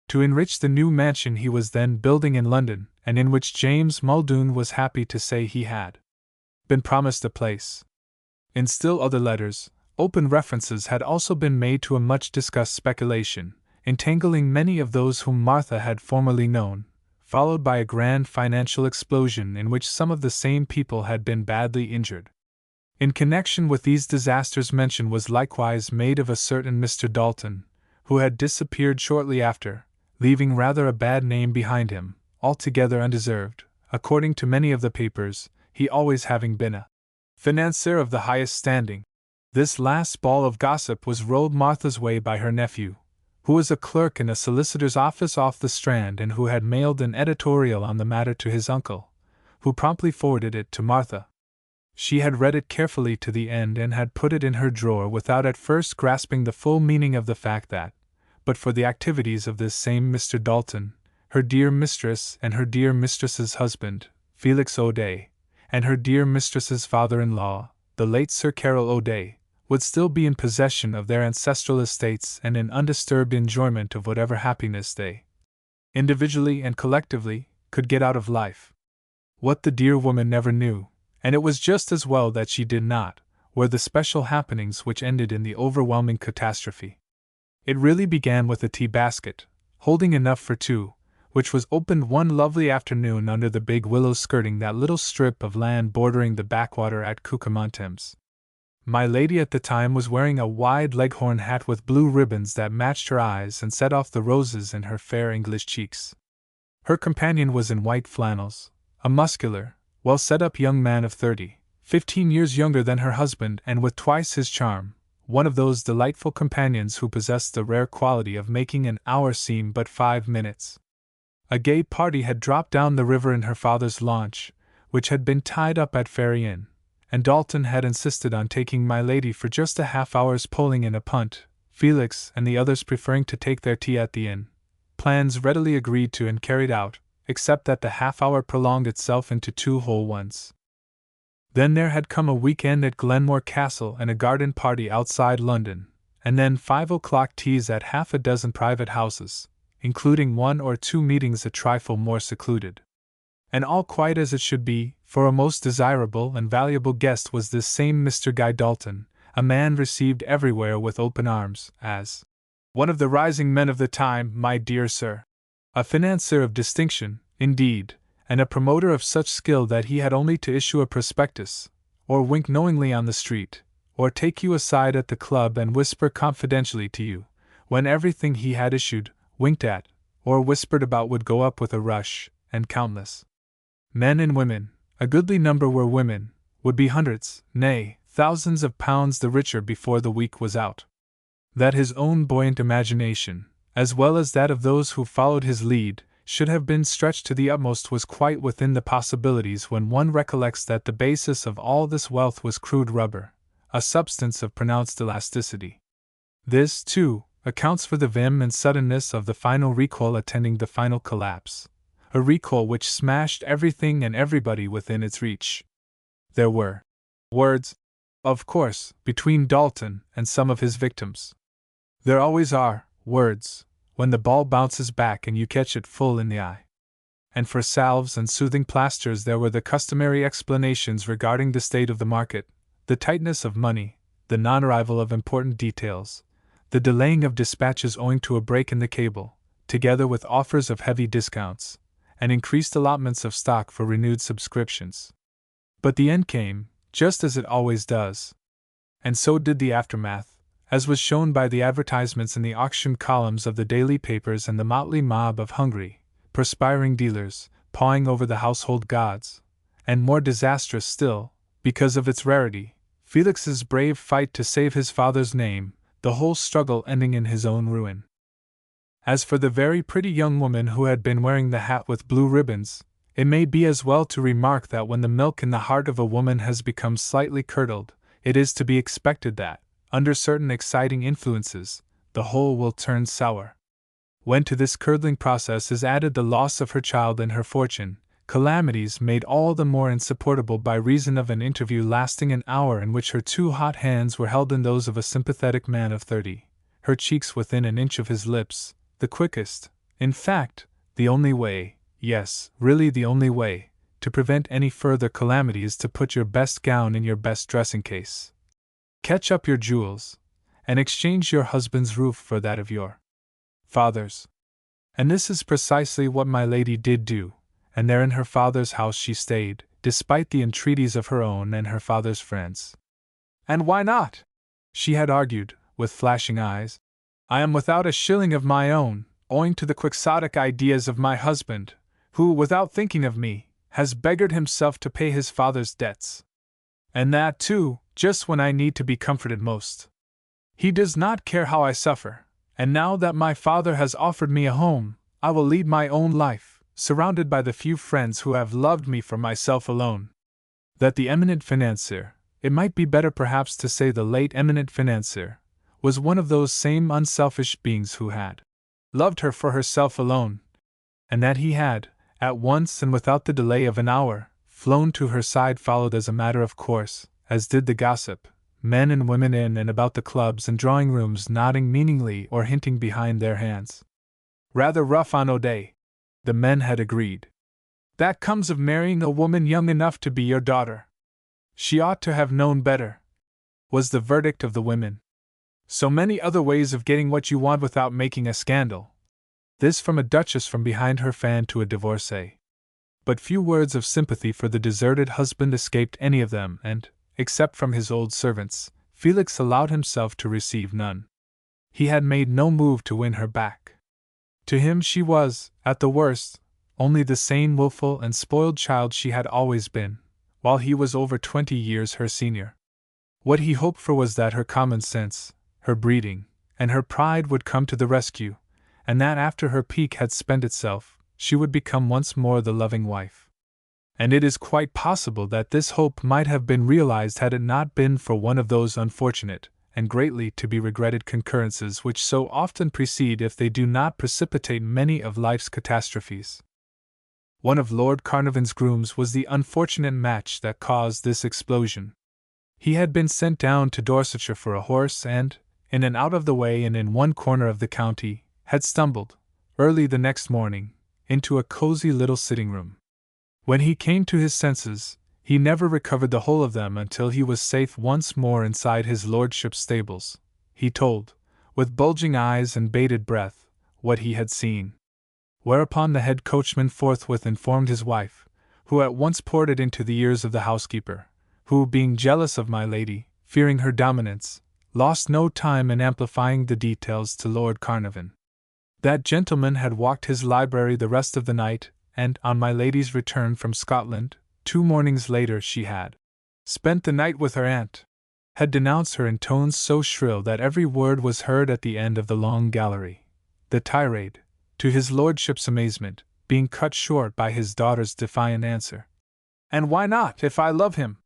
to enrich the new mansion he was then building in London, and in which James Muldoon was happy to say he had been promised a place. In still other letters, open references had also been made to a much-discussed speculation, entangling many of those whom Martha had formerly known, followed by a grand financial explosion in which some of the same people had been badly injured. In connection with these disasters mention was likewise made of a certain Mr. Dalton, who had disappeared shortly after, leaving rather a bad name behind him, altogether undeserved, according to many of the papers, he always having been a financier of the highest standing. This last ball of gossip was rolled Martha's way by her nephew, who was a clerk in a solicitor's office off the Strand and who had mailed an editorial on the matter to his uncle, who promptly forwarded it to Martha. She had read it carefully to the end and had put it in her drawer without at first grasping the full meaning of the fact that, but for the activities of this same Mr. Dalton, her dear mistress and her dear mistress's husband, Felix O'Day, and her dear mistress's father-in-law, the late Sir Carroll O'Day, would still be in possession of their ancestral estates and in undisturbed enjoyment of whatever happiness they, individually and collectively, could get out of life. What the dear woman never knew, and it was just as well that she did not, were the special happenings which ended in the overwhelming catastrophe. It really began with a tea basket, holding enough for 2, which was opened one lovely afternoon under the big willows skirting that little strip of land bordering the backwater at Cucamontems. My lady at the time was wearing a wide leghorn hat with blue ribbons that matched her eyes and set off the roses in her fair English cheeks. Her companion was in white flannels, a muscular, well-set-up young man of 15 years younger than her husband and with twice his charm, one of those delightful companions who possess the rare quality of making an hour seem but 5 minutes. A gay party had dropped down the river in her father's launch, which had been tied up at Ferry Inn, and Dalton had insisted on taking my lady for just a half-hour's poling in a punt, Felix and the others preferring to take their tea at the inn. Plans readily agreed to and carried out, except that the half-hour prolonged itself into 2 whole ones. Then there had come a week-end at Glenmore Castle and a garden party outside London, and then 5 o'clock teas at half a dozen private houses, including 1 or 2 meetings a trifle more secluded. And all quite as it should be, for a most desirable and valuable guest was this same Mr. Guy Dalton, a man received everywhere with open arms, as one of the rising men of the time, my dear sir. A financier of distinction, indeed, and a promoter of such skill that he had only to issue a prospectus, or wink knowingly on the street, or take you aside at the club and whisper confidentially to you, when everything he had issued, winked at, or whispered about would go up with a rush, and countless men and women, a goodly number were women, would be hundreds, nay, thousands of pounds the richer before the week was out. That his own buoyant imagination, as well as that of those who followed his lead, should have been stretched to the utmost was quite within the possibilities when one recollects that the basis of all this wealth was crude rubber, a substance of pronounced elasticity. This, too, accounts for the vim and suddenness of the final recoil attending the final collapse, a recoil which smashed everything and everybody within its reach. There were words, of course, between Dalton and some of his victims. There always are words when the ball bounces back and you catch it full in the eye. And for salves and soothing plasters there were the customary explanations regarding the state of the market, the tightness of money, the non-arrival of important details, the delaying of dispatches owing to a break in the cable, together with offers of heavy discounts, and increased allotments of stock for renewed subscriptions. But the end came, just as it always does. And so did the aftermath, as was shown by the advertisements in the auction columns of the daily papers and the motley mob of hungry, perspiring dealers, pawing over the household gods, and more disastrous still, because of its rarity, Felix's brave fight to save his father's name, the whole struggle ending in his own ruin. As for the very pretty young woman who had been wearing the hat with blue ribbons, it may be as well to remark that when the milk in the heart of a woman has become slightly curdled, it is to be expected that, under certain exciting influences, the whole will turn sour. When to this curdling process is added the loss of her child and her fortune, calamities made all the more insupportable by reason of an interview lasting an hour in which her two hot hands were held in those of a sympathetic man of 30, her cheeks within an inch of his lips, the quickest, in fact, the only way, yes, really the only way, to prevent any further calamity is to put your best gown in your best dressing-case, catch up your jewels, and exchange your husband's roof for that of your father's. And this is precisely what my lady did do, and there in her father's house she stayed, despite the entreaties of her own and her father's friends. And why not? She had argued, with flashing eyes. I am without a shilling of my own, owing to the quixotic ideas of my husband, who, without thinking of me, has beggared himself to pay his father's debts. And that, too, just when I need to be comforted most. He does not care how I suffer, and now that my father has offered me a home, I will lead my own life, surrounded by the few friends who have loved me for myself alone. That the eminent financier, it might be better perhaps to say the late eminent financier, was one of those same unselfish beings who had loved her for herself alone, and that he had, at once and without the delay of an hour, flown to her side followed as a matter of course, as did the gossip, men and women in and about the clubs and drawing-rooms nodding meaningly or hinting behind their hands. Rather rough on O'Day, the men had agreed. That comes of marrying a woman young enough to be your daughter. She ought to have known better, was the verdict of the women. So many other ways of getting what you want without making a scandal. This from a duchess from behind her fan to a divorcee. But few words of sympathy for the deserted husband escaped any of them, and, except from his old servants, Felix allowed himself to receive none. He had made no move to win her back. To him she was, at the worst, only the sane, wilful, and spoiled child she had always been, while he was over 20 years her senior. What he hoped for was that her common sense, her breeding, and her pride would come to the rescue, and that after her pique had spent itself, she would become once more the loving wife. And it is quite possible that this hope might have been realized had it not been for one of those unfortunate, and greatly to be regretted concurrences which so often precede if they do not precipitate many of life's catastrophes. One of Lord Carnarvon's grooms was the unfortunate match that caused this explosion. He had been sent down to Dorsetshire for a horse and, in an out-of-the-way inn in one corner of the county, had stumbled, early the next morning, into a cozy little sitting-room. When he came to his senses, he never recovered the whole of them until he was safe once more inside his lordship's stables. He told, with bulging eyes and bated breath, what he had seen. Whereupon the head coachman forthwith informed his wife, who at once poured it into the ears of the housekeeper, who, being jealous of my lady, fearing her dominance, lost no time in amplifying the details to Lord Carnarvon. That gentleman had walked his library the rest of the night, and, on my lady's return from Scotland, 2 mornings later, she had spent the night with her aunt, had denounced her in tones so shrill that every word was heard at the end of the long gallery, the tirade, to his lordship's amazement, being cut short by his daughter's defiant answer. "And why not, if I love him?"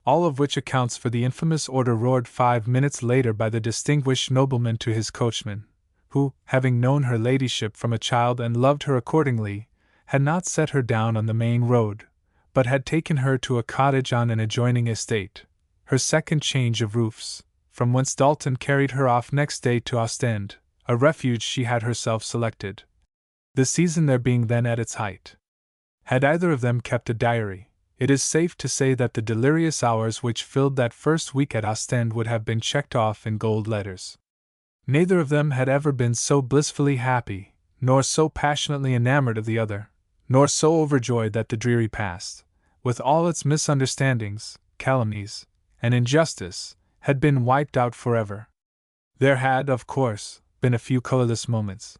All of which accounts for the infamous order roared 5 minutes later by the distinguished nobleman to his coachman, who, having known her ladyship from a child and loved her accordingly, had not set her down on the main road, but had taken her to a cottage on an adjoining estate, her second change of roofs, from whence Dalton carried her off next day to Ostend, a refuge she had herself selected, the season there being then at its height. Had either of them kept a diary, it is safe to say that the delirious hours which filled that first week at Ostend would have been checked off in gold letters. Neither of them had ever been so blissfully happy, nor so passionately enamored of the other, nor so overjoyed that the dreary past, with all its misunderstandings, calumnies, and injustice, had been wiped out forever. There had, of course, been a few colorless moments.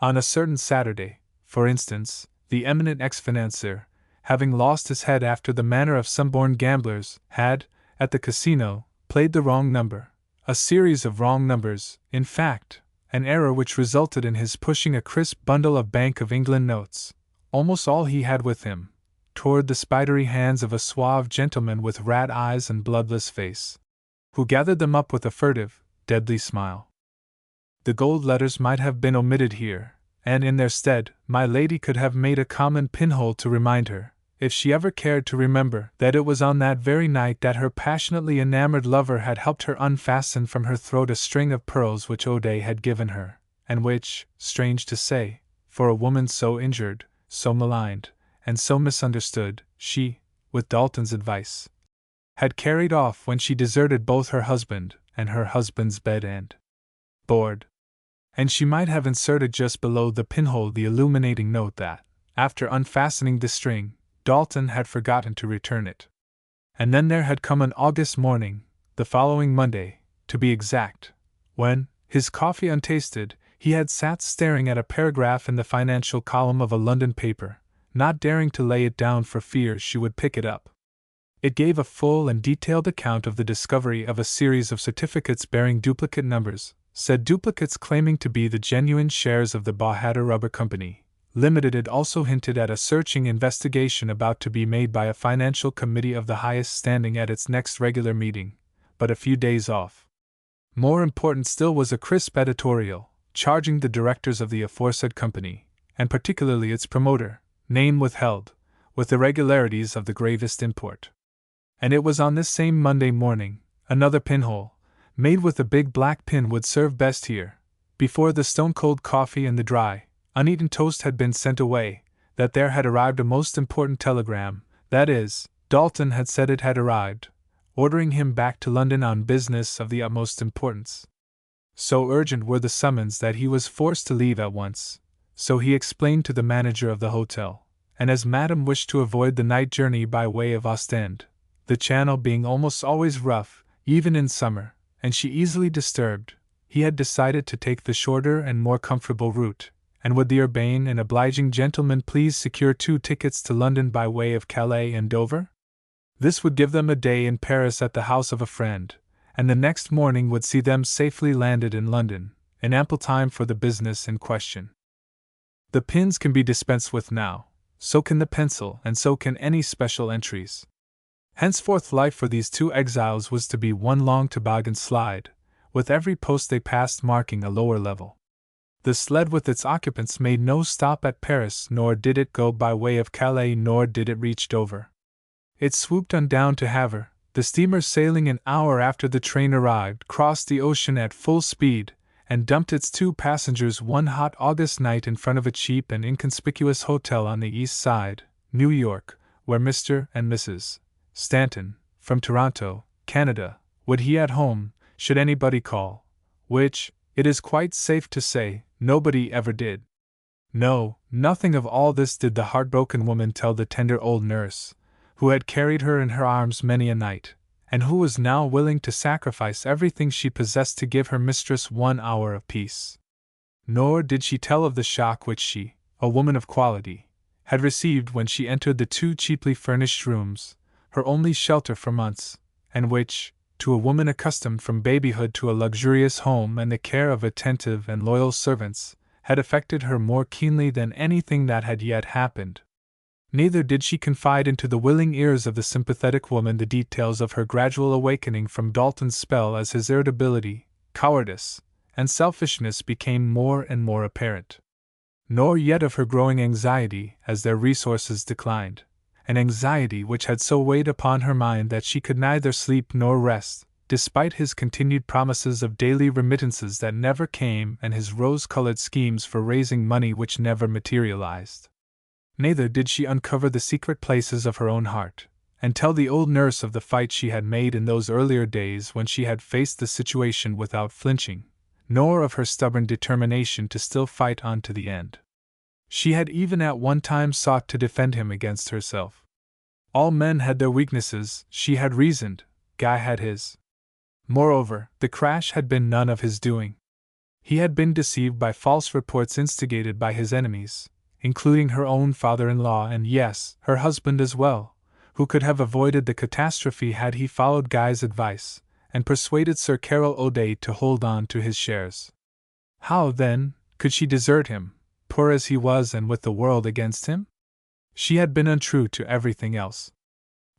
On a certain Saturday, for instance, the eminent ex-financier, having lost his head after the manner of some born gamblers, had, at the casino, played the wrong number, a series of wrong numbers, in fact, an error which resulted in his pushing a crisp bundle of Bank of England notes, almost all he had with him, toward the spidery hands of a suave gentleman with rat eyes and bloodless face, who gathered them up with a furtive, deadly smile. The gold letters might have been omitted here, and in their stead, my lady could have made a common pinhole to remind her, if she ever cared to remember, that it was on that very night that her passionately enamored lover had helped her unfasten from her throat a string of pearls which O'Day had given her, and which, strange to say, for a woman so injured, so maligned, and so misunderstood, she, with Dalton's advice, had carried off when she deserted both her husband and her husband's bed and board. And she might have inserted just below the pinhole the illuminating note that, after unfastening the string, Dalton had forgotten to return it. And then there had come an August morning, the following Monday, to be exact, when, his coffee untasted, he had sat staring at a paragraph in the financial column of a London paper, not daring to lay it down for fear she would pick it up. It gave a full and detailed account of the discovery of a series of certificates bearing duplicate numbers, said duplicates claiming to be the genuine shares of the Bahadur Rubber Company, Limited. It also hinted at a searching investigation about to be made by a financial committee of the highest standing at its next regular meeting, but a few days off. More important still was a crisp editorial, charging the directors of the aforesaid company, and particularly its promoter, name withheld, with irregularities of the gravest import. And it was on this same Monday morning, another pinhole, made with a big black pin, would serve best here, before the stone-cold coffee and the dry, uneaten toast had been sent away, that there had arrived a most important telegram, that is, Dalton had said it had arrived, ordering him back to London on business of the utmost importance. So urgent were the summons that he was forced to leave at once, so he explained to the manager of the hotel, and as Madame wished to avoid the night journey by way of Ostend, the channel being almost always rough, even in summer, and she easily disturbed, he had decided to take the shorter and more comfortable route, and would the urbane and obliging gentleman please secure 2 tickets to London by way of Calais and Dover? This would give them a day in Paris at the house of a friend, and the next morning would see them safely landed in London, in ample time for the business in question. The pins can be dispensed with now, so can the pencil, and so can any special entries. Henceforth life for these 2 exiles was to be one long toboggan slide, with every post they passed marking a lower level. The sled with its occupants made no stop at Paris, nor did it go by way of Calais, nor did it reach Dover. It swooped on down to Havre. The steamer, sailing an hour after the train arrived, crossed the ocean at full speed, and dumped its 2 passengers one hot August night in front of a cheap and inconspicuous hotel on the East Side, New York, where Mr. and Mrs. Stanton, from Toronto, Canada, would he at home, should anybody call, which, it is quite safe to say, nobody ever did. No, nothing of all this did the heartbroken woman tell the tender old nurse, who had carried her in her arms many a night, and who was now willing to sacrifice everything she possessed to give her mistress 1 hour of peace. Nor did she tell of the shock which she, a woman of quality, had received when she entered the 2 cheaply furnished rooms, her only shelter for months, and which, to a woman accustomed from babyhood to a luxurious home and the care of attentive and loyal servants, had affected her more keenly than anything that had yet happened. Neither did she confide into the willing ears of the sympathetic woman the details of her gradual awakening from Dalton's spell as his irritability, cowardice, and selfishness became more and more apparent. Nor yet of her growing anxiety as their resources declined, an anxiety which had so weighed upon her mind that she could neither sleep nor rest, despite his continued promises of daily remittances that never came and his rose-colored schemes for raising money which never materialized. Neither did she uncover the secret places of her own heart, and tell the old nurse of the fight she had made in those earlier days when she had faced the situation without flinching, nor of her stubborn determination to still fight on to the end. She had even at one time sought to defend him against herself. All men had their weaknesses, she had reasoned, Guy had his. Moreover, the crash had been none of his doing. He had been deceived by false reports instigated by his enemies, including her own father-in-law and, yes, her husband as well, who could have avoided the catastrophe had he followed Guy's advice, and persuaded Sir Carroll O'Day to hold on to his shares. How, then, could she desert him, poor as he was and with the world against him? She had been untrue to everything else.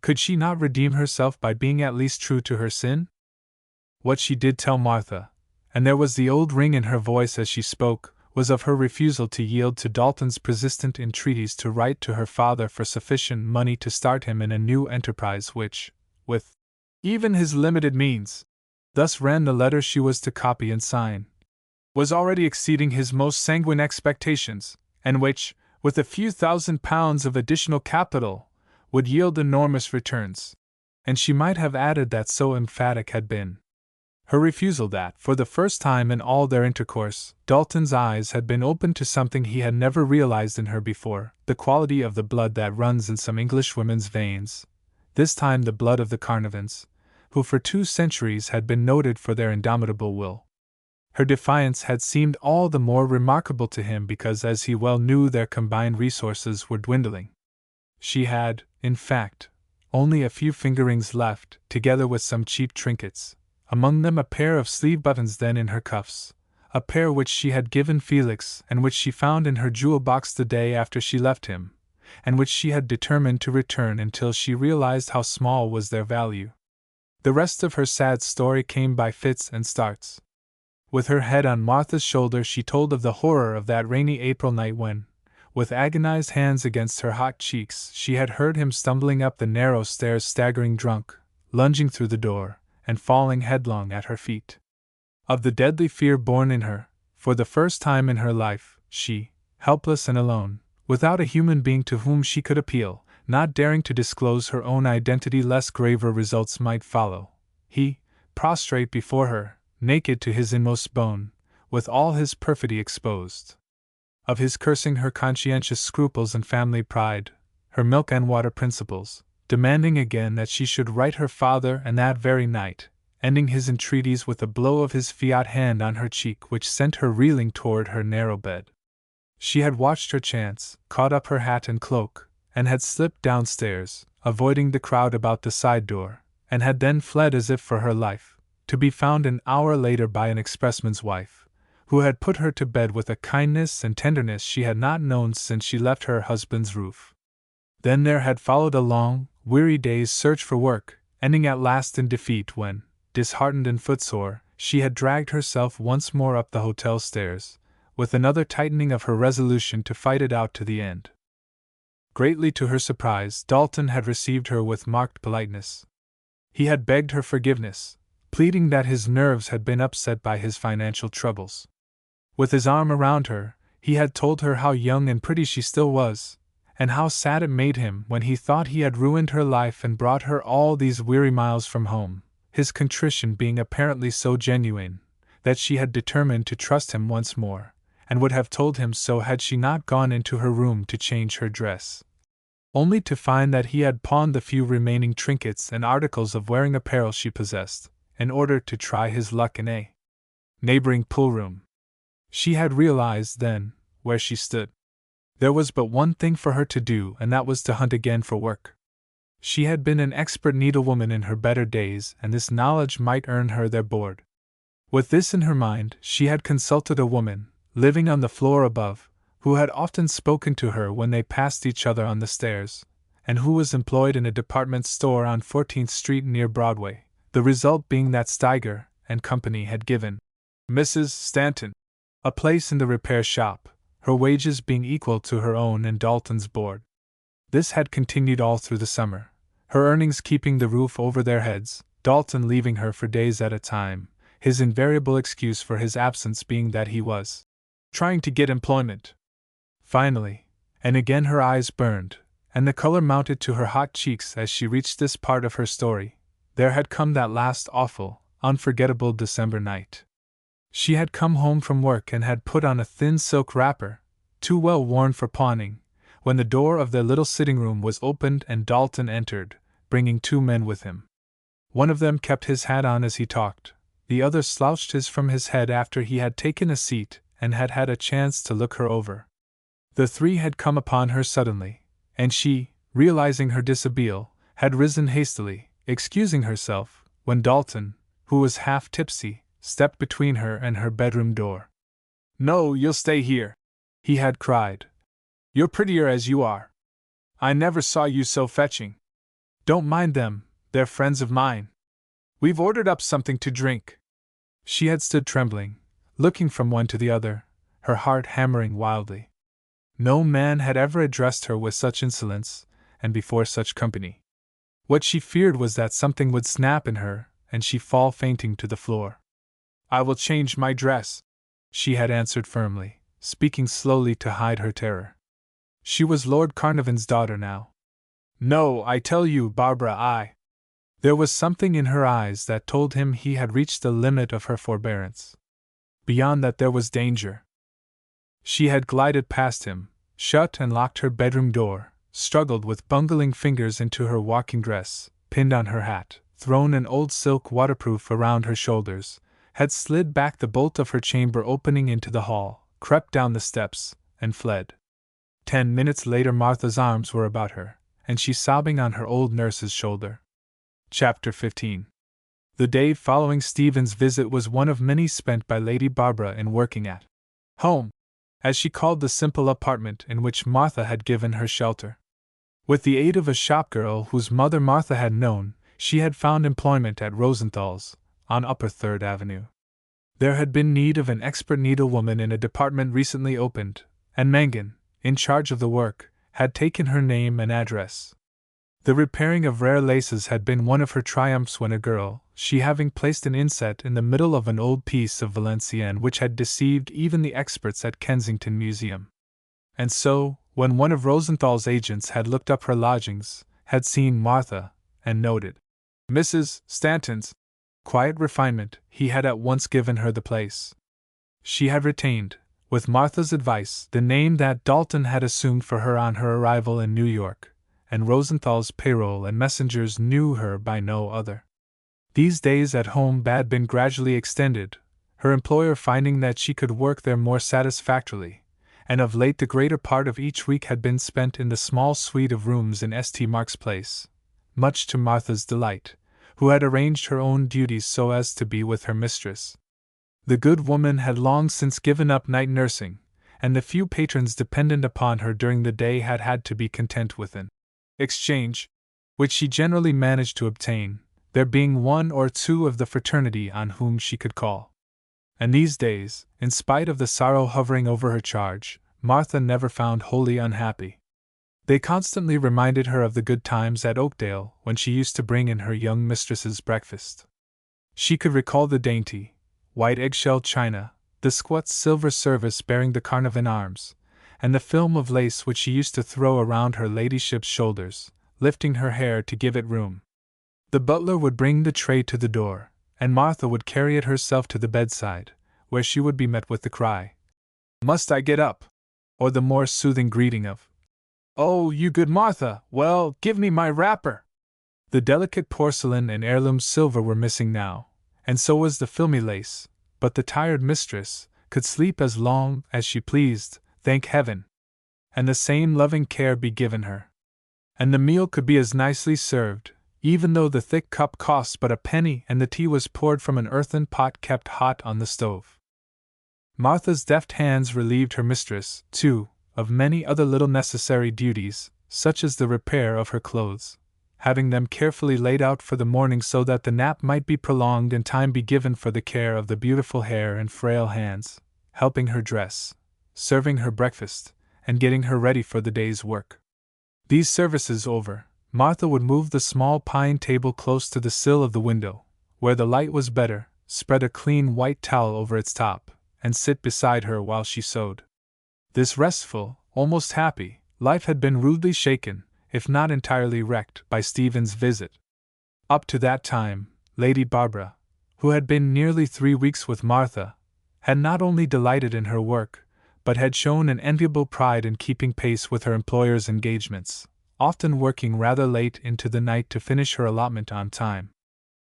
Could she not redeem herself by being at least true to her sin? What she did tell Martha, and there was the old ring in her voice as she spoke, was of her refusal to yield to Dalton's persistent entreaties to write to her father for sufficient money to start him in a new enterprise which, with even his limited means, thus ran the letter she was to copy and sign, was already exceeding his most sanguine expectations, and which, with a few £1,000s of additional capital, would yield enormous returns. And she might have added that so emphatic had been her refusal that, for the first time in all their intercourse, Dalton's eyes had been opened to something he had never realized in her before, the quality of the blood that runs in some English women's veins, this time the blood of the Carnarvons, who for 2 centuries had been noted for their indomitable will. Her defiance had seemed all the more remarkable to him because, as he well knew, their combined resources were dwindling. She had, in fact, only a few finger-rings left, together with some cheap trinkets, among them a pair of sleeve buttons then in her cuffs, a pair which she had given Felix and which she found in her jewel-box the day after she left him, and which she had determined to return until she realized how small was their value. The rest of her sad story came by fits and starts. With her head on Martha's shoulder she told of the horror of that rainy April night when, with agonized hands against her hot cheeks, she had heard him stumbling up the narrow stairs staggering drunk, lunging through the door, and falling headlong at her feet. Of the deadly fear born in her, for the first time in her life, she, helpless and alone, without a human being to whom she could appeal, not daring to disclose her own identity lest graver results might follow, he, prostrate before her, naked to his inmost bone, with all his perfidy exposed. Of his cursing her conscientious scruples and family pride, her milk and water principles, demanding again that she should write her father, and that very night, ending his entreaties with a blow of his fiat hand on her cheek which sent her reeling toward her narrow bed. She had watched her chance, caught up her hat and cloak, and had slipped downstairs, avoiding the crowd about the side door, and had then fled as if for her life, to be found an hour later by an expressman's wife, who had put her to bed with a kindness and tenderness she had not known since she left her husband's roof. Then there had followed a long, weary day's search for work, ending at last in defeat when, disheartened and footsore, she had dragged herself once more up the hotel stairs, with another tightening of her resolution to fight it out to the end. Greatly to her surprise, Dalton had received her with marked politeness. He had begged her forgiveness, pleading that his nerves had been upset by his financial troubles. With his arm around her, he had told her how young and pretty she still was, and how sad it made him when he thought he had ruined her life and brought her all these weary miles from home, his contrition being apparently so genuine, that she had determined to trust him once more, and would have told him so had she not gone into her room to change her dress, only to find that he had pawned the few remaining trinkets and articles of wearing apparel she possessed, in order to try his luck in a neighboring poolroom. She had realized, then, where she stood. There was but one thing for her to do, and that was to hunt again for work. She had been an expert needlewoman in her better days, and this knowledge might earn her their board. With this in her mind, she had consulted a woman, living on the floor above, who had often spoken to her when they passed each other on the stairs, and who was employed in a department store on 14th Street near Broadway, the result being that Steiger and Company had given Mrs. Stanton a place in the repair shop, her wages being equal to her own and Dalton's board. This had continued all through the summer, her earnings keeping the roof over their heads, Dalton leaving her for days at a time, his invariable excuse for his absence being that he was trying to get employment. Finally, and again her eyes burned, and the color mounted to her hot cheeks as she reached this part of her story, there had come that last awful, unforgettable December night. She had come home from work and had put on a thin silk wrapper, too well worn for pawning, when the door of their little sitting room was opened and Dalton entered, bringing two men with him. One of them kept his hat on as he talked, the other slouched his from his head after he had taken a seat and had had a chance to look her over. The three had come upon her suddenly, and she, realizing her dishabille, had risen hastily, excusing herself, when Dalton, who was half tipsy, stepped between her and her bedroom door. "No, you'll stay here," he had cried. "You're prettier as you are. I never saw you so fetching. Don't mind them, they're friends of mine. We've ordered up something to drink." She had stood trembling, looking from one to the other, her heart hammering wildly. No man had ever addressed her with such insolence, and before such company. What she feared was that something would snap in her, and she fall fainting to the floor. "I will change my dress," she had answered firmly, speaking slowly to hide her terror. She was Lord Carnarvon's daughter now. "No, I tell you, Barbara, There was something in her eyes that told him he had reached the limit of her forbearance. Beyond that there was danger. She had glided past him, shut and locked her bedroom door, struggled with bungling fingers into her walking dress, pinned on her hat, thrown an old silk waterproof around her shoulders, had slid back the bolt of her chamber opening into the hall, crept down the steps, and fled. 10 minutes later Martha's arms were about her, and she sobbing on her old nurse's shoulder. Chapter 15. The day following Stephen's visit was one of many spent by Lady Barbara in working at home, as she called the simple apartment in which Martha had given her shelter. With the aid of a shopgirl whose mother Martha had known, she had found employment at Rosenthal's, on Upper Third Avenue. There had been need of an expert needlewoman in a department recently opened, and Mangan, in charge of the work, had taken her name and address. The repairing of rare laces had been one of her triumphs when a girl, she having placed an inset in the middle of an old piece of Valenciennes which had deceived even the experts at Kensington Museum. And so, when one of Rosenthal's agents had looked up her lodgings, had seen Martha, and noted Mrs. Stanton's quiet refinement, he had at once given her the place. She had retained, with Martha's advice, the name that Dalton had assumed for her on her arrival in New York, and Rosenthal's payroll and messengers knew her by no other. These days at home had been gradually extended, her employer finding that she could work there more satisfactorily, and of late the greater part of each week had been spent in the small suite of rooms in St. Mark's Place, much to Martha's delight, who had arranged her own duties so as to be with her mistress. The good woman had long since given up night nursing, and the few patrons dependent upon her during the day had had to be content with an exchange, which she generally managed to obtain, there being one or two of the fraternity on whom she could call. And these days, in spite of the sorrow hovering over her charge, Martha never found wholly unhappy. They constantly reminded her of the good times at Oakdale when she used to bring in her young mistress's breakfast. She could recall the dainty, white eggshell china, the squat silver service bearing the Carnarvon arms, and the film of lace which she used to throw around her ladyship's shoulders, lifting her hair to give it room. The butler would bring the tray to the door, and Martha would carry it herself to the bedside, where she would be met with the cry, Must I get up? Or the more soothing greeting of, "Oh, you good Martha, well, give me my wrapper." The delicate porcelain and heirloom silver were missing now, and so was the filmy lace, but the tired mistress could sleep as long as she pleased, thank heaven, and the same loving care be given her. And the meal could be as nicely served, even though the thick cup cost but a penny and the tea was poured from an earthen pot kept hot on the stove. Martha's deft hands relieved her mistress, too, of many other little necessary duties, such as the repair of her clothes, having them carefully laid out for the morning so that the nap might be prolonged and time be given for the care of the beautiful hair and frail hands, helping her dress, serving her breakfast, and getting her ready for the day's work. These services over, Martha would move the small pine table close to the sill of the window, where the light was better, spread a clean white towel over its top, and sit beside her while she sewed. This restful, almost happy, life had been rudely shaken, if not entirely wrecked, by Stephen's visit. Up to that time, Lady Barbara, who had been nearly 3 weeks with Martha, had not only delighted in her work, but had shown an enviable pride in keeping pace with her employer's engagements, often working rather late into the night to finish her allotment on time.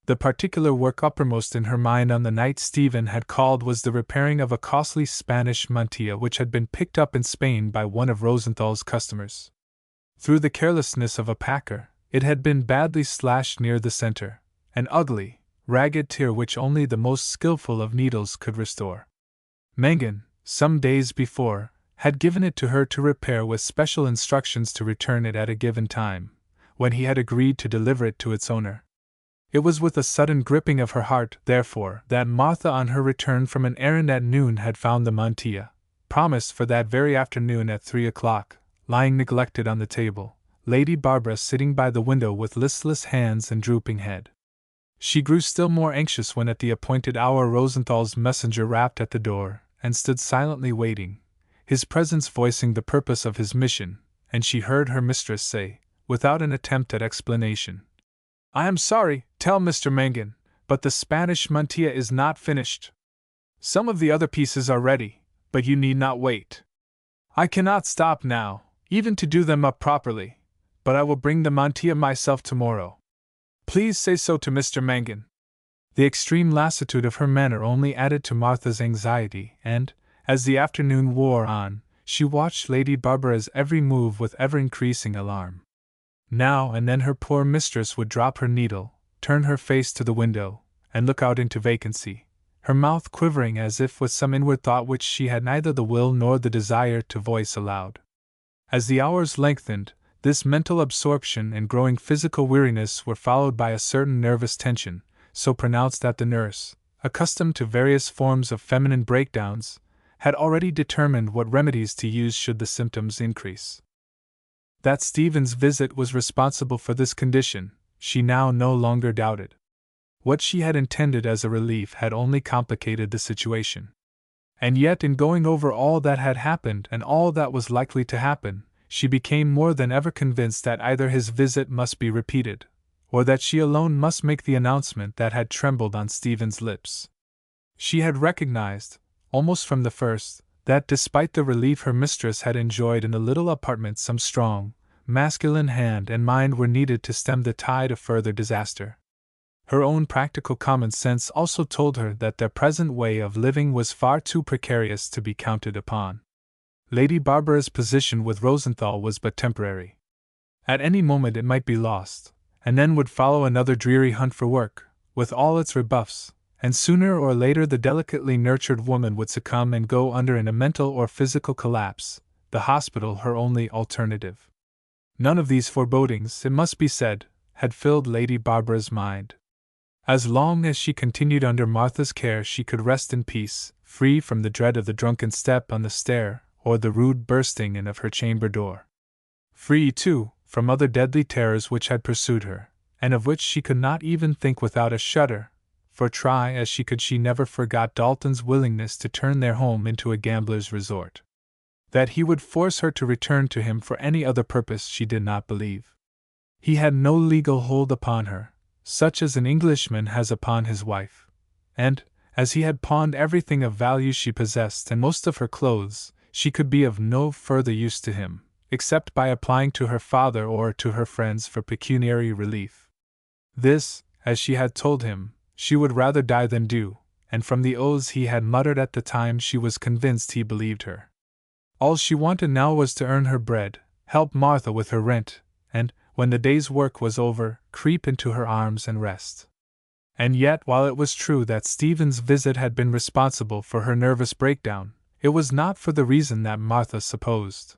The particular work uppermost in her mind on the night Stephen had called was the repairing of a costly Spanish mantilla which had been picked up in Spain by one of Rosenthal's customers. Through the carelessness of a packer, it had been badly slashed near the center, an ugly, ragged tear which only the most skillful of needles could restore. Mangan, some days before, had given it to her to repair with special instructions to return it at a given time, when he had agreed to deliver it to its owner. It was with a sudden gripping of her heart, therefore, that Martha on her return from an errand at noon had found the mantilla, promised for that very afternoon at 3 o'clock, lying neglected on the table, Lady Barbara sitting by the window with listless hands and drooping head. She grew still more anxious when at the appointed hour Rosenthal's messenger rapped at the door, and stood silently waiting, his presence voicing the purpose of his mission, and she heard her mistress say, without an attempt at explanation, "I am sorry, tell Mr. Mangan, but the Spanish mantilla is not finished. Some of the other pieces are ready, but you need not wait. I cannot stop now, even to do them up properly, but I will bring the mantilla myself tomorrow. Please say so to Mr. Mangan." The extreme lassitude of her manner only added to Martha's anxiety, and, as the afternoon wore on, she watched Lady Barbara's every move with ever-increasing alarm. Now and then her poor mistress would drop her needle, turn her face to the window, and look out into vacancy, her mouth quivering as if with some inward thought which she had neither the will nor the desire to voice aloud. As the hours lengthened, this mental absorption and growing physical weariness were followed by a certain nervous tension, so pronounced that the nurse, accustomed to various forms of feminine breakdowns, had already determined what remedies to use should the symptoms increase. That Stephen's visit was responsible for this condition, she now no longer doubted. What she had intended as a relief had only complicated the situation. And yet, in going over all that had happened and all that was likely to happen, she became more than ever convinced that either his visit must be repeated, or that she alone must make the announcement that had trembled on Stephen's lips. She had recognized, almost from the first, that despite the relief her mistress had enjoyed in the little apartment, some strong, masculine hand and mind were needed to stem the tide of further disaster. Her own practical common sense also told her that their present way of living was far too precarious to be counted upon. Lady Barbara's position with Rosenthal was but temporary. At any moment it might be lost, and then would follow another dreary hunt for work, with all its rebuffs, and sooner or later the delicately nurtured woman would succumb and go under in a mental or physical collapse, the hospital her only alternative. None of these forebodings, it must be said, had filled Lady Barbara's mind. As long as she continued under Martha's care she could rest in peace, free from the dread of the drunken step on the stair or the rude bursting in of her chamber door. Free, too, from other deadly terrors which had pursued her, and of which she could not even think without a shudder, for try as she could she never forgot Dalton's willingness to turn their home into a gambler's resort. That he would force her to return to him for any other purpose she did not believe. He had no legal hold upon her, such as an Englishman has upon his wife, and, As he had pawned everything of value she possessed and most of her clothes, she could be of no further use to him, except by applying to her father or to her friends for pecuniary relief. This, as she had told him, she would rather die than do, and from the oaths he had muttered at the time she was convinced he believed her. All she wanted now was to earn her bread, help Martha with her rent, and, when the day's work was over, creep into her arms and rest. And yet, while it was true that Stephen's visit had been responsible for her nervous breakdown, it was not for the reason that Martha supposed.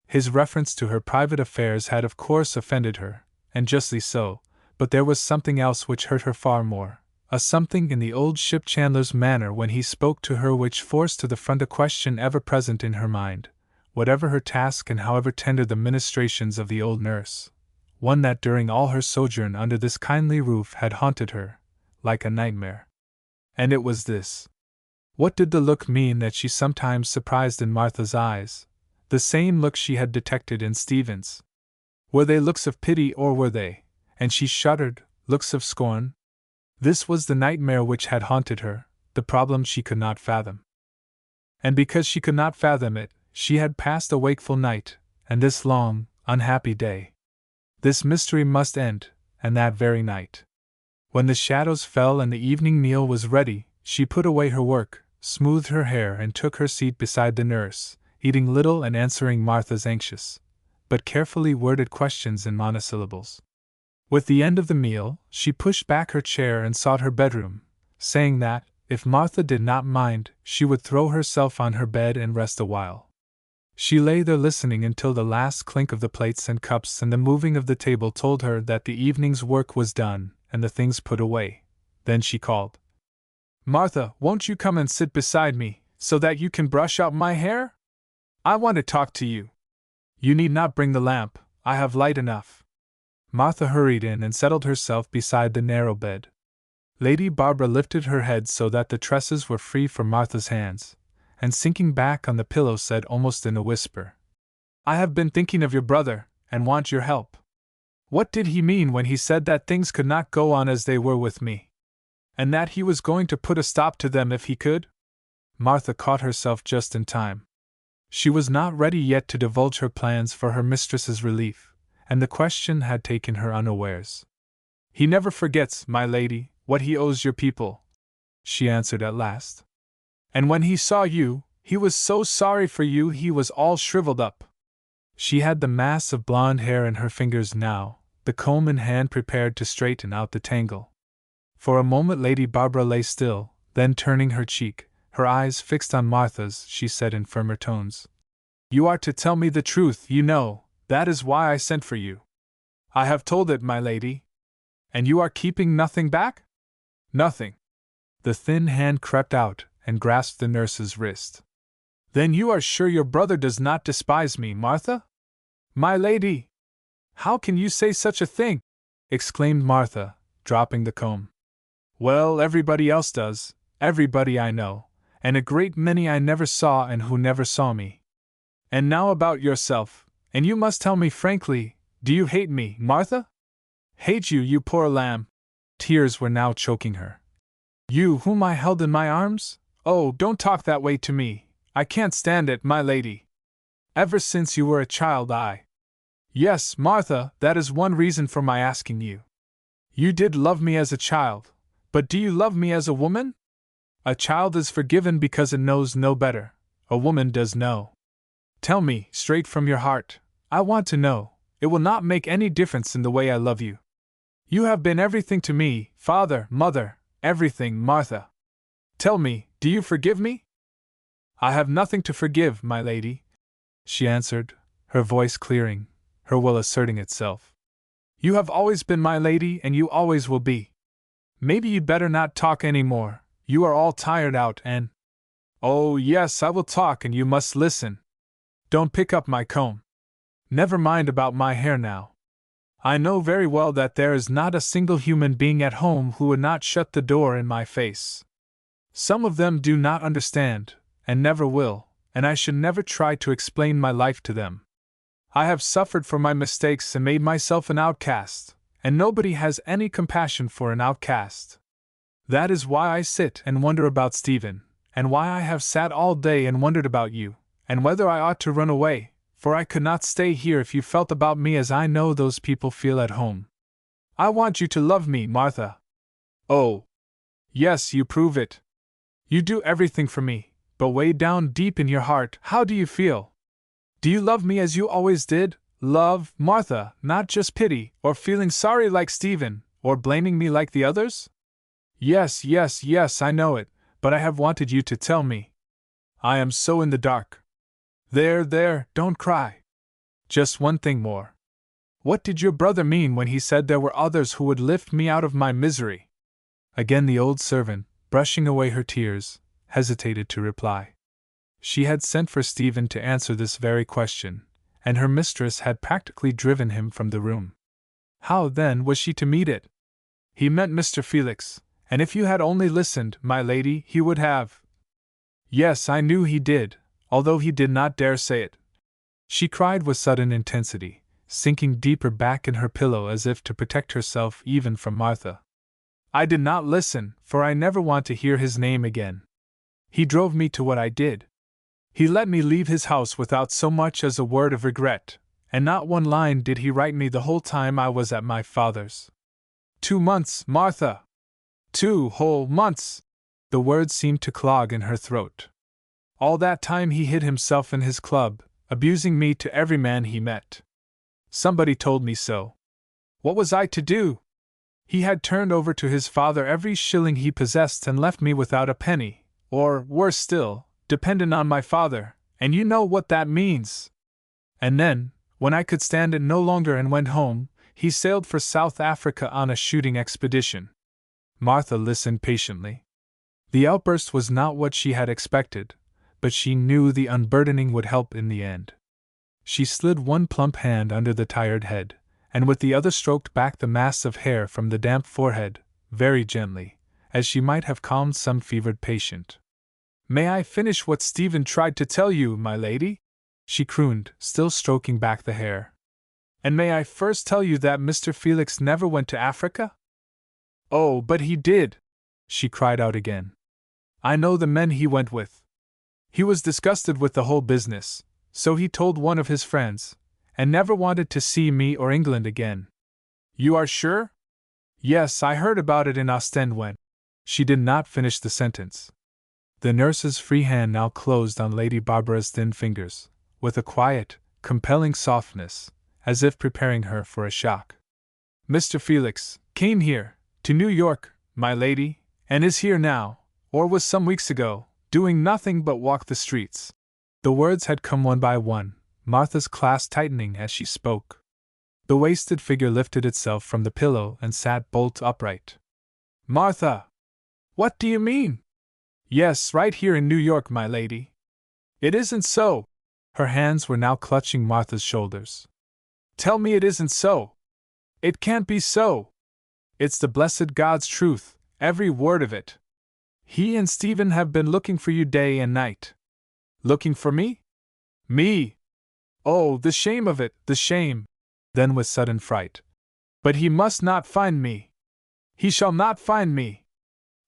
His reference to her private affairs had of course offended her, and justly so, but there was something else which hurt her far more, a something in the old ship chandler's manner when he spoke to her which forced to the front a question ever present in her mind, whatever her task and however tender the ministrations of the old nurse, one that during all her sojourn under this kindly roof had haunted her, like a nightmare. And it was this. What did the look mean that she sometimes surprised in Martha's eyes, the same look she had detected in Stephen's? Were they looks of pity, or were they, and she shuddered, looks of scorn? This was the nightmare which had haunted her, the problem she could not fathom. And because she could not fathom it, she had passed a wakeful night, and this long, unhappy day. This mystery must end, and that very night. When the shadows fell and the evening meal was ready, she put away her work, smoothed her hair and took her seat beside the nurse, eating little and answering Martha's anxious, but carefully worded questions in monosyllables. With the end of the meal, she pushed back her chair and sought her bedroom, saying that, if Martha did not mind, she would throw herself on her bed and rest a while. She lay there listening until the last clink of the plates and cups and the moving of the table told her that the evening's work was done and the things put away. Then she called, "Martha, won't you come and sit beside me, so that you can brush out my hair? I want to talk to you. You need not bring the lamp, I have light enough." Martha hurried in and settled herself beside the narrow bed. Lady Barbara lifted her head so that the tresses were free from Martha's hands, and sinking back on the pillow said almost in a whisper, "I have been thinking of your brother, and want your help. What did he mean when he said that things could not go on as they were with me? And that he was going to put a stop to them if he could?" Martha caught herself just in time. She was not ready yet to divulge her plans for her mistress's relief, and the question had taken her unawares. "He never forgets, my lady, what he owes your people," she answered at last. "And when he saw you, he was so sorry for you he was all shriveled up." She had the mass of blonde hair in her fingers now, the comb in hand prepared to straighten out the tangle. For a moment Lady Barbara lay still, then turning her cheek, her eyes fixed on Martha's, she said in firmer tones, "You are to tell me the truth, you know, that is why I sent for you." "I have told it, my lady." "And you are keeping nothing back?" "Nothing." The thin hand crept out and grasped the nurse's wrist. "Then you are sure your brother does not despise me, Martha?" "My lady! How can you say such a thing?" exclaimed Martha, dropping the comb. "Well, everybody else does, everybody I know, and a great many I never saw and who never saw me. And now about yourself, and you must tell me frankly, do you hate me, Martha?" "Hate you, you poor lamb!" Tears were now choking her. "You whom I held in my arms? Oh, don't talk that way to me, I can't stand it, my lady. Ever since you were a child Yes, Martha, that is one reason for my asking you. You did love me as a child, but do you love me as a woman? A child is forgiven because it knows no better, a woman does know. Tell me, straight from your heart, I want to know, it will not make any difference in the way I love you. You have been everything to me, father, mother, everything, Martha. Tell me, do you forgive me?" "I have nothing to forgive, my lady," she answered, her voice clearing, her will asserting itself. "You have always been my lady and you always will be. Maybe you'd better not talk any more, you are all tired out and—" "Oh, yes, I will talk and you must listen. Don't pick up my comb. Never mind about my hair now. I know very well that there is not a single human being at home who would not shut the door in my face. Some of them do not understand, and never will, and I should never try to explain my life to them. I have suffered for my mistakes and made myself an outcast, and nobody has any compassion for an outcast. That is why I sit and wonder about Stephen, and why I have sat all day and wondered about you, and whether I ought to run away, for I could not stay here if you felt about me as I know those people feel at home. I want you to love me, Martha. Oh! Yes, you prove it. You do everything for me, but way down deep in your heart, how do you feel? Do you love me as you always did? Love, Martha, not just pity, or feeling sorry like Stephen, or blaming me like the others? Yes, yes, yes, I know it, but I have wanted you to tell me. I am so in the dark. There, don't cry. Just one thing more. What did your brother mean when he said there were others who would lift me out of my misery? Again the old servant, brushing away her tears, hesitated to reply. She had sent for Stephen to answer this very question, and her mistress had practically driven him from the room. How, then, was she to meet it? He meant Mr. Felix, and if you had only listened, my lady, he would have. Yes, I knew he did, although he did not dare say it. She cried with sudden intensity, sinking deeper back in her pillow as if to protect herself even from Martha. I did not listen, for I never want to hear his name again. He drove me to what I did. He let me leave his house without so much as a word of regret, and not one line did he write me the whole time I was at my father's. 2 months, Martha! 2 whole months! The words seemed to clog in her throat. All that time he hid himself in his club, abusing me to every man he met. Somebody told me so. What was I to do? He had turned over to his father every shilling he possessed and left me without a penny, or, worse still, dependent on my father, and you know what that means. And then, when I could stand it no longer and went home, he sailed for South Africa on a shooting expedition. Martha listened patiently. The outburst was not what she had expected, but she knew the unburdening would help in the end. She slid one plump hand under the tired head, and with the other stroked back the mass of hair from the damp forehead, very gently, as she might have calmed some fevered patient. May I finish what Stephen tried to tell you, my lady? She crooned, still stroking back the hair. And may I first tell you that Mr. Felix never went to Africa? Oh, but he did! She cried out again. I know the men he went with. He was disgusted with the whole business, so he told one of his friends, and never wanted to see me or England again. You are sure? Yes, I heard about it in Ostend when. She did not finish the sentence. The nurse's free hand now closed on Lady Barbara's thin fingers, with a quiet, compelling softness, as if preparing her for a shock. Mr. Felix came here, to New York, my lady, and is here now, or was some weeks ago, doing nothing but walk the streets. The words had come one by one, Martha's clasp tightening as she spoke. The wasted figure lifted itself from the pillow and sat bolt upright. Martha! What do you mean? Yes, right here in New York, my lady. It isn't so. Her hands were now clutching Martha's shoulders. Tell me it isn't so. It can't be so. It's the blessed God's truth, every word of it. He and Stephen have been looking for you day and night. Looking for me? Me! Oh, the shame of it, the shame! Then with sudden fright. But he must not find me. He shall not find me.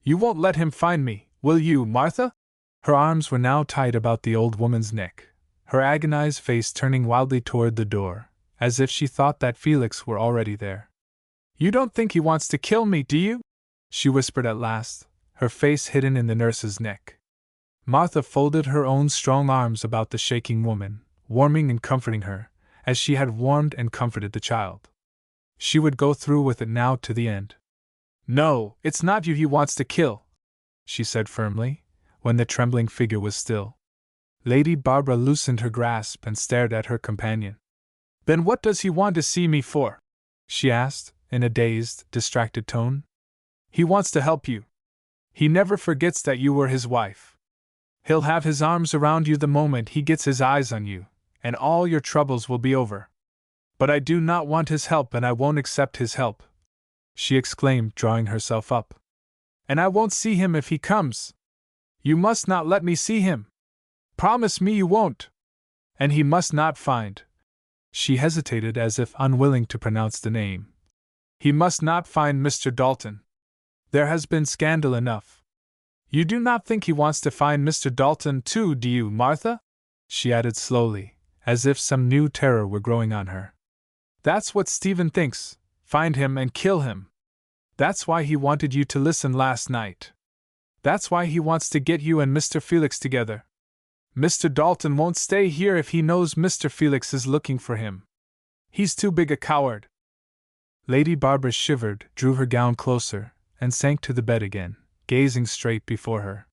You won't let him find me, will you, Martha? Her arms were now tight about the old woman's neck, her agonized face turning wildly toward the door, as if she thought that Felix were already there. You don't think he wants to kill me, do you? She whispered at last, her face hidden in the nurse's neck. Martha folded her own strong arms about the shaking woman, warming and comforting her, as she had warmed and comforted the child. She would go through with it now to the end. No, it's not you he wants to kill, she said firmly, when the trembling figure was still. Lady Barbara loosened her grasp and stared at her companion. Then what does he want to see me for? She asked, in a dazed, distracted tone. He wants to help you. He never forgets that you were his wife. He'll have his arms around you the moment he gets his eyes on you, and all your troubles will be over. But I do not want his help, and I won't accept his help, she exclaimed, drawing herself up. And I won't see him if he comes. You must not let me see him. Promise me you won't. And he must not find. She hesitated as if unwilling to pronounce the name. He must not find Mr. Dalton. There has been scandal enough. You do not think he wants to find Mr. Dalton too, do you, Martha? She added slowly, as if some new terror were growing on her. That's what Stephen thinks. Find him and kill him. That's why he wanted you to listen last night. That's why he wants to get you and Mr. Felix together. Mr. Dalton won't stay here if he knows Mr. Felix is looking for him. He's too big a coward. Lady Barbara shivered, drew her gown closer, and sank to the bed again, gazing straight before her.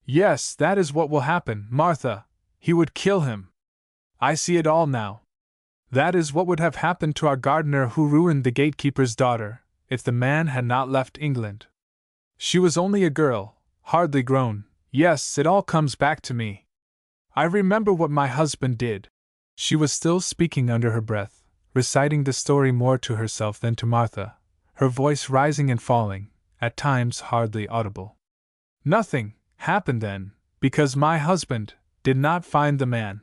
Yes, that is what will happen, Martha. He would kill him. I see it all now. That is what would have happened to our gardener who ruined the gatekeeper's daughter, if the man had not left England. She was only a girl, hardly grown. Yes, it all comes back to me. I remember what my husband did. She was still speaking under her breath, reciting the story more to herself than to Martha, her voice rising and falling, at times hardly audible. Nothing happened then, because my husband did not find the man.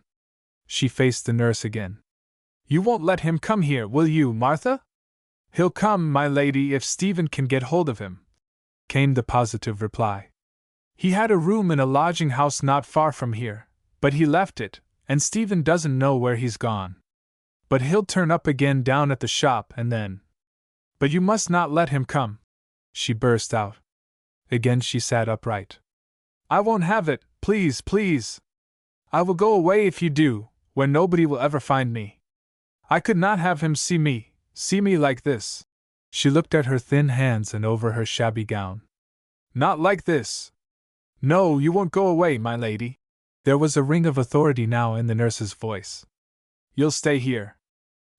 She faced the nurse again. You won't let him come here, will you, Martha? He'll come, my lady, if Stephen can get hold of him, came the positive reply. He had a room in a lodging house not far from here, but he left it, and Stephen doesn't know where he's gone. But he'll turn up again down at the shop and then. But you must not let him come, she burst out. Again she sat upright. I won't have it, please, please. I will go away if you do, where nobody will ever find me. I could not have him see me like this. She looked at her thin hands and over her shabby gown. Not like this. No, you won't go away, my lady. There was a ring of authority now in the nurse's voice. You'll stay here.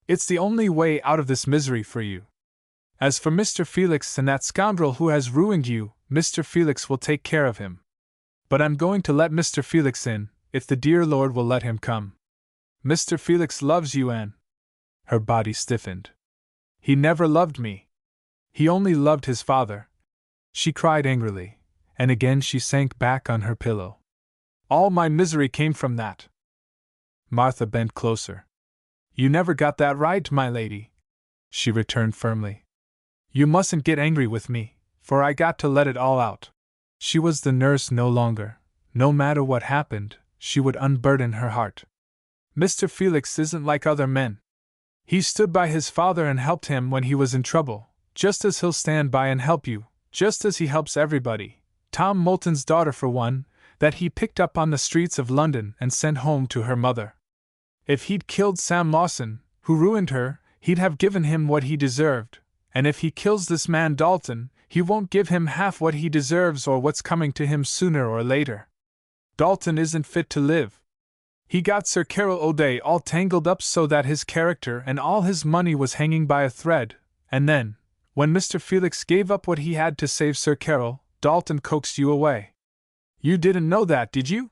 It's the only way out of this misery for you. As for Mr. Felix and that scoundrel who has ruined you, Mr. Felix will take care of him. But I'm going to let Mr. Felix in, if the dear Lord will let him come. Mr. Felix loves you, Anne. Her body stiffened. He never loved me. He only loved his father. She cried angrily, and again she sank back on her pillow. All my misery came from that. Martha bent closer. You never got that right, my lady, she returned firmly. You mustn't get angry with me, for I got to let it all out. She was the nurse no longer. No matter what happened, she would unburden her heart. Mr. Felix isn't like other men. He stood by his father and helped him when he was in trouble, just as he'll stand by and help you, just as he helps everybody. Tom Moulton's daughter, for one, that he picked up on the streets of London and sent home to her mother. If he'd killed Sam Lawson, who ruined her, he'd have given him what he deserved, and if he kills this man Dalton, he won't give him half what he deserves or what's coming to him sooner or later. Dalton isn't fit to live. He got Sir Carroll O'Day all tangled up so that his character and all his money was hanging by a thread, and then, when Mr. Felix gave up what he had to save Sir Carroll, Dalton coaxed you away. You didn't know that, did you?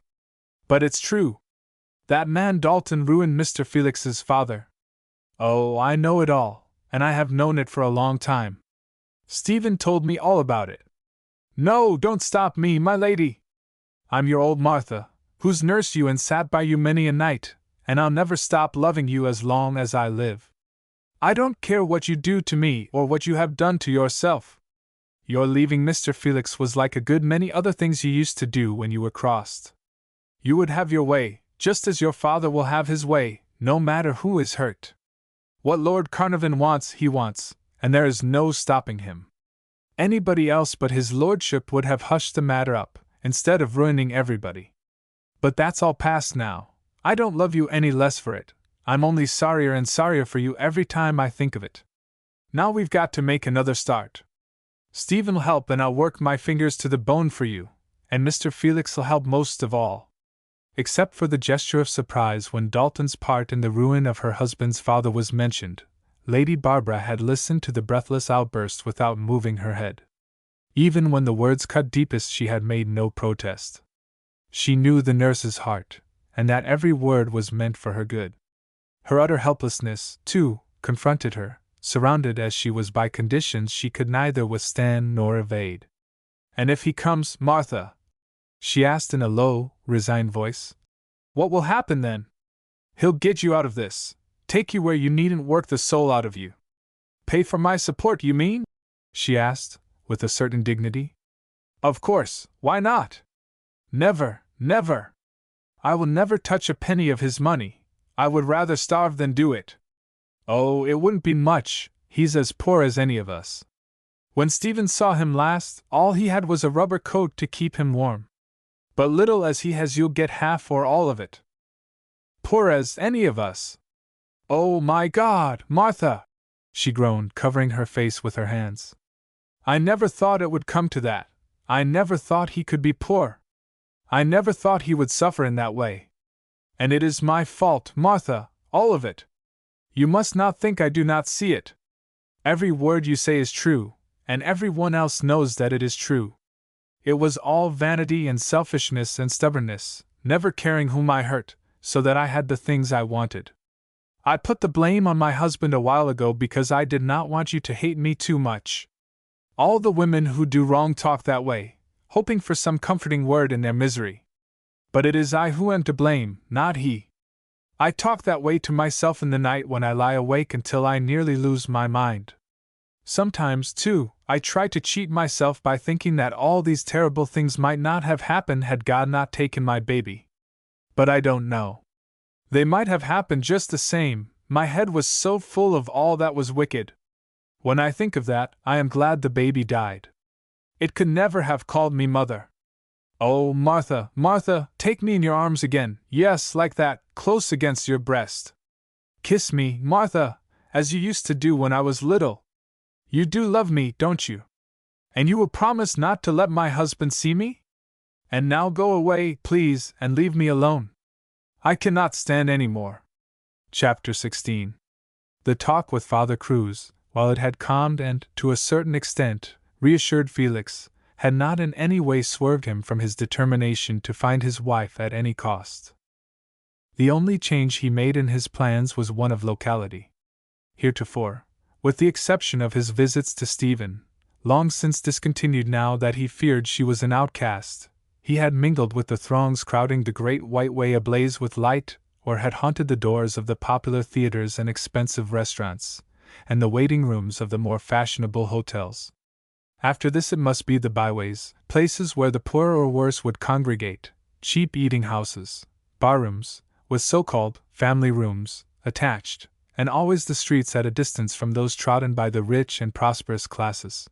But it's true. That man Dalton ruined Mr. Felix's father. Oh, I know it all, and I have known it for a long time. Stephen told me all about it. No, don't stop me, my lady. I'm your old Martha, who's nursed you and sat by you many a night, and I'll never stop loving you as long as I live. I don't care what you do to me or what you have done to yourself. Your leaving Mr. Felix was like a good many other things you used to do when you were crossed. You would have your way, just as your father will have his way, no matter who is hurt. What Lord Carnarvon wants, he wants, and there is no stopping him. Anybody else but his lordship would have hushed the matter up, instead of ruining everybody. But that's all past now. I don't love you any less for it. I'm only sorrier and sorrier for you every time I think of it. Now we've got to make another start. Stephen'll help and I'll work my fingers to the bone for you, and Mr. Felix'll help most of all. Except for the gesture of surprise when Dalton's part in the ruin of her husband's father was mentioned, Lady Barbara had listened to the breathless outburst without moving her head. Even when the words cut deepest, she had made no protest. She knew the nurse's heart, and that every word was meant for her good. Her utter helplessness, too, confronted her, surrounded as she was by conditions she could neither withstand nor evade. And if he comes, Martha? She asked in a low, resigned voice. What will happen then? He'll get you out of this, take you where you needn't work the soul out of you. Pay for my support, you mean? She asked, with a certain dignity. Of course, why not? Never, never. I will never touch a penny of his money. I would rather starve than do it. Oh, it wouldn't be much, he's as poor as any of us. When Stephen saw him last, all he had was a rubber coat to keep him warm. But little as he has, you'll get half or all of it. Poor as any of us. Oh my God, Martha! She groaned, covering her face with her hands. I never thought it would come to that. I never thought he could be poor. I never thought he would suffer in that way. And it is my fault, Martha, all of it. You must not think I do not see it. Every word you say is true, and everyone else knows that it is true. It was all vanity and selfishness and stubbornness, never caring whom I hurt, so that I had the things I wanted. I put the blame on my husband a while ago because I did not want you to hate me too much. All the women who do wrong talk that way, hoping for some comforting word in their misery. But it is I who am to blame, not he. I talk that way to myself in the night when I lie awake until I nearly lose my mind. Sometimes, too, I try to cheat myself by thinking that all these terrible things might not have happened had God not taken my baby. But I don't know. They might have happened just the same. My head was so full of all that was wicked. When I think of that, I am glad the baby died. It could never have called me mother. Oh, Martha, Martha, take me in your arms again, yes, like that, close against your breast. Kiss me, Martha, as you used to do when I was little. You do love me, don't you? And you will promise not to let my husband see me? And now go away, please, and leave me alone. I cannot stand any more. Chapter 16. The talk with Father Cruz, while it had calmed and, to a certain extent, reassured Felix, had not in any way swerved him from his determination to find his wife at any cost. The only change he made in his plans was one of locality. Heretofore, with the exception of his visits to Stephen, long since discontinued now that he feared she was an outcast, he had mingled with the throngs crowding the Great White Way ablaze with light, or had haunted the doors of the popular theaters and expensive restaurants, and the waiting rooms of the more fashionable hotels. After this it must be the byways, places where the poor or worse would congregate, cheap eating houses, barrooms, with so-called family rooms attached, and always the streets at a distance from those trodden by the rich and prosperous classes.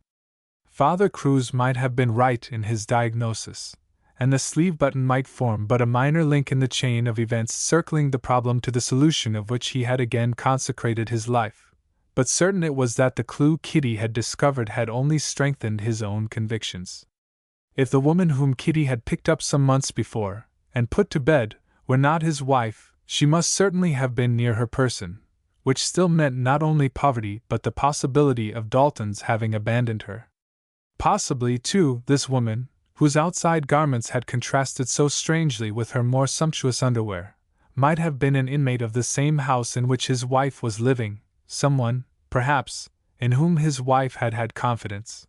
Father Cruz might have been right in his diagnosis, and the sleeve button might form but a minor link in the chain of events circling the problem to the solution of which he had again consecrated his life. But certain it was that the clue Kitty had discovered had only strengthened his own convictions. If the woman whom Kitty had picked up some months before, and put to bed, were not his wife, she must certainly have been near her person, which still meant not only poverty but the possibility of Dalton's having abandoned her. Possibly, too, this woman, whose outside garments had contrasted so strangely with her more sumptuous underwear, might have been an inmate of the same house in which his wife was living, someone, perhaps, in whom his wife had had confidence.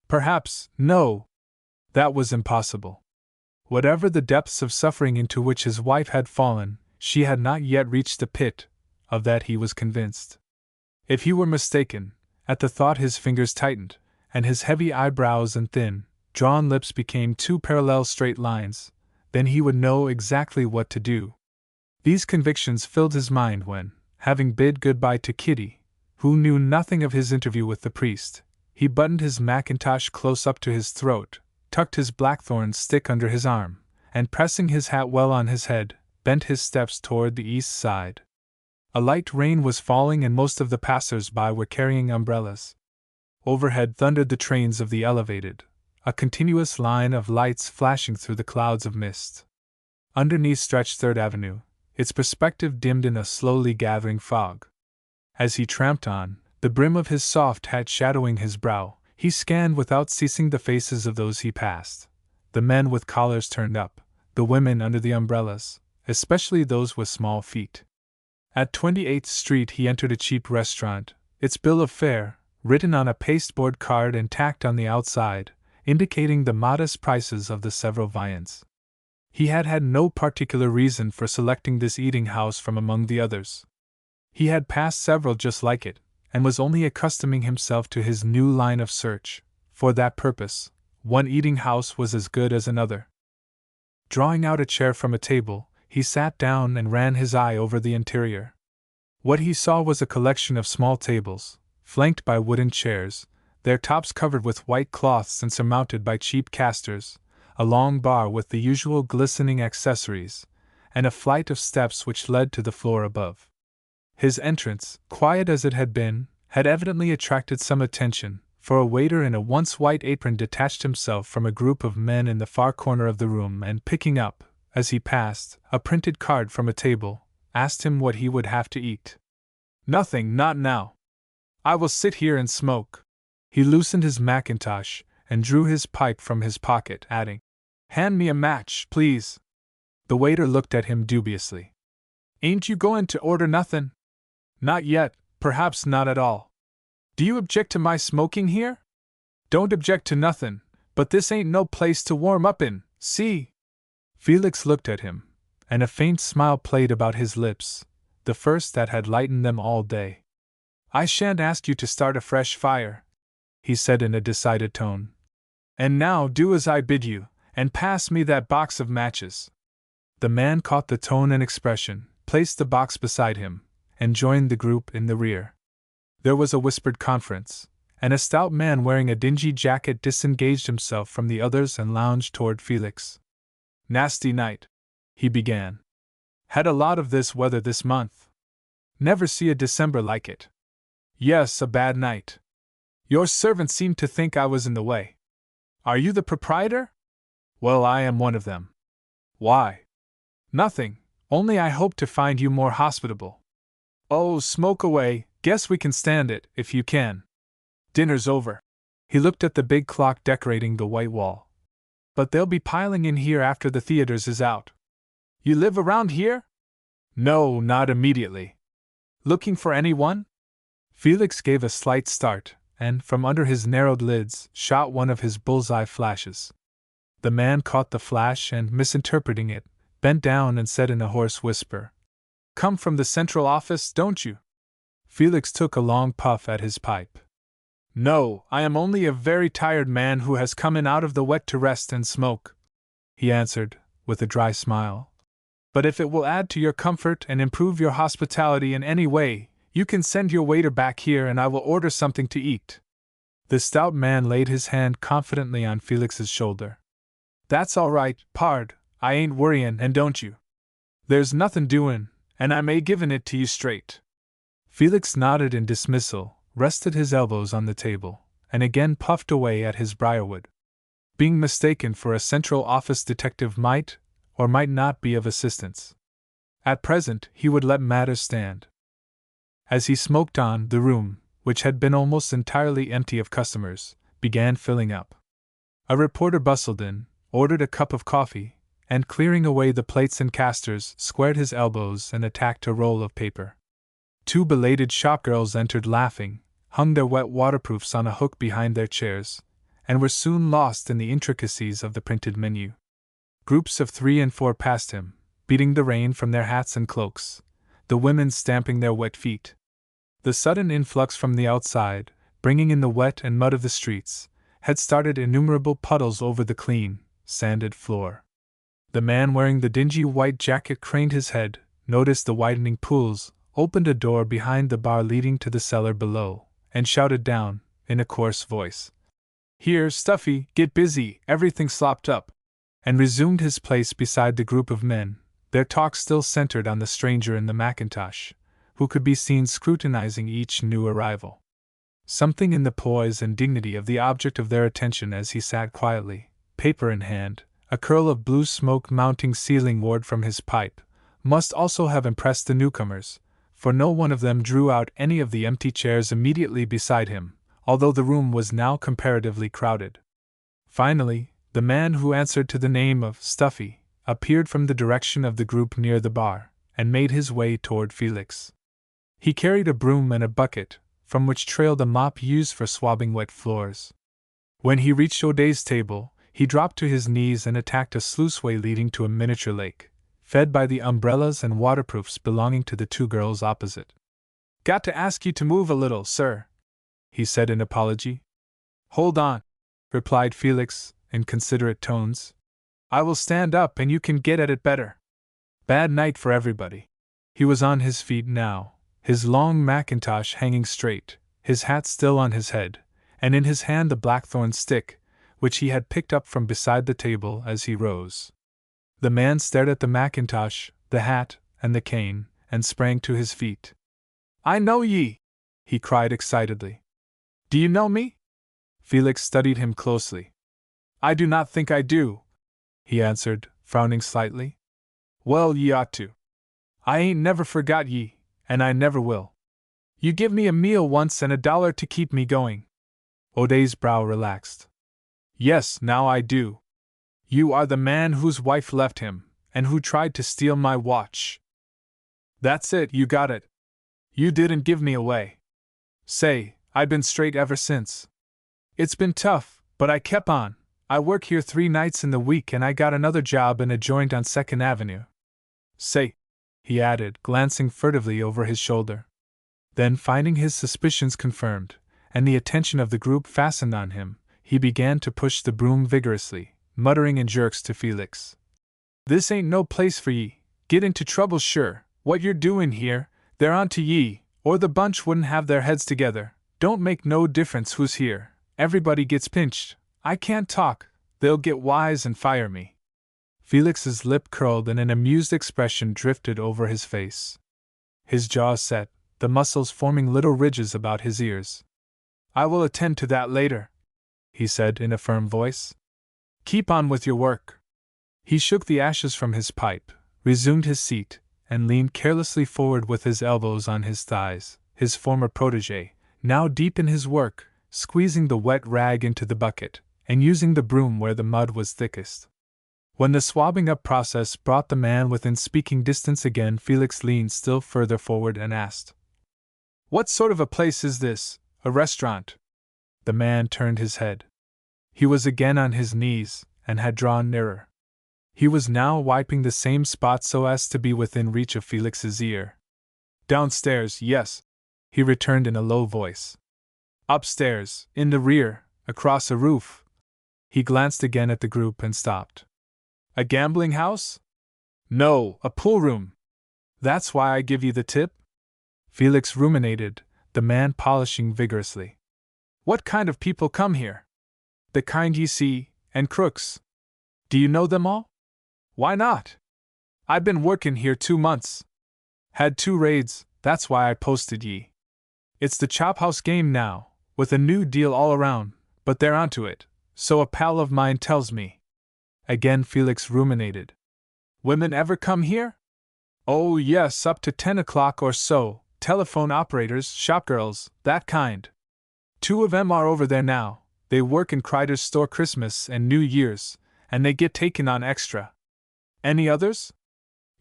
Perhaps, no. That was impossible. Whatever the depths of suffering into which his wife had fallen, she had not yet reached the pit, of that he was convinced. If he were mistaken, at the thought his fingers tightened, and his heavy eyebrows and thin, drawn lips became two parallel straight lines, then he would know exactly what to do. These convictions filled his mind when, having bid good-bye to Kitty, who knew nothing of his interview with the priest, he buttoned his mackintosh close up to his throat, tucked his blackthorn stick under his arm, and pressing his hat well on his head, bent his steps toward the east side. A light rain was falling and most of the passers-by were carrying umbrellas. Overhead thundered the trains of the elevated, a continuous line of lights flashing through the clouds of mist. Underneath stretched Third Avenue, its perspective dimmed in a slowly gathering fog. As he tramped on, the brim of his soft hat shadowing his brow, he scanned without ceasing the faces of those he passed, the men with collars turned up, the women under the umbrellas, especially those with small feet. At 28th Street he entered a cheap restaurant, its bill of fare, written on a pasteboard card and tacked on the outside, indicating the modest prices of the several viands. He had had no particular reason for selecting this eating house from among the others. He had passed several just like it, and was only accustoming himself to his new line of search, for that purpose, one eating house was as good as another. Drawing out a chair from a table, he sat down and ran his eye over the interior. What he saw was a collection of small tables, flanked by wooden chairs, their tops covered with white cloths and surmounted by cheap casters, a long bar with the usual glistening accessories, and a flight of steps which led to the floor above. His entrance, quiet as it had been, had evidently attracted some attention, for a waiter in a once white apron detached himself from a group of men in the far corner of the room and, picking up, as he passed, a printed card from a table, asked him what he would have to eat. "Nothing, not now. I will sit here and smoke." He loosened his mackintosh and drew his pipe from his pocket, adding, "Hand me a match, please." The waiter looked at him dubiously. "Ain't you going to order nothin'?" "Not yet, perhaps not at all." "Do you object to my smoking here?" "Don't object to nothin', but this ain't no place to warm up in, see?" Felix looked at him, and a faint smile played about his lips, the first that had lightened them all day. "I shan't ask you to start a fresh fire," he said in a decided tone. "And now do as I bid you, and pass me that box of matches." The man caught the tone and expression, placed the box beside him, and joined the group in the rear. There was a whispered conference, and a stout man wearing a dingy jacket disengaged himself from the others and lounged toward Felix. "Nasty night," he began. "Had a lot of this weather this month. Never see a December like it." "Yes, a bad night. Your servant seemed to think I was in the way." "Are you the proprietor?" "Well, I am one of them." "Why?" "Nothing, only I hope to find you more hospitable." "Oh, smoke away, guess we can stand it, if you can. Dinner's over." He looked at the big clock decorating the white wall. "But they'll be piling in here after the theaters is out." "You live around here?" "No, not immediately." "Looking for anyone?" Felix gave a slight start, and, from under his narrowed lids, shot one of his bull's-eye flashes. The man caught the flash and, misinterpreting it, bent down and said in a hoarse whisper, "Come from the central office, don't you?" Felix took a long puff at his pipe. "No, I am only a very tired man who has come in out of the wet to rest and smoke," he answered, with a dry smile. "But if it will add to your comfort and improve your hospitality in any way, you can send your waiter back here and I will order something to eat." The stout man laid his hand confidently on Felix's shoulder. "That's all right, pard, I ain't worryin', and don't you. There's nothin' doin', and I may givin' it to you straight." Felix nodded in dismissal, rested his elbows on the table, and again puffed away at his briarwood. Being mistaken for a Central Office detective might, or might not be of assistance. At present, he would let matters stand. As he smoked on, the room, which had been almost entirely empty of customers, began filling up. A reporter bustled in, ordered a cup of coffee, and clearing away the plates and casters, squared his elbows and attacked a roll of paper. Two belated shopgirls entered laughing, hung their wet waterproofs on a hook behind their chairs, and were soon lost in the intricacies of the printed menu. Groups of 3 and 4 passed him, beating the rain from their hats and cloaks, the women stamping their wet feet. The sudden influx from the outside, bringing in the wet and mud of the streets, had started innumerable puddles over the clean, sanded floor. The man wearing the dingy white jacket craned his head, noticed the widening pools, opened a door behind the bar leading to the cellar below, and shouted down, in a coarse voice, "Here, Stuffy, get busy, everything's slopped up," and resumed his place beside the group of men, their talk still centered on the stranger in the mackintosh, who could be seen scrutinizing each new arrival. Something in the poise and dignity of the object of their attention as he sat quietly, paper in hand, a curl of blue smoke mounting ceiling-ward from his pipe, must also have impressed the newcomers, for no one of them drew out any of the empty chairs immediately beside him, although the room was now comparatively crowded. Finally, the man who answered to the name of Stuffy appeared from the direction of the group near the bar, and made his way toward Felix. He carried a broom and a bucket, from which trailed a mop used for swabbing wet floors. When he reached O'Day's table, he dropped to his knees and attacked a sluiceway leading to a miniature lake, fed by the umbrellas and waterproofs belonging to the two girls opposite. "Got to ask you to move a little, sir," he said in apology. "Hold on." replied Felix, in considerate tones. I will stand up and you can get at it better. Bad night for everybody. He was on his feet now, his long mackintosh hanging straight, his hat still on his head, and in his hand the blackthorn stick, which he had picked up from beside the table as he rose. The man stared at the mackintosh, the hat, and the cane, and sprang to his feet. I know ye! He cried excitedly. Do you know me? Felix studied him closely. I do not think I do, he answered, frowning slightly. Well, ye ought to. I ain't never forgot ye, and I never will. You give me a meal once and $1 to keep me going. O'Day's brow relaxed. Yes, now I do. You are the man whose wife left him, and who tried to steal my watch. That's it, you got it. You didn't give me away. Say, I've been straight ever since. It's been tough, but I kept on. I work here 3 nights in the week and I got another job in a joint on 2nd Avenue. Say, he added, glancing furtively over his shoulder. Then, finding his suspicions confirmed, and the attention of the group fastened on him, he began to push the broom vigorously, muttering in jerks to Felix. This ain't no place for ye. Get into trouble sure. What you're doing here, they're on to ye, or the bunch wouldn't have their heads together. Don't make no difference who's here. Everybody gets pinched. I can't talk. They'll get wise and fire me. Felix's lip curled and an amused expression drifted over his face. His jaw set, the muscles forming little ridges about his ears. I will attend to that later, he said in a firm voice. Keep on with your work. He shook the ashes from his pipe, resumed his seat, and leaned carelessly forward with his elbows on his thighs, his former protégé, now deep in his work, squeezing the wet rag into the bucket, and using the broom where the mud was thickest. When the swabbing up process brought the man within speaking distance again, Felix leaned still further forward and asked, What sort of a place is this, a restaurant? The man turned his head. He was again on his knees, and had drawn nearer. He was now wiping the same spot so as to be within reach of Felix's ear. Downstairs, yes, he returned in a low voice. Upstairs, in the rear, across a roof. He glanced again at the group and stopped. A gambling house? No, a pool room. That's why I give you the tip? Felix ruminated, the man polishing vigorously. What kind of people come here? The kind ye see, and crooks. Do you know them all? Why not? I've been workin' here 2 months. Had 2 raids, that's why I posted ye. It's the chop house game now, with a new deal all around, but they're onto it, so a pal of mine tells me. Again Felix ruminated. Women ever come here? Oh yes, up to 10 o'clock or so, telephone operators, shopgirls, that kind. 2 of 'em are over there now. They work in Kreider's store Christmas and New Year's, and they get taken on extra. Any others?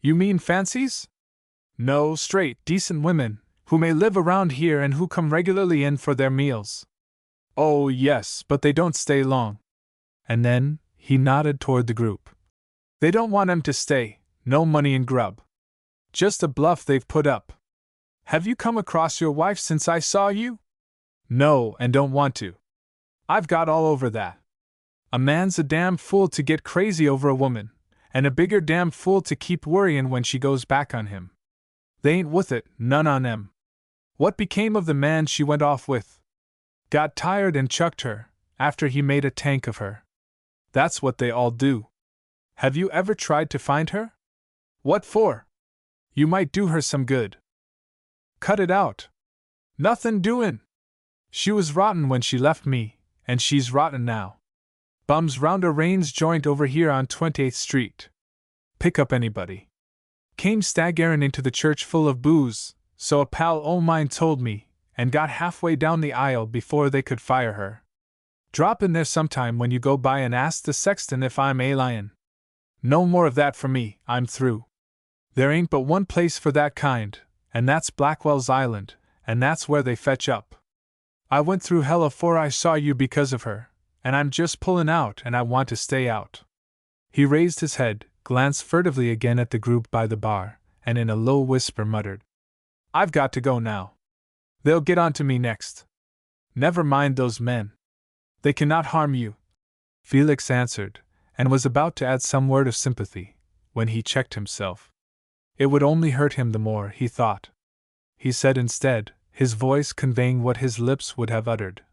You mean fancies? No, straight, decent women, who may live around here and who come regularly in for their meals. Oh yes, but they don't stay long. And then, he nodded toward the group. They don't want 'em to stay, no money and grub. Just a bluff they've put up. Have you come across your wife since I saw you? No, and don't want to. I've got all over that. A man's a damn fool to get crazy over a woman, and a bigger damn fool to keep worryin' when she goes back on him. They ain't with it, none on 'em. What became of the man she went off with? Got tired and chucked her, after he made a tank of her. That's what they all do. Have you ever tried to find her? What for? You might do her some good. Cut it out. Nothin' doin'. She was rotten when she left me, and she's rotten now. Bums round a Rains joint over here on 28th Street. Pick up anybody. Came staggerin' into the church full of booze, so a pal o' mine told me, and got halfway down the aisle before they could fire her. Drop in there sometime when you go by and ask the sexton if I'm a lyin'. No more of that for me, I'm through. There ain't but one place for that kind, and that's Blackwell's Island, and that's where they fetch up. I went through hell afore I saw you because of her, and I'm just pullin' out and I want to stay out. He raised his head, glanced furtively again at the group by the bar, and in a low whisper muttered, I've got to go now. They'll get on to me next. Never mind those men. They cannot harm you, Felix answered, and was about to add some word of sympathy, when he checked himself. It would only hurt him the more, he thought. He said instead, his voice conveying what his lips would have uttered.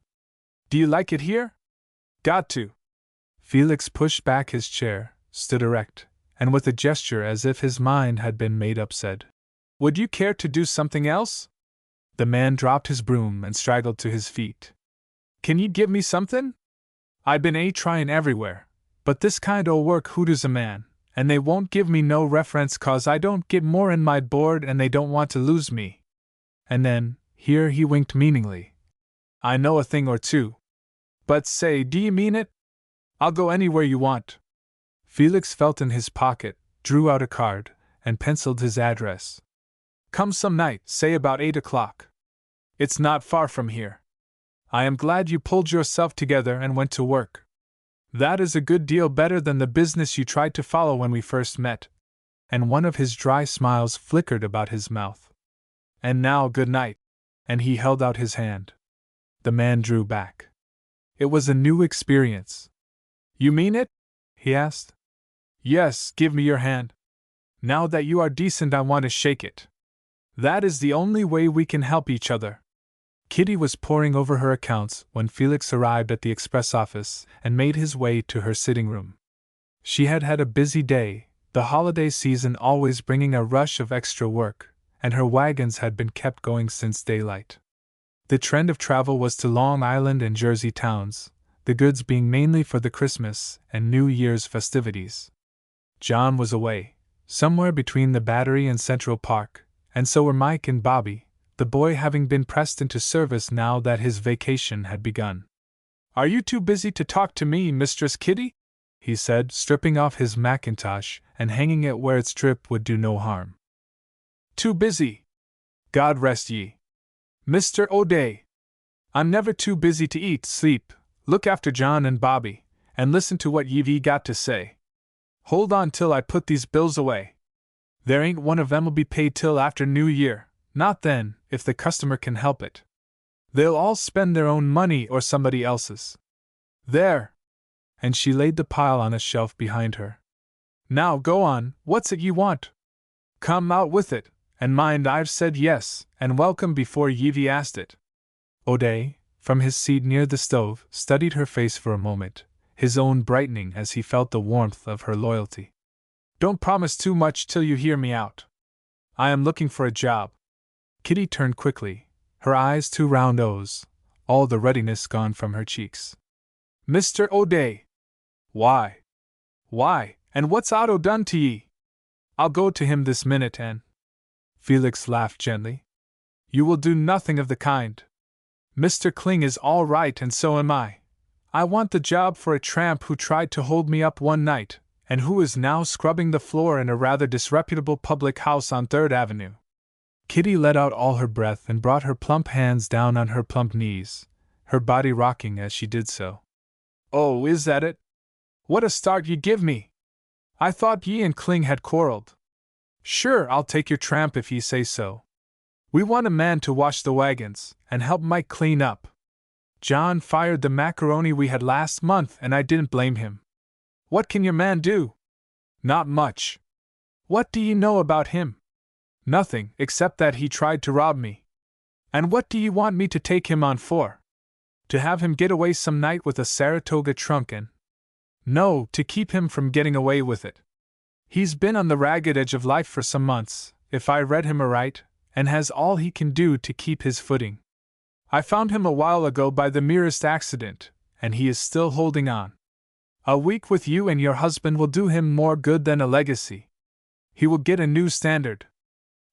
Do you like it here? Got to. Felix pushed back his chair, stood erect, and with a gesture as if his mind had been made up said, Would you care to do something else? The man dropped his broom and straggled to his feet. Can you give me something? I been tryin' everywhere, but this kind o' work hooters a man, and they won't give me no reference 'cause I don't get more in my board and they don't want to lose me. And then, here he winked meaningly. I know a thing or two. But say, do you mean it? I'll go anywhere you want. Felix felt in his pocket, drew out a card, and penciled his address. Come some night, say about 8 o'clock. It's not far from here. I am glad you pulled yourself together and went to work. That is a good deal better than the business you tried to follow when we first met. And one of his dry smiles flickered about his mouth. And now good night. And he held out his hand. The man drew back. It was a new experience. You mean it? He asked. Yes, give me your hand. Now that you are decent, I want to shake it. That is the only way we can help each other. Kitty was poring over her accounts when Felix arrived at the express office and made his way to her sitting room. She had had a busy day, the holiday season always bringing a rush of extra work, and her wagons had been kept going since daylight. The trend of travel was to Long Island and Jersey towns, the goods being mainly for the Christmas and New Year's festivities. John was away, somewhere between the Battery and Central Park, and so were Mike and Bobby, the boy having been pressed into service now that his vacation had begun. Are you too busy to talk to me, Mistress Kitty? He said, stripping off his mackintosh and hanging it where its drip would do no harm. Too busy? God rest ye. Mr. O'Day. I'm never too busy to eat, sleep, look after John and Bobby, and listen to what ye've got to say. Hold on till I put these bills away. There ain't one of them'll be paid till after New Year, not then, if the customer can help it. They'll all spend their own money or somebody else's. There! And she laid the pile on a shelf behind her. Now go on, what's it you want? Come out with it, and mind I've said yes, and welcome before ye've asked it. O'Day, from his seat near the stove, studied her face for a moment, his own brightening as he felt the warmth of her loyalty. Don't promise too much till you hear me out. I am looking for a job. Kitty turned quickly, her eyes two round O's, all the ruddiness gone from her cheeks. Mr. O'Day! Why? Why, and what's Otto done to ye? I'll go to him this minute and… Felix laughed gently. You will do nothing of the kind. Mr. Kling is all right and so am I. I want the job for a tramp who tried to hold me up one night, and who is now scrubbing the floor in a rather disreputable public house on 3rd Avenue. Kitty let out all her breath and brought her plump hands down on her plump knees, her body rocking as she did so. Oh, is that it? What a start ye give me! I thought ye and Kling had quarreled. Sure, I'll take your tramp if ye say so. We want a man to wash the wagons, and help Mike clean up. John fired the macaroni we had last month and I didn't blame him. What can your man do? Not much. What do ye know about him? Nothing, except that he tried to rob me. And what do ye want me to take him on for? To have him get away some night with a Saratoga trunk and… No, to keep him from getting away with it. He's been on the ragged edge of life for some months, if I read him aright, and has all he can do to keep his footing. I found him a while ago by the merest accident, and he is still holding on. A week with you and your husband will do him more good than a legacy. He will get a new standard.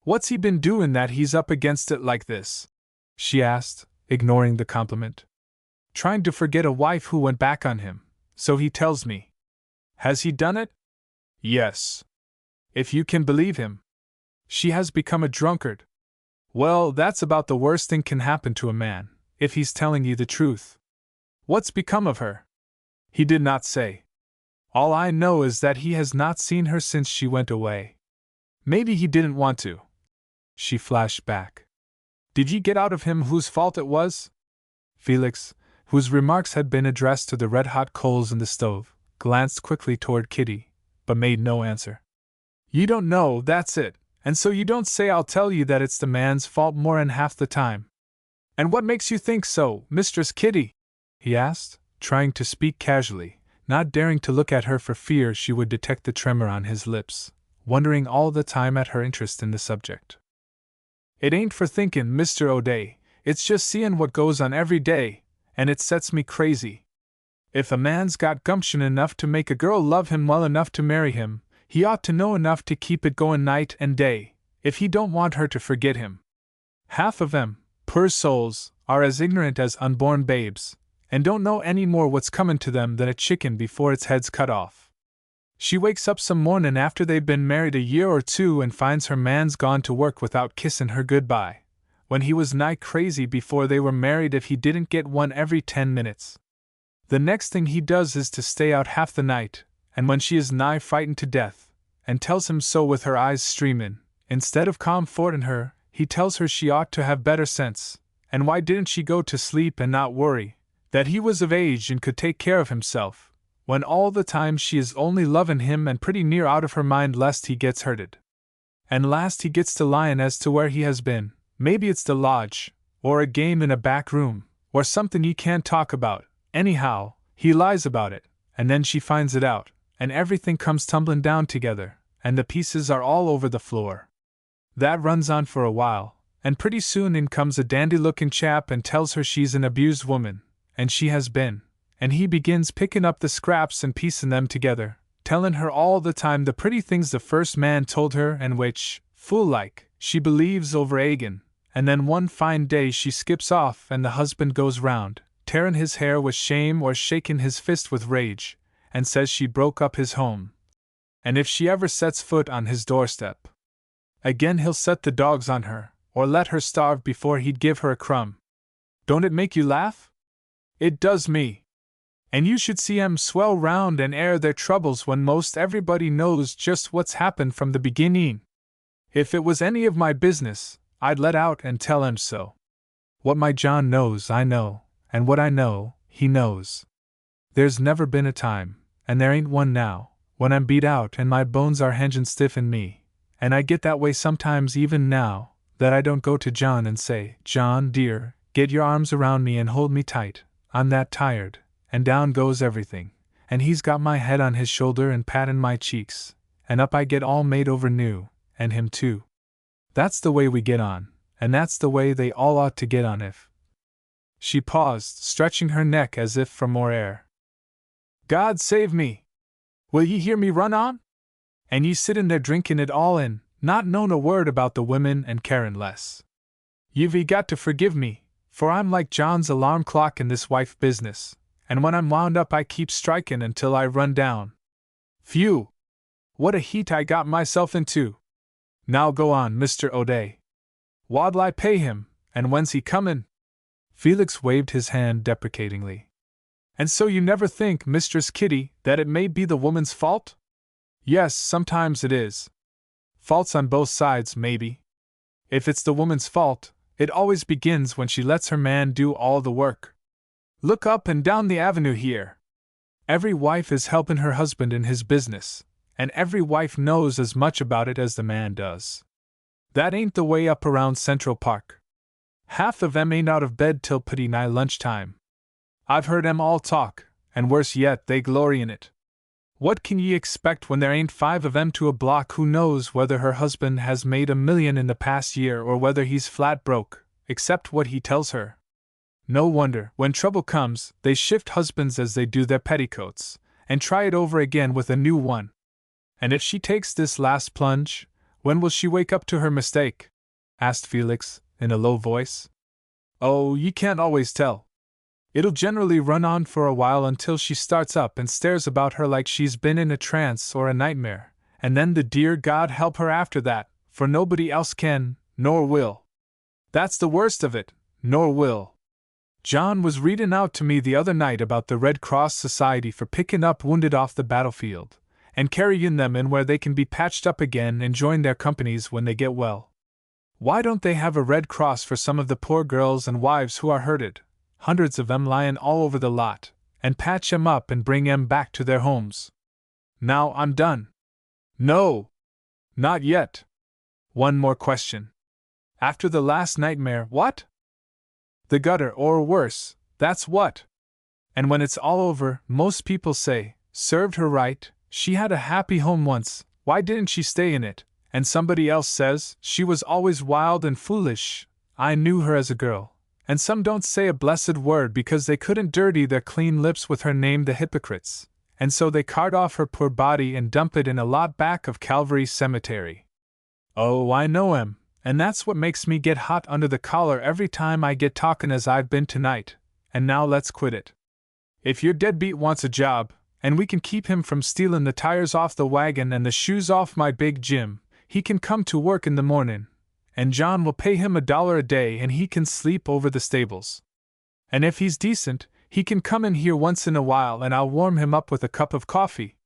What's he been doing that he's up against it like this? She asked, ignoring the compliment. Trying to forget a wife who went back on him, so he tells me. Has he done it? Yes. If you can believe him. She has become a drunkard. Well, that's about the worst thing can happen to a man, if he's telling you the truth. What's become of her? He did not say. All I know is that he has not seen her since she went away. Maybe he didn't want to. She flashed back. Did ye get out of him whose fault it was? Felix, whose remarks had been addressed to the red-hot coals in the stove, glanced quickly toward Kitty, but made no answer. You don't know, that's it, and so you don't say. I'll tell you that it's the man's fault more'n half the time. And what makes you think so, Mistress Kitty? He asked, trying to speak casually, not daring to look at her for fear she would detect the tremor on his lips, wondering all the time at her interest in the subject. It ain't for thinkin', Mr. O'Day, it's just seein' what goes on every day, and it sets me crazy. If a man's got gumption enough to make a girl love him well enough to marry him, he ought to know enough to keep it goin' night and day, if he don't want her to forget him. Half of 'em, poor souls, are as ignorant as unborn babes, and don't know any more what's comin' to them than a chicken before its head's cut off. She wakes up some mornin' after they've been married a year or two and finds her man's gone to work without kissin' her goodbye, when he was nigh crazy before they were married if he didn't get one every 10 minutes. The next thing he does is to stay out half the night, and when she is nigh frightened to death, and tells him so with her eyes streamin', instead of comfortin' her, he tells her she ought to have better sense, and why didn't she go to sleep and not worry, that he was of age and could take care of himself, when all the time she is only lovin' him and pretty near out of her mind lest he gets hurted. And last he gets to lyin' as to where he has been, maybe it's the lodge, or a game in a back room, or something ye can't talk about, anyhow, he lies about it, and then she finds it out, and everything comes tumblin' down together, and the pieces are all over the floor. That runs on for a while, and pretty soon in comes a dandy-looking chap and tells her she's an abused woman, and she has been, and he begins pickin' up the scraps and piecin' them together, tellin' her all the time the pretty things the first man told her and which, fool-like, she believes over agin, and then one fine day she skips off and the husband goes round, tearin' his hair with shame or shakin' his fist with rage, and says she broke up his home. And if she ever sets foot on his doorstep again he'll set the dogs on her, or let her starve before he'd give her a crumb. Don't it make you laugh? It does me. And you should see 'em swell round and air their troubles when most everybody knows just what's happened from the beginning. If it was any of my business, I'd let out and tell 'em so. What my John knows I know, and what I know, he knows. There's never been a time, and there ain't one now, when I'm beat out and my bones are hingin' stiff in me, and I get that way sometimes even now, that I don't go to John and say, John dear, get your arms around me and hold me tight, I'm that tired, and down goes everything, and he's got my head on his shoulder and pattin' my cheeks, and up I get all made over new, and him too. That's the way we get on, and that's the way they all ought to get on if. She paused, stretching her neck as if for more air. God save me! Will ye hear me run on? And ye sittin' there drinkin' it all in, not knowin' a word about the women and carin' less. You've got to forgive me, for I'm like John's alarm clock in this wife business, and when I'm wound up I keep strikin' until I run down. Phew! What a heat I got myself into! Now go on, Mr. O'Day. What'll I pay him, and when's he comin'? Felix waved his hand deprecatingly. And so you never think, Mistress Kitty, that it may be the woman's fault? Yes, sometimes it is. Faults on both sides, maybe. If it's the woman's fault, it always begins when she lets her man do all the work. Look up and down the avenue here. Every wife is helpin' her husband in his business, and every wife knows as much about it as the man does. That ain't the way up around Central Park. Half of 'em ain't out of bed till pretty nigh lunchtime. I've heard 'em all talk, and worse yet, they glory in it. What can ye expect when there ain't 5 of 'em to a block who knows whether her husband has made $1 million in the past year or whether he's flat broke, except what he tells her? No wonder, when trouble comes, they shift husbands as they do their petticoats, and try it over again with a new one. And if she takes this last plunge, when will she wake up to her mistake? Asked Felix, in a low voice. Oh, ye can't always tell. It'll generally run on for a while until she starts up and stares about her like she's been in a trance or a nightmare, and then the dear God help her after that, for nobody else can, nor will. That's the worst of it, nor will. John was readin' out to me the other night about the Red Cross Society for pickin' up wounded off the battlefield, and carryin' them in where they can be patched up again and join their companies when they get well. Why don't they have a Red Cross for some of the poor girls and wives who are hurted, hundreds of 'em lyin' all over the lot, and patch 'em up and bring 'em back to their homes. Now I'm done. No! Not yet. One more question. After the last nightmare, what? The gutter, or worse, that's what. And when it's all over, most people say, served her right, she had a happy home once, why didn't she stay in it? And somebody else says, she was always wild and foolish, I knew her as a girl. And some don't say a blessed word because they couldn't dirty their clean lips with her name, the hypocrites, and so they cart off her poor body and dump it in a lot back of Calvary Cemetery. Oh, I know 'em, and that's what makes me get hot under the collar every time I get talkin' as I've been tonight, and now let's quit it. If your deadbeat wants a job, and we can keep him from stealin' the tires off the wagon and the shoes off my big Jim, he can come to work in the mornin', and John will pay him $1 a day and he can sleep over the stables. And if he's decent, he can come in here once in a while and I'll warm him up with a cup of coffee.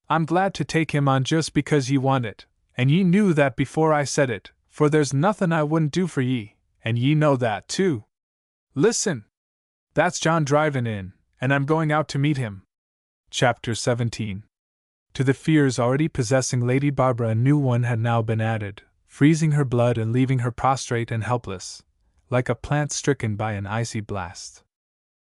I'm glad to take him on just because ye want it, and ye knew that before I said it, for there's nothin' I wouldn't do for ye, and ye know that too. Listen! That's John drivin' in, and I'm going out to meet him. Chapter 17. To the fears already possessing Lady Barbara a new one had now been added, freezing her blood and leaving her prostrate and helpless, like a plant stricken by an icy blast.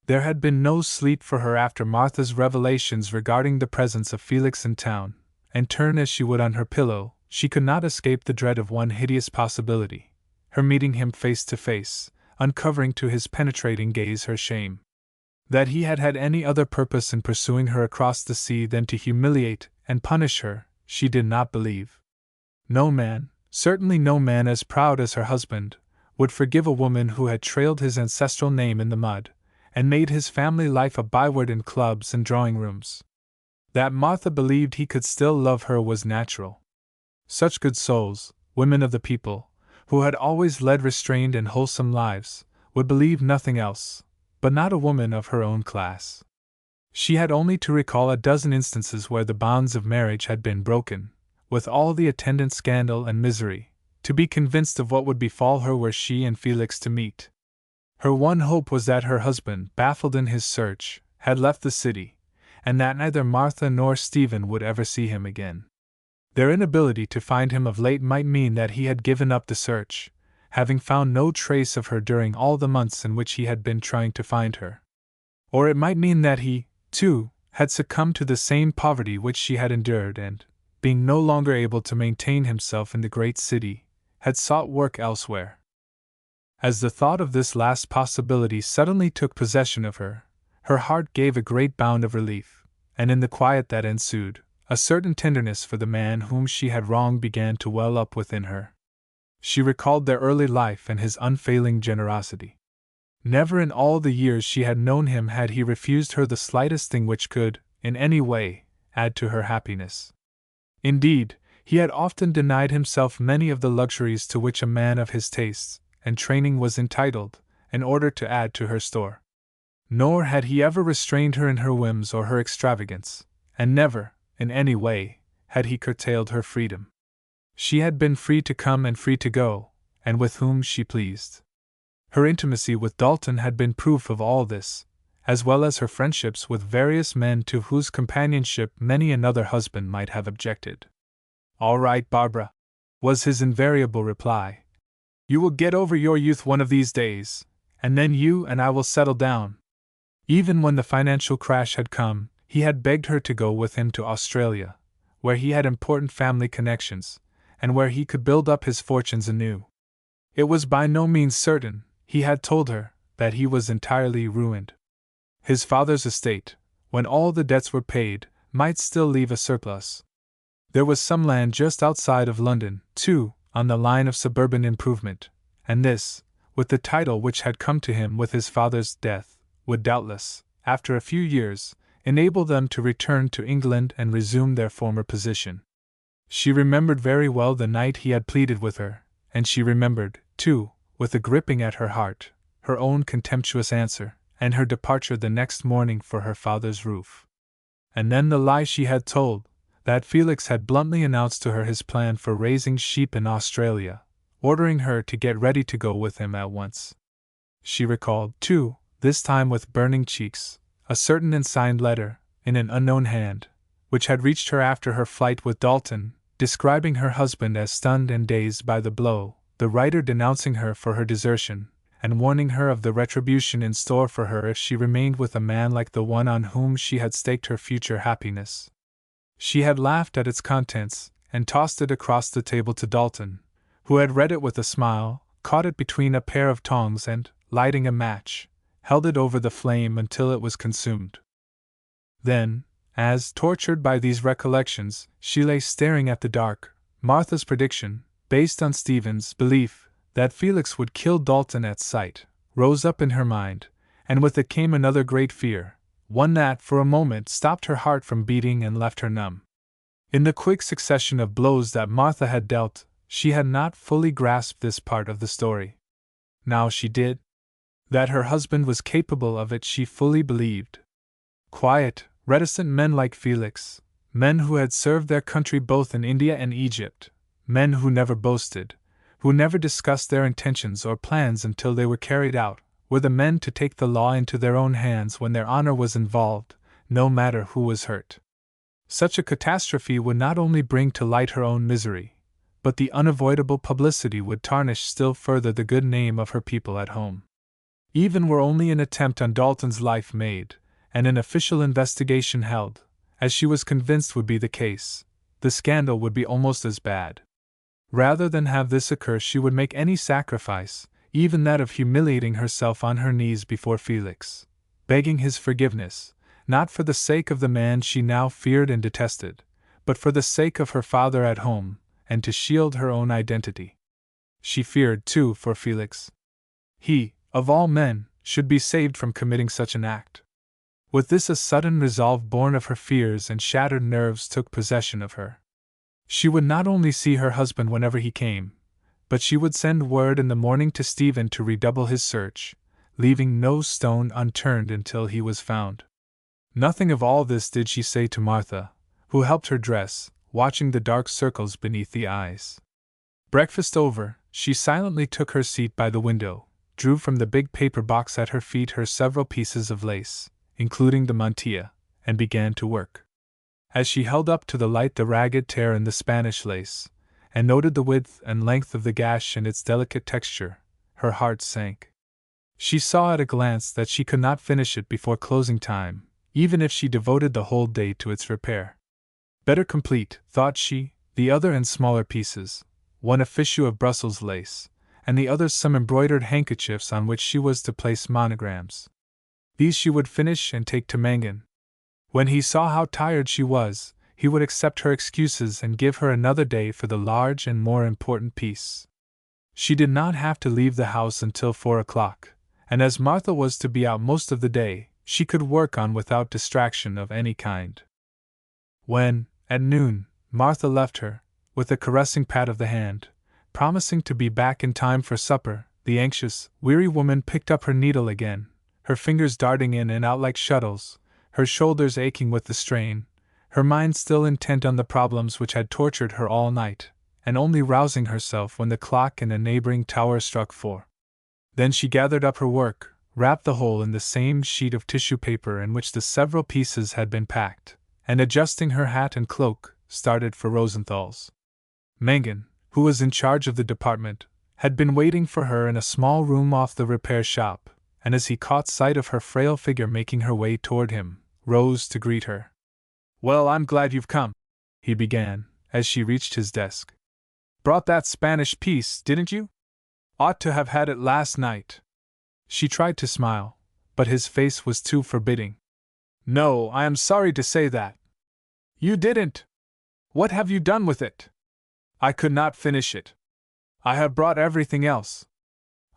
There had been no sleep for her after Martha's revelations regarding the presence of Felix in town, and turn as she would on her pillow, she could not escape the dread of one hideous possibility, her meeting him face to face, uncovering to his penetrating gaze her shame. That he had had any other purpose in pursuing her across the sea than to humiliate and punish her, she did not believe. No man, certainly no man as proud as her husband, would forgive a woman who had trailed his ancestral name in the mud, and made his family life a byword in clubs and drawing-rooms. That Martha believed he could still love her was natural. Such good souls, women of the people, who had always led restrained and wholesome lives, would believe nothing else, but not a woman of her own class. She had only to recall a dozen instances where the bonds of marriage had been broken, with all the attendant scandal and misery, to be convinced of what would befall her were she and Felix to meet. Her one hope was that her husband, baffled in his search, had left the city, and that neither Martha nor Stephen would ever see him again. Their inability to find him of late might mean that he had given up the search, having found no trace of her during all the months in which he had been trying to find her. Or it might mean that he, too, had succumbed to the same poverty which she had endured and, being no longer able to maintain himself in the great city, had sought work elsewhere. As the thought of this last possibility suddenly took possession of her, her heart gave a great bound of relief, and in the quiet that ensued, a certain tenderness for the man whom she had wronged began to well up within her. She recalled their early life and his unfailing generosity. Never in all the years she had known him had he refused her the slightest thing which could, in any way, add to her happiness. Indeed, he had often denied himself many of the luxuries to which a man of his tastes and training was entitled, in order to add to her store. Nor had he ever restrained her in her whims or her extravagance, and never, in any way, had he curtailed her freedom. She had been free to come and free to go, and with whom she pleased. Her intimacy with Dalton had been proof of all this, as well as her friendships with various men to whose companionship many another husband might have objected. "All right, Barbara," was his invariable reply. "You will get over your youth one of these days, and then you and I will settle down." Even when the financial crash had come, he had begged her to go with him to Australia, where he had important family connections, and where he could build up his fortunes anew. It was by no means certain, he had told her, that he was entirely ruined. His father's estate, when all the debts were paid, might still leave a surplus. There was some land just outside of London, too, on the line of suburban improvement, and this, with the title which had come to him with his father's death, would doubtless, after a few years, enable them to return to England and resume their former position. She remembered very well the night he had pleaded with her, and she remembered, too, with a gripping at her heart, her own contemptuous answer, and her departure the next morning for her father's roof. And then the lie she had told, that Felix had bluntly announced to her his plan for raising sheep in Australia, ordering her to get ready to go with him at once. She recalled, too, this time with burning cheeks, a certain unsigned letter, in an unknown hand, which had reached her after her flight with Dalton, describing her husband as stunned and dazed by the blow, the writer denouncing her for her desertion, and warning her of the retribution in store for her if she remained with a man like the one on whom she had staked her future happiness. She had laughed at its contents, and tossed it across the table to Dalton, who had read it with a smile, caught it between a pair of tongs and, lighting a match, held it over the flame until it was consumed. Then, as, tortured by these recollections, she lay staring at the dark, Martha's prediction, based on Stephen's belief that Felix would kill Dalton at sight, rose up in her mind, and with it came another great fear, one that for a moment stopped her heart from beating and left her numb. In the quick succession of blows that Martha had dealt, she had not fully grasped this part of the story. Now she did. That her husband was capable of it she fully believed. Quiet, reticent men like Felix, men who had served their country both in India and Egypt, men who never boasted, who never discussed their intentions or plans until they were carried out, were the men to take the law into their own hands when their honor was involved, no matter who was hurt. Such a catastrophe would not only bring to light her own misery, but the unavoidable publicity would tarnish still further the good name of her people at home. Even were only an attempt on Dalton's life made, and an official investigation held, as she was convinced would be the case, the scandal would be almost as bad. Rather than have this occur, she would make any sacrifice, even that of humiliating herself on her knees before Felix, begging his forgiveness, not for the sake of the man she now feared and detested, but for the sake of her father at home, and to shield her own identity. She feared, too, for Felix. He, of all men, should be saved from committing such an act. With this, a sudden resolve born of her fears and shattered nerves took possession of her. She would not only see her husband whenever he came, but she would send word in the morning to Stephen to redouble his search, leaving no stone unturned until he was found. Nothing of all this did she say to Martha, who helped her dress, watching the dark circles beneath the eyes. Breakfast over, she silently took her seat by the window, drew from the big paper box at her feet her several pieces of lace, including the mantilla, and began to work. As she held up to the light the ragged tear in the Spanish lace, and noted the width and length of the gash and its delicate texture, her heart sank. She saw at a glance that she could not finish it before closing time, even if she devoted the whole day to its repair. Better complete, thought she, the other and smaller pieces, one a fichu of Brussels lace, and the others some embroidered handkerchiefs on which she was to place monograms. These she would finish and take to Mangan. When he saw how tired she was, he would accept her excuses and give her another day for the large and more important piece. She did not have to leave the house until 4 o'clock, and as Martha was to be out most of the day, she could work on without distraction of any kind. When, at noon, Martha left her, with a caressing pat of the hand, promising to be back in time for supper, the anxious, weary woman picked up her needle again, her fingers darting in and out like shuttles, her shoulders aching with the strain, her mind still intent on the problems which had tortured her all night, and only rousing herself when the clock in a neighboring tower struck 4. Then she gathered up her work, wrapped the whole in the same sheet of tissue paper in which the several pieces had been packed, and adjusting her hat and cloak, started for Rosenthal's. Mangan, who was in charge of the department, had been waiting for her in a small room off the repair shop, and as he caught sight of her frail figure making her way toward him, rose to greet her. "Well, I'm glad you've come," he began, as she reached his desk. "Brought that Spanish piece, didn't you? Ought to have had it last night." She tried to smile, but his face was too forbidding. "No, I am sorry to say that." "You didn't? What have you done with it?" "I could not finish it. I have brought everything else.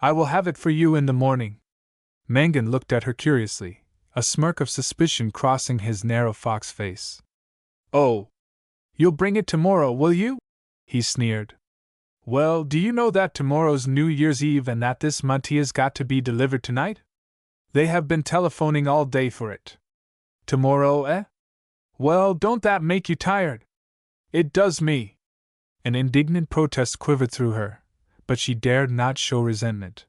I will have it for you in the morning." Mangan looked at her curiously, a smirk of suspicion crossing his narrow fox face. "Oh, you'll bring it tomorrow, will you?" he sneered. "Well, do you know that tomorrow's New Year's Eve and that this mantilla's got to be delivered tonight? They have been telephoning all day for it." "Tomorrow, eh? Well, don't that make you tired?" "It does me." An indignant protest quivered through her, but she dared not show resentment.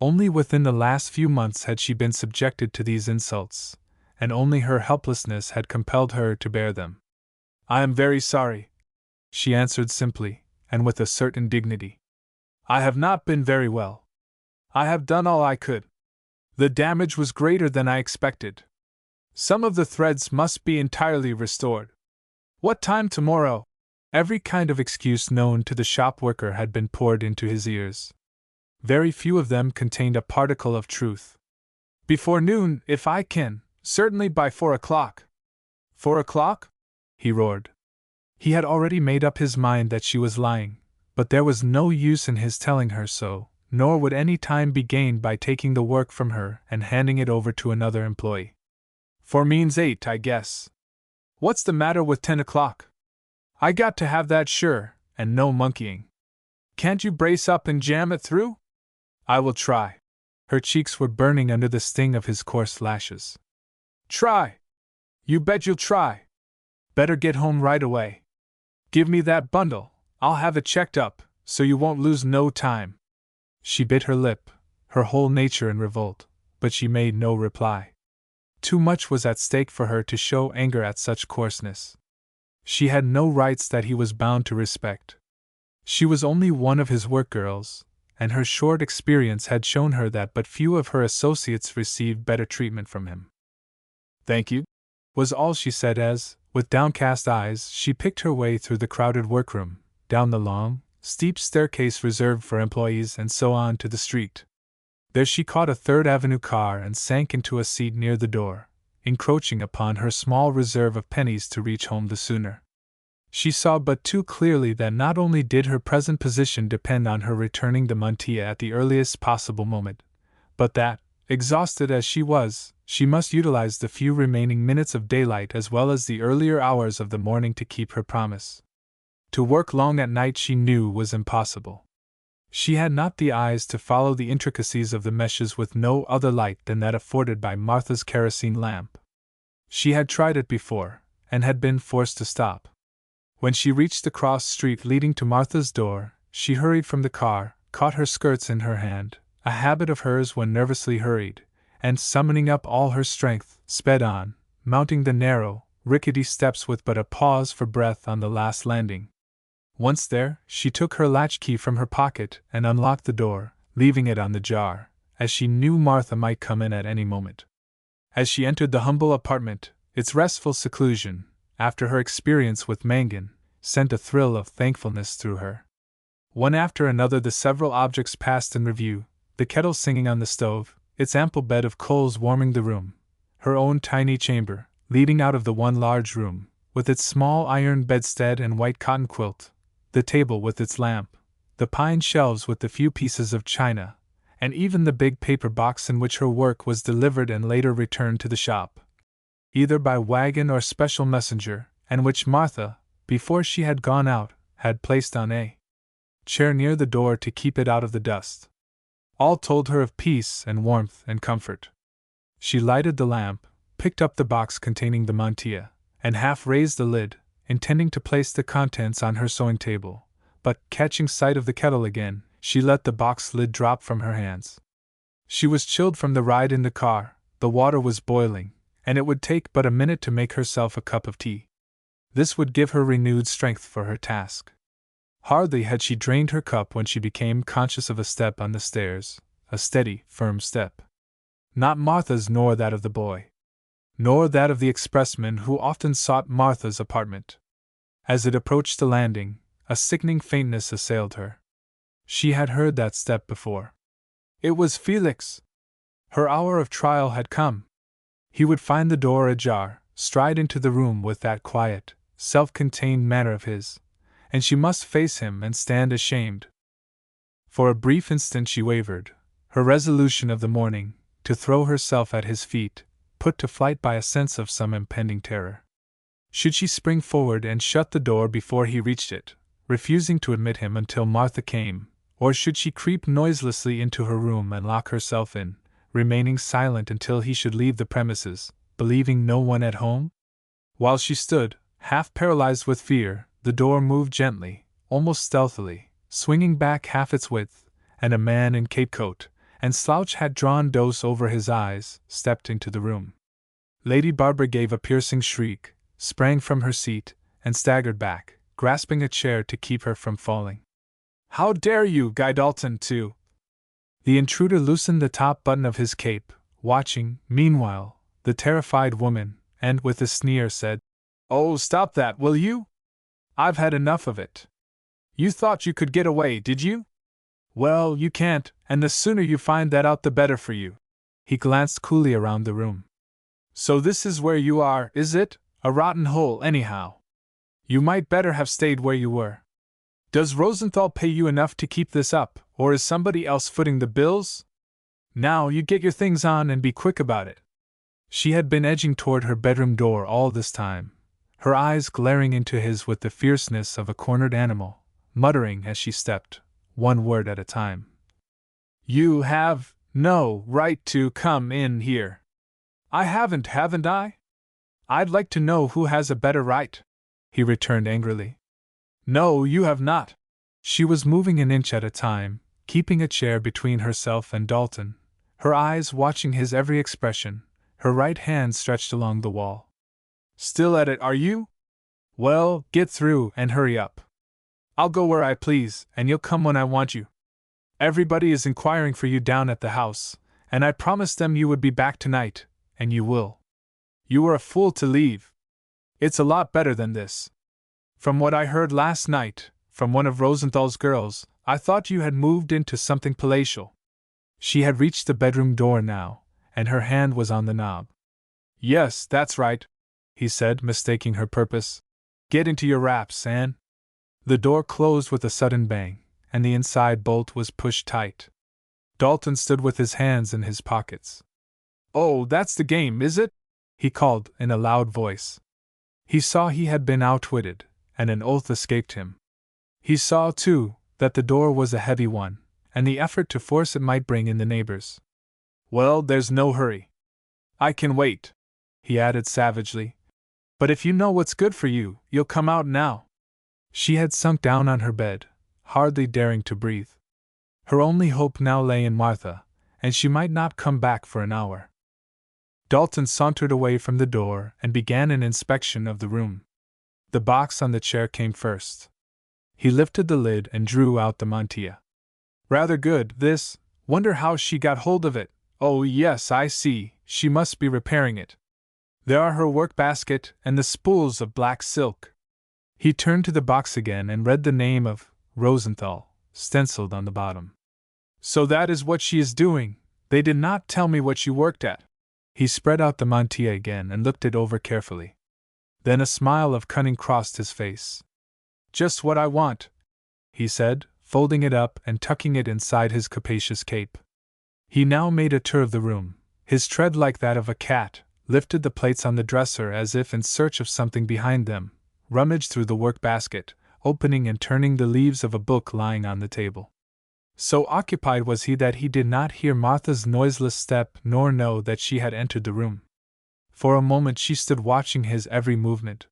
Only within the last few months had she been subjected to these insults, and only her helplessness had compelled her to bear them. "I am very sorry," she answered simply, and with a certain dignity. "I have not been very well. I have done all I could. The damage was greater than I expected. Some of the threads must be entirely restored. What time tomorrow?" Every kind of excuse known to the shop worker had been poured into his ears. Very few of them contained a particle of truth. "Before noon, if I can, certainly by 4 o'clock. 4 o'clock? He roared. He had already made up his mind that she was lying, but there was no use in his telling her so, nor would any time be gained by taking the work from her and handing it over to another employee. 4 means 8, I guess. What's the matter with 10 o'clock? I got to have that sure, and no monkeying. Can't you brace up and jam it through? I will try." Her cheeks were burning under the sting of his coarse lashes. "Try! You bet you'll try! Better get home right away. Give me that bundle, I'll have it checked up, so you won't lose no time." She bit her lip, her whole nature in revolt, but she made no reply. Too much was at stake for her to show anger at such coarseness. She had no rights that he was bound to respect. She was only one of his work girls, and her short experience had shown her that but few of her associates received better treatment from him. "Thank you," was all she said as, with downcast eyes, she picked her way through the crowded workroom, down the long, steep staircase reserved for employees, and so on to the street. There she caught a Third Avenue car and sank into a seat near the door, encroaching upon her small reserve of pennies to reach home the sooner. She saw but too clearly that not only did her present position depend on her returning the mantilla at the earliest possible moment, but that, exhausted as she was, she must utilize the few remaining minutes of daylight as well as the earlier hours of the morning to keep her promise. To work long at night she knew was impossible. She had not the eyes to follow the intricacies of the meshes with no other light than that afforded by Martha's kerosene lamp. She had tried it before, and had been forced to stop. When she reached the cross street leading to Martha's door, she hurried from the car, caught her skirts in her hand, a habit of hers when nervously hurried, and summoning up all her strength, sped on, mounting the narrow, rickety steps with but a pause for breath on the last landing. Once there, she took her latchkey from her pocket and unlocked the door, leaving it on the jar, as she knew Martha might come in at any moment. As she entered the humble apartment, its restful seclusion, after her experience with Mangan, sent a thrill of thankfulness through her. One after another the several objects passed in review, the kettle singing on the stove, its ample bed of coals warming the room, her own tiny chamber, leading out of the one large room, with its small iron bedstead and white cotton quilt, the table with its lamp, the pine shelves with the few pieces of china, and even the big paper box in which her work was delivered and later returned to the shop, either by wagon or special messenger, and which Martha, before she had gone out, had placed on a chair near the door to keep it out of the dust. All told her of peace and warmth and comfort. She lighted the lamp, picked up the box containing the mantilla, and half raised the lid, intending to place the contents on her sewing table, but, catching sight of the kettle again, she let the box lid drop from her hands. She was chilled from the ride in the car, the water was boiling, and it would take but a minute to make herself a cup of tea. This would give her renewed strength for her task. Hardly had she drained her cup when she became conscious of a step on the stairs, a steady, firm step. Not Martha's nor that of the boy, nor that of the expressman who often sought Martha's apartment. As it approached the landing, a sickening faintness assailed her. She had heard that step before. It was Felix! Her hour of trial had come. He would find the door ajar, stride into the room with that quiet, self-contained manner of his, and she must face him and stand ashamed. For a brief instant she wavered, her resolution of the morning, to throw herself at his feet, put to flight by a sense of some impending terror. Should she spring forward and shut the door before he reached it, refusing to admit him until Martha came, or should she creep noiselessly into her room and lock herself in, remaining silent until he should leave the premises, believing no one at home? While she stood, half paralyzed with fear, the door moved gently, almost stealthily, swinging back half its width, and a man in capecoat and slouch hat drawn close over his eyes, stepped into the room. Lady Barbara gave a piercing shriek, sprang from her seat, and staggered back, grasping a chair to keep her from falling. "How dare you, Guy Dalton, to—" The intruder loosened the top button of his cape, watching, meanwhile, the terrified woman, and, with a sneer, said, "Oh, stop that, will you? I've had enough of it. You thought you could get away, did you? Well, you can't, and the sooner you find that out the better for you." He glanced coolly around the room. "So this is where you are, is it? A rotten hole, anyhow. You might better have stayed where you were. Does Rosenthal pay you enough to keep this up, or is somebody else footing the bills? Now you get your things on and be quick about it." She had been edging toward her bedroom door all this time, her eyes glaring into his with the fierceness of a cornered animal, muttering as she stepped, one word at a time. "You have no right to come in here." "I haven't I? I'd like to know who has a better right," he returned angrily. "No, you have not." She was moving an inch at a time, keeping a chair between herself and Dalton, her eyes watching his every expression, her right hand stretched along the wall. "Still at it, are you? Well, get through and hurry up. I'll go where I please, and you'll come when I want you. Everybody is inquiring for you down at the house, and I promised them you would be back tonight, and you will. You were a fool to leave. It's a lot better than this. From what I heard last night, from one of Rosenthal's girls, I thought you had moved into something palatial." She had reached the bedroom door now, and her hand was on the knob. "Yes, that's right," he said, mistaking her purpose. "Get into your wraps, Anne." The door closed with a sudden bang, and the inside bolt was pushed tight. Dalton stood with his hands in his pockets. "Oh, that's the game, is it?" he called in a loud voice. He saw he had been outwitted, and an oath escaped him. He saw, too, that the door was a heavy one, and the effort to force it might bring in the neighbors. "Well, there's no hurry. I can wait," he added savagely. "But if you know what's good for you, you'll come out now." She had sunk down on her bed, hardly daring to breathe. Her only hope now lay in Martha, and she might not come back for an hour. Dalton sauntered away from the door and began an inspection of the room. The box on the chair came first. He lifted the lid and drew out the mantilla. "Rather good, this. Wonder how she got hold of it. Oh, yes, I see, she must be repairing it. There are her work basket and the spools of black silk." He turned to the box again and read the name of Rosenthal, stenciled on the bottom. "So that is what she is doing. They did not tell me what she worked at." He spread out the mantilla again and looked it over carefully. Then a smile of cunning crossed his face. "Just what I want," he said, folding it up and tucking it inside his capacious cape. He now made a tour of the room, his tread like that of a cat, lifted the plates on the dresser as if in search of something behind them, rummaged through the work basket, opening and turning the leaves of a book lying on the table. So occupied was he that he did not hear Martha's noiseless step nor know that she had entered the room. For a moment she stood watching his every movement.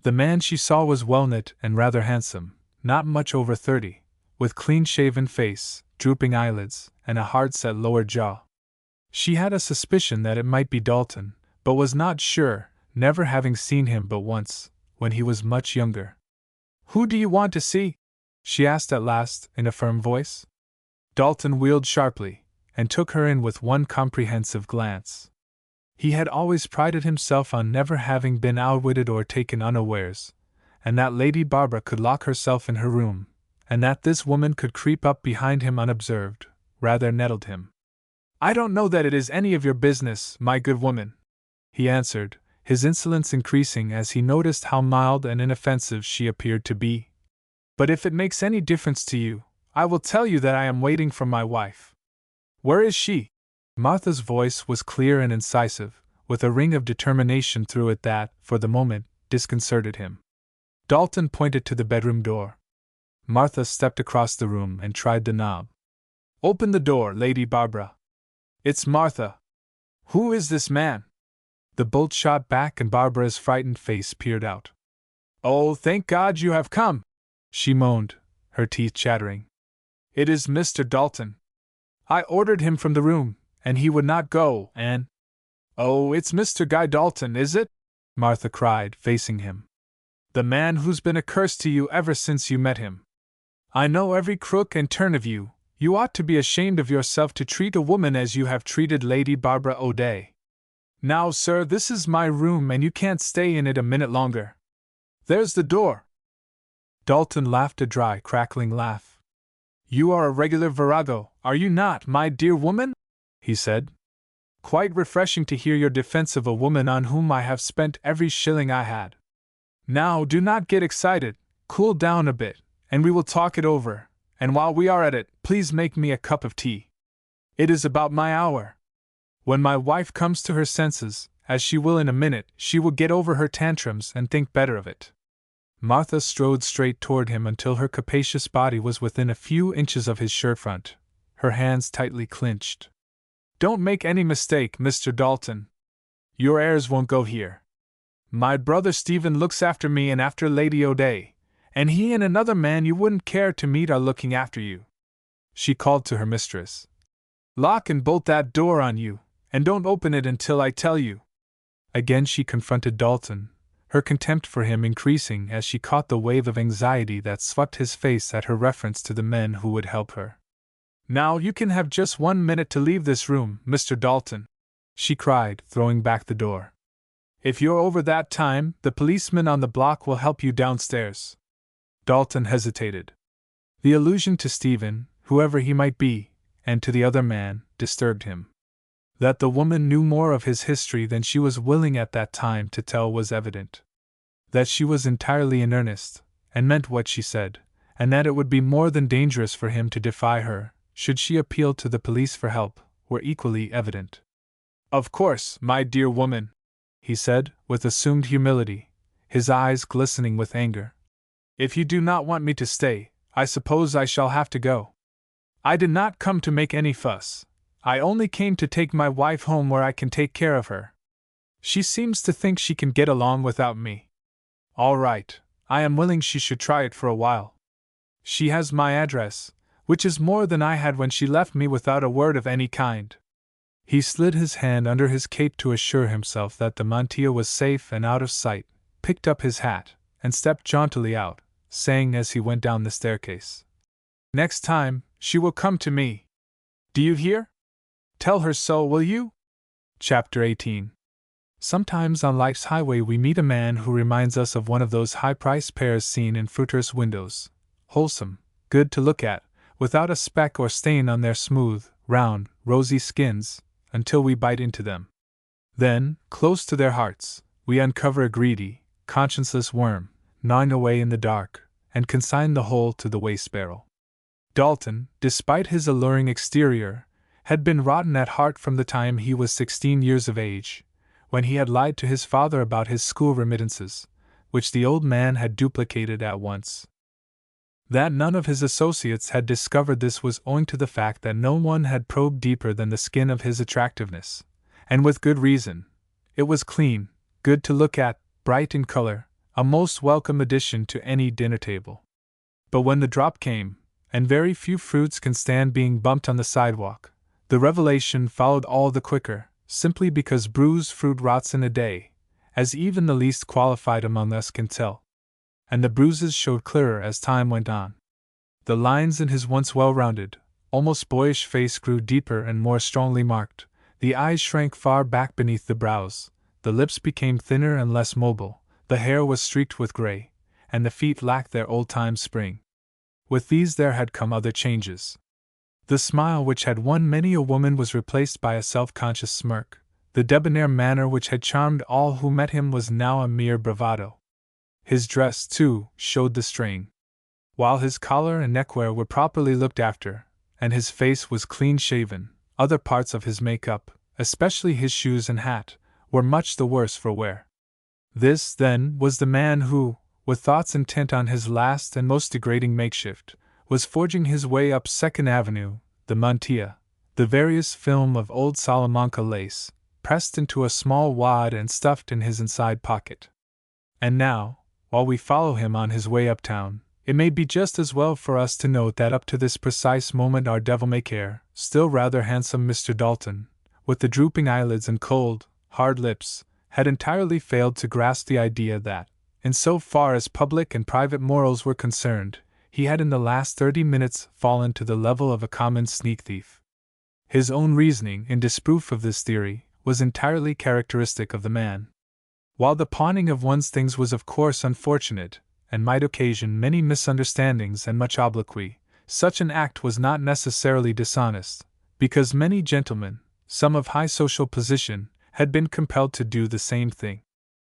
The man she saw was well-knit and rather handsome, not much over 30, with clean-shaven face, drooping eyelids, and a hard-set lower jaw. She had a suspicion that it might be Dalton, but was not sure, never having seen him but once, when he was much younger. "Who do you want to see?" she asked at last, in a firm voice. Dalton wheeled sharply, and took her in with one comprehensive glance. He had always prided himself on never having been outwitted or taken unawares, and that Lady Barbara could lock herself in her room, and that this woman could creep up behind him unobserved, rather nettled him. "I don't know that it is any of your business, my good woman," he answered, his insolence increasing as he noticed how mild and inoffensive she appeared to be. "But if it makes any difference to you, I will tell you that I am waiting for my wife." "Where is she?" Martha's voice was clear and incisive, with a ring of determination through it that, for the moment, disconcerted him. Dalton pointed to the bedroom door. Martha stepped across the room and tried the knob. "Open the door, Lady Barbara." "It's Martha." "Who is this man?" The bolt shot back and Barbara's frightened face peered out. "Oh, thank God you have come!" she moaned, her teeth chattering. "It is Mr. Dalton." I ordered him from the room, and he would not go, and— Oh, it's Mr. Guy Dalton, is it? Martha cried, facing him. The man who's been a curse to you ever since you met him. I know every crook and turn of you. You ought to be ashamed of yourself to treat a woman as you have treated Lady Barbara O'Day. Now, sir, this is my room and you can't stay in it a minute longer. There's the door. Dalton laughed a dry, crackling laugh. You are a regular virago, are you not, my dear woman? He said. Quite refreshing to hear your defense of a woman on whom I have spent every shilling I had. Now, do not get excited, cool down a bit, and we will talk it over, and while we are at it, please make me a cup of tea. It is about my hour. When my wife comes to her senses, as she will in a minute, she will get over her tantrums and think better of it. Martha strode straight toward him until her capacious body was within a few inches of his shirt front, her hands tightly clinched. Don't make any mistake, Mr. Dalton. Your heirs won't go here. My brother Stephen looks after me and after Lady O'Day, and he and another man you wouldn't care to meet are looking after you. She called to her mistress. Lock and bolt that door on you, and don't open it until I tell you. Again she confronted Dalton, her contempt for him increasing as she caught the wave of anxiety that swept his face at her reference to the men who would help her. Now you can have just 1 minute to leave this room, Mr. Dalton, she cried, throwing back the door. If you're over that time, the policeman on the block will help you downstairs. Dalton hesitated. The allusion to Stephen, whoever he might be, and to the other man, disturbed him. That the woman knew more of his history than she was willing at that time to tell was evident. That she was entirely in earnest, and meant what she said, and that it would be more than dangerous for him to defy her, should she appeal to the police for help, were equally evident. Of course, my dear woman, he said, with assumed humility, his eyes glistening with anger. If you do not want me to stay, I suppose I shall have to go. I did not come to make any fuss. I only came to take my wife home where I can take care of her. She seems to think she can get along without me. All right, I am willing she should try it for a while. She has my address, which is more than I had when she left me without a word of any kind. He slid his hand under his cape to assure himself that the mantilla was safe and out of sight, picked up his hat, and stepped jauntily out, saying as he went down the staircase, Next time, she will come to me. Do you hear? Tell her so, will you? Chapter 18. Sometimes on life's highway we meet a man who reminds us of one of those high-priced pears seen in fruiterers' windows, wholesome, good to look at, without a speck or stain on their smooth, round, rosy skins, until we bite into them. Then, close to their hearts, we uncover a greedy, conscienceless worm, gnawing away in the dark, and consign the whole to the waste barrel. Dalton, despite his alluring exterior, had been rotten at heart from the time he was 16 years of age, when he had lied to his father about his school remittances, which the old man had duplicated at once. That none of his associates had discovered this was owing to the fact that no one had probed deeper than the skin of his attractiveness, and with good reason. It was clean, good to look at, bright in color, a most welcome addition to any dinner table. But when the drop came, and very few fruits can stand being bumped on the sidewalk, the revelation followed all the quicker, simply because bruised fruit rots in a day, as even the least qualified among us can tell. And the bruises showed clearer as time went on. The lines in his once well-rounded, almost boyish face grew deeper and more strongly marked, the eyes shrank far back beneath the brows, the lips became thinner and less mobile, the hair was streaked with gray, and the feet lacked their old-time spring. With these there had come other changes. The smile which had won many a woman was replaced by a self-conscious smirk. The debonair manner which had charmed all who met him was now a mere bravado. His dress, too, showed the strain. While his collar and neckwear were properly looked after, and his face was clean-shaven, other parts of his make-up, especially his shoes and hat, were much the worse for wear. This, then, was the man who, with thoughts intent on his last and most degrading makeshift, was forging his way up 2nd Avenue, the mantilla, the various film of old Salamanca lace, pressed into a small wad and stuffed in his inside pocket. And now, while we follow him on his way uptown, It may be just as well for us to note that up to this precise moment our devil-may-care, still rather handsome Mr. Dalton, with the drooping eyelids and cold, hard lips, had entirely failed to grasp the idea that, in so far as public and private morals were concerned, he had in the last 30 minutes fallen to the level of a common sneak thief. His own reasoning in disproof of this theory was entirely characteristic of the man. While the pawning of one's things was of course unfortunate, and might occasion many misunderstandings and much obloquy, such an act was not necessarily dishonest, because many gentlemen, some of high social position, had been compelled to do the same thing.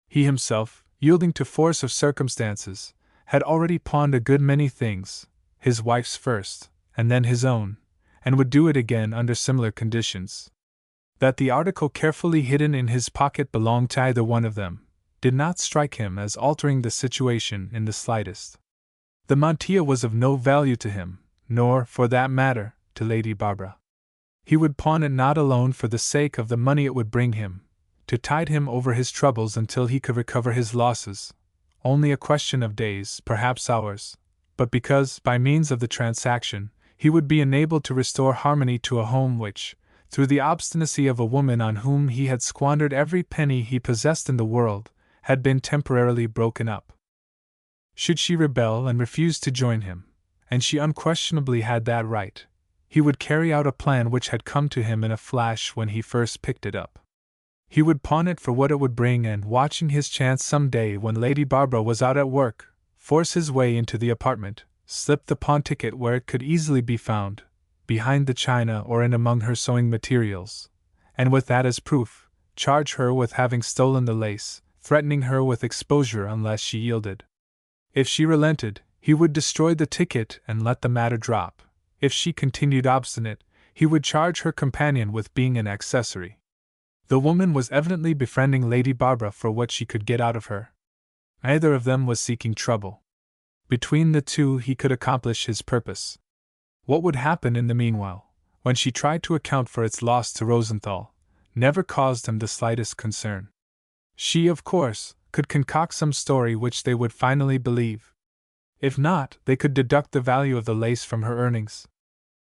He himself, yielding to force of circumstances, had already pawned a good many things, his wife's first, and then his own, and would do it again under similar conditions. That the article carefully hidden in his pocket belonged to either one of them did not strike him as altering the situation in the slightest. The mantilla was of no value to him, nor, for that matter, to Lady Barbara. He would pawn it not alone for the sake of the money it would bring him, to tide him over his troubles until he could recover his losses, only a question of days, perhaps hours, but because, by means of the transaction, he would be enabled to restore harmony to a home which, through the obstinacy of a woman on whom he had squandered every penny he possessed in the world, had been temporarily broken up. Should she rebel and refuse to join him, and she unquestionably had that right, he would carry out a plan which had come to him in a flash when he first picked it up. He would pawn it for what it would bring and, watching his chance some day when Lady Barbara was out at work, force his way into the apartment, slip the pawn ticket where it could easily be found, behind the china or in among her sewing materials, and with that as proof, charge her with having stolen the lace, threatening her with exposure unless she yielded. If she relented, he would destroy the ticket and let the matter drop. If she continued obstinate, he would charge her companion with being an accessory. The woman was evidently befriending Lady Barbara for what she could get out of her. Neither of them was seeking trouble. Between the two he could accomplish his purpose. What would happen in the meanwhile, when she tried to account for its loss to Rosenthal, never caused him the slightest concern. She, of course, could concoct some story which they would finally believe. If not, they could deduct the value of the lace from her earnings.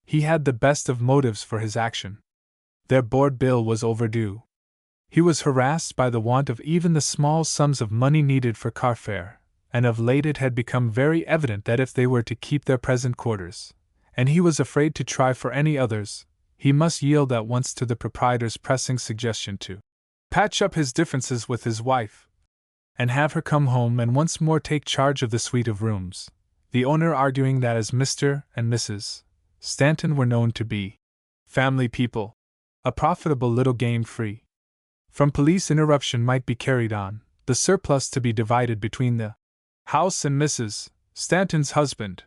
He had the best of motives for his action. Their board bill was overdue. He was harassed by the want of even the small sums of money needed for car fare, and of late it had become very evident that if they were to keep their present quarters, and he was afraid to try for any others, he must yield at once to the proprietor's pressing suggestion to patch up his differences with his wife, and have her come home and once more take charge of the suite of rooms, the owner arguing that as Mr. and Mrs. Stanton were known to be family people, a profitable little game free from police interruption might be carried on, the surplus to be divided between the house and Mrs. Stanton's husband.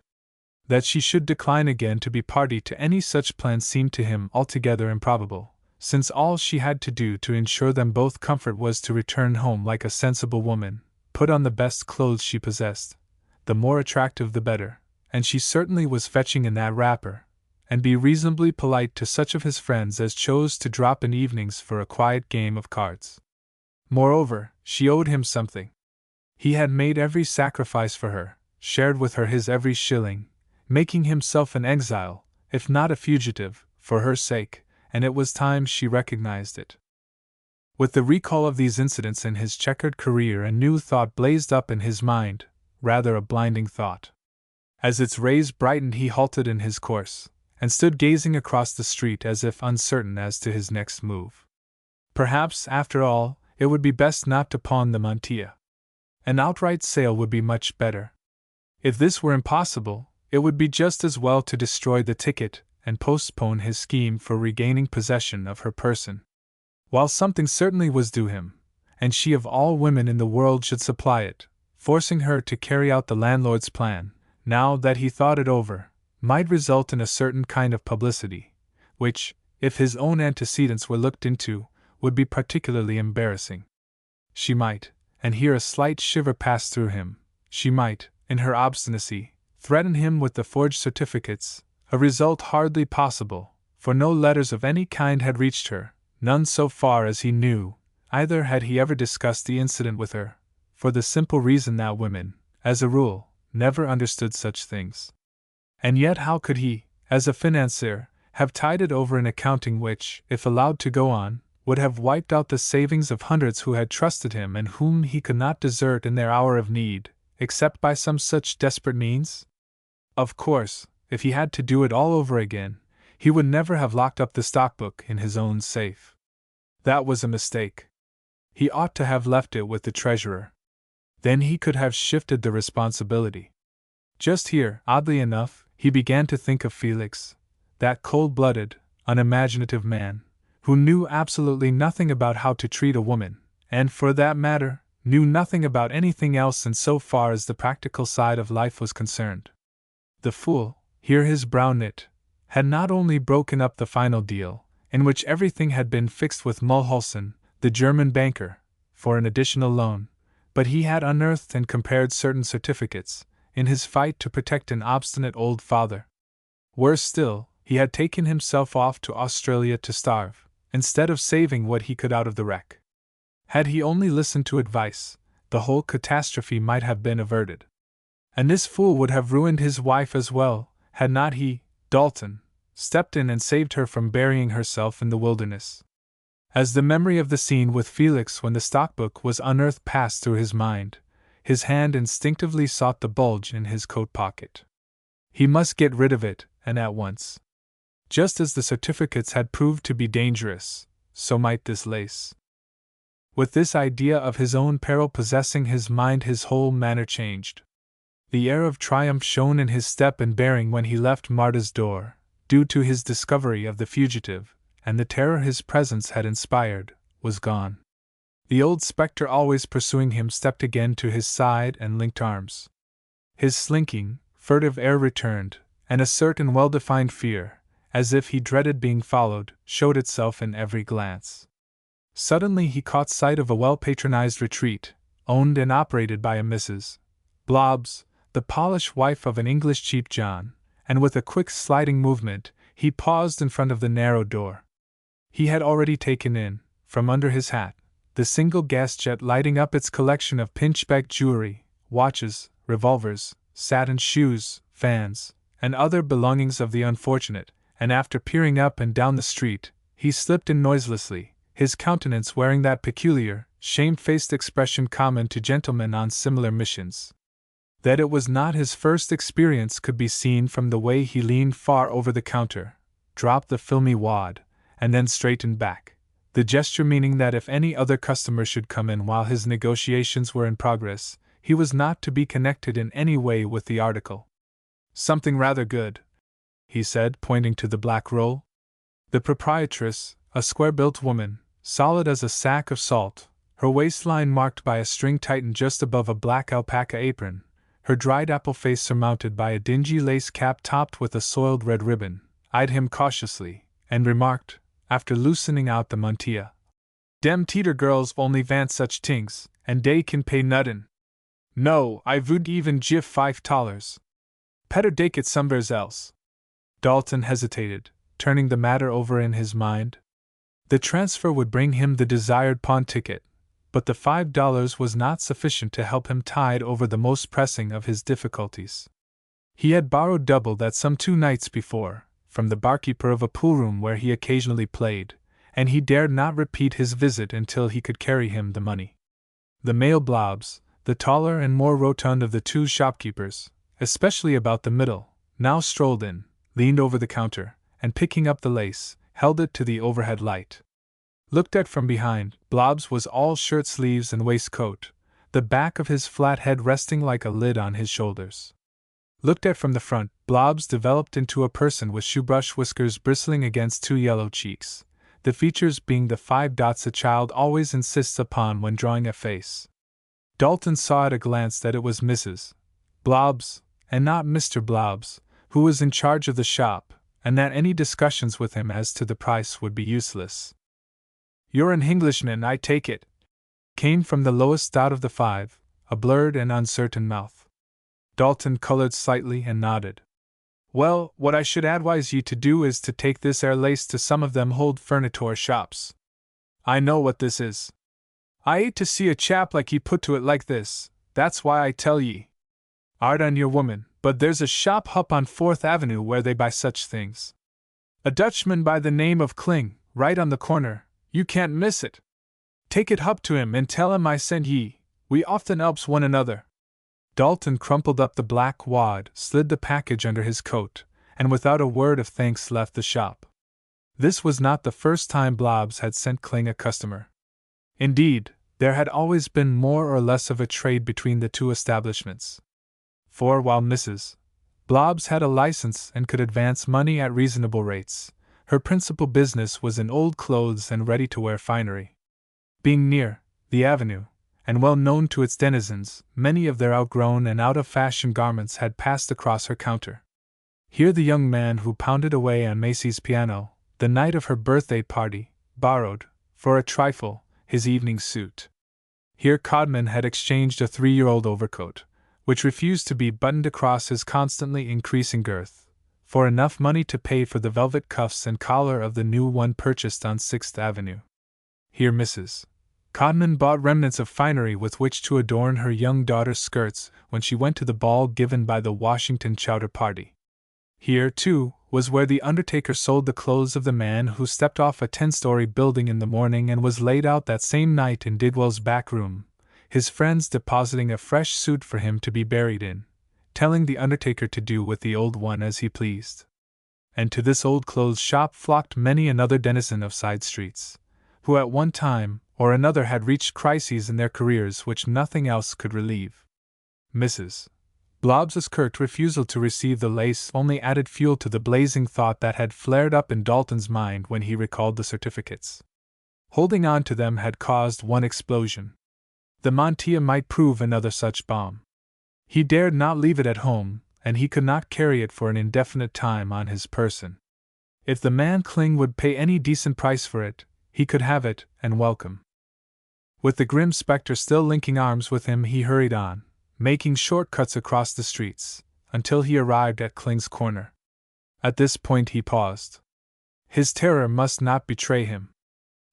That she should decline again to be party to any such plan seemed to him altogether improbable, since all she had to do to ensure them both comfort was to return home like a sensible woman, put on the best clothes she possessed, the more attractive the better, and she certainly was fetching in that wrapper, and be reasonably polite to such of his friends as chose to drop in evenings for a quiet game of cards. Moreover, she owed him something. He had made every sacrifice for her, shared with her his every shilling, making himself an exile, if not a fugitive, for her sake, and it was time she recognized it. With the recall of these incidents in his checkered career, a new thought blazed up in his mind, rather a blinding thought. As its rays brightened, he halted in his course, and stood gazing across the street as if uncertain as to his next move. Perhaps, after all, it would be best not to pawn the mantilla. An outright sale would be much better. If this were impossible, it would be just as well to destroy the ticket and postpone his scheme for regaining possession of her person. While something certainly was due him, and she of all women in the world should supply it, forcing her to carry out the landlord's plan, now that he thought it over, might result in a certain kind of publicity, which, if his own antecedents were looked into, would be particularly embarrassing. She might, and here a slight shiver passed through him, she might, in her obstinacy, threaten him with the forged certificates, a result hardly possible, for no letters of any kind had reached her, none so far as he knew, either had he ever discussed the incident with her, for the simple reason that women, as a rule, never understood such things. And yet how could he, as a financier, have tided over an accounting which, if allowed to go on, would have wiped out the savings of hundreds who had trusted him and whom he could not desert in their hour of need, except by some such desperate means? Of course, if he had to do it all over again, he would never have locked up the stockbook in his own safe. That was a mistake. He ought to have left it with the treasurer. Then he could have shifted the responsibility. Just here, oddly enough, he began to think of Felix, that cold-blooded, unimaginative man, who knew absolutely nothing about how to treat a woman, and for that matter, knew nothing about anything else in so far as the practical side of life was concerned. The fool, here his brow knit, had not only broken up the final deal, in which everything had been fixed with Mulhausen, the German banker, for an additional loan, but he had unearthed and compared certain certificates, in his fight to protect an obstinate old father. Worse still, he had taken himself off to Australia to starve, instead of saving what he could out of the wreck. Had he only listened to advice, the whole catastrophe might have been averted. And this fool would have ruined his wife as well, had not he, Dalton, stepped in and saved her from burying herself in the wilderness. As the memory of the scene with Felix when the stockbook was unearthed passed through his mind, his hand instinctively sought the bulge in his coat pocket. He must get rid of it, and at once. Just as the certificates had proved to be dangerous, so might this lace. With this idea of his own peril possessing his mind, his whole manner changed. The air of triumph shone in his step and bearing when he left Marta's door, due to his discovery of the fugitive, and the terror his presence had inspired, was gone. The old spectre always pursuing him stepped again to his side and linked arms. His slinking, furtive air returned, and a certain well-defined fear, as if he dreaded being followed, showed itself in every glance. Suddenly he caught sight of a well-patronized retreat, owned and operated by a Mrs. Blobbs, the polished wife of an English Chief John, and with a quick sliding movement, he paused in front of the narrow door. He had already taken in, from under his hat, the single gas jet lighting up its collection of pinchbeck jewelry, watches, revolvers, satin shoes, fans, and other belongings of the unfortunate, and after peering up and down the street, he slipped in noiselessly, his countenance wearing that peculiar, shamefaced expression common to gentlemen on similar missions. That it was not his first experience could be seen from the way he leaned far over the counter, dropped the filmy wad, and then straightened back, the gesture meaning that if any other customer should come in while his negotiations were in progress, he was not to be connected in any way with the article. "Something rather good," he said, pointing to the black roll. The proprietress, a square-built woman, solid as a sack of salt, her waistline marked by a string tightened just above a black alpaca apron, her dried apple face surmounted by a dingy lace cap topped with a soiled red ribbon, eyed him cautiously, and remarked, after loosening out the mantilla, "Dem teeter girls only vant such tings, and dey can pay nuttin'. No, I vould even give $5. Petter take it somewheres else." Dalton hesitated, turning the matter over in his mind. The transfer would bring him the desired pawn ticket, but the $5 was not sufficient to help him tide over the most pressing of his difficulties. He had borrowed double that sum 2 nights before, from the barkeeper of a poolroom where he occasionally played, and he dared not repeat his visit until he could carry him the money. The male Blobbs, the taller and more rotund of the two shopkeepers, especially about the middle, now strolled in, leaned over the counter, and picking up the lace, held it to the overhead light. Looked at from behind, Blobbs was all shirt sleeves and waistcoat, the back of his flat head resting like a lid on his shoulders. Looked at from the front, Blobbs developed into a person with shoebrush whiskers bristling against 2 yellow cheeks, the features being the 5 dots a child always insists upon when drawing a face. Dalton saw at a glance that it was Mrs. Blobbs, and not Mr. Blobbs, who was in charge of the shop, and that any discussions with him as to the price would be useless. "You're an Englishman, I take it," came from the lowest dot of the 5, a blurred and uncertain mouth. Dalton colored slightly and nodded. "Well, what I should advise ye to do is to take this 'ere lace to some of them hold furniture shops. I know what this is. I 'ate to see a chap like ye put to it like this, that's why I tell ye." Art on your woman, but there's a shop hup on 4th Avenue where they buy such things. A Dutchman by the name of Kling, right on the corner, you can't miss it. Take it hup to him and tell him I sent ye, we often helps one another. Dalton crumpled up the black wad, slid the package under his coat, and without a word of thanks left the shop. This was not the first time Blobbs had sent Kling a customer. Indeed, there had always been more or less of a trade between the two establishments. For while Mrs. Blobbs had a license and could advance money at reasonable rates, her principal business was in old clothes and ready-to-wear finery. Being near the avenue, and well known to its denizens, many of their outgrown and out-of-fashion garments had passed across her counter. Here the young man who pounded away on Macy's piano, the night of her birthday party, borrowed, for a trifle, his evening suit. Here Codman had exchanged a 3-year-old overcoat, which refused to be buttoned across his constantly increasing girth, for enough money to pay for the velvet cuffs and collar of the new one purchased on 6th Avenue. Here Mrs. Codman bought remnants of finery with which to adorn her young daughter's skirts when she went to the ball given by the Washington Chowder Party. Here, too, was where the undertaker sold the clothes of the man who stepped off a 10-story building in the morning and was laid out that same night in Didwell's back room, his friends depositing a fresh suit for him to be buried in, telling the undertaker to do with the old one as he pleased. And to this old clothes shop flocked many another denizen of side streets, who at one time or another had reached crises in their careers which nothing else could relieve. Mrs. Blobbs's curt refusal to receive the lace only added fuel to the blazing thought that had flared up in Dalton's mind when he recalled the certificates. Holding on to them had caused one explosion. The mantilla might prove another such bomb. He dared not leave it at home, and he could not carry it for an indefinite time on his person. If the man Kling would pay any decent price for it, he could have it, and welcome. With the grim spectre still linking arms with him, he hurried on, making short cuts across the streets, until he arrived at Kling's corner. At this point he paused. His terror must not betray him.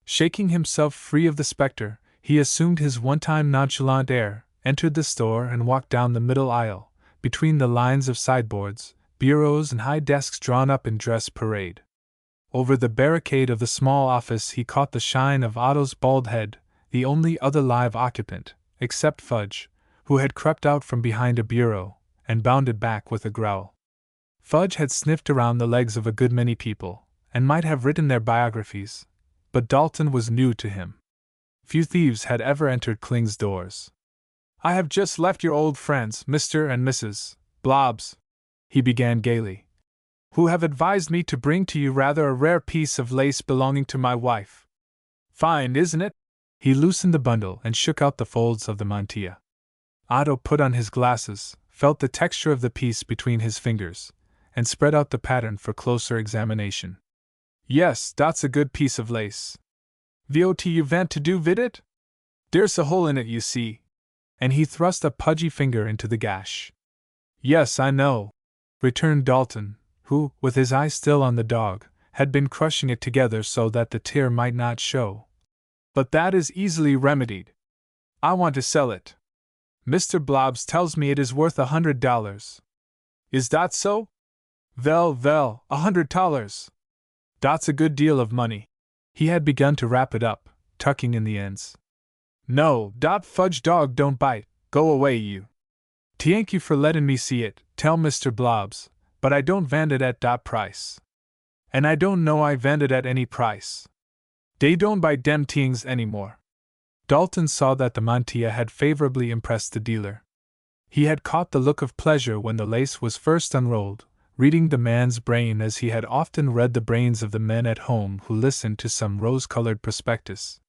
Shaking himself free of the spectre, he assumed his one-time nonchalant air, entered the store and walked down the middle aisle, between the lines of sideboards, bureaus and high desks drawn up in dress parade. Over the barricade of the small office he caught the shine of Otto's bald head, the only other live occupant, except Fudge, who had crept out from behind a bureau, and bounded back with a growl. Fudge had sniffed around the legs of a good many people, and might have written their biographies, but Dalton was new to him. Few thieves had ever entered Kling's doors. "I have just left your old friends, Mr. and Mrs. Blobbs," he began gaily, "who have advised me to bring to you rather a rare piece of lace belonging to my wife. Fine, isn't it?" He loosened the bundle and shook out the folds of the mantilla. Otto put on his glasses, felt the texture of the piece between his fingers, and spread out the pattern for closer examination. "Yes, that's a good piece of lace. What you want to do with it? There's a hole in it, you see." And he thrust a pudgy finger into the gash. "Yes, I know," returned Dalton, who, with his eye still on the dog, had been crushing it together so that the tear might not show. "But that is easily remedied. I want to sell it. Mr. Blobbs tells me it is worth $100. Is that so? Well, $100. That's a good deal of money." He had begun to wrap it up, tucking in the ends. "No, dat fudge dog don't bite. Go away, you. Thank you for letting me see it, tell Mr. Blobbs, but I don't vend it at dat price. And I don't know I vend it at any price. They don't buy dem tings anymore." Dalton saw that the mantilla had favorably impressed the dealer. He had caught the look of pleasure when the lace was first unrolled, reading the man's brain as he had often read the brains of the men at home who listened to some rose-colored prospectus.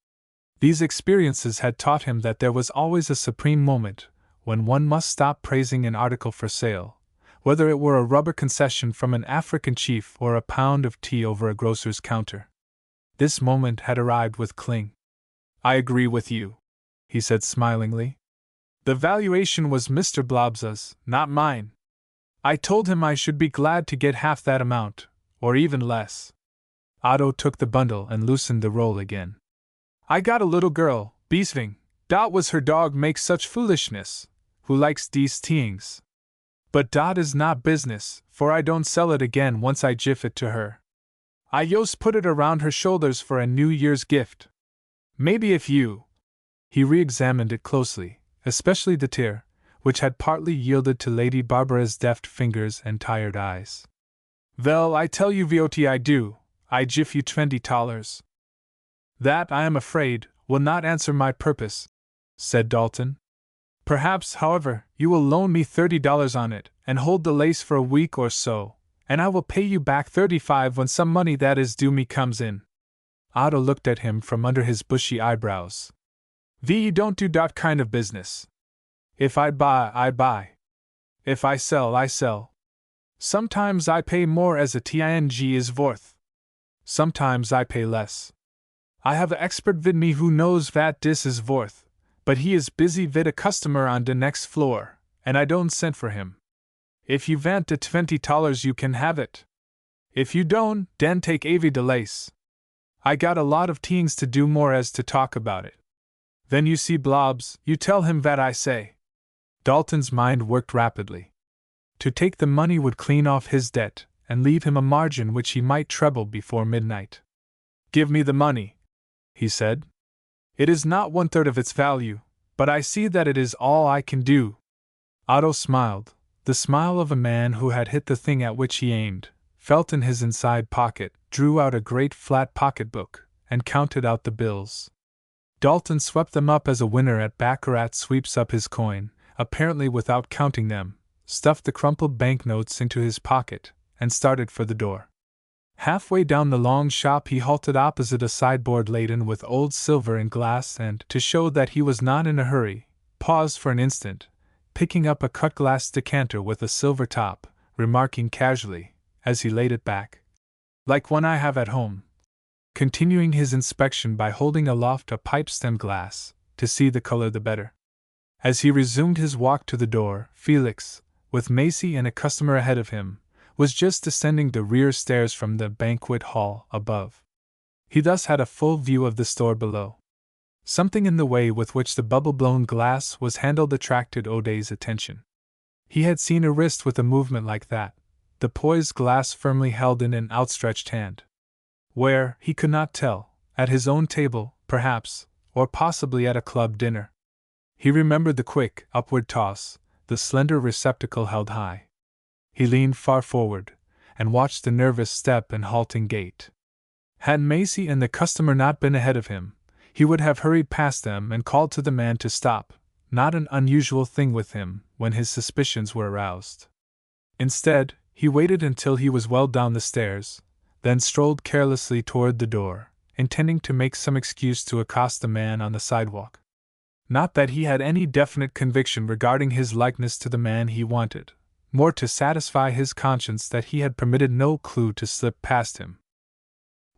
These experiences had taught him that there was always a supreme moment when one must stop praising an article for sale, whether it were a rubber concession from an African chief or a pound of tea over a grocer's counter. This moment had arrived with Kling. "I agree with you," he said smilingly. "The valuation was Mr. Blobbs's, not mine. I told him I should be glad to get half that amount, or even less." Otto took the bundle and loosened the roll again. "I got a little girl, Beesving, dat was her dog makes such foolishness, who likes dese tings. But dot is not business, for I don't sell it again once I jiff it to her. I just put it around her shoulders for a New Year's gift. Maybe if you. He re-examined it closely, especially the tear, which had partly yielded to Lady Barbara's deft fingers and tired eyes. Well, I tell you what I do, I jiff you $20. That, I am afraid, will not answer my purpose, said Dalton. Perhaps, however, you will loan me $30 on it, and hold the lace for a week or so, and I will pay you back $35 when some money that is due me comes in. Otto looked at him from under his bushy eyebrows. You don't do that kind of business. If I buy, I buy. If I sell, I sell. Sometimes I pay more as a ting is worth. Sometimes I pay less. I have an expert vid me who knows that this is worth, but he is busy vid a customer on the next floor, and I don't send for him. If you want the $20 you can have it. If you don't, then take Avy de lace. I got a lot of tings to do more as to talk about it. Then you see Blobs, you tell him that I say. Dalton's mind worked rapidly. To take the money would clean off his debt, and leave him a margin which he might treble before midnight. Give me the money, he said. It is not 1/3 of its value, but I see that it is all I can do. Otto smiled, the smile of a man who had hit the thing at which he aimed, felt in his inside pocket, drew out a great flat pocketbook, and counted out the bills. Dalton swept them up as a winner at baccarat sweeps up his coin, apparently without counting them, stuffed the crumpled banknotes into his pocket, and started for the door. Halfway down the long shop he halted opposite a sideboard laden with old silver and glass and, to show that he was not in a hurry, paused for an instant, picking up a cut-glass decanter with a silver top, remarking casually, as he laid it back, "Like one I have at home," continuing his inspection by holding aloft a pipe-stem glass, to see the color the better. As he resumed his walk to the door, Felix, with Macy and a customer ahead of him, was just descending the rear stairs from the banquet hall above. He thus had a full view of the store below. Something in the way with which the bubble-blown glass was handled attracted O'Day's attention. He had seen a wrist with a movement like that, the poised glass firmly held in an outstretched hand. Where, he could not tell, at his own table, perhaps, or possibly at a club dinner. He remembered the quick, upward toss, the slender receptacle held high. He leaned far forward, and watched the nervous step and halting gait. Had Macy and the customer not been ahead of him, he would have hurried past them and called to the man to stop, not an unusual thing with him when his suspicions were aroused. Instead, he waited until he was well down the stairs, then strolled carelessly toward the door, intending to make some excuse to accost the man on the sidewalk. Not that he had any definite conviction regarding his likeness to the man he wanted, more to satisfy his conscience that he had permitted no clue to slip past him.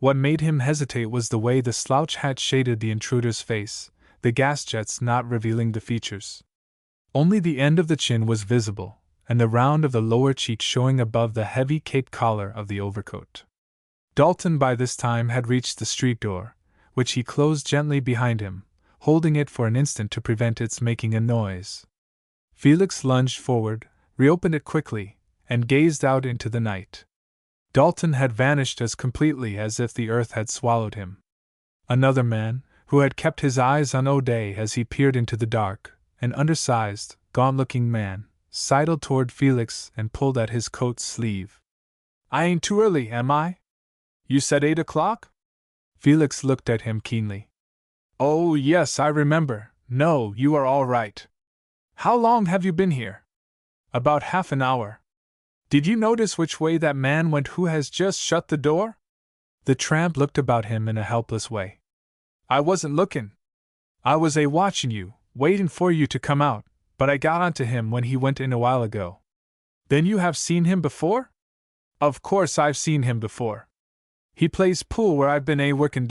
What made him hesitate was the way the slouch hat shaded the intruder's face, the gas jets not revealing the features. Only the end of the chin was visible, and the round of the lower cheek showing above the heavy cape collar of the overcoat. Dalton by this time had reached the street door, which he closed gently behind him, holding it for an instant to prevent its making a noise. Felix lunged forward, reopened it quickly, and gazed out into the night. Dalton had vanished as completely as if the earth had swallowed him. Another man, who had kept his eyes on O'Day as he peered into the dark, an undersized, gaunt-looking man, sidled toward Felix and pulled at his coat sleeve. "I ain't too early, am I? You said 8 o'clock?" Felix looked at him keenly. "Oh, yes, I remember. No, you are all right. How long have you been here?" "About half an hour." "Did you notice which way that man went who has just shut the door?" The tramp looked about him in a helpless way. "I wasn't looking. I was watching you, waiting for you to come out, but I got onto him when he went in a while ago." "Then you have seen him before?" "Of course I've seen him before. He plays pool where I've been working.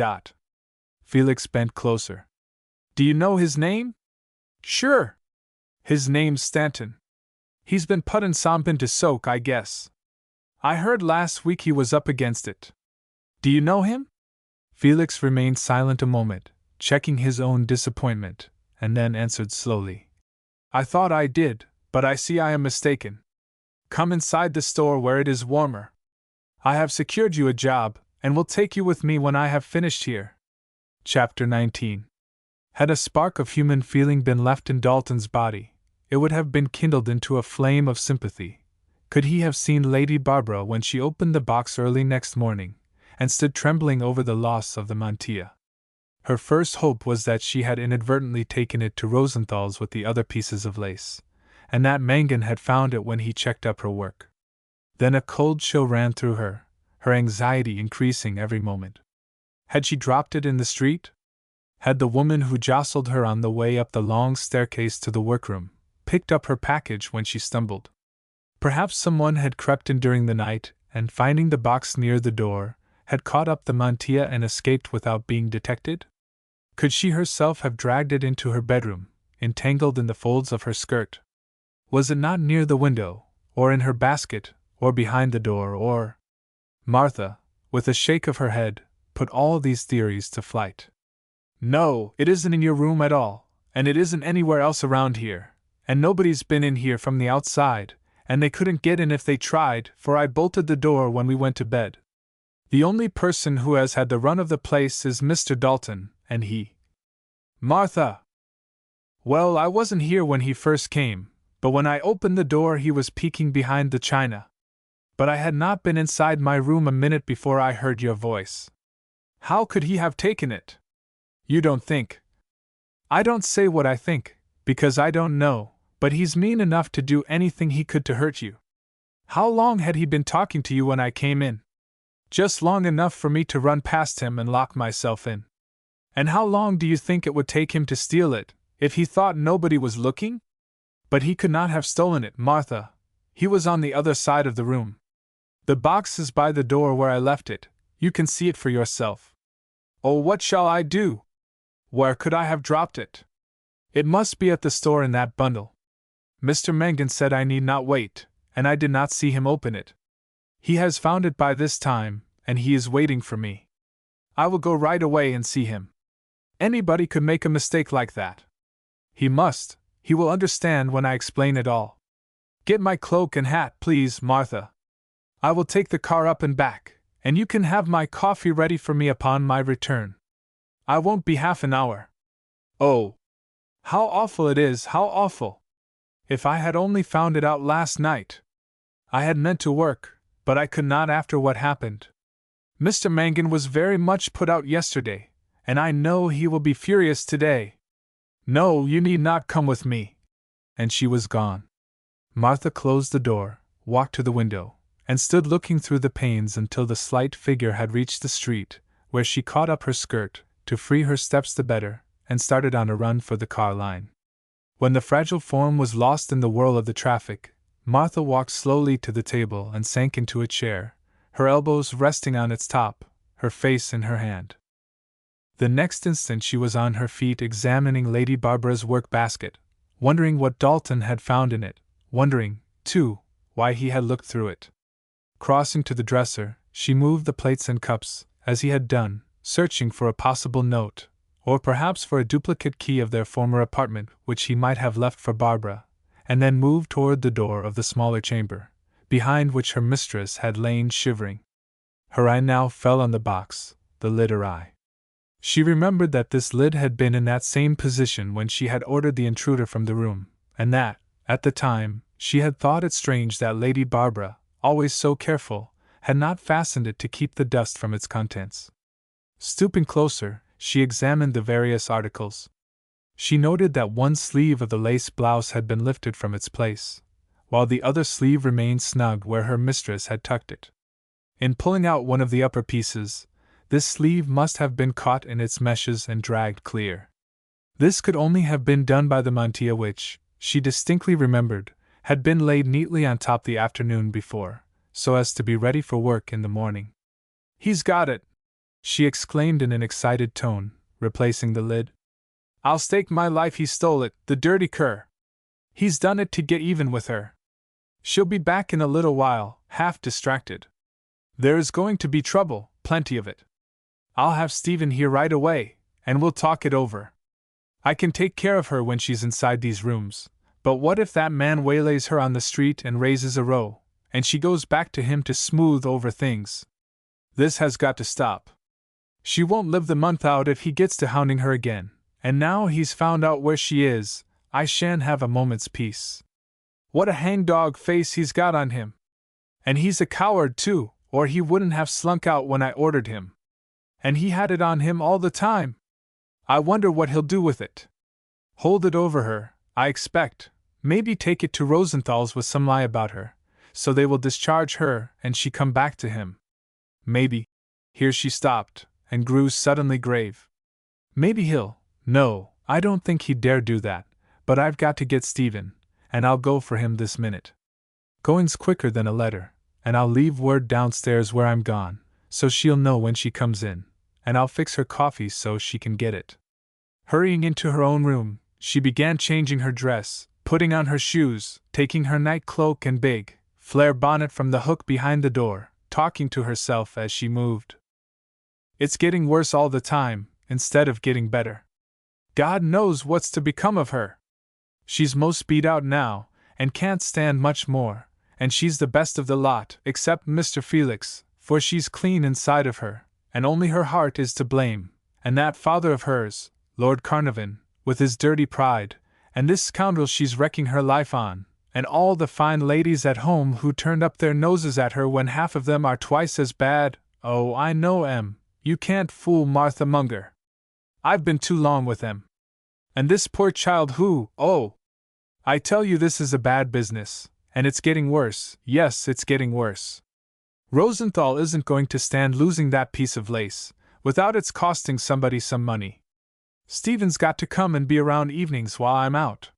Felix bent closer. "Do you know his name?" "Sure. His name's Stanton. He's been puttin' sompin to soak, I guess. I heard last week he was up against it. Do you know him?" Felix remained silent a moment, checking his own disappointment, and then answered slowly. "I thought I did, but I see I am mistaken. Come inside the store where it is warmer. I have secured you a job, and will take you with me when I have finished here. Chapter 19. Had a spark of human feeling been left in Dalton's body, it would have been kindled into a flame of sympathy. Could he have seen Lady Barbara when she opened the box early next morning, and stood trembling over the loss of the mantilla? Her first hope was that she had inadvertently taken it to Rosenthal's with the other pieces of lace, and that Mangan had found it when he checked up her work. Then a cold chill ran through her anxiety increasing every moment. Had she dropped it in the street? Had the woman who jostled her on the way up the long staircase to the workroom picked up her package when she stumbled? Perhaps someone had crept in during the night, and finding the box near the door, had caught up the mantilla and escaped without being detected? Could she herself have dragged it into her bedroom, entangled in the folds of her skirt? Was it not near the window, or in her basket, or behind the door, or— Martha, with a shake of her head, put all these theories to flight. No, it isn't in your room at all, and it isn't anywhere else around here, and nobody's been in here from the outside, and they couldn't get in if they tried, for I bolted the door when we went to bed. The only person who has had the run of the place is Mr. Dalton, and he— Martha! Well, I wasn't here when he first came, but when I opened the door he was peeking behind the china. But I had not been inside my room a minute before I heard your voice. How could he have taken it? You don't think? I don't say what I think, because I don't know, but he's mean enough to do anything he could to hurt you. How long had he been talking to you when I came in? Just long enough for me to run past him and lock myself in. And how long do you think it would take him to steal it, if he thought nobody was looking? But he could not have stolen it, Martha. He was on the other side of the room. The box is by the door where I left it. You can see it for yourself. Oh, what shall I do? Where could I have dropped it? It must be at the store in that bundle. Mr. Mangan said I need not wait, and I did not see him open it. He has found it by this time, and he is waiting for me. I will go right away and see him. Anybody could make a mistake like that. He must. He will understand when I explain it all. Get my cloak and hat, please, Martha. I will take the car up and back, and you can have my coffee ready for me upon my return. I won't be half an hour. Oh! How awful it is, how awful! If I had only found it out last night! I had meant to work, but I could not after what happened. Mr. Mangan was very much put out yesterday, and I know he will be furious today. No, you need not come with me. And she was gone. Martha closed the door, walked to the window, and stood looking through the panes until the slight figure had reached the street, where she caught up her skirt, to free her steps the better, and started on a run for the car line. When the fragile form was lost in the whirl of the traffic, Martha walked slowly to the table and sank into a chair, her elbows resting on its top, her face in her hand. The next instant she was on her feet examining Lady Barbara's work-basket, wondering what Dalton had found in it, wondering, too, why he had looked through it. Crossing to the dresser, she moved the plates and cups, as he had done, searching for a possible note, or perhaps for a duplicate key of their former apartment which he might have left for Barbara, and then moved toward the door of the smaller chamber, behind which her mistress had lain shivering. Her eye now fell on the box, the lid awry. She remembered that this lid had been in that same position when she had ordered the intruder from the room, and that, at the time, she had thought it strange that Lady Barbara, always so careful, had not fastened it to keep the dust from its contents. Stooping closer, she examined the various articles. She noted that one sleeve of the lace blouse had been lifted from its place, while the other sleeve remained snug where her mistress had tucked it. In pulling out one of the upper pieces, this sleeve must have been caught in its meshes and dragged clear. This could only have been done by the mantilla which, she distinctly remembered, had been laid neatly on top the afternoon before, so as to be ready for work in the morning. "He's got it!" she exclaimed in an excited tone, replacing the lid. "I'll stake my life he stole it, the dirty cur! He's done it to get even with her. She'll be back in a little while, half distracted. There is going to be trouble, plenty of it. I'll have Stephen here right away, and we'll talk it over. I can take care of her when she's inside these rooms, But what if that man waylays her on the street and raises a row, and she goes back to him to smooth over things? This has got to stop. She won't live the month out if he gets to hounding her again, and now he's found out where she is, I shan't have a moment's peace. What a hangdog face he's got on him! And he's a coward too, or he wouldn't have slunk out when I ordered him. And he had it on him all the time. I wonder what he'll do with it. Hold it over her, I expect, maybe take it to Rosenthal's with some lie about her, so they will discharge her and she come back to him. Maybe. Here she stopped, and grew suddenly grave. Maybe no, I don't think he'd dare do that, but I've got to get Stephen, and I'll go for him this minute. Going's quicker than a letter, and I'll leave word downstairs where I'm gone, so she'll know when she comes in, and I'll fix her coffee so she can get it. Hurrying into her own room, she began changing her dress, putting on her shoes, taking her night cloak and big, flare bonnet from the hook behind the door, talking to herself as she moved. It's getting worse all the time, instead of getting better. God knows what's to become of her. She's most beat out now, and can't stand much more, and she's the best of the lot, except Mr. Felix, for she's clean inside of her, and only her heart is to blame, and that father of hers, Lord Carnarvon, with his dirty pride, and this scoundrel she's wrecking her life on, and all the fine ladies at home who turned up their noses at her when half of them are twice as bad. Oh, I know, Em, you can't fool Martha Munger. I've been too long with them. And this poor child who, I tell you this is a bad business, and it's getting worse, yes, it's getting worse. Rosenthal isn't going to stand losing that piece of lace, without it's costing somebody some money. Stephen's got to come and be around evenings while I'm out.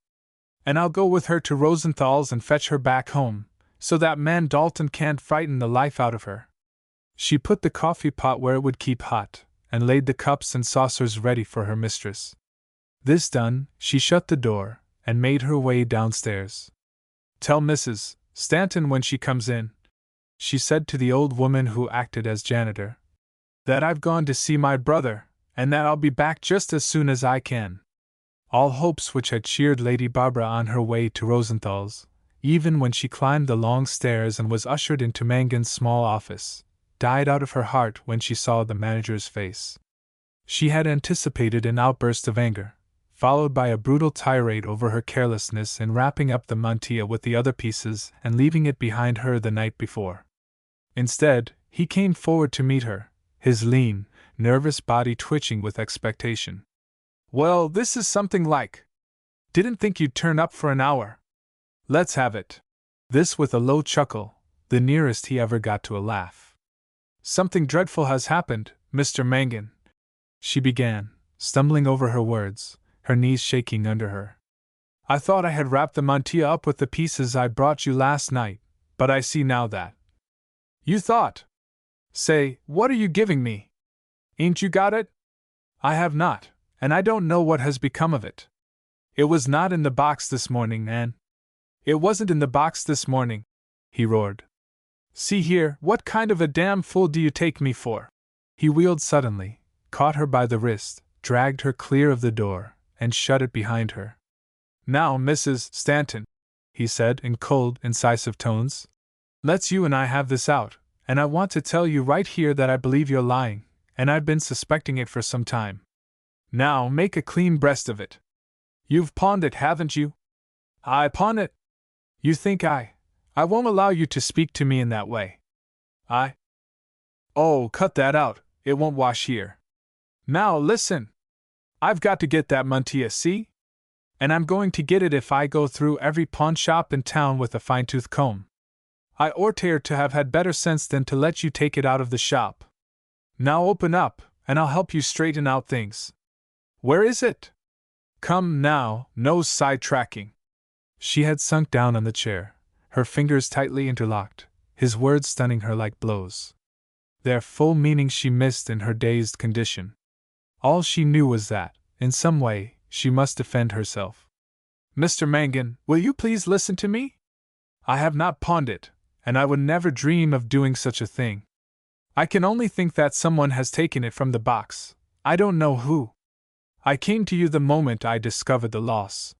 And I'll go with her to Rosenthal's and fetch her back home, so that man Dalton can't frighten the life out of her. She put the coffee pot where it would keep hot, and laid the cups and saucers ready for her mistress. This done, she shut the door, and made her way downstairs. Tell Mrs. Stanton when she comes in, she said to the old woman who acted as janitor, that I've gone to see my brother, and that I'll be back just as soon as I can. All hopes which had cheered Lady Barbara on her way to Rosenthal's, even when she climbed the long stairs and was ushered into Mangan's small office, died out of her heart when she saw the manager's face. She had anticipated an outburst of anger, followed by a brutal tirade over her carelessness in wrapping up the mantilla with the other pieces and leaving it behind her the night before. Instead, he came forward to meet her, his lean, nervous body twitching with expectation. Well, this is something like. Didn't think you'd turn up for an hour. Let's have it. This with a low chuckle, the nearest he ever got to a laugh. Something dreadful has happened, Mr. Mangan, she began, stumbling over her words, her knees shaking under her. I thought I had wrapped the mantilla up with the pieces I brought you last night, but I see now that. You thought? Say, what are you giving me? Ain't you got it? I have not, and I don't know what has become of it. It was not in the box this morning, Anne. It wasn't in the box this morning, he roared. See here, what kind of a damn fool do you take me for? He wheeled suddenly, caught her by the wrist, dragged her clear of the door, and shut it behind her. Now, Mrs. Stanton, he said in cold, incisive tones, let's you and I have this out, and I want to tell you right here that I believe you're lying, and I've been suspecting it for some time. Now, make a clean breast of it. You've pawned it, haven't you? I pawn it? You think I won't allow you to speak to me in that way. Oh, cut that out, it won't wash here. Now, listen. I've got to get that mantilla, see? And I'm going to get it if I go through every pawn shop in town with a fine-tooth comb. I orter to have had better sense than to let you take it out of the shop. Now open up, and I'll help you straighten out things. Where is it? Come now, no side-tracking. She had sunk down on the chair, her fingers tightly interlocked, his words stunning her like blows. Their full meaning she missed in her dazed condition. All she knew was that, in some way, she must defend herself. Mr. Mangan, will you please listen to me? I have not pawned it, and I would never dream of doing such a thing. I can only think that someone has taken it from the box. I don't know who. I came to you the moment I discovered the loss.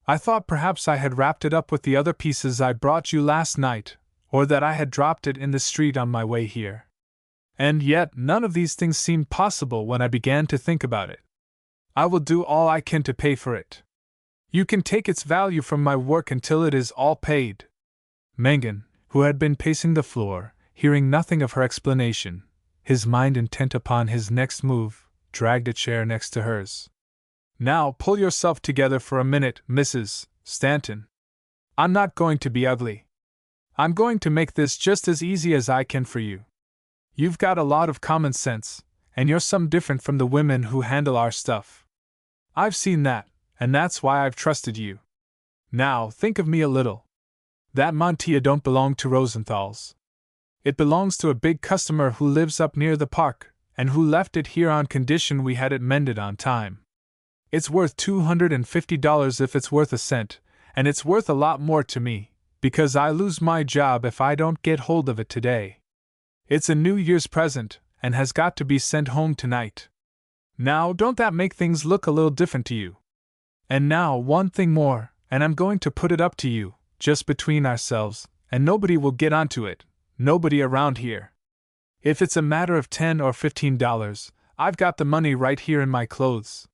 I thought perhaps I had wrapped it up with the other pieces I brought you last night, or that I had dropped it in the street on my way here. And yet none of these things seemed possible when I began to think about it. I will do all I can to pay for it. You can take its value from my work until it is all paid." Mangan, who had been pacing the floor, hearing nothing of her explanation, his mind intent upon his next move, dragged a chair next to hers. "Now pull yourself together for a minute, Mrs. Stanton. I'm not going to be ugly. I'm going to make this just as easy as I can for you. You've got a lot of common sense, and you're some different from the women who handle our stuff. I've seen that, and that's why I've trusted you. Now, think of me a little. That mantilla don't belong to Rosenthal's. It belongs to a big customer who lives up near the park, and who left it here on condition we had it mended on time. It's worth $250 if it's worth a cent, and it's worth a lot more to me, because I lose my job if I don't get hold of it today. It's a New Year's present, and has got to be sent home tonight. Now, don't that make things look a little different to you? And now, one thing more, and I'm going to put it up to you, just between ourselves, and nobody will get onto it, nobody around here. If it's a matter of $10 or $15, I've got the money right here in my clothes.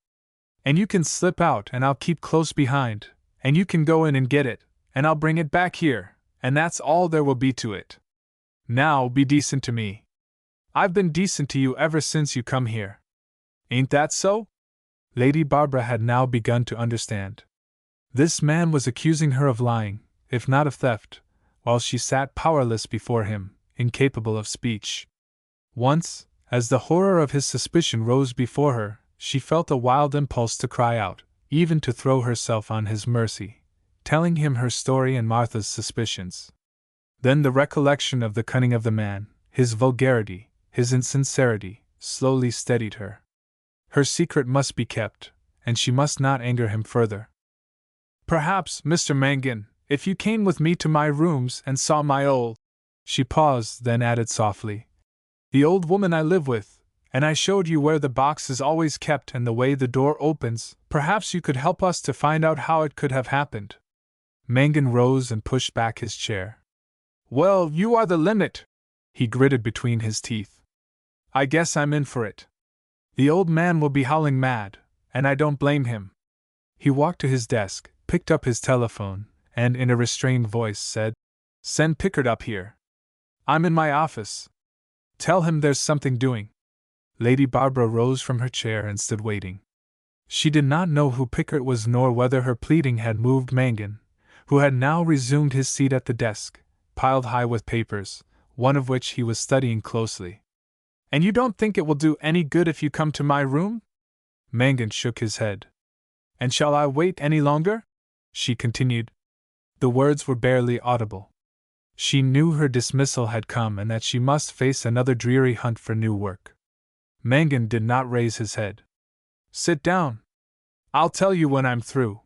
And you can slip out and I'll keep close behind, and you can go in and get it, and I'll bring it back here, and that's all there will be to it. Now be decent to me. I've been decent to you ever since you come here. Ain't that so?" Lady Barbara had now begun to understand. This man was accusing her of lying, if not of theft, while she sat powerless before him, incapable of speech. Once, as the horror of his suspicion rose before her, she felt a wild impulse to cry out, even to throw herself on his mercy, telling him her story and Martha's suspicions. Then the recollection of the cunning of the man, his vulgarity, his insincerity, slowly steadied her. Her secret must be kept, and she must not anger him further. "Perhaps, Mr. Mangan, if you came with me to my rooms and saw my old—" She paused, then added softly, "the old woman I live with, and I showed you where the box is always kept and the way the door opens, perhaps you could help us to find out how it could have happened." Mangan rose and pushed back his chair. "Well, you are the limit," he gritted between his teeth. "I guess I'm in for it. The old man will be howling mad, and I don't blame him." He walked to his desk, picked up his telephone, and in a restrained voice said, "Send Pickard up here. I'm in my office. Tell him there's something doing." Lady Barbara rose from her chair and stood waiting. She did not know who Pickard was nor whether her pleading had moved Mangan, who had now resumed his seat at the desk, piled high with papers, one of which he was studying closely. "And you don't think it will do any good if you come to my room?" Mangan shook his head. "And shall I wait any longer?" she continued. The words were barely audible. She knew her dismissal had come and that she must face another dreary hunt for new work. Mangan did not raise his head. "Sit down. I'll tell you when I'm through."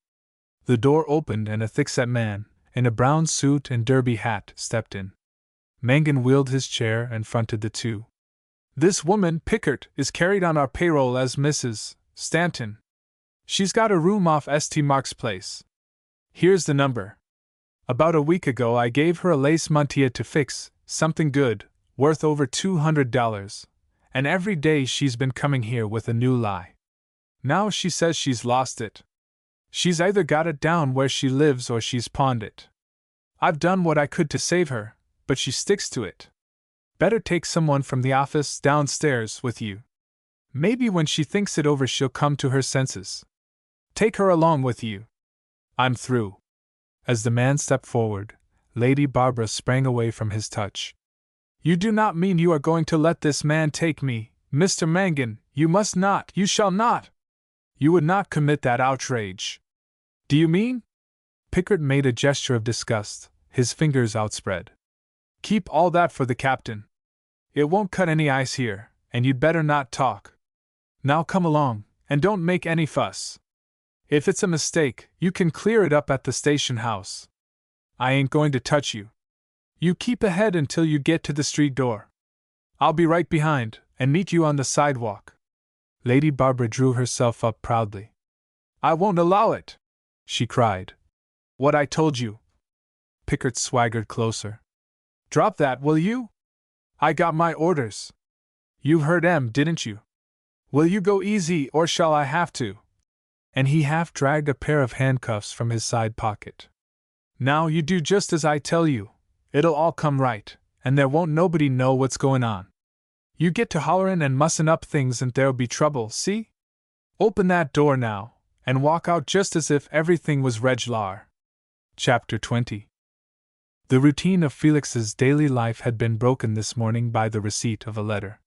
The door opened and a thick-set man, in a brown suit and derby hat, stepped in. Mangan wheeled his chair and fronted the two. "This woman, Pickard, is carried on our payroll as Mrs. Stanton. She's got a room off St. Mark's Place. Here's the number. About a week ago I gave her a lace mantilla to fix, something good, worth over $200, and every day she's been coming here with a new lie. Now she says she's lost it. She's either got it down where she lives or she's pawned it. I've done what I could to save her, but she sticks to it. Better take someone from the office downstairs with you. Maybe when she thinks it over she'll come to her senses. Take her along with you. I'm through." As the man stepped forward, Lady Barbara sprang away from his touch. "You do not mean you are going to let this man take me, Mr. Mangan? You must not, you shall not! You would not commit that outrage. Do you mean?" Pickard made a gesture of disgust, his fingers outspread. "Keep all that for the captain. It won't cut any ice here, and you'd better not talk. Now come along, and don't make any fuss. If it's a mistake, you can clear it up at the station house. I ain't going to touch you. You keep ahead until you get to the street door. I'll be right behind, and meet you on the sidewalk." Lady Barbara drew herself up proudly. "I won't allow it!" she cried, What I told you. Pickard swaggered closer. Drop that, will you? I got my orders. You heard 'em, didn't you? Will you go easy, or shall I have to? And he half dragged a pair of handcuffs from his side pocket. Now you do just as I tell you. It'll all come right, and there won't nobody know what's going on. You get to hollerin' and mussin' up things and there'll be trouble, see? Open that door now, and walk out just as if everything was reg'lar. Chapter 20. The routine of Felix's daily life had been broken this morning by the receipt of a letter.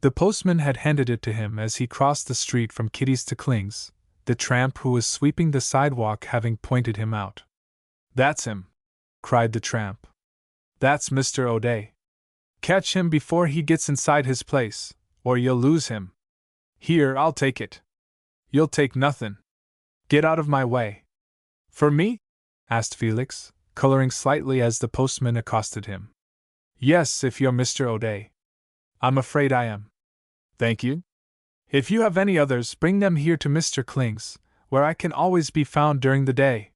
The postman had handed it to him as he crossed the street from Kitty's to Kling's, the tramp who was sweeping the sidewalk having pointed him out. That's him, cried the tramp. That's Mr. O'Day. Catch him before he gets inside his place, or you'll lose him. Here, I'll take it. You'll take nothin'. Get out of my way. For me? Asked Felix, coloring slightly as the postman accosted him. Yes, if you're Mr. O'Day. I'm afraid I am. Thank you. If you have any others, bring them here to Mr. Kling's, where I can always be found during the day.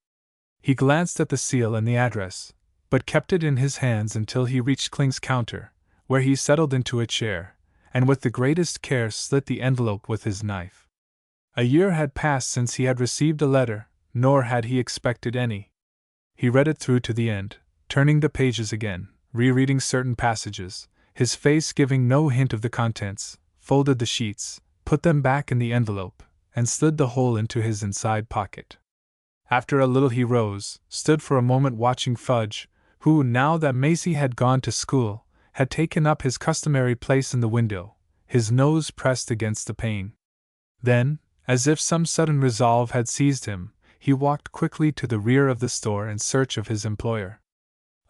He glanced at the seal and the address, but kept it in his hands until he reached Kling's counter, where he settled into a chair, and with the greatest care slit the envelope with his knife. A year had passed since he had received a letter, nor had he expected any. He read it through to the end, turning the pages again, rereading certain passages, his face giving no hint of the contents, folded the sheets, put them back in the envelope, and slid the whole into his inside pocket. After a little he rose, stood for a moment watching Fudge, who, now that Macy had gone to school, had taken up his customary place in the window, his nose pressed against the pane. Then, as if some sudden resolve had seized him, he walked quickly to the rear of the store in search of his employer.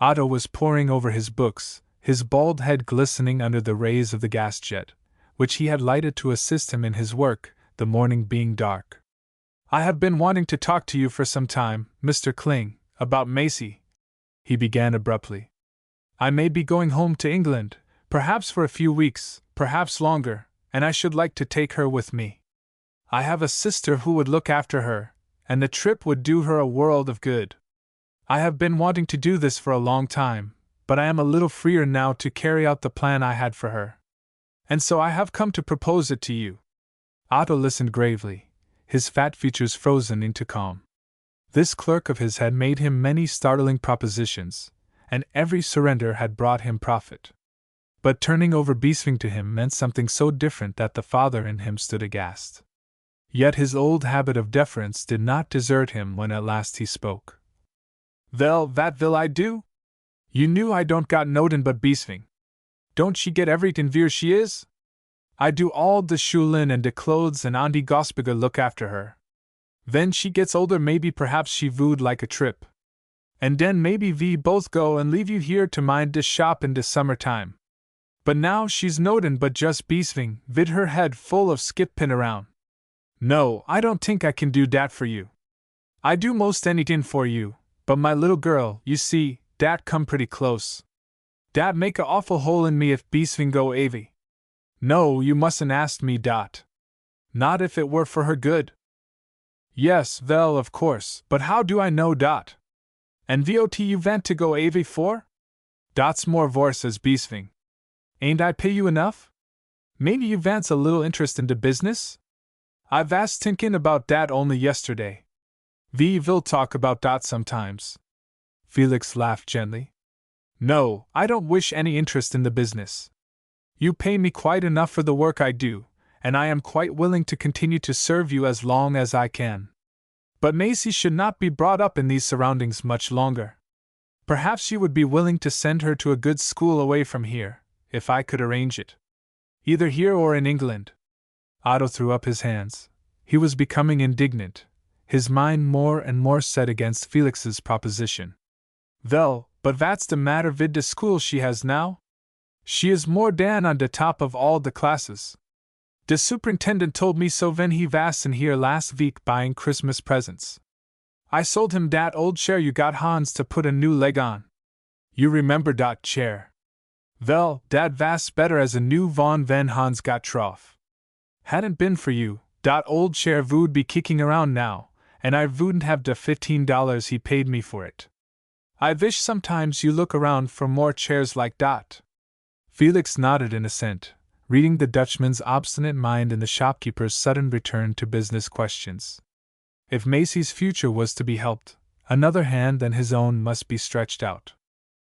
Otto was poring over his books, his bald head glistening under the rays of the gas jet, which he had lighted to assist him in his work, the morning being dark. I have been wanting to talk to you for some time, Mr. Kling, about Macy, he began abruptly. I may be going home to England, perhaps for a few weeks, perhaps longer, and I should like to take her with me. I have a sister who would look after her, and the trip would do her a world of good. I have been wanting to do this for a long time, but I am a little freer now to carry out the plan I had for her. And so I have come to propose it to you. Otto listened gravely, his fat features frozen into calm. This clerk of his had made him many startling propositions, and every surrender had brought him profit. But turning over Bieswing to him meant something so different that the father in him stood aghast. Yet his old habit of deference did not desert him when at last he spoke. Vel, that vil I do? You knew I don't got noden but Bieswing. Don't she get everything vir she is? I do all de schulin and de clothes and Auntie Gosbiger look after her. When she gets older maybe perhaps she would like a trip. And den maybe we both go and leave you here to mind de shop in de summertime. But now she's noden but just Bieswing, vid her head full of skip-pin around. No, I don't think I can do dat for you. I do most anything for you, but my little girl, you see, dat come pretty close. Dat make a awful hole in me if Bieswing go avy. No, you mustn't ask me dat. Not if it were for her good. Yes, well, of course, but how do I know dat? And vot you vant to go avy for? Dat's more vorse as Bieswing. Ain't I pay you enough? Maybe you vants a little interest in de business? I vast tinkin about dat only yesterday. We will talk about dat sometimes. Felix laughed gently. No, I don't wish any interest in the business. You pay me quite enough for the work I do, and I am quite willing to continue to serve you as long as I can. But Macy should not be brought up in these surroundings much longer. Perhaps you would be willing to send her to a good school away from here, if I could arrange it. Either here or in England. Otto threw up his hands. He was becoming indignant, his mind more and more set against Felix's proposition. Well, but vat's de matter vid de school she has now? She is more dan on de top of all de classes. De superintendent told me so when he was in here last week buying Christmas presents. I sold him dat old chair you got Hans to put a new leg on. You remember dat chair? Well, dat was better as a new von when Hans got trough. Hadn't been for you, dat old chair would be kicking around now, and I wouldn't have the $15 he paid me for it. I wish sometimes you look around for more chairs like that. Felix nodded in assent, reading the Dutchman's obstinate mind in the shopkeeper's sudden return to business questions. If Macy's future was to be helped, another hand than his own must be stretched out.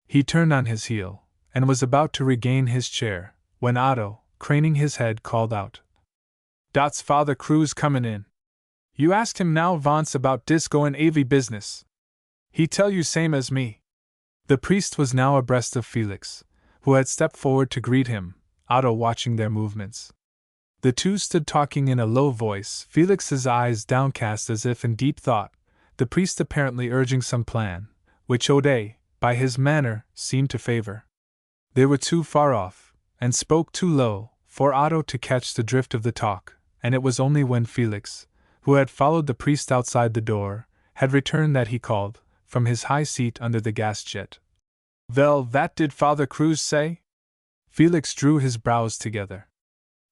He turned on his heel, and was about to regain his chair, when Otto, craning his head, called out, "Dot's Father Cruz comin' in. You asked him now vonce about dis goin' avy business. He tell you same as me." The priest was now abreast of Felix, who had stepped forward to greet him, Otto watching their movements. The two stood talking in a low voice, Felix's eyes downcast as if in deep thought, the priest apparently urging some plan, which O'Day, by his manner, seemed to favor. They were too far off, and spoke too low, for Otto to catch the drift of the talk, and it was only when Felix, who had followed the priest outside the door, had returned that he called, from his high seat under the gas jet, "Well, that did Father Cruz say?" Felix drew his brows together.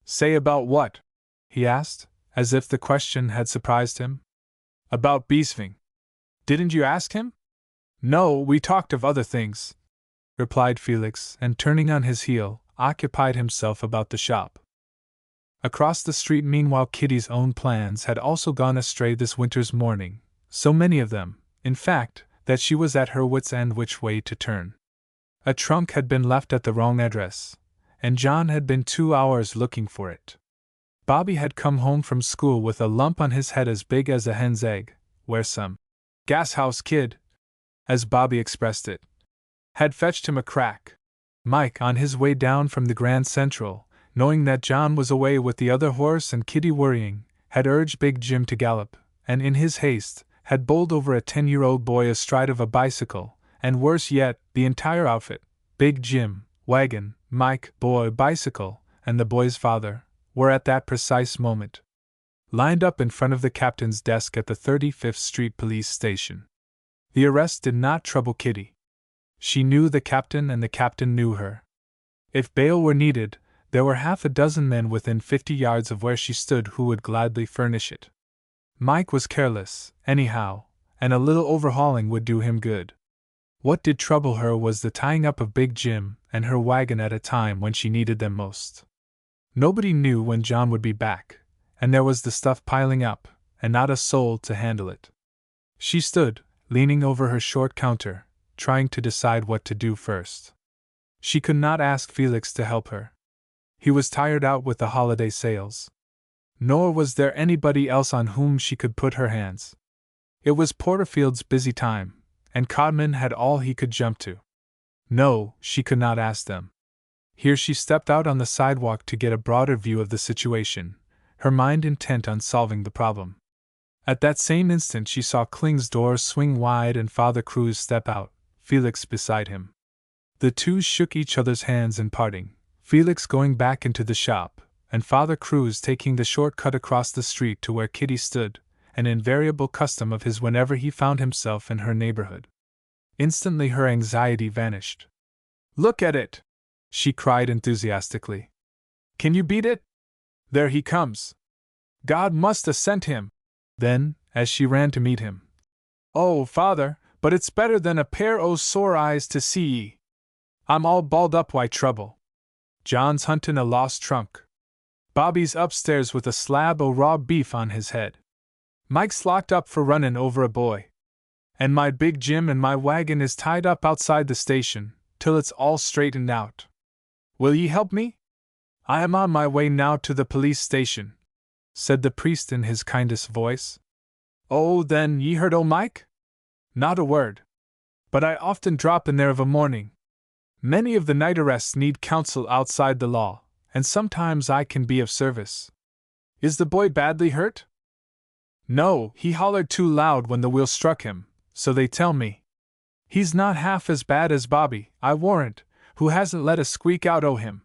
"Say about what?" he asked, as if the question had surprised him. "About Beesving. Didn't you ask him?" "No, we talked of other things," replied Felix, and turning on his heel, occupied himself about the shop. Across the street meanwhile Kitty's own plans had also gone astray this winter's morning, so many of them, in fact, that she was at her wits' end which way to turn. A trunk had been left at the wrong address, and John had been 2 hours looking for it. Bobby had come home from school with a lump on his head as big as a hen's egg, where some gashouse kid, as Bobby expressed it, had fetched him a crack. Mike, on his way down from the Grand Central, knowing that John was away with the other horse and Kitty worrying, had urged Big Jim to gallop, and in his haste, had bowled over a 10-year-old boy astride of a bicycle, and worse yet, the entire outfit, Big Jim, wagon, Mike, boy, bicycle, and the boy's father, were at that precise moment lined up in front of the captain's desk at the 35th Street Police Station. The arrest did not trouble Kitty. She knew the captain and the captain knew her. If bail were needed, there were half a dozen men within 50 yards of where she stood who would gladly furnish it. Mike was careless, anyhow, and a little overhauling would do him good. What did trouble her was the tying up of Big Jim and her wagon at a time when she needed them most. Nobody knew when John would be back, and there was the stuff piling up, and not a soul to handle it. She stood, leaning over her short counter, trying to decide what to do first. She could not ask Felix to help her. He was tired out with the holiday sales. Nor was there anybody else on whom she could put her hands. It was Porterfield's busy time, and Codman had all he could jump to. No, she could not ask them. Here she stepped out on the sidewalk to get a broader view of the situation, her mind intent on solving the problem. At that same instant she saw Kling's door swing wide and Father Cruz step out, Felix beside him. The two shook each other's hands in parting, Felix going back into the shop, and Father Cruz taking the short cut across the street to where Kitty stood, an invariable custom of his whenever he found himself in her neighborhood. Instantly her anxiety vanished. "Look at it!" she cried enthusiastically. "Can you beat it? There he comes! God must have sent him!" Then, as she ran to meet him, "Oh, Father, but it's better than a pair o' sore eyes to see ye. I'm all balled up why trouble. John's huntin' a lost trunk. Bobby's upstairs with a slab o' raw beef on his head. Mike's locked up for runnin' over a boy. And my Big Jim and my wagon is tied up outside the station, till it's all straightened out. Will ye help me? I am on my way now to the police station," said the priest in his kindest voice. "Oh, then, ye heard o' Mike?" "Not a word. But I often drop in there of a morning. Many of the night arrests need counsel outside the law, and sometimes I can be of service." "Is the boy badly hurt?" "No, he hollered too loud when the wheel struck him, so they tell me. He's not half as bad as Bobby, I warrant, who hasn't let a squeak out o' him.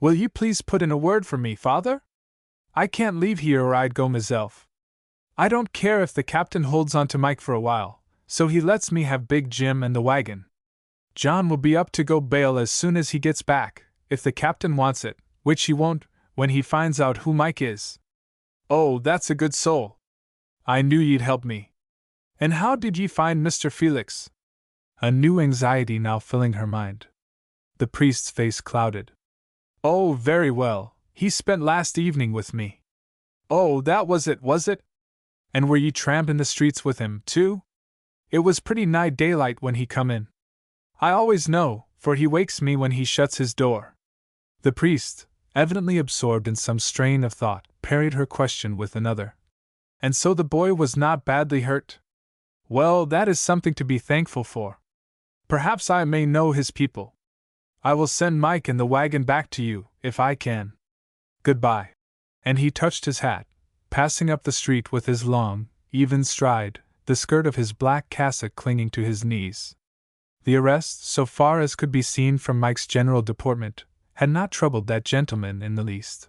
Will you please put in a word for me, Father? I can't leave here or I'd go myself. I don't care if the captain holds on to Mike for a while, so he lets me have Big Jim and the wagon. John will be up to go bail as soon as he gets back, if the captain wants it, which he won't, when he finds out who Mike is." "Oh, that's a good soul." I knew ye'd help me. And how did ye find Mr. Felix? A new anxiety now filling her mind. The priest's face clouded. Oh, very well, he spent last evening with me. Oh, that was it, was it? And were ye tramping the streets with him, too? It was pretty nigh daylight when he come in. I always know, for he wakes me when he shuts his door. The priest, evidently absorbed in some strain of thought, parried her question with another. And so the boy was not badly hurt? Well, that is something to be thankful for. Perhaps I may know his people. I will send Mike and the wagon back to you, if I can. Goodbye. And he touched his hat, passing up the street with his long, even stride, the skirt of his black cassock clinging to his knees. The arrest, so far as could be seen from Mike's general deportment, had not troubled that gentleman in the least.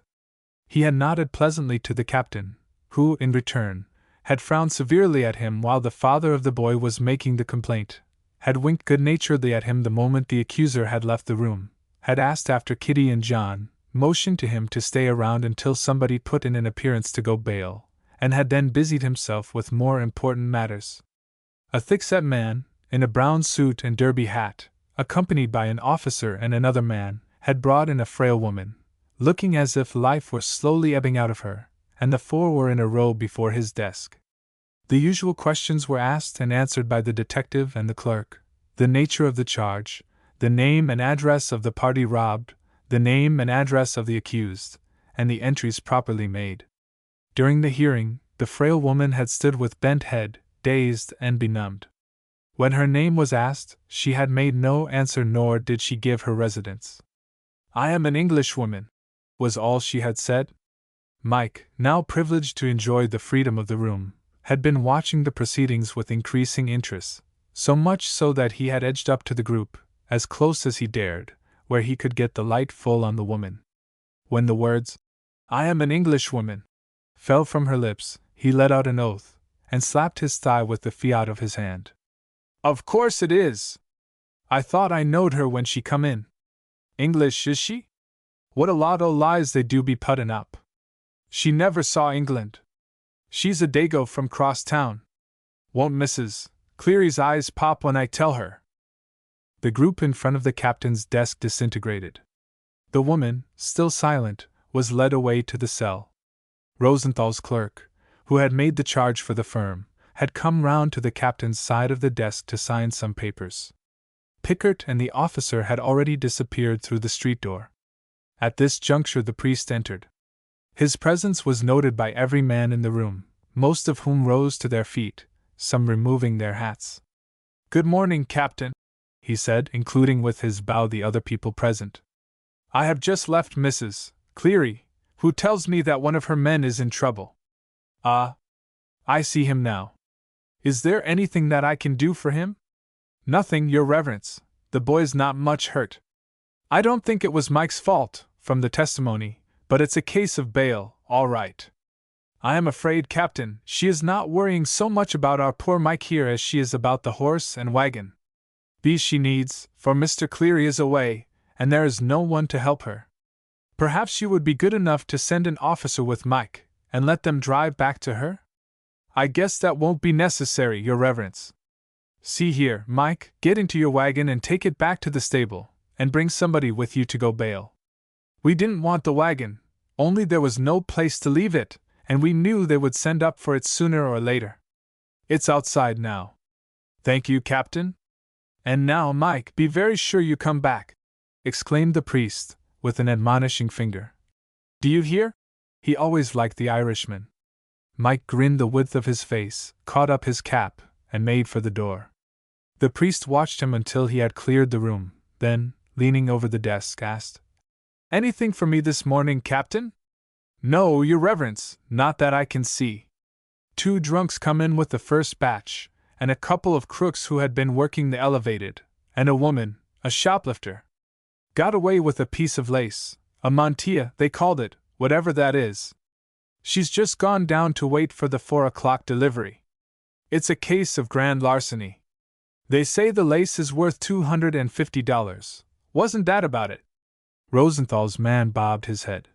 He had nodded pleasantly to the captain, who, in return, had frowned severely at him while the father of the boy was making the complaint, had winked good-naturedly at him the moment the accuser had left the room, had asked after Kitty and John, motioned to him to stay around until somebody put in an appearance to go bail, and had then busied himself with more important matters. A thick-set man, in a brown suit and derby hat, accompanied by an officer and another man, had brought in a frail woman, looking as if life were slowly ebbing out of her, and the four were in a row before his desk. The usual questions were asked and answered by the detective and the clerk: the nature of the charge, the name and address of the party robbed, the name and address of the accused, and the entries properly made. During the hearing, the frail woman had stood with bent head, dazed and benumbed. When her name was asked, she had made no answer, nor did she give her residence. "I am an Englishwoman," was all she had said. Mike, now privileged to enjoy the freedom of the room, had been watching the proceedings with increasing interest, so much so that he had edged up to the group, as close as he dared, where he could get the light full on the woman. When the words, "I am an Englishwoman," fell from her lips, he let out an oath, and slapped his thigh with the fiat of his hand. "Of course it is! I thought I knowed her when she come in. English, is she? What a lot o' lies they do be puttin' up. She never saw England. She's a dago from cross town. Won't Mrs. Cleary's eyes pop when I tell her?" The group in front of the captain's desk disintegrated. The woman, still silent, was led away to the cell. Rosenthal's clerk, who had made the charge for the firm, had come round to the captain's side of the desk to sign some papers. Pickert and the officer had already disappeared through the street door. At this juncture the priest entered. His presence was noted by every man in the room, most of whom rose to their feet, some removing their hats. "Good morning, Captain," he said, including with his bow the other people present. "I have just left Mrs. Cleary, who tells me that one of her men is in trouble." "Ah, I see him now. Is there anything that I can do for him?" "Nothing, your reverence. The boy's not much hurt. I don't think it was Mike's fault, from the testimony, but it's a case of bail, all right. I am afraid, Captain, she is not worrying so much about our poor Mike here as she is about the horse and wagon. These she needs, for Mr. Cleary is away, and there is no one to help her. Perhaps you would be good enough to send an officer with Mike, and let them drive back to her?" "I guess that won't be necessary, your reverence. See here, Mike, get into your wagon and take it back to the stable, and bring somebody with you to go bail. We didn't want the wagon, only there was no place to leave it, and we knew they would send up for it sooner or later. It's outside now." "Thank you, Captain. And now, Mike, be very sure you come back," exclaimed the priest, with an admonishing finger. "Do you hear?" He always liked the Irishman. Mike grinned the width of his face, caught up his cap, and made for the door. The priest watched him until he had cleared the room, then, leaning over the desk, asked, "Anything for me this morning, Captain?" "No, your reverence, not that I can see. 2 drunks come in with the first batch, and a couple of crooks who had been working the elevated, and a woman, a shoplifter. Got away with a piece of lace, a mantilla, they called it, whatever that is. She's just gone down to wait for the 4 o'clock delivery. It's a case of grand larceny. They say the lace is worth $250. Wasn't that about it?" Rosenthal's man bobbed his head.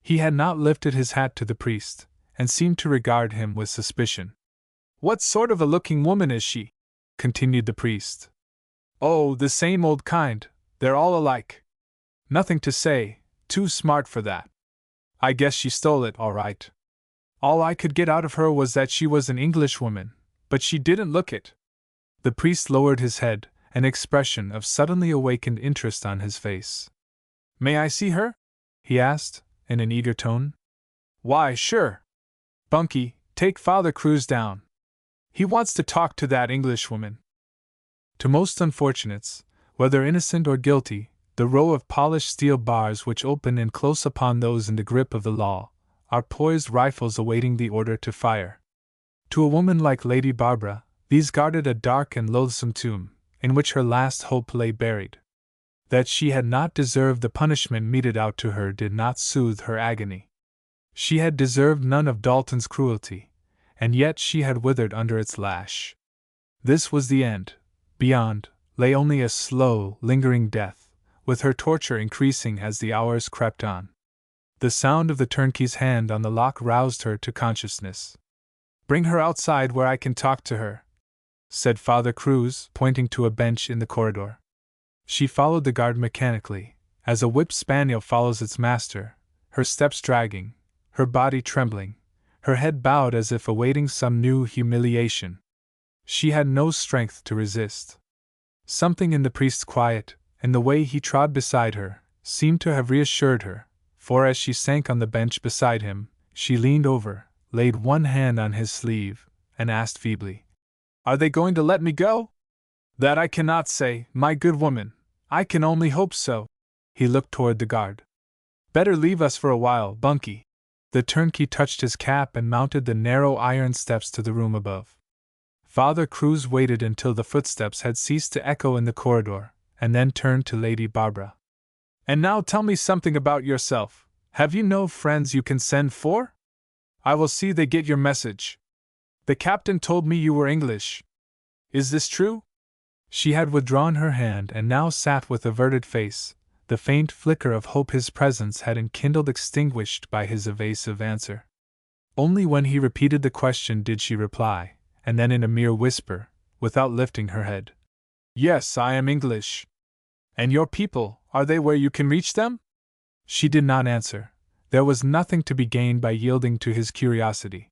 He had not lifted his hat to the priest, and seemed to regard him with suspicion. "What sort of a looking woman is she?" continued the priest. "Oh, the same old kind, they're all alike. Nothing to say, too smart for that. I guess she stole it, all right. All I could get out of her was that she was an Englishwoman, but she didn't look it." The priest lowered his head, an expression of suddenly awakened interest on his face. "May I see her?" he asked, in an eager tone. "Why, sure. Bunky, take Father Cruz down. He wants to talk to that Englishwoman." To most unfortunates, whether innocent or guilty, the row of polished steel bars which open in close upon those in the grip of the law are poised rifles awaiting the order to fire. To a woman like Lady Barbara, these guarded a dark and loathsome tomb, in which her last hope lay buried. That she had not deserved the punishment meted out to her did not soothe her agony. She had deserved none of Dalton's cruelty, and yet she had withered under its lash. This was the end. Beyond lay only a slow, lingering death, with her torture increasing as the hours crept on. The sound of the turnkey's hand on the lock roused her to consciousness. "Bring her outside where I can talk to her," said Father Cruz, pointing to a bench in the corridor. She followed the guard mechanically, as a whipped spaniel follows its master, her steps dragging, her body trembling, her head bowed as if awaiting some new humiliation. She had no strength to resist. Something in the priest's quiet, and the way he trod beside her, seemed to have reassured her, for as she sank on the bench beside him, she leaned over, laid one hand on his sleeve, and asked feebly, "Are they going to let me go?" "That I cannot say, my good woman. I can only hope so." He looked toward the guard. "Better leave us for a while, Bunky." The turnkey touched his cap and mounted the narrow iron steps to the room above. Father Cruz waited until the footsteps had ceased to echo in the corridor, and then turned to Lady Barbara. "And now tell me something about yourself. Have you no friends you can send for? I will see they get your message. The captain told me you were English. Is this true?" She had withdrawn her hand and now sat with averted face, the faint flicker of hope his presence had enkindled extinguished by his evasive answer. Only when he repeated the question did she reply, and then in a mere whisper, without lifting her head. "Yes, I am English." "And your people, are they where you can reach them?" She did not answer. There was nothing to be gained by yielding to his curiosity.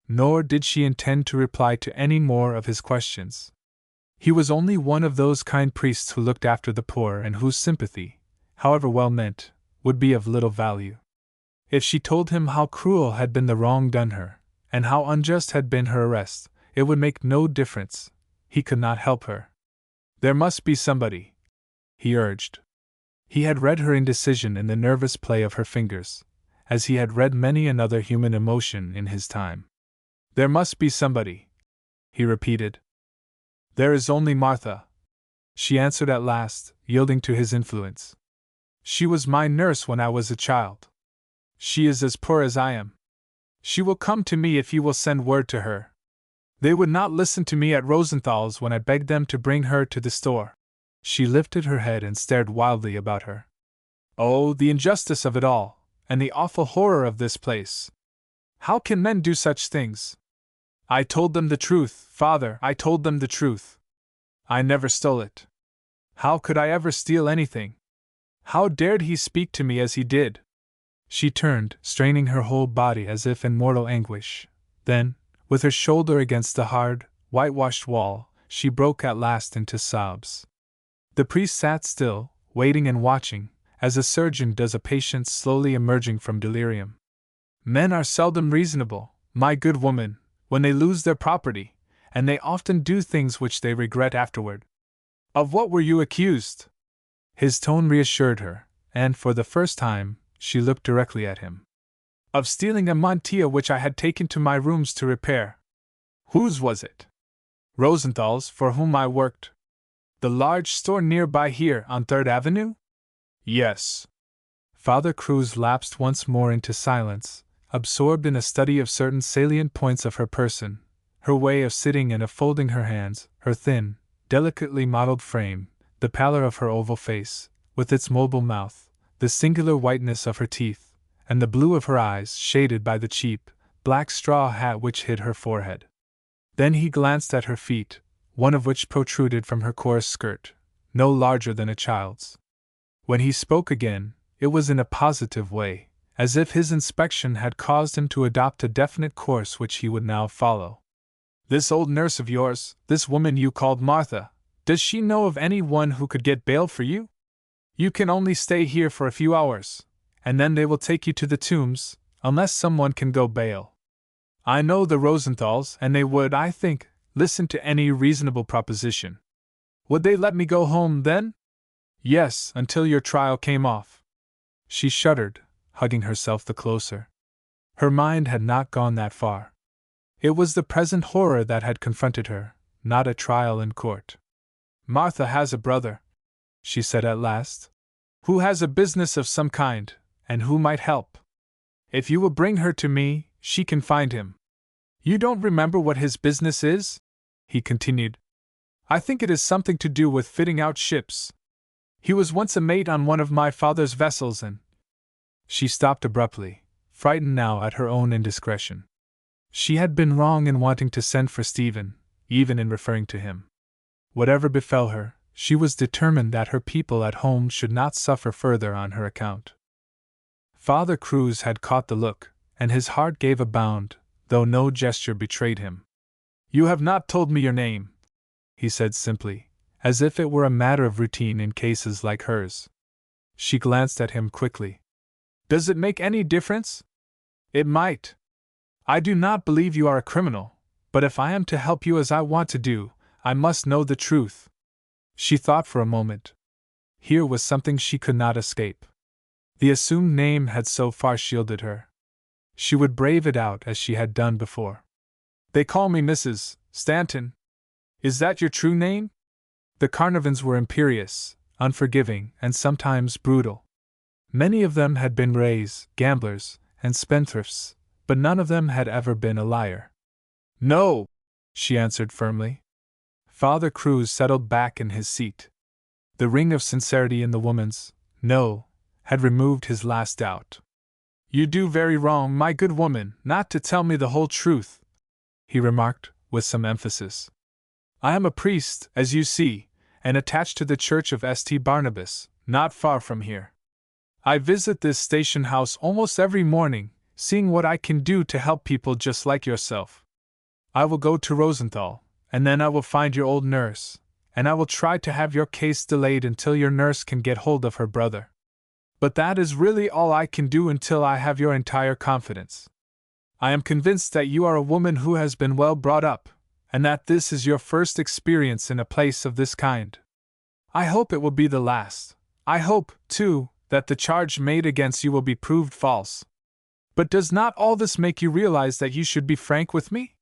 Nor did she intend to reply to any more of his questions. He was only one of those kind priests who looked after the poor and whose sympathy, however well meant, would be of little value. If she told him how cruel had been the wrong done her, and how unjust had been her arrest, it would make no difference. He could not help her. "There must be somebody," he urged. He had read her indecision in the nervous play of her fingers, as he had read many another human emotion in his time. "There must be somebody," he repeated. "There is only Martha," she answered at last, yielding to his influence. "She was my nurse when I was a child. She is as poor as I am. She will come to me if you will send word to her. They would not listen to me at Rosenthal's when I begged them to bring her to the store." She lifted her head and stared wildly about her. "Oh, the injustice of it all, and the awful horror of this place. How can men do such things? I told them the truth, Father, I told them the truth. I never stole it. How could I ever steal anything? How dared he speak to me as he did?" She turned, straining her whole body as if in mortal anguish. Then, with her shoulder against the hard, whitewashed wall, she broke at last into sobs. The priest sat still, waiting and watching, as a surgeon does a patient slowly emerging from delirium. "Men are seldom reasonable, my good woman, when they lose their property, and they often do things which they regret afterward. Of what were you accused?" His tone reassured her, and for the first time, she looked directly at him. "Of stealing a mantilla which I had taken to my rooms to repair." "Whose was it?" "Rosenthal's, for whom I worked." "The large store nearby here, on 3rd Avenue?" "Yes." Father Cruz lapsed once more into silence, absorbed in a study of certain salient points of her person, her way of sitting and of folding her hands, her thin, delicately modeled frame, the pallor of her oval face, with its mobile mouth, the singular whiteness of her teeth, and the blue of her eyes shaded by the cheap, black straw hat which hid her forehead. Then he glanced at her feet, one of which protruded from her coarse skirt, no larger than a child's. When he spoke again, it was in a positive way, as if his inspection had caused him to adopt a definite course which he would now follow. "This old nurse of yours, this woman you called Martha, does she know of any one who could get bail for you? You can only stay here for a few hours, and then they will take you to the Tombs, unless someone can go bail. I know the Rosenthals, and they would, I think, listen to any reasonable proposition. Would they let me go home then?" "Yes, until your trial came off." She shuddered, hugging herself the closer. Her mind had not gone that far. It was the present horror that had confronted her, not a trial in court. "Martha has a brother," she said at last, "who has a business of some kind, and who might help. If you will bring her to me, she can find him. You don't remember what his business is?" he continued. "I think it is something to do with fitting out ships. He was once a mate on one of my father's vessels and—" She stopped abruptly, frightened now at her own indiscretion. She had been wrong in wanting to send for Stephen, even in referring to him. Whatever befell her, she was determined that her people at home should not suffer further on her account. Father Cruz had caught the look, and his heart gave a bound, though no gesture betrayed him. "You have not told me your name," he said simply, as if it were a matter of routine in cases like hers. She glanced at him quickly. "Does it make any difference?" "It might. I do not believe you are a criminal, but if I am to help you as I want to do, I must know the truth." She thought for a moment. Here was something she could not escape. The assumed name had so far shielded her. She would brave it out as she had done before. "They call me Mrs. Stanton. Is that your true name?" The Carnarvons were imperious, unforgiving, and sometimes brutal. Many of them had been rays, gamblers, and spendthrifts, but none of them had ever been a liar. "No," she answered firmly. Father Cruz settled back in his seat. The ring of sincerity in the woman's "no" had removed his last doubt. "You do very wrong, my good woman, not to tell me the whole truth," he remarked, with some emphasis. "I am a priest, as you see, and attached to the church of St. Barnabas, not far from here. I visit this station house almost every morning, seeing what I can do to help people just like yourself. I will go to Rosenthal, and then I will find your old nurse, and I will try to have your case delayed until your nurse can get hold of her brother. But that is really all I can do until I have your entire confidence. I am convinced that you are a woman who has been well brought up, and that this is your first experience in a place of this kind. I hope it will be the last. I hope, too, that the charge made against you will be proved false. But does not all this make you realize that you should be frank with me?"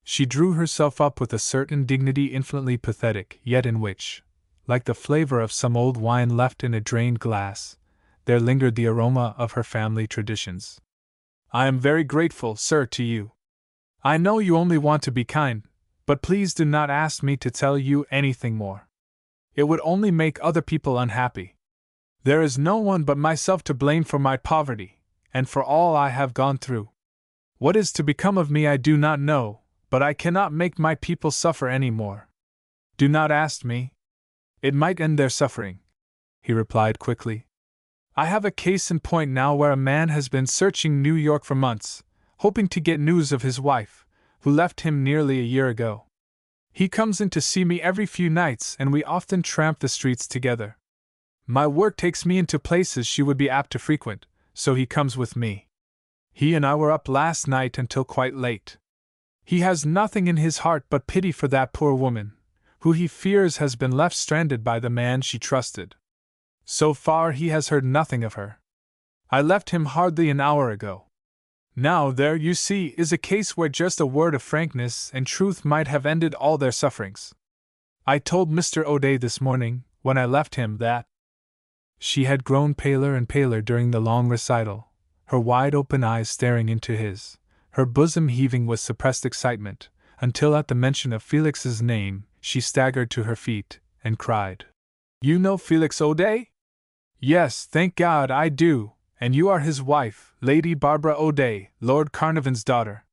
She drew herself up with a certain dignity infinitely pathetic, yet in which, like the flavor of some old wine left in a drained glass, there lingered the aroma of her family traditions. "I am very grateful, sir, to you. I know you only want to be kind, but please do not ask me to tell you anything more. It would only make other people unhappy. There is no one but myself to blame for my poverty, and for all I have gone through. What is to become of me I do not know, but I cannot make my people suffer any more. Do not ask me. It might end their suffering," he replied quickly. "I have a case in point now where a man has been searching New York for months, hoping to get news of his wife, who left him nearly a year ago. He comes in to see me every few nights and we often tramp the streets together. My work takes me into places she would be apt to frequent, so he comes with me. He and I were up last night until quite late. He has nothing in his heart but pity for that poor woman, who he fears has been left stranded by the man she trusted. So far he has heard nothing of her. I left him hardly an hour ago. Now there, you see, is a case where just a word of frankness and truth might have ended all their sufferings. I told Mr. O'Day this morning, when I left him, that—" She had grown paler and paler during the long recital, her wide-open eyes staring into his, her bosom heaving with suppressed excitement, until at the mention of Felix's name, she staggered to her feet, and cried, "You know Felix O'Day?" "Yes, thank God I do, And you are his wife, Lady Barbara O'Day, Lord Carnarvon's daughter.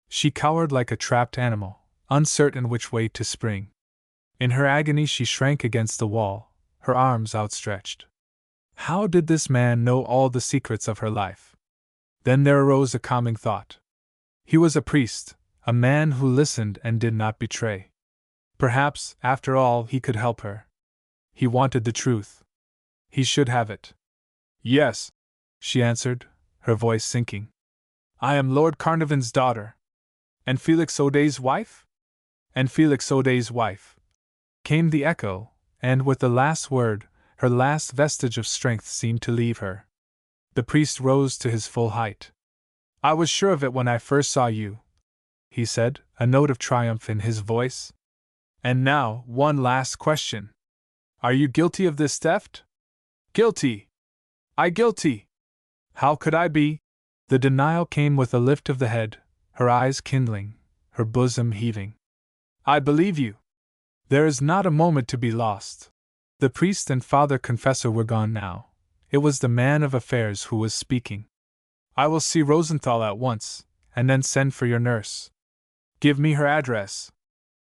She cowered like a trapped animal, uncertain which way to spring. In her agony she shrank against the wall, her arms outstretched. How did this man know all the secrets of her life? Then there arose a calming thought. He was a priest, a man who listened and did not betray. Perhaps, after all, he could help her. He wanted the truth. He should have it. Yes, she answered, her voice sinking. I am Lord Carnarvon's daughter. And Felix O'Day's wife? And Felix O'Day's wife. Came the echo, and with the last word, her last vestige of strength seemed to leave her. The priest rose to his full height. I was sure of it when I first saw you, he said, a note of triumph in his voice. And now, one last question. Are you guilty of this theft? Guilty! I guilty! How could I be? The denial came with a lift of the head, her eyes kindling, her bosom heaving. I believe you. There is not a moment to be lost. The priest and father confessor were gone now. It was the man of affairs who was speaking. I will see Rosenthal at once, and then send for your nurse. Give me her address.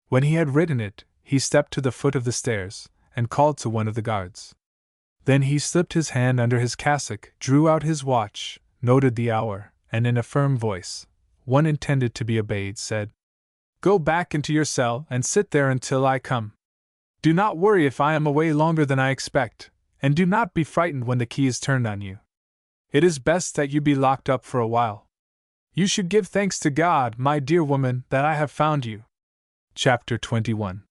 When he had written it, he stepped to the foot of the stairs, and called to one of the guards. Then he slipped his hand under his cassock, drew out his watch, noted the hour, and in a firm voice, one intended to be obeyed, said, Go back into your cell and sit there until I come. Do not worry if I am away longer than I expect, and do not be frightened when the key is turned on you. It is best that you be locked up for a while. You should give thanks to God, my dear woman, that I have found you. Chapter 21.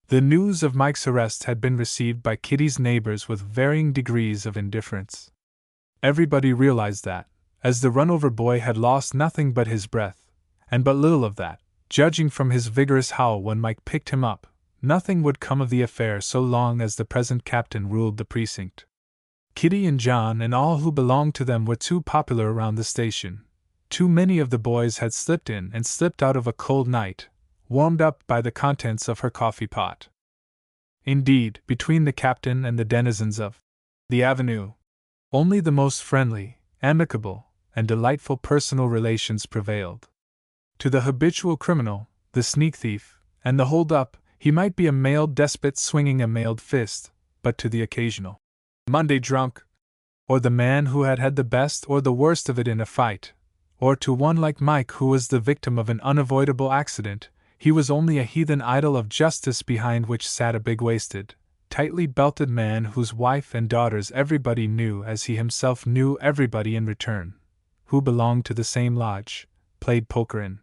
The news of Mike's arrest had been received by Kitty's neighbors with varying degrees of indifference. Everybody realized that, as the run-over boy had lost nothing but his breath, and but little of that, judging from his vigorous howl when Mike picked him up, nothing would come of the affair so long as the present captain ruled the precinct. Kitty and John and all who belonged to them were too popular around the station. Too many of the boys had slipped in and slipped out of a cold night, warmed up by the contents of her coffee pot. Indeed, between the captain and the denizens of the avenue, only the most friendly, amicable, and delightful personal relations prevailed. To the habitual criminal, the sneak thief, and the hold-up, he might be a mailed despot swinging a mailed fist, but to the occasional Monday drunk, or the man who had had the best or the worst of it in a fight, or to one like Mike who was the victim of an unavoidable accident, he was only a heathen idol of justice behind which sat a big-waisted, tightly belted man whose wife and daughters everybody knew as he himself knew everybody in return, who belonged to the same lodge, played poker in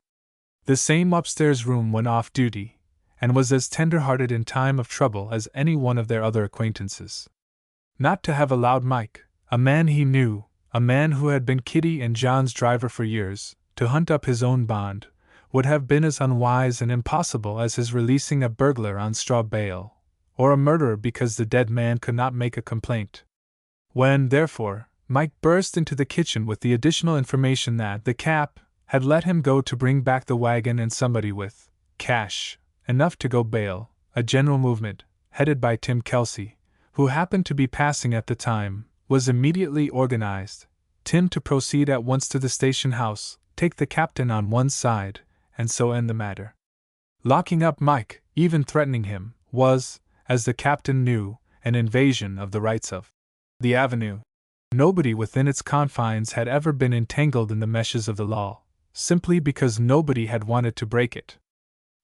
the same upstairs room when off duty, and was as tender-hearted in time of trouble as any one of their other acquaintances. Not to have allowed Mike, a man he knew, a man who had been Kitty and John's driver for years, to hunt up his own bond, would have been as unwise and impossible as his releasing a burglar on straw bail, or a murderer because the dead man could not make a complaint. When, therefore, Mike burst into the kitchen with the additional information that the cap had let him go to bring back the wagon and somebody with cash enough to go bail, a general movement, headed by Tim Kelsey, who happened to be passing at the time, was immediately organized. Tim to proceed at once to the station house, take the captain on one side, and so end the matter. Locking up Mike, even threatening him, was, as the captain knew, an invasion of the rights of the avenue. Nobody within its confines had ever been entangled in the meshes of the law, simply because nobody had wanted to break it.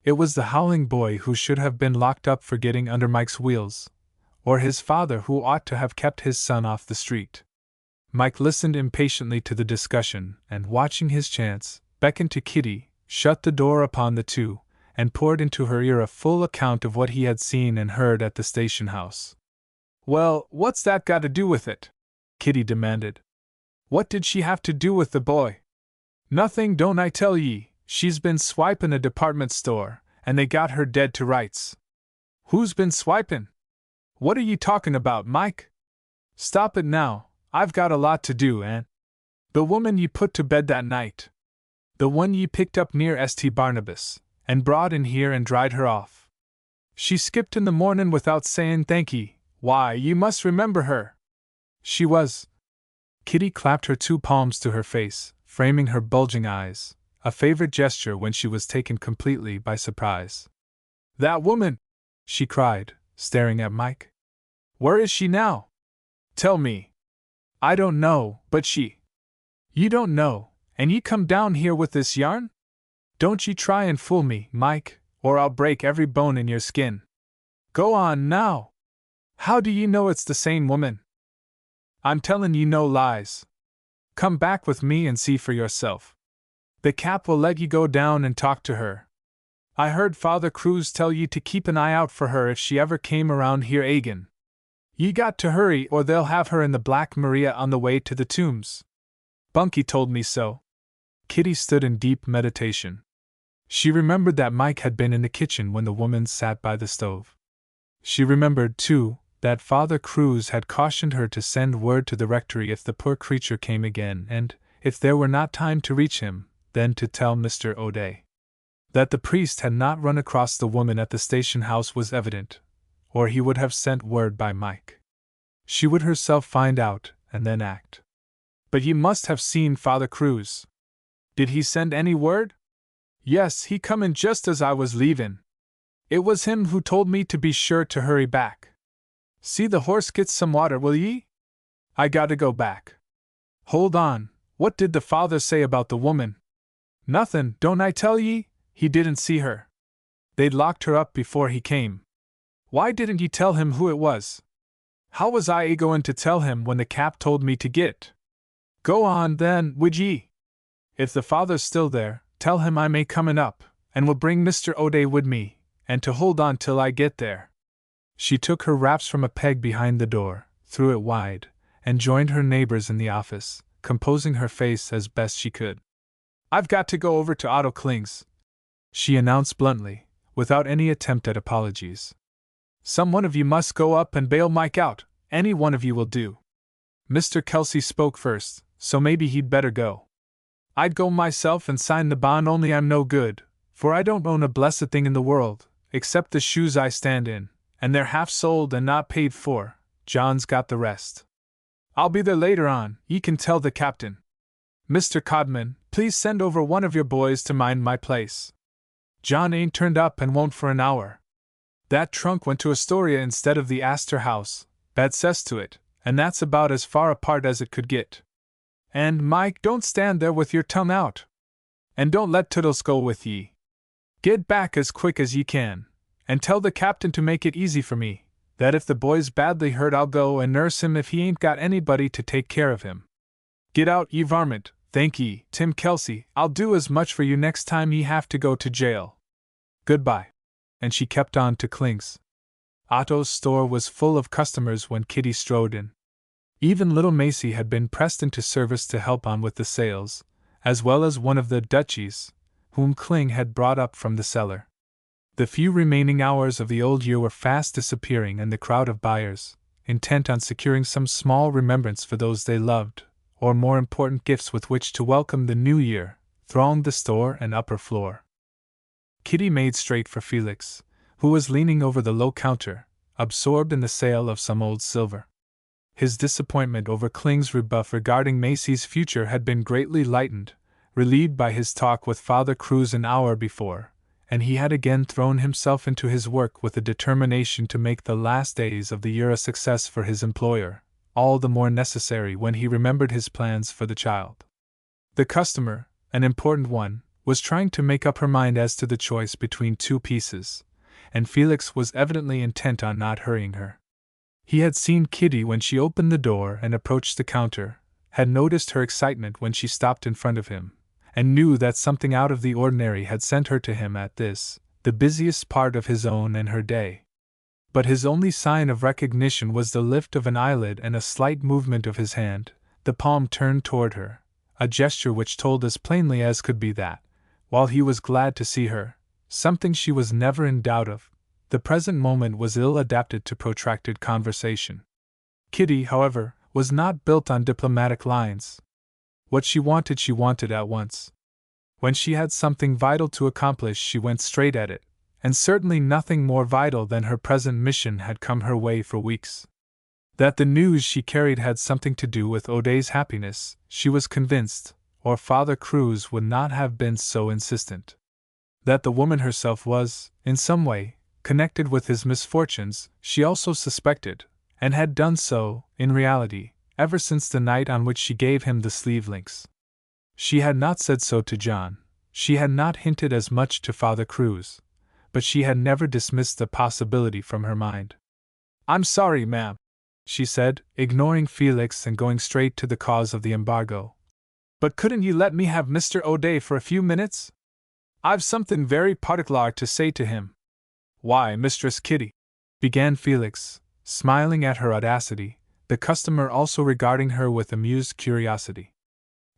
It was the howling boy who should have been locked up for getting under Mike's wheels, or his father who ought to have kept his son off the street. Mike listened impatiently to the discussion, and watching his chance, beckoned to Kitty, shut the door upon the two, and poured into her ear a full account of what he had seen and heard at the station house. Well, what's that got to do with it? Kitty demanded. What did she have to do with the boy? Nothing, don't I tell ye. She's been swipin' a department store, and they got her dead to rights. Who's been swipin'? What are ye talking about, Mike? Stop it now, I've got a lot to do, and the woman ye put to bed that night. The one ye picked up near St. Barnabas, and brought in here and dried her off. She skipped in the mornin' without sayin' thank ye. Why, ye must remember her. She was Kitty clapped her two palms to her face, framing her bulging eyes, a favorite gesture when she was taken completely by surprise. "That woman!" she cried, staring at Mike. "Where is she now? Tell me." "I don't know, but she—" "You don't know, and ye come down here with this yarn? Don't ye try and fool me, Mike, or I'll break every bone in your skin. Go on, now! How do ye know it's the same woman? I'm tellin' ye no lies. Come back with me and see for yourself. The Cap will let ye go down and talk to her. I heard Father Cruz tell ye to keep an eye out for her if she ever came around here agin. Ye got to hurry or they'll have her in the Black Maria on the way to the tombs. Bunky told me so." Kitty stood in deep meditation. She remembered that Mike had been in the kitchen when the woman sat by the stove. She remembered, too, that Father Cruz had cautioned her to send word to the rectory if the poor creature came again, and, if there were not time to reach him, then to tell Mr. O'Day. That the priest had not run across the woman at the station house was evident, or he would have sent word by Mike. She would herself find out, and then act. "But ye must have seen Father Cruz. Did he send any word?" "Yes, he come in just as I was leavin'. It was him who told me to be sure to hurry back. See the horse get some water, will ye? I gotta go back." "Hold on, what did the father say about the woman?" "Nothin', don't I tell ye? He didn't see her. They'd locked her up before he came." "Why didn't ye tell him who it was?" "How was I a-goin' to tell him when the Cap told me to git?" "Go on, then, would ye? If the father's still there, tell him I'm a-comin' up, and will bring Mr. O'Day wid me, and to hold on till I get there." She took her wraps from a peg behind the door, threw it wide, and joined her neighbors in the office, composing her face as best she could. "I've got to go over to Otto Kling's," she announced bluntly, without any attempt at apologies. "Some one of you must go up and bail Mike out, any one of you will do." Mr. Kelsey spoke first, so maybe he'd better go. "I'd go myself and sign the bond, only I'm no good, for I don't own a blessed thing in the world, except the shoes I stand in, and they're half soled and not paid for. John's got the rest. I'll be there later on, ye can tell the captain. Mr. Codman, please send over one of your boys to mind my place. John ain't turned up and won't for an hour. That trunk went to Astoria instead of the Astor House, bad cess to it, and that's about as far apart as it could get. And, Mike, don't stand there with your tongue out. And don't let Toodles go with ye. Get back as quick as ye can, and tell the captain to make it easy for me, that if the boy's badly hurt I'll go and nurse him if he ain't got anybody to take care of him. Get out, ye varmint, thank ye, Tim Kelsey, I'll do as much for you next time ye have to go to jail. Goodbye." And she kept on to Kling's. Otto's store was full of customers when Kitty strode in. Even little Macy had been pressed into service to help on with the sales, as well as one of the duchies, whom Kling had brought up from the cellar. The few remaining hours of the old year were fast disappearing, and the crowd of buyers, intent on securing some small remembrance for those they loved, or more important gifts with which to welcome the new year, thronged the store and upper floor. Kitty made straight for Felix, who was leaning over the low counter, absorbed in the sale of some old silver. His disappointment over Kling's rebuff regarding Macy's future had been greatly lightened, relieved by his talk with Father Cruz an hour before, and he had again thrown himself into his work with a determination to make the last days of the year a success for his employer, all the more necessary when he remembered his plans for the child. The customer, an important one, was trying to make up her mind as to the choice between two pieces, and Felix was evidently intent on not hurrying her. He had seen Kitty when she opened the door and approached the counter, had noticed her excitement when she stopped in front of him, and knew that something out of the ordinary had sent her to him at this, the busiest part of his own and her day. But his only sign of recognition was the lift of an eyelid and a slight movement of his hand, the palm turned toward her, a gesture which told as plainly as could be that, while he was glad to see her, something she was never in doubt of, the present moment was ill adapted to protracted conversation. Kitty, however, was not built on diplomatic lines. What she wanted at once. When she had something vital to accomplish, she went straight at it, and certainly nothing more vital than her present mission had come her way for weeks. That the news she carried had something to do with O'Day's happiness, she was convinced, or Father Cruz would not have been so insistent. That the woman herself was, in some way, connected with his misfortunes, she also suspected, and had done so, in reality, ever since the night on which she gave him the sleeve links. She had not said so to John, she had not hinted as much to Father Cruz, but she had never dismissed the possibility from her mind. "I'm sorry, ma'am," she said, ignoring Felix and going straight to the cause of the embargo. "But couldn't you let me have Mr. O'Day for a few minutes? I've something very particular to say to him." "Why, Mistress Kitty," began Felix, smiling at her audacity, the customer also regarding her with amused curiosity.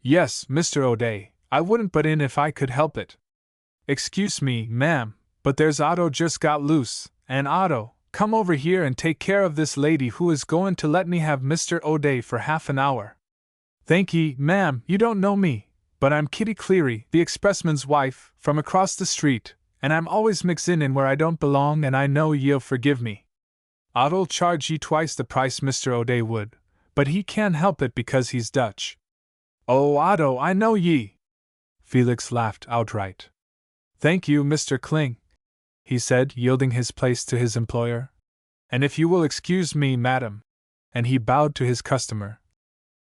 "Yes, Mr. O'Day, I wouldn't butt in if I could help it. Excuse me, ma'am, but there's Otto just got loose, and Otto, come over here and take care of this lady who is going to let me have Mr. O'Day for half an hour." "Thank ye, ma'am, you don't know me, but I'm Kitty Cleary, the expressman's wife, from across the street, and I'm always mixin' in where I don't belong, and I know ye'll forgive me. Otto'll charge ye twice the price Mr. O'Day would, but he can't help it because he's Dutch." "Oh, Otto, I know ye!" Felix laughed outright. "Thank you, Mr. Kling," he said, yielding his place to his employer. "And if you will excuse me, madam," and he bowed to his customer,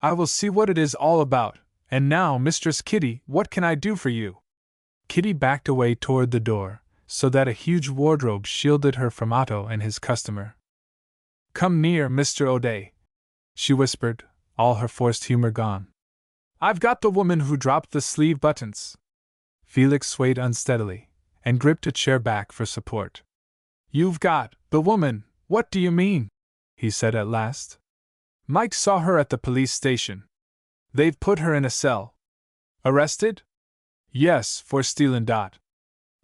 "I will see what it is all about. And now, Mistress Kitty, what can I do for you?" Kitty backed away toward the door, so that a huge wardrobe shielded her from Otto and his customer. "Come near, Mr. O'Day," she whispered, all her forced humor gone. "I've got the woman who dropped the sleeve buttons." Felix swayed unsteadily, and gripped a chair back for support. "You've got the woman, what do you mean?" he said at last. "Mike saw her at the police station. They've put her in a cell." "Arrested?" "Yes, for stealin' dot."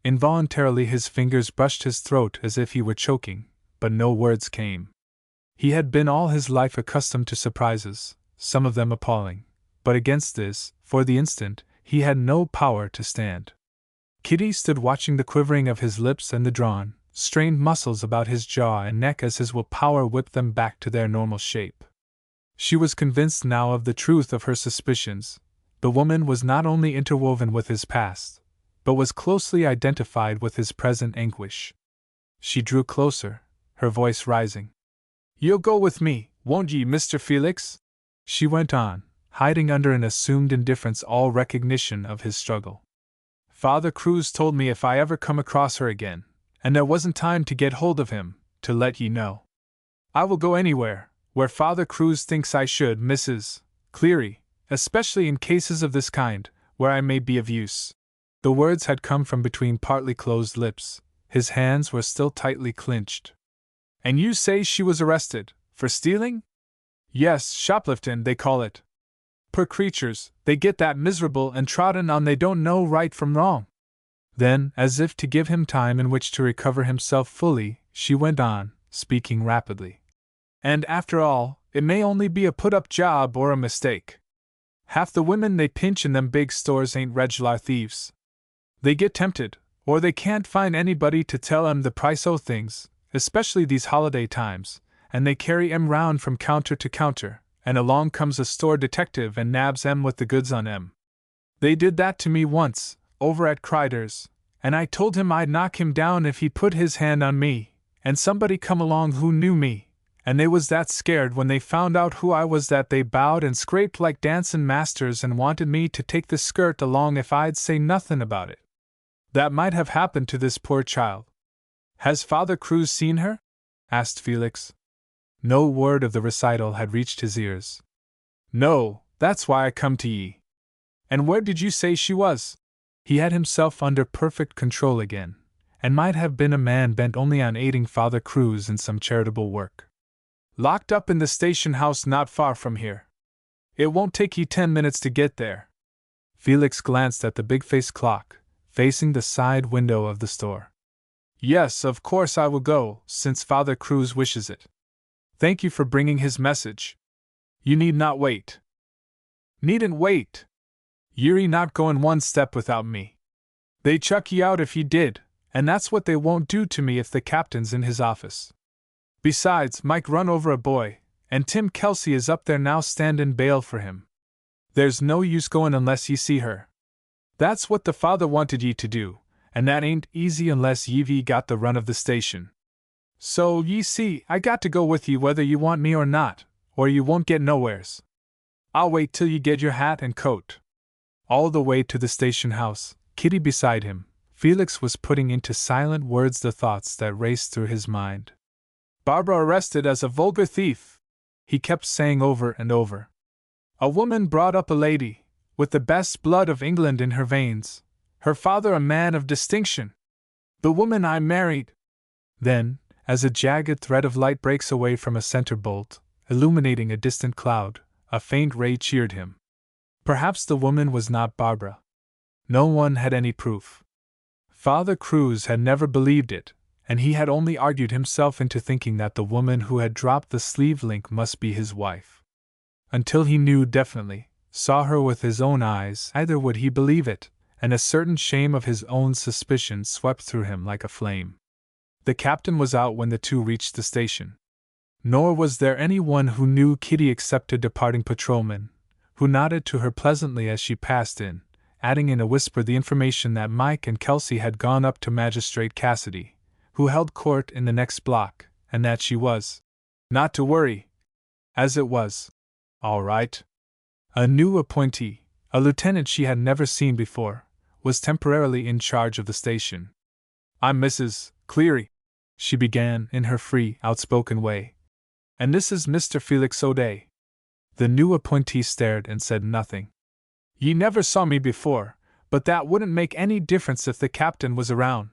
Involuntarily his fingers brushed his throat as if he were choking, but no words came. He had been all his life accustomed to surprises, some of them appalling, but against this, for the instant, he had no power to stand. Kitty stood watching the quivering of his lips and the drawn, strained muscles about his jaw and neck as his willpower whipped them back to their normal shape. She was convinced now of the truth of her suspicions. The woman was not only interwoven with his past, but was closely identified with his present anguish. She drew closer, her voice rising. "You'll go with me, won't ye, Mr. Felix?" she went on, hiding under an assumed indifference all recognition of his struggle. "Father Cruz told me if I ever come across her again, and there wasn't time to get hold of him, to let ye know. I will go anywhere, where Father Cruz thinks I should, Mrs. Cleary, especially in cases of this kind, where I may be of use." The words had come from between partly closed lips, his hands were still tightly clenched. "And you say she was arrested, for stealing?" "Yes, shopliftin', they call it. Poor creatures, they get that miserable and trodden on they don't know right from wrong." Then, as if to give him time in which to recover himself fully, she went on, speaking rapidly. "And after all, it may only be a put-up job or a mistake. Half the women they pinch in them big stores ain't regular thieves. They get tempted, or they can't find anybody to tell 'em the price o' things, especially these holiday times, and they carry 'em round from counter to counter, and along comes a store detective and nabs 'em with the goods on 'em. They did that to me once, over at Crider's, and I told him I'd knock him down if he put his hand on me, and somebody come along who knew me, and they was that scared when they found out who I was that they bowed and scraped like dancin' masters and wanted me to take the skirt along if I'd say nothin' about it. That might have happened to this poor child." "Has Father Cruz seen her?" asked Felix. No word of the recital had reached his ears. "No, that's why I come to ye." "And where did you say she was?" He had himself under perfect control again, and might have been a man bent only on aiding Father Cruz in some charitable work. "Locked up in the station house not far from here. It won't take ye 10 minutes to get there." Felix glanced at the big-faced clock, facing the side window of the store. "Yes, of course I will go, since Father Cruz wishes it. Thank you for bringing his message. You need not wait." "Needn't wait. Ye're not goin' one step without me. They'd chuck ye out if ye did, and that's what they won't do to me if the captain's in his office. Besides, Mike run over a boy, and Tim Kelsey is up there now standin' bail for him. There's no use goin' unless ye see her. That's what the father wanted ye to do, and that ain't easy unless ye've got the run of the station. So, ye see, I got to go with ye whether ye want me or not, or ye won't get nowheres. I'll wait till ye get your hat and coat. All the way to the station house, Kitty beside him, Felix was putting into silent words the thoughts that raced through his mind. Barbara arrested as a vulgar thief, he kept saying over and over. A woman brought up a lady, with the best blood of England in her veins, her father a man of distinction. The woman I married. Then, as a jagged thread of light breaks away from a center bolt, illuminating a distant cloud, a faint ray cheered him. Perhaps the woman was not Barbara. No one had any proof. Father Cruz had never believed it, and he had only argued himself into thinking that the woman who had dropped the sleeve link must be his wife. Until he knew definitely, saw her with his own eyes, neither would he believe it, and a certain shame of his own suspicion swept through him like a flame. The captain was out when the two reached the station. Nor was there anyone who knew Kitty except a departing patrolman, who nodded to her pleasantly as she passed in, adding in a whisper the information that Mike and Kelsey had gone up to Magistrate Cassidy, who held court in the next block, and that she was not to worry, as it was all right. A new appointee, a lieutenant she had never seen before, was temporarily in charge of the station. I'm Mrs. Cleary, she began in her free, outspoken way. And this is Mr. Felix O'Day. The new appointee stared and said nothing. Ye never saw me before, but that wouldn't make any difference if the captain was around.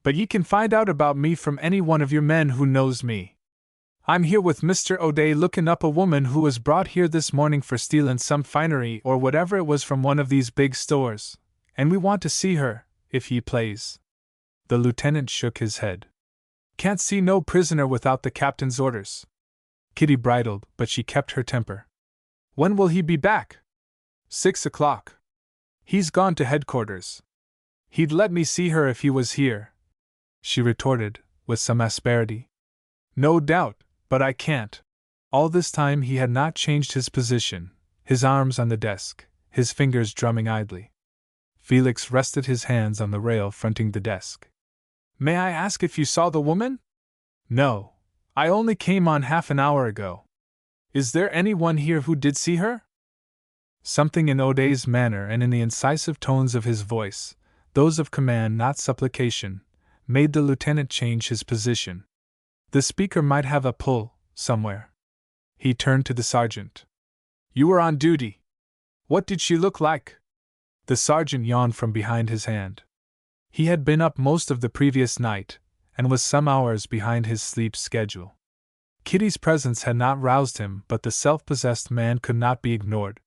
But ye can find out about me from any one of your men who knows me. I'm here with Mr. O'Day lookin' up a woman who was brought here this morning for stealin' some finery or whatever it was from one of these big stores, and we want to see her, if ye plaze. The lieutenant shook his head. Can't see no prisoner without the captain's orders. Kitty bridled, but she kept her temper. When will he be back? 6 o'clock. He's gone to headquarters. He'd let me see her if he was here, she retorted, with some asperity. No doubt, but I can't. All this time he had not changed his position, his arms on the desk, his fingers drumming idly. Felix rested his hands on the rail fronting the desk. May I ask if you saw the woman? No. I only came on half an hour ago. Is there anyone here who did see her? Something in O'Day's manner and in the incisive tones of his voice, those of command not supplication, made the lieutenant change his position. The speaker might have a pull, somewhere. He turned to the sergeant. You were on duty. What did she look like? The sergeant yawned from behind his hand. He had been up most of the previous night, and was some hours behind his sleep schedule. Kitty's presence had not roused him, but the self-possessed man could not be ignored.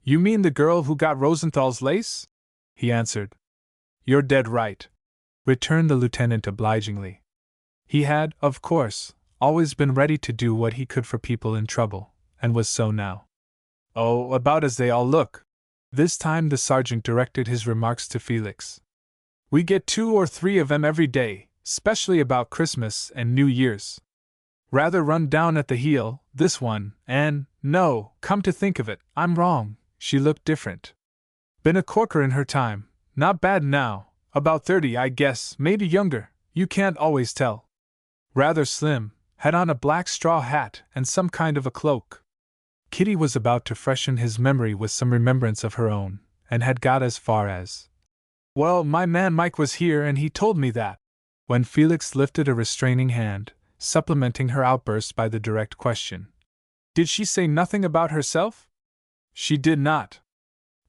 You mean the girl who got Rosenthal's lace? He answered. You're dead right, returned the lieutenant obligingly. He had, of course, always been ready to do what he could for people in trouble, and was so now. Oh, about as they all look. This time the sergeant directed his remarks to Felix. We get 2 or 3 of 'em every day, especially about Christmas and New Year's. Rather run down at the heel, this one, and, no, come to think of it, I'm wrong, she looked different. Been a corker in her time, not bad now, about 30 I guess, maybe younger, you can't always tell. Rather slim, had on a black straw hat and some kind of a cloak. Kitty was about to freshen his memory with some remembrance of her own, and had got as far as, well, my man Mike was here and he told me that, when Felix lifted a restraining hand, supplementing her outburst by the direct question. Did she say nothing about herself? She did not.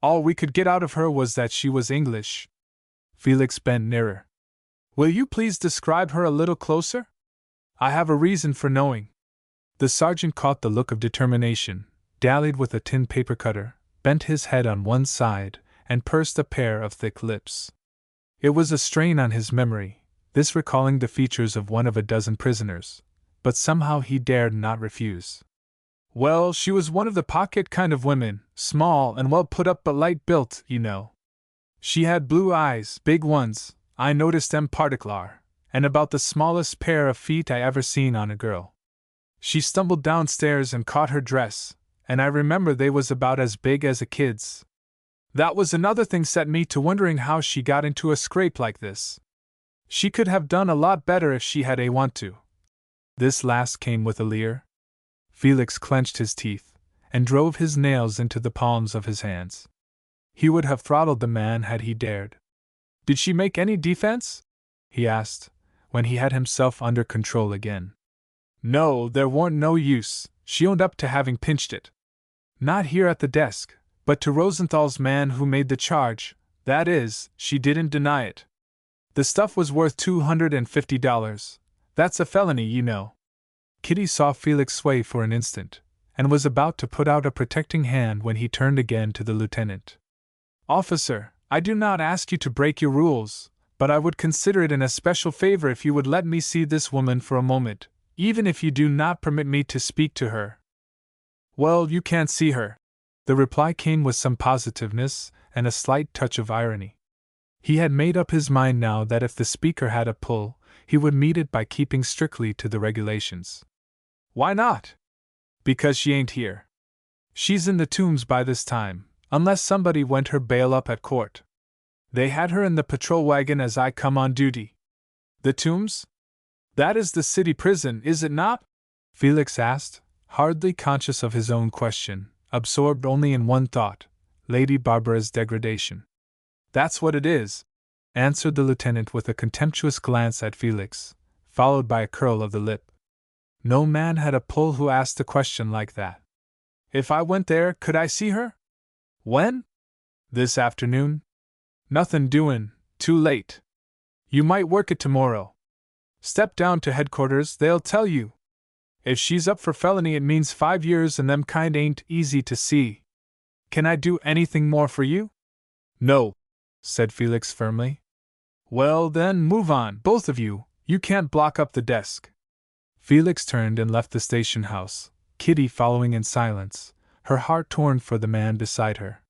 All we could get out of her was that she was English. Felix bent nearer. Will you please describe her a little closer? I have a reason for knowing. The sergeant caught the look of determination, dallied with a tin paper cutter, bent his head on one side, and pursed a pair of thick lips. It was a strain on his memory, this recalling the features of one of a dozen prisoners, but somehow he dared not refuse. Well, she was one of the pocket kind of women, small and well put up but light built, you know. She had blue eyes, big ones, I noticed them particular, and about the smallest pair of feet I ever seen on a girl. She stumbled downstairs and caught her dress, and I remember they was about as big as a kid's. That was another thing set me to wondering how she got into a scrape like this. She could have done a lot better if she had a want to. This last came with a leer. Felix clenched his teeth, and drove his nails into the palms of his hands. He would have throttled the man had he dared. Did she make any defense? He asked, when he had himself under control again. No, there warn't no use, she owned up to having pinched it. Not here at the desk, but to Rosenthal's man who made the charge, that is, she didn't deny it. The stuff was worth $250. That's a felony, you know. Kitty saw Felix sway for an instant, and was about to put out a protecting hand when he turned again to the lieutenant. Officer, I do not ask you to break your rules, but I would consider it an especial favor if you would let me see this woman for a moment, even if you do not permit me to speak to her. Well, you can't see her. The reply came with some positiveness and a slight touch of irony. He had made up his mind now that if the speaker had a pull, he would meet it by keeping strictly to the regulations. Why not? Because she ain't here. She's in the Tombs by this time, unless somebody went her bail up at court. They had her in the patrol wagon as I come on duty. The Tombs? That is the city prison, is it not? Felix asked, hardly conscious of his own question, absorbed only in one thought, Lady Barbara's degradation. That's what it is, answered the lieutenant with a contemptuous glance at Felix, followed by a curl of the lip. No man had a pull who asked a question like that. If I went there, could I see her? When? This afternoon? Nothin' doin', too late. You might work it tomorrow. Step down to headquarters, they'll tell you. If she's up for felony, it means 5 years, and them kind ain't easy to see. Can I do anything more for you? No, said Felix firmly. Well, then move on, both of you. You can't block up the desk. Felix turned and left the station house, Kitty following in silence, her heart torn for the man beside her.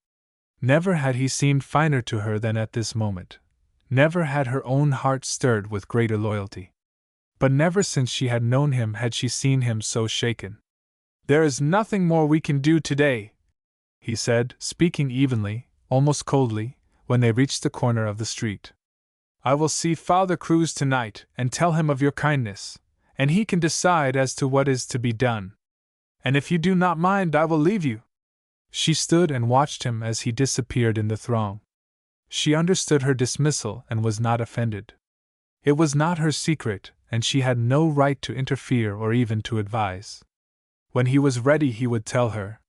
Never had he seemed finer to her than at this moment. Never had her own heart stirred with greater loyalty. But never since she had known him had she seen him so shaken. There is nothing more we can do today, he said, speaking evenly, almost coldly, when they reached the corner of the street. I will see Father Cruz tonight and tell him of your kindness, and he can decide as to what is to be done. And if you do not mind, I will leave you. She stood and watched him as he disappeared in the throng. She understood her dismissal and was not offended. It was not her secret, and she had no right to interfere or even to advise. When he was ready, he would tell her.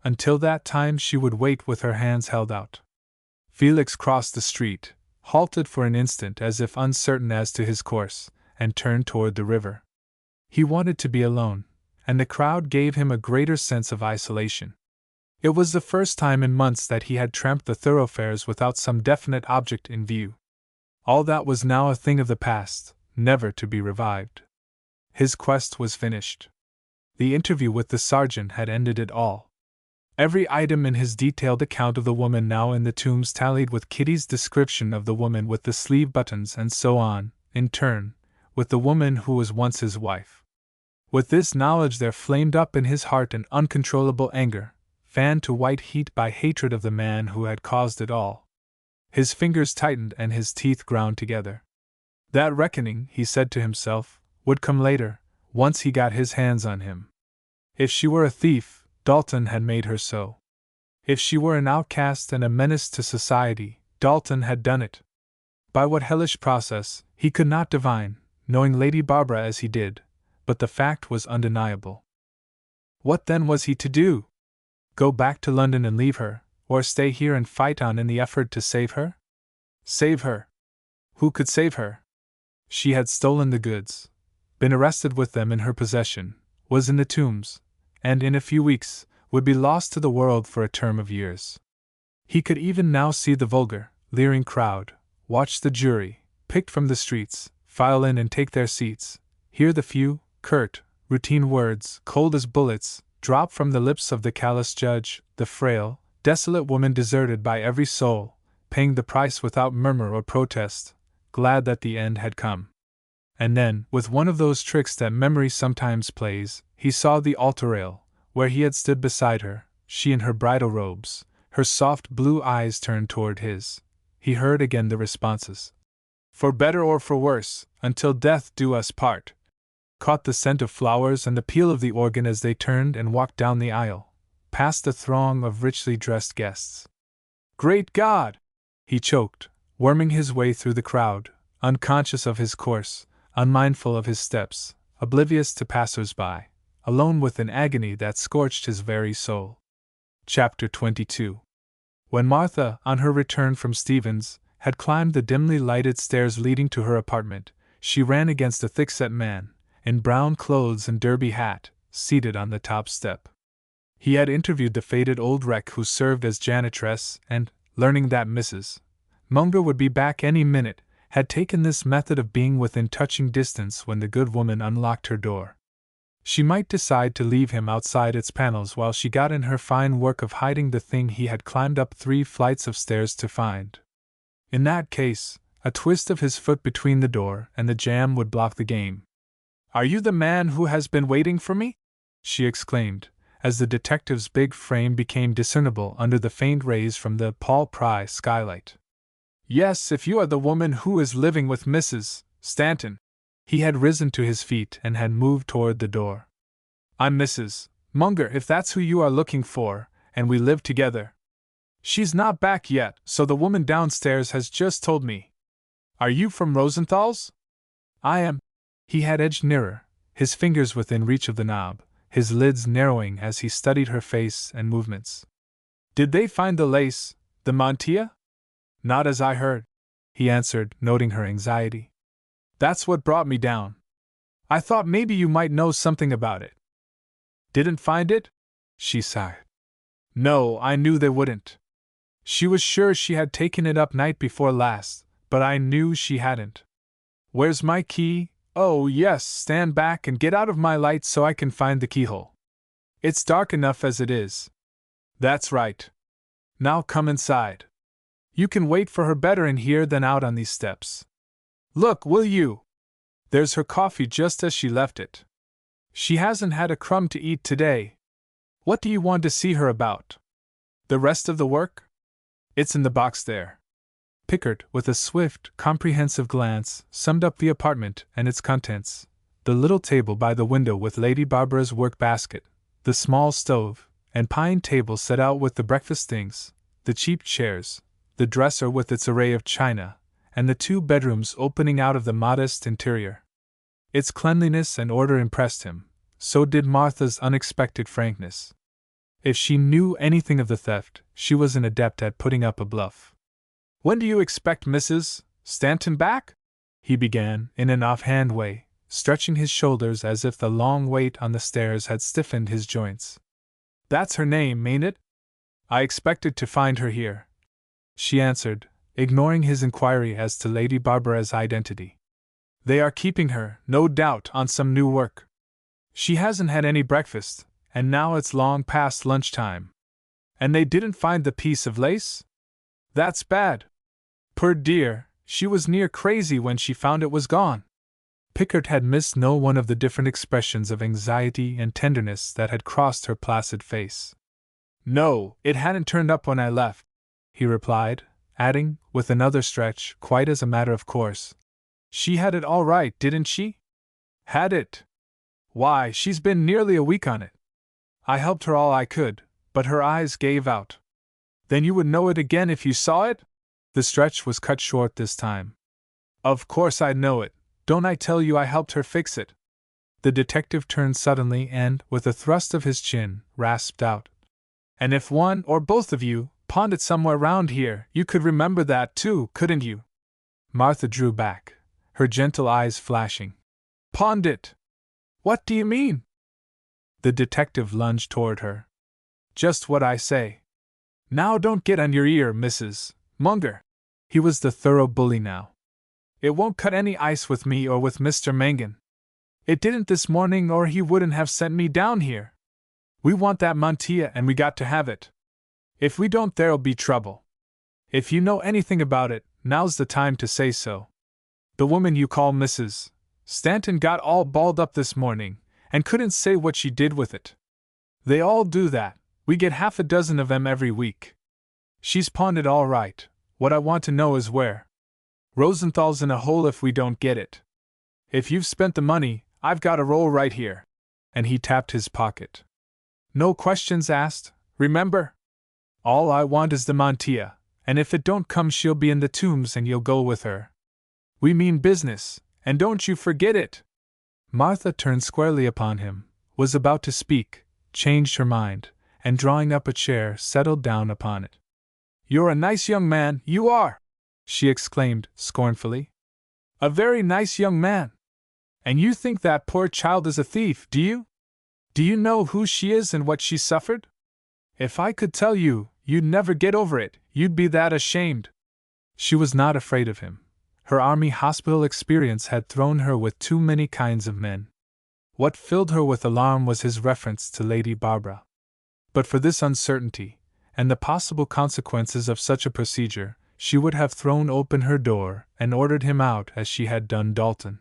Until that time, she would wait with her hands held out. Felix crossed the street, halted for an instant as if uncertain as to his course, and turned toward the river. He wanted to be alone, and the crowd gave him a greater sense of isolation. It was the first time in months that he had tramped the thoroughfares without some definite object in view. All that was now a thing of the past, never to be revived. His quest was finished. The interview with the sergeant had ended it all. Every item in his detailed account of the woman now in the Tombs tallied with Kitty's description of the woman with the sleeve buttons, and so on, in turn, with the woman who was once his wife. With this knowledge there flamed up in his heart an uncontrollable anger, fanned to white heat by hatred of the man who had caused it all. His fingers tightened and his teeth ground together. That reckoning, he said to himself, would come later, once he got his hands on him. If she were a thief, Dalton had made her so. If she were an outcast and a menace to society, Dalton had done it. By what hellish process, he could not divine, knowing Lady Barbara as he did, but the fact was undeniable. What then was he to do? Go back to London and leave her, or stay here and fight on in the effort to save her? Save her? Who could save her? She had stolen the goods, been arrested with them in her possession, was in the Tombs, and in a few weeks would be lost to the world for a term of years. He could even now see the vulgar, leering crowd, watch the jury, picked from the streets, file in and take their seats, hear the few, curt, routine words, cold as bullets, drop from the lips of the callous judge, the frail, desolate woman deserted by every soul, paying the price without murmur or protest, glad that the end had come. And then, with one of those tricks that memory sometimes plays, he saw the altar rail, where he had stood beside her, she in her bridal robes, her soft blue eyes turned toward his. He heard again the responses. For better or for worse, until death do us part. Caught the scent of flowers and the peal of the organ as they turned and walked down the aisle, past the throng of richly dressed guests. Great God! He choked, worming his way through the crowd, unconscious of his course, unmindful of his steps, oblivious to passers-by, alone with an agony that scorched his very soul. Chapter 22. When Martha, on her return from Stephen's, had climbed the dimly lighted stairs leading to her apartment, she ran against a thick-set man, in brown clothes and derby hat, seated on the top step. He had interviewed the faded old wreck who served as janitress and, learning that Mrs. Munger would be back any minute, had taken this method of being within touching distance when the good woman unlocked her door. She might decide to leave him outside its panels while she got in her fine work of hiding the thing he had climbed up 3 flights of stairs to find. In that case, a twist of his foot between the door and the jamb would block the game. "Are you the man who has been waiting for me?" she exclaimed, as the detective's big frame became discernible under the faint rays from the Paul Pry skylight. "Yes, if you are the woman who is living with Mrs. Stanton." He had risen to his feet and had moved toward the door. "I'm Mrs. Munger, if that's who you are looking for, and we live together. She's not back yet, so the woman downstairs has just told me. Are you from Rosenthal's?" "I am." He had edged nearer, his fingers within reach of the knob, his lids narrowing as he studied her face and movements. "Did they find the lace, the mantilla?" "Not as I heard," he answered, noting her anxiety. "That's what brought me down. I thought maybe you might know something about it." "Didn't find it?" she sighed. "No, I knew they wouldn't. She was sure she had taken it up night before last, but I knew she hadn't. Where's my key? Oh, yes, stand back and get out of my light so I can find the keyhole. It's dark enough as it is. That's right. Now come inside. You can wait for her better in here than out on these steps. Look, will you? There's her coffee just as she left it. She hasn't had a crumb to eat today. What do you want to see her about? The rest of the work? It's in the box there." Pickard, with a swift, comprehensive glance, summed up the apartment and its contents: the little table by the window with Lady Barbara's work basket, the small stove and pine table set out with the breakfast things, the cheap chairs, the dresser with its array of china, and the 2 bedrooms opening out of the modest interior. Its cleanliness and order impressed him, so did Martha's unexpected frankness. If she knew anything of the theft, she was an adept at putting up a bluff. "When do you expect Mrs. Stanton back?" he began, in an offhand way, stretching his shoulders as if the long wait on the stairs had stiffened his joints. "That's her name, ain't it? I expected to find her here," she answered, ignoring his inquiry as to Lady Barbara's identity. "They are keeping her, no doubt, on some new work. She hasn't had any breakfast, and now it's long past lunchtime. And they didn't find the piece of lace? That's bad. Poor dear, she was near crazy when she found it was gone." Pickard had missed no one of the different expressions of anxiety and tenderness that had crossed her placid face. "No, it hadn't turned up when I left," he replied, adding, with another stretch, quite as a matter of course, "She had it all right, didn't she?" "Had it? Why, she's been nearly a week on it. I helped her all I could, but her eyes gave out." "Then you would know it again if you saw it?" The stretch was cut short this time. "Of course I'd know it. Don't I tell you I helped her fix it?" The detective turned suddenly and, with a thrust of his chin, rasped out, "And if one or both of you pawned it somewhere round here, you could remember that too, couldn't you?" Martha drew back, her gentle eyes flashing. "Pawned it? What do you mean?" The detective lunged toward her. "Just what I say. Now don't get on your ear, Mrs. Munger." He was the thorough bully now. "It won't cut any ice with me or with Mr. Mangan. It didn't this morning or he wouldn't have sent me down here. We want that mantilla and we got to have it. If we don't, there'll be trouble. If you know anything about it, now's the time to say so. The woman you call Mrs. Stanton got all balled up this morning, and couldn't say what she did with it. They all do that. We get half a dozen of them every week. She's pawned it all right. What I want to know is where. Rosenthal's in a hole if we don't get it. If you've spent the money, I've got a roll right here. And he tapped his pocket. No questions asked, remember? All I want is the mantilla, and if it don't come she'll be in the tombs and you'll go with her. We mean business, and don't you forget it. Martha turned squarely upon him, was about to speak, changed her mind, and drawing up a chair, settled down upon it. You're a nice young man, you are! She exclaimed, scornfully. A very nice young man! And you think that poor child is a thief, do you? Do you know who she is and what she suffered? If I could tell you, you'd never get over it, you'd be that ashamed. She was not afraid of him. Her army hospital experience had thrown her with too many kinds of men. What filled her with alarm was his reference to Lady Barbara. But for this uncertainty, and the possible consequences of such a procedure, she would have thrown open her door and ordered him out as she had done Dalton.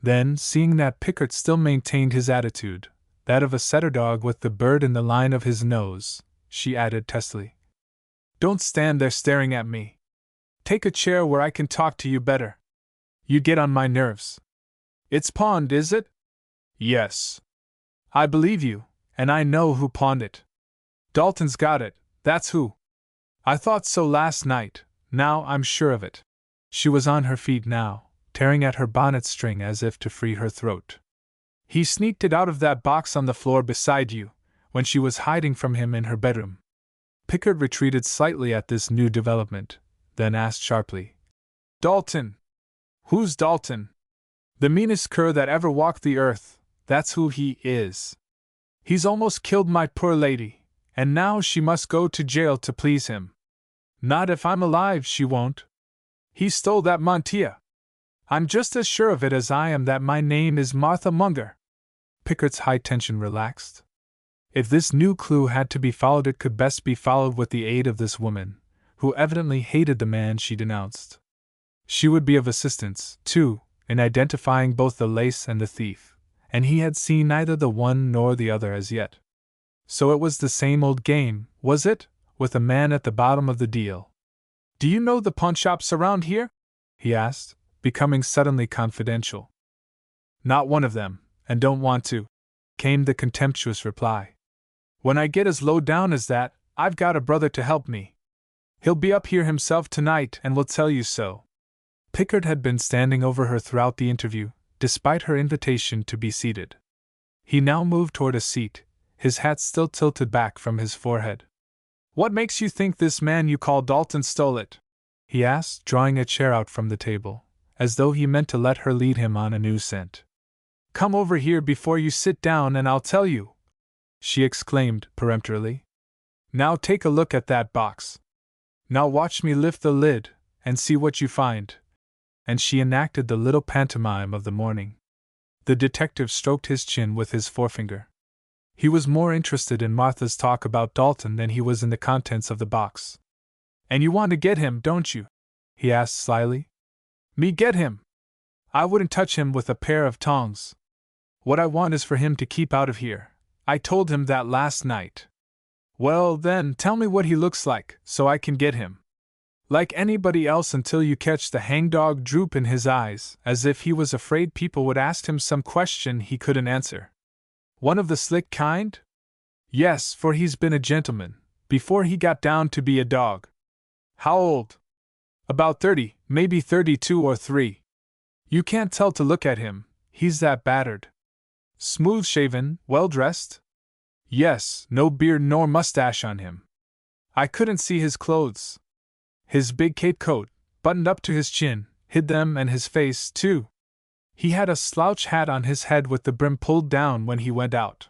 Then, seeing that Pickard still maintained his attitude, that of a setter dog with the bird in the line of his nose, she added testily, Don't stand there staring at me. Take a chair where I can talk to you better. You get on my nerves. It's pawned, is it? Yes. I believe you, and I know who pawned it. Dalton's got it, that's who. I thought so last night, now I'm sure of it. She was on her feet now, tearing at her bonnet string as if to free her throat. He sneaked it out of that box on the floor beside you, when she was hiding from him in her bedroom. Pickard retreated slightly at this new development, then asked sharply, Dalton! Who's Dalton? The meanest cur that ever walked the earth, that's who he is. He's almost killed my poor lady, and now she must go to jail to please him. Not if I'm alive, she won't. He stole that mantilla. I'm just as sure of it as I am that my name is Martha Munger. Pickard's high tension relaxed. If this new clue had to be followed, it could best be followed with the aid of this woman, who evidently hated the man she denounced. She would be of assistance, too, in identifying both the lace and the thief, and he had seen neither the one nor the other as yet. So it was the same old game, was it, with a man at the bottom of the deal? Do you know the pawnshops around here? He asked, becoming suddenly confidential. Not one of them, and don't want to, came the contemptuous reply. When I get as low down as that, I've got a brother to help me. He'll be up here himself tonight and will tell you so. Pickard had been standing over her throughout the interview, despite her invitation to be seated. He now moved toward a seat, his hat still tilted back from his forehead. What makes you think this man you call Dalton stole it? He asked, drawing a chair out from the table, as though he meant to let her lead him on a new scent. Come over here before you sit down and I'll tell you, she exclaimed peremptorily. Now take a look at that box. Now watch me lift the lid, and see what you find. And she enacted the little pantomime of the morning. The detective stroked his chin with his forefinger. He was more interested in Martha's talk about Dalton than he was in the contents of the box. And you want to get him, don't you? He asked slyly. Me get him? I wouldn't touch him with a pair of tongs. What I want is for him to keep out of here. I told him that last night. Well, then, tell me what he looks like, so I can get him. Like anybody else until you catch the hangdog droop in his eyes, as if he was afraid people would ask him some question he couldn't answer. One of the slick kind? Yes, for he's been a gentleman, before he got down to be a dog. How old? About 30, maybe 32 or 3. You can't tell to look at him, he's that battered. Smooth-shaven, well-dressed? Yes, no beard nor mustache on him. I couldn't see his clothes. His big cape coat, buttoned up to his chin, hid them and his face, too. He had a slouch hat on his head with the brim pulled down when he went out.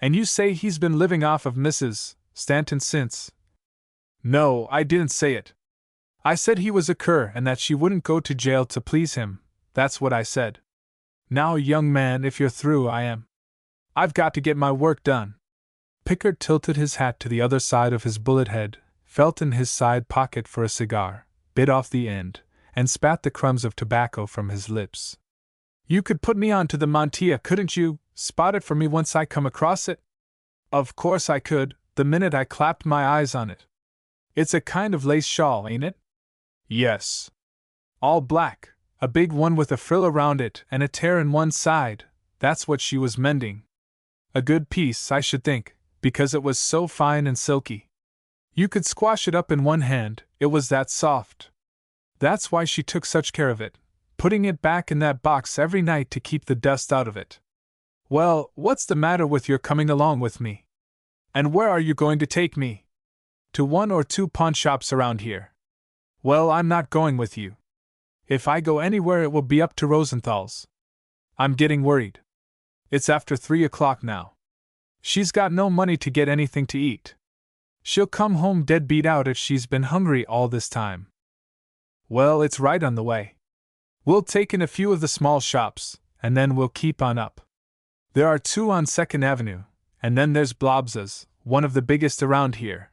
And you say he's been living off of Mrs. Stanton since? No, I didn't say it. I said he was a cur and that she wouldn't go to jail to please him, that's what I said. Now, young man, if you're through, I am. I've got to get my work done. Pickard tilted his hat to the other side of his bullet head, felt in his side pocket for a cigar, bit off the end, and spat the crumbs of tobacco from his lips. You could put me on to the mantilla, couldn't you? Spot it for me once I come across it? Of course I could, the minute I clapped my eyes on it. It's a kind of lace shawl, ain't it? Yes. All black, a big one with a frill around it and a tear in one side. That's what she was mending. A good piece, I should think, because it was so fine and silky. You could squash it up in one hand, it was that soft. That's why she took such care of it, putting it back in that box every night to keep the dust out of it. Well, what's the matter with your coming along with me? And where are you going to take me? To one or two pawnshops around here. Well, I'm not going with you. If I go anywhere it will be up to Rosenthal's. I'm getting worried. It's after 3 o'clock now. She's got no money to get anything to eat. She'll come home dead beat out if she's been hungry all this time. Well, it's right on the way. We'll take in a few of the small shops, and then we'll keep on up. There are 2 on 2nd Avenue, and then there's Blobs's, one of the biggest around here.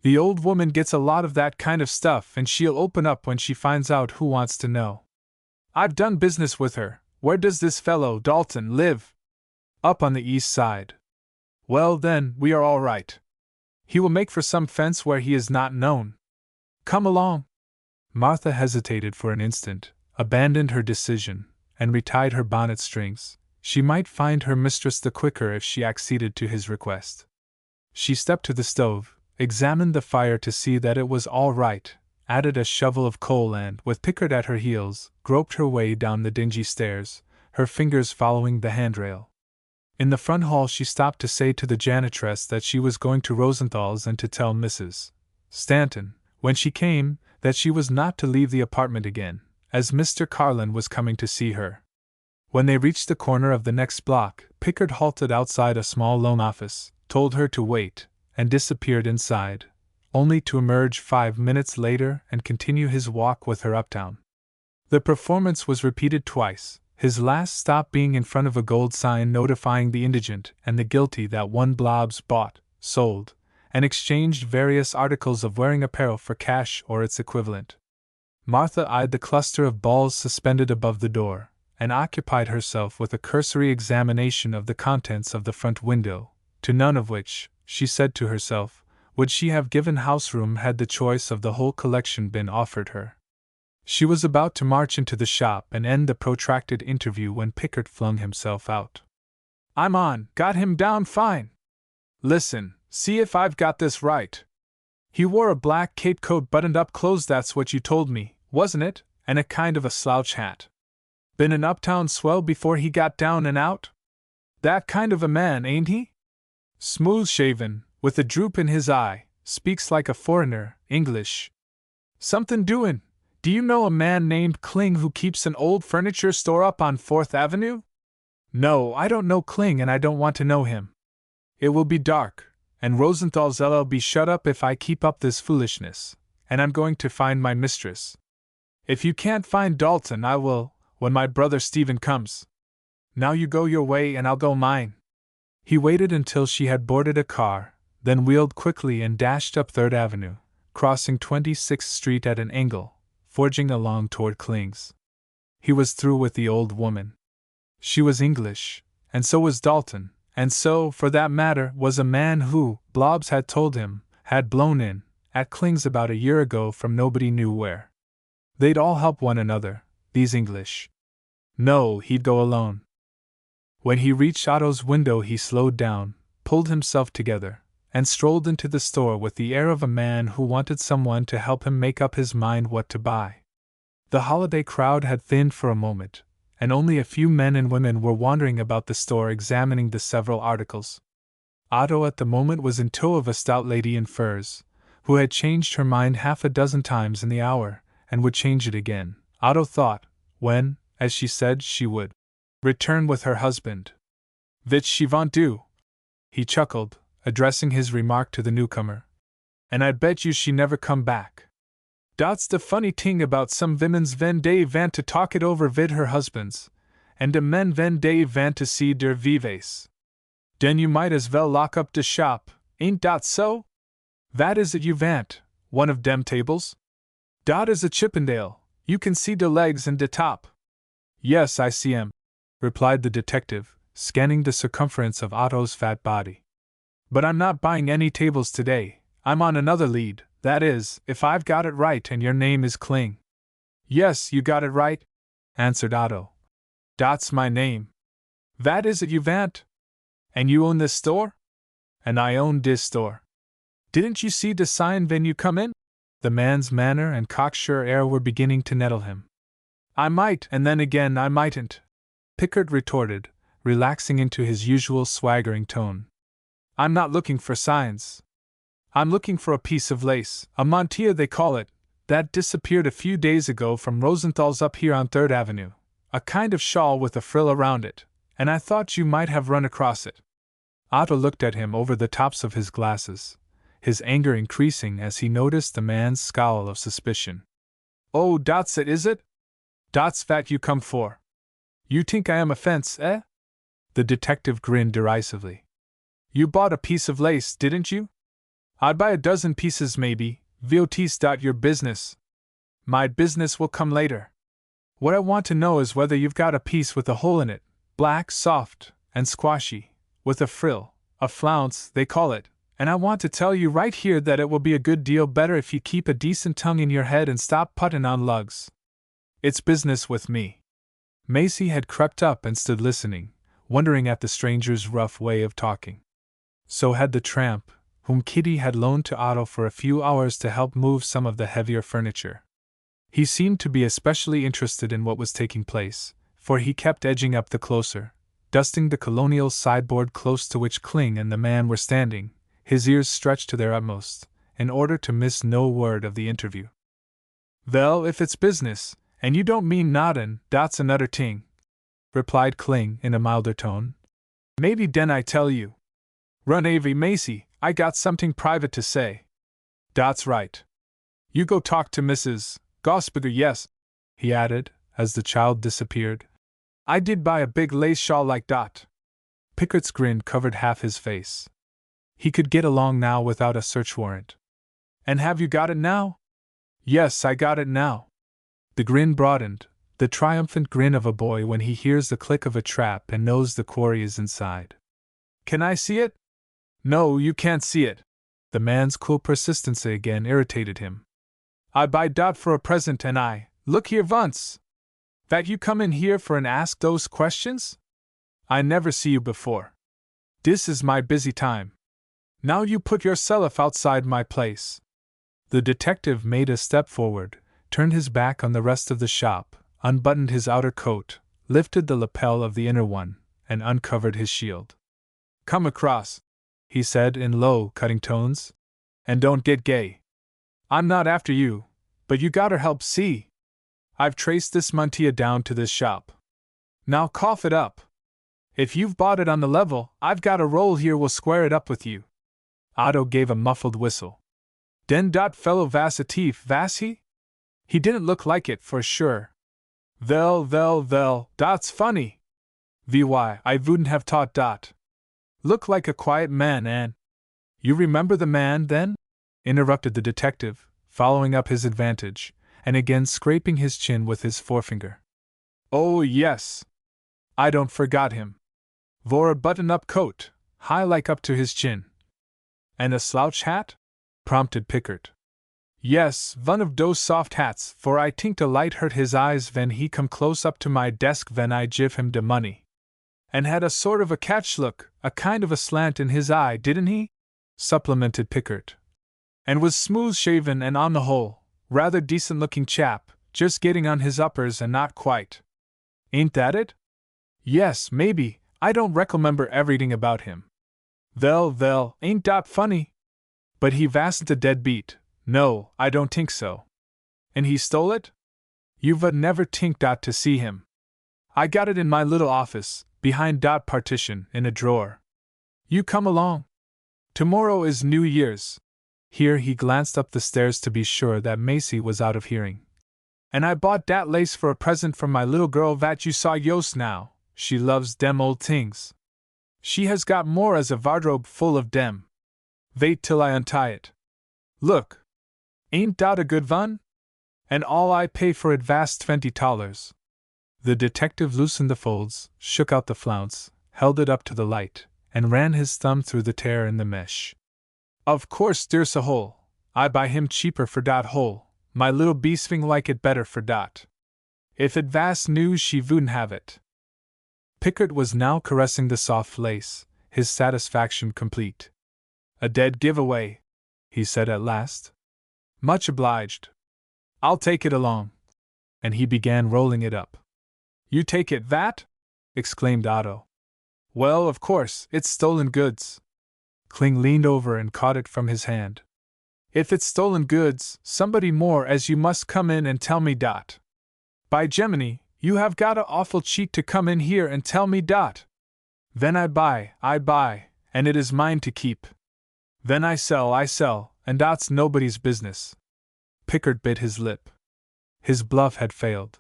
The old woman gets a lot of that kind of stuff and she'll open up when she finds out who wants to know. I've done business with her. Where does this fellow, Dalton, live? Up on the east side. Well then, we are all right. He will make for some fence where he is not known. Come along. Martha hesitated for an instant, abandoned her decision, and retied her bonnet strings. She might find her mistress the quicker if she acceded to his request. She stepped to the stove, examined the fire to see that it was all right, added a shovel of coal and, with Pickard at her heels, groped her way down the dingy stairs, her fingers following the handrail. In the front hall she stopped to say to the janitress that she was going to Rosenthal's and to tell Mrs. Stanton, when she came, that she was not to leave the apartment again, as Mr. Carlin was coming to see her. When they reached the corner of the next block, Pickard halted outside a small loan office, told her to wait, and disappeared inside, only to emerge 5 minutes later and continue his walk with her uptown. The performance was repeated twice, his last stop being in front of a gold sign notifying the indigent and the guilty that one Blobbs bought, sold, and exchanged various articles of wearing apparel for cash or its equivalent. Martha eyed the cluster of balls suspended above the door, and occupied herself with a cursory examination of the contents of the front window, to none of which, she said to herself, would she have given house-room had the choice of the whole collection been offered her. She was about to march into the shop and end the protracted interview when Pickard flung himself out. I'm on, got him down fine. Listen, see if I've got this right. He wore a black cape coat buttoned up close, that's what you told me, wasn't it, and a kind of a slouch hat. Been an uptown swell before he got down and out? That kind of a man, ain't he? Smooth-shaven, with a droop in his eye, speaks like a foreigner, English. Something doin'. Do you know a man named Kling who keeps an old furniture store up on 4th Avenue? No, I don't know Kling and I don't want to know him. It will be dark, and Rosenthal's LL be shut up if I keep up this foolishness, and I'm going to find my mistress. If you can't find Dalton, I will, when my brother Stephen comes. Now you go your way and I'll go mine. He waited until she had boarded a car, then wheeled quickly and dashed up 3rd Avenue, crossing 26th Street at an angle, forging along toward Kling's. He was through with the old woman. She was English, and so was Dalton, and so, for that matter, was a man who, Blobbs had told him, had blown in, at Kling's about a year ago from nobody knew where. They'd all help one another, these English. No, he'd go alone. When he reached Otto's window he slowed down, pulled himself together, and strolled into the store with the air of a man who wanted someone to help him make up his mind what to buy. The holiday crowd had thinned for a moment, and only a few men and women were wandering about the store examining the several articles. Otto at the moment was in tow of a stout lady in furs, who had changed her mind half a dozen times in the hour, and would change it again, Otto thought, when, as she said she would return with her husband. Vich she vont do, he chuckled, addressing his remark to the newcomer. And I bet you she never come back. Dat's the funny ting about some vimens ven dey vant to talk it over vid her husbands, and de men ven dey vant to see der vives. Den you might as well lock up de shop, ain't dat so? Vat is it you vant, one of dem tables? Dat is a Chippendale, you can see de legs and de top. Yes, I see 'em, replied the detective, scanning the circumference of Otto's fat body. But I'm not buying any tables today. I'm on another lead, that is, if I've got it right, and your name is Kling. Yes, you got it right, answered Otto. That's my name. That is it, you vant? And you own this store? And I own this store. Didn't you see the sign when you come in? The man's manner and cocksure air were beginning to nettle him. I might, and then again I mightn't, Pickard retorted, relaxing into his usual swaggering tone. I'm not looking for signs. I'm looking for a piece of lace, a mantilla they call it, that disappeared a few days ago from Rosenthal's up here on 3rd Avenue, a kind of shawl with a frill around it, and I thought you might have run across it. Otto looked at him over the tops of his glasses, his anger increasing as he noticed the man's scowl of suspicion. Oh, that's it, is it? That's vat you come for. You think I am a fence, eh? The detective grinned derisively. You bought a piece of lace, didn't you? I'd buy a dozen pieces maybe, vot's your business. My business will come later. What I want to know is whether you've got a piece with a hole in it, black, soft, and squashy, with a frill, a flounce, they call it, and I want to tell you right here that it will be a good deal better if you keep a decent tongue in your head and stop putting on lugs. It's business with me. Macy had crept up and stood listening, wondering at the stranger's rough way of talking. So had the tramp, whom Kitty had loaned to Otto for a few hours to help move some of the heavier furniture. He seemed to be especially interested in what was taking place, for he kept edging up the closer, dusting the colonial sideboard close to which Kling and the man were standing, his ears stretched to their utmost, in order to miss no word of the interview. Well, if it's business, and you don't mean noddin', that's another ting, replied Kling in a milder tone. Maybe den I tell you. Run avy Macy, I got something private to say. That's right. You go talk to Mrs. Gosberger, yes, he added, as the child disappeared. I did buy a big lace shawl like that. Pickard's grin covered half his face. He could get along now without a search warrant. And have you got it now? Yes, I got it now. The grin broadened, the triumphant grin of a boy when he hears the click of a trap and knows the quarry is inside. Can I see it? No, you can't see it. The man's cool persistency again irritated him. I buy dot for a present and I, look here once. That you come in here for and ask those questions? I never see you before. This is my busy time. Now you put yourself outside my place. The detective made a step forward, turned his back on the rest of the shop, unbuttoned his outer coat, lifted the lapel of the inner one, and uncovered his shield. Come across, he said in low, cutting tones. And don't get gay. I'm not after you, but you gotter help see. I've traced this mantilla down to this shop. Now cough it up. If you've bought it on the level, I've got a roll here will square it up with you. Otto gave a muffled whistle. Den dot fellow vas a thief, vas he? He didn't look like it, for sure. Well, that's funny. Why, I wouldn't have thought dot. Look like a quiet man, and... You remember the man, then? Interrupted the detective, following up his advantage, and again scraping his chin with his forefinger. Oh, yes. I don't forgot him. Wore a button-up coat, high like up to his chin. And a slouch hat? Prompted Pickard. Yes, one of those soft hats, for I think the light hurt his eyes when he come close up to my desk when I give him the money. And had a sort of a catch look, a kind of a slant in his eye, didn't he? Supplemented Pickard. And was smooth-shaven and on the whole, rather decent-looking chap, just getting on his uppers and not quite. Ain't that it? Yes, maybe, I don't recomember everything about him. Well, ain't that funny? But he vasn't a deadbeat. No, I don't think so. And he stole it? You've never think dot to see him. I got it in my little office, behind dot partition, in a drawer. You come along. Tomorrow is New Year's. Here he glanced up the stairs to be sure that Macy was out of hearing. And I bought dat lace for a present from my little girl that you saw yost now. She loves dem old things. She has got more as a wardrobe full of dem. Wait till I untie it. Look. Ain't dat a good one? And all I pay for it vast $20. The detective loosened the folds, shook out the flounce, held it up to the light, and ran his thumb through the tear in the mesh. Of course there's a hole. I buy him cheaper for dat hole. My little beasting like it better for dat. If it vas new she wouldn't have it. Pickard was now caressing the soft lace, his satisfaction complete. A dead giveaway, he said at last. Much obliged. I'll take it along. And he began rolling it up. You take it that? Exclaimed Otto. Well, of course, it's stolen goods. Kling leaned over and caught it from his hand. If it's stolen goods, somebody more as you must come in and tell me dot. By Gemini, you have got a awful cheek to come in here and tell me dot. Then I buy, and it is mine to keep. Then I sell, and dot's nobody's business. Pickard bit his lip. His bluff had failed.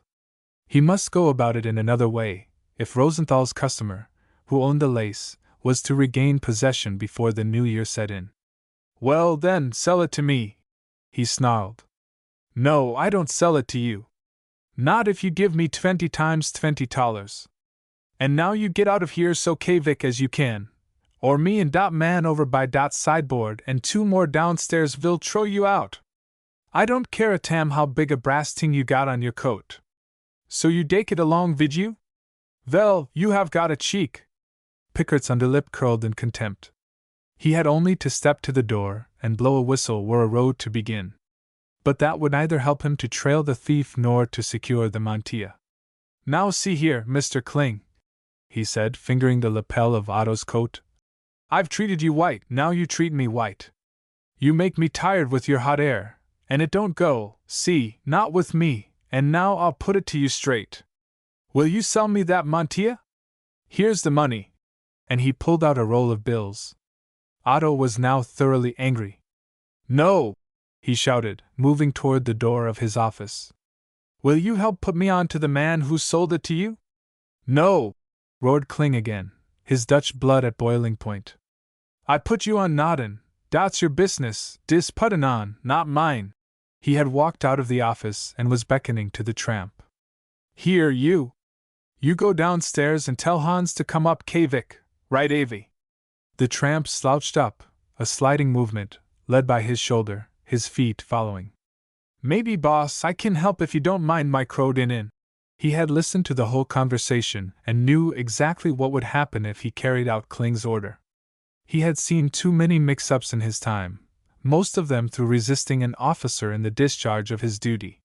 He must go about it in another way, if Rosenthal's customer, who owned the lace, was to regain possession before the new year set in. Well then, sell it to me, he snarled. No, I don't sell it to you. Not if you give me 20 times $20. And now you get out of here so quick as you can, or me and dot man over by dot sideboard and 2 more downstairs will throw you out. I don't care a tam how big a brass ting you got on your coat. So you take it along, vid you? Well, you have got a cheek. Pickard's underlip curled in contempt. He had only to step to the door and blow a whistle were a road to begin. But that would neither help him to trail the thief nor to secure the mantilla. Now see here, Mr. Kling, he said, fingering the lapel of Otto's coat. I've treated you white, now you treat me white. You make me tired with your hot air, and it don't go, see, not with me, and now I'll put it to you straight. Will you sell me that mantilla? Here's the money. And he pulled out a roll of bills. Otto was now thoroughly angry. No! He shouted, moving toward the door of his office. Will you help put me on to the man who sold it to you? No! Roared Kling again, his Dutch blood at boiling point. I put you on nodden, dot's your business, dis puttin' on, not mine. He had walked out of the office and was beckoning to the tramp. Here, you! You go downstairs and tell Hans to come up Kvik, right avy. The tramp slouched up, a sliding movement, led by his shoulder, his feet following. Maybe, boss, I can help if you don't mind my crowed in. He had listened to the whole conversation and knew exactly what would happen if he carried out Kling's order. He had seen too many mix-ups in his time, most of them through resisting an officer in the discharge of his duty.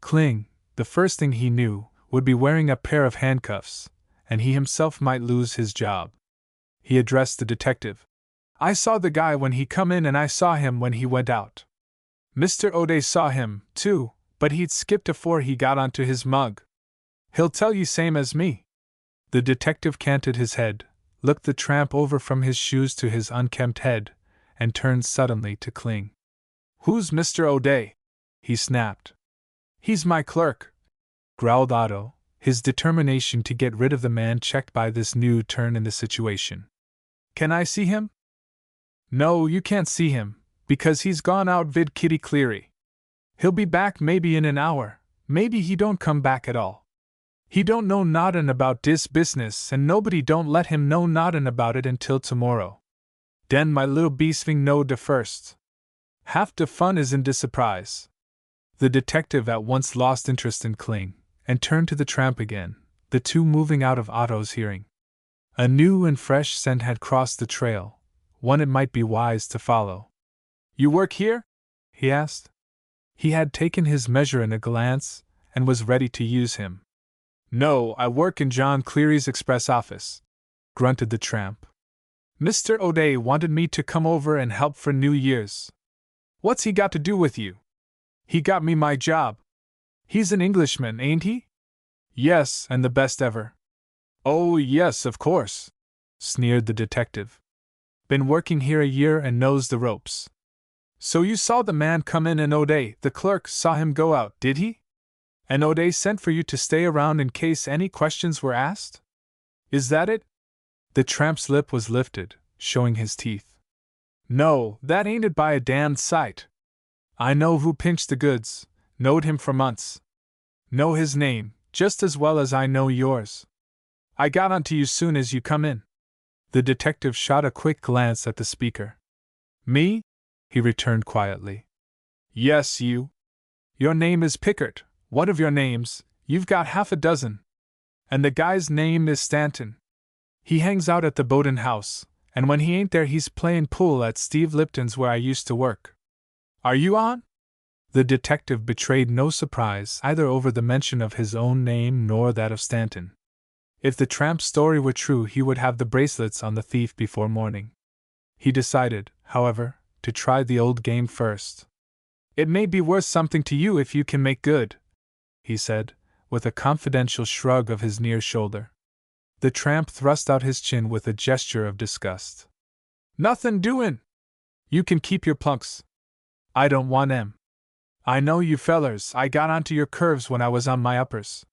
Kling, the first thing he knew, would be wearing a pair of handcuffs, and he himself might lose his job. He addressed the detective. I saw the guy when he come in and I saw him when he went out. Mr. O'Day saw him, too, but he'd skipped afore he got onto his mug. He'll tell you same as me. The detective canted his head, looked the tramp over from his shoes to his unkempt head, and turned suddenly to Kling. Who's Mr. O'Day? He snapped. He's my clerk, growled Otto, his determination to get rid of the man checked by this new turn in the situation. Can I see him? No, you can't see him, because he's gone out vid Kitty Cleary. He'll be back maybe in an hour, maybe he don't come back at all. He don't know nodden about dis business and nobody don't let him know nodden about it until tomorrow. Den my little beasting know de first. Half de fun is in de surprise. The detective at once lost interest in Kling, and turned to the tramp again, the two moving out of Otto's hearing. A new and fresh scent had crossed the trail, one it might be wise to follow. You work here? He asked. He had taken his measure in a glance, and was ready to use him. No, I work in John Cleary's express office, grunted the tramp. Mr. O'Day wanted me to come over and help for New Year's. What's he got to do with you? He got me my job. He's an Englishman, ain't he? Yes, and the best ever. Oh, yes, of course, sneered the detective. Been working here a year and knows the ropes. So you saw the man come in and O'Day, the clerk, saw him go out, did he? And O'Day sent for you to stay around in case any questions were asked? Is that it? The tramp's lip was lifted, showing his teeth. No, that ain't it by a damned sight. I know who pinched the goods, knowed him for months. Know his name, just as well as I know yours. I got onto you soon as you come in." The detective shot a quick glance at the speaker. "Me?" he returned quietly. "Yes, you. Your name is Pickard. What of your names? You've got half a dozen. And the guy's name is Stanton. He hangs out at the Bowden house, and when he ain't there he's playin' pool at Steve Lipton's where I used to work. Are you on?" The detective betrayed no surprise either over the mention of his own name nor that of Stanton. If the tramp's story were true, he would have the bracelets on the thief before morning. He decided, however, to try the old game first. "It may be worth something to you if you can make good," he said, with a confidential shrug of his near shoulder. The tramp thrust out his chin with a gesture of disgust. "Nothin' doin'! You can keep your plunks. I don't want 'em. I know you fellers, I got onto your curves when I was on my uppers.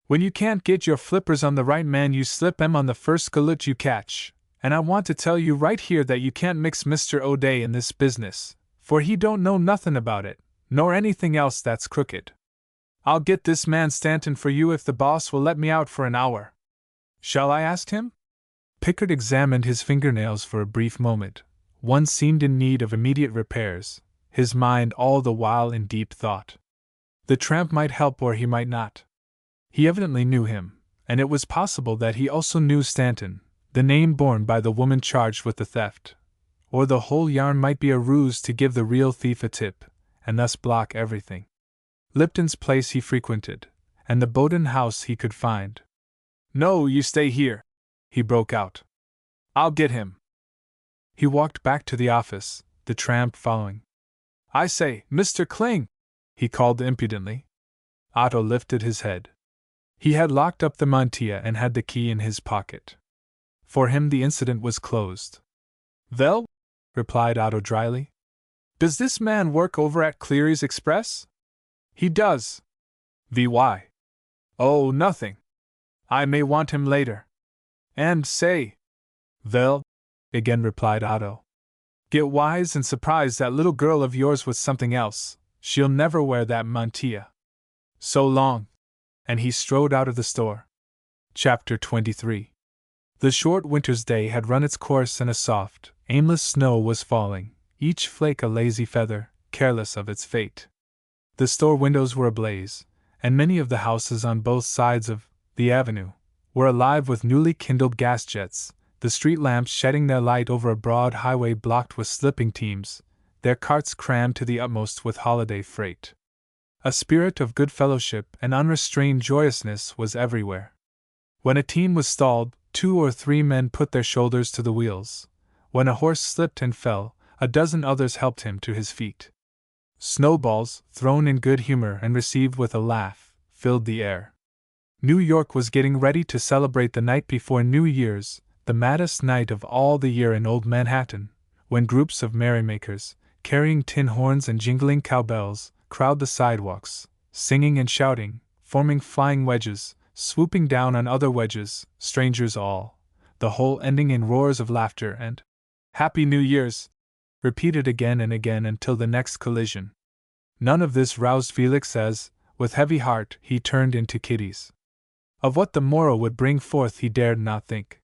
When you can't get your flippers on the right man, you slip 'em on the first galoot you catch, and I want to tell you right here that you can't mix Mr. O'Day in this business, for he don't know nothin' about it, nor anything else that's crooked. I'll get this man Stanton for you if the boss will let me out for an hour. Shall I ask him?" Pickard examined his fingernails for a brief moment. One seemed in need of immediate repairs, his mind all the while in deep thought. The tramp might help or he might not. He evidently knew him, and it was possible that he also knew Stanton, the name borne by the woman charged with the theft. Or the whole yarn might be a ruse to give the real thief a tip, and thus block everything. Lipton's place he frequented, and the Bowden house he could find. "No, you stay here," he broke out. "I'll get him." He walked back to the office, the tramp following. "I say, Mr. Kling!" he called impudently. Otto lifted his head. He had locked up the mantilla and had the key in his pocket. For him the incident was closed. "Vell," replied Otto dryly. "Does this man work over at Cleary's Express?" "He does." "Why?" "Oh, nothing. I may want him later." "And say." "Vell," again replied Otto. "Get wise and surprise that little girl of yours with something else. She'll never wear that mantilla. So long." And he strode out of the store. Chapter 23. The short winter's day had run its course and a soft, aimless snow was falling, each flake a lazy feather, careless of its fate. The store windows were ablaze, and many of the houses on both sides of the avenue were alive with newly kindled gas jets, the street lamps shedding their light over a broad highway blocked with slipping teams, their carts crammed to the utmost with holiday freight. A spirit of good fellowship and unrestrained joyousness was everywhere. When a team was stalled, 2 or 3 men put their shoulders to the wheels. When a horse slipped and fell, a dozen others helped him to his feet. Snowballs, thrown in good humor and received with a laugh, filled the air. New York was getting ready to celebrate the night before New Year's, the maddest night of all the year in old Manhattan, when groups of merrymakers, carrying tin horns and jingling cowbells, crowd the sidewalks, singing and shouting, forming flying wedges, swooping down on other wedges, strangers all, the whole ending in roars of laughter and "Happy New Year's!" repeated again and again until the next collision. None of this roused Felix as, with heavy heart, he turned into Kitty's. Of what the morrow would bring forth he dared not think.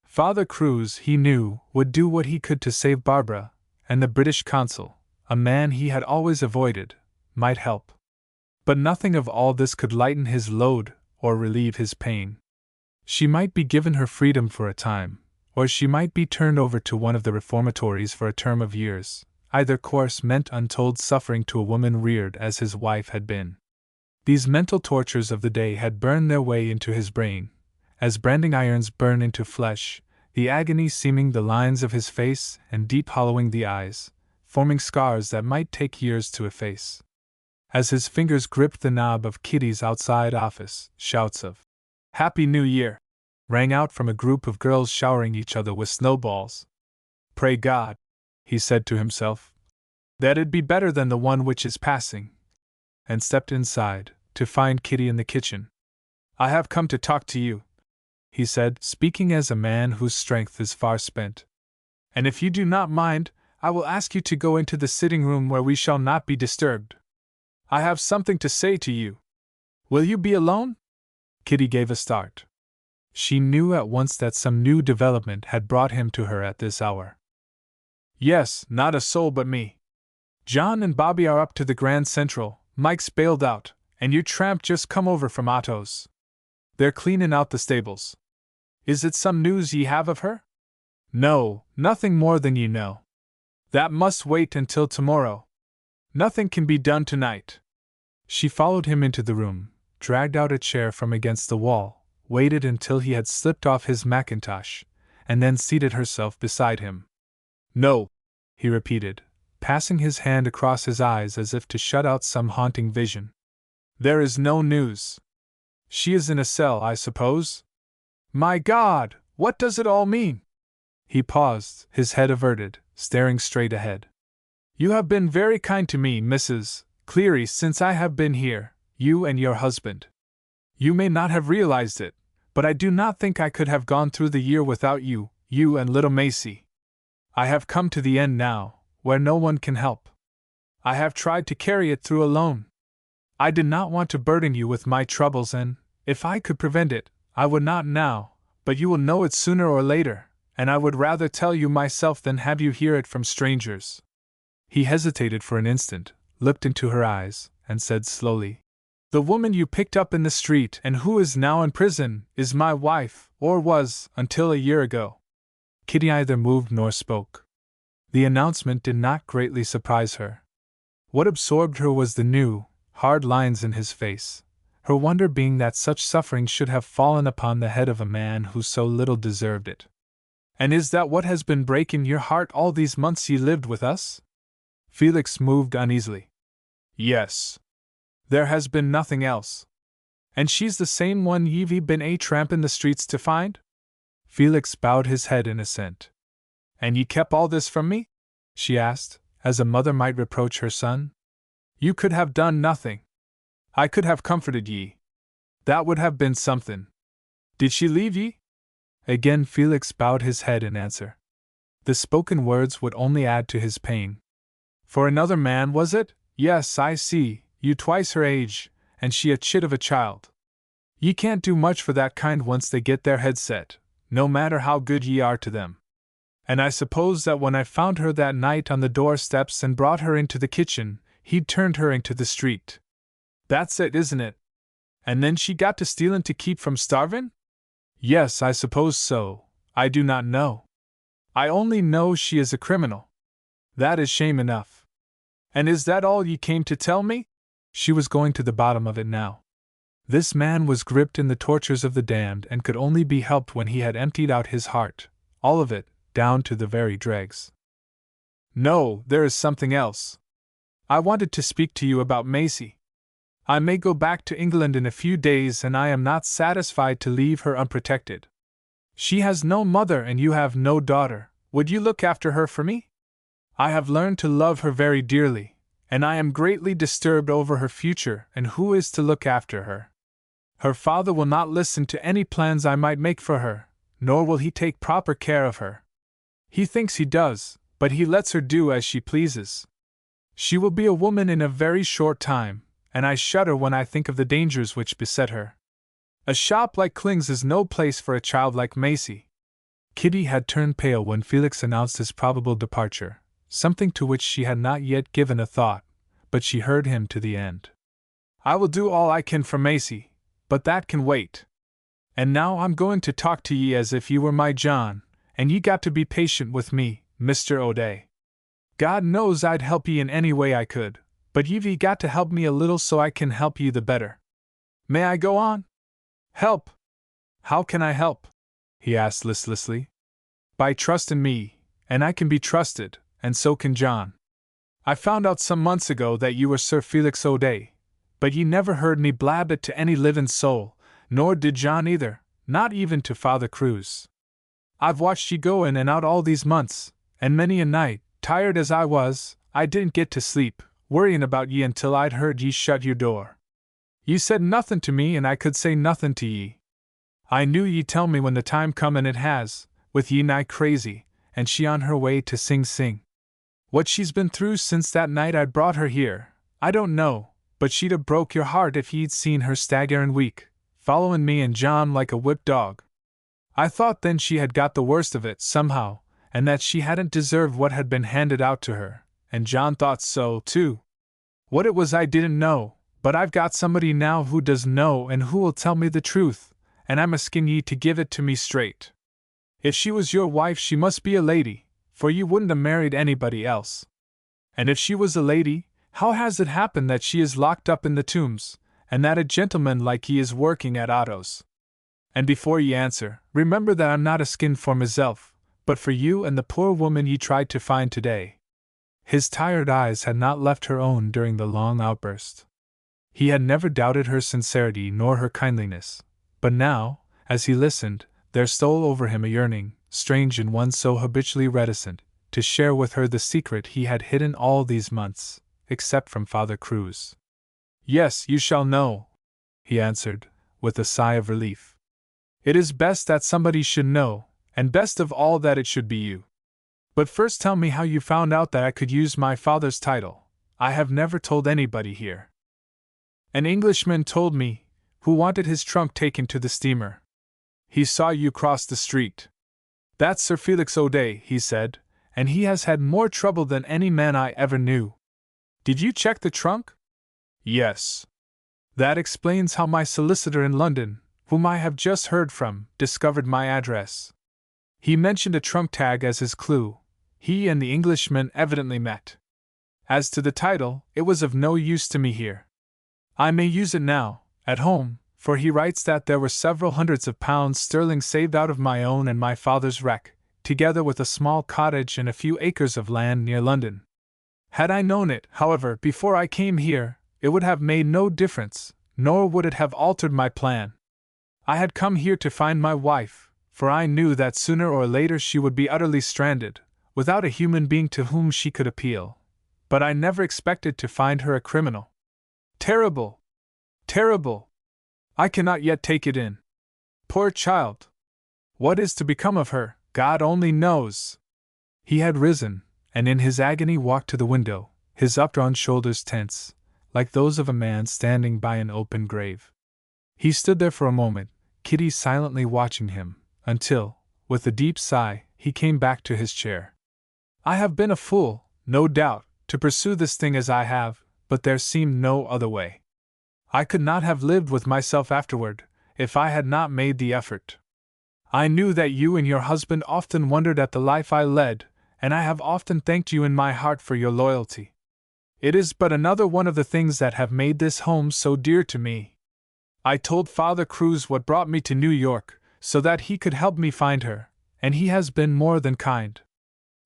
Father Cruz, he knew, would do what he could to save Barbara, and the British consul, a man he had always avoided, might help. But nothing of all this could lighten his load or relieve his pain. She might be given her freedom for a time, or she might be turned over to one of the reformatories for a term of years. Either course meant untold suffering to a woman reared as his wife had been. These mental tortures of the day had burned their way into his brain, as branding irons burn into flesh, the agony seaming the lines of his face and deep hollowing the eyes, forming scars that might take years to efface. As his fingers gripped the knob of Kitty's outside office, shouts of "Happy New Year!" rang out from a group of girls showering each other with snowballs. "Pray God," he said to himself, "that it be better than the one which is passing," and stepped inside, to find Kitty in the kitchen. "I have come to talk to you," he said, speaking as a man whose strength is far spent. "And if you do not mind, I will ask you to go into the sitting room where we shall not be disturbed. I have something to say to you. Will you be alone?" Kitty gave a start. She knew at once that some new development had brought him to her at this hour. Yes, not a soul but me. John and Bobby are up to the Grand Central, Mike's bailed out, and your tramp just come over from Otto's. They're cleanin' out the stables. Is it some news ye have of her? No, nothing more than ye know. That must wait until tomorrow. Nothing can be done tonight. She followed him into the room, dragged out a chair from against the wall, waited until he had slipped off his mackintosh, and then seated herself beside him. No, he repeated, passing his hand across his eyes as if to shut out some haunting vision. There is no news. She is in a cell, I suppose? My God, what does it all mean? He paused, his head averted, staring straight ahead. You have been very kind to me, Mrs. Cleary, since I have been here, you and your husband. You may not have realized it, but I do not think I could have gone through the year without you, you and little Macy. I have come to the end now, where no one can help. I have tried to carry it through alone. I did not want to burden you with my troubles, and, if I could prevent it, I would not now, but you will know it sooner or later, and I would rather tell you myself than have you hear it from strangers. He hesitated for an instant, looked into her eyes, and said slowly, The woman you picked up in the street and who is now in prison is my wife, or was, until a year ago. Kitty neither moved nor spoke. The announcement did not greatly surprise her. What absorbed her was the new, hard lines in his face, her wonder being that such suffering should have fallen upon the head of a man who so little deserved it. And is that what has been breaking your heart all these months ye lived with us? Felix moved uneasily. Yes. There has been nothing else. And she's the same one ye've been trampin' the streets to find? Felix bowed his head in assent. And ye kept all this from me? She asked, as a mother might reproach her son. You could have done nothing. I could have comforted ye. That would have been somethin'. Did she leave ye? Again Felix bowed his head in answer. The spoken words would only add to his pain. For another man, was it? Yes, I see, you twice her age, and she a chit of a child. Ye can't do much for that kind once they get their head set, no matter how good ye are to them. And I suppose that when I found her that night on the doorsteps and brought her into the kitchen, he'd turned her into the street. That's it, isn't it? And then she got to stealin' to keep from starvin'? Yes, I suppose so. I do not know. I only know she is a criminal. That is shame enough. And is that all ye came to tell me? She was going to the bottom of it now. This man was gripped in the tortures of the damned and could only be helped when he had emptied out his heart, all of it, down to the very dregs. No, there is something else. I wanted to speak to you about Macy. I may go back to England in a few days, and I am not satisfied to leave her unprotected. She has no mother and you have no daughter. Would you look after her for me? I have learned to love her very dearly, and I am greatly disturbed over her future and who is to look after her. Her father will not listen to any plans I might make for her, nor will he take proper care of her. He thinks he does, but he lets her do as she pleases. She will be a woman in a very short time, and I shudder when I think of the dangers which beset her. A shop like Kling's is no place for a child like Macy. Kitty had turned pale when Felix announced his probable departure, something to which she had not yet given a thought, but she heard him to the end. I will do all I can for Macy, but that can wait. And now I'm going to talk to ye as if ye were my John, and ye got to be patient with me, Mr. O'Day. God knows I'd help ye in any way I could, but ye've got to help me a little so I can help ye the better. May I go on? Help! How can I help? He asked listlessly. By trustin' me, and I can be trusted, and so can John. I found out some months ago that you were Sir Felix O'Day, but ye never heard me blab it to any livin' soul, nor did John either, not even to Father Cruz. I've watched ye go in and out all these months, and many a night, tired as I was, I didn't get to sleep, worryin' about ye until I'd heard ye shut your door. Ye said nothin' to me and I could say nothin' to ye. I knew ye'd tell me when the time come, and it has, with ye nigh crazy, and she on her way to Sing Sing. What she's been through since that night I'd brought her here, I don't know, but she'd have broke your heart if ye'd seen her staggerin' weak, following me and John like a whipped dog. I thought then she had got the worst of it, somehow, and that she hadn't deserved what had been handed out to her, and John thought so, too. What it was I didn't know, but I've got somebody now who does know and who will tell me the truth, and I'm asking ye to give it to me straight. If she was your wife she must be a lady, for you wouldn't have married anybody else. And if she was a lady, how has it happened that she is locked up in the Tombs, and that a gentleman like ye is working at Otto's? And before ye answer, remember that I'm not askin for myself, but for you and the poor woman ye tried to find today. His tired eyes had not left her own during the long outburst. He had never doubted her sincerity nor her kindliness, but now, as he listened, there stole over him a yearning, strange in one so habitually reticent, to share with her the secret he had hidden all these months, except from Father Cruz. Yes, you shall know, he answered, with a sigh of relief. It is best that somebody should know, and best of all that it should be you. But first tell me how you found out that I could use my father's title. I have never told anybody here. An Englishman told me, who wanted his trunk taken to the steamer. He saw you cross the street. That's Sir Felix O'Day, he said, and he has had more trouble than any man I ever knew. Did you check the trunk? Yes. That explains how my solicitor in London, whom I have just heard from, discovered my address. He mentioned a trunk tag as his clue. He and the Englishman evidently met. As to the title, it was of no use to me here. I may use it now, at home, for he writes that there were several hundreds of pounds sterling saved out of my own and my father's wreck, together with a small cottage and a few acres of land near London. Had I known it, however, before I came here, it would have made no difference, nor would it have altered my plan. I had come here to find my wife, for I knew that sooner or later she would be utterly stranded, without a human being to whom she could appeal. But I never expected to find her a criminal. Terrible! Terrible! I cannot yet take it in. Poor child! What is to become of her, God only knows! He had risen, and in his agony walked to the window, his updrawn shoulders tense, like those of a man standing by an open grave. He stood there for a moment, Kitty silently watching him, until, with a deep sigh, he came back to his chair. I have been a fool, no doubt, to pursue this thing as I have, but there seemed no other way. I could not have lived with myself afterward, if I had not made the effort. I knew that you and your husband often wondered at the life I led, and I have often thanked you in my heart for your loyalty. It is but another one of the things that have made this home so dear to me. I told Father Cruz what brought me to New York, so that he could help me find her, and he has been more than kind.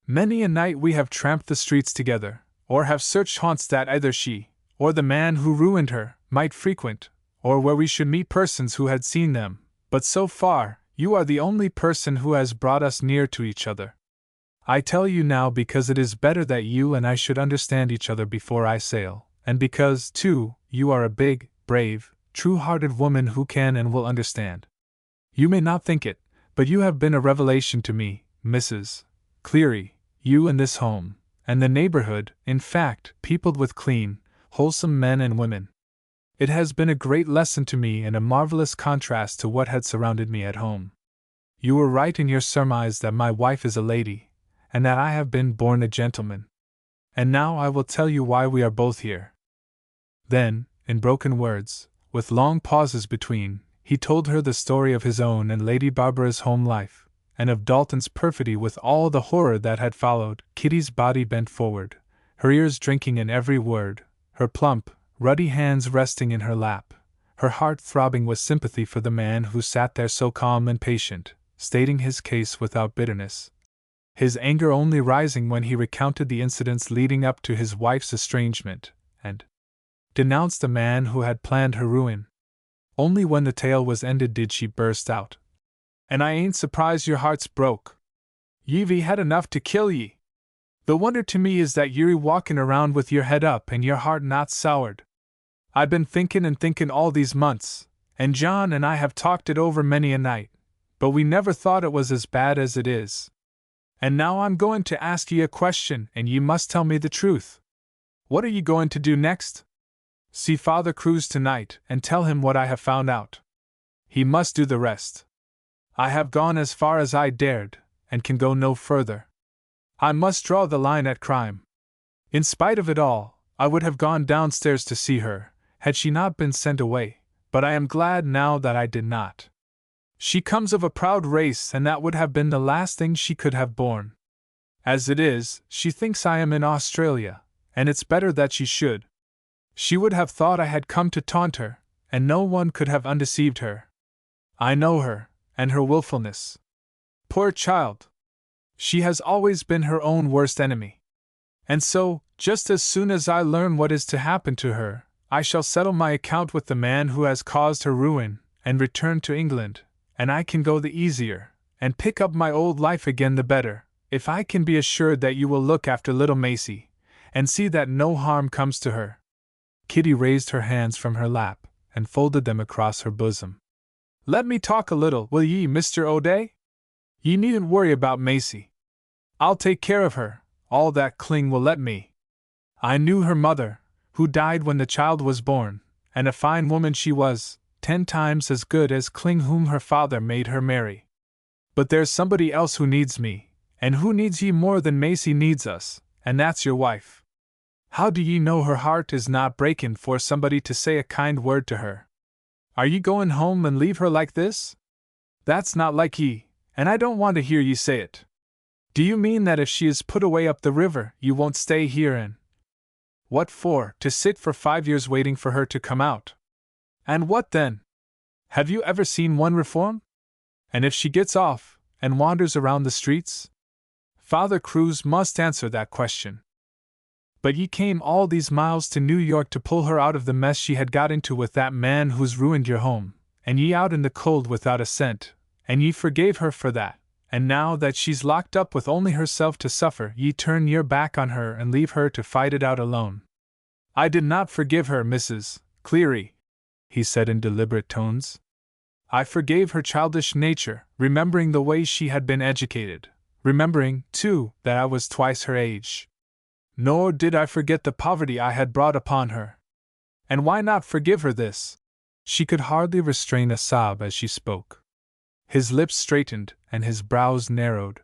Many a night we have tramped the streets together, or have searched haunts that either she, or the man who ruined her, might frequent, or where we should meet persons who had seen them, but so far, you are the only person who has brought us near to each other. I tell you now because it is better that you and I should understand each other before I sail, and because, too, you are a big, brave, true-hearted woman who can and will understand. You may not think it, but you have been a revelation to me, Mrs. Cleary, you and this home, and the neighborhood, in fact, peopled with clean, wholesome men and women. It has been a great lesson to me and a marvelous contrast to what had surrounded me at home. You were right in your surmise that my wife is a lady, and that I have been born a gentleman. And now I will tell you why we are both here. Then, in broken words, with long pauses between, he told her the story of his own and Lady Barbara's home life, and of Dalton's perfidy with all the horror that had followed. Kitty's body bent forward, her ears drinking in every word, her plump, ruddy hands resting in her lap, her heart throbbing with sympathy for the man who sat there so calm and patient, stating his case without bitterness, his anger only rising when he recounted the incidents leading up to his wife's estrangement, and denounced the man who had planned her ruin. Only when the tale was ended did she burst out. And I ain't surprised your heart's broke. Ye've had enough to kill ye. The wonder to me is that you're walking around with your head up and your heart not soured. I've been thinkin' and thinkin' all these months, and John and I have talked it over many a night, but we never thought it was as bad as it is. And now I'm going to ask ye a question, and ye must tell me the truth. What are ye going to do next? See Father Cruz tonight, and tell him what I have found out. He must do the rest. I have gone as far as I dared, and can go no further. I must draw the line at crime. In spite of it all, I would have gone downstairs to see her, had she not been sent away, but I am glad now that I did not. She comes of a proud race, and that would have been the last thing she could have borne. As it is, she thinks I am in Australia, and it's better that she should. She would have thought I had come to taunt her, and no one could have undeceived her. I know her, and her wilfulness. Poor child! She has always been her own worst enemy. And so, just as soon as I learn what is to happen to her, I shall settle my account with the man who has caused her ruin, and return to England, and I can go the easier, and pick up my old life again the better, if I can be assured that you will look after little Macy, and see that no harm comes to her. Kitty raised her hands from her lap, and folded them across her bosom. Let me talk a little, will ye, Mr. O'Day? Ye needn't worry about Macy. I'll take care of her, all that Cling will let me. I knew her mother, who died when the child was born, and a fine woman she was, 10 times as good as Cling whom her father made her marry. But there's somebody else who needs me, and who needs ye more than Macy needs us, and that's your wife. How do ye know her heart is not breaking for somebody to say a kind word to her? Are ye going home and leave her like this? That's not like ye, and I don't want to hear ye say it. Do you mean that if she is put away up the river, you won't stay here and— What for, to sit for 5 years waiting for her to come out? And what then? Have you ever seen one reform? And if she gets off, and wanders around the streets? Father Cruz must answer that question. But ye came all these miles to New York to pull her out of the mess she had got into with that man who's ruined your home, and ye out in the cold without a cent, and ye forgave her for that, and now that she's locked up with only herself to suffer, ye turn your back on her and leave her to fight it out alone. I did not forgive her, Mrs. Cleary, he said in deliberate tones. I forgave her childish nature, remembering the way she had been educated, remembering, too, that I was twice her age. Nor did I forget the poverty I had brought upon her. And why not forgive her this? She could hardly restrain a sob as she spoke. His lips straightened, and his brows narrowed.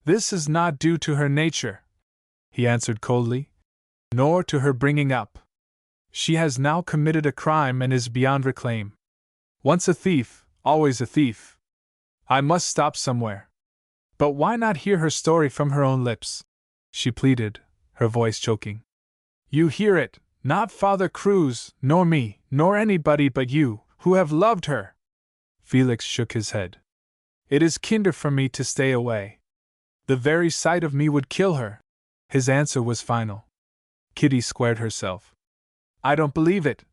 This is not due to her nature, he answered coldly, nor to her bringing up. She has now committed a crime and is beyond reclaim. Once a thief, always a thief. I must stop somewhere. But why not hear her story from her own lips? She pleaded, her voice choking. You hear it, not Father Cruz, nor me, nor anybody but you, who have loved her. Felix shook his head. It is kinder for me to stay away. The very sight of me would kill her. His answer was final. Kitty squared herself. I don't believe it,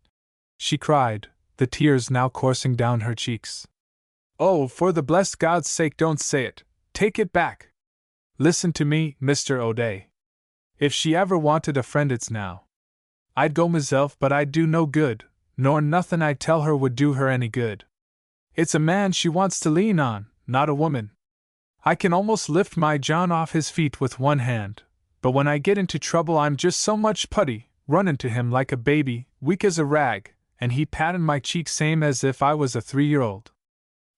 she cried, the tears now coursing down her cheeks. Oh, for the blessed God's sake, don't say it. Take it back. Listen to me, Mr. O'Day. If she ever wanted a friend, it's now. I'd go myself, but I'd do no good, nor nothing I'd tell her would do her any good. It's a man she wants to lean on, not a woman. I can almost lift my John off his feet with one hand, but when I get into trouble I'm just so much putty, running to him like a baby, weak as a rag, and he patting my cheek same as if I was a 3-year-old.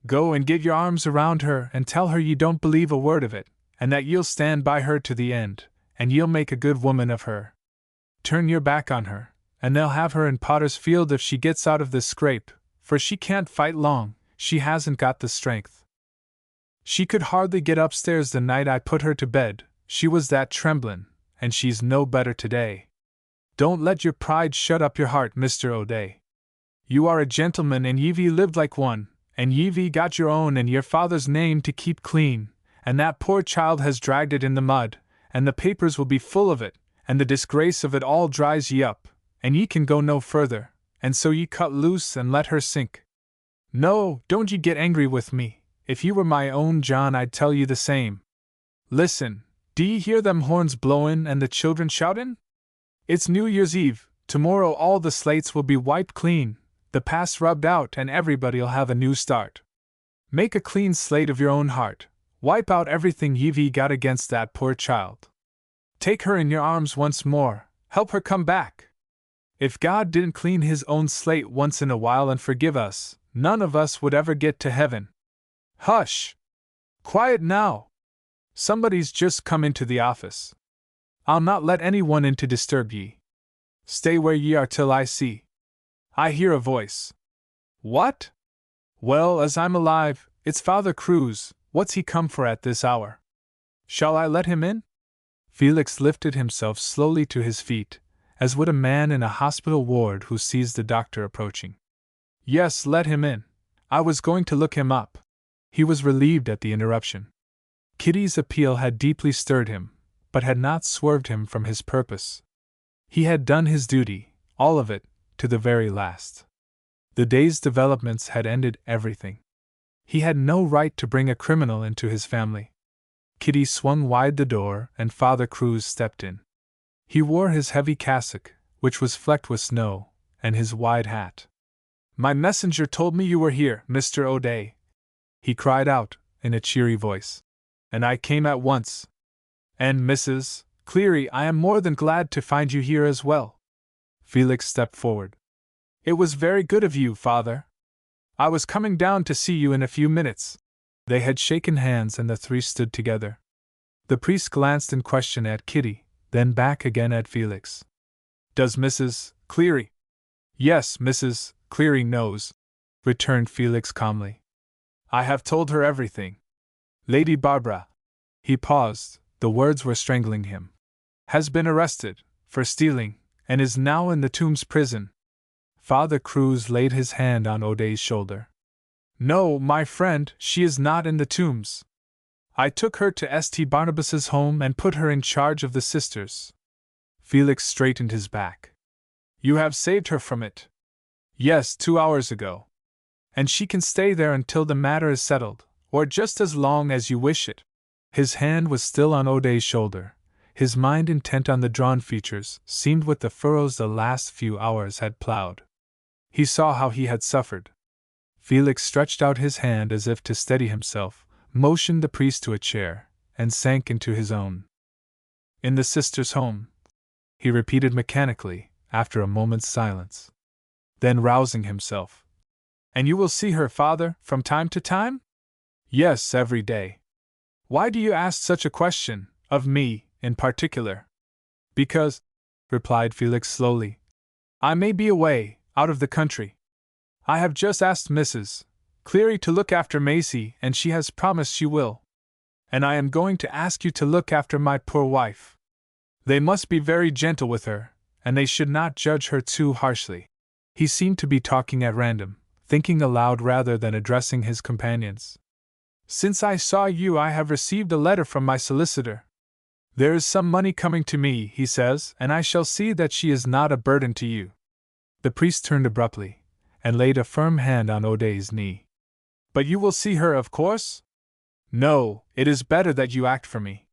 Go and get your arms around her and tell her you don't believe a word of it, and that you'll stand by her to the end, and you'll make a good woman of her. Turn your back on her, and they'll have her in Potter's Field if she gets out of this scrape, for she can't fight long, she hasn't got the strength. She could hardly get upstairs the night I put her to bed, she was that tremblin', and she's no better today. Don't let your pride shut up your heart, Mr. O'Day. You are a gentleman and ye've lived like one, and ye've got your own and your father's name to keep clean, and that poor child has dragged it in the mud, and the papers will be full of it, and the disgrace of it all dries ye up, and ye can go no further, and so ye cut loose and let her sink. No, don't ye get angry with me. If you were my own John I'd tell you the same. Listen, do ye hear them horns blowin' and the children shoutin'? It's New Year's Eve, tomorrow all the slates will be wiped clean, the past rubbed out, and everybody'll have a new start. Make a clean slate of your own heart, wipe out everything ye've got against that poor child. Take her in your arms once more, help her come back. If God didn't clean his own slate once in a while and forgive us, None of us would ever get to heaven. Hush! Quiet now! Somebody's just come into the office. I'll not let anyone in to disturb ye. Stay where ye are till I see. I hear a voice. What? Well, as I'm alive, it's Father Cruz. What's he come for at this hour? Shall I let him in? Felix lifted himself slowly to his feet, as would a man in a hospital ward who sees the doctor approaching. Yes, let him in. I was going to look him up. He was relieved at the interruption. Kitty's appeal had deeply stirred him, but had not swerved him from his purpose. He had done his duty, all of it, to the very last. The day's developments had ended everything. He had no right to bring a criminal into his family. Kitty swung wide the door, and Father Cruz stepped in. He wore his heavy cassock, which was flecked with snow, and his wide hat. My messenger told me you were here, Mr. O'Day, he cried out, in a cheery voice. And I came at once. And Mrs. Cleary, I am more than glad to find you here as well. Felix stepped forward. It was very good of you, Father. I was coming down to see you in a few minutes. They had shaken hands and the three stood together. The priest glanced in question at Kitty, then back again at Felix. Does Mrs. Cleary? Yes, Mrs. Cleary knows, returned Felix calmly. I have told her everything. Lady Barbara. He paused, the words were strangling him. Has been arrested, for stealing, and is now in the Tombs prison. Father Cruz laid his hand on O'Day's shoulder. No, my friend, she is not in the Tombs. I took her to St. Barnabas's home and put her in charge of the sisters. Felix straightened his back. You have saved her from it? Yes, 2 hours ago. And she can stay there until the matter is settled, or just as long as you wish it. His hand was still on O'Day's shoulder, his mind intent on the drawn features, seamed with the furrows the last few hours had plowed. He saw how he had suffered. Felix stretched out his hand as if to steady himself, motioned the priest to a chair, and sank into his own. In the sisters' home, he repeated mechanically, after a moment's silence. Then rousing himself. And you will see her, Father, from time to time? Yes, every day. Why do you ask such a question, of me, in particular? Because, replied Felix slowly, I may be away, out of the country. I have just asked Mrs. Cleary to look after Macy, and she has promised she will. And I am going to ask you to look after my poor wife. They must be very gentle with her, and they should not judge her too harshly. He seemed to be talking at random, thinking aloud rather than addressing his companions. Since I saw you, I have received a letter from my solicitor. There is some money coming to me, he says, and I shall see that she is not a burden to you. The priest turned abruptly, and laid a firm hand on O'Day's knee. But you will see her, of course? No, it is better that you act for me.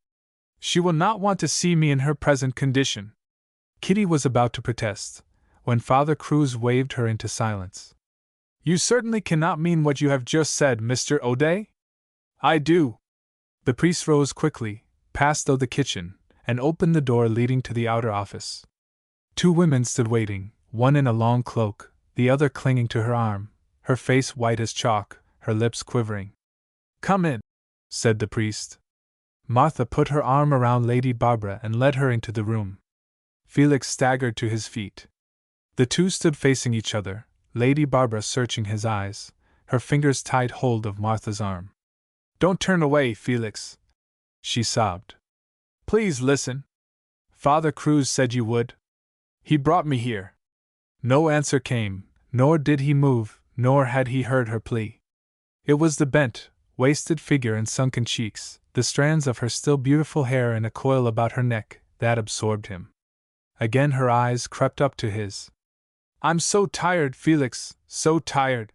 She will not want to see me in her present condition. Kitty was about to protest, when Father Cruz waved her into silence. You certainly cannot mean what you have just said, Mr. O'Day? I do. The priest rose quickly, passed through the kitchen, and opened the door leading to the outer office. 2 women stood waiting, one in a long cloak, the other clinging to her arm, her face white as chalk, her lips quivering. Come in, said the priest. Martha put her arm around Lady Barbara and led her into the room. Felix staggered to his feet. The two stood facing each other, Lady Barbara searching his eyes, her fingers tight hold of Martha's arm. Don't turn away, Felix, she sobbed. Please listen. Father Cruz said you would. He brought me here. No answer came, nor did he move, nor had he heard her plea. It was the bent, wasted figure and sunken cheeks, the strands of her still beautiful hair in a coil about her neck, that absorbed him. Again her eyes crept up to his. I'm so tired, Felix, so tired.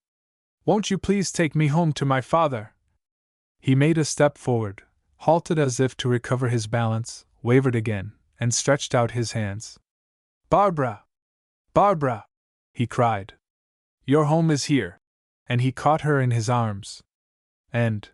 Won't you please take me home to my father? He made a step forward, halted as if to recover his balance, wavered again, and stretched out his hands. Barbara! Barbara! He cried. Your home is here. And he caught her in his arms. And,